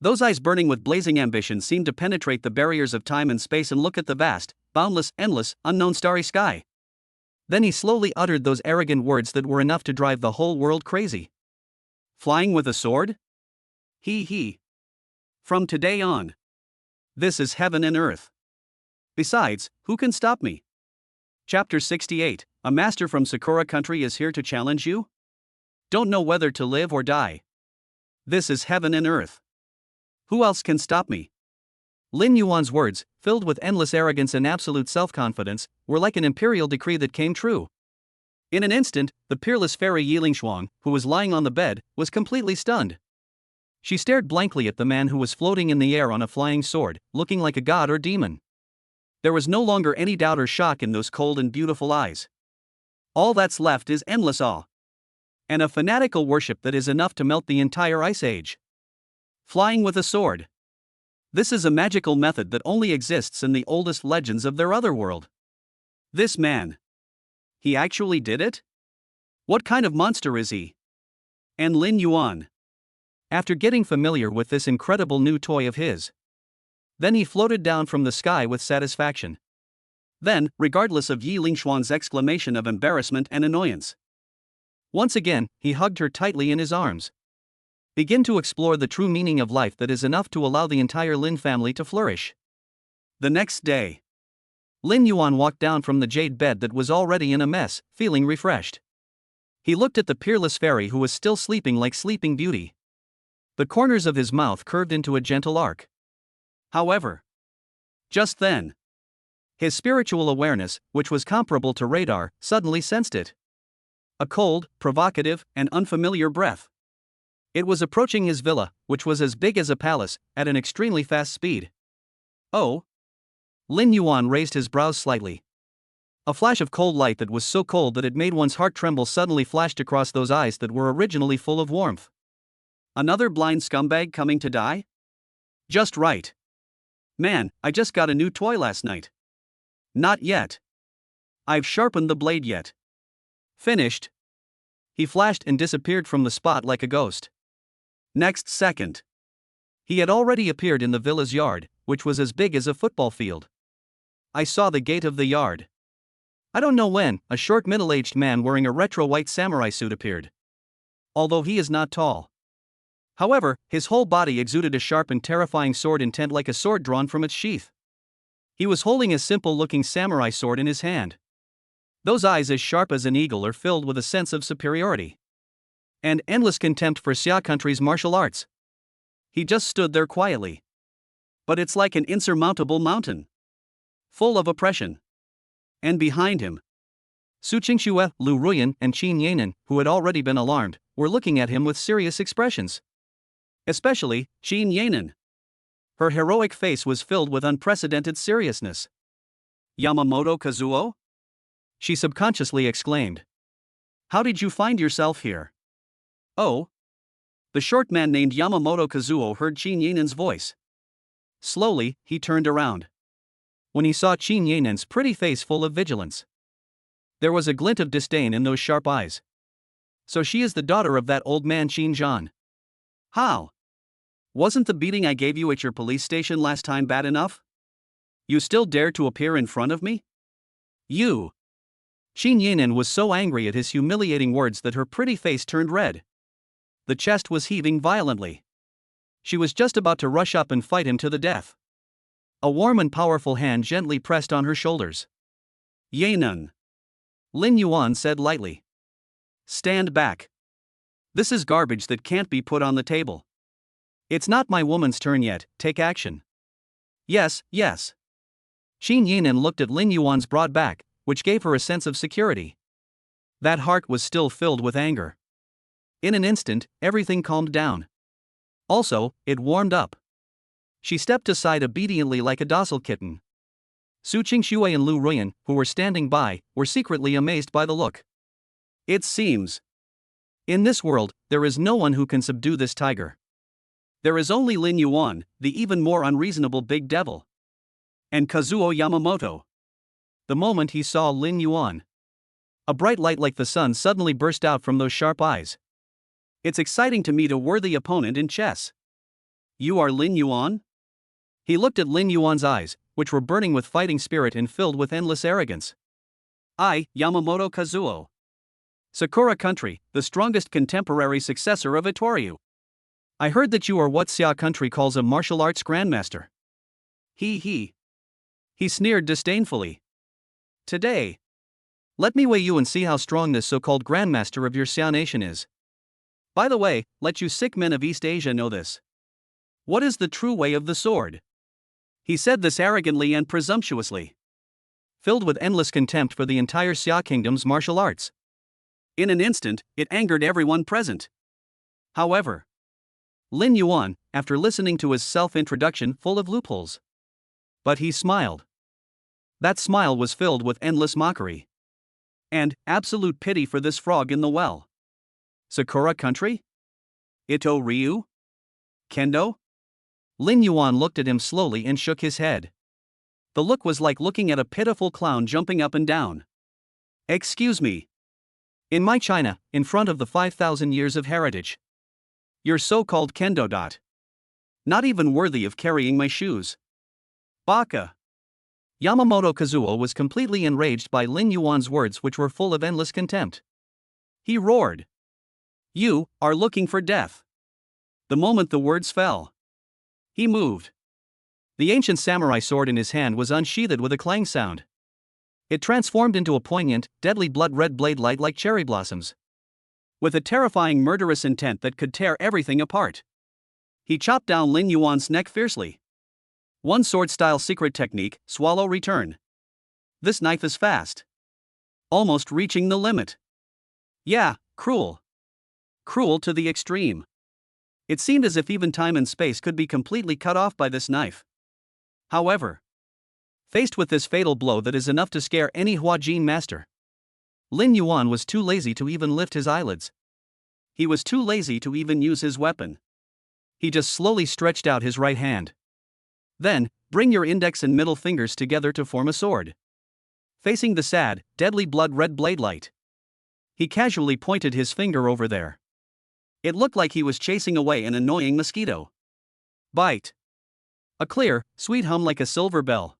Those eyes burning with blazing ambition seemed to penetrate the barriers of time and space and look at the vast, boundless, endless, unknown starry sky. Then he slowly uttered those arrogant words that were enough to drive the whole world crazy. Flying with a sword? He. From today on, this is heaven and earth. Besides, who can stop me? Chapter 68, a master from Sakura country is here to challenge you? Don't know whether to live or die. This is heaven and earth. Who else can stop me? Lin Yuan's words, filled with endless arrogance and absolute self-confidence, were like an imperial decree that came true. In an instant, the peerless fairy Yiling Shuang, who was lying on the bed, was completely stunned. She stared blankly at the man who was floating in the air on a flying sword, looking like a god or demon. There was no longer any doubt or shock in those cold and beautiful eyes. All that's left is endless awe. And a fanatical worship that is enough to melt the entire ice age. Flying with a sword. This is a magical method that only exists in the oldest legends of their other world. This man. He actually did it? What kind of monster is he? And Lin Yuan. after getting familiar with this incredible new toy of his. Then he floated down from the sky with satisfaction. Then, regardless of Yi Lingxuan's exclamation of embarrassment and annoyance, once again, he hugged her tightly in his arms. Begin to explore the true meaning of life that is enough to allow the entire Lin family to flourish. The next day, Lin Yuan walked down from the jade bed that was already in a mess, feeling refreshed. He looked at the peerless fairy who was still sleeping like Sleeping Beauty. The corners of his mouth curved into a gentle arc. However, just then, his spiritual awareness, which was comparable to radar, suddenly sensed it. A cold, provocative, and unfamiliar breath. It was approaching his villa, which was as big as a palace, at an extremely fast speed. Oh? Lin Yuan raised his brows slightly. A flash of cold light that was so cold that it made one's heart tremble suddenly flashed across those eyes that were originally full of warmth. Another blind scumbag coming to die? Just right. Man, I just got a new toy last night. Not yet. I've sharpened the blade yet. Finished. He flashed and disappeared from the spot like a ghost. Next second, he had already appeared in the villa's yard, which was as big as a football field. I saw the gate of the yard. I don't know when, a short middle-aged man wearing a retro white samurai suit appeared. Although he is not tall. However, his whole body exuded a sharp and terrifying sword intent like a sword drawn from its sheath. He was holding a simple-looking samurai sword in his hand. Those eyes as sharp as an eagle are filled with a sense of superiority. And endless contempt for Xia country's martial arts. He just stood there quietly. But it's like an insurmountable mountain. Full of oppression. And behind him, Su Qingxue, Lu Ruyan, and Qin Yanan, who had already been alarmed, were looking at him with serious expressions. Especially, Qin Yanan. Her heroic face was filled with unprecedented seriousness. Yamamoto Kazuo? She subconsciously exclaimed. How did you find yourself here? Oh. The short man named Yamamoto Kazuo heard Qin Yanan's voice. Slowly, he turned around. When he saw Qin Yanan's pretty face full of vigilance, there was a glint of disdain in those sharp eyes. So she is the daughter of that old man Qin Zhan. How? Wasn't the beating I gave you at your police station last time bad enough? You still dare to appear in front of me? You! Qin Yanan was so angry at his humiliating words that her pretty face turned red. The chest was heaving violently. She was just about to rush up and fight him to the death. A warm and powerful hand gently pressed on her shoulders. Yanan. Lin Yuan said lightly. Stand back. This is garbage that can't be put on the table. It's not my woman's turn yet, take action. Yes, yes. Qin Yanan looked at Lin Yuan's broad back, which gave her a sense of security. That heart was still filled with anger. In an instant, everything calmed down. Also, it warmed up. She stepped aside obediently like a docile kitten. Su Qingxue and Lu Ruyan, who were standing by, were secretly amazed by the look. It seems. In this world, there is no one who can subdue this tiger. There is only Lin Yuan, the even more unreasonable big devil. And Kazuo Yamamoto. The moment he saw Lin Yuan, a bright light like the sun suddenly burst out from those sharp eyes. It's exciting to meet a worthy opponent in chess. You are Lin Yuan? He looked at Lin Yuan's eyes, which were burning with fighting spirit and filled with endless arrogance. I, Yamamoto Kazuo. Sakura country, the strongest contemporary successor of Itoryu. I heard that you are what Xia country calls a martial arts grandmaster. He sneered disdainfully. Today, let me weigh you and see how strong this so-called grandmaster of your Xia nation is. By the way, let you sick men of East Asia know this. What is the true way of the sword? He said this arrogantly and presumptuously, filled with endless contempt for the entire Xia kingdom's martial arts. In an instant, it angered everyone present. However, Lin Yuan, after listening to his self-introduction full of loopholes. But he smiled. That smile was filled with endless mockery. And absolute pity for this frog in the well. Sakura country? Ito Ryu? Kendo? Lin Yuan looked at him slowly and shook his head. The look was like looking at a pitiful clown jumping up and down. Excuse me. In my China, in front of the 5,000 years of heritage, Your so-called kendo dot. Not even worthy of carrying my shoes. Baka. Yamamoto Kazuo was completely enraged by Lin Yuan's words, which were full of endless contempt. He roared. You are looking for death. The moment the words fell, he moved. The ancient samurai sword in his hand was unsheathed with a clang sound. It transformed into a poignant, deadly blood-red blade light like cherry blossoms, with a terrifying murderous intent that could tear everything apart. He chopped down Lin Yuan's neck fiercely. One sword-style secret technique, swallow return. This knife is fast. Almost reaching the limit. Yeah, cruel. Cruel to the extreme. It seemed as if even time and space could be completely cut off by this knife. However, faced with this fatal blow that is enough to scare any Huajin master, Lin Yuan was too lazy to even lift his eyelids. He was too lazy to even use his weapon. He just slowly stretched out his right hand. Then, bring your index and middle fingers together to form a sword. Facing the sad, deadly blood-red blade light, he casually pointed his finger over there. It looked like he was chasing away an annoying mosquito. Bite. A clear, sweet hum like a silver bell.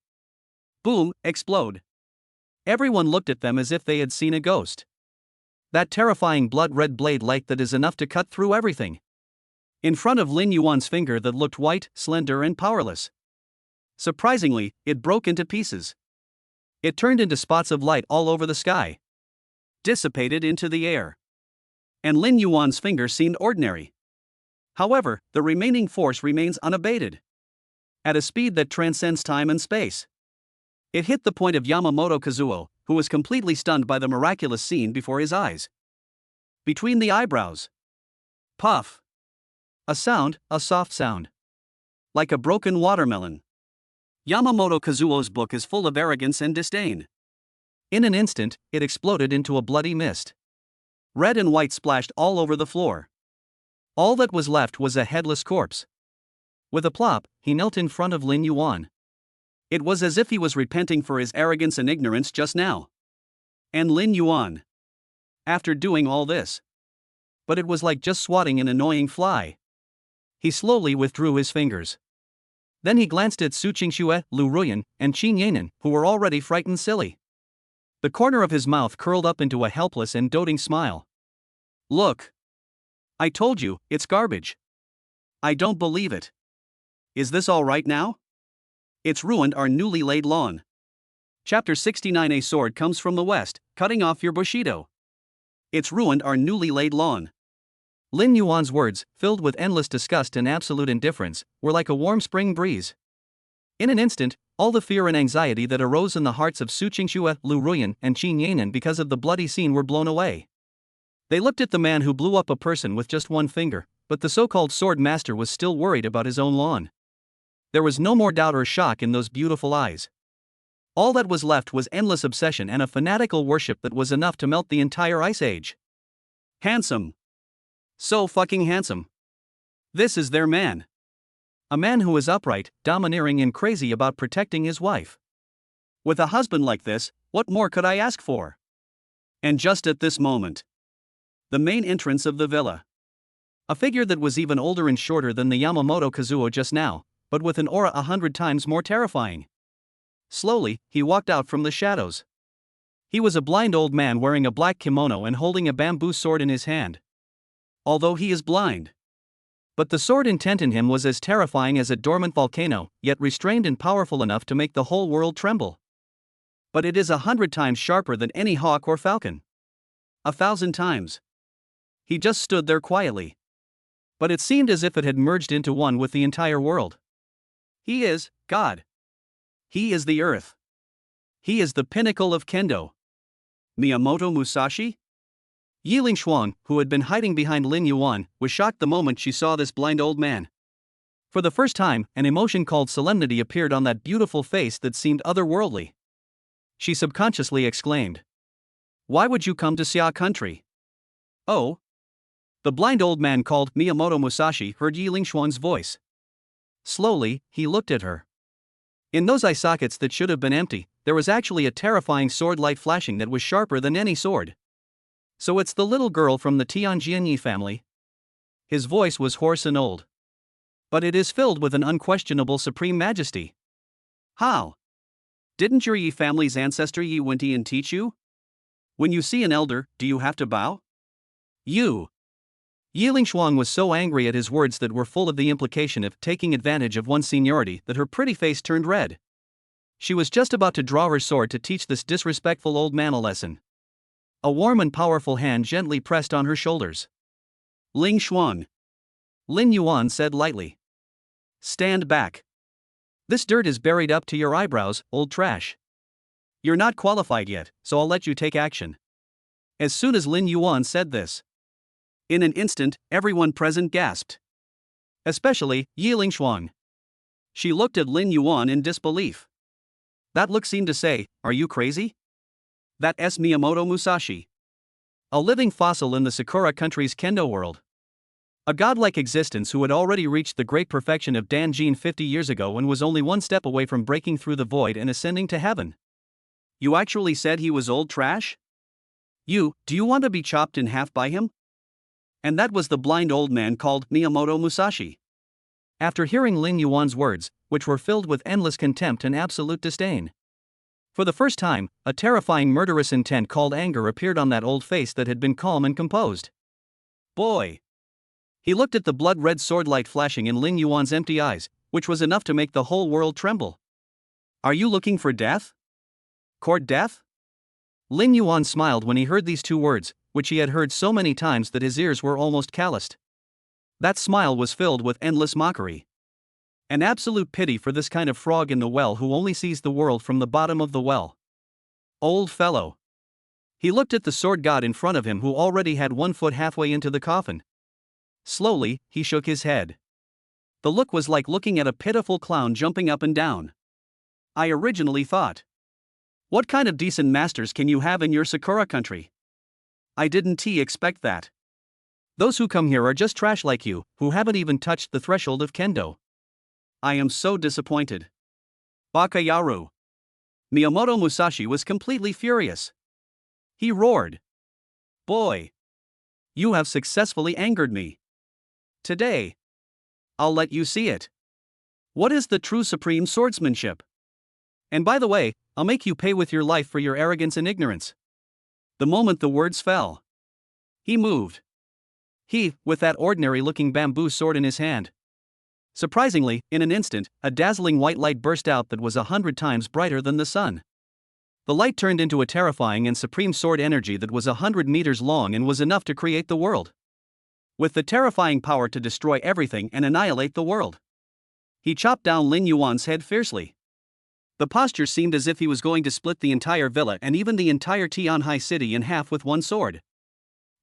Boom, explode. Everyone looked at them as if they had seen a ghost. That terrifying blood-red blade light that is enough to cut through everything. In front of Lin Yuan's finger that looked white, slender and powerless. Surprisingly, it broke into pieces. It turned into spots of light all over the sky. Dissipated into the air. And Lin Yuan's finger seemed ordinary. However, the remaining force remains unabated. At a speed that transcends time and space. It hit the point of Yamamoto Kazuo, who was completely stunned by the miraculous scene before his eyes. Between the eyebrows. Puff. A sound, a soft sound. Like a broken watermelon. Yamamoto Kazuo's book is full of arrogance and disdain. In an instant, it exploded into a bloody mist. Red and white splashed all over the floor. All that was left was a headless corpse. With a plop, he knelt in front of Lin Yuan. It was as if he was repenting for his arrogance and ignorance just now. And Lin Yuan. After doing all this. But it was like just swatting an annoying fly. He slowly withdrew his fingers. Then he glanced at Su Qingxue, Lu Ruyan, and Qin Yanan, who were already frightened silly. The corner of his mouth curled up into a helpless and doting smile. Look. I told you, it's garbage. I don't believe it. Is this all right now? It's ruined our newly laid lawn. Chapter 69. A sword comes from the west, cutting off your bushido. It's ruined our newly laid lawn. Lin Yuan's words, filled with endless disgust and absolute indifference, were like a warm spring breeze. In an instant, all the fear and anxiety that arose in the hearts of Su Qingxue, Lu Ruyan, and Qin Yanan because of the bloody scene were blown away. They looked at the man who blew up a person with just one finger, but the so-called sword master was still worried about his own lawn. There was no more doubt or shock in those beautiful eyes. All that was left was endless obsession and a fanatical worship that was enough to melt the entire ice age. Handsome. So fucking handsome. This is their man. A man who is upright, domineering and crazy about protecting his wife. With a husband like this, what more could I ask for? And just at this moment, the main entrance of the villa. A figure that was even older and shorter than the Yamamoto Kazuo just now, but with an aura 100 times more terrifying. Slowly, he walked out from the shadows. He was a blind old man wearing a black kimono and holding a bamboo sword in his hand. Although he is blind. But the sword intent in him was as terrifying as a dormant volcano, yet restrained and powerful enough to make the whole world tremble. But it is 100 times sharper than any hawk or falcon. 1,000 times. He just stood there quietly. But it seemed as if it had merged into one with the entire world. He is God. He is the earth. He is the pinnacle of kendo. Miyamoto Musashi? Yiling Shuang, who had been hiding behind Lin Yuan, was shocked the moment she saw this blind old man. For the first time, an emotion called solemnity appeared on that beautiful face that seemed otherworldly. She subconsciously exclaimed, "Why would you come to Xia country?" "Oh." The blind old man called Miyamoto Musashi heard Yiling Shuang's voice. Slowly, he looked at her. In those eye sockets that should have been empty, there was actually a terrifying sword light flashing that was sharper than any sword. So it's the little girl from the Tianjianyi family. His voice was hoarse and old. But it is filled with an unquestionable supreme majesty. How? Didn't your Yi family's ancestor Yi Wentian teach you? When you see an elder, do you have to bow? You. Yi Lingshuang was so angry at his words that were full of the implication of taking advantage of one's seniority that her pretty face turned red. She was just about to draw her sword to teach this disrespectful old man a lesson. A warm and powerful hand gently pressed on her shoulders. Ling Shuang. Lin Yuan said lightly. Stand back. This dirt is buried up to your eyebrows, old trash. You're not qualified yet, so I'll let you take action. As soon as Lin Yuan said this, in an instant, everyone present gasped. Especially Yi Lingshuang. She looked at Lin Yuan in disbelief. That look seemed to say, "Are you crazy?" That's Miyamoto Musashi. A living fossil in the Sakura country's kendo world. A godlike existence who had already reached the great perfection of Danjin 50 years ago and was only one step away from breaking through the void and ascending to heaven. You actually said he was old trash? Do you want to be chopped in half by him? And that was the blind old man called Miyamoto Musashi. After hearing Lin Yuan's words, which were filled with endless contempt and absolute disdain, for the first time, a terrifying murderous intent called anger appeared on that old face that had been calm and composed. Boy! He looked at the blood-red sword light flashing in Lin Yuan's empty eyes, which was enough to make the whole world tremble. Are you looking for death? Court death? Lin Yuan smiled when he heard these two words, which he had heard so many times that his ears were almost calloused. That smile was filled with endless mockery. An absolute pity for this kind of frog in the well who only sees the world from the bottom of the well. Old fellow. He looked at the sword god in front of him who already had 1 foot halfway into the coffin. Slowly, he shook his head. The look was like looking at a pitiful clown jumping up and down. I originally thought, what kind of decent masters can you have in your Sakura country? I didn't expect that. Those who come here are just trash like you, who haven't even touched the threshold of kendo. I am so disappointed. Bakayaru. Miyamoto Musashi was completely furious. He roared. Boy! You have successfully angered me. Today, I'll let you see it. What is the true supreme swordsmanship? And by the way, I'll make you pay with your life for your arrogance and ignorance. The moment the words fell, he moved. He, with that ordinary-looking bamboo sword in his hand. Surprisingly, in an instant, a dazzling white light burst out that was 100 times brighter than the sun. The light turned into a terrifying and supreme sword energy that was 100 meters long and was enough to create the world. With the terrifying power to destroy everything and annihilate the world. He chopped down Lin Yuan's head fiercely. The posture seemed as if he was going to split the entire villa and even the entire Tianhai city in half with one sword.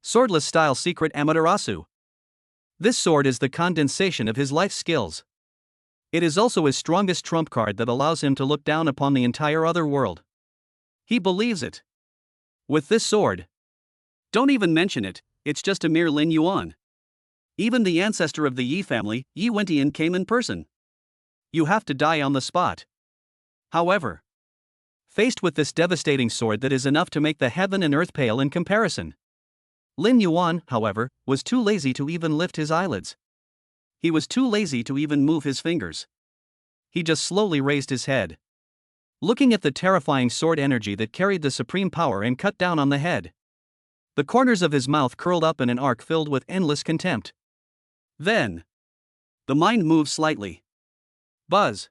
Swordless style secret Amaterasu. This sword is the condensation of his life skills. It is also his strongest trump card that allows him to look down upon the entire other world. He believes it. With this sword, don't even mention it, it's just a mere Lin Yuan. Even the ancestor of the Yi family, Yi Wentian, came in person. You have to die on the spot. However, faced with this devastating sword that is enough to make the heaven and earth pale in comparison, Lin Yuan, however, was too lazy to even lift his eyelids. He was too lazy to even move his fingers. He just slowly raised his head, looking at the terrifying sword energy that carried the supreme power and cut down on the head. The corners of his mouth curled up in an arc filled with endless contempt. Then, the mind moved slightly. Buzz.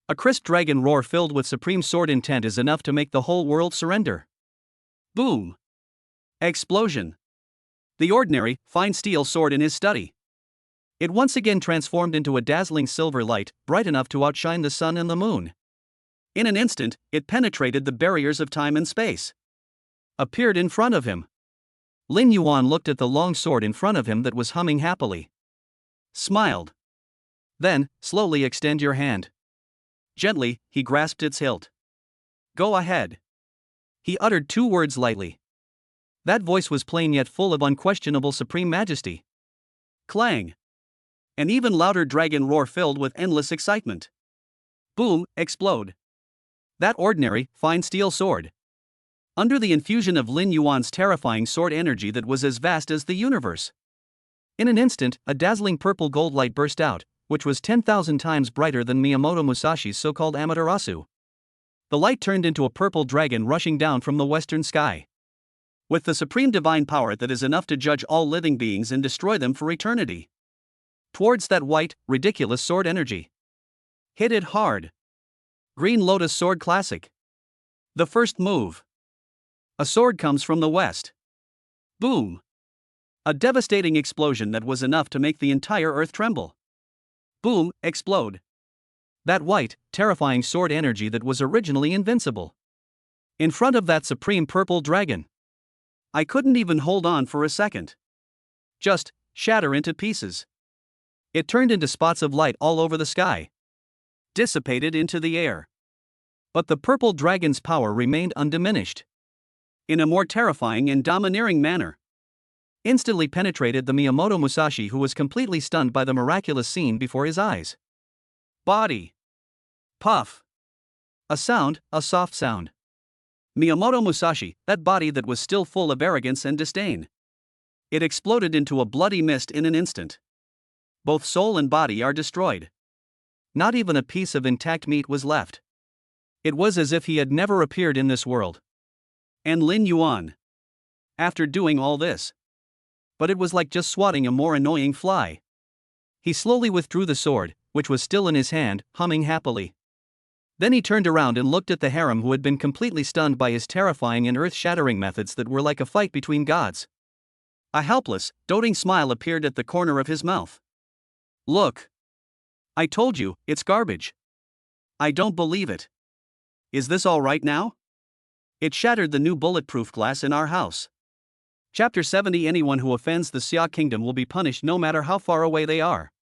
A crisp dragon roar filled with supreme sword intent is enough to make the whole world surrender. Boom. Explosion. The ordinary, fine steel sword in his study. It once again transformed into a dazzling silver light, bright enough to outshine the sun and the moon. In an instant, it penetrated the barriers of time and space. Appeared in front of him. Lin Yuan looked at the long sword in front of him that was humming happily. Smiled. Then, slowly extend your hand. Gently, he grasped its hilt. Go ahead. He uttered 2 words lightly. That voice was plain yet full of unquestionable supreme majesty. Clang. An even louder dragon roar filled with endless excitement. Boom, explode. That ordinary, fine steel sword. Under the infusion of Lin Yuan's terrifying sword energy that was as vast as the universe. In an instant, a dazzling purple gold light burst out, which was 10,000 times brighter than Miyamoto Musashi's so-called Amaterasu. The light turned into a purple dragon rushing down from the western sky. With the supreme divine power that is enough to judge all living beings and destroy them for eternity. Towards that white, ridiculous sword energy. Hit it hard. Green Lotus Sword Classic. The first move. A sword comes from the west. Boom. A devastating explosion that was enough to make the entire earth tremble. Boom, explode. That white, terrifying sword energy that was originally invincible. In front of that supreme purple dragon. I couldn't even hold on for a second. Just shatter into pieces. It turned into spots of light all over the sky. Dissipated into the air. But the purple dragon's power remained undiminished. In a more terrifying and domineering manner. Instantly penetrated the Miyamoto Musashi, who was completely stunned by the miraculous scene before his eyes. Body. Puff. A sound, a soft sound. Miyamoto Musashi, that body that was still full of arrogance and disdain. It exploded into a bloody mist in an instant. Both soul and body are destroyed. Not even a piece of intact meat was left. It was as if he had never appeared in this world. And Lin Yuan. After doing all this. But it was like just swatting a more annoying fly. He slowly withdrew the sword, which was still in his hand, humming happily. Then he turned around and looked at the harem, who had been completely stunned by his terrifying and earth-shattering methods that were like a fight between gods. A helpless, doting smile appeared at the corner of his mouth. Look. I told you, it's garbage. I don't believe it. Is this all right now? It shattered the new bulletproof glass in our house. Chapter 70. Anyone who offends the Xia Kingdom will be punished no matter how far away they are.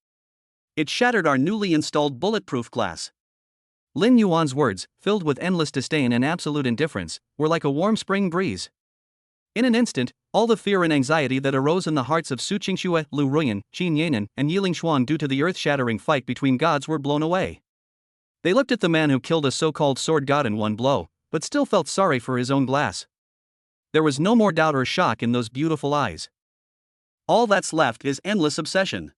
It shattered our newly installed bulletproof glass. Lin Yuan's words, filled with endless disdain and absolute indifference, were like a warm spring breeze. In an instant, all the fear and anxiety that arose in the hearts of Su Qingxue, Lu Ruyan, Qin Yanan, and Yiling Xuan due to the earth-shattering fight between gods were blown away. They looked at the man who killed a so-called sword god in one blow, but still felt sorry for his own glass. There was no more doubt or shock in those beautiful eyes. All that's left is endless obsession.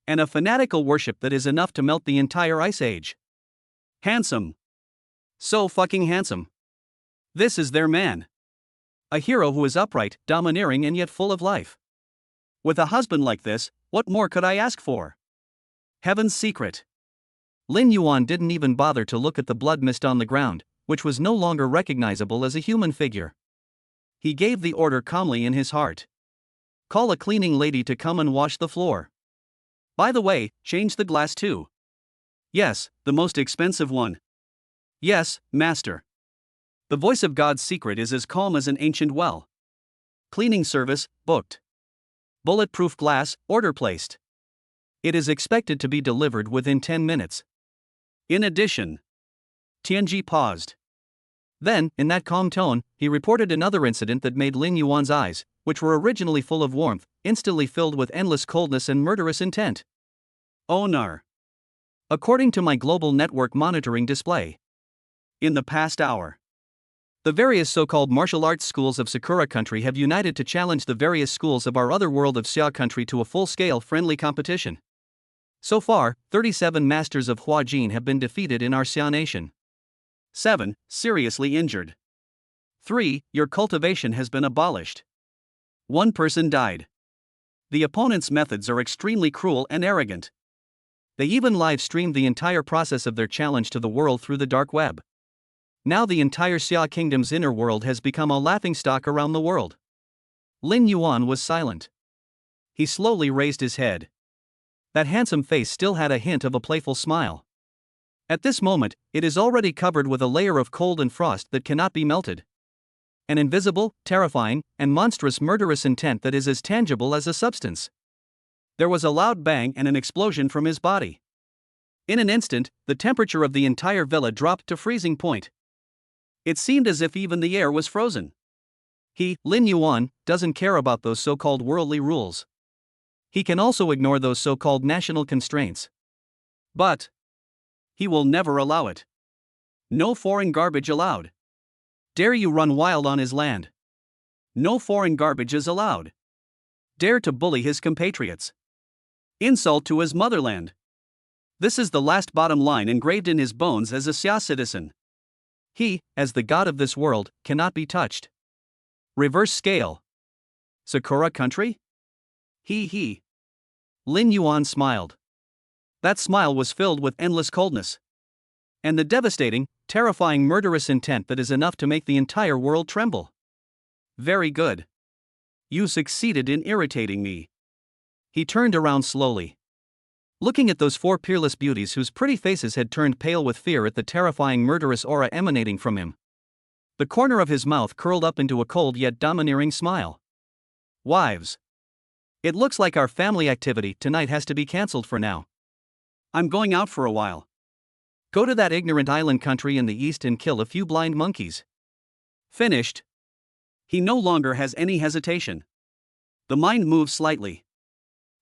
And a fanatical worship that is enough to melt the entire ice age. Handsome. So fucking handsome. This is their man. A hero who is upright, domineering, and yet full of life. With a husband like this, what more could I ask for? Heaven's secret. Lin Yuan didn't even bother to look at the blood mist on the ground, which was no longer recognizable as a human figure. He gave the order calmly in his heart. Call a cleaning lady to come and wash the floor. By the way, change the glass too. Yes, the most expensive one. Yes, master. The voice of God's secret is as calm as an ancient well. Cleaning service, booked. Bulletproof glass, order placed. It is expected to be delivered within 10 minutes. In addition. Tianji paused. Then, in that calm tone, he reported another incident that made Lin Yuan's eyes, which were originally full of warmth, instantly filled with endless coldness and murderous intent. Onar. According to my global network monitoring display. In the past hour. The various so-called martial arts schools of Sakura country have united to challenge the various schools of our other world of Xia country to a full-scale friendly competition. So far, 37 masters of Hua Jin have been defeated in our Xia nation. 7. Seriously injured. 3. Your cultivation has been abolished. 1 person died. The opponent's methods are extremely cruel and arrogant. They even live-streamed the entire process of their challenge to the world through the dark web. Now the entire Xia Kingdom's inner world has become a laughingstock around the world. Lin Yuan was silent. He slowly raised his head. That handsome face still had a hint of a playful smile. At this moment, it is already covered with a layer of cold and frost that cannot be melted. An invisible, terrifying, and monstrous murderous intent that is as tangible as a substance. There was a loud bang and an explosion from his body. In an instant, the temperature of the entire villa dropped to freezing point. It seemed as if even the air was frozen. He, Lin Yuan, doesn't care about those so-called worldly rules. He can also ignore those so-called national constraints. But he will never allow it. No foreign garbage allowed. Dare you run wild on his land? No foreign garbage is allowed. dare to bully his compatriots. Insult to his motherland. This is the last bottom line engraved in his bones as a Xia citizen. He, as the god of this world, cannot be touched. Reverse scale. Sakura country? He. Lin Yuan smiled. That smile was filled with endless coldness. And the devastating, terrifying murderous intent that is enough to make the entire world tremble. Very good. You succeeded in irritating me. He turned around slowly. Looking at those four peerless beauties whose pretty faces had turned pale with fear at the terrifying murderous aura emanating from him. The corner of his mouth curled up into a cold yet domineering smile. Wives. It looks like our family activity tonight has to be cancelled for now. I'm going out for a while. Go to that ignorant island country in the east and kill a few blind monkeys. Finished. He no longer has any hesitation. The mind moves slightly.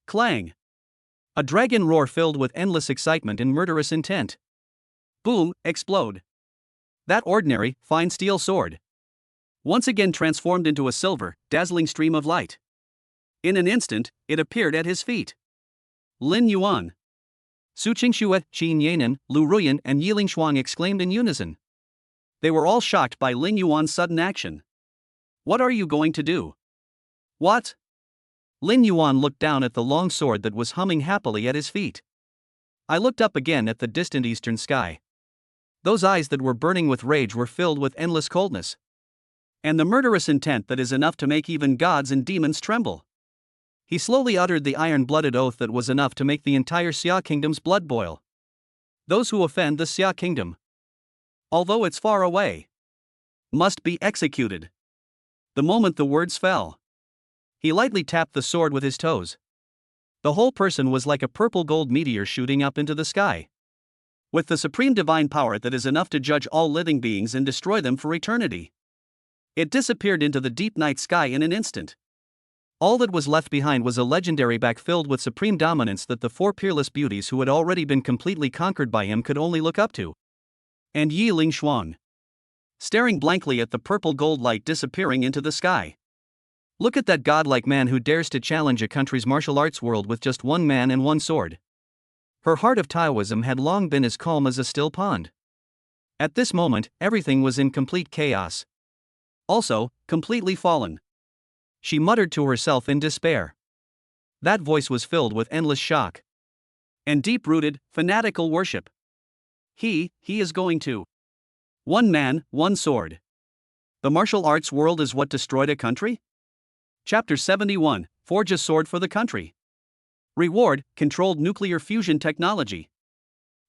Clang. A dragon roar filled with endless excitement and murderous intent. Boom, explode. That ordinary, fine steel sword. Once again transformed into a silver, dazzling stream of light. In an instant, it appeared at his feet. Lin Yuan. Su Qingxue, Qin Yanan, Lu Ruyan, and Yiling Shuang exclaimed in unison. They were all shocked by Lin Yuan's sudden action. What are you going to do? What? Lin Yuan looked down at the long sword that was humming happily at his feet. I looked up again at the distant eastern sky. Those eyes that were burning with rage were filled with endless coldness. And the murderous intent that is enough to make even gods and demons tremble. He slowly uttered the iron-blooded oath that was enough to make the entire Xia kingdom's blood boil. Those who offend the Xia kingdom, although it's far away, must be executed. The moment the words fell, he lightly tapped the sword with his toes. The whole person was like a purple gold meteor shooting up into the sky. With the supreme divine power that is enough to judge all living beings and destroy them for eternity. It disappeared into the deep night sky in an instant. All that was left behind was a legendary back filled with supreme dominance that the four peerless beauties who had already been completely conquered by him could only look up to. And Yiling Shuang, staring blankly at the purple gold light disappearing into the sky. Look at that godlike man who dares to challenge a country's martial arts world with just one man and one sword. Her heart of Taoism had long been as calm as a still pond. At this moment, everything was in complete chaos. Also, completely fallen. She muttered to herself in despair. That voice was filled with endless shock. And deep-rooted, fanatical worship. He is going to. One man, one sword. The martial arts world is what destroyed a country? Chapter 71, Forge a Sword for the Country. Reward, Controlled Nuclear Fusion Technology.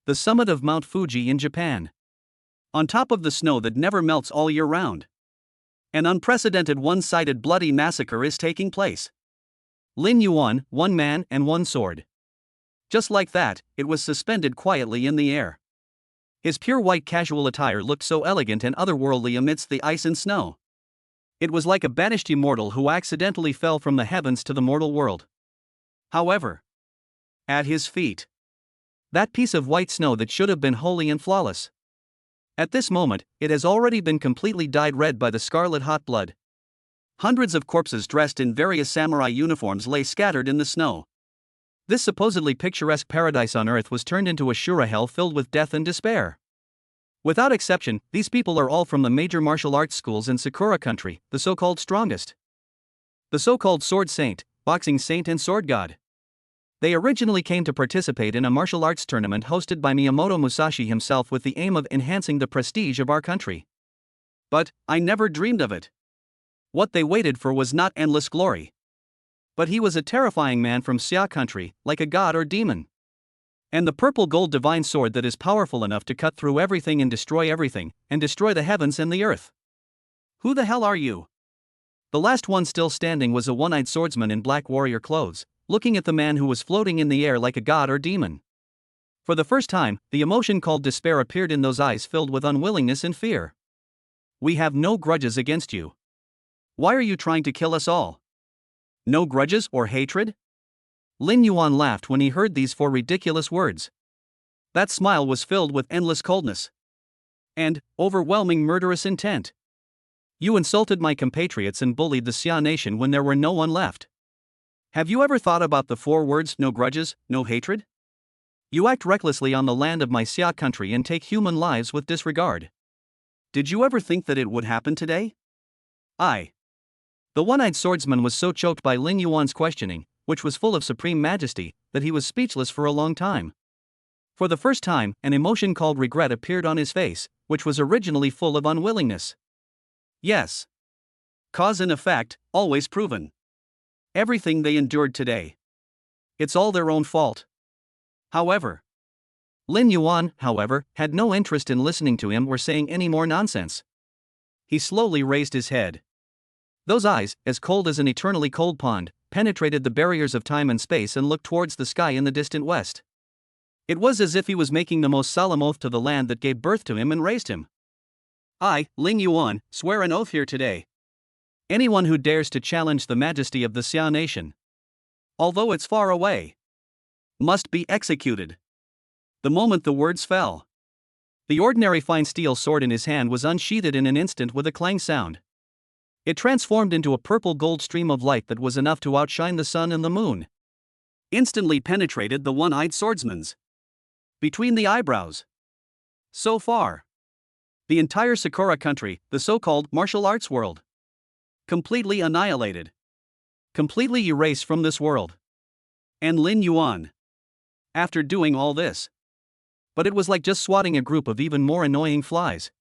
The summit of Mount Fuji in Japan. On top of the snow that never melts all year round. An unprecedented one-sided bloody massacre is taking place. Lin Yuan, one man and one sword. Just like that, it was suspended quietly in the air. His pure white casual attire looked so elegant and otherworldly amidst the ice and snow. It was like a banished immortal who accidentally fell from the heavens to the mortal world. However, at his feet, that piece of white snow that should have been holy and flawless. At this moment, it has already been completely dyed red by the scarlet hot blood. Hundreds of corpses dressed in various samurai uniforms lay scattered in the snow. This supposedly picturesque paradise on earth was turned into a Shura hell filled with death and despair. Without exception, these people are all from the major martial arts schools in Sakura country, the so-called strongest. The so-called sword saint, boxing saint and sword god. They originally came to participate in a martial arts tournament hosted by Miyamoto Musashi himself with the aim of enhancing the prestige of our country. But, I never dreamed of it. What they waited for was not endless glory. But he was a terrifying man from Xia country, like a god or demon. And the purple gold divine sword that is powerful enough to cut through everything and destroy the heavens and the earth. Who the hell are you? The last one still standing was a one-eyed swordsman in black warrior clothes, looking at the man who was floating in the air like a god or demon. For the first time, the emotion called despair appeared in those eyes filled with unwillingness and fear. We have no grudges against you. Why are you trying to kill us all? No grudges or hatred? Lin Yuan laughed when he heard these four ridiculous words. That smile was filled with endless coldness. And overwhelming murderous intent. You insulted my compatriots and bullied the Xia nation when there were no one left. Have you ever thought about the 4 words, no grudges, no hatred? You act recklessly on the land of my Xia country and take human lives with disregard. Did you ever think that it would happen today? The one-eyed swordsman was so choked by Lin Yuan's questioning, which was full of supreme majesty, that he was speechless for a long time. For the first time, an emotion called regret appeared on his face, which was originally full of unwillingness. Yes. Cause and effect, always proven. Everything they endured today. It's all their own fault. However, Lin Yuan, had no interest in listening to him or saying any more nonsense. He slowly raised his head. Those eyes, as cold as an eternally cold pond, penetrated the barriers of time and space and looked towards the sky in the distant west. It was as if he was making the most solemn oath to the land that gave birth to him and raised him. I, Lin Yuan, swear an oath here today. Anyone who dares to challenge the majesty of the Xia nation, although it's far away, must be executed. The moment the words fell, the ordinary fine steel sword in his hand was unsheathed in an instant with a clang sound. It transformed into a purple-gold stream of light that was enough to outshine the sun and the moon. Instantly penetrated the one-eyed swordsman's between the eyebrows. So far, the entire Sakura country, the so-called martial arts world, completely annihilated. Completely erased from this world. And Lin Yuan, after doing all this. But it was like just swatting a group of even more annoying flies.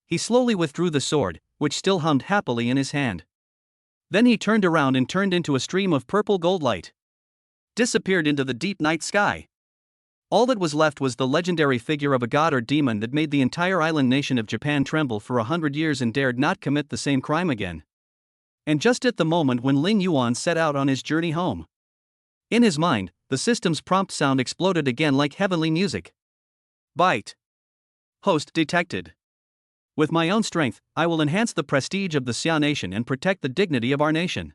He slowly withdrew the sword, which still hummed happily in his hand. Then he turned around and turned into a stream of purple gold light. Disappeared into the deep night sky. All that was left was the legendary figure of a god or demon that made the entire island nation of Japan tremble for 100 years and dared not commit the same crime again. And just at the moment when Lin Yuan set out on his journey home, in his mind, the system's prompt sound exploded again like heavenly music. Byte. Host detected. With my own strength, I will enhance the prestige of the Xia nation and protect the dignity of our nation.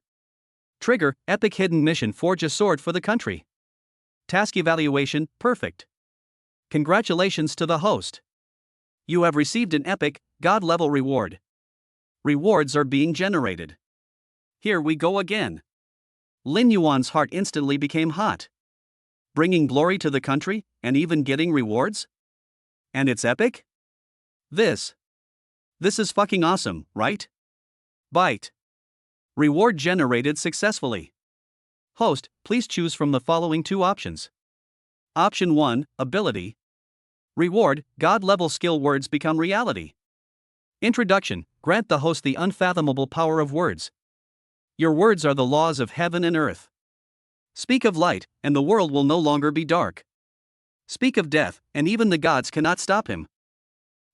Trigger, epic hidden mission, forge a sword for the country. Task evaluation, perfect. Congratulations to the host. You have received an epic, god-level reward. Rewards are being generated. Here we go again. Lin Yuan's heart instantly became hot. Bringing glory to the country, and even getting rewards? And it's epic? This is fucking awesome, right? Byte. Reward generated successfully. Host, please choose from the following 2 options. Option 1, ability. Reward, god-level skill, words become reality. Introduction, grant the host the unfathomable power of words. Your words are the laws of heaven and earth. Speak of light, and the world will no longer be dark. Speak of death, and even the gods cannot stop him.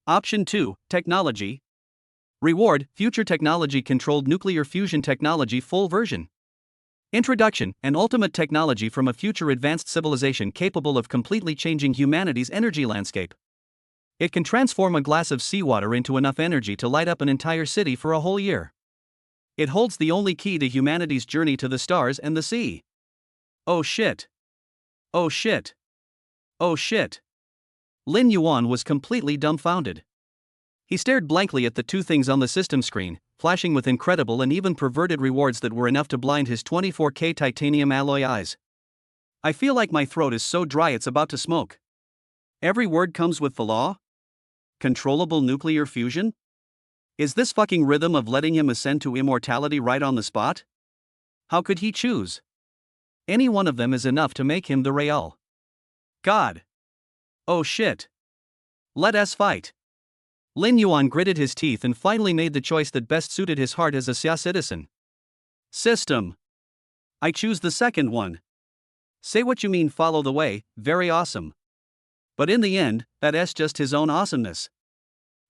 Option 2, technology. Reward, future technology-controlled nuclear fusion technology full version. Introduction, an ultimate technology from a future advanced civilization capable of completely changing humanity's energy landscape. It can transform a glass of seawater into enough energy to light up an entire city for a whole year. It holds the only key to humanity's journey to the stars and the sea. Oh shit. Oh shit. Oh shit. Lin Yuan was completely dumbfounded. He stared blankly at the 2 things on the system screen, flashing with incredible and even perverted rewards that were enough to blind his 24K titanium alloy eyes. I feel like my throat is so dry it's about to smoke. Every word comes with the law? Controllable nuclear fusion? Is this fucking rhythm of letting him ascend to immortality right on the spot? How could he choose? Any one of them is enough to make him the Real God. Oh shit. Let us fight. Lin Yuan gritted his teeth and finally made the choice that best suited his heart as a Xia citizen. System. I choose the second one. Say what you mean, follow the way, very awesome. But in the end, that's just his own awesomeness.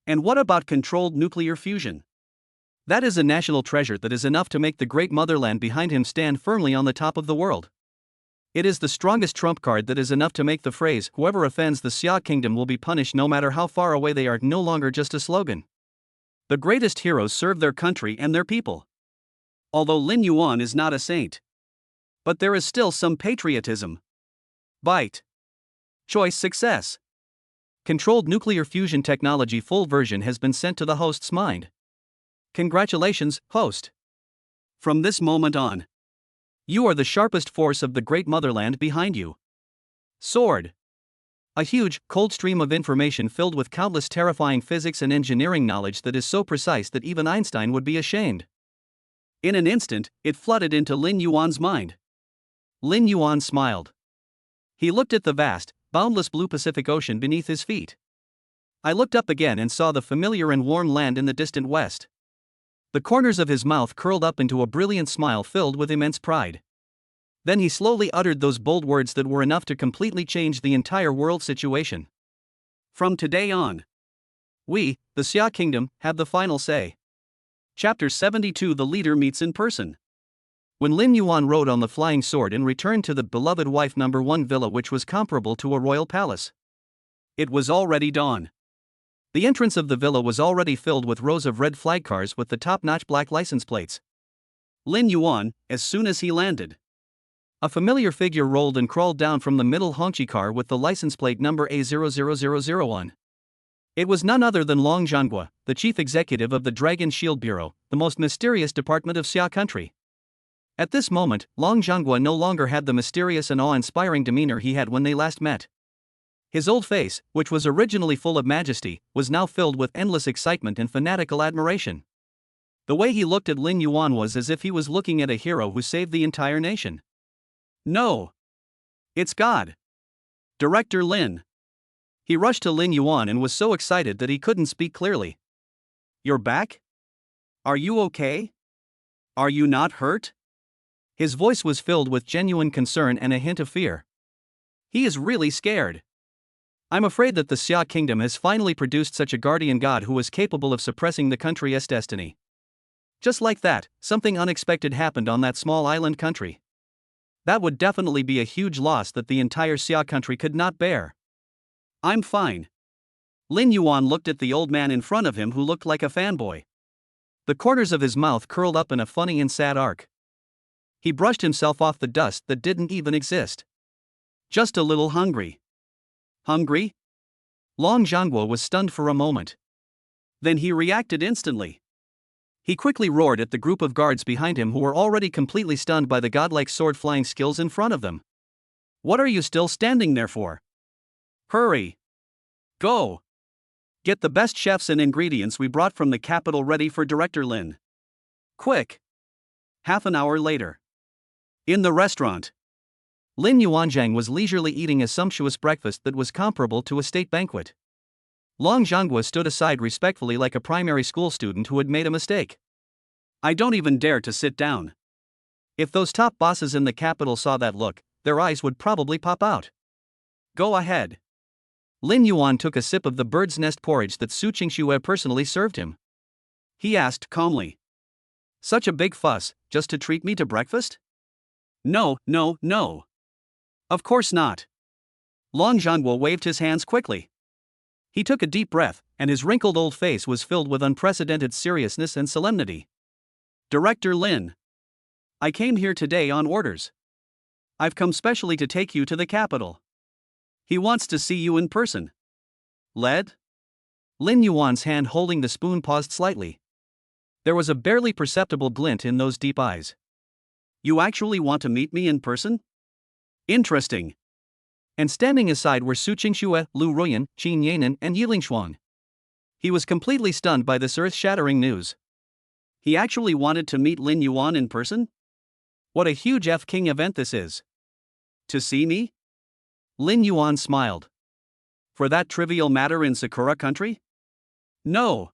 And what about controlled nuclear fusion? That is a national treasure that is enough to make the great motherland behind him stand firmly on the top of the world. It is the strongest trump card that is enough to make the phrase, whoever offends the Xia kingdom will be punished no matter how far away they are, no longer just a slogan. The greatest heroes serve their country and their people. Although Lin Yuan is not a saint. But there is still some patriotism. Byte. Choice success. Controlled nuclear fusion technology full version has been sent to the host's mind. Congratulations, host. From this moment on, You are the sharpest force of the great motherland behind you. Sword. A huge, cold stream of information filled with countless terrifying physics and engineering knowledge that is so precise that even Einstein would be ashamed. In an instant, it flooded into Lin Yuan's mind. Lin Yuan smiled. He looked at the vast, boundless blue Pacific Ocean beneath his feet. I looked up again and saw the familiar and warm land in the distant west. The corners of his mouth curled up into a brilliant smile filled with immense pride. Then he slowly uttered those bold words that were enough to completely change the entire world situation. From today on, we, the Xia Kingdom, have the final say. Chapter 72. The leader meets in person. When Lin Yuan rode on the flying sword and returned to the beloved wife number 1 villa, which was comparable to a royal palace, it was already dawn. The entrance of the villa was already filled with rows of red flag cars with the top-notch black license plates. Lin Yuan, as soon as he landed, a familiar figure rolled and crawled down from the middle Hongqi car with the license plate number A00001. It was none other than Long Zhanghua, the chief executive of the Dragon Shield Bureau, the most mysterious department of Xia country. At this moment, Long Zhanghua no longer had the mysterious and awe-inspiring demeanor he had when they last met. His old face, which was originally full of majesty, was now filled with endless excitement and fanatical admiration. The way he looked at Lin Yuan was as if he was looking at a hero who saved the entire nation. No. It's God. Director Lin. He rushed to Lin Yuan and was so excited that he couldn't speak clearly. You're back? Are you okay? Are you not hurt? His voice was filled with genuine concern and a hint of fear. He is really scared. I'm afraid that the Xia Kingdom has finally produced such a guardian god who is capable of suppressing the country's destiny. Just like that, something unexpected happened on that small island country. That would definitely be a huge loss that the entire Xia country could not bear. I'm fine. Lin Yuan looked at the old man in front of him who looked like a fanboy. The corners of his mouth curled up in a funny and sad arc. He brushed himself off the dust that didn't even exist. Just a little hungry. Hungry? Long Zhanghua was stunned for a moment. Then he reacted instantly. He quickly roared at the group of guards behind him who were already completely stunned by the godlike sword-flying skills in front of them. What are you still standing there for? Hurry! Go! Get the best chefs and ingredients we brought from the capital ready for Director Lin. Quick! Half an hour later. In the restaurant, Lin Yuanzhang was leisurely eating a sumptuous breakfast that was comparable to a state banquet. Long Zhanghua stood aside respectfully like a primary school student who had made a mistake. I don't even dare to sit down. If those top bosses in the capital saw that look, their eyes would probably pop out. Go ahead. Lin Yuan took a sip of the bird's nest porridge that Su Qingxue personally served him. He asked calmly. Such a big fuss, just to treat me to breakfast? No, no, no. Of course not. Long Zhanghua waved his hands quickly. He took a deep breath, and his wrinkled old face was filled with unprecedented seriousness and solemnity. Director Lin. I came here today on orders. I've come specially to take you to the capital. He wants to see you in person. Led? Lin Yuan's hand holding the spoon paused slightly. There was a barely perceptible glint in those deep eyes. You actually want to meet me in person? Interesting. And standing aside were Su Qingxue, Lu Ruyan, Qin Yanan, and Yiling Shuang. He was completely stunned by this earth-shattering news. He actually wanted to meet Lin Yuan in person? What a huge F-King event this is. To see me? Lin Yuan smiled. For that trivial matter in Sakura country? No.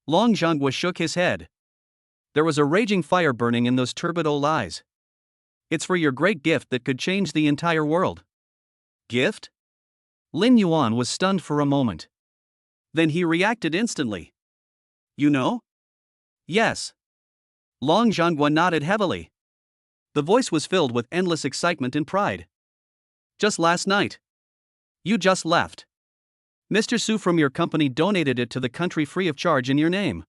Long Zhanghua shook his head. There was a raging fire burning in those turbid old eyes. It's for your great gift that could change the entire world. Gift? Lin Yuan was stunned for a moment. Then he reacted instantly. You know? Yes. Long Zhanghua nodded heavily. The voice was filled with endless excitement and pride. Just last night. You just left. Mr. Su from your company donated it to the country free of charge in your name.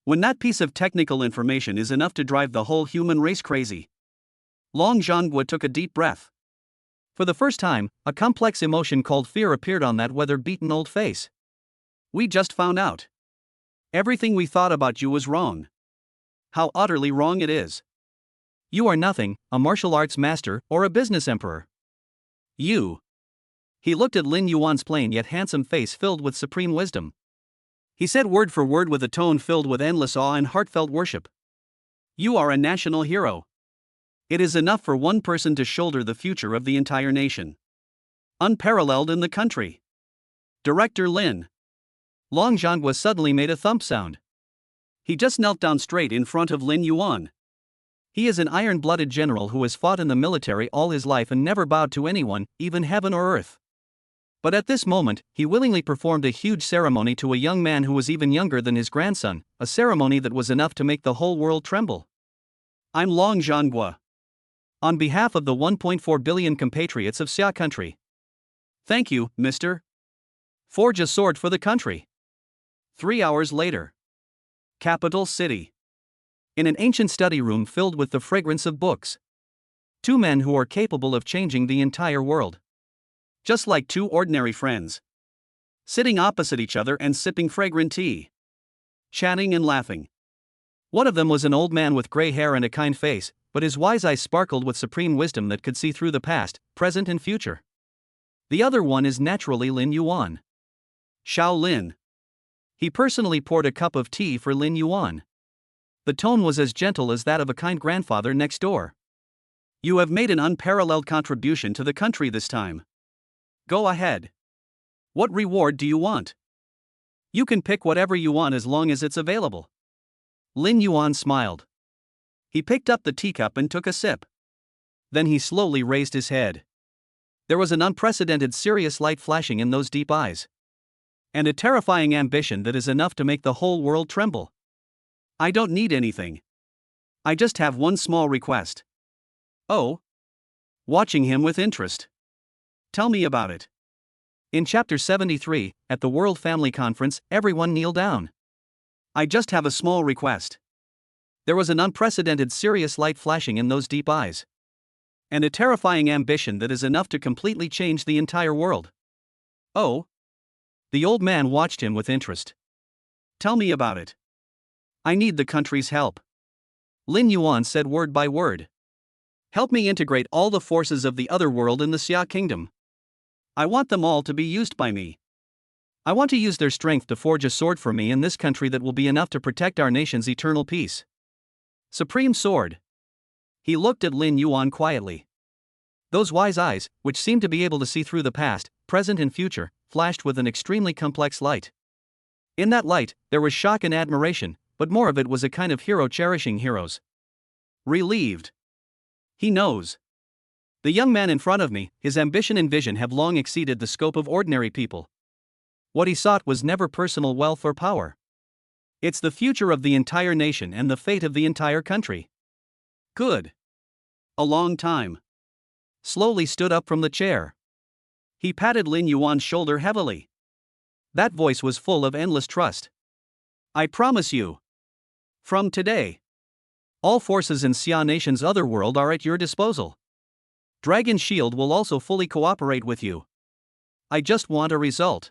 When that piece of technical information is enough to drive the whole human race crazy. Long Zhanghua took a deep breath. For the first time, a complex emotion called fear appeared on that weather-beaten old face. We just found out. Everything we thought about you was wrong. How utterly wrong it is. You are nothing, a martial arts master or a business emperor. You. He looked at Lin Yuan's plain yet handsome face filled with supreme wisdom. He said word for word with a tone filled with endless awe and heartfelt worship. You are a national hero. It is enough for one person to shoulder the future of the entire nation. Unparalleled in the country. Director Lin. Long Zhanghua suddenly made a thump sound. He just knelt down straight in front of Lin Yuan. He is an iron-blooded general who has fought in the military all his life and never bowed to anyone, even heaven or earth. But at this moment, he willingly performed a huge ceremony to a young man who was even younger than his grandson, a ceremony that was enough to make the whole world tremble. I'm Long Zhanghua. On behalf of the 1.4 billion compatriots of Xia country. Thank you, mister. Forge a sword for the country. 3 hours later. Capital City. In an ancient study room filled with the fragrance of books. Two men who are capable of changing the entire world. Just like two ordinary friends. Sitting opposite each other and sipping fragrant tea. Chatting and laughing. One of them was an old man with gray hair and a kind face, but his wise eyes sparkled with supreme wisdom that could see through the past, present and future. The other one is naturally Lin Yuan. Xiao Lin. He personally poured a cup of tea for Lin Yuan. The tone was as gentle as that of a kind grandfather next door. You have made an unparalleled contribution to the country this time. Go ahead. What reward do you want? You can pick whatever you want as long as it's available. Lin Yuan smiled. He picked up the teacup and took a sip. Then he slowly raised his head. There was an unprecedented serious light flashing in those deep eyes. And a terrifying ambition that is enough to make the whole world tremble. I don't need anything. I just have one small request. Oh? Watching him with interest. Tell me about it. In chapter 73, at the World Family Conference, everyone kneeled down. I just have a small request. There was an unprecedented serious light flashing in those deep eyes. And a terrifying ambition that is enough to completely change the entire world. Oh? The old man watched him with interest. Tell me about it. I need the country's help. Lin Yuan said word by word. Help me integrate all the forces of the other world in the Xia kingdom. I want them all to be used by me. I want to use their strength to forge a sword for me in this country that will be enough to protect our nation's eternal peace. Supreme sword. He looked at Lin Yuan quietly. Those wise eyes, which seemed to be able to see through the past, present and future, flashed with an extremely complex light. In that light, there was shock and admiration, but more of it was a kind of hero cherishing heroes. Relieved. He knows. The young man in front of me, his ambition and vision have long exceeded the scope of ordinary people. What he sought was never personal wealth or power. It's the future of the entire nation and the fate of the entire country. Good. A long time. Slowly stood up from the chair. He patted Lin Yuan's shoulder heavily. That voice was full of endless trust. I promise you. From today, all forces in Xia Nation's other world are at your disposal. Dragon Shield will also fully cooperate with you. I just want a result.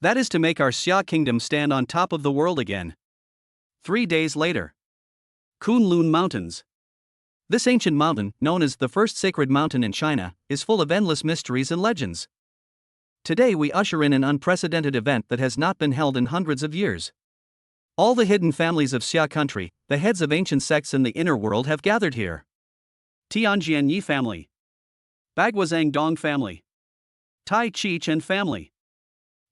That is to make our Xia kingdom stand on top of the world again. 3 days later. Kunlun Mountains. This ancient mountain, known as the first sacred mountain in China, is full of endless mysteries and legends. Today we usher in an unprecedented event that has not been held in hundreds of years. All the hidden families of Xia country, the heads of ancient sects in the inner world have gathered here. Tianjian Yi family. Baguazhang Dong family. Tai Chi Chen family.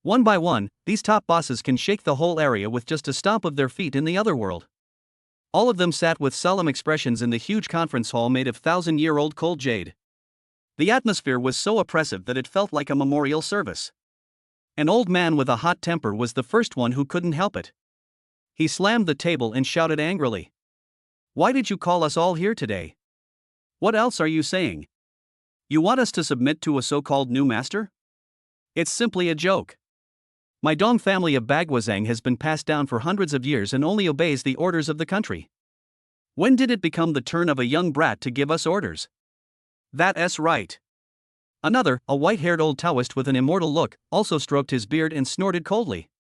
One by one, these top bosses can shake the whole area with just a stomp of their feet in the other world. All of them sat with solemn expressions in the huge conference hall made of 1,000-year-old cold jade. The atmosphere was so oppressive that it felt like a memorial service. An old man with a hot temper was the first one who couldn't help it. He slammed the table and shouted angrily. Why did you call us all here today? What else are you saying? You want us to submit to a so-called new master? It's simply a joke. My Dong family of Baguazhang has been passed down for hundreds of years and only obeys the orders of the country. When did it become the turn of a young brat to give us orders? That's right. Another, a white-haired old Taoist with an immortal look, also stroked his beard and snorted coldly.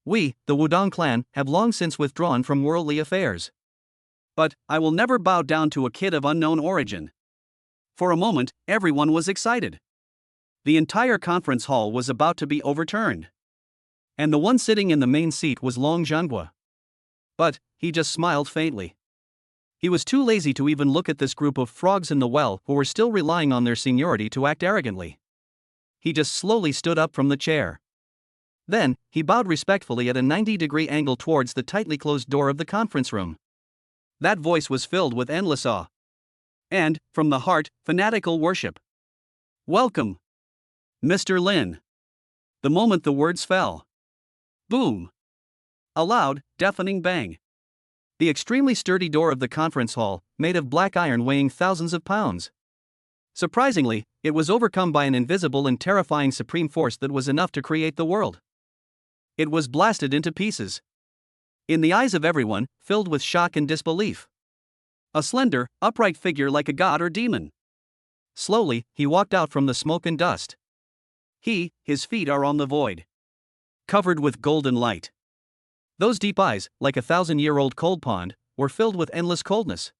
We, the Wudong clan, have long since withdrawn from worldly affairs. But I will never bow down to a kid of unknown origin. For a moment, everyone was excited. The entire conference hall was about to be overturned. And the one sitting in the main seat was Long Zhanghua. But he just smiled faintly. He was too lazy to even look at this group of frogs in the well who were still relying on their seniority to act arrogantly. He just slowly stood up from the chair. Then, he bowed respectfully at a 90-degree angle towards the tightly closed door of the conference room. That voice was filled with endless awe. And, from the heart, fanatical worship. "Welcome, Mr. Lin." The moment the words fell. Boom! A loud, deafening bang. The extremely sturdy door of the conference hall, made of black iron weighing thousands of pounds. Surprisingly, it was overcome by an invisible and terrifying supreme force that was enough to create the world. It was blasted into pieces. In the eyes of everyone, filled with shock and disbelief. A slender, upright figure like a god or demon. Slowly, he walked out from the smoke and dust. His feet are on the void. Covered with golden light. Those deep eyes, like a 1,000-year-old cold pond, were filled with endless coldness.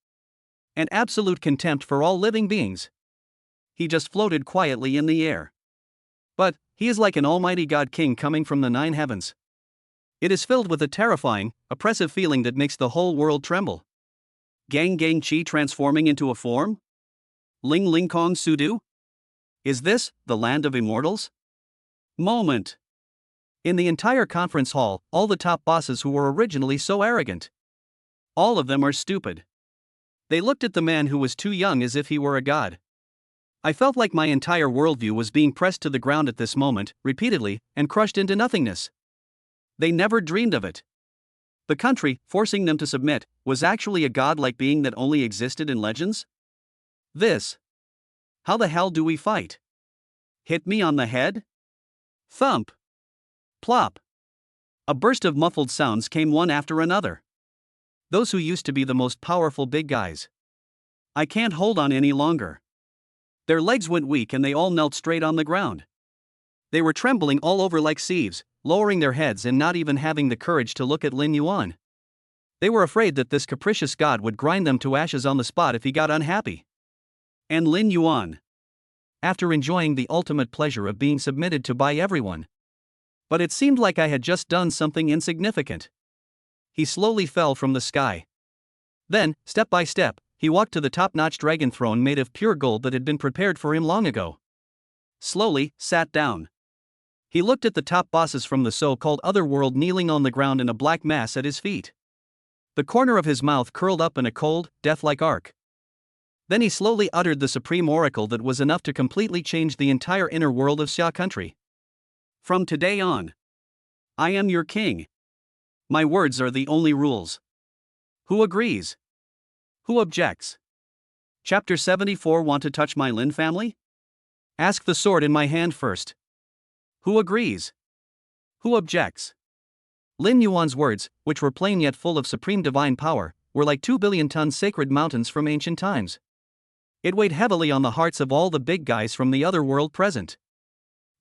And absolute contempt for all living beings. He just floated quietly in the air. But, he is like an almighty god king coming from the 9 heavens. It is filled with a terrifying, oppressive feeling that makes the whole world tremble. Gang Gang Chi transforming into a form? Ling Ling Kong Sudu? Is this the land of immortals? Moment. In the entire conference hall, all the top bosses who were originally so arrogant. All of them are stupid. They looked at the man who was too young as if he were a god. I felt like my entire worldview was being pressed to the ground at this moment, repeatedly, and crushed into nothingness. They never dreamed of it. The country, forcing them to submit, was actually a godlike being that only existed in legends? This. How the hell do we fight? Hit me on the head? Thump. Plop. A burst of muffled sounds came one after another. Those who used to be the most powerful big guys. I can't hold on any longer. Their legs went weak and they all knelt straight on the ground. They were trembling all over like sieves, lowering their heads and not even having the courage to look at Lin Yuan. They were afraid that this capricious god would grind them to ashes on the spot if he got unhappy. And Lin Yuan. After enjoying the ultimate pleasure of being submitted to by everyone. But it seemed like I had just done something insignificant. He slowly fell from the sky. Then, step by step, he walked to the top-notch dragon throne made of pure gold that had been prepared for him long ago. Slowly, sat down. He looked at the top bosses from the so-called other world kneeling on the ground in a black mass at his feet. The corner of his mouth curled up in a cold, death-like arc. Then he slowly uttered the supreme oracle that was enough to completely change the entire inner world of Xia country. From today on, I am your king. My words are the only rules. Who agrees? Who objects? Chapter 74. Want to touch my Lin family? Ask the sword in my hand first. Who agrees? Who objects? Lin Yuan's words, which were plain yet full of supreme divine power, were like 2 billion-ton sacred mountains from ancient times. It weighed heavily on the hearts of all the big guys from the other world present.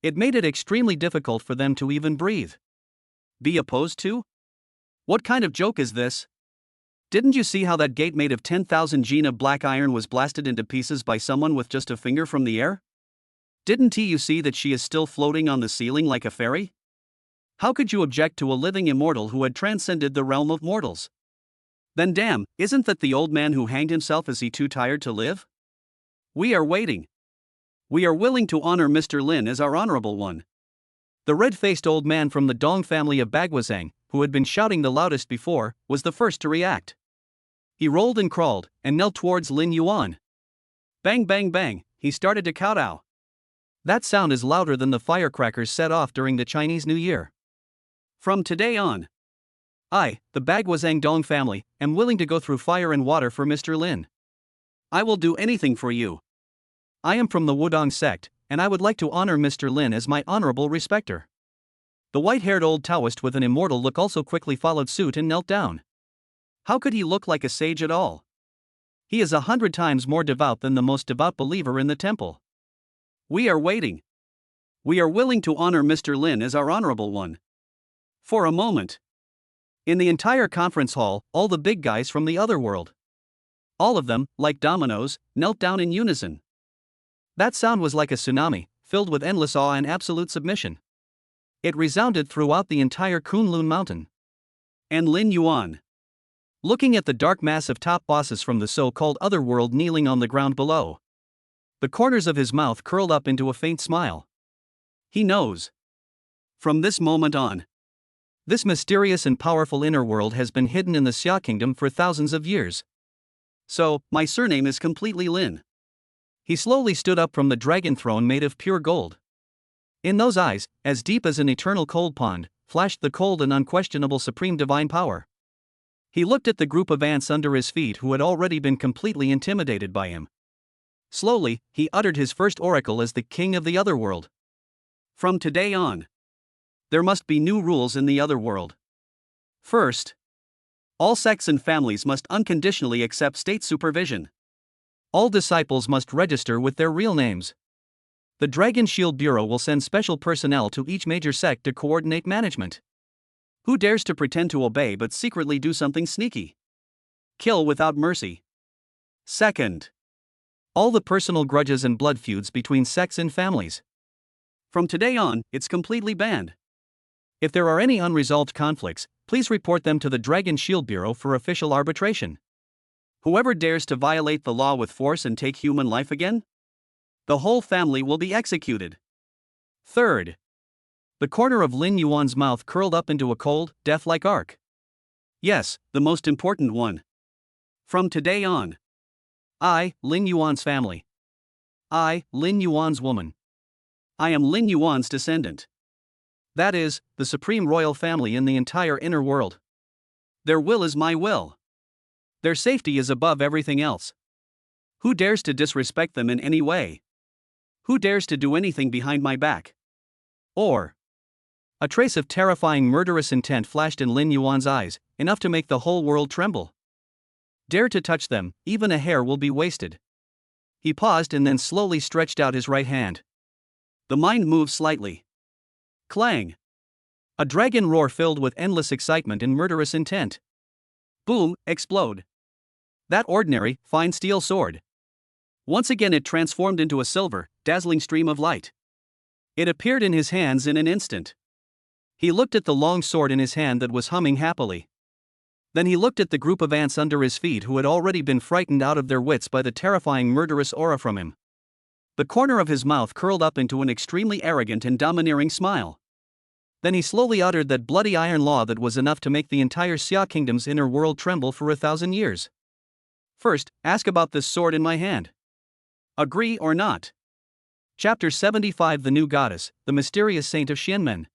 It made it extremely difficult for them to even breathe. Be opposed to? What kind of joke is this? Didn't you see how that gate made of 10,000 gene of black iron was blasted into pieces by someone with just a finger from the air? Didn't you see that she is still floating on the ceiling like a fairy? How could you object to a living immortal who had transcended the realm of mortals? Then damn, isn't that the old man who hanged himself? Is he too tired to live? We are waiting. We are willing to honor Mr. Lin as our honorable one. The red-faced old man from the Dong family of Bagwazang, who had been shouting the loudest before, was the first to react. He rolled and crawled, and knelt towards Lin Yuan. Bang bang bang, he started to kowtow. That sound is louder than the firecrackers set off during the Chinese New Year. From today on, I, the Bagwazang Dong family, am willing to go through fire and water for Mr. Lin. I will do anything for you. I am from the Wudong sect, and I would like to honor Mr. Lin as my honorable respecter. The white-haired old Taoist with an immortal look also quickly followed suit and knelt down. How could he look like a sage at all? He is 100 times more devout than the most devout believer in the temple. We are waiting. We are willing to honor Mr. Lin as our honorable one. For a moment. In the entire conference hall, all the big guys from the other world. All of them, like dominoes, knelt down in unison. That sound was like a tsunami, filled with endless awe and absolute submission. It resounded throughout the entire Kunlun mountain. And Lin Yuan, looking at the dark mass of top bosses from the so-called other world kneeling on the ground below. The corners of his mouth curled up into a faint smile. He knows. From this moment on, this mysterious and powerful inner world has been hidden in the Xia kingdom for thousands of years. So, my surname is completely Lin. He slowly stood up from the dragon throne made of pure gold. In those eyes, as deep as an eternal cold pond, flashed the cold and unquestionable supreme divine power. He looked at the group of ants under his feet who had already been completely intimidated by him. Slowly, he uttered his first oracle as the king of the other world. From today on, there must be new rules in the other world. First, all sects and families must unconditionally accept state supervision. All disciples must register with their real names. The Dragon Shield Bureau will send special personnel to each major sect to coordinate management. Who dares to pretend to obey but secretly do something sneaky? Kill without mercy. Second, all the personal grudges and blood feuds between sects and families. From today on, it's completely banned. If there are any unresolved conflicts, please report them to the Dragon Shield Bureau for official arbitration. Whoever dares to violate the law with force and take human life again, the whole family will be executed. Third, the corner of Lin Yuan's mouth curled up into a cold, death-like arc. Yes, the most important one. From today on, I, Lin Yuan's family. I, Lin Yuan's woman. I am Lin Yuan's descendant. That is, the supreme royal family in the entire inner world. Their will is my will. Their safety is above everything else. Who dares to disrespect them in any way? Who dares to do anything behind my back? Or, a trace of terrifying murderous intent flashed in Lin Yuan's eyes, enough to make the whole world tremble. Dare to touch them, even a hair will be wasted. He paused and then slowly stretched out his right hand. The mind moved slightly. Clang! A dragon roar filled with endless excitement and murderous intent. Boom, explode. That ordinary, fine steel sword. Once again it transformed into a silver, dazzling stream of light. It appeared in his hands in an instant. He looked at the long sword in his hand that was humming happily. Then he looked at the group of ants under his feet who had already been frightened out of their wits by the terrifying murderous aura from him. The corner of his mouth curled up into an extremely arrogant and domineering smile. Then he slowly uttered that bloody iron law that was enough to make the entire Xia kingdom's inner world tremble for 1,000 years. First, ask about this sword in my hand. Agree or not? Chapter 75 The New Goddess, the Mysterious Saint of Xianmen.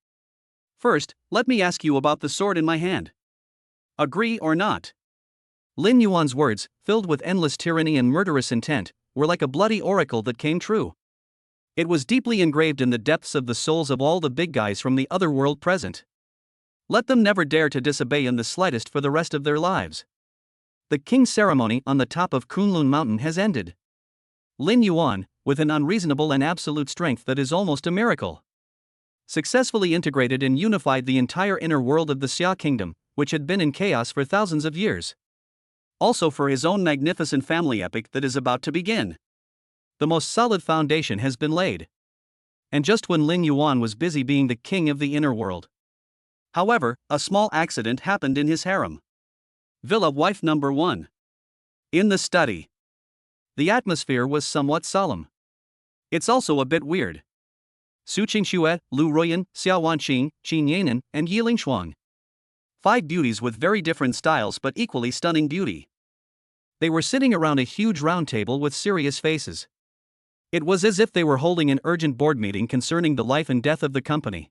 First, let me ask you about the sword in my hand. Agree or not? Lin Yuan's words, filled with endless tyranny and murderous intent, were like a bloody oracle that came true. It was deeply engraved in the depths of the souls of all the big guys from the other world present. Let them never dare to disobey in the slightest for the rest of their lives. The king's ceremony on the top of Kunlun Mountain has ended. Lin Yuan, with an unreasonable and absolute strength that is almost a miracle, successfully integrated and unified the entire inner world of the Xia kingdom, which had been in chaos for thousands of years. Also for his own magnificent family epic that is about to begin. The most solid foundation has been laid. And just when Lin Yuan was busy being the king of the inner world. However, a small accident happened in his harem. Villa wife number 1. In the study. The atmosphere was somewhat solemn. It's also a bit weird. Su Qingxue, Lu Ruoyan, Xia Wanqing, Qin Yanan, and Yiling Shuang. 5 beauties with very different styles but equally stunning beauty. They were sitting around a huge round table with serious faces. It was as if they were holding an urgent board meeting concerning the life and death of the company.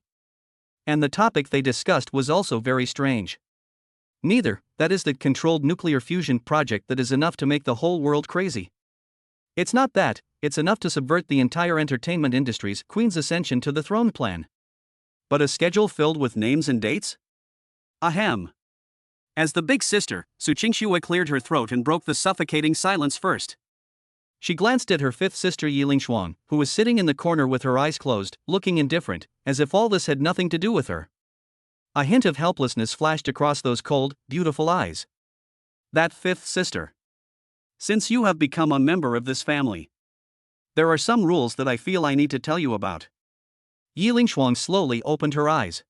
And the topic they discussed was also very strange. Neither, that is the controlled nuclear fusion project that is enough to make the whole world crazy. It's not that, it's enough to subvert the entire entertainment industry's Queen's ascension to the throne plan. But a schedule filled with names and dates? Ahem. As the big sister, Su Qingxue cleared her throat and broke the suffocating silence first. She glanced at her 5th sister Yiling Shuang, who was sitting in the corner with her eyes closed, looking indifferent, as if all this had nothing to do with her. A hint of helplessness flashed across those cold, beautiful eyes. That 5th sister. Since you have become a member of this family, there are some rules that I feel I need to tell you about. Yiling Shuang slowly opened her eyes.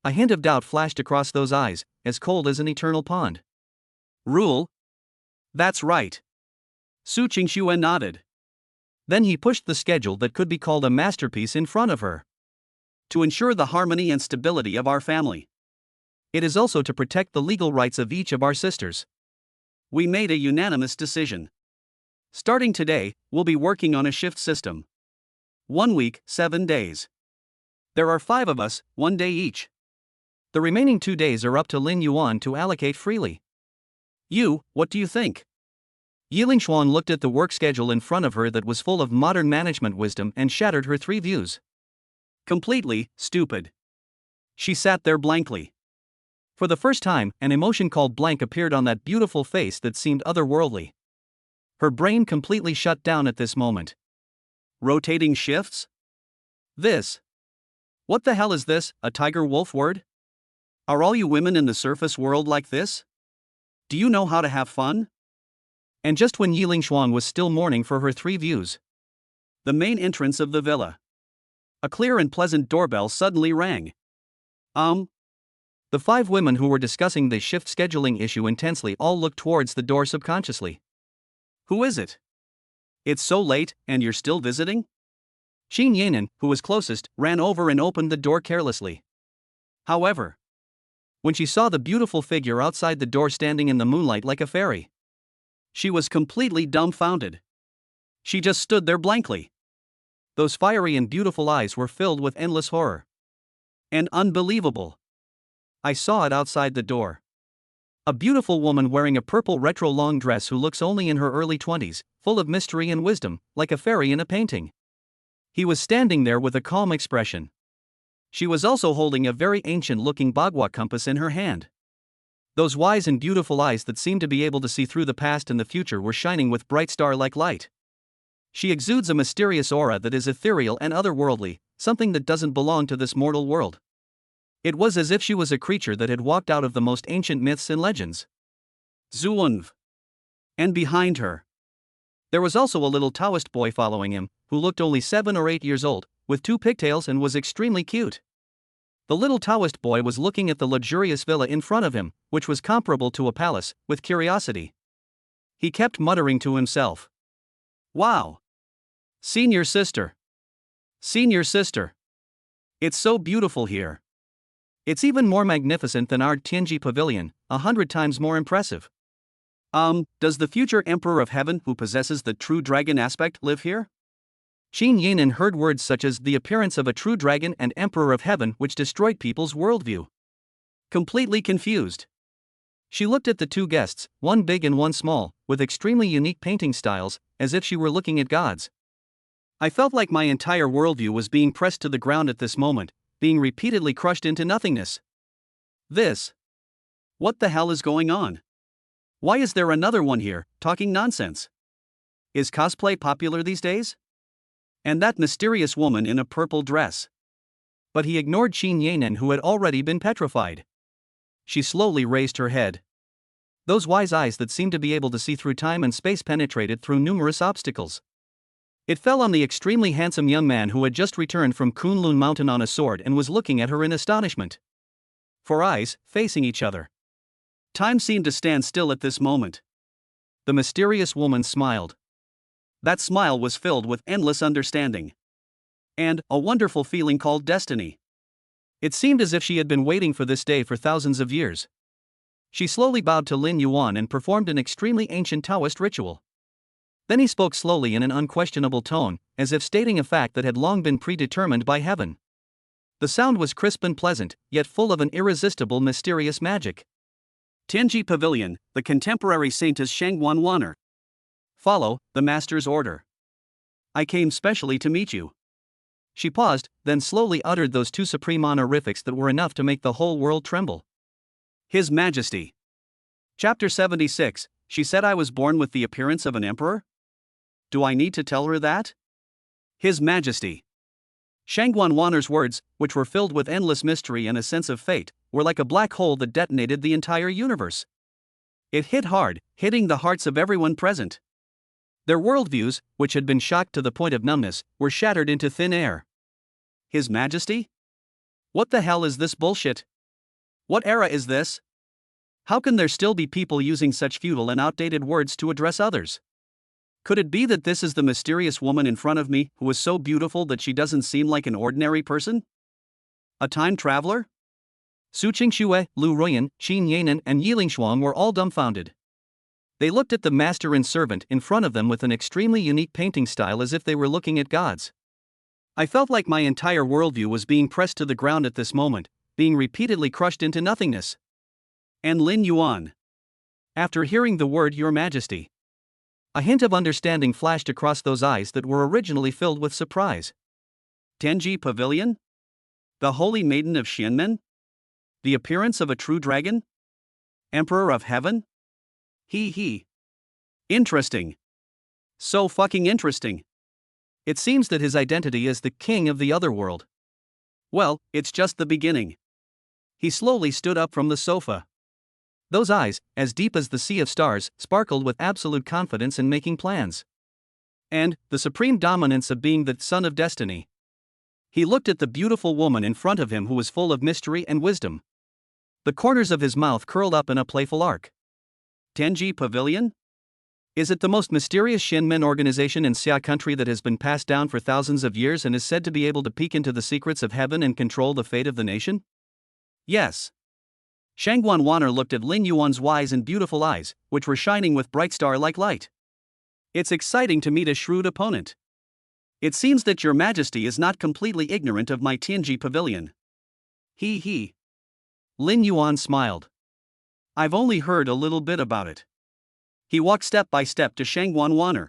A hint of doubt flashed across those eyes, as cold as an eternal pond. Rule? That's right. Su Qingxuan nodded. Then he pushed the schedule that could be called a masterpiece in front of her. To ensure the harmony and stability of our family. It is also to protect the legal rights of each of our sisters. We made a unanimous decision. Starting today, we'll be working on a shift system. 1 week, 7 days. There are 5 of us, 1 day each. The remaining 2 days are up to Lin Yuan to allocate freely. What do you think? Yiling Shuang looked at the work schedule in front of her that was full of modern management wisdom and shattered her 3 views. Completely stupid. She sat there blankly. For the first time, an emotion called blank appeared on that beautiful face that seemed otherworldly. Her brain completely shut down at this moment. Rotating shifts? What the hell is this, a tiger wolf word? Are all you women in the surface world like this? Do you know how to have fun? And just when Yiling Shuang was still mourning for her 3 views, the main entrance of the villa. A clear and pleasant doorbell suddenly rang. The 5 women who were discussing the shift scheduling issue intensely all looked towards the door subconsciously. Who is it? It's so late, and you're still visiting? Xin Yanan, who was closest, ran over and opened the door carelessly. However, when she saw the beautiful figure outside the door standing in the moonlight like a fairy, she was completely dumbfounded. She just stood there blankly. Those fiery and beautiful eyes were filled with endless horror. And unbelievable. I saw it outside the door. A beautiful woman wearing a purple retro long dress who looks only in her early 20s, full of mystery and wisdom, like a fairy in a painting. He was standing there with a calm expression. She was also holding a very ancient-looking bagua compass in her hand. Those wise and beautiful eyes that seemed to be able to see through the past and the future were shining with bright star-like light. She exudes a mysterious aura that is ethereal and otherworldly, something that doesn't belong to this mortal world. It was as if she was a creature that had walked out of the most ancient myths and legends. Zuunv. And behind her, there was also a little Taoist boy following him, who looked only 7 or 8 years old, with 2 pigtails and was extremely cute. The little Taoist boy was looking at the luxurious villa in front of him, which was comparable to a palace, with curiosity. He kept muttering to himself. Wow! Senior sister! Senior sister! It's so beautiful here. It's even more magnificent than our Tianji pavilion, 100 times more impressive. Does the future Emperor of Heaven who possesses the true dragon aspect live here? Xin Yanan heard words such as the appearance of a true dragon and Emperor of Heaven which destroyed people's worldview. Completely confused. She looked at the 2 guests, one big and one small, with extremely unique painting styles, as if she were looking at gods. I felt like my entire worldview was being pressed to the ground at this moment, being repeatedly crushed into nothingness. What the hell is going on? Why is there another one here, talking nonsense? Is cosplay popular these days? And that mysterious woman in a purple dress. But he ignored Xin Yanan, who had already been petrified. She slowly raised her head. Those wise eyes that seemed to be able to see through time and space penetrated through numerous obstacles. It fell on the extremely handsome young man who had just returned from Kunlun Mountain on a sword and was looking at her in astonishment. 4 eyes, facing each other. Time seemed to stand still at this moment. The mysterious woman smiled. That smile was filled with endless understanding. And a wonderful feeling called destiny. It seemed as if she had been waiting for this day for thousands of years. She slowly bowed to Lin Yuan and performed an extremely ancient Taoist ritual. Then he spoke slowly in an unquestionable tone, as if stating a fact that had long been predetermined by heaven. The sound was crisp and pleasant, yet full of an irresistible mysterious magic. Tianji Pavilion, the contemporary saint is Shangguan Waner. Follow the master's order. I came specially to meet you. She paused, then slowly uttered those 2 supreme honorifics that were enough to make the whole world tremble. His Majesty. Chapter 76, she said I was born with the appearance of an emperor? Do I need to tell her that? His Majesty. Shangguan Waner's words, which were filled with endless mystery and a sense of fate, were like a black hole that detonated the entire universe. It hit hard, hitting the hearts of everyone present. Their worldviews, which had been shocked to the point of numbness, were shattered into thin air. His Majesty? What the hell is this bullshit? What era is this? How can there still be people using such futile and outdated words to address others? Could it be that this is the mysterious woman in front of me who is so beautiful that she doesn't seem like an ordinary person? A time traveler? Su Qingxue, Lu Ruyan, Qin Yanan, and Yiling Shuang were all dumbfounded. They looked at the master and servant in front of them with an extremely unique painting style as if they were looking at gods. I felt like my entire worldview was being pressed to the ground at this moment, being repeatedly crushed into nothingness. And Lin Yuan. After hearing the word Your Majesty, a hint of understanding flashed across those eyes that were originally filled with surprise. Tenji Pavilion? The Holy Maiden of Xianmen? The appearance of a true dragon? Emperor of Heaven? He. Interesting. So fucking interesting. It seems that his identity is the king of the other world. Well, it's just the beginning. He slowly stood up from the sofa. Those eyes, as deep as the sea of stars, sparkled with absolute confidence in making plans. And the supreme dominance of being the son of destiny. He looked at the beautiful woman in front of him who was full of mystery and wisdom. The corners of his mouth curled up in a playful arc. Tenji Pavilion? Is it the most mysterious Xianmen organization in Xia country that has been passed down for thousands of years and is said to be able to peek into the secrets of heaven and control the fate of the nation? Yes. Shangguan Wan'er looked at Lin Yuan's wise and beautiful eyes, which were shining with bright star-like light. It's exciting to meet a shrewd opponent. It seems that Your Majesty is not completely ignorant of my Tianji Pavilion. He. Lin Yuan smiled. I've only heard a little bit about it. He walked step by step to Shangguan Wan'er,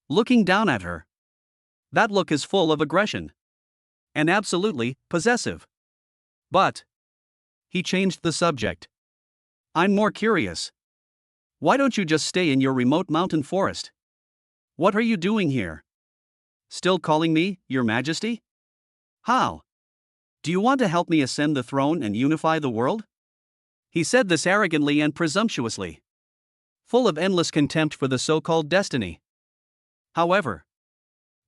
looking down at her. That look is full of aggression. And absolutely possessive. But he changed the subject. I'm more curious. Why don't you just stay in your remote mountain forest? What are you doing here? Still calling me, Your Majesty? How? Do you want to help me ascend the throne and unify the world? He said this arrogantly and presumptuously, full of endless contempt for the so-called destiny. However,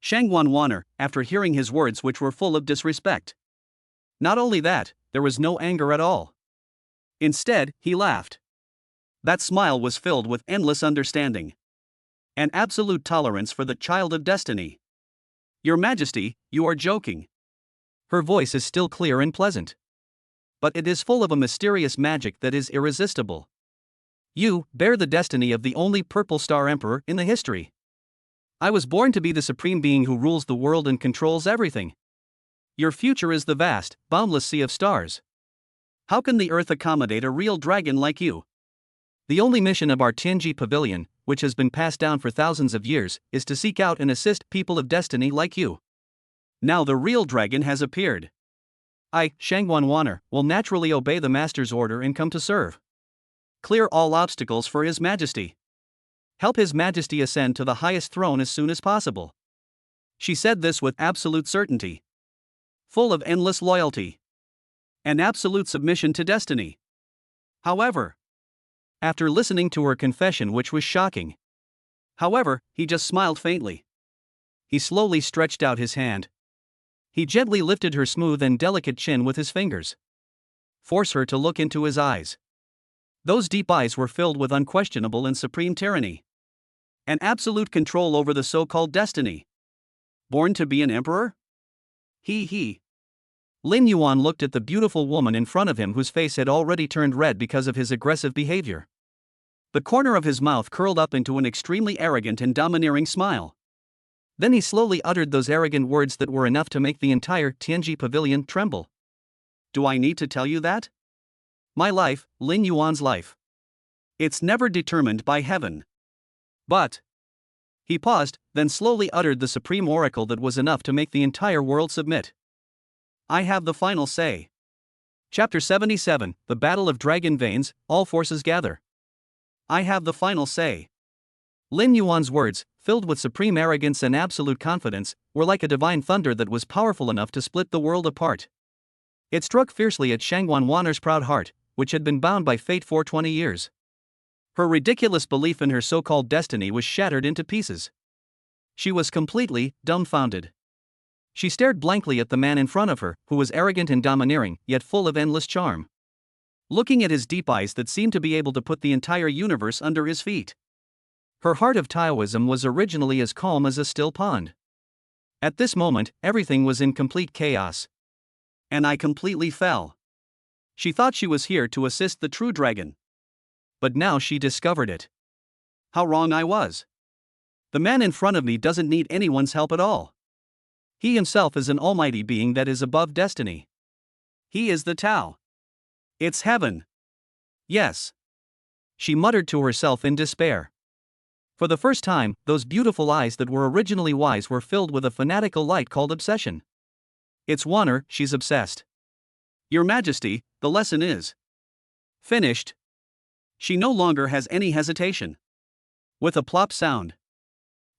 Shangguan Wan'er, after hearing his words which were full of disrespect. Not only that, there was no anger at all. Instead, he laughed. That smile was filled with endless understanding. And absolute tolerance for the child of destiny. Your Majesty, you are joking. Her voice is still clear and pleasant. But it is full of a mysterious magic that is irresistible. You bear the destiny of the only purple star emperor in the history. I was born to be the supreme being who rules the world and controls everything. Your future is the vast, boundless sea of stars. How can the earth accommodate a real dragon like you? The only mission of our Tianji Pavilion, which has been passed down for thousands of years, is to seek out and assist people of destiny like you. Now the real dragon has appeared. I, Shangguan Wan'er, will naturally obey the master's order and come to serve. Clear all obstacles for His Majesty. Help His Majesty ascend to the highest throne as soon as possible. She said this with absolute certainty. Full of endless loyalty. And absolute submission to destiny. However, after listening to her confession, which was shocking. However, he just smiled faintly. He slowly stretched out his hand. He gently lifted her smooth and delicate chin with his fingers. Force her to look into his eyes. Those deep eyes were filled with unquestionable and supreme tyranny. And absolute control over the so-called destiny. Born to be an emperor? He. Lin Yuan looked at the beautiful woman in front of him whose face had already turned red because of his aggressive behavior. The corner of his mouth curled up into an extremely arrogant and domineering smile. Then he slowly uttered those arrogant words that were enough to make the entire Tianji Pavilion tremble. Do I need to tell you that? My life, Lin Yuan's life. It's never determined by heaven. But he paused, then slowly uttered the supreme oracle that was enough to make the entire world submit. I have the final say. Chapter 77, The Battle of Dragon Veins, All Forces Gather. I have the final say. Lin Yuan's words, filled with supreme arrogance and absolute confidence, were like a divine thunder that was powerful enough to split the world apart. It struck fiercely at Shangguan Wan'er's proud heart, which had been bound by fate for 20 years. Her ridiculous belief in her so-called destiny was shattered into pieces. She was completely dumbfounded. She stared blankly at the man in front of her, who was arrogant and domineering, yet full of endless charm. Looking at his deep eyes that seemed to be able to put the entire universe under his feet. Her heart of Taoism was originally as calm as a still pond. At this moment, everything was in complete chaos. And I completely fell. She thought she was here to assist the true dragon. But now she discovered it. How wrong I was. The man in front of me doesn't need anyone's help at all. He himself is an almighty being that is above destiny. He is the Tao. It's heaven. Yes. She muttered to herself in despair. For the first time, those beautiful eyes that were originally wise were filled with a fanatical light called obsession. It's Wanner, she's obsessed. Your Majesty, the lesson is finished. She no longer has any hesitation. With a plop sound,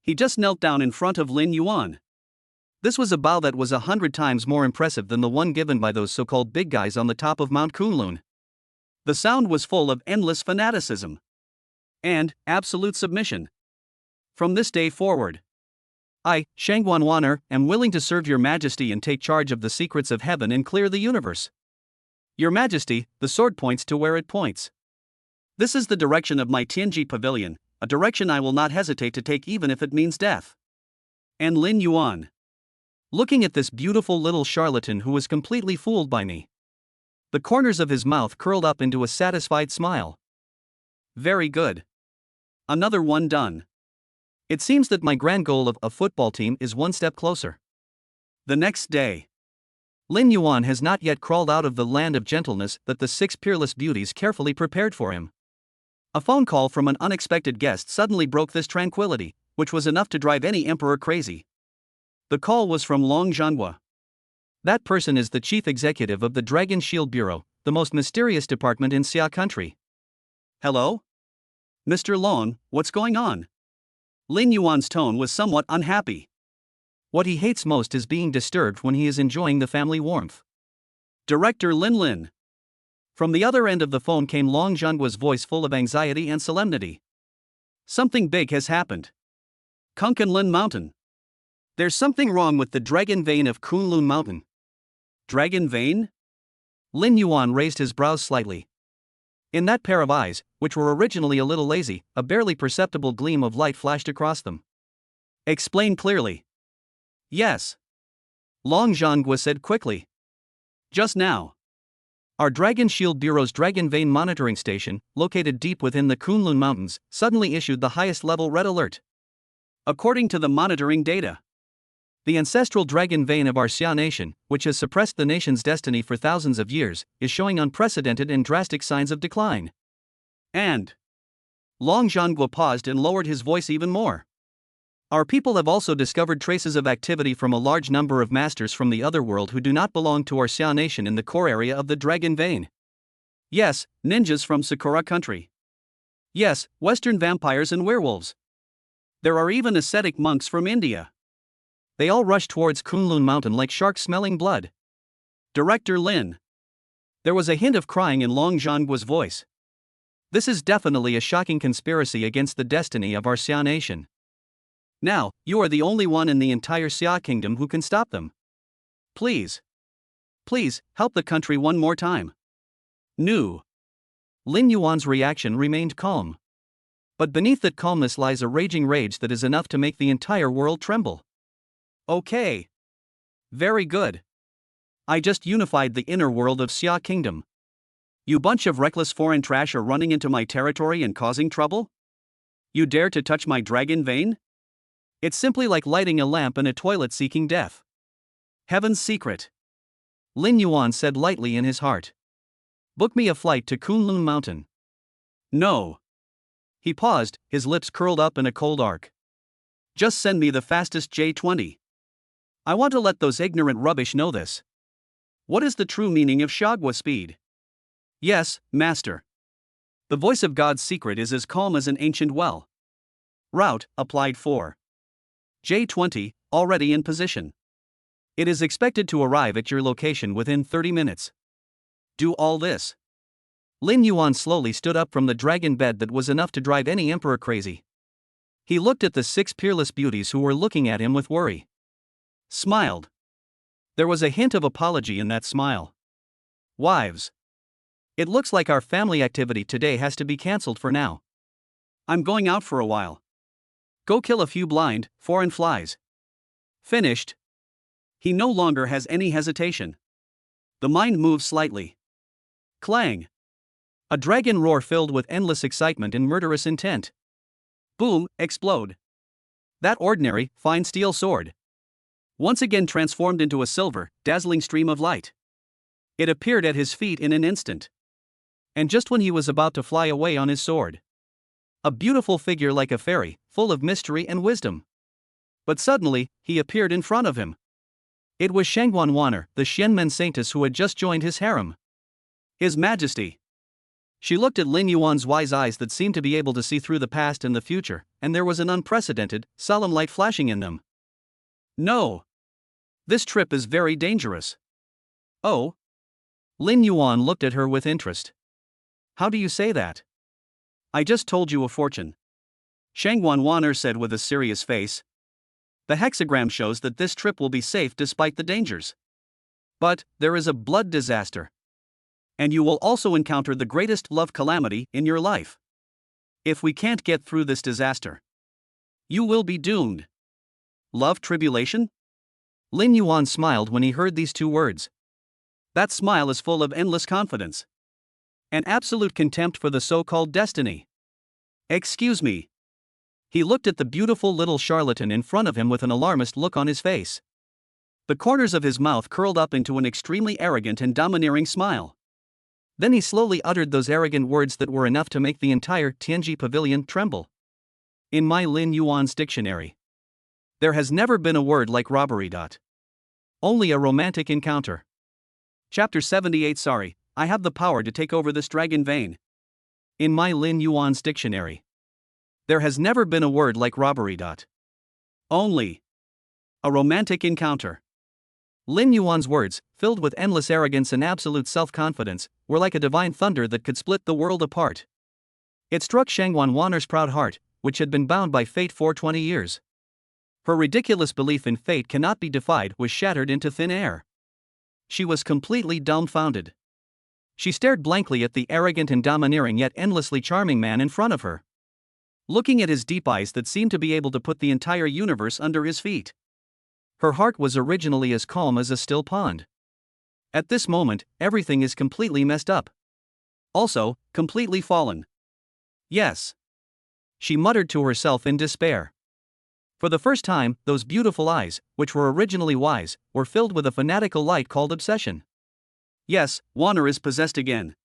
he just knelt down in front of Lin Yuan. This was a bow that was 100 times more impressive than the one given by those so-called big guys on the top of Mount Kunlun. The sound was full of endless fanaticism and absolute submission. From this day forward, I, Shangguan Wanner, am willing to serve your Majesty and take charge of the secrets of heaven and clear the universe. Your Majesty, the sword points to where it points. This is the direction of my Tianji pavilion, a direction I will not hesitate to take even if it means death. And Lin Yuan, looking at this beautiful little charlatan who was completely fooled by me. The corners of his mouth curled up into a satisfied smile. Very good. Another one done. It seems that my grand goal of a football team is one step closer. The next day, Lin Yuan has not yet crawled out of the land of gentleness that the 6 peerless beauties carefully prepared for him. A phone call from an unexpected guest suddenly broke this tranquility, which was enough to drive any emperor crazy. The call was from Long Zhanhua. That person is the chief executive of the Dragon Shield Bureau, the most mysterious department in Xia country. Hello? Mr. Long, what's going on? Lin Yuan's tone was somewhat unhappy. What he hates most is being disturbed when he is enjoying the family warmth. Director Lin. From the other end of the phone came Long Zhanhua's voice full of anxiety and solemnity. Something big has happened. Kunkunlun Mountain. There's something wrong with the dragon vein of Kunlun Mountain. Dragon vein? Lin Yuan raised his brows slightly. In that pair of eyes, which were originally a little lazy, a barely perceptible gleam of light flashed across them. Explain clearly. Yes. Long Zhanhua said quickly. Just now. Our Dragon Shield Bureau's Dragon Vein Monitoring Station, located deep within the Kunlun Mountains, suddenly issued the highest level red alert. According to the monitoring data, the ancestral dragon vein of our Xia nation, which has suppressed the nation's destiny for thousands of years, is showing unprecedented and drastic signs of decline. And Long Zhanhua paused and lowered his voice even more. Our people have also discovered traces of activity from a large number of masters from the other world who do not belong to our Xia nation in the core area of the dragon vein. Yes, ninjas from Sakura country. Yes, Western vampires and werewolves. There are even ascetic monks from India. They all rush towards Kunlun Mountain like sharks smelling blood. Director Lin. There was a hint of crying in Long Zhanhua's voice. This is definitely a shocking conspiracy against the destiny of our Xia nation. Now, you are the only one in the entire Xia kingdom who can stop them. Please. Please, help the country one more time. No. Lin Yuan's reaction remained calm. But beneath that calmness lies a raging rage that is enough to make the entire world tremble. Okay. Very good. I just unified the inner world of Xia kingdom. You bunch of reckless foreign trash are running into my territory and causing trouble? You dare to touch my dragon vein? It's simply like lighting a lamp in a toilet seeking death. Heaven's secret. Lin Yuan said lightly in his heart. Book me a flight to Kunlun Mountain. No. He paused, his lips curled up in a cold arc. Just send me the fastest J-20. I want to let those ignorant rubbish know this. What is the true meaning of Shagwa speed? Yes, master. The voice of God's secret is as calm as an ancient well. Route applied for. J-20, already in position. It is expected to arrive at your location within 30 minutes. Do all this. Lin Yuan slowly stood up from the dragon bed that was enough to drive any emperor crazy. He looked at the 6 peerless beauties who were looking at him with worry. Smiled. There was a hint of apology in that smile. Wives. It looks like our family activity today has to be cancelled for now. I'm going out for a while. Go kill a few blind, foreign flies. Finished. He no longer has any hesitation. The mind moves slightly. Clang. A dragon roar filled with endless excitement and murderous intent. Boom, explode. That ordinary, fine steel sword once again transformed into a silver, dazzling stream of light. It appeared at his feet in an instant. And just when he was about to fly away on his sword, a beautiful figure like a fairy, full of mystery and wisdom. But suddenly, he appeared in front of him. It was Shangguan Wan'er, the Xianmen Saintess who had just joined his harem. His Majesty. She looked at Lin Yuan's wise eyes that seemed to be able to see through the past and the future, and there was an unprecedented, solemn light flashing in them. No. This trip is very dangerous. Oh? Lin Yuan looked at her with interest. How do you say that? I just told you a fortune. Shangguan Wan'er said with a serious face. The hexagram shows that this trip will be safe despite the dangers. But there is a blood disaster. And you will also encounter the greatest love calamity in your life. If we can't get through this disaster, you will be doomed. Love tribulation? Lin Yuan smiled when he heard these 2 words. That smile is full of endless confidence. An absolute contempt for the so-called destiny. Excuse me. He looked at the beautiful little charlatan in front of him with an alarmist look on his face. The corners of his mouth curled up into an extremely arrogant and domineering smile. Then he slowly uttered those arrogant words that were enough to make the entire Tianji pavilion tremble. In my Lin Yuan's dictionary, there has never been a word like robbery. Only a romantic encounter. Chapter 78. Sorry, I have the power to take over this dragon vein. In my Lin Yuan's dictionary, there has never been a word like robbery. Only a romantic encounter. Lin Yuan's words, filled with endless arrogance and absolute self-confidence, were like a divine thunder that could split the world apart. It struck Shangguan Wan'er's proud heart, which had been bound by fate for 20 years. Her ridiculous belief in fate cannot be defied was shattered into thin air. She was completely dumbfounded. She stared blankly at the arrogant and domineering yet endlessly charming man in front of her. Looking at his deep eyes that seemed to be able to put the entire universe under his feet. Her heart was originally as calm as a still pond. At this moment, everything is completely messed up. Also, completely fallen. Yes. She muttered to herself in despair. For the first time, those beautiful eyes, which were originally wise, were filled with a fanatical light called obsession. Yes, Wan'er is possessed again.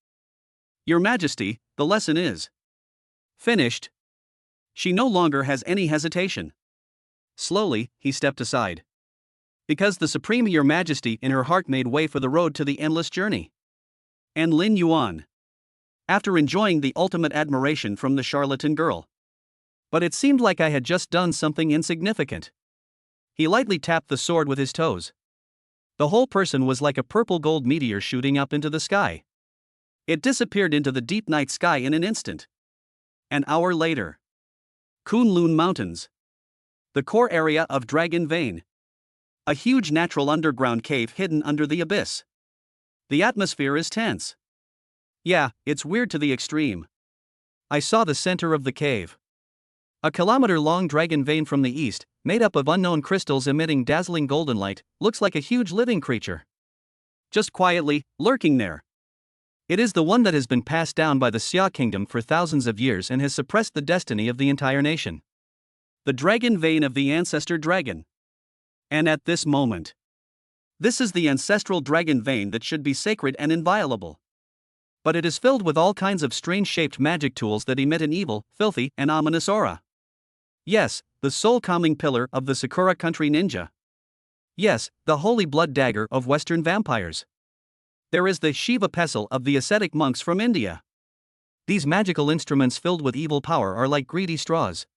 Your Majesty, the lesson is finished. She no longer has any hesitation. Slowly, he stepped aside. Because the Supreme Your Majesty in her heart made way for the road to the endless journey. And Lin Yuan. After enjoying the ultimate admiration from the charlatan girl. But it seemed like I had just done something insignificant. He lightly tapped the sword with his toes. The whole person was like a purple gold meteor shooting up into the sky. It disappeared into the deep night sky in an instant. An hour later. Kunlun Mountains. The core area of Dragon Vein. A huge natural underground cave hidden under the abyss. The atmosphere is tense. Yeah, it's weird to the extreme. I saw the center of the cave. A kilometer-long dragon vein from the east, made up of unknown crystals emitting dazzling golden light, looks like a huge living creature. Just quietly, lurking there. It is the one that has been passed down by the Xia kingdom for thousands of years and has suppressed the destiny of the entire nation. The dragon vein of the ancestor dragon. And at this moment, this is the ancestral dragon vein that should be sacred and inviolable. But it is filled with all kinds of strange-shaped magic tools that emit an evil, filthy, and ominous aura. Yes, the soul-calming pillar of the Sakura country ninja. Yes, the holy blood dagger of Western vampires. There is the Shiva pestle of the ascetic monks from India. These magical instruments filled with evil power are like greedy straws.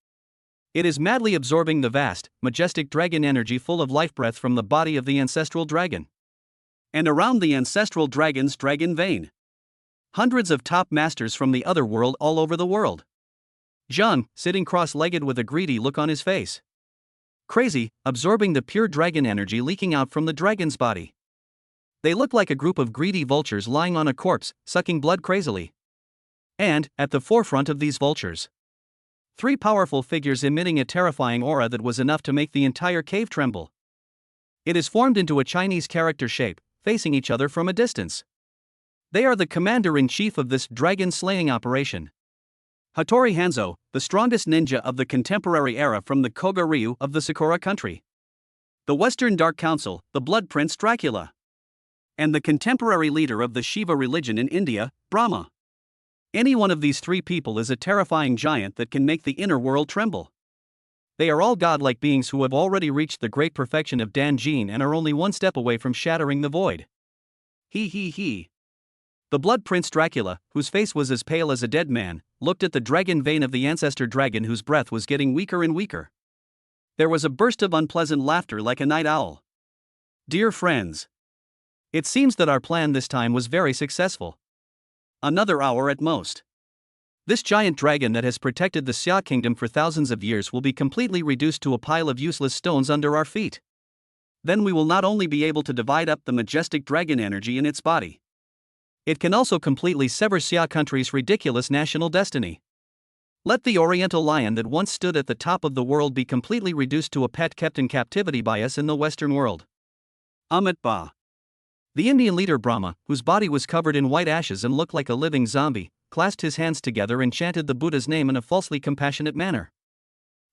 It is madly absorbing the vast, majestic dragon energy full of life breath from the body of the ancestral dragon. And around the ancestral dragon's dragon vein. Hundreds of top masters from the other world all over the world. Zhang, sitting cross-legged with a greedy look on his face. Crazy, absorbing the pure dragon energy leaking out from the dragon's body. They look like a group of greedy vultures lying on a corpse, sucking blood crazily. And, at the forefront of these vultures, three powerful figures emitting a terrifying aura that was enough to make the entire cave tremble. It is formed into a Chinese character shape, facing each other from a distance. They are the commander-in-chief of this dragon-slaying operation. Hattori Hanzo, the strongest ninja of the contemporary era from the Koga Ryu of the Sakura country. The Western Dark Council, the Blood Prince Dracula. And the contemporary leader of the Shiva religion in India, Brahma. Any one of these three people is a terrifying giant that can make the inner world tremble. They are all godlike beings who have already reached the great perfection of Danjin and are only one step away from shattering the void. He. The Blood Prince Dracula, whose face was as pale as a dead man, looked at the dragon vein of the ancestor dragon whose breath was getting weaker and weaker. There was a burst of unpleasant laughter like a night owl. Dear friends, it seems that our plan this time was very successful. Another hour at most. This giant dragon that has protected the Xia kingdom for thousands of years will be completely reduced to a pile of useless stones under our feet. Then we will not only be able to divide up the majestic dragon energy in its body. It can also completely sever Xia country's ridiculous national destiny. Let the oriental lion that once stood at the top of the world be completely reduced to a pet kept in captivity by us in the Western world. Amit Ba. The Indian leader Brahma, whose body was covered in white ashes and looked like a living zombie, clasped his hands together and chanted the Buddha's name in a falsely compassionate manner.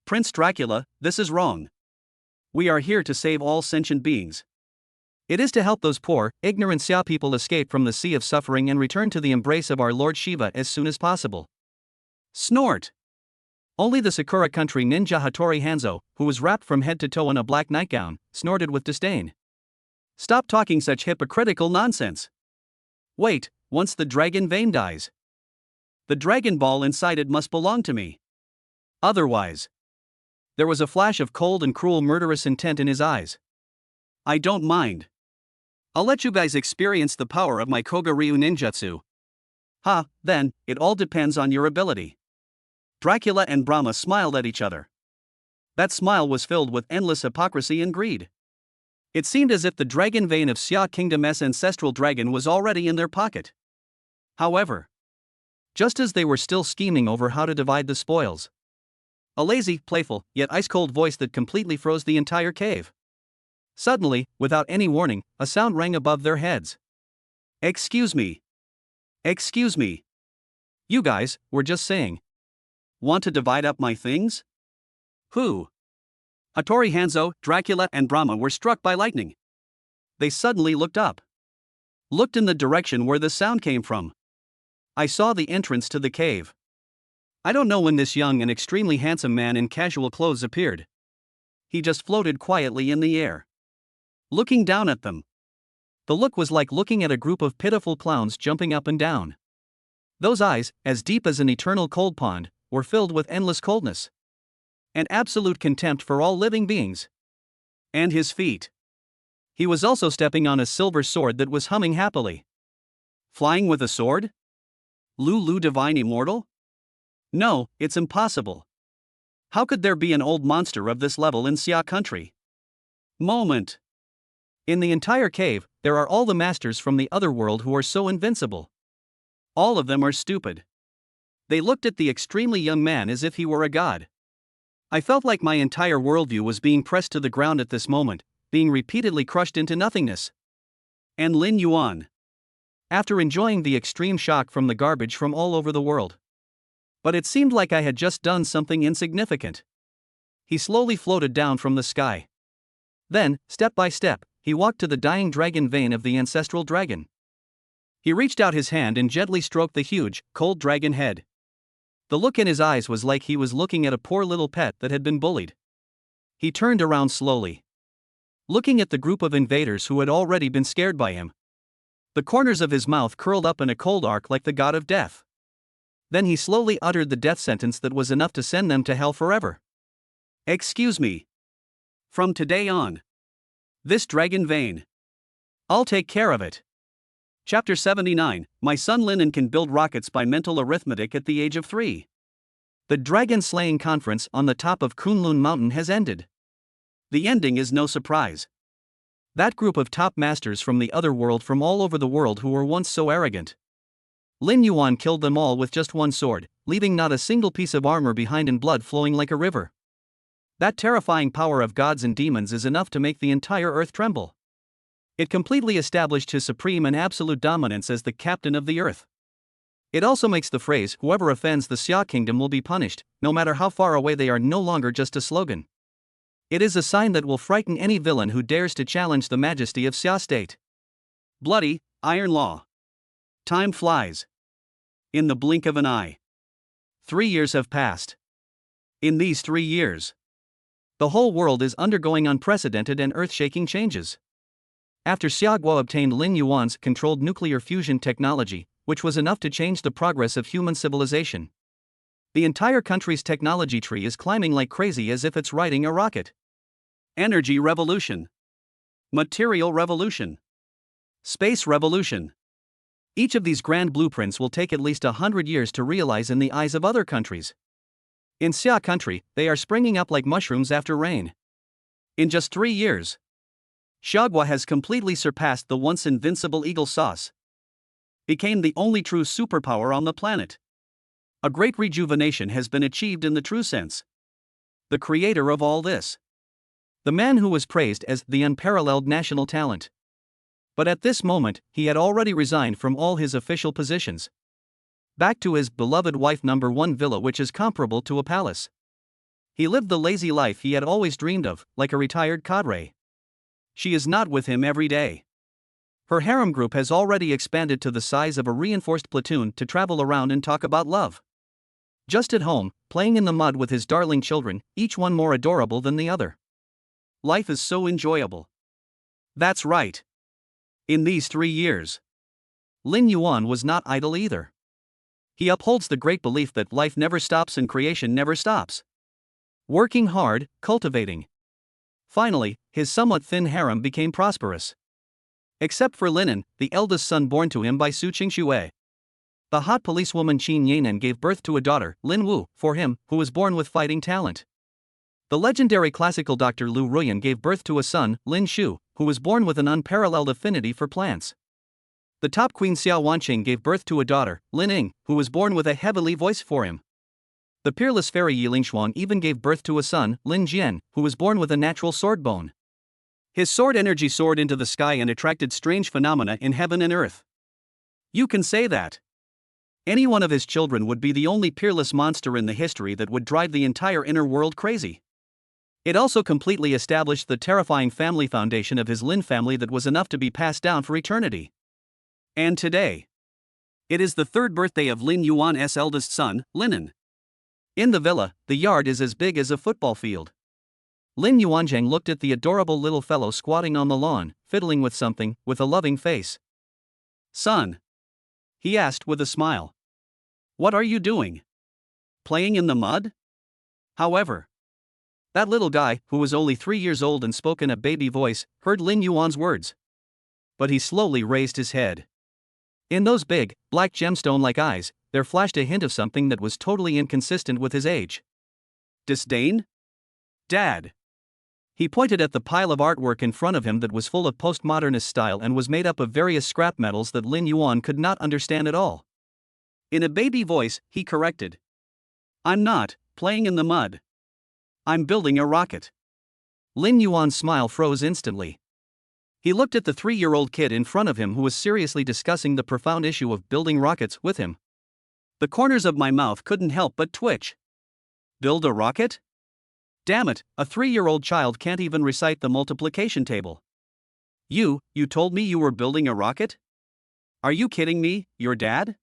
Prince Dracula, this is wrong. We are here to save all sentient beings. It is to help those poor, ignorant Xia people escape from the sea of suffering and return to the embrace of our Lord Shiva as soon as possible. Snort! Only the Sakura country ninja Hattori Hanzo, who was wrapped from head to toe in a black nightgown, snorted with disdain. Stop talking such hypocritical nonsense. Wait, once the dragon vein dies, the dragon ball inside it must belong to me. Otherwise. There was a flash of cold and cruel murderous intent in his eyes. I don't mind. I'll let you guys experience the power of my Koga Ryu ninjutsu. Then, it all depends on your ability. Dracula and Brahma smiled at each other. That smile was filled with endless hypocrisy and greed. It seemed as if the dragon vein of Xia Kingdom's ancestral dragon was already in their pocket. However, just as they were still scheming over how to divide the spoils, a lazy, playful, yet ice-cold voice that completely froze the entire cave. Suddenly, without any warning, a sound rang above their heads. Excuse me. Excuse me. You guys, were just saying. Want to divide up my things? Who? Hattori Hanzo, Dracula and Brahma were struck by lightning. They suddenly looked up. Looked in the direction where the sound came from. I saw the entrance to the cave. I don't know when this young and extremely handsome man in casual clothes appeared. He just floated quietly in the air, looking down at them. The look was like looking at a group of pitiful clowns jumping up and down. Those eyes, as deep as an eternal cold pond, were filled with endless coldness and absolute contempt for all living beings. And his feet. He was also stepping on a silver sword that was humming happily. Flying with a sword? Lulu Divine Immortal? No, it's impossible. How could there be an old monster of this level in Xia country? Moment. In the entire cave, there are all the masters from the other world who are so invincible. All of them are stupid. They looked at the extremely young man as if he were a god. I felt like my entire worldview was being pressed to the ground at this moment, being repeatedly crushed into nothingness. And Lin Yuan. After enjoying the extreme shock from the garbage from all over the world. But it seemed like I had just done something insignificant. He slowly floated down from the sky. Then, step by step, he walked to the dying dragon vein of the ancestral dragon. He reached out his hand and gently stroked the huge, cold dragon head. The look in his eyes was like he was looking at a poor little pet that had been bullied. He turned around slowly, looking at the group of invaders who had already been scared by him. The corners of his mouth curled up in a cold arc like the god of death. Then he slowly uttered the death sentence that was enough to send them to hell forever. Excuse me. From today on, this dragon vein, I'll take care of it. Chapter 79, My son Linen can build rockets by mental arithmetic at the age of 3. The dragon slaying conference on the top of Kunlun Mountain has ended. The ending is no surprise. That group of top masters from the other world from all over the world who were once so arrogant. Lin Yuan killed them all with just one sword, leaving not a single piece of armor behind and blood flowing like a river. That terrifying power of gods and demons is enough to make the entire earth tremble. It completely established his supreme and absolute dominance as the captain of the earth. It also makes the phrase, "Whoever offends the Xia kingdom will be punished," no matter how far away they are, no longer just a slogan. It is a sign that will frighten any villain who dares to challenge the majesty of Xia state. Bloody, iron law. Time flies. In the blink of an eye. 3 years have passed. In these 3 years, the whole world is undergoing unprecedented and earth-shaking changes. After Xia Guo obtained Lin Yuan's controlled nuclear fusion technology, which was enough to change the progress of human civilization, the entire country's technology tree is climbing like crazy as if it's riding a rocket. Energy revolution. Material revolution. Space revolution. Each of these grand blueprints will take at least 100 years to realize in the eyes of other countries. In Xia country, they are springing up like mushrooms after rain. In just 3 years, Xiagua has completely surpassed the once invincible eagle sauce. Became the only true superpower on the planet. A great rejuvenation has been achieved in the true sense. The creator of all this. The man who was praised as the unparalleled national talent. But at this moment, he had already resigned from all his official positions. Back to his beloved wife number 1 villa, which is comparable to a palace. He lived the lazy life he had always dreamed of, like a retired cadre. She is not with him every day. Her harem group has already expanded to the size of a reinforced platoon to travel around and talk about love. Just at home, playing in the mud with his darling children, each one more adorable than the other. Life is so enjoyable. That's right. In these 3 years, Lin Yuan was not idle either. He upholds the great belief that life never stops and creation never stops. Working hard, cultivating. Finally, his somewhat thin harem became prosperous. Except for Linen, the eldest son born to him by Su Qingxue. The hot policewoman Qin Yanan gave birth to a daughter, Lin Wu, for him, who was born with fighting talent. The legendary classical doctor Lu Ruyan gave birth to a son, Lin Shu, who was born with an unparalleled affinity for plants. The top queen Xiao Wanqing gave birth to a daughter, Lin Ying, who was born with a heavenly voice for him. The peerless fairy Yi Lingshuang even gave birth to a son, Lin Jian, who was born with a natural sword bone. His sword energy soared into the sky and attracted strange phenomena in heaven and earth. You can say that. Any one of his children would be the only peerless monster in the history that would drive the entire inner world crazy. It also completely established the terrifying family foundation of his Lin family that was enough to be passed down for eternity. And today, it is the 3rd birthday of Lin Yuan's eldest son, Linen. In the villa, the yard is as big as a football field. Lin Yuanzhang looked at the adorable little fellow squatting on the lawn, fiddling with something, with a loving face. "Son," he asked with a smile, "what are you doing? Playing in the mud?" However, that little guy, who was only 3 years old and spoke in a baby voice, heard Lin Yuan's words. But he slowly raised his head. In those big, black gemstone-like eyes, there flashed a hint of something that was totally inconsistent with his age. Disdain? "Dad." He pointed at the pile of artwork in front of him that was full of postmodernist style and was made up of various scrap metals that Lin Yuan could not understand at all. In a baby voice, he corrected. "I'm not playing in the mud. I'm building a rocket." Lin Yuan's smile froze instantly. He looked at the 3-year-old kid in front of him who was seriously discussing the profound issue of building rockets with him. The corners of my mouth couldn't help but twitch. Build a rocket? Damn it, a 3-year-old child can't even recite the multiplication table. You told me you were building a rocket? Are you kidding me, your dad?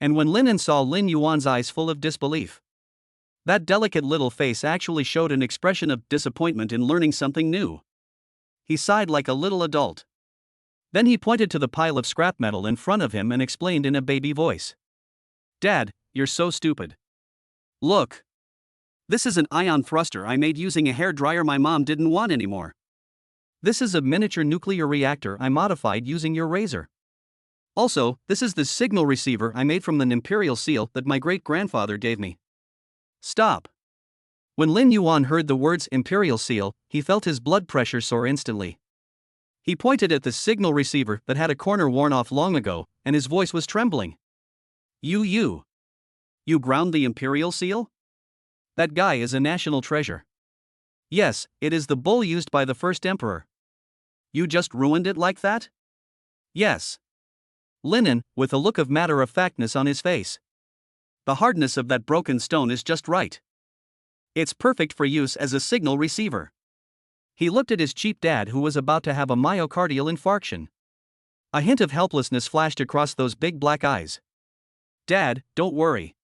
And when Linen saw Lin Yuan's eyes full of disbelief, that delicate little face actually showed an expression of disappointment in learning something new. He sighed like a little adult. Then he pointed to the pile of scrap metal in front of him and explained in a baby voice. "Dad, you're so stupid. Look. This is an ion thruster I made using a hair dryer my mom didn't want anymore. This is a miniature nuclear reactor I modified using your razor. Also, this is the signal receiver I made from the imperial seal that my great-grandfather gave me. Stop. When Lin Yuan heard the words imperial seal, he felt his blood pressure soar instantly. He pointed at the signal receiver that had a corner worn off long ago, and his voice was trembling. You ground the imperial seal? That guy is a national treasure. Yes, it is the bull used by the first emperor. You just ruined it like that? Yes. Linen, with a look of matter-of-factness on his face. The hardness of that broken stone is just right. It's perfect for use as a signal receiver. He looked at his cheap dad who was about to have a myocardial infarction. A hint of helplessness flashed across those big black eyes. Dad, don't worry.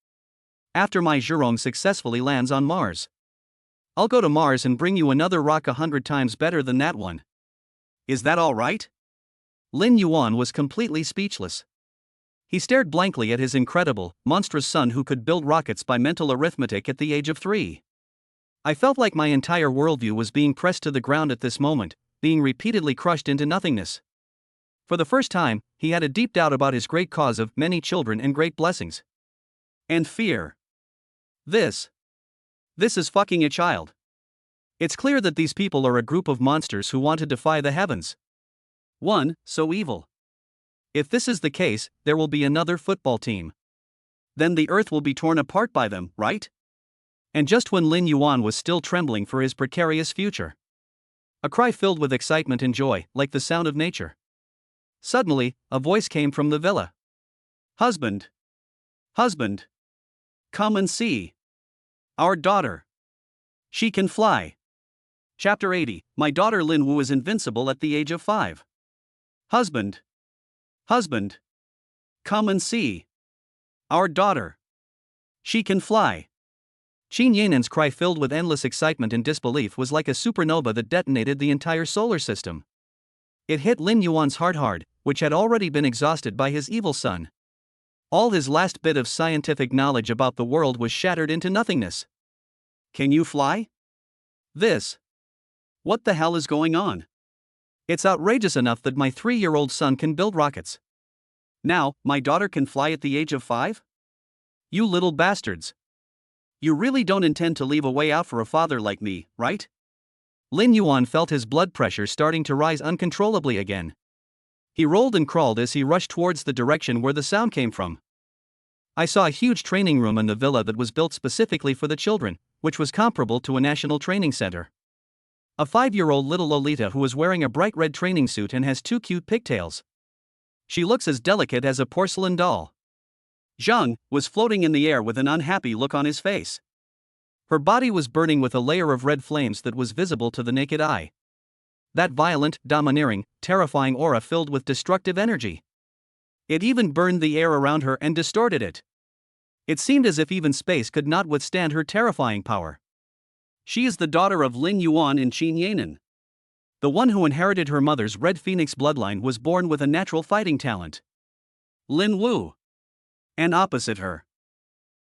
After my Zhurong successfully lands on Mars, I'll go to Mars and bring you another rock 100 times better than that one. Is that all right? Lin Yuan was completely speechless. He stared blankly at his incredible, monstrous son who could build rockets by mental arithmetic at the age of 3. I felt like my entire worldview was being pressed to the ground at this moment, being repeatedly crushed into nothingness. For the first time, he had a deep doubt about his great cause of many children and great blessings. And fear. This is fucking a child. It's clear that these people are a group of monsters who want to defy the heavens. One, so evil. If this is the case, there will be another football team. Then the earth will be torn apart by them, right? And just when Lin Yuan was still trembling for his precarious future, a cry filled with excitement and joy, like the sound of nature. Suddenly, a voice came from the villa. Husband! Husband! Come and see! Our daughter! She can fly! Chapter 80. My daughter Lin Wu is invincible at the age of 5. Husband! Husband! Come and see! Our daughter! She can fly! Qin Yanan's cry, filled with endless excitement and disbelief, was like a supernova that detonated the entire solar system. It hit Lin Yuan's heart hard, which had already been exhausted by his evil son. All his last bit of scientific knowledge about the world was shattered into nothingness. Can you fly? What the hell is going on? It's outrageous enough that my 3-year-old son can build rockets. Now, my daughter can fly at the age of 5? You little bastards. You really don't intend to leave a way out for a father like me, right? Lin Yuan felt his blood pressure starting to rise uncontrollably again. He rolled and crawled as he rushed towards the direction where the sound came from. I saw a huge training room in the villa that was built specifically for the children, which was comparable to a national training center. A 5-year-old little Lolita who was wearing a bright red training suit and has 2 cute pigtails. She looks as delicate as a porcelain doll. Zhang was floating in the air with an unhappy look on his face. Her body was burning with a layer of red flames that was visible to the naked eye. That violent, domineering, terrifying aura filled with destructive energy. It even burned the air around her and distorted it. It seemed as if even space could not withstand her terrifying power. She is the daughter of Lin Yuan and Qin Yanan. The one who inherited her mother's Red Phoenix bloodline was born with a natural fighting talent. Lin Wu. And opposite her,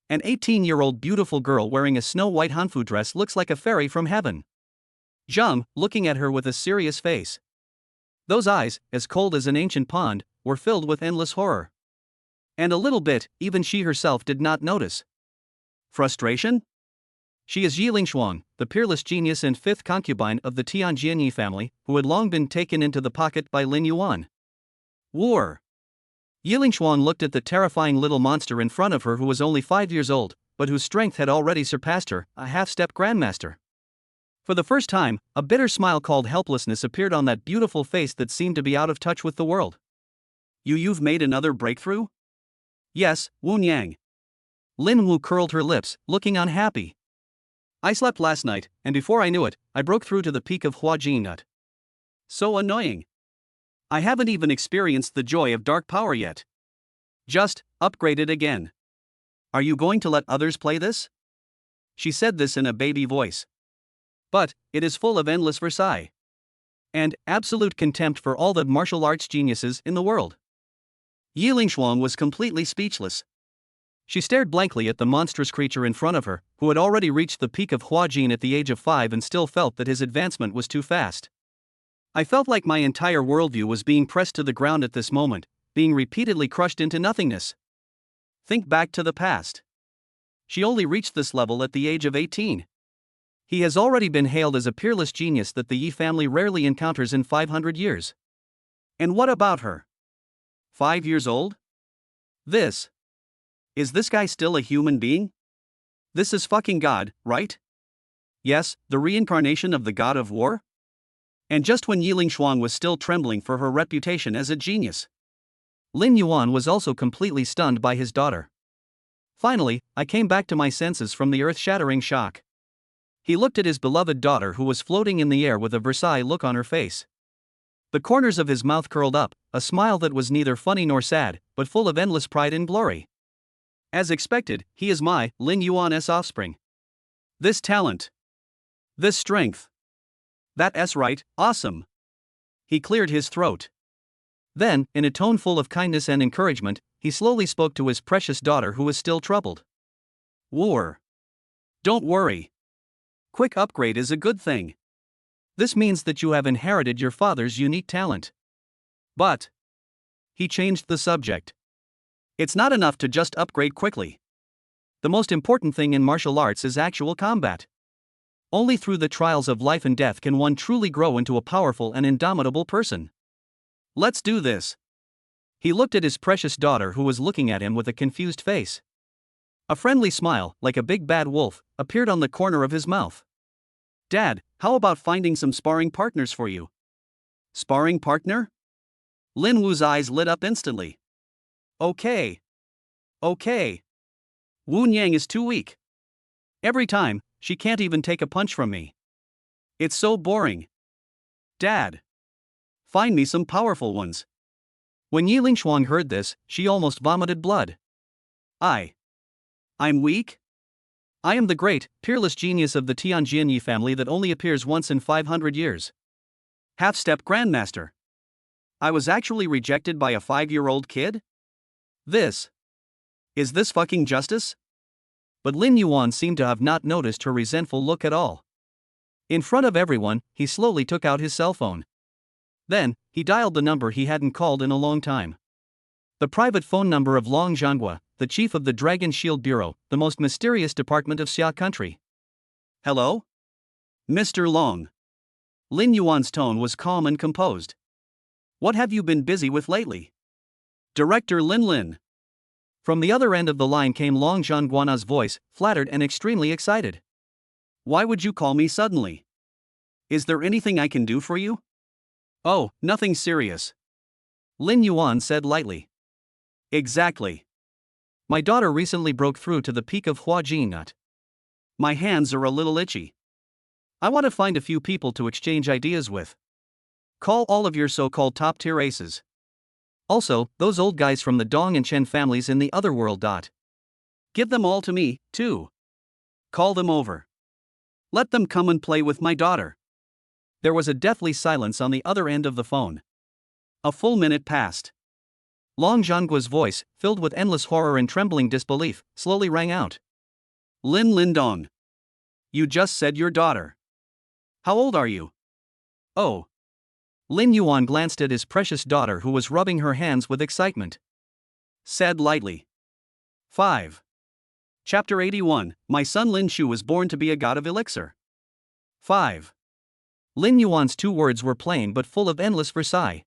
an 18-year-old beautiful girl wearing a snow-white hanfu dress looks like a fairy from heaven. Zhang, looking at her with a serious face. Those eyes, as cold as an ancient pond, were filled with endless horror. And a little bit, even she herself did not notice. Frustration? She is Yilingxuan, the peerless genius and 5th concubine of the Tianjianyi family, who had long been taken into the pocket by Lin Yuan. War. Yilingxuan looked at the terrifying little monster in front of her who was only 5 years old, but whose strength had already surpassed her, a half-step grandmaster. For the first time, a bitter smile called helplessness appeared on that beautiful face that seemed to be out of touch with the world. You've made another breakthrough? Yes, Wu Yang. Lin Wu curled her lips, looking unhappy. I slept last night, and before I knew it, I broke through to the peak of Huajinut. So annoying. I haven't even experienced the joy of dark power yet. Just upgrade it again. Are you going to let others play this? She said this in a baby voice. But it is full of endless Versailles. And absolute contempt for all the martial arts geniuses in the world. Yilingxuan was completely speechless. She stared blankly at the monstrous creature in front of her, who had already reached the peak of Huajin at the age of 5 and still felt that his advancement was too fast. I felt like my entire worldview was being pressed to the ground at this moment, being repeatedly crushed into nothingness. Think back to the past. She only reached this level at the age of 18. He has already been hailed as a peerless genius that the Yi family rarely encounters in 500 years. And what about her? 5 years old? Is this guy still a human being? This is fucking God, right? Yes, the reincarnation of the god of war? And just when Yiling Shuang was still trembling for her reputation as a genius, Lin Yuan was also completely stunned by his daughter. Finally, I came back to my senses from the earth-shattering shock. He looked at his beloved daughter who was floating in the air with a Versailles look on her face. The corners of his mouth curled up, a smile that was neither funny nor sad, but full of endless pride and glory. As expected, he is my, Lin Yuan's offspring. This talent. This strength. That's right, awesome. He cleared his throat. Then, in a tone full of kindness and encouragement, he slowly spoke to his precious daughter who was still troubled. War. Don't worry. Quick upgrade is a good thing. This means that you have inherited your father's unique talent. But he changed the subject. It's not enough to just upgrade quickly. The most important thing in martial arts is actual combat. Only through the trials of life and death can one truly grow into a powerful and indomitable person. Let's do this. He looked at his precious daughter who was looking at him with a confused face. A friendly smile, like a big bad wolf, appeared on the corner of his mouth. Dad, how about finding some sparring partners for you? Sparring partner? Lin Wu's eyes lit up instantly. Okay. Wu Yang is too weak. Every time, she can't even take a punch from me. It's so boring. Dad. Find me some powerful ones. When Yiling Shuang heard this, she almost vomited blood. I'm weak? I am the great, peerless genius of the Tianjin Yi family that only appears once in 500 years. Half-step grandmaster. I was actually rejected by a 5-year-old kid? Is this fucking justice? But Lin Yuan seemed to have not noticed her resentful look at all. In front of everyone, he slowly took out his cell phone. Then, he dialed the number he hadn't called in a long time. The private phone number of Long Zhanghua, the chief of the Dragon Shield Bureau, the most mysterious department of Xia country. Hello? Mr. Long. Lin Yuan's tone was calm and composed. What have you been busy with lately? Director Lin. From the other end of the line came Long Zhangguana's voice, flattered and extremely excited. Why would you call me suddenly? Is there anything I can do for you? Oh, nothing serious. Lin Yuan said lightly. Exactly. My daughter recently broke through to the peak of Huajin. My hands are a little itchy. I want to find a few people to exchange ideas with. Call all of your so-called top-tier aces. Also, those old guys from the Dong and Chen families in the other world. Give them all to me, too. Call them over. Let them come and play with my daughter. There was a deathly silence on the other end of the phone. A full minute passed. Long Zhanggua's voice, filled with endless horror and trembling disbelief, slowly rang out. Lin Lindong. You just said your daughter. How old are you? Oh. Lin Yuan glanced at his precious daughter who was rubbing her hands with excitement. Said lightly. 5. Chapter 81, My son Lin Shu was born to be a god of elixir. 5. Lin Yuan's 2 words were plain but full of endless Versailles.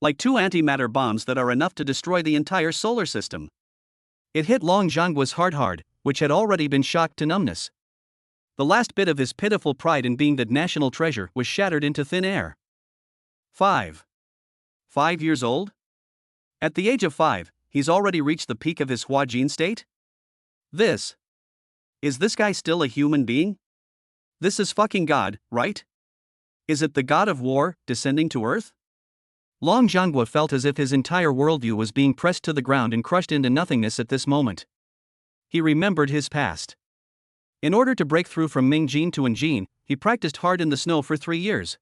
Like 2 antimatter bombs that are enough to destroy the entire solar system. It hit Long Zhanggua's heart hard, which had already been shocked to numbness. The last bit of his pitiful pride in being the national treasure was shattered into thin air. 5 years old? At the age of 5, he's already reached the peak of his Huajin state? Is this guy still a human being? This is fucking God, right? Is it the god of war, descending to earth? Long Zhanghua felt as if his entire worldview was being pressed to the ground and crushed into nothingness at this moment. He remembered his past. In order to break through from Mingjin to Enjin, he practiced hard in the snow for 3 years.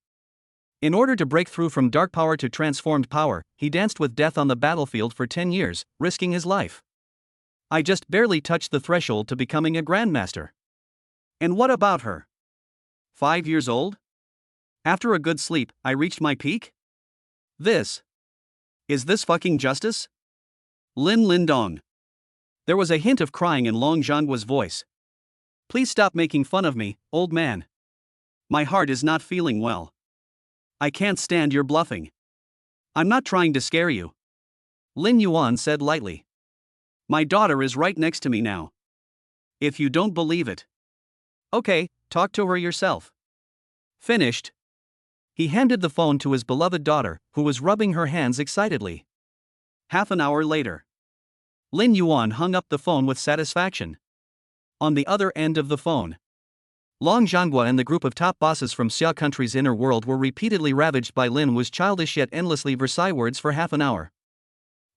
In order to break through from dark power to transformed power, he danced with death on the battlefield for 10 years, risking his life. I just barely touched the threshold to becoming a grandmaster. And what about her? 5 years old? After a good sleep, I reached my peak? Is Is this fucking justice? Lin Lindong. There was a hint of crying in Long Zhangguo's voice. Please stop making fun of me, old man. My heart is not feeling well. I can't stand your bluffing. I'm not trying to scare you. Lin Yuan said lightly. My daughter is right next to me now. If you don't believe it. Okay, talk to her yourself. Finished. He handed the phone to his beloved daughter, who was rubbing her hands excitedly. Half an hour later. Lin Yuan hung up the phone with satisfaction. On the other end of the phone, Long Zhanghua and the group of top bosses from Xia country's inner world were repeatedly ravaged by Lin Wu's childish yet endlessly Versailles words for half an hour.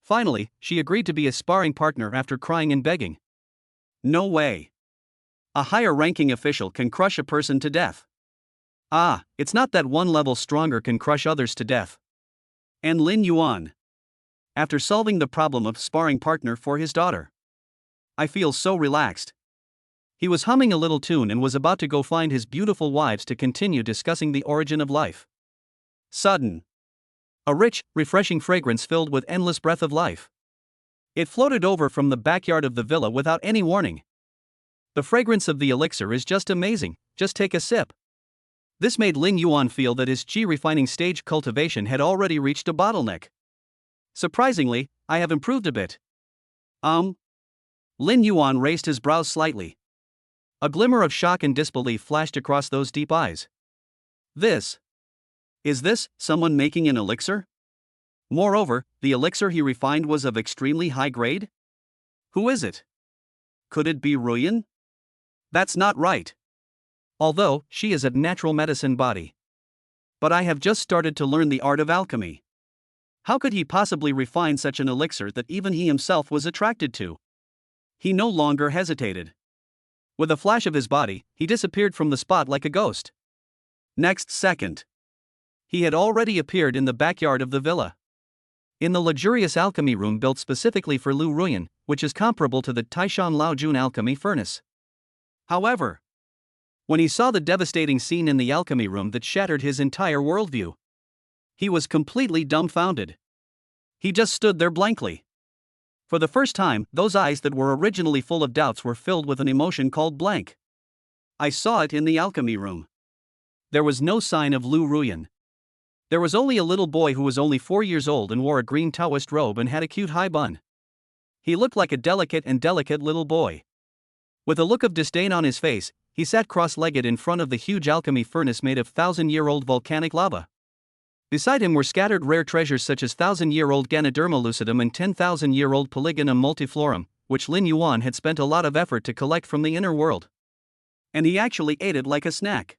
Finally, she agreed to be a sparring partner after crying and begging. No way. A higher-ranking official can crush a person to death. Ah, it's not that one level stronger can crush others to death. And Lin Yuan. After solving the problem of sparring partner for his daughter. I feel so relaxed. He was humming a little tune and was about to go find his beautiful wives to continue discussing the origin of life. Sudden. A rich, refreshing fragrance filled with endless breath of life. It floated over from the backyard of the villa without any warning. The fragrance of the elixir is just amazing, just take a sip. This made Lin Yuan feel that his qi refining stage cultivation had already reached a bottleneck. Surprisingly, I have improved a bit. Lin Yuan raised his brows slightly. A glimmer of shock and disbelief flashed across those deep eyes. Is this someone making an elixir? Moreover, the elixir he refined was of extremely high grade? Who is it? Could it be Ruyan? That's not right. Although, she is a natural medicine body. But I have just started to learn the art of alchemy. How could he possibly refine such an elixir that even he himself was attracted to? He no longer hesitated. With a flash of his body, he disappeared from the spot like a ghost. Next second, he had already appeared in the backyard of the villa. In the luxurious alchemy room built specifically for Lu Ruyan, which is comparable to the Taishan Laojun alchemy furnace. However, when he saw the devastating scene in the alchemy room that shattered his entire worldview, he was completely dumbfounded. He just stood there blankly. For the first time, those eyes that were originally full of doubts were filled with an emotion called blank. I saw it in the alchemy room. There was no sign of Lu Ruyan. There was only a little boy who was only 4 years old and wore a green Taoist robe and had a cute high bun. He looked like a delicate little boy. With a look of disdain on his face, he sat cross-legged in front of the huge alchemy furnace made of 1,000-year-old volcanic lava. Beside him were scattered rare treasures such as 1,000-year-old Ganoderma lucidum and 10,000-year-old Polygonum multiflorum, which Lin Yuan had spent a lot of effort to collect from the inner world. And he actually ate it like a snack.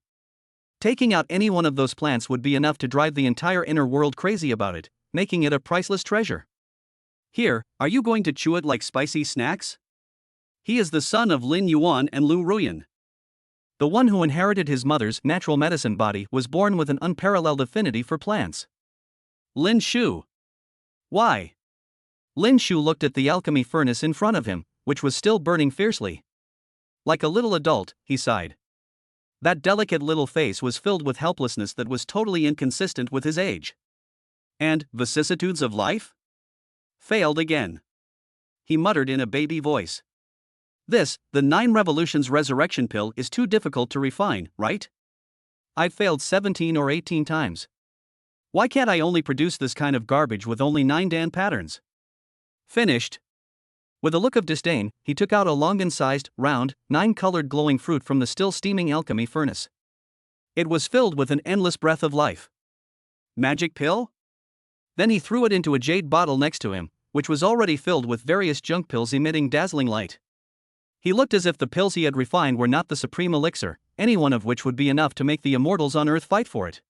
Taking out any one of those plants would be enough to drive the entire inner world crazy about it, making it a priceless treasure. Here, are you going to chew it like spicy snacks? He is the son of Lin Yuan and Lu Ruyan. The one who inherited his mother's natural medicine body was born with an unparalleled affinity for plants. Lin Shu. Why? Lin Shu looked at the alchemy furnace in front of him, which was still burning fiercely. Like a little adult, he sighed. That delicate little face was filled with helplessness that was totally inconsistent with his age. And vicissitudes of life? Failed again. He muttered in a baby voice. The 9 Revolutions resurrection pill is too difficult to refine, right? I've failed 17 or 18 times. Why can't I only produce this kind of garbage with only 9 Dan patterns? Finished. With a look of disdain, he took out a longan-sized, round, 9-colored glowing fruit from the still steaming alchemy furnace. It was filled with an endless breath of life. Magic pill? Then he threw it into a jade bottle next to him, which was already filled with various junk pills emitting dazzling light. He looked as if the pills he had refined were not the supreme elixir, any one of which would be enough to make the immortals on Earth fight for it.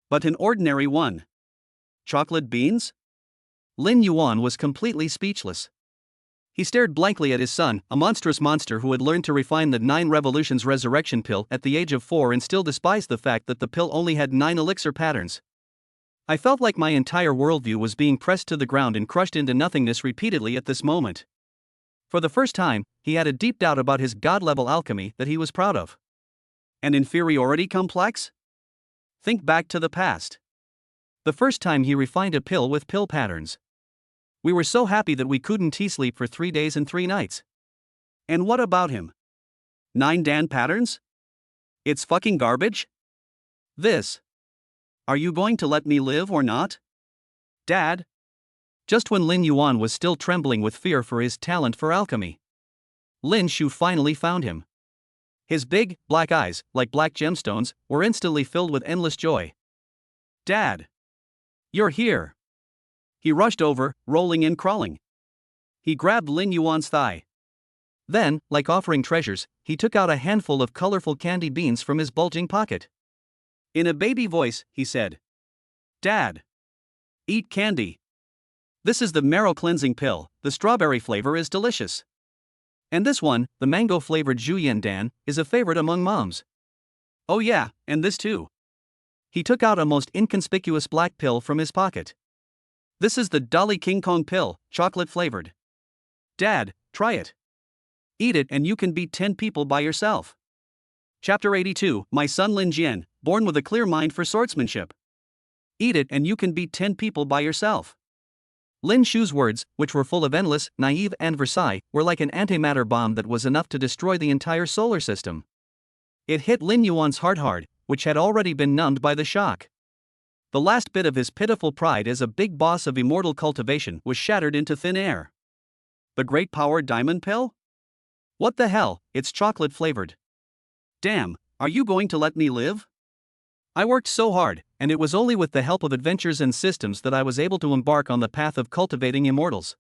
But an ordinary one. Chocolate beans? Lin Yuan was completely speechless. He stared blankly at his son, a monstrous monster who had learned to refine the 9 Revolutions resurrection pill at the age of 4 and still despised the fact that the pill only had 9 elixir patterns. I felt like my entire worldview was being pressed to the ground and crushed into nothingness repeatedly at this moment. For the first time, he had a deep doubt about his god-level alchemy that he was proud of. An inferiority complex? Think back to the past. The first time he refined a pill with pill patterns. We were so happy that we couldn't sleep for 3 days and 3 nights. And what about him? 9 Dan patterns? It's fucking garbage? This. Are you going to let me live or not? Dad? Just when Lin Yuan was still trembling with fear for his talent for alchemy, Lin Shu finally found him. His big, black eyes, like black gemstones, were instantly filled with endless joy. Dad! You're here! He rushed over, rolling and crawling. He grabbed Lin Yuan's thigh. Then, like offering treasures, he took out a handful of colorful candy beans from his bulging pocket. In a baby voice, he said, Dad! Eat candy. This is the marrow cleansing pill, the strawberry flavor is delicious. And this one, the mango-flavored Juyan Dan, is a favorite among moms. Oh yeah, and this too. He took out a most inconspicuous black pill from his pocket. This is the Dolly King Kong pill, chocolate-flavored. Dad, try it. Eat it and you can beat 10 people by yourself. Chapter 82, My son Lin Jian, born with a clear mind for swordsmanship. Eat it and you can beat 10 people by yourself. Lin Shu's words, which were full of endless, naive and Versailles, were like an antimatter bomb that was enough to destroy the entire solar system. It hit Lin Yuan's heart hard, which had already been numbed by the shock. The last bit of his pitiful pride as a big boss of immortal cultivation was shattered into thin air. The Great Power Diamond Pill? What the hell, it's chocolate flavored. Damn, are you going to let me live? I worked so hard, and it was only with the help of adventures and systems that I was able to embark on the path of cultivating immortals.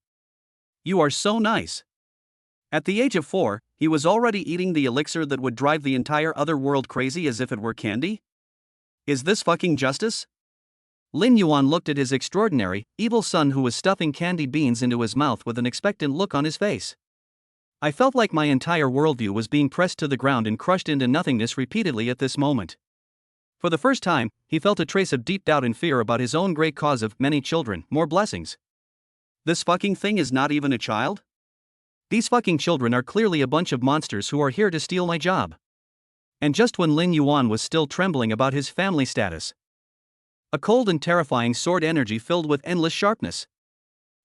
You are so nice. At the age of 4, he was already eating the elixir that would drive the entire other world crazy as if it were candy? Is this fucking justice? Lin Yuan looked at his extraordinary, evil son who was stuffing candy beans into his mouth with an expectant look on his face. I felt like my entire worldview was being pressed to the ground and crushed into nothingness repeatedly at this moment. For the first time, he felt a trace of deep doubt and fear about his own great cause of many children, more blessings. This fucking thing is not even a child? These fucking children are clearly a bunch of monsters who are here to steal my job. And just when Lin Yuan was still trembling about his family status, a cold and terrifying sword energy filled with endless sharpness.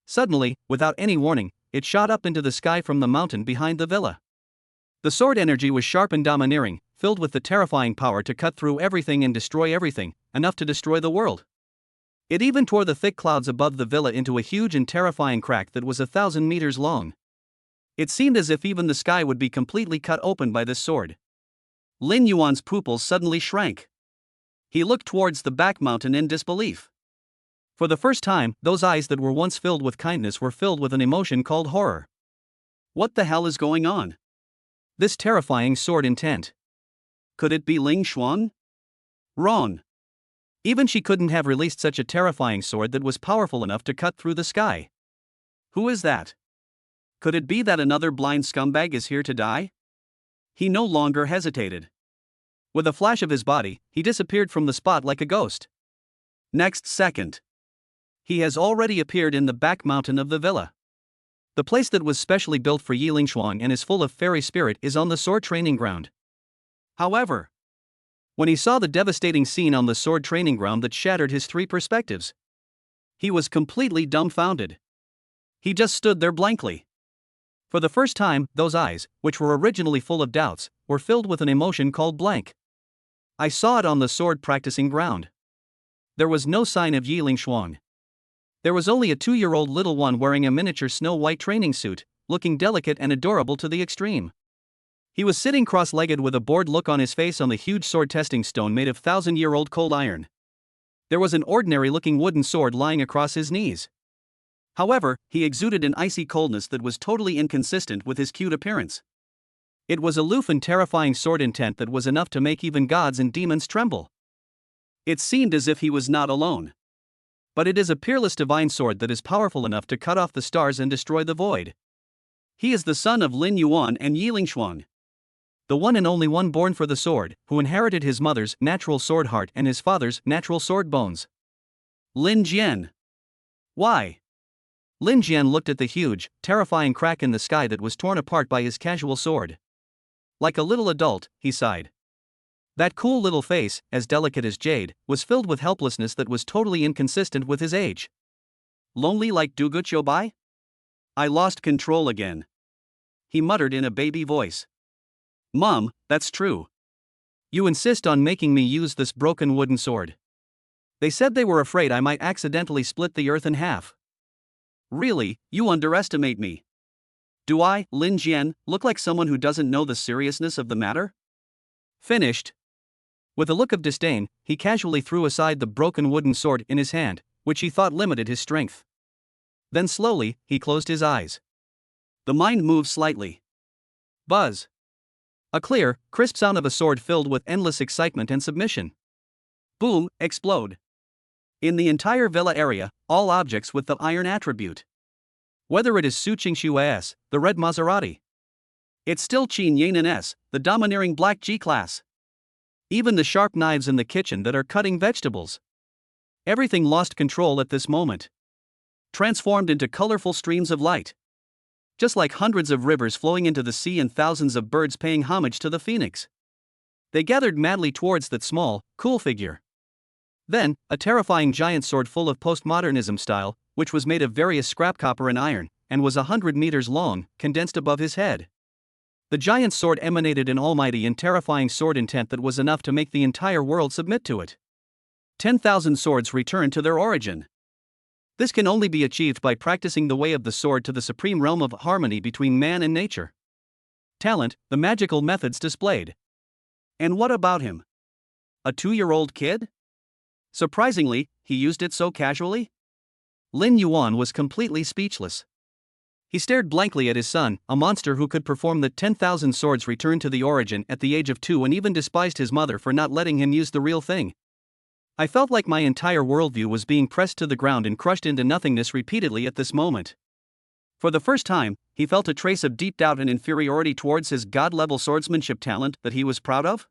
Suddenly, without any warning, it shot up into the sky from the mountain behind the villa. The sword energy was sharp and domineering, filled with the terrifying power to cut through everything and destroy everything, enough to destroy the world. It even tore the thick clouds above the villa into a huge and terrifying crack that was 1,000 meters long. It seemed as if even the sky would be completely cut open by this sword. Lin Yuan's pupils suddenly shrank. He looked towards the back mountain in disbelief. For the first time, those eyes that were once filled with kindness were filled with an emotion called horror. What the hell is going on? This terrifying sword intent. Could it be Ling Xuan? Wrong. Even she couldn't have released such a terrifying sword that was powerful enough to cut through the sky. Who is that? Could it be that another blind scumbag is here to die? He no longer hesitated. With a flash of his body, he disappeared from the spot like a ghost. Next second, he has already appeared in the back mountain of the villa. The place that was specially built for Yi Lingshuang and is full of fairy spirit is on the sword training ground. However, when he saw the devastating scene on the sword training ground that shattered his 3 perspectives, he was completely dumbfounded. He just stood there blankly. For the first time, those eyes, which were originally full of doubts, were filled with an emotion called blank. I saw it on the sword practicing ground. There was no sign of Yi Lingshuang. There was only a 2-year-old little one wearing a miniature snow-white training suit, looking delicate and adorable to the extreme. He was sitting cross-legged with a bored look on his face on the huge sword testing stone made of 1,000-year-old cold iron. There was an ordinary-looking wooden sword lying across his knees. However, he exuded an icy coldness that was totally inconsistent with his cute appearance. It was aloof and terrifying sword intent that was enough to make even gods and demons tremble. It seemed as if he was not alone. But it is a peerless divine sword that is powerful enough to cut off the stars and destroy the void. He is the son of Lin Yuan and Yi Lingshuang, the one and only one born for the sword, who inherited his mother's natural sword heart and his father's natural sword bones. Lin Jian. Why? Lin Jian looked at the huge, terrifying crack in the sky that was torn apart by his casual sword. Like a little adult, he sighed. That cool little face, as delicate as jade, was filled with helplessness that was totally inconsistent with his age. Lonely like Dugut Yobai? I lost control again. He muttered in a baby voice. Mom, that's true. You insist on making me use this broken wooden sword. They said they were afraid I might accidentally split the earth in half. Really, you underestimate me. Do I, Lin Jian, look like someone who doesn't know the seriousness of the matter? Finished. With a look of disdain, he casually threw aside the broken wooden sword in his hand, which he thought limited his strength. Then slowly, he closed his eyes. The mind moved slightly. Buzz. A clear, crisp sound of a sword filled with endless excitement and submission. Boom, explode. In the entire villa area, all objects with the iron attribute. Whether it is Su Qingshu S, the red Maserati. It's still Qin Yanan S, the domineering black G-class. Even the sharp knives in the kitchen that are cutting vegetables. Everything lost control at this moment. Transformed into colorful streams of light. Just like hundreds of rivers flowing into the sea and thousands of birds paying homage to the phoenix. They gathered madly towards that small, cool figure. Then, a terrifying giant sword full of postmodernism style, which was made of various scrap copper and iron, and was 100 meters long, condensed above his head. The giant sword emanated an almighty and terrifying sword intent that was enough to make the entire world submit to it. 10,000 swords returned to their origin. This can only be achieved by practicing the way of the sword to the supreme realm of harmony between man and nature. Talent, the magical methods displayed. And what about him? A 2-year-old kid? Surprisingly, he used it so casually? Lin Yuan was completely speechless. He stared blankly at his son, a monster who could perform the 10,000 swords returned to the origin at the age of 2 and even despised his mother for not letting him use the real thing. I felt like my entire worldview was being pressed to the ground and crushed into nothingness repeatedly at this moment. For the first time, he felt a trace of deep doubt and inferiority towards his god-level swordsmanship talent that he was proud of.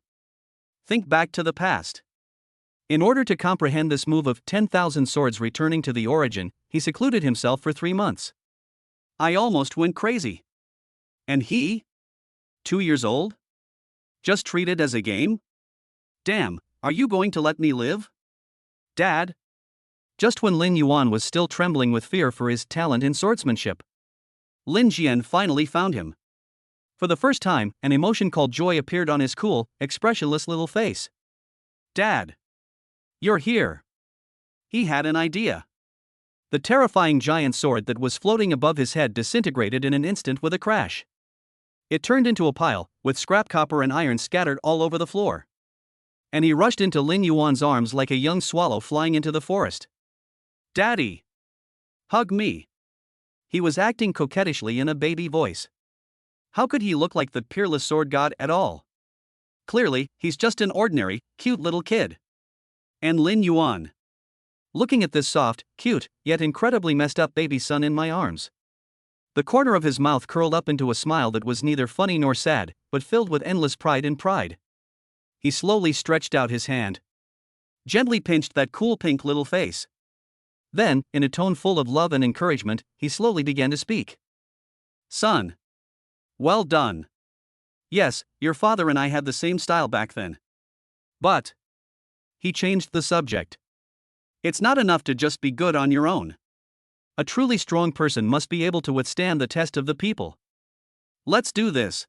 Think back to the past. In order to comprehend this move of 10,000 swords returning to the origin, he secluded himself for 3 months. I almost went crazy. And he? 2 years old? Just treat it as a game? Damn, are you going to let me live? Dad? Just when Lin Yuan was still trembling with fear for his talent in swordsmanship, Lin Jian finally found him. For the first time, an emotion called joy appeared on his cool, expressionless little face. Dad! You're here! He had an idea. The terrifying giant sword that was floating above his head disintegrated in an instant with a crash. It turned into a pile, with scrap copper and iron scattered all over the floor. And he rushed into Lin Yuan's arms like a young swallow flying into the forest. Daddy! Hug me! He was acting coquettishly in a baby voice. How could he look like the peerless sword god at all? Clearly, he's just an ordinary, cute little kid. And Lin Yuan. Looking at this soft, cute, yet incredibly messed up baby son in my arms. The corner of his mouth curled up into a smile that was neither funny nor sad, but filled with endless pride and pride. He slowly stretched out his hand. Gently pinched that cool pink little face. Then, in a tone full of love and encouragement, he slowly began to speak. Son. Well done. Yes, your father and I had the same style back then. But. He changed the subject. It's not enough to just be good on your own. A truly strong person must be able to withstand the test of the people. Let's do this.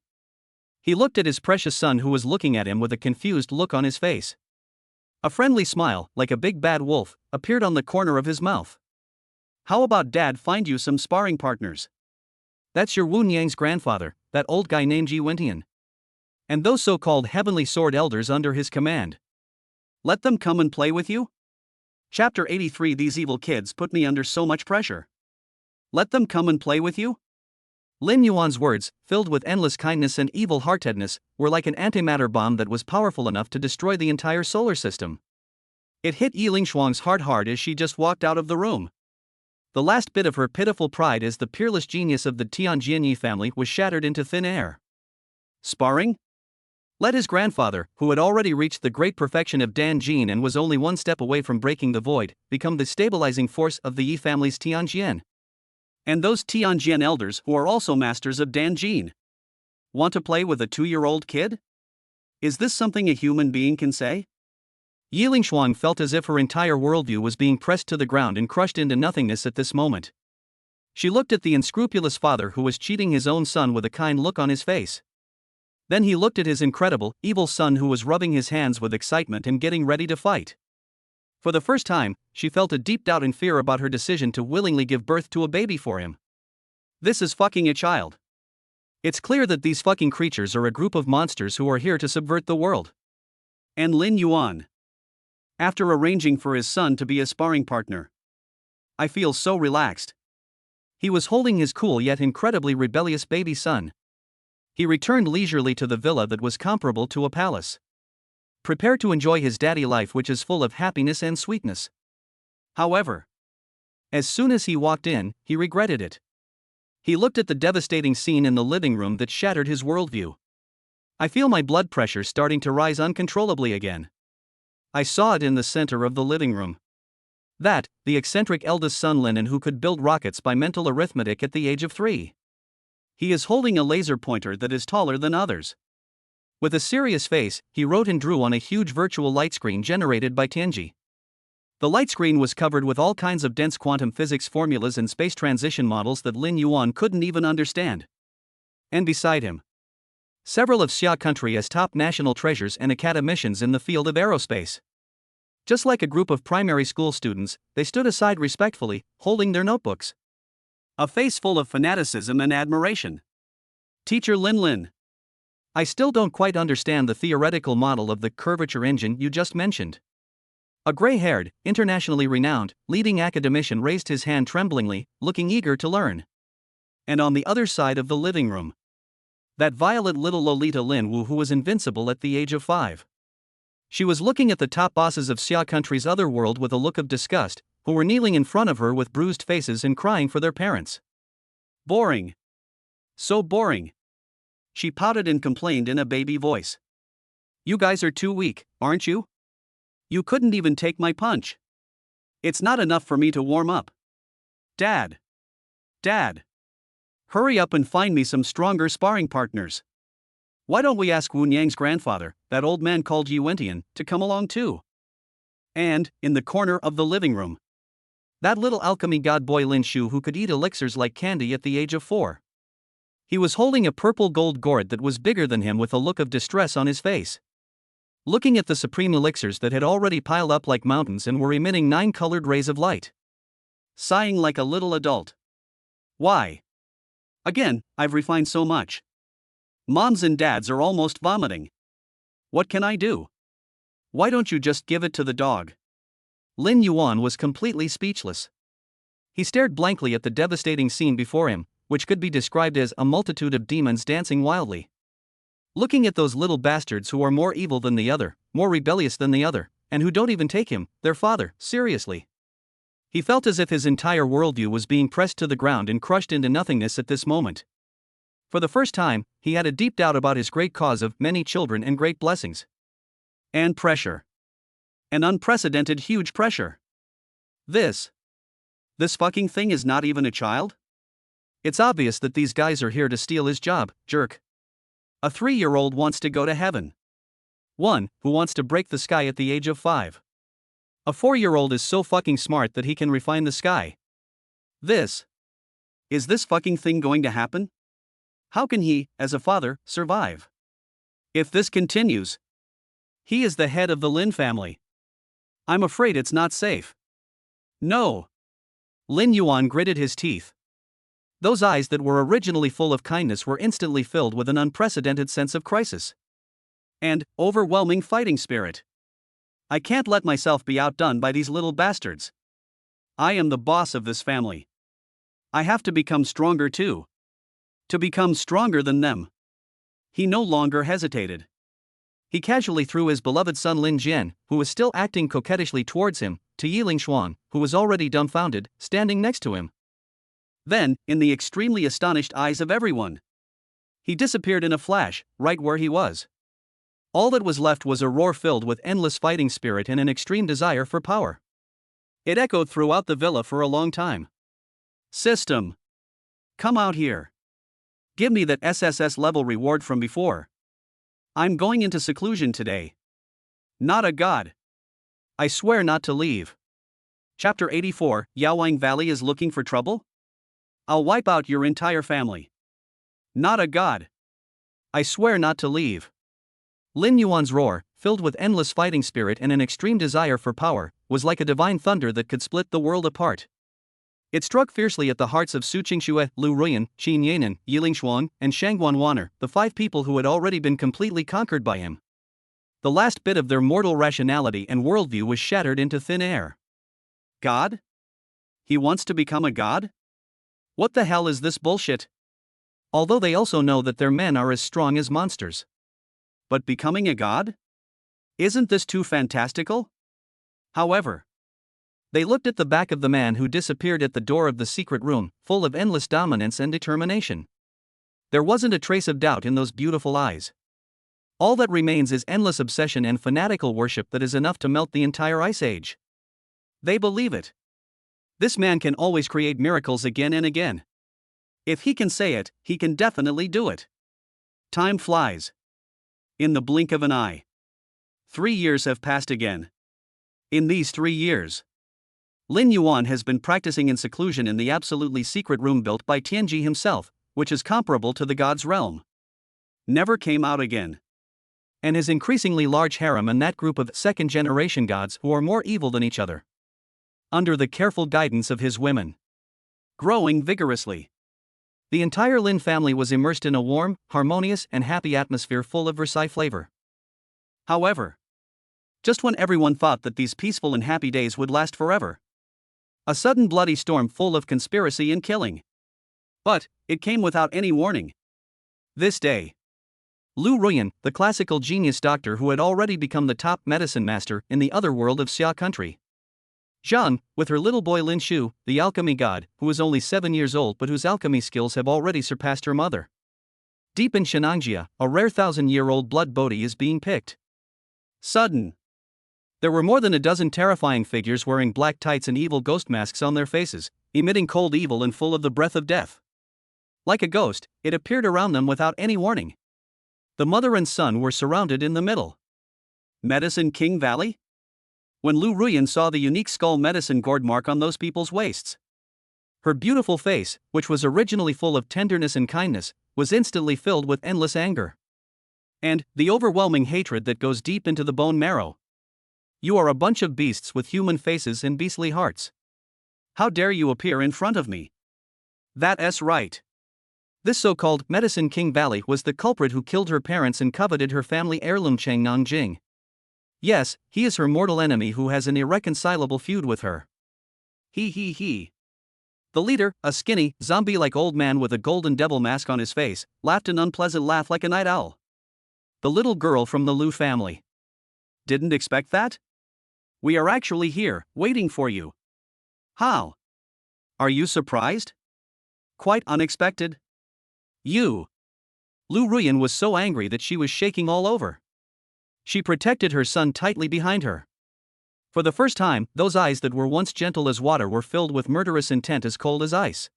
He looked at his precious son who was looking at him with a confused look on his face. A friendly smile, like a big bad wolf, appeared on the corner of his mouth. How about Dad find you some sparring partners? That's your Wu Nyang's grandfather, that old guy named Ji Wentian. And those so-called heavenly sword elders under his command. Let them come and play with you? Chapter 83. These evil kids put me under so much pressure. Let them come and play with you? Lin Yuan's words, filled with endless kindness and evil-heartedness, were like an antimatter bomb that was powerful enough to destroy the entire solar system. It hit Yiling Shuang's heart hard as she just walked out of the room. The last bit of her pitiful pride as the peerless genius of the Tianjinyi family was shattered into thin air. Sparring? Let his grandfather, who had already reached the great perfection of Danjin and was only one step away from breaking the void, become the stabilizing force of the Yi family's Tianjin. And those Tianjin elders who are also masters of Danjin. Want to play with a 2-year-old kid? Is this something a human being can say? Yiling Shuang felt as if her entire worldview was being pressed to the ground and crushed into nothingness at this moment. She looked at the unscrupulous father who was cheating his own son with a kind look on his face. Then he looked at his incredible, evil son who was rubbing his hands with excitement and getting ready to fight. For the first time, she felt a deep doubt and fear about her decision to willingly give birth to a baby for him. This is fucking a child. It's clear that these fucking creatures are a group of monsters who are here to subvert the world. And Lin Yuan. After arranging for his son to be a sparring partner, I feel so relaxed. He was holding his cool yet incredibly rebellious baby son. He returned leisurely to the villa that was comparable to a palace. Prepared to enjoy his daddy life, which is full of happiness and sweetness. However, as soon as he walked in, he regretted it. He looked at the devastating scene in the living room that shattered his worldview. I feel my blood pressure starting to rise uncontrollably again. I saw it in the center of the living room. That, the eccentric eldest son Lin, who could build rockets by mental arithmetic at the age of 3. He is holding a laser pointer that is taller than others. With a serious face, he wrote and drew on a huge virtual light screen generated by Tianji. The light screen was covered with all kinds of dense quantum physics formulas and space transition models that Lin Yuan couldn't even understand. And beside him, several of Xia country's top national treasures and academicians in the field of aerospace. Just like a group of primary school students, they stood aside respectfully, holding their notebooks. A face full of fanaticism and admiration. Teacher Lin. I still don't quite understand the theoretical model of the curvature engine you just mentioned. A gray-haired, internationally renowned, leading academician raised his hand tremblingly, looking eager to learn. And on the other side of the living room, that violet little Lolita Lin Wu, who was invincible at the age of 5. She was looking at the top bosses of Xia country's other world with a look of disgust, who were kneeling in front of her with bruised faces and crying for their parents. Boring. So boring. She pouted and complained in a baby voice. You guys are too weak, aren't you? You couldn't even take my punch. It's not enough for me to warm up. Dad. Hurry up and find me some stronger sparring partners. Why don't we ask Wu Yang's grandfather, that old man called Yi Wentian, to come along too? And, in the corner of the living room, that little alchemy god boy Lin Shu, who could eat elixirs like candy at the age of 4. He was holding a purple gold gourd that was bigger than him with a look of distress on his face. Looking at the supreme elixirs that had already piled up like mountains and were emitting 9 colored rays of light. Sighing like a little adult. Why? Again, I've refined so much. Moms and dads are almost vomiting. What can I do? Why don't you just give it to the dog? Lin Yuan was completely speechless. He stared blankly at the devastating scene before him, which could be described as a multitude of demons dancing wildly. Looking at those little bastards who are more evil than the other, more rebellious than the other, and who don't even take him, their father, seriously. He felt as if his entire worldview was being pressed to the ground and crushed into nothingness at this moment. For the first time, he had a deep doubt about his great cause of many children and great blessings. And pressure. An unprecedented huge pressure. This fucking thing is not even a child? It's obvious that these guys are here to steal his job, jerk. A 3-year-old wants to go to heaven. One who wants to break the sky at the age of 5. A 4-year-old is so fucking smart that he can refine the sky. Is this fucking thing going to happen? How can he, as a father, survive? If this continues, he is the head of the Lin family. I'm afraid it's not safe. No. Lin Yuan gritted his teeth. Those eyes that were originally full of kindness were instantly filled with an unprecedented sense of crisis. And overwhelming fighting spirit. I can't let myself be outdone by these little bastards. I am the boss of this family. I have to become stronger too. To become stronger than them. He no longer hesitated. He casually threw his beloved son Lin Jian, who was still acting coquettishly towards him, to Yiling Shuang, who was already dumbfounded, standing next to him. Then, in the extremely astonished eyes of everyone, he disappeared in a flash, right where he was. All that was left was a roar filled with endless fighting spirit and an extreme desire for power. It echoed throughout the villa for a long time. System. Come out here. Give me that SSS level reward from before. I'm going into seclusion today. Not a god. I swear not to leave. Chapter 84, Yaowang Valley is looking for trouble? I'll wipe out your entire family. Not a god. I swear not to leave. Lin Yuan's roar, filled with endless fighting spirit and an extreme desire for power, was like a divine thunder that could split the world apart. It struck fiercely at the hearts of Su Qingxue, Lu Ruyan, Qin Yanan, Yiling Xuan, and Shangguan Waner, the 5 people who had already been completely conquered by him. The last bit of their mortal rationality and worldview was shattered into thin air. God? He wants to become a god? What the hell is this bullshit? Although they also know that their men are as strong as monsters. But becoming a god? Isn't this too fantastical? However, they looked at the back of the man who disappeared at the door of the secret room, full of endless dominance and determination. There wasn't a trace of doubt in those beautiful eyes. All that remains is endless obsession and fanatical worship that is enough to melt the entire ice age. They believe it. This man can always create miracles again and again. If he can say it, he can definitely do it. Time flies. In the blink of an eye. 3 years have passed again. In these 3 years, Lin Yuan has been practicing in seclusion in the absolutely secret room built by Tianji himself, which is comparable to the god's realm. Never came out again. And his increasingly large harem and that group of second-generation gods who are more evil than each other. Under the careful guidance of his women. Growing vigorously. The entire Lin family was immersed in a warm, harmonious, and happy atmosphere full of Versailles flavor. However, just when everyone thought that these peaceful and happy days would last forever, a sudden bloody storm full of conspiracy and killing. But it came without any warning. This day, Lu Ruyan, the classical genius doctor who had already become the top medicine master in the other world of Xia country. Zhang, with her little boy Lin Shu, the alchemy god, who is only 7 years old but whose alchemy skills have already surpassed her mother. Deep in Shenangjia, a rare 1,000-year-old blood Bodhi is being picked. Sudden. There were more than a dozen terrifying figures wearing black tights and evil ghost masks on their faces, emitting cold evil and full of the breath of death. Like a ghost, it appeared around them without any warning. The mother and son were surrounded in the middle. Medicine King Valley? When Lu Ruyan saw the unique skull medicine gourd mark on those people's waists. Her beautiful face, which was originally full of tenderness and kindness, was instantly filled with endless anger. And the overwhelming hatred that goes deep into the bone marrow. You are a bunch of beasts with human faces and beastly hearts. How dare you appear in front of me? That's right. This so-called Medicine King Valley was the culprit who killed her parents and coveted her family heirloom Changnang Jing. Yes, he is her mortal enemy who has an irreconcilable feud with her. He. The leader, a skinny, zombie-like old man with a golden devil mask on his face, laughed an unpleasant laugh like a night owl. The little girl from the Lu family. Didn't expect that? We are actually here, waiting for you. How? Are you surprised? Quite unexpected. You. Lu Ruyan was so angry that she was shaking all over. She protected her son tightly behind her. For the first time, those eyes that were once gentle as water were filled with murderous intent as cold as ice.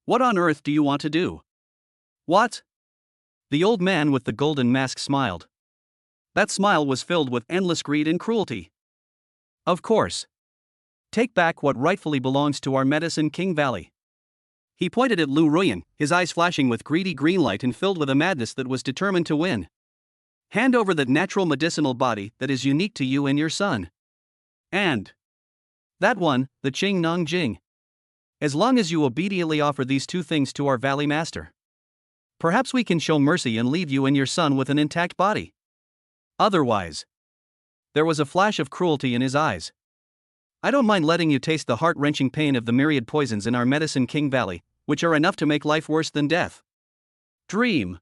What on earth do you want to do? What? The old man with the golden mask smiled. That smile was filled with endless greed and cruelty. Of course. Take back what rightfully belongs to our Medicine King Valley. He pointed at Lu Ruyan, his eyes flashing with greedy green light and filled with a madness that was determined to win. Hand over that natural medicinal body that is unique to you and your son. And that one, the Changnang Jing. As long as you obediently offer these 2 things to our valley master, perhaps we can show mercy and leave you and your son with an intact body. Otherwise. There was a flash of cruelty in his eyes. I don't mind letting you taste the heart-wrenching pain of the myriad poisons in our Medicine King Valley, which are enough to make life worse than death. Dream.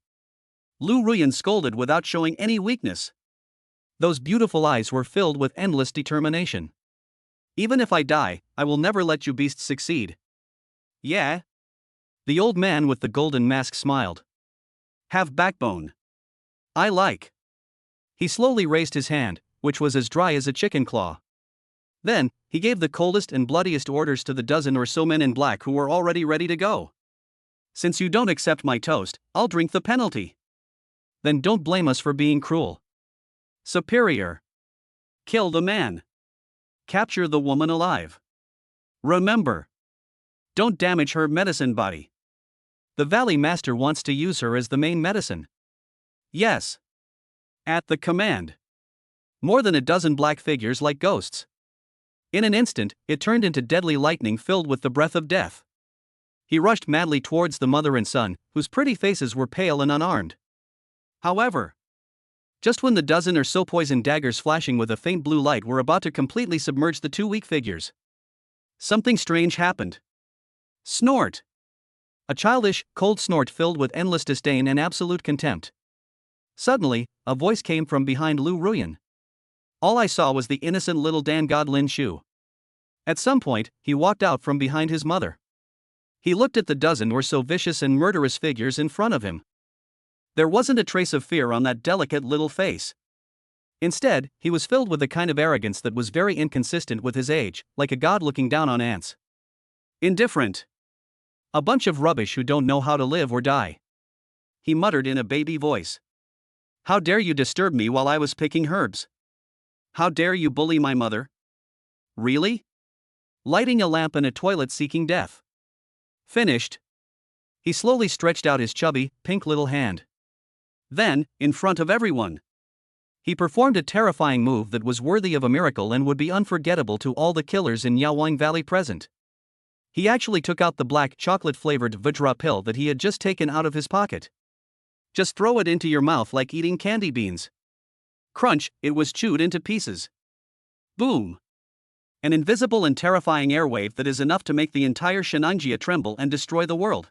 Lu Ruyan scolded without showing any weakness. Those beautiful eyes were filled with endless determination. Even if I die, I will never let you beasts succeed. Yeah? The old man with the golden mask smiled. Have backbone. I like. He slowly raised his hand, which was as dry as a chicken claw. Then, he gave the coldest and bloodiest orders to the dozen or so men in black who were already ready to go. Since you don't accept my toast, I'll drink the penalty. Then don't blame us for being cruel. Superior. Kill the man. Capture the woman alive. Remember. Don't damage her medicine body. The Valley Master wants to use her as the main medicine. Yes. At the command. More than a dozen black figures like ghosts. In an instant, it turned into deadly lightning filled with the breath of death. He rushed madly towards the mother and son, whose pretty faces were pale and unarmed. However, just when the dozen or so poison daggers flashing with a faint blue light were about to completely submerge the two weak figures, something strange happened. Snort! A childish, cold snort filled with endless disdain and absolute contempt. Suddenly, a voice came from behind Lu Ruyan. All I saw was the innocent little Dan god Lin Shu. At some point, he walked out from behind his mother. He looked at the dozen or so vicious and murderous figures in front of him. There wasn't a trace of fear on that delicate little face. Instead, he was filled with a kind of arrogance that was very inconsistent with his age, like a god looking down on ants. Indifferent. A bunch of rubbish who don't know how to live or die. He muttered in a baby voice. How dare you disturb me while I was picking herbs? How dare you bully my mother? Really? Lighting a lamp in a toilet seeking death. Finished. He slowly stretched out his chubby, pink little hand. Then, in front of everyone, he performed a terrifying move that was worthy of a miracle and would be unforgettable to all the killers in Yaoang Valley present. He actually took out the black chocolate-flavored Vajra pill that he had just taken out of his pocket. Just throw it into your mouth like eating candy beans. Crunch, it was chewed into pieces. Boom! An invisible and terrifying airwave that is enough to make the entire Shenanjia tremble and destroy the world.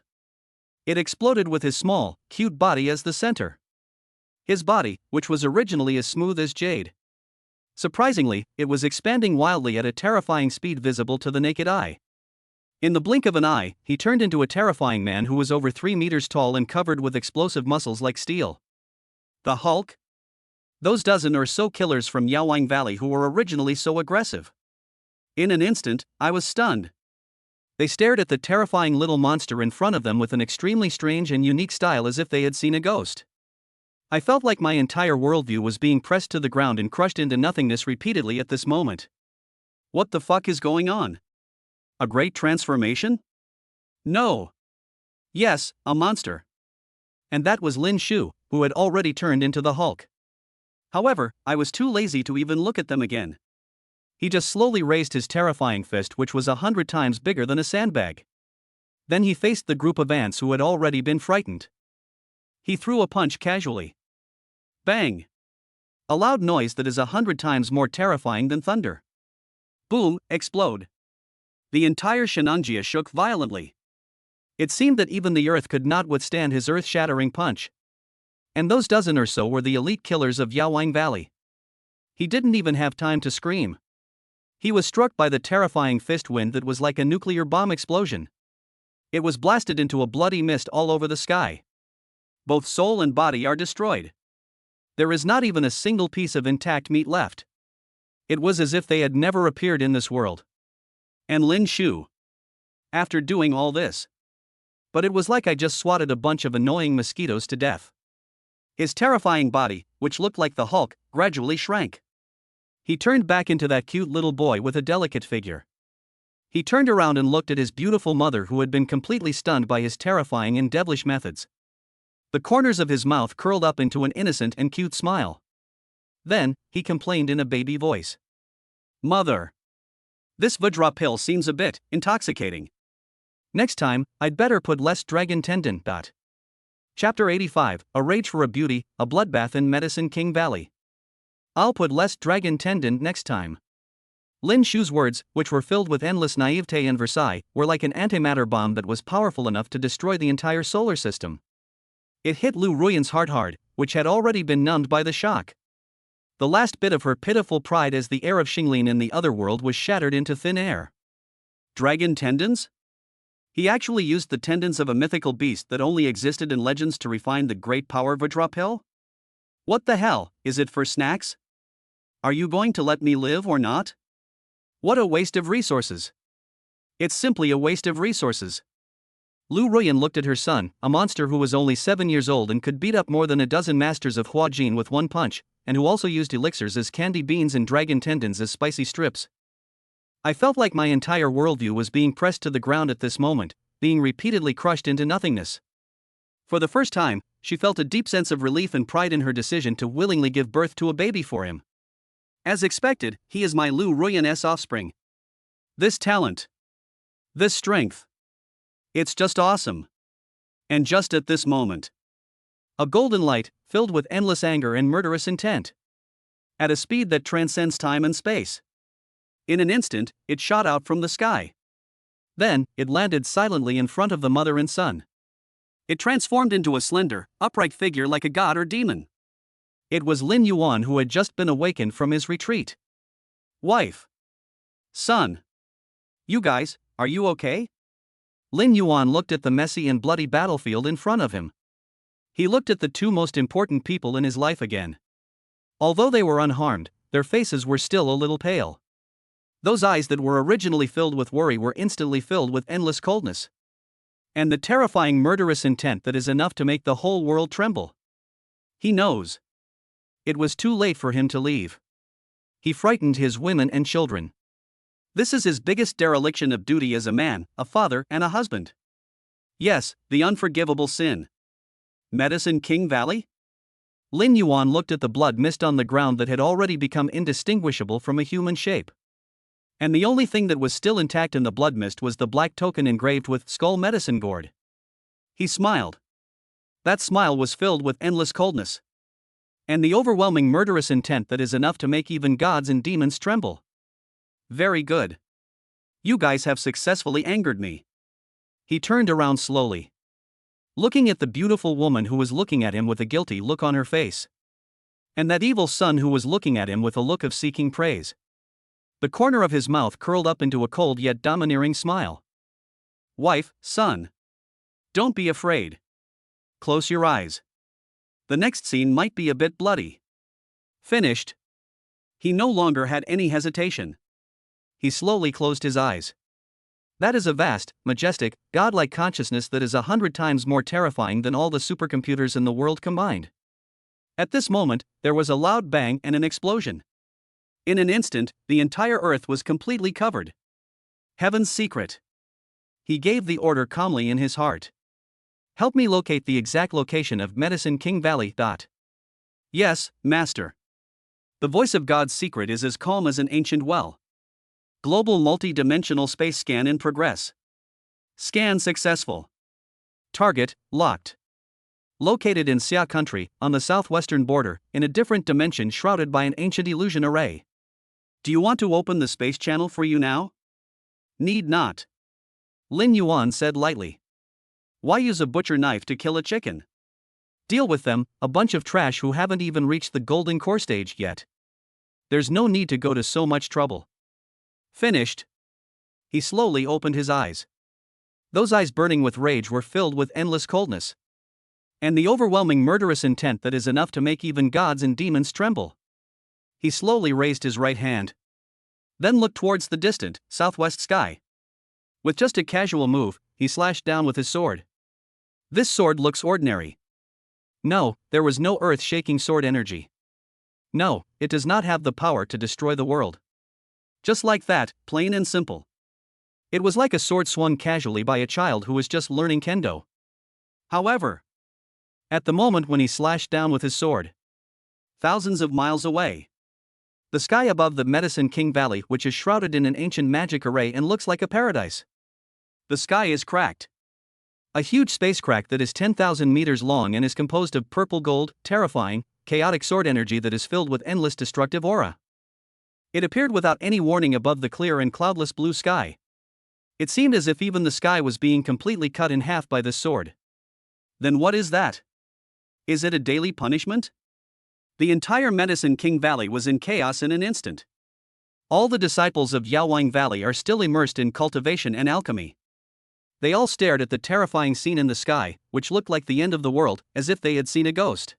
It exploded with his small, cute body as the center. His body, which was originally as smooth as jade. Surprisingly, it was expanding wildly at a terrifying speed visible to the naked eye. In the blink of an eye, he turned into a terrifying man who was over 3 meters tall and covered with explosive muscles like steel. The Hulk? Those dozen or so killers from Yaoang Valley who were originally so aggressive. In an instant, I was stunned. They stared at the terrifying little monster in front of them with an extremely strange and unique style as if they had seen a ghost. I felt like my entire worldview was being pressed to the ground and crushed into nothingness repeatedly at this moment. What the fuck is going on? A great transformation? No. Yes, a monster. And that was Lin Shu, who had already turned into the Hulk. However, I was too lazy to even look at them again. He just slowly raised his terrifying fist, which was 100 times bigger than a sandbag. Then he faced the group of ants who had already been frightened. He threw a punch casually. Bang! A loud noise that is 100 times more terrifying than thunder. Boom, explode. The entire Shenanjia shook violently. It seemed that even the earth could not withstand his earth-shattering punch. And those dozen or so were the elite killers of Yaoang Valley. He didn't even have time to scream. He was struck by the terrifying fist wind that was like a nuclear bomb explosion. It was blasted into a bloody mist all over the sky. Both soul and body are destroyed. There is not even a single piece of intact meat left. It was as if they had never appeared in this world. And Lin Shu. After doing all this. But it was like I just swatted a bunch of annoying mosquitoes to death. His terrifying body, which looked like the Hulk, gradually shrank. He turned back into that cute little boy with a delicate figure. He turned around and looked at his beautiful mother, who had been completely stunned by his terrifying and devilish methods. The corners of his mouth curled up into an innocent and cute smile. Then, he complained in a baby voice. Mother. This Vajra pill seems a bit intoxicating. Next time, I'd better put less dragon tendon. Chapter 85, A Rage for a Beauty, a Bloodbath in Medicine King Valley. I'll put less dragon tendon next time. Lin Shu's words, which were filled with endless naivete and Versailles, were like an antimatter bomb that was powerful enough to destroy the entire solar system. It hit Lu Ruyan's heart hard, which had already been numbed by the shock. The last bit of her pitiful pride as the heir of Xinglin in the other world was shattered into thin air. Dragon tendons? He actually used the tendons of a mythical beast that only existed in legends to refine the great power Vajra pill? What the hell, is it for snacks? Are you going to let me live or not? What a waste of resources. It's simply a waste of resources. Lu Ruyan looked at her son, a monster who was only 7 years old and could beat up more than a dozen masters of Hua Jin with one punch, and who also used elixirs as candy beans and dragon tendons as spicy strips. I felt like my entire worldview was being pressed to the ground at this moment, being repeatedly crushed into nothingness. For the first time, she felt a deep sense of relief and pride in her decision to willingly give birth to a baby for him. As expected, he is my Lu Ruyan's offspring. This talent. This strength. It's just awesome. And just at this moment, a golden light, filled with endless anger and murderous intent. At a speed that transcends time and space. In an instant, it shot out from the sky. Then, it landed silently in front of the mother and son. It transformed into a slender, upright figure like a god or demon. It was Lin Yuan, who had just been awakened from his retreat. Wife. Son. You guys, are you okay? Lin Yuan looked at the messy and bloody battlefield in front of him. He looked at the two most important people in his life again. Although they were unharmed, their faces were still a little pale. Those eyes that were originally filled with worry were instantly filled with endless coldness. And the terrifying murderous intent that is enough to make the whole world tremble. He knows. It was too late for him to leave. He frightened his women and children. This is his biggest dereliction of duty as a man, a father, and a husband. Yes, the unforgivable sin. Medicine King Valley? Lin Yuan looked at the blood mist on the ground that had already become indistinguishable from a human shape. And the only thing that was still intact in the blood mist was the black token engraved with Skull Medicine Gourd. He smiled. That smile was filled with endless coldness. And the overwhelming murderous intent that is enough to make even gods and demons tremble. Very good. You guys have successfully angered me. He turned around slowly, looking at the beautiful woman who was looking at him with a guilty look on her face. And that evil son who was looking at him with a look of seeking praise. The corner of his mouth curled up into a cold yet domineering smile. Wife, son. Don't be afraid. Close your eyes. The next scene might be a bit bloody. Finished. He no longer had any hesitation. He slowly closed his eyes. That is a vast, majestic, godlike consciousness that is 100 times more terrifying than all the supercomputers in the world combined. At this moment, there was a loud bang and an explosion. In an instant, the entire earth was completely covered. Heaven's secret. He gave the order calmly in his heart. Help me locate the exact location of Medicine King Valley. Yes, Master. The voice of God's secret is as calm as an ancient well. Global multi-dimensional space scan in progress. Scan successful. Target, locked. Located in Xia country, on the southwestern border, in a different dimension shrouded by an ancient illusion array. Do you want to open the space channel for you now? Need not. Lin Yuan said lightly. Why use a butcher knife to kill a chicken? Deal with them, a bunch of trash who haven't even reached the golden core stage yet. There's no need to go to so much trouble. Finished. He slowly opened his eyes. Those eyes burning with rage were filled with endless coldness. And the overwhelming murderous intent that is enough to make even gods and demons tremble. He slowly raised his right hand. Then looked towards the distant, southwest sky. With just a casual move, he slashed down with his sword. This sword looks ordinary. No, there was no earth-shaking sword energy. No, it does not have the power to destroy the world. Just like that, plain and simple. It was like a sword swung casually by a child who was just learning kendo. However, at the moment when he slashed down with his sword, thousands of miles away, the sky above the Medicine King Valley, which is shrouded in an ancient magic array and looks like a paradise. The sky is cracked. A huge space crack that is 10,000 meters long and is composed of purple gold, terrifying, chaotic sword energy that is filled with endless destructive aura. It appeared without any warning above the clear and cloudless blue sky. It seemed as if even the sky was being completely cut in half by this sword. Then what is that? Is it a daily punishment? The entire Medicine King Valley was in chaos in an instant. All the disciples of Yaowang Valley are still immersed in cultivation and alchemy. They all stared at the terrifying scene in the sky, which looked like the end of the world, as if they had seen a ghost.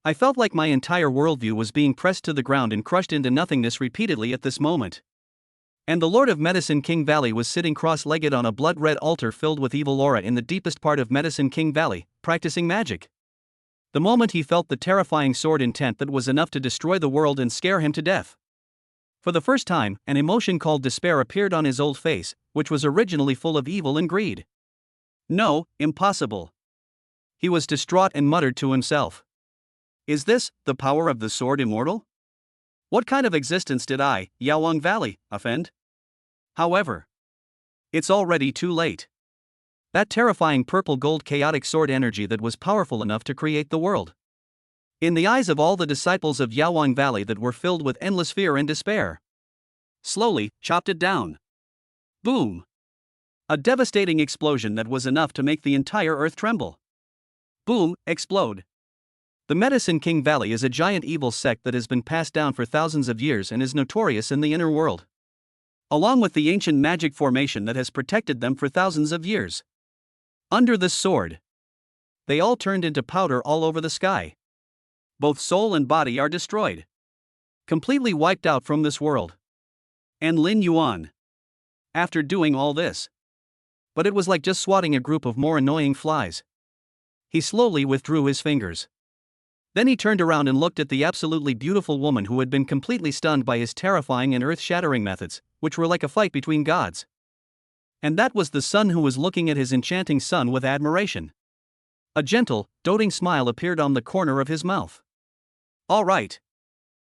I felt like my entire worldview was being pressed to the ground and crushed into nothingness repeatedly at this moment. And the Lord of Medicine King Valley was sitting cross-legged on a blood-red altar filled with evil aura in the deepest part of Medicine King Valley, practicing magic. The moment he felt the terrifying sword intent that was enough to destroy the world and scare him to death. For the first time, an emotion called despair appeared on his old face, which was originally full of evil and greed. No, impossible. He was distraught and muttered to himself. Is this, the power of the sword, immortal? What kind of existence did I, Yaowang Valley, offend? However, it's already too late. That terrifying purple-gold chaotic sword energy that was powerful enough to create the world. In the eyes of all the disciples of Yaowang Valley that were filled with endless fear and despair. Slowly, chopped it down. Boom! A devastating explosion that was enough to make the entire earth tremble. Boom, explode. The Medicine King Valley is a giant evil sect that has been passed down for thousands of years and is notorious in the inner world. Along with the ancient magic formation that has protected them for thousands of years. Under this sword, they all turned into powder all over the sky. Both soul and body are destroyed. Completely wiped out from this world. And Lin Yuan. After doing all this. But it was like just swatting a group of more annoying flies. He slowly withdrew his fingers. Then he turned around and looked at the absolutely beautiful woman who had been completely stunned by his terrifying and earth-shattering methods, which were like a fight between gods. And that was the son who was looking at his enchanting son with admiration. A gentle, doting smile appeared on the corner of his mouth. All right.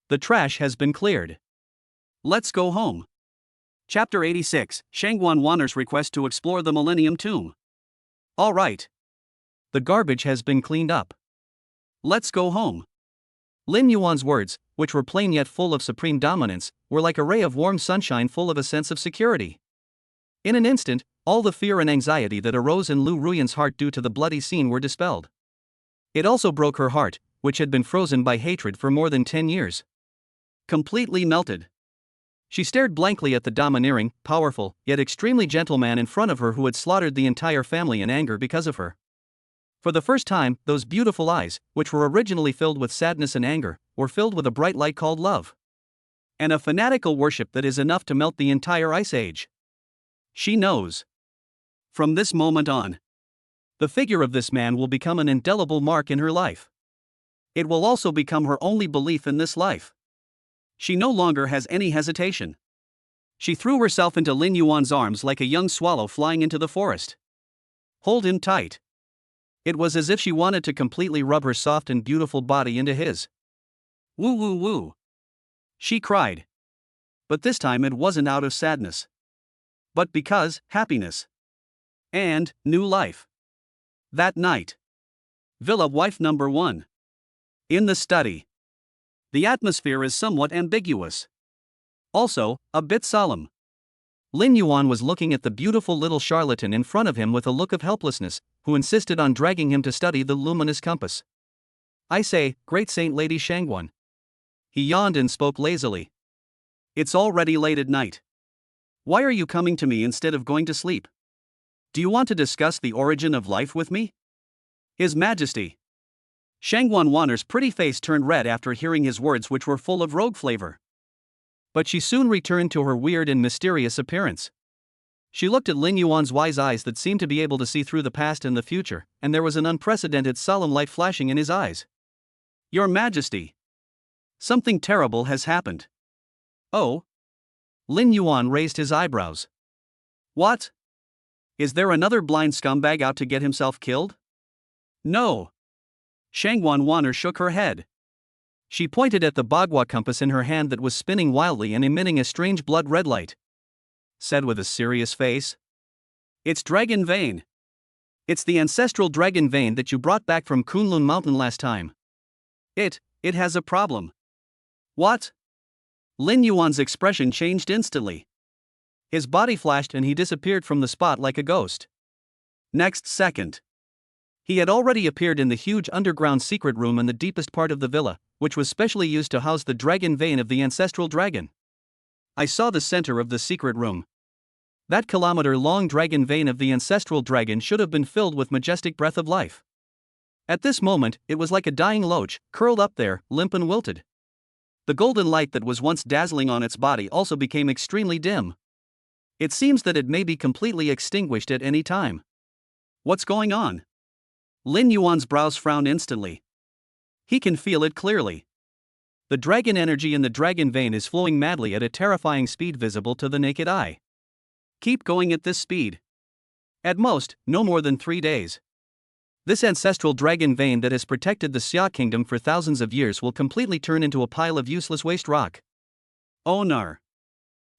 The trash has been cleared. Let's go home. Chapter 86, Shangguan Wanner's request to explore the Millennium Tomb. All right. The garbage has been cleaned up. Let's go home. Lin Yuan's words, which were plain yet full of supreme dominance, were like a ray of warm sunshine full of a sense of security. In an instant, all the fear and anxiety that arose in Lu Ruyan's heart due to the bloody scene were dispelled. It also broke her heart, which had been frozen by hatred for more than 10 years. Completely melted. She stared blankly at the domineering, powerful, yet extremely gentle man in front of her who had slaughtered the entire family in anger because of her. For the first time, those beautiful eyes, which were originally filled with sadness and anger, were filled with a bright light called love. And a fanatical worship that is enough to melt the entire ice age. She knows. From this moment on, the figure of this man will become an indelible mark in her life. It will also become her only belief in this life. She no longer has any hesitation. She threw herself into Lin Yuan's arms like a young swallow flying into the forest. Hold him tight. It was as if she wanted to completely rub her soft and beautiful body into his. Woo woo woo. She cried. But this time it wasn't out of sadness. But because, happiness. And, new life. That night. Villa wife number 1. In the study. The atmosphere is somewhat ambiguous. Also, a bit solemn. Lin Yuan was looking at the beautiful little charlatan in front of him with a look of helplessness, who insisted on dragging him to study the luminous compass. I say, great Saint Lady Shangguan. He yawned and spoke lazily. It's already late at night. Why are you coming to me instead of going to sleep? Do you want to discuss the origin of life with me? His Majesty. Shangguan Wanner's pretty face turned red after hearing his words, which were full of rogue flavor. But she soon returned to her weird and mysterious appearance. She looked at Lin Yuan's wise eyes that seemed to be able to see through the past and the future, and there was an unprecedented solemn light flashing in his eyes. Your Majesty. Something terrible has happened. Oh? Lin Yuan raised his eyebrows. What? Is there another blind scumbag out to get himself killed? No. Shangguan Wanner shook her head. She pointed at the Bagua compass in her hand that was spinning wildly and emitting a strange blood-red light. Said with a serious face. It's dragon vein. It's the ancestral dragon vein that you brought back from Kunlun Mountain last time. It has a problem. What? Lin Yuan's expression changed instantly. His body flashed and he disappeared from the spot like a ghost. Next second. He had already appeared in the huge underground secret room in the deepest part of the villa, which was specially used to house the dragon vein of the ancestral dragon. I saw the center of the secret room. That kilometer-long dragon vein of the ancestral dragon should have been filled with majestic breath of life. At this moment, it was like a dying loach, curled up there, limp and wilted. The golden light that was once dazzling on its body also became extremely dim. It seems that it may be completely extinguished at any time. What's going on? Lin Yuan's brows frown instantly. He can feel it clearly. The dragon energy in the dragon vein is flowing madly at a terrifying speed visible to the naked eye. Keep going at this speed. At most, no more than 3 days. This ancestral dragon vein that has protected the Xia kingdom for thousands of years will completely turn into a pile of useless waste rock. Oh nar.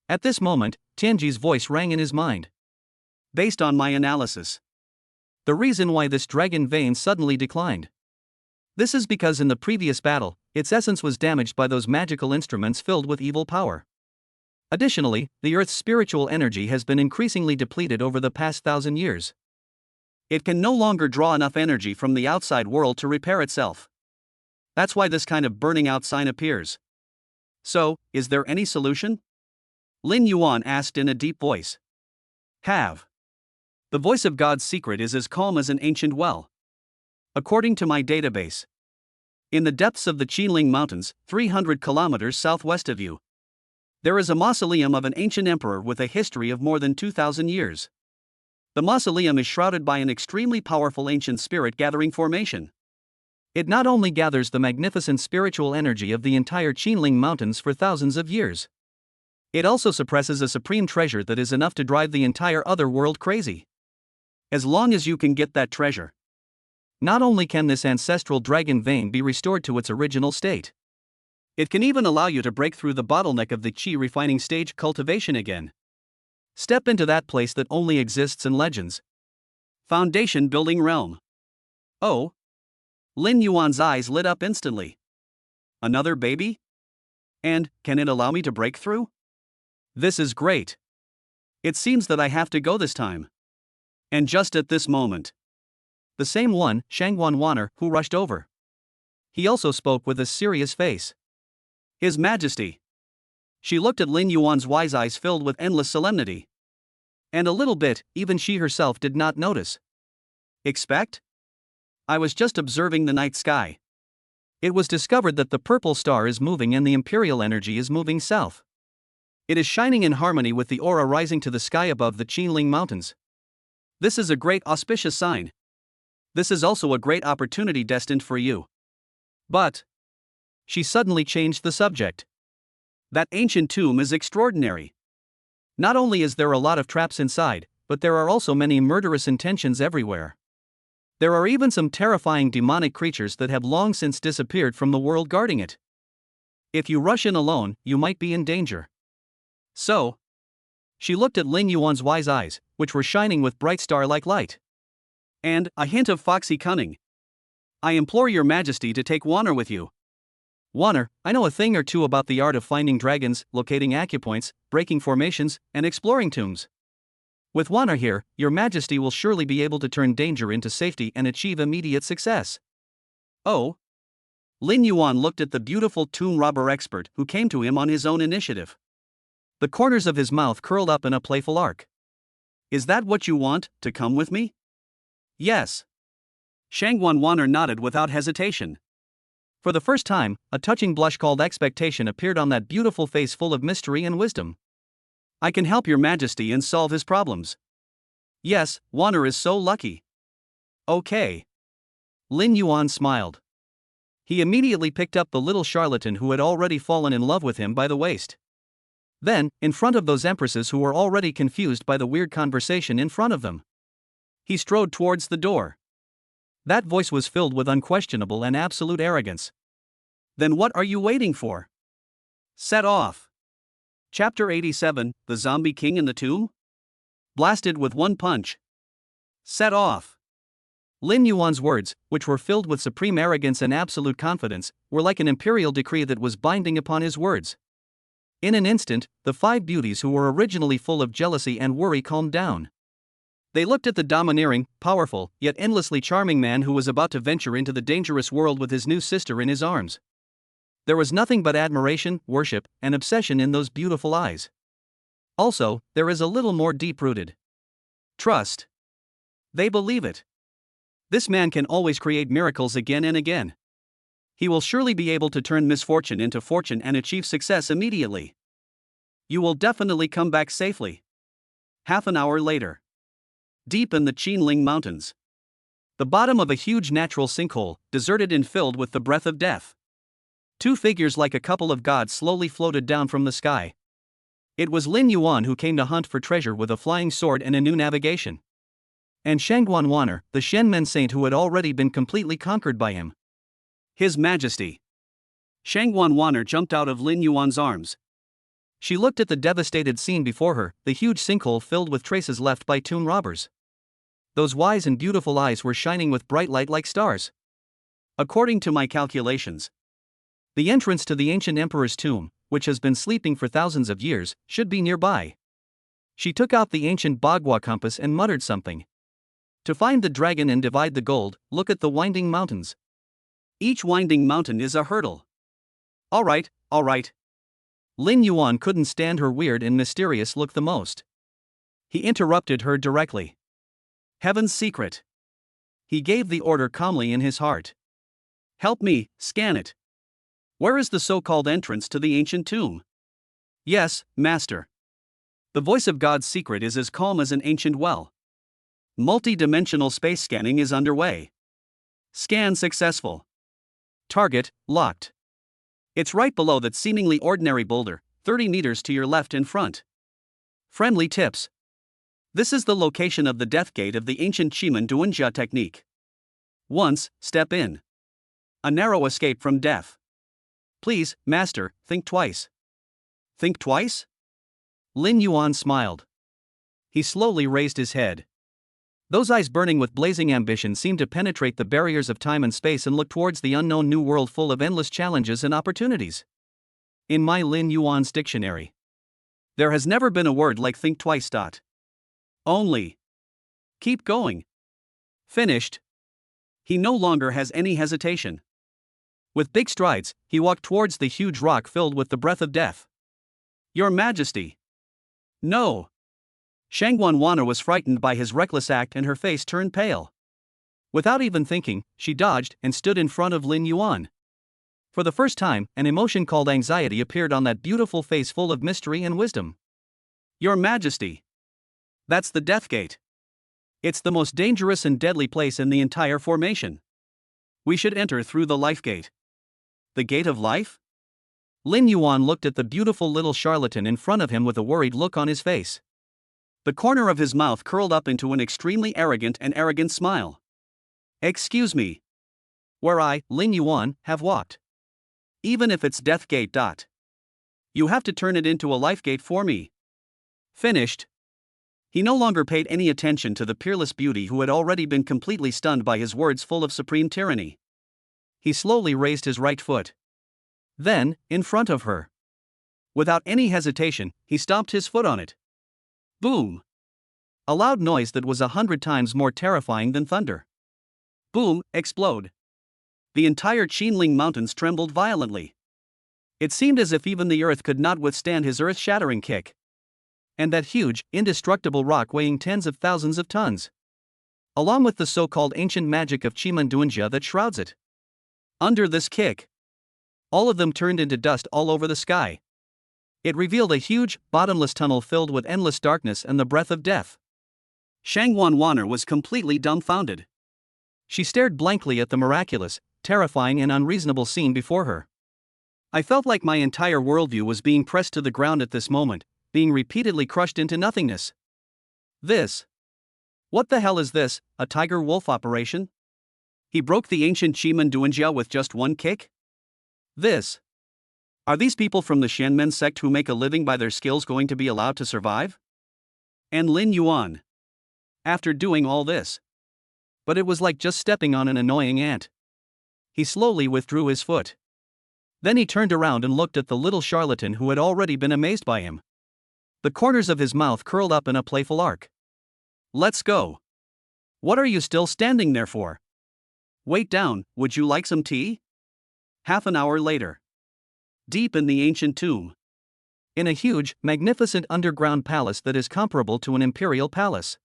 At this moment, Tianji's voice rang in his mind. Based on my analysis, the reason why this dragon vein suddenly declined. This is because in the previous battle, its essence was damaged by those magical instruments filled with evil power. Additionally, the Earth's spiritual energy has been increasingly depleted over the past 1,000 years. It can no longer draw enough energy from the outside world to repair itself. That's why this kind of burning out sign appears. So, is there any solution? Lin Yuan asked in a deep voice. Have. The voice of God's secret is as calm as an ancient well. According to my database, in the depths of the Qinling Mountains, 300 kilometers southwest of you, there is a mausoleum of an ancient emperor with a history of more than 2,000 years. The mausoleum is shrouded by an extremely powerful ancient spirit-gathering formation. It not only gathers the magnificent spiritual energy of the entire Qinling Mountains for thousands of years, it also suppresses a supreme treasure that is enough to drive the entire other world crazy. As long as you can get that treasure, not only can this ancestral dragon vein be restored to its original state, it can even allow you to break through the bottleneck of the qi refining stage cultivation again. Step into that place that only exists in legends. Foundation building realm. Oh. Lin Yuan's eyes lit up instantly. Another baby? And, can it allow me to break through? This is great. It seems that I have to go this time. And just at this moment, the same one, Shangguan Wanner, who rushed over. He also spoke with a serious face. His Majesty. She looked at Lin Yuan's wise eyes filled with endless solemnity. And a little bit, even she herself did not notice. Expect? I was just observing the night sky. It was discovered that the purple star is moving and the imperial energy is moving south. It is shining in harmony with the aura rising to the sky above the Qinling Mountains. This is a great auspicious sign. This is also a great opportunity destined for you. But she suddenly changed the subject. That ancient tomb is extraordinary. Not only is there a lot of traps inside, but there are also many murderous intentions everywhere. There are even some terrifying demonic creatures that have long since disappeared from the world guarding it. If you rush in alone, you might be in danger. So, she looked at Lin Yuan's wise eyes, which were shining with bright star-like light. And a hint of foxy cunning. I implore your Majesty to take Wanner with you. Wanner, I know a thing or two about the art of finding dragons, locating acupoints, breaking formations, and exploring tombs. With Wanner here, your Majesty will surely be able to turn danger into safety and achieve immediate success. Oh? Lin Yuan looked at the beautiful tomb robber expert who came to him on his own initiative. The corners of his mouth curled up in a playful arc. Is that what you want, to come with me? Yes. Shangguan Wanner nodded without hesitation. For the first time, a touching blush called expectation appeared on that beautiful face full of mystery and wisdom. I can help your Majesty and solve his problems. Yes, Wanner is so lucky. Okay. Lin Yuan smiled. He immediately picked up the little charlatan who had already fallen in love with him by the waist. Then, in front of those empresses who were already confused by the weird conversation in front of them, he strode towards the door. That voice was filled with unquestionable and absolute arrogance. Then what are you waiting for? Set off. Chapter 87, The Zombie King in the Tomb? Blasted with one punch. Set off. Lin Yuan's words, which were filled with supreme arrogance and absolute confidence, were like an imperial decree that was binding upon his words. In an instant, the 5 beauties who were originally full of jealousy and worry calmed down. They looked at the domineering, powerful, yet endlessly charming man who was about to venture into the dangerous world with his new sister in his arms. There was nothing but admiration, worship, and obsession in those beautiful eyes. Also, there is a little more deep-rooted trust. They believe it. This man can always create miracles again and again. He will surely be able to turn misfortune into fortune and achieve success immediately. You will definitely come back safely. Half an hour later. Deep in the Qinling Mountains. The bottom of a huge natural sinkhole, deserted and filled with the breath of death. Two figures like a couple of gods slowly floated down from the sky. It was Lin Yuan who came to hunt for treasure with a flying sword and a new navigation. And Shangguan Wan'er, the Shenmen saint who had already been completely conquered by him. His Majesty. Shangguan Wan'er jumped out of Lin Yuan's arms. She looked at the devastated scene before her, the huge sinkhole filled with traces left by tomb robbers. Those wise and beautiful eyes were shining with bright light like stars. According to my calculations, the entrance to the ancient emperor's tomb, which has been sleeping for thousands of years, should be nearby. She took out the ancient Bagua compass and muttered something. To find the dragon and divide the gold, look at the winding mountains. Each winding mountain is a hurdle. All right. Lin Yuan couldn't stand her weird and mysterious look the most. He interrupted her directly. Heaven's secret. He gave the order calmly in his heart. Help me, scan it. Where is the so-called entrance to the ancient tomb? Yes, Master. The voice of God's secret is as calm as an ancient well. Multi-dimensional space scanning is underway. Scan successful. Target, locked. It's right below that seemingly ordinary boulder, 30 meters to your left and front. Friendly tips. This is the location of the death gate of the ancient Shiman Duanjia technique. Once, step in. A narrow escape from death. Please, Master, think twice. Think twice? Lin Yuan smiled. He slowly raised his head. Those eyes burning with blazing ambition seemed to penetrate the barriers of time and space and look towards the unknown new world full of endless challenges and opportunities. In my Lin Yuan's dictionary, there has never been a word like think twice. Only. Keep going. Finished. He no longer has any hesitation. With big strides, he walked towards the huge rock filled with the breath of death. Your Majesty. No. Shangguan Wan'er was frightened by his reckless act and her face turned pale. Without even thinking, she dodged and stood in front of Lin Yuan. For the first time, an emotion called anxiety appeared on that beautiful face full of mystery and wisdom. Your Majesty. That's the Death Gate. It's the most dangerous and deadly place in the entire formation. We should enter through the Life Gate. The Gate of Life? Lin Yuan looked at the beautiful little charlatan in front of him with a worried look on his face. The corner of his mouth curled up into an extremely arrogant smile. Excuse me. Where I, Lin Yuan, have walked. Even if it's Death Gate. You have to turn it into a Life Gate for me. Finished. He no longer paid any attention to the peerless beauty who had already been completely stunned by his words full of supreme tyranny. He slowly raised his right foot. Then, in front of her. Without any hesitation, he stomped his foot on it. Boom! A loud noise that was 100 times more terrifying than thunder. Boom, explode. The entire Qinling Mountains trembled violently. It seemed as if even the earth could not withstand his earth-shattering kick. And that huge, indestructible rock weighing tens of thousands of tons. Along with the so-called ancient magic of Shiman Duanjia that shrouds it. Under this kick, all of them turned into dust all over the sky. It revealed a huge, bottomless tunnel filled with endless darkness and the breath of death. Shangguan Wan'er was completely dumbfounded. She stared blankly at the miraculous, terrifying and unreasonable scene before her. I felt like my entire worldview was being pressed to the ground at this moment, being repeatedly crushed into nothingness. This. What the hell is this, a tiger-wolf operation? He broke the ancient Shiman Duanjia with just one kick? This. Are these people from the Shenmen sect who make a living by their skills going to be allowed to survive? And Lin Yuan. After doing all this. But it was like just stepping on an annoying ant. He slowly withdrew his foot. Then he turned around and looked at the little charlatan who had already been amazed by him. The corners of his mouth curled up in a playful arc. Let's go. What are you still standing there for? Wait down, would you like some tea? Half an hour later. Deep in the ancient tomb. In a huge, magnificent underground palace that is comparable to an imperial palace.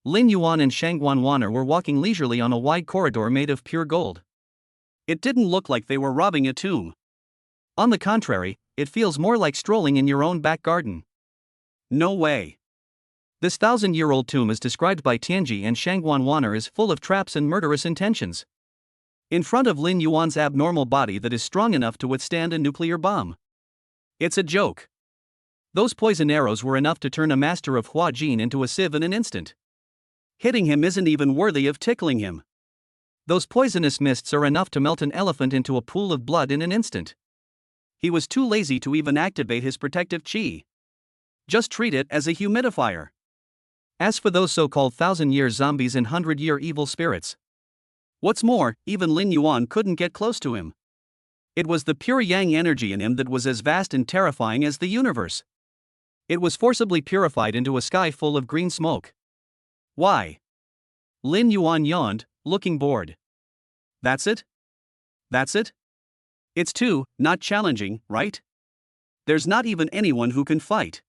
Lin Yuan and Shangguan Wan'er were walking leisurely on a wide corridor made of pure gold. It didn't look like they were robbing a tomb. On the contrary, it feels more like strolling in your own back garden. No way. This thousand-year-old tomb is described by Tianji and Shangguan Wan'er as full of traps and murderous intentions. In front of Lin Yuan's abnormal body that is strong enough to withstand a nuclear bomb. It's a joke. Those poison arrows were enough to turn a master of Hua Jin into a sieve in an instant. Hitting him isn't even worthy of tickling him. Those poisonous mists are enough to melt an elephant into a pool of blood in an instant. He was too lazy to even activate his protective chi. Just treat it as a humidifier. As for those so-called thousand-year zombies and hundred-year evil spirits. What's more, even Lin Yuan couldn't get close to him. It was the pure yang energy in him that was as vast and terrifying as the universe. It was forcibly purified into a sky full of green smoke. Why? Lin Yuan yawned, looking bored. That's it? That's it? It's too, not challenging, right? There's not even anyone who can fight.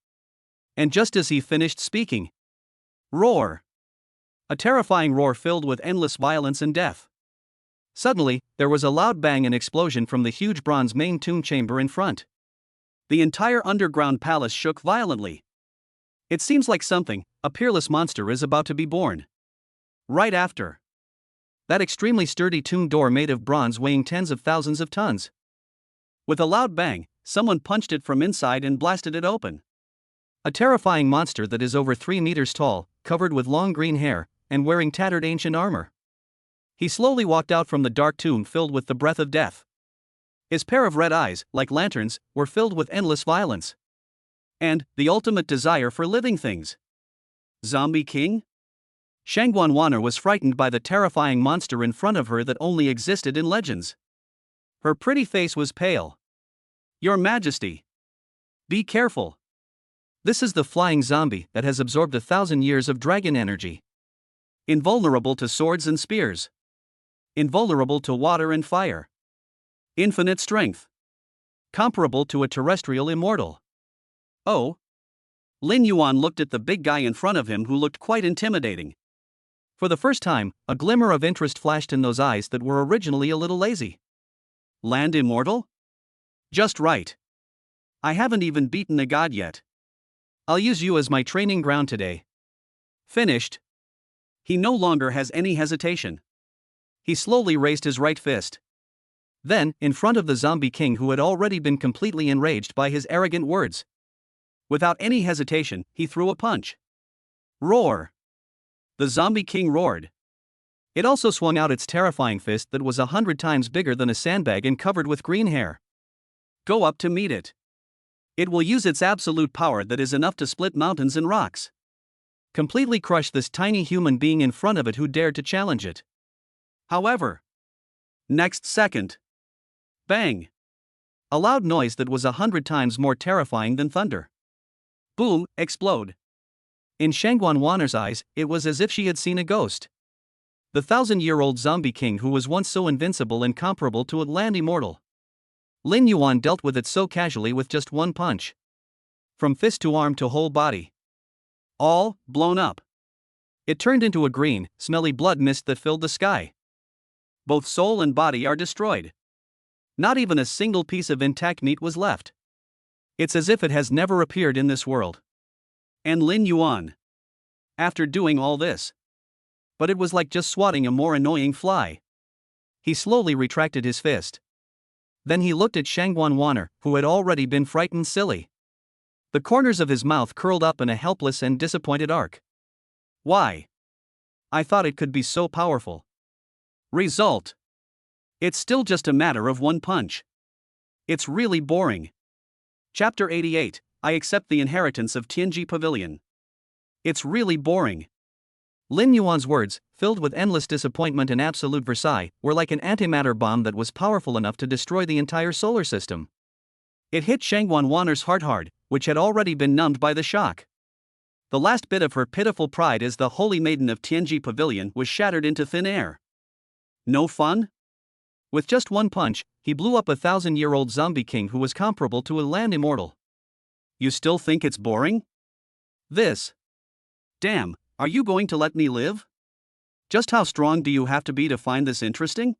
And just as he finished speaking. Roar! A terrifying roar filled with endless violence and death. Suddenly, there was a loud bang and explosion from the huge bronze main tomb chamber in front. The entire underground palace shook violently. It seems like something, a peerless monster is about to be born. Right after. That extremely sturdy tomb door made of bronze weighing tens of thousands of tons. With a loud bang, someone punched it from inside and blasted it open. A terrifying monster that is over 3 meters tall, covered with long green hair, and wearing tattered ancient armor. He slowly walked out from the dark tomb filled with the breath of death. His pair of red eyes, like lanterns, were filled with endless violence. And the ultimate desire for living things. Zombie King? Shangguan Wan'er was frightened by the terrifying monster in front of her that only existed in legends. Her pretty face was pale. Your Majesty. Be careful. This is the flying zombie that has absorbed 1,000 years of dragon energy. Invulnerable to swords and spears. Invulnerable to water and fire. Infinite strength. Comparable to a terrestrial immortal. Oh. Lin Yuan looked at the big guy in front of him who looked quite intimidating. For the first time, a glimmer of interest flashed in those eyes that were originally a little lazy. Land immortal? Just right. I haven't even beaten a god yet. I'll use you as my training ground today. Finished. He no longer has any hesitation. He slowly raised his right fist. Then, in front of the zombie king who had already been completely enraged by his arrogant words. Without any hesitation, he threw a punch. Roar! The zombie king roared. It also swung out its terrifying fist that was 100 times bigger than a sandbag and covered with green hair. Go up to meet it. It will use its absolute power that is enough to split mountains and rocks. Completely crush this tiny human being in front of it who dared to challenge it. However, next second. Bang! A loud noise that was 100 times more terrifying than thunder. Boom, explode. In Shangguan Wan'er's eyes, it was as if she had seen a ghost. The 1,000-year-old zombie king who was once so invincible and comparable to a land immortal. Lin Yuan dealt with it so casually with just one punch. From fist to arm to whole body. All blown up. It turned into a green, smelly blood mist that filled the sky. Both soul and body are destroyed. Not even a single piece of intact meat was left. It's as if it has never appeared in this world. And Lin Yuan. After doing all this. But it was like just swatting a more annoying fly. He slowly retracted his fist. Then he looked at Shangguan Wan'er, who had already been frightened silly. The corners of his mouth curled up in a helpless and disappointed arc. Why? I thought it could be so powerful. Result. It's still just a matter of one punch. It's really boring. Chapter 88, I accept the inheritance of Tianji Pavilion. It's really boring. Lin Yuan's words, filled with endless disappointment and absolute Versailles, were like an antimatter bomb that was powerful enough to destroy the entire solar system. It hit Shangguan Wan'er's heart hard, which had already been numbed by the shock. The last bit of her pitiful pride as the holy maiden of Tianji Pavilion was shattered into thin air. No fun? With just one punch, he blew up a 1,000-year-old zombie king who was comparable to a land immortal. You still think it's boring? This. Damn. Are you going to let me live? Just how strong do you have to be to find this interesting?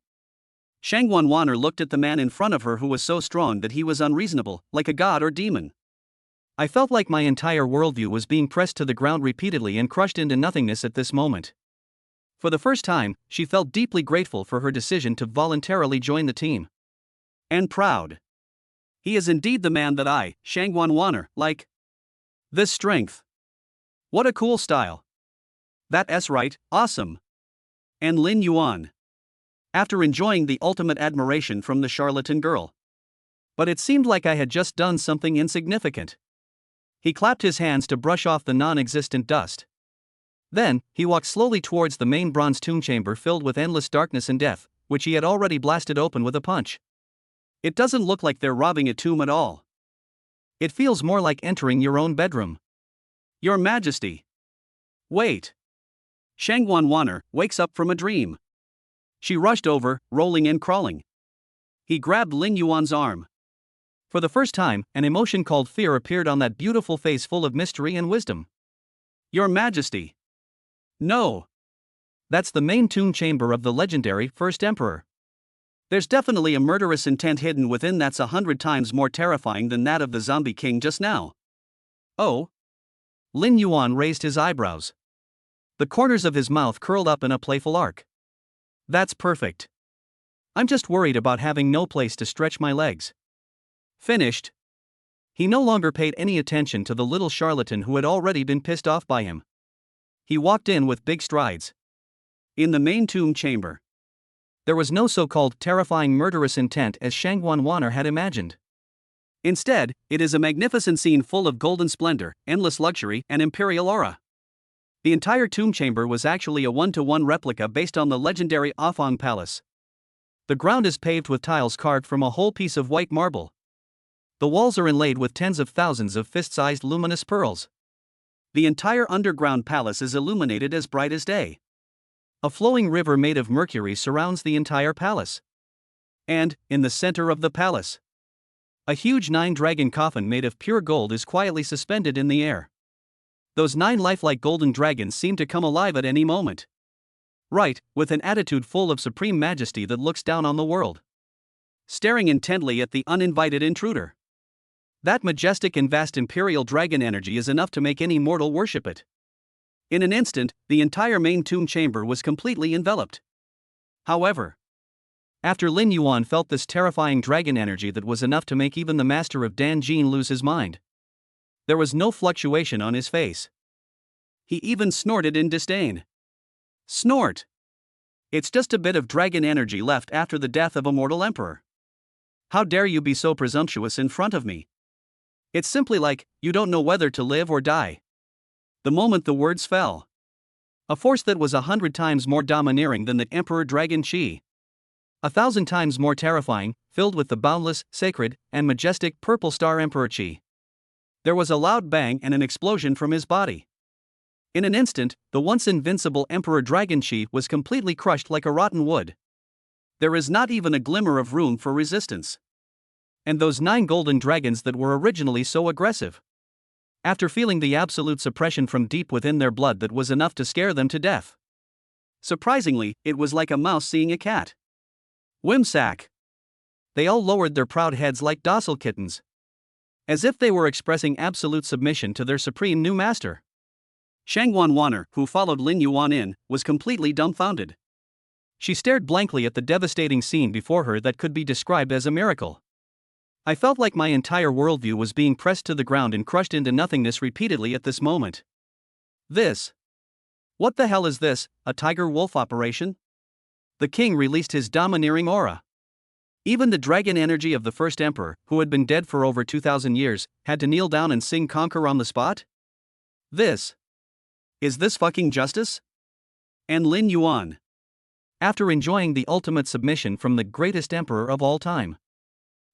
Shangguan Wan'er looked at the man in front of her who was so strong that he was unreasonable, like a god or demon. I felt like my entire worldview was being pressed to the ground repeatedly and crushed into nothingness at this moment. For the first time, she felt deeply grateful for her decision to voluntarily join the team. And proud. He is indeed the man that I, Shangwan Wanner, like. This strength. What a cool style. That's right, awesome. And Lin Yuan. After enjoying the ultimate admiration from the charlatan girl. But it seemed like I had just done something insignificant. He clapped his hands to brush off the non-existent dust. Then, he walked slowly towards the main bronze tomb chamber filled with endless darkness and death, which he had already blasted open with a punch. It doesn't look like they're robbing a tomb at all. It feels more like entering your own bedroom. Your Majesty. Wait. Shangwan Wanner wakes up from a dream. She rushed over, rolling and crawling. He grabbed Lin Yuan's arm. For the first time, an emotion called fear appeared on that beautiful face full of mystery and wisdom. Your Majesty. No. That's the main tomb chamber of the legendary First Emperor. There's definitely a murderous intent hidden within that's 100 times more terrifying than that of the zombie king just now. Oh? Lin Yuan raised his eyebrows. The corners of his mouth curled up in a playful arc. That's perfect. I'm just worried about having no place to stretch my legs. Finished. He no longer paid any attention to the little charlatan who had already been pissed off by him. He walked in with big strides. In the main tomb chamber. There was no so-called terrifying murderous intent as Shangwan Wanner had imagined. Instead, it is a magnificent scene full of golden splendor, endless luxury, and imperial aura. The entire tomb chamber was actually a one-to-one replica based on the legendary Afang Palace. The ground is paved with tiles carved from a whole piece of white marble. The walls are inlaid with tens of thousands of fist-sized luminous pearls. The entire underground palace is illuminated as bright as day. A flowing river made of mercury surrounds the entire palace. And, in the center of the palace, a huge 9-dragon coffin made of pure gold is quietly suspended in the air. Those 9 lifelike golden dragons seem to come alive at any moment. Right, with an attitude full of supreme majesty that looks down on the world. Staring intently at the uninvited intruder. That majestic and vast imperial dragon energy is enough to make any mortal worship it. In an instant, the entire main tomb chamber was completely enveloped. However, after Lin Yuan felt this terrifying dragon energy that was enough to make even the master of Dan Jin lose his mind, there was no fluctuation on his face. He even snorted in disdain. Snort! It's just a bit of dragon energy left after the death of a mortal emperor. How dare you be so presumptuous in front of me? It's simply like, you don't know whether to live or die. The moment the words fell, a force that was 100 times more domineering than the Emperor Dragon Qi, 1,000 times more terrifying, filled with the boundless, sacred, and majestic purple star Emperor Qi. There was a loud bang and an explosion from his body. In an instant, the once invincible Emperor Dragon Qi was completely crushed like a rotten wood. There is not even a glimmer of room for resistance. And those 9 golden dragons that were originally so aggressive, after feeling the absolute suppression from deep within their blood that was enough to scare them to death. Surprisingly, it was like a mouse seeing a cat. Whimsack. They all lowered their proud heads like docile kittens, as if they were expressing absolute submission to their supreme new master. Shangwan Wanner, who followed Lin Yuan in, was completely dumbfounded. She stared blankly at the devastating scene before her that could be described as a miracle. I felt like my entire worldview was being pressed to the ground and crushed into nothingness repeatedly at this moment. This. What the hell is this, a tiger-wolf operation? The king released his domineering aura. Even the dragon energy of the first emperor, who had been dead for over 2,000 years, had to kneel down and sing conquer on the spot? This. Is this fucking justice? And Lin Yuan, after enjoying the ultimate submission from the greatest emperor of all time.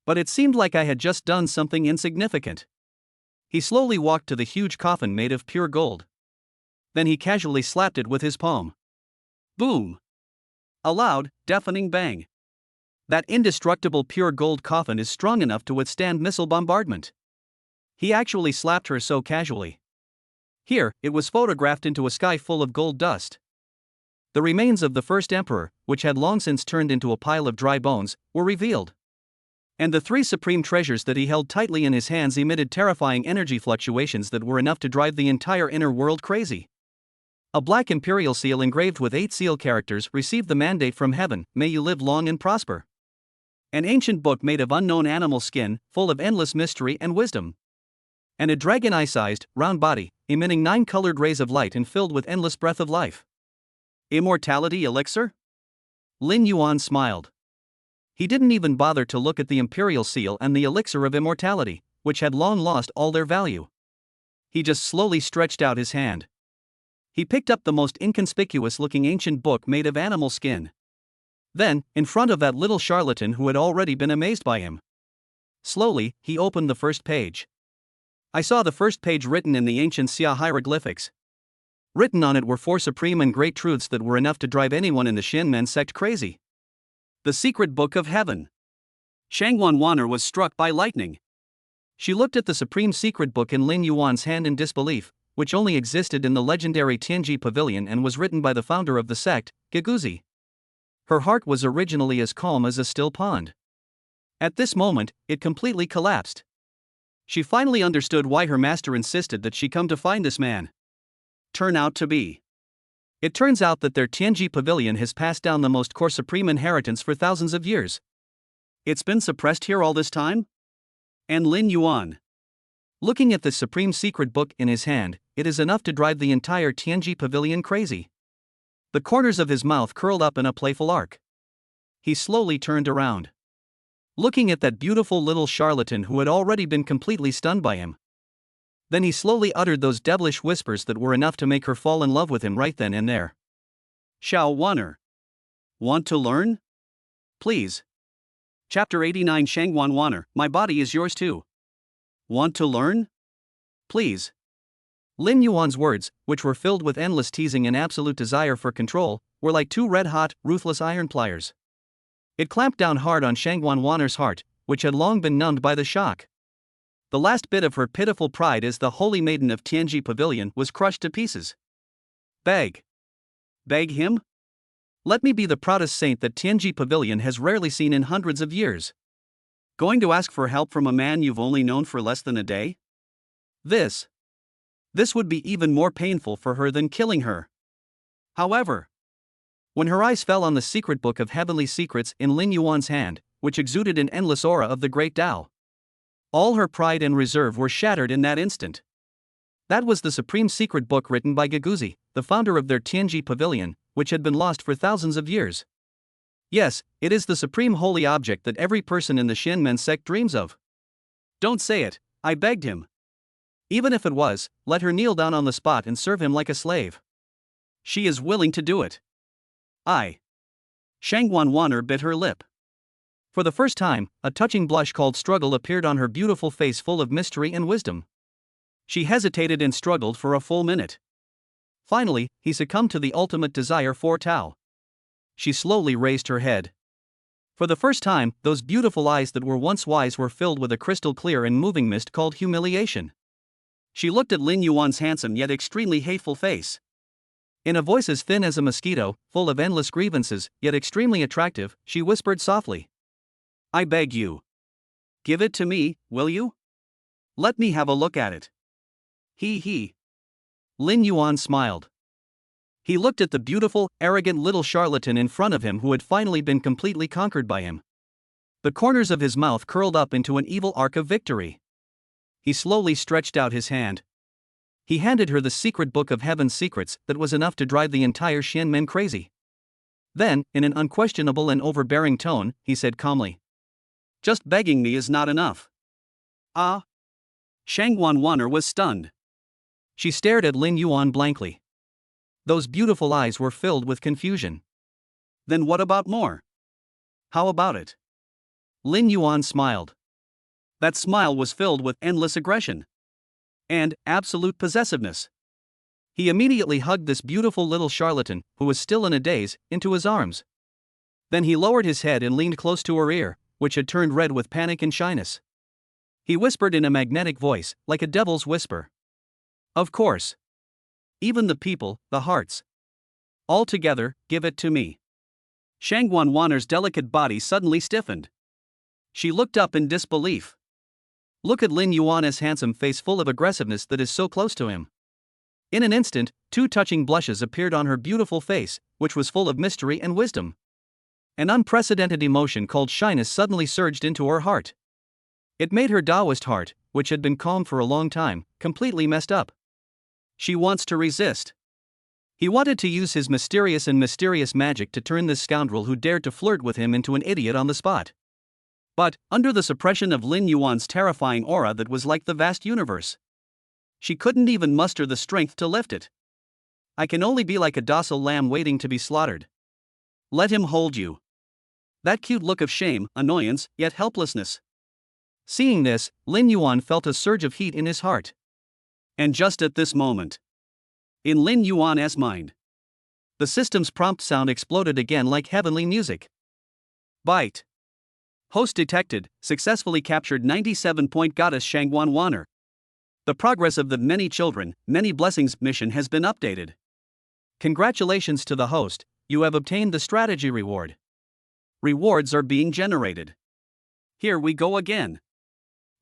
But it seemed like I had just done something insignificant. He slowly walked to the huge coffin made of pure gold. Then he casually slapped it with his palm. Boom! A loud, deafening bang. That indestructible pure gold coffin is strong enough to withstand missile bombardment. He actually slapped her so casually. Here, it was photographed into a sky full of gold dust. The remains of the first emperor, which had long since turned into a pile of dry bones, were revealed. And the three supreme treasures that he held tightly in his hands emitted terrifying energy fluctuations that were enough to drive the entire inner world crazy. A black imperial seal engraved with 8 seal characters received the mandate from heaven, "May you live long and prosper." An ancient book made of unknown animal skin, full of endless mystery and wisdom. And a dragon eye-sized, round body, emitting 9 colored rays of light and filled with endless breath of life. Immortality elixir? Lin Yuan smiled. He didn't even bother to look at the imperial seal and the elixir of immortality, which had long lost all their value. He just slowly stretched out his hand. He picked up the most inconspicuous-looking ancient book made of animal skin. Then, in front of that little charlatan who had already been amazed by him, slowly, he opened the first page. I saw the first page written in the ancient Xia hieroglyphics. Written on it were 4 supreme and great truths that were enough to drive anyone in the Shinmen sect crazy. The Secret Book of Heaven. Shangwan Wanner was struck by lightning. She looked at the supreme secret book in Lin Yuan's hand in disbelief, which only existed in the legendary Tianji Pavilion and was written by the founder of the sect, Gaguzi. Her heart was originally as calm as a still pond. At this moment, it completely collapsed. She finally understood why her master insisted that she come to find this man. Turn out to be. It turns out that their Tianji Pavilion has passed down the most core supreme inheritance for thousands of years. It's been suppressed here all this time? And Lin Yuan, looking at the supreme secret book in his hand, it is enough to drive the entire Tianji Pavilion crazy. The corners of his mouth curled up in a playful arc. He slowly turned around, looking at that beautiful little charlatan who had already been completely stunned by him. Then he slowly uttered those devilish whispers that were enough to make her fall in love with him right then and there. Xiao Wanner. Want to learn? Please. Chapter 89 Shangwan Wanner, my body is yours too. Want to learn? Please. Lin Yuan's words, which were filled with endless teasing and absolute desire for control, were like 2 red-hot, ruthless iron pliers. It clamped down hard on Shangwan Wanner's heart, which had long been numbed by the shock. The last bit of her pitiful pride as the holy maiden of Tianji Pavilion was crushed to pieces. Beg. Beg him? Let me be the proudest saint that Tianji Pavilion has rarely seen in hundreds of years. Going to ask for help from a man you've only known for less than a day? This would be even more painful for her than killing her. However, when her eyes fell on the secret book of heavenly secrets in Lin Yuan's hand, which exuded an endless aura of the great Tao, all her pride and reserve were shattered in that instant. That was the supreme secret book written by Gaguzi, the founder of their Tianji Pavilion, which had been lost for thousands of years. Yes, it is the supreme holy object that every person in the Shinmen sect dreams of. Don't say it, I begged him. Even if it was, let her kneel down on the spot and serve him like a slave. She is willing to do it. Shangwan Wanner bit her lip. For the first time, a touching blush called struggle appeared on her beautiful face full of mystery and wisdom. She hesitated and struggled for a full minute. Finally, he succumbed to the ultimate desire for Tao. She slowly raised her head. For the first time, those beautiful eyes that were once wise were filled with a crystal clear and moving mist called humiliation. She looked at Lin Yuan's handsome yet extremely hateful face. In a voice as thin as a mosquito, full of endless grievances, yet extremely attractive, she whispered softly. I beg you. Give it to me, will you? Let me have a look at it. He. Lin Yuan smiled. He looked at the beautiful, arrogant little charlatan in front of him who had finally been completely conquered by him. The corners of his mouth curled up into an evil arc of victory. He slowly stretched out his hand. He handed her the secret book of heaven's secrets that was enough to drive the entire Shinmen crazy. Then, in an unquestionable and overbearing tone, he said calmly, just begging me is not enough. Shangwan Wanner was stunned. She stared at Lin Yuan blankly. Those beautiful eyes were filled with confusion. Then what about more? How about it? Lin Yuan smiled. That smile was filled with endless aggression and absolute possessiveness. He immediately hugged this beautiful little charlatan, who was still in a daze, into his arms. Then he lowered his head and leaned close to her ear, which had turned red with panic and shyness. He whispered in a magnetic voice, like a devil's whisper. Of course. Even the people, the hearts. All together, give it to me. Shangwan Wanner's delicate body suddenly stiffened. She looked up in disbelief. Look at Lin Yuan's handsome face full of aggressiveness that is so close to him. In an instant, two touching blushes appeared on her beautiful face, which was full of mystery and wisdom. An unprecedented emotion called shyness suddenly surged into her heart. It made her Taoist heart, which had been calm for a long time, completely messed up. She wants to resist. He wanted to use his mysterious magic to turn this scoundrel who dared to flirt with him into an idiot on the spot. But, under the suppression of Lin Yuan's terrifying aura that was like the vast universe, she couldn't even muster the strength to lift it. I can only be like a docile lamb waiting to be slaughtered. Let him hold you. That cute look of shame, annoyance, yet helplessness. Seeing this, Lin Yuan felt a surge of heat in his heart. And just at this moment, in Lin Yuan's mind, the system's prompt sound exploded again like heavenly music. Bite. Host detected, successfully captured 97-point goddess Shangguan Wan'er. The progress of the Many Children, Many Blessings mission has been updated. Congratulations to the host, you have obtained the strategy reward. Rewards are being generated. Here we go again.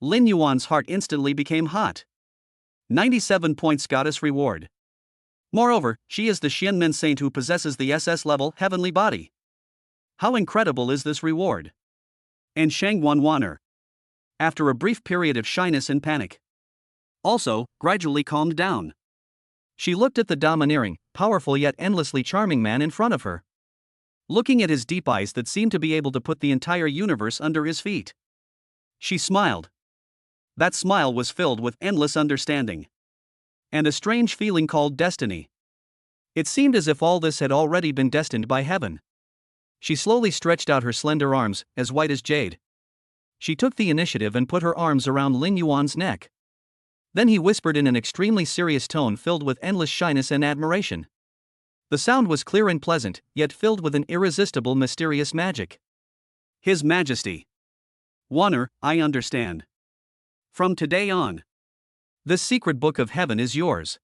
Lin Yuan's heart instantly became hot. 97 points goddess reward. Moreover, she is the Xianmen saint who possesses the SS level heavenly body. How incredible is this reward? And Shangguan Wan'er, after a brief period of shyness and panic, also gradually calmed down. She looked at the domineering, powerful yet endlessly charming man in front of her. Looking at his deep eyes that seemed to be able to put the entire universe under his feet. She smiled. That smile was filled with endless understanding. And a strange feeling called destiny. It seemed as if all this had already been destined by heaven. She slowly stretched out her slender arms, as white as jade. She took the initiative and put her arms around Lin Yuan's neck. Then he whispered in an extremely serious tone filled with endless shyness and admiration. The sound was clear and pleasant, yet filled with an irresistible mysterious magic. His Majesty. Wan'er, I understand. From today on, this secret book of heaven is yours.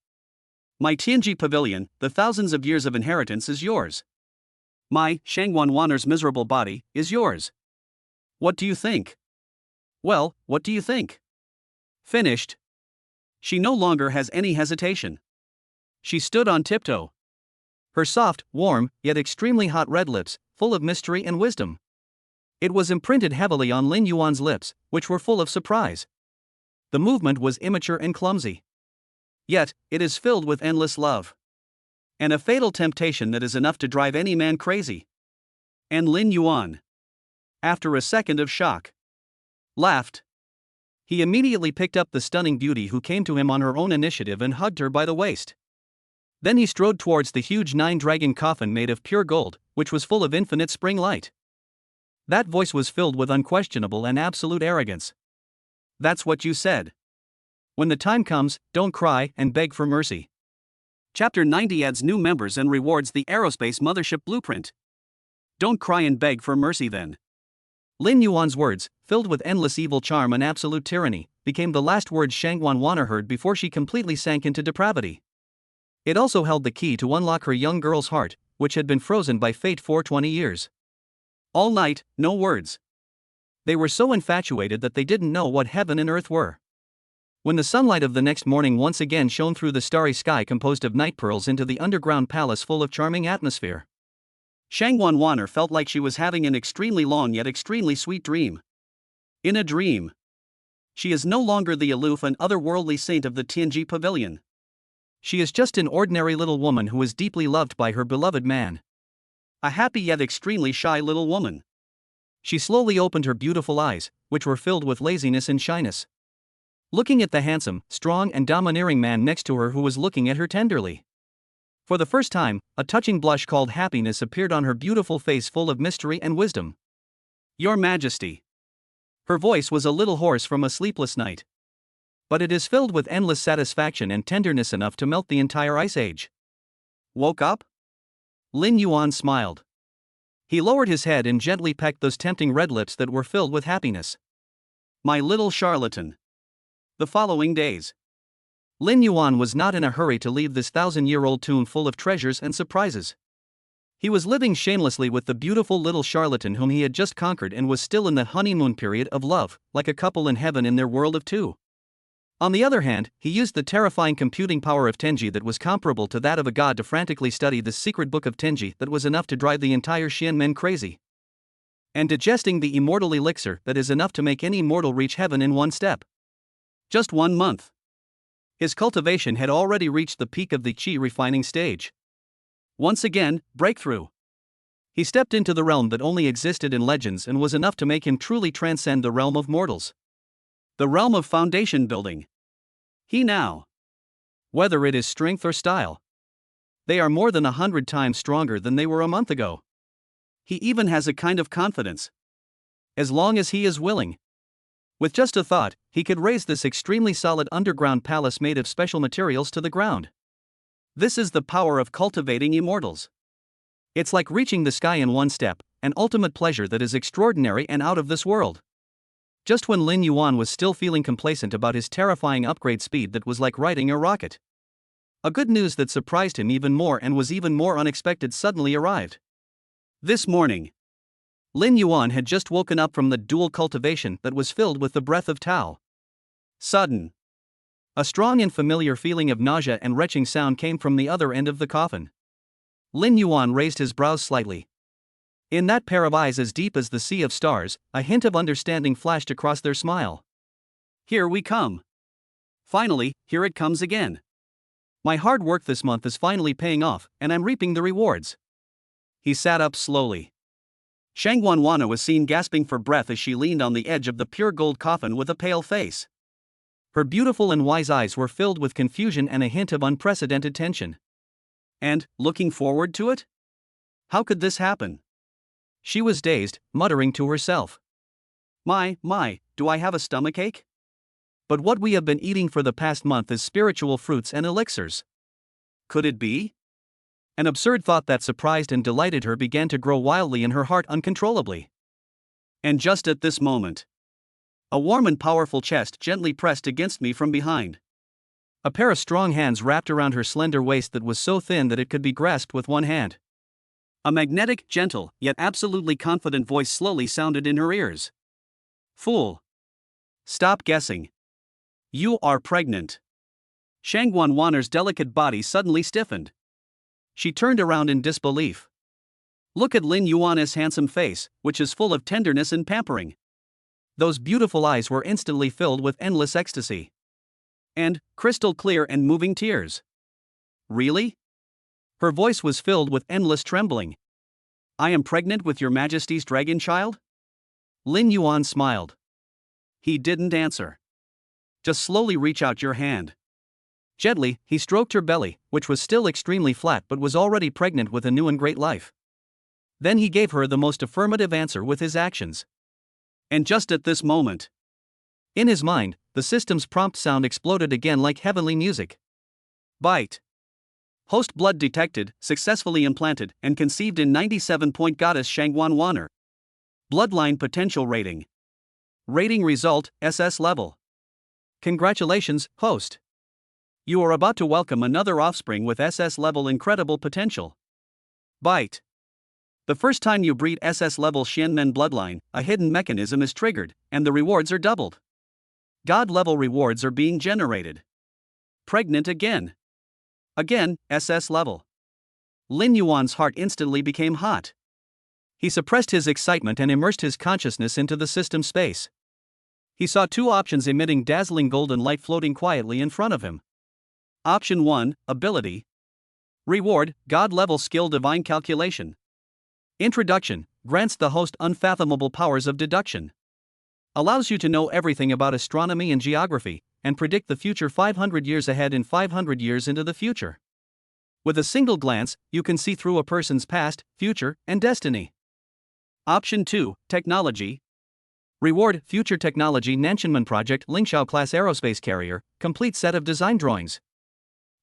My Tianji pavilion, the thousands of years of inheritance is yours. My, Shangguan Wan'er's miserable body, is yours. What do you think? Well, what do you think? Finished. She no longer has any hesitation. She stood on tiptoe. Her soft, warm, yet extremely hot red lips, full of mystery and wisdom. It was imprinted heavily on Lin Yuan's lips, which were full of surprise. The movement was immature and clumsy. Yet, it is filled with endless love. And a fatal temptation that is enough to drive any man crazy. And Lin Yuan, after a second of shock, laughed. He immediately picked up the stunning beauty who came to him on her own initiative and hugged her by the waist. Then he strode towards the huge 9-dragon coffin made of pure gold, which was full of infinite spring light. That voice was filled with unquestionable and absolute arrogance. That's what you said. When the time comes, don't cry and beg for mercy. Chapter 90 adds new members and rewards the aerospace mothership blueprint. Don't cry and beg for mercy then. Lin Yuan's words, filled with endless evil charm and absolute tyranny, became the last words Shangguan Wan'er heard before she completely sank into depravity. It also held the key to unlock her young girl's heart, which had been frozen by fate for 20 years. All night, no words. They were so infatuated that they didn't know what heaven and earth were. When the sunlight of the next morning once again shone through the starry sky composed of night pearls into the underground palace full of charming atmosphere, Shangguan Wan'er felt like she was having an extremely long yet extremely sweet dream. In a dream, she is no longer the aloof and otherworldly saint of the Tianji pavilion. She is just an ordinary little woman who is deeply loved by her beloved man. A happy yet extremely shy little woman. She slowly opened her beautiful eyes, which were filled with laziness and shyness. Looking at the handsome, strong and domineering man next to her who was looking at her tenderly. For the first time, a touching blush called happiness appeared on her beautiful face full of mystery and wisdom. Your Majesty. Her voice was a little hoarse from a sleepless night. But it is filled with endless satisfaction and tenderness enough to melt the entire ice age. Woke up? Lin Yuan smiled. He lowered his head and gently pecked those tempting red lips that were filled with happiness. My little charlatan. The following days, Lin Yuan was not in a hurry to leave this 1,000-year-old tomb full of treasures and surprises. He was living shamelessly with the beautiful little charlatan whom he had just conquered and was still in the honeymoon period of love, like a couple in heaven in their world of two. On the other hand, he used the terrifying computing power of Tenji that was comparable to that of a god to frantically study the secret book of Tenji that was enough to drive the entire Xianmen crazy. And digesting the immortal elixir that is enough to make any mortal reach heaven in one step. Just 1 month. His cultivation had already reached the peak of the qi refining stage. Once again, breakthrough. He stepped into the realm that only existed in legends and was enough to make him truly transcend the realm of mortals. The realm of foundation building. He now. Whether it is strength or style. They are more than 100 times stronger than they were a month ago. He even has a kind of confidence. As long as he is willing. With just a thought, he could raise this extremely solid underground palace made of special materials to the ground. This is the power of cultivating immortals. It's like reaching the sky in one step, an ultimate pleasure that is extraordinary and out of this world. Just when Lin Yuan was still feeling complacent about his terrifying upgrade speed that was like riding a rocket. A good news that surprised him even more and was even more unexpected suddenly arrived. This morning, Lin Yuan had just woken up from the dual cultivation that was filled with the breath of Tao. Sudden. A strong and familiar feeling of nausea and retching sound came from the other end of the coffin. Lin Yuan raised his brows slightly. In that pair of eyes as deep as the sea of stars, a hint of understanding flashed across their smile. Here we come. Finally, here it comes again. My hard work this month is finally paying off, and I'm reaping the rewards. He sat up slowly. Shangguanwana was seen gasping for breath as she leaned on the edge of the pure gold coffin with a pale face. Her beautiful and wise eyes were filled with confusion and a hint of unprecedented tension. And, looking forward to it? How could this happen? She was dazed, muttering to herself. My, do I have a stomachache? But what we have been eating for the past month is spiritual fruits and elixirs. Could it be? An absurd thought that surprised and delighted her began to grow wildly in her heart uncontrollably. And just at this moment, a warm and powerful chest gently pressed against me from behind. A pair of strong hands wrapped around her slender waist that was so thin that it could be grasped with one hand. A magnetic, gentle, yet absolutely confident voice slowly sounded in her ears. Fool! Stop guessing. You are pregnant. Shangguanwana's delicate body suddenly stiffened. She turned around in disbelief. Look at Lin Yuan's handsome face, which is full of tenderness and pampering. Those beautiful eyes were instantly filled with endless ecstasy. And, crystal clear and moving tears. Really? Her voice was filled with endless trembling. I am pregnant with your Majesty's dragon child? Lin Yuan smiled. He didn't answer. Just slowly reach out your hand. Gently, he stroked her belly, which was still extremely flat but was already pregnant with a new and great life. Then he gave her the most affirmative answer with his actions. And just at this moment, in his mind, the system's prompt sound exploded again like heavenly music. Bite. Host blood detected, successfully implanted, and conceived in 97-point goddess Shangguanwana. Bloodline potential rating. Rating result, SS level. Congratulations, host. You are about to welcome another offspring with SS level incredible potential. Bite. The first time you breed SS level Xianmen bloodline, a hidden mechanism is triggered, and the rewards are doubled. God level rewards are being generated. Pregnant again. Again, SS level. Lin Yuan's heart instantly became hot. He suppressed his excitement and immersed his consciousness into the system space. He saw two options emitting dazzling golden light floating quietly in front of him. Option 1, Ability. Reward, God level skill divine calculation. Introduction, grants the host unfathomable powers of deduction. Allows you to know everything about astronomy and geography, and predict the future 500 years ahead and 500 years into the future. With a single glance, you can see through a person's past, future, and destiny. Option 2, Technology. Reward, future technology Nanshanman project Lingxiao class aerospace carrier, complete set of design drawings.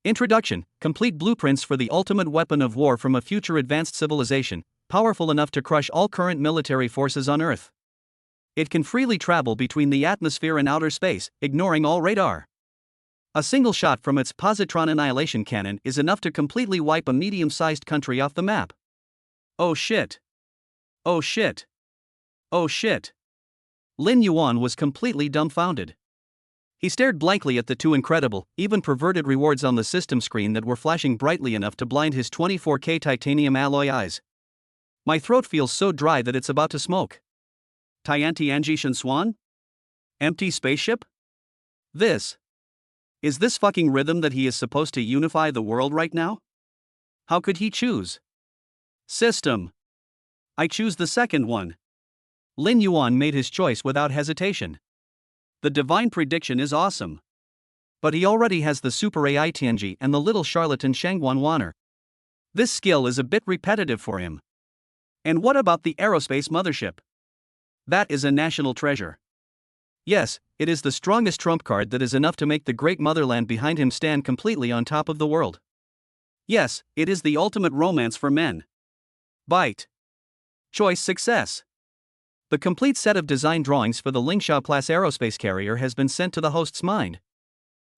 Introduction, complete blueprints for the ultimate weapon of war from a future advanced civilization, powerful enough to crush all current military forces on Earth. It can freely travel between the atmosphere and outer space, ignoring all radar. A single shot from its positron annihilation cannon is enough to completely wipe a medium-sized country off the map. Oh shit. Oh shit. Oh shit. Lin Yuan was completely dumbfounded. He stared blankly at the two incredible, even perverted rewards on the system screen that were flashing brightly enough to blind his 24K titanium alloy eyes. My throat feels so dry that it's about to smoke. Tianti Anjishan Swan? Empty spaceship? This. Is this fucking rhythm that he is supposed to unify the world right now? How could he choose? System. I choose the second one. Lin Yuan made his choice without hesitation. The divine prediction is awesome. But he already has the super AI Tianji and the little charlatan Shangguan Wanner. This skill is a bit repetitive for him. And what about the aerospace mothership? That is a national treasure. Yes, it is the strongest trump card that is enough to make the great motherland behind him stand completely on top of the world. Yes, it is the ultimate romance for men. Bite. Choice success. The complete set of design drawings for the Lingsha-class aerospace carrier has been sent to the host's mind.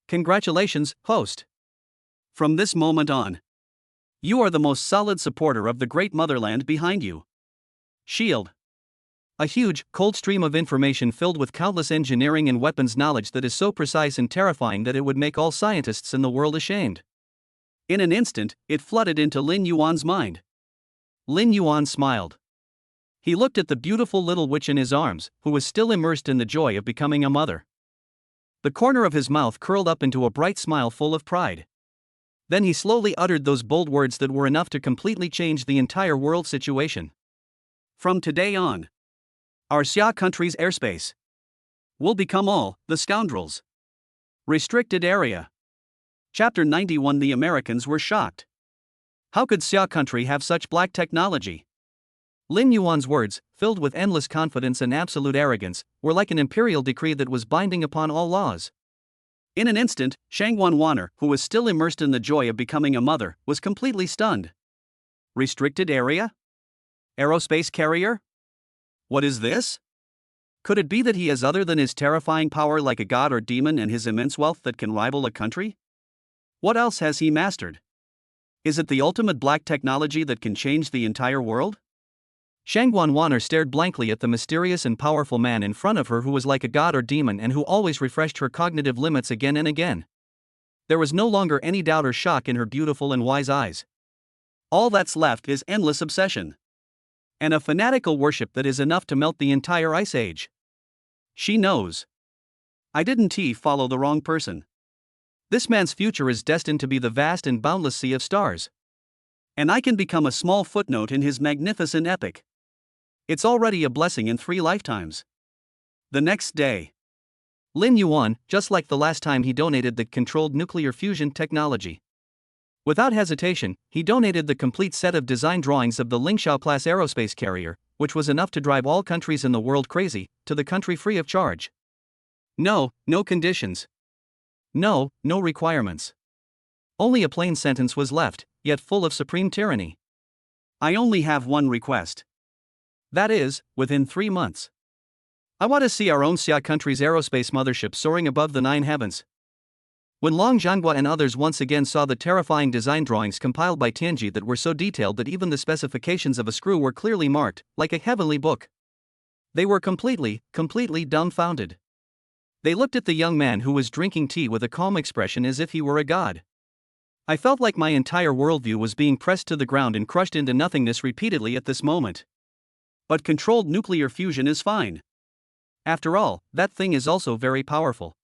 Congratulations, host. From this moment on, you are the most solid supporter of the great motherland behind you. Shield. A huge, cold stream of information filled with countless engineering and weapons knowledge that is so precise and terrifying that it would make all scientists in the world ashamed. In an instant, it flooded into Lin Yuan's mind. Lin Yuan smiled. He looked at the beautiful little witch in his arms, who was still immersed in the joy of becoming a mother. The corner of his mouth curled up into a bright smile full of pride. Then he slowly uttered those bold words that were enough to completely change the entire world situation. From today on, our Xia country's airspace will become all the scoundrels. Restricted area. Chapter 91. The Americans were shocked. How could Xia country have such black technology? Lin Yuan's words, filled with endless confidence and absolute arrogance, were like an imperial decree that was binding upon all laws. In an instant, Shangguan Wanner, who was still immersed in the joy of becoming a mother, was completely stunned. Restricted area? Aerospace carrier? What is this? Could it be that he has other than his terrifying power like a god or demon and his immense wealth that can rival a country? What else has he mastered? Is it the ultimate black technology that can change the entire world? Shangguan Wanner stared blankly at the mysterious and powerful man in front of her who was like a god or demon and who always refreshed her cognitive limits again and again. There was no longer any doubt or shock in her beautiful and wise eyes. All that's left is endless obsession. And a fanatical worship that is enough to melt the entire ice age. She knows. I didn't follow the wrong person. This man's future is destined to be the vast and boundless sea of stars. And I can become a small footnote in his magnificent epic. It's already a blessing in 3 lifetimes. The next day, Lin Yuan, just like the last time he donated the controlled nuclear fusion technology. Without hesitation, he donated the complete set of design drawings of the Lingsha-class aerospace carrier, which was enough to drive all countries in the world crazy, to the country free of charge. No conditions. No requirements. Only a plain sentence was left, yet full of supreme tyranny. I only have one request. That is, within 3 months. I want to see our own Xia country's aerospace mothership soaring above the 9 heavens. When Long Zhanghua and others once again saw the terrifying design drawings compiled by Tianji that were so detailed that even the specifications of a screw were clearly marked, like a heavenly book, they were completely dumbfounded. They looked at the young man who was drinking tea with a calm expression as if he were a god. I felt like my entire worldview was being pressed to the ground and crushed into nothingness repeatedly at this moment. But controlled nuclear fusion is fine. After all, that thing is also very powerful.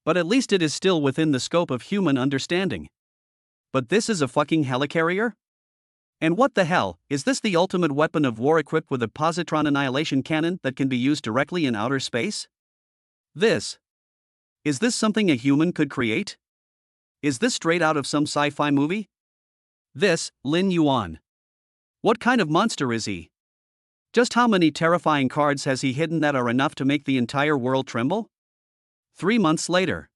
But at least it is still within the scope of human understanding. But this is a fucking helicarrier? And what the hell, is this the ultimate weapon of war equipped with a positron annihilation cannon that can be used directly in outer space? Is this something a human could create? Is this straight out of some sci-fi movie? Lin Yuan. What kind of monster is he? Just how many terrifying cards has he hidden that are enough to make the entire world tremble? 3 months later.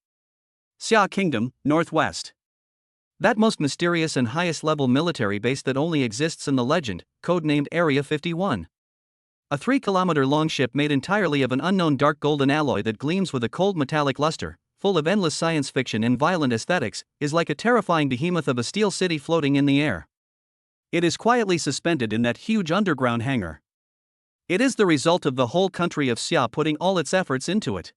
Xia Kingdom, Northwest. That most mysterious and highest-level military base that only exists in the legend, codenamed Area 51. A 3-kilometer-long ship made entirely of an unknown dark golden alloy that gleams with a cold metallic luster, full of endless science fiction and violent aesthetics, is like a terrifying behemoth of a steel city floating in the air. It is quietly suspended in that huge underground hangar. It is the result of the whole country of Xia putting all its efforts into it.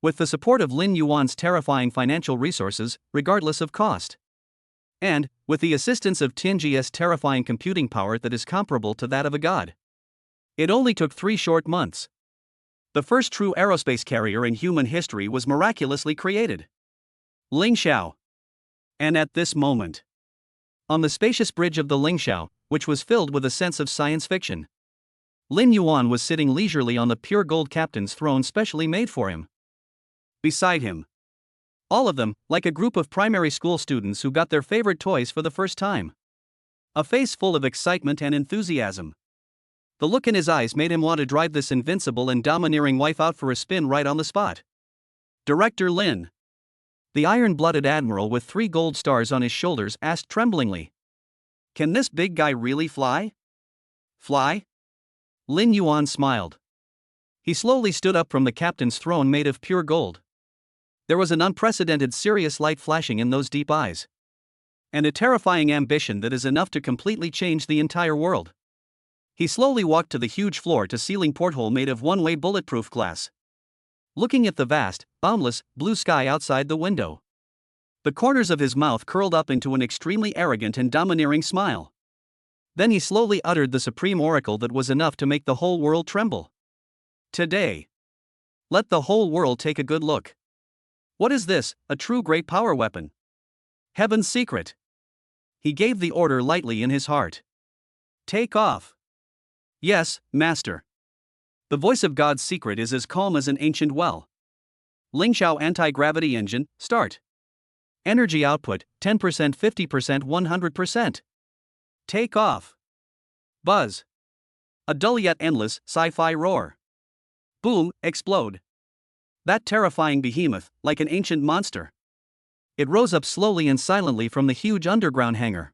With the support of Lin Yuan's terrifying financial resources, regardless of cost. And, with the assistance of Tianji's terrifying computing power that is comparable to that of a god. It only took 3 short months. The first true aerospace carrier in human history was miraculously created. Lingxiao. And at this moment, on the spacious bridge of the Lingxiao, which was filled with a sense of science fiction, Lin Yuan was sitting leisurely on the pure gold captain's throne specially made for him. Beside him, all of them, like a group of primary school students who got their favorite toys for the first time. A face full of excitement and enthusiasm. The look in his eyes made him want to drive this invincible and domineering wife out for a spin right on the spot. Director Lin, the iron-blooded admiral with 3 gold stars on his shoulders, asked tremblingly. Can this big guy really fly? Fly? Lin Yuan smiled. He slowly stood up from the captain's throne made of pure gold. There was an unprecedented serious light flashing in those deep eyes. And a terrifying ambition that is enough to completely change the entire world. He slowly walked to the huge floor-to-ceiling porthole made of one-way bulletproof glass. Looking at the vast, boundless, blue sky outside the window. The corners of his mouth curled up into an extremely arrogant and domineering smile. Then he slowly uttered the supreme oracle that was enough to make the whole world tremble. Today, let the whole world take a good look. What is this, a true great power weapon? Heaven's secret. He gave the order lightly in his heart. Take off. Yes, master. The voice of God's secret is as calm as an ancient well. Lingxiao anti-gravity engine, start. Energy output, 10%, 50%, 100%. Take off. Buzz. A dull yet endless, sci-fi roar. Boom, explode. That terrifying behemoth, like an ancient monster. It rose up slowly and silently from the huge underground hangar.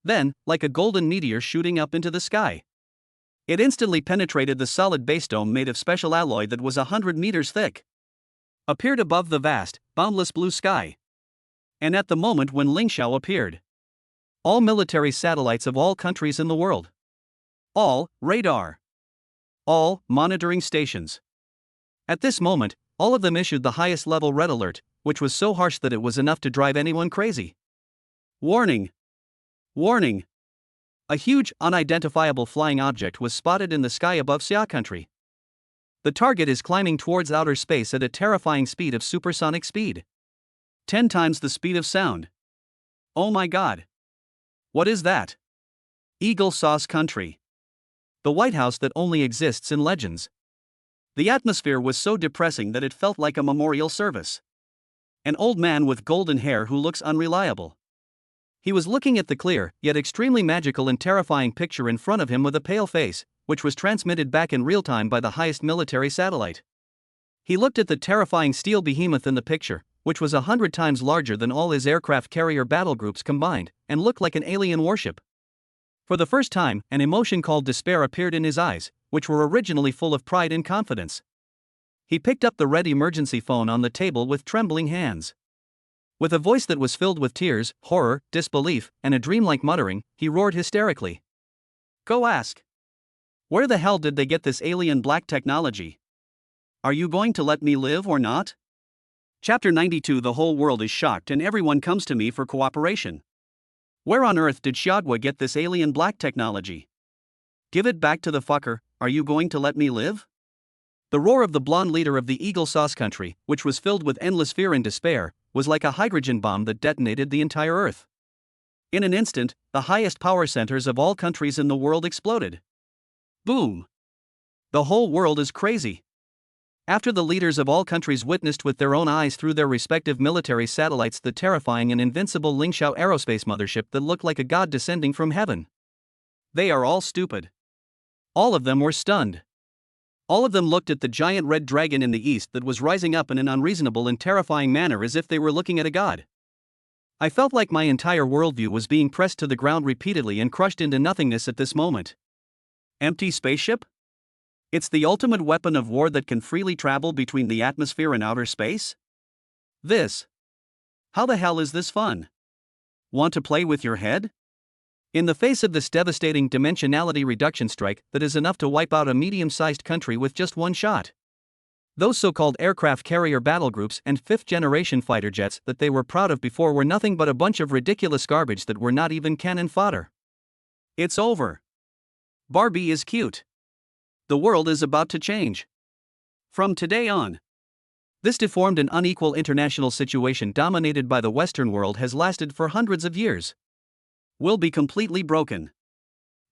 Then, like a golden meteor shooting up into the sky. It instantly penetrated the solid base dome made of special alloy that was 100 meters thick. Appeared above the vast, boundless blue sky. And at the moment when Lingxiao appeared, all military satellites of all countries in the world. All radar. All monitoring stations. At this moment, all of them issued the highest level red alert, which was so harsh that it was enough to drive anyone crazy. Warning! Warning! A huge, unidentifiable flying object was spotted in the sky above Xia country. The target is climbing towards outer space at a terrifying speed of supersonic speed. 10 times the speed of sound. Oh my god! What is that? Eagle Sauce Country. The White House that only exists in legends. The atmosphere was so depressing that it felt like a memorial service. An old man with golden hair who looks unreliable. He was looking at the clear, yet extremely magical and terrifying picture in front of him with a pale face, which was transmitted back in real time by the highest military satellite. He looked at the terrifying steel behemoth in the picture, which was 100 times larger than all his aircraft carrier battle groups combined, and looked like an alien warship. For the first time, an emotion called despair appeared in his eyes, which were originally full of pride and confidence. He picked up the red emergency phone on the table with trembling hands. With a voice that was filled with tears, horror, disbelief, and a dreamlike muttering, he roared hysterically. Go ask. Where the hell did they get this alien black technology? Are you going to let me live or not? Chapter 92. The whole world is shocked and everyone comes to me for cooperation. Where on earth did Xiaogua get this alien black technology? Give it back to the fucker, are you going to let me live? The roar of the blonde leader of the Eagle Sauce Country, which was filled with endless fear and despair, was like a hydrogen bomb that detonated the entire Earth. In an instant, the highest power centers of all countries in the world exploded. Boom! The whole world is crazy. After the leaders of all countries witnessed with their own eyes through their respective military satellites the terrifying and invincible Lingxiao aerospace mothership that looked like a god descending from heaven. They are all stupid. All of them were stunned. All of them looked at the giant red dragon in the east that was rising up in an unreasonable and terrifying manner as if they were looking at a god. I felt like my entire worldview was being pressed to the ground repeatedly and crushed into nothingness at this moment. Empty spaceship? It's the ultimate weapon of war that can freely travel between the atmosphere and outer space? This. How the hell is this fun? Want to play with your head? In the face of this devastating dimensionality reduction strike that is enough to wipe out a medium-sized country with just one shot. Those so-called aircraft carrier battle groups and fifth-generation fighter jets that they were proud of before were nothing but a bunch of ridiculous garbage that were not even cannon fodder. It's over. Barbie is cute. The world is about to change. From today on. This deformed and unequal international situation dominated by the Western world has lasted for hundreds of years. Will be completely broken.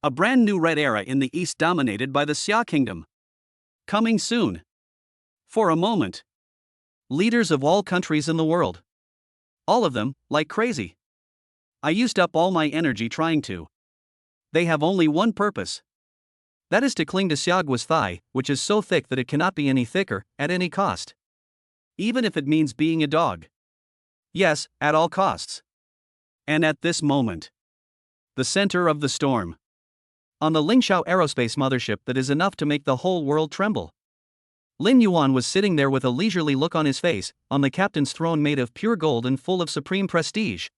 A brand new red era in the East dominated by the Xia Kingdom. Coming soon. For a moment. Leaders of all countries in the world. All of them, like crazy. I used up all my energy trying to. They have only one purpose. That is to cling to Xiaoguo's thigh, which is so thick that it cannot be any thicker, at any cost. Even if it means being a dog. Yes, at all costs. And at this moment. The center of the storm. On the Lingxiao aerospace mothership that is enough to make the whole world tremble. Lin Yuan was sitting there with a leisurely look on his face, on the captain's throne made of pure gold and full of supreme prestige.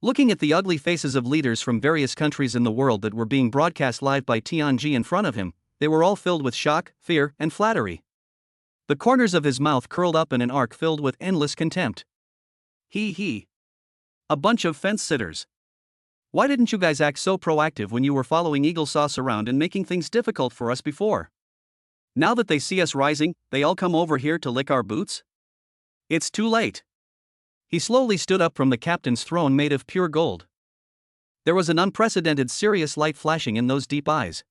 Looking at the ugly faces of leaders from various countries in the world that were being broadcast live by Tianji in front of him, they were all filled with shock, fear, and flattery. The corners of his mouth curled up in an arc filled with endless contempt. He. A bunch of fence-sitters. Why didn't you guys act so proactive when you were following Eagle Sauce around and making things difficult for us before? Now that they see us rising, they all come over here to lick our boots? It's too late. He slowly stood up from the captain's throne made of pure gold. There was an unprecedented serious light flashing in those deep eyes.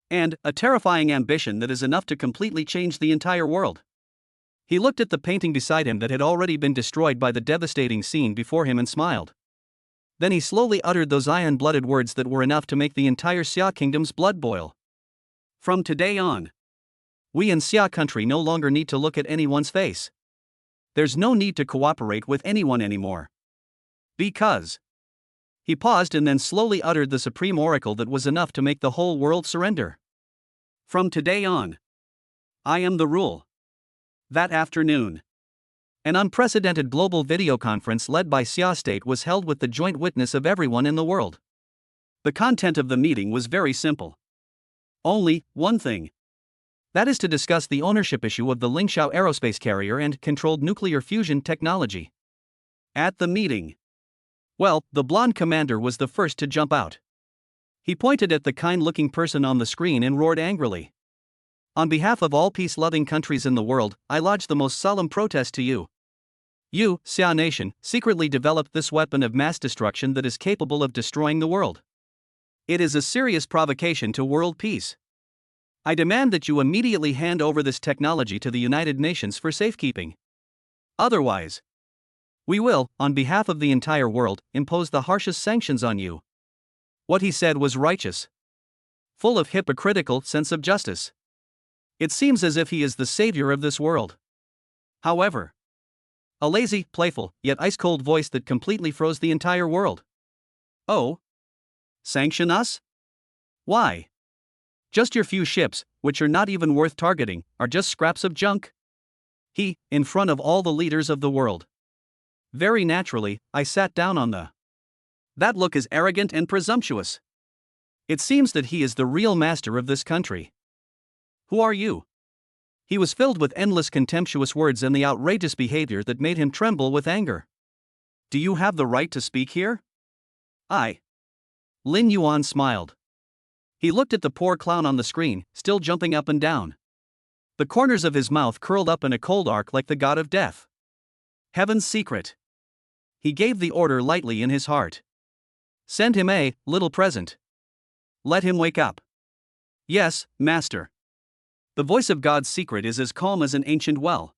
And a terrifying ambition that is enough to completely change the entire world. He looked at the painting beside him that had already been destroyed by the devastating scene before him and smiled. Then he slowly uttered those iron-blooded words that were enough to make the entire Xia kingdom's blood boil. From today on, we in Xia country no longer need to look at anyone's face. There's no need to cooperate with anyone anymore. Because. He paused and then slowly uttered the supreme oracle that was enough to make the whole world surrender. From today on, I am the rule. That afternoon, an unprecedented global video conference led by Xia State was held with the joint witness of everyone in the world. The content of the meeting was very simple. Only one thing. That is to discuss the ownership issue of the Lingxiao aerospace carrier and controlled nuclear fusion technology. At the meeting. Well, the blonde commander was the first to jump out. He pointed at the kind-looking person on the screen and roared angrily. On behalf of all peace-loving countries in the world, I lodge the most solemn protest to you. You, Xia Nation, secretly developed this weapon of mass destruction that is capable of destroying the world. It is a serious provocation to world peace. I demand that you immediately hand over this technology to the United Nations for safekeeping. Otherwise, we will, on behalf of the entire world, impose the harshest sanctions on you. What he said was righteous. Full of hypocritical sense of justice. It seems as if he is the savior of this world. However, a lazy, playful, yet ice-cold voice that completely froze the entire world. Oh? Sanction us? Why? Just your few ships, which are not even worth targeting, are just scraps of junk? He, in front of all the leaders of the world. Very naturally, I sat down on the. That look is arrogant and presumptuous. It seems that he is the real master of this country. Who are you? He was filled with endless contemptuous words and the outrageous behavior that made him tremble with anger. Do you have the right to speak here? Lin Yuan smiled. He looked at the poor clown on the screen, still jumping up and down. The corners of his mouth curled up in a cold arc like the god of death. Heaven's secret. He gave the order lightly in his heart. Send him a little present. Let him wake up. Yes, master. The voice of God's secret is as calm as an ancient well.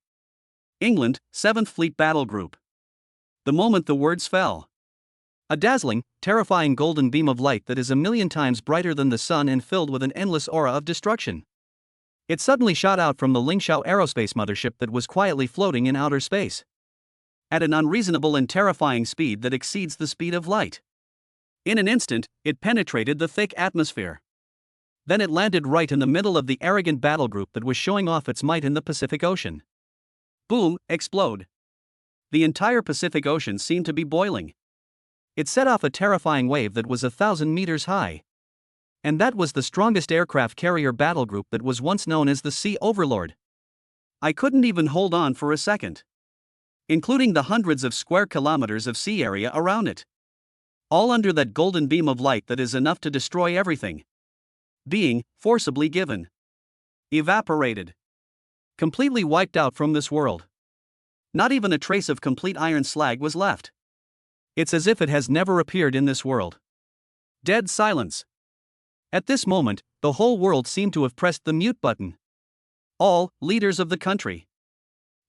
England, 7th Fleet Battle Group. The moment the words fell. A dazzling, terrifying golden beam of light that is a million times brighter than the sun and filled with an endless aura of destruction. It suddenly shot out from the Lingxiao aerospace mothership that was quietly floating in outer space. At an unreasonable and terrifying speed that exceeds the speed of light. In an instant, it penetrated the thick atmosphere. Then it landed right in the middle of the arrogant battle group that was showing off its might in the Pacific Ocean. Boom, explode. The entire Pacific Ocean seemed to be boiling. It set off a terrifying wave that was 1,000 meters high. And that was the strongest aircraft carrier battle group that was once known as the Sea Overlord. I couldn't even hold on for a second. Including the hundreds of square kilometers of sea area around it. All under that golden beam of light that is enough to destroy everything. Being forcibly given. Evaporated. Completely wiped out from this world. Not even a trace of complete iron slag was left. It's as if it has never appeared in this world. Dead silence. At this moment, the whole world seemed to have pressed the mute button. All leaders of the country.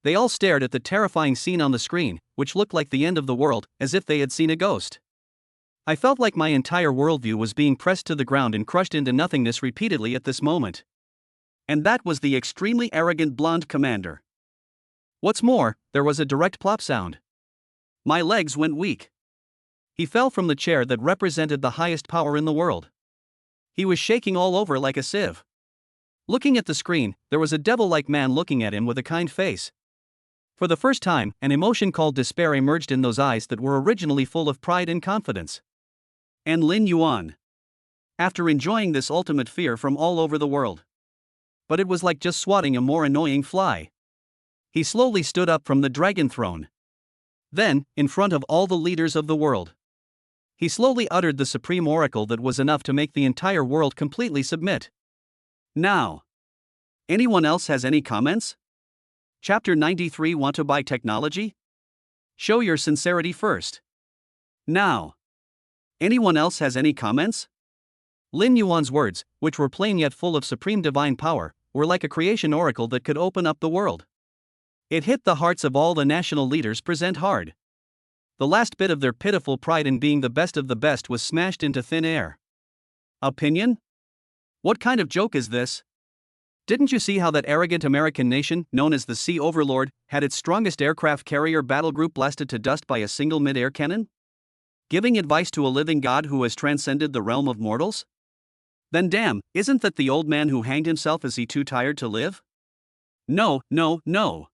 They all stared at the terrifying scene on the screen, which looked like the end of the world, as if they had seen a ghost. I felt like my entire worldview was being pressed to the ground and crushed into nothingness repeatedly at this moment. And that was the extremely arrogant blonde commander. What's more, there was a direct plop sound. My legs went weak. He fell from the chair that represented the highest power in the world. He was shaking all over like a sieve. Looking at the screen, there was a devil-like man looking at him with a kind face. For the first time, an emotion called despair emerged in those eyes that were originally full of pride and confidence. And Lin Yuan. After enjoying this ultimate fear from all over the world. But it was like just swatting a more annoying fly. He slowly stood up from the dragon throne. Then, in front of all the leaders of the world, he slowly uttered the supreme oracle that was enough to make the entire world completely submit. Now. Anyone else has any comments? Chapter 93. Want to buy technology? Show your sincerity first. Now. Anyone else has any comments? Lin Yuan's words, which were plain yet full of supreme divine power, were like a creation oracle that could open up the world. It hit the hearts of all the national leaders present hard. The last bit of their pitiful pride in being the best of the best was smashed into thin air. Opinion? What kind of joke is this? Didn't you see how that arrogant American nation, known as the Sea Overlord, had its strongest aircraft carrier battle group blasted to dust by a single mid-air cannon? Giving advice to a living god who has transcended the realm of mortals? Then damn, isn't that the old man who hanged himself? Is he too tired to live? No, no, no.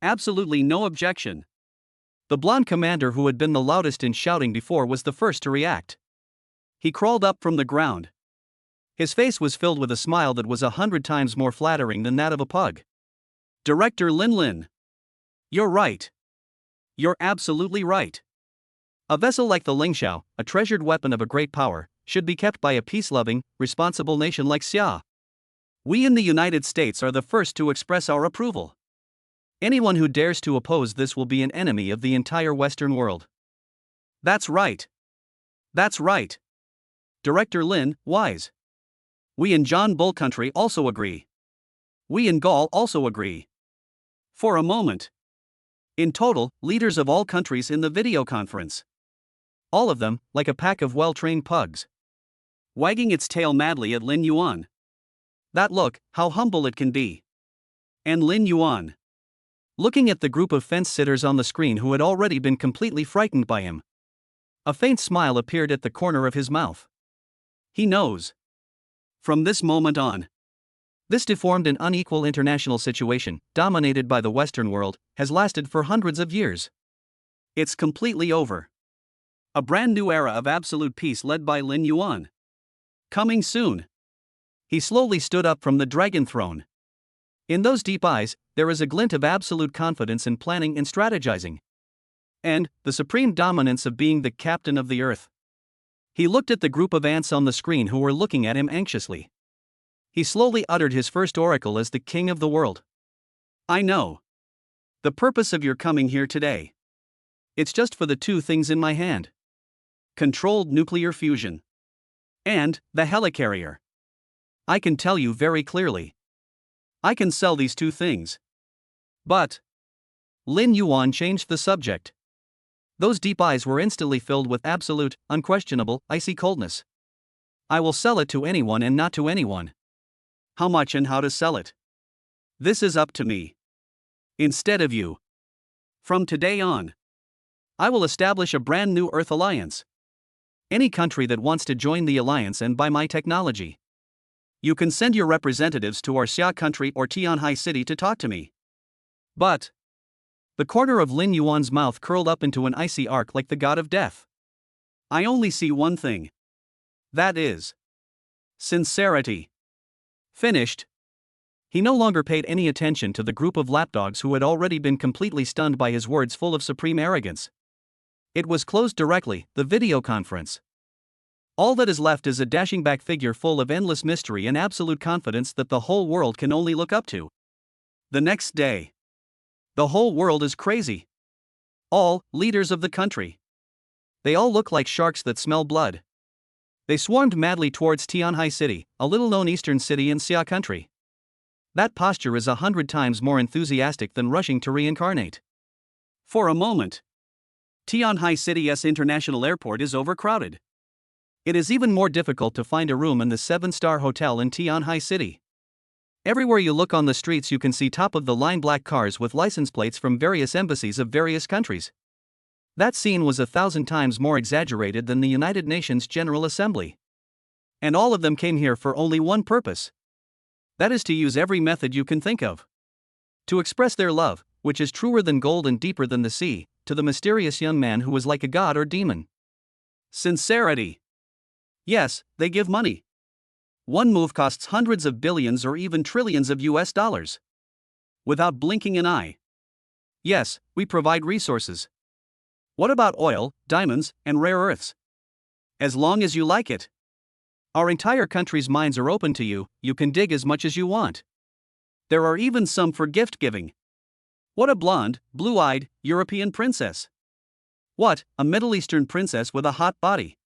Absolutely no objection. The blonde commander who had been the loudest in shouting before was the first to react. He crawled up from the ground. His face was filled with a smile that was 100 times more flattering than that of a pug. Director Lin. You're right. You're absolutely right. A vessel like the Lingxiao, a treasured weapon of a great power, should be kept by a peace-loving, responsible nation like Xia. We in the United States are the first to express our approval. Anyone who dares to oppose this will be an enemy of the entire Western world. That's right. That's right. Director Lin, wise. We in John Bull country also agree. We in Gaul also agree. For a moment. In total, leaders of all countries in the video conference. All of them, like a pack of well-trained pugs. Wagging its tail madly at Lin Yuan. That look, how humble it can be. And Lin Yuan. Looking at the group of fence-sitters on the screen who had already been completely frightened by him. A faint smile appeared at the corner of his mouth. He knows. From this moment on. This deformed and unequal international situation, dominated by the Western world, has lasted for hundreds of years. It's completely over. A brand new era of absolute peace led by Lin Yuan. Coming soon. He slowly stood up from the dragon throne. In those deep eyes, there is a glint of absolute confidence in planning and strategizing. And the supreme dominance of being the captain of the earth. He looked at the group of ants on the screen who were looking at him anxiously. He slowly uttered his first oracle as the king of the world. I know. The purpose of your coming here today. It's just for the two things in my hand. Controlled nuclear fusion. And the helicarrier. I can tell you very clearly. I can sell these two things. But Lin Yuan changed the subject. Those deep eyes were instantly filled with absolute, unquestionable, icy coldness. I will sell it to anyone and not to anyone. How much and how to sell it? This is up to me. Instead of you. From today on, I will establish a brand new Earth Alliance. Any country that wants to join the alliance and buy my technology. You can send your representatives to our Xia country or Tianhai city to talk to me. But the corner of Lin Yuan's mouth curled up into an icy arc like the god of death. I only see one thing. That is sincerity. Finished. He no longer paid any attention to the group of lapdogs who had already been completely stunned by his words full of supreme arrogance. It was closed directly, the video conference. All that is left is a dashing back figure full of endless mystery and absolute confidence that the whole world can only look up to. The next day. The whole world is crazy. All leaders of the country. They all look like sharks that smell blood. They swarmed madly towards Tianhai City, a little-known eastern city in Xia country. That posture is 100 times more enthusiastic than rushing to reincarnate. For a moment, Tianhai City's international airport is overcrowded. It is even more difficult to find a room in the 7-star hotel in Tianhai City. Everywhere you look on the streets you can see top-of-the-line black cars with license plates from various embassies of various countries. That scene was 1,000 times more exaggerated than the United Nations General Assembly. And all of them came here for only one purpose. That is to use every method you can think of. To express their love, which is truer than gold and deeper than the sea, to the mysterious young man who was like a god or demon. Sincerity. Yes, they give money. One move costs hundreds of billions or even trillions of US dollars. Without blinking an eye. Yes, we provide resources. What about oil, diamonds, and rare earths? As long as you like it. Our entire country's mines are open to you, you can dig as much as you want. There are even some for gift giving. What a blonde, blue-eyed, European princess. What, a Middle Eastern princess with a hot body.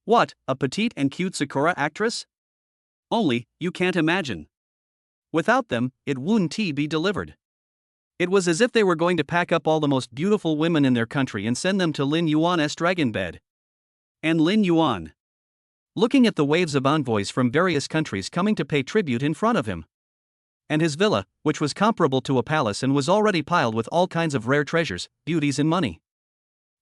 What, a petite and cute Sakura actress? Only, you can't imagine. Without them, it wouldn't be delivered. It was as if they were going to pack up all the most beautiful women in their country and send them to Lin Yuan's dragon bed. And Lin Yuan, looking at the waves of envoys from various countries coming to pay tribute in front of him. And his villa, which was comparable to a palace and was already piled with all kinds of rare treasures, beauties and money.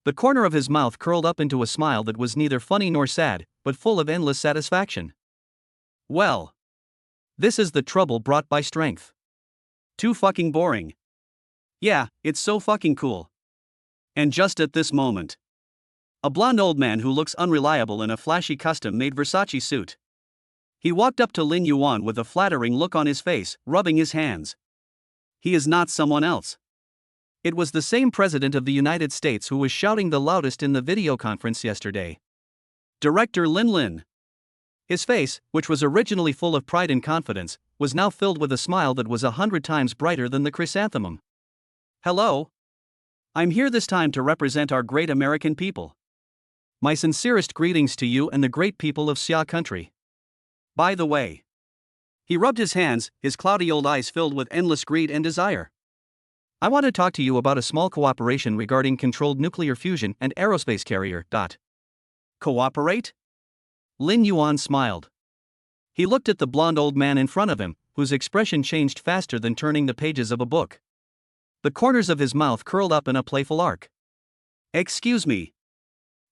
The corner of his mouth curled up into a smile that was neither funny nor sad, but full of endless satisfaction. Well, this is the trouble brought by strength. Too fucking boring. Yeah, it's so fucking cool. And just at this moment, a blonde old man who looks unreliable in a flashy custom-made Versace suit. He walked up to Lin Yuan with a flattering look on his face, rubbing his hands. He is not someone else. It was the same president of the United States who was shouting the loudest in the video conference yesterday. Director Lin Lin. His face, which was originally full of pride and confidence, was now filled with a smile that was 100 times brighter than the chrysanthemum. Hello. I'm here this time to represent our great American people. My sincerest greetings to you and the great people of Xia country. By the way. He rubbed his hands, his cloudy old eyes filled with endless greed and desire. I want to talk to you about a small cooperation regarding controlled nuclear fusion and aerospace carrier. Cooperate? Lin Yuan smiled. He looked at the blonde old man in front of him, whose expression changed faster than turning the pages of a book. The corners of his mouth curled up in a playful arc. Excuse me.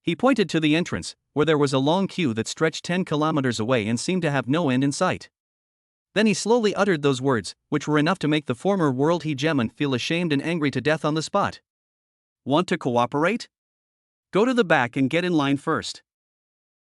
He pointed to the entrance, where there was a long queue that stretched 10 kilometers away and seemed to have no end in sight. Then he slowly uttered those words, which were enough to make the former world hegemon feel ashamed and angry to death on the spot. Want to cooperate? Go to the back and get in line first.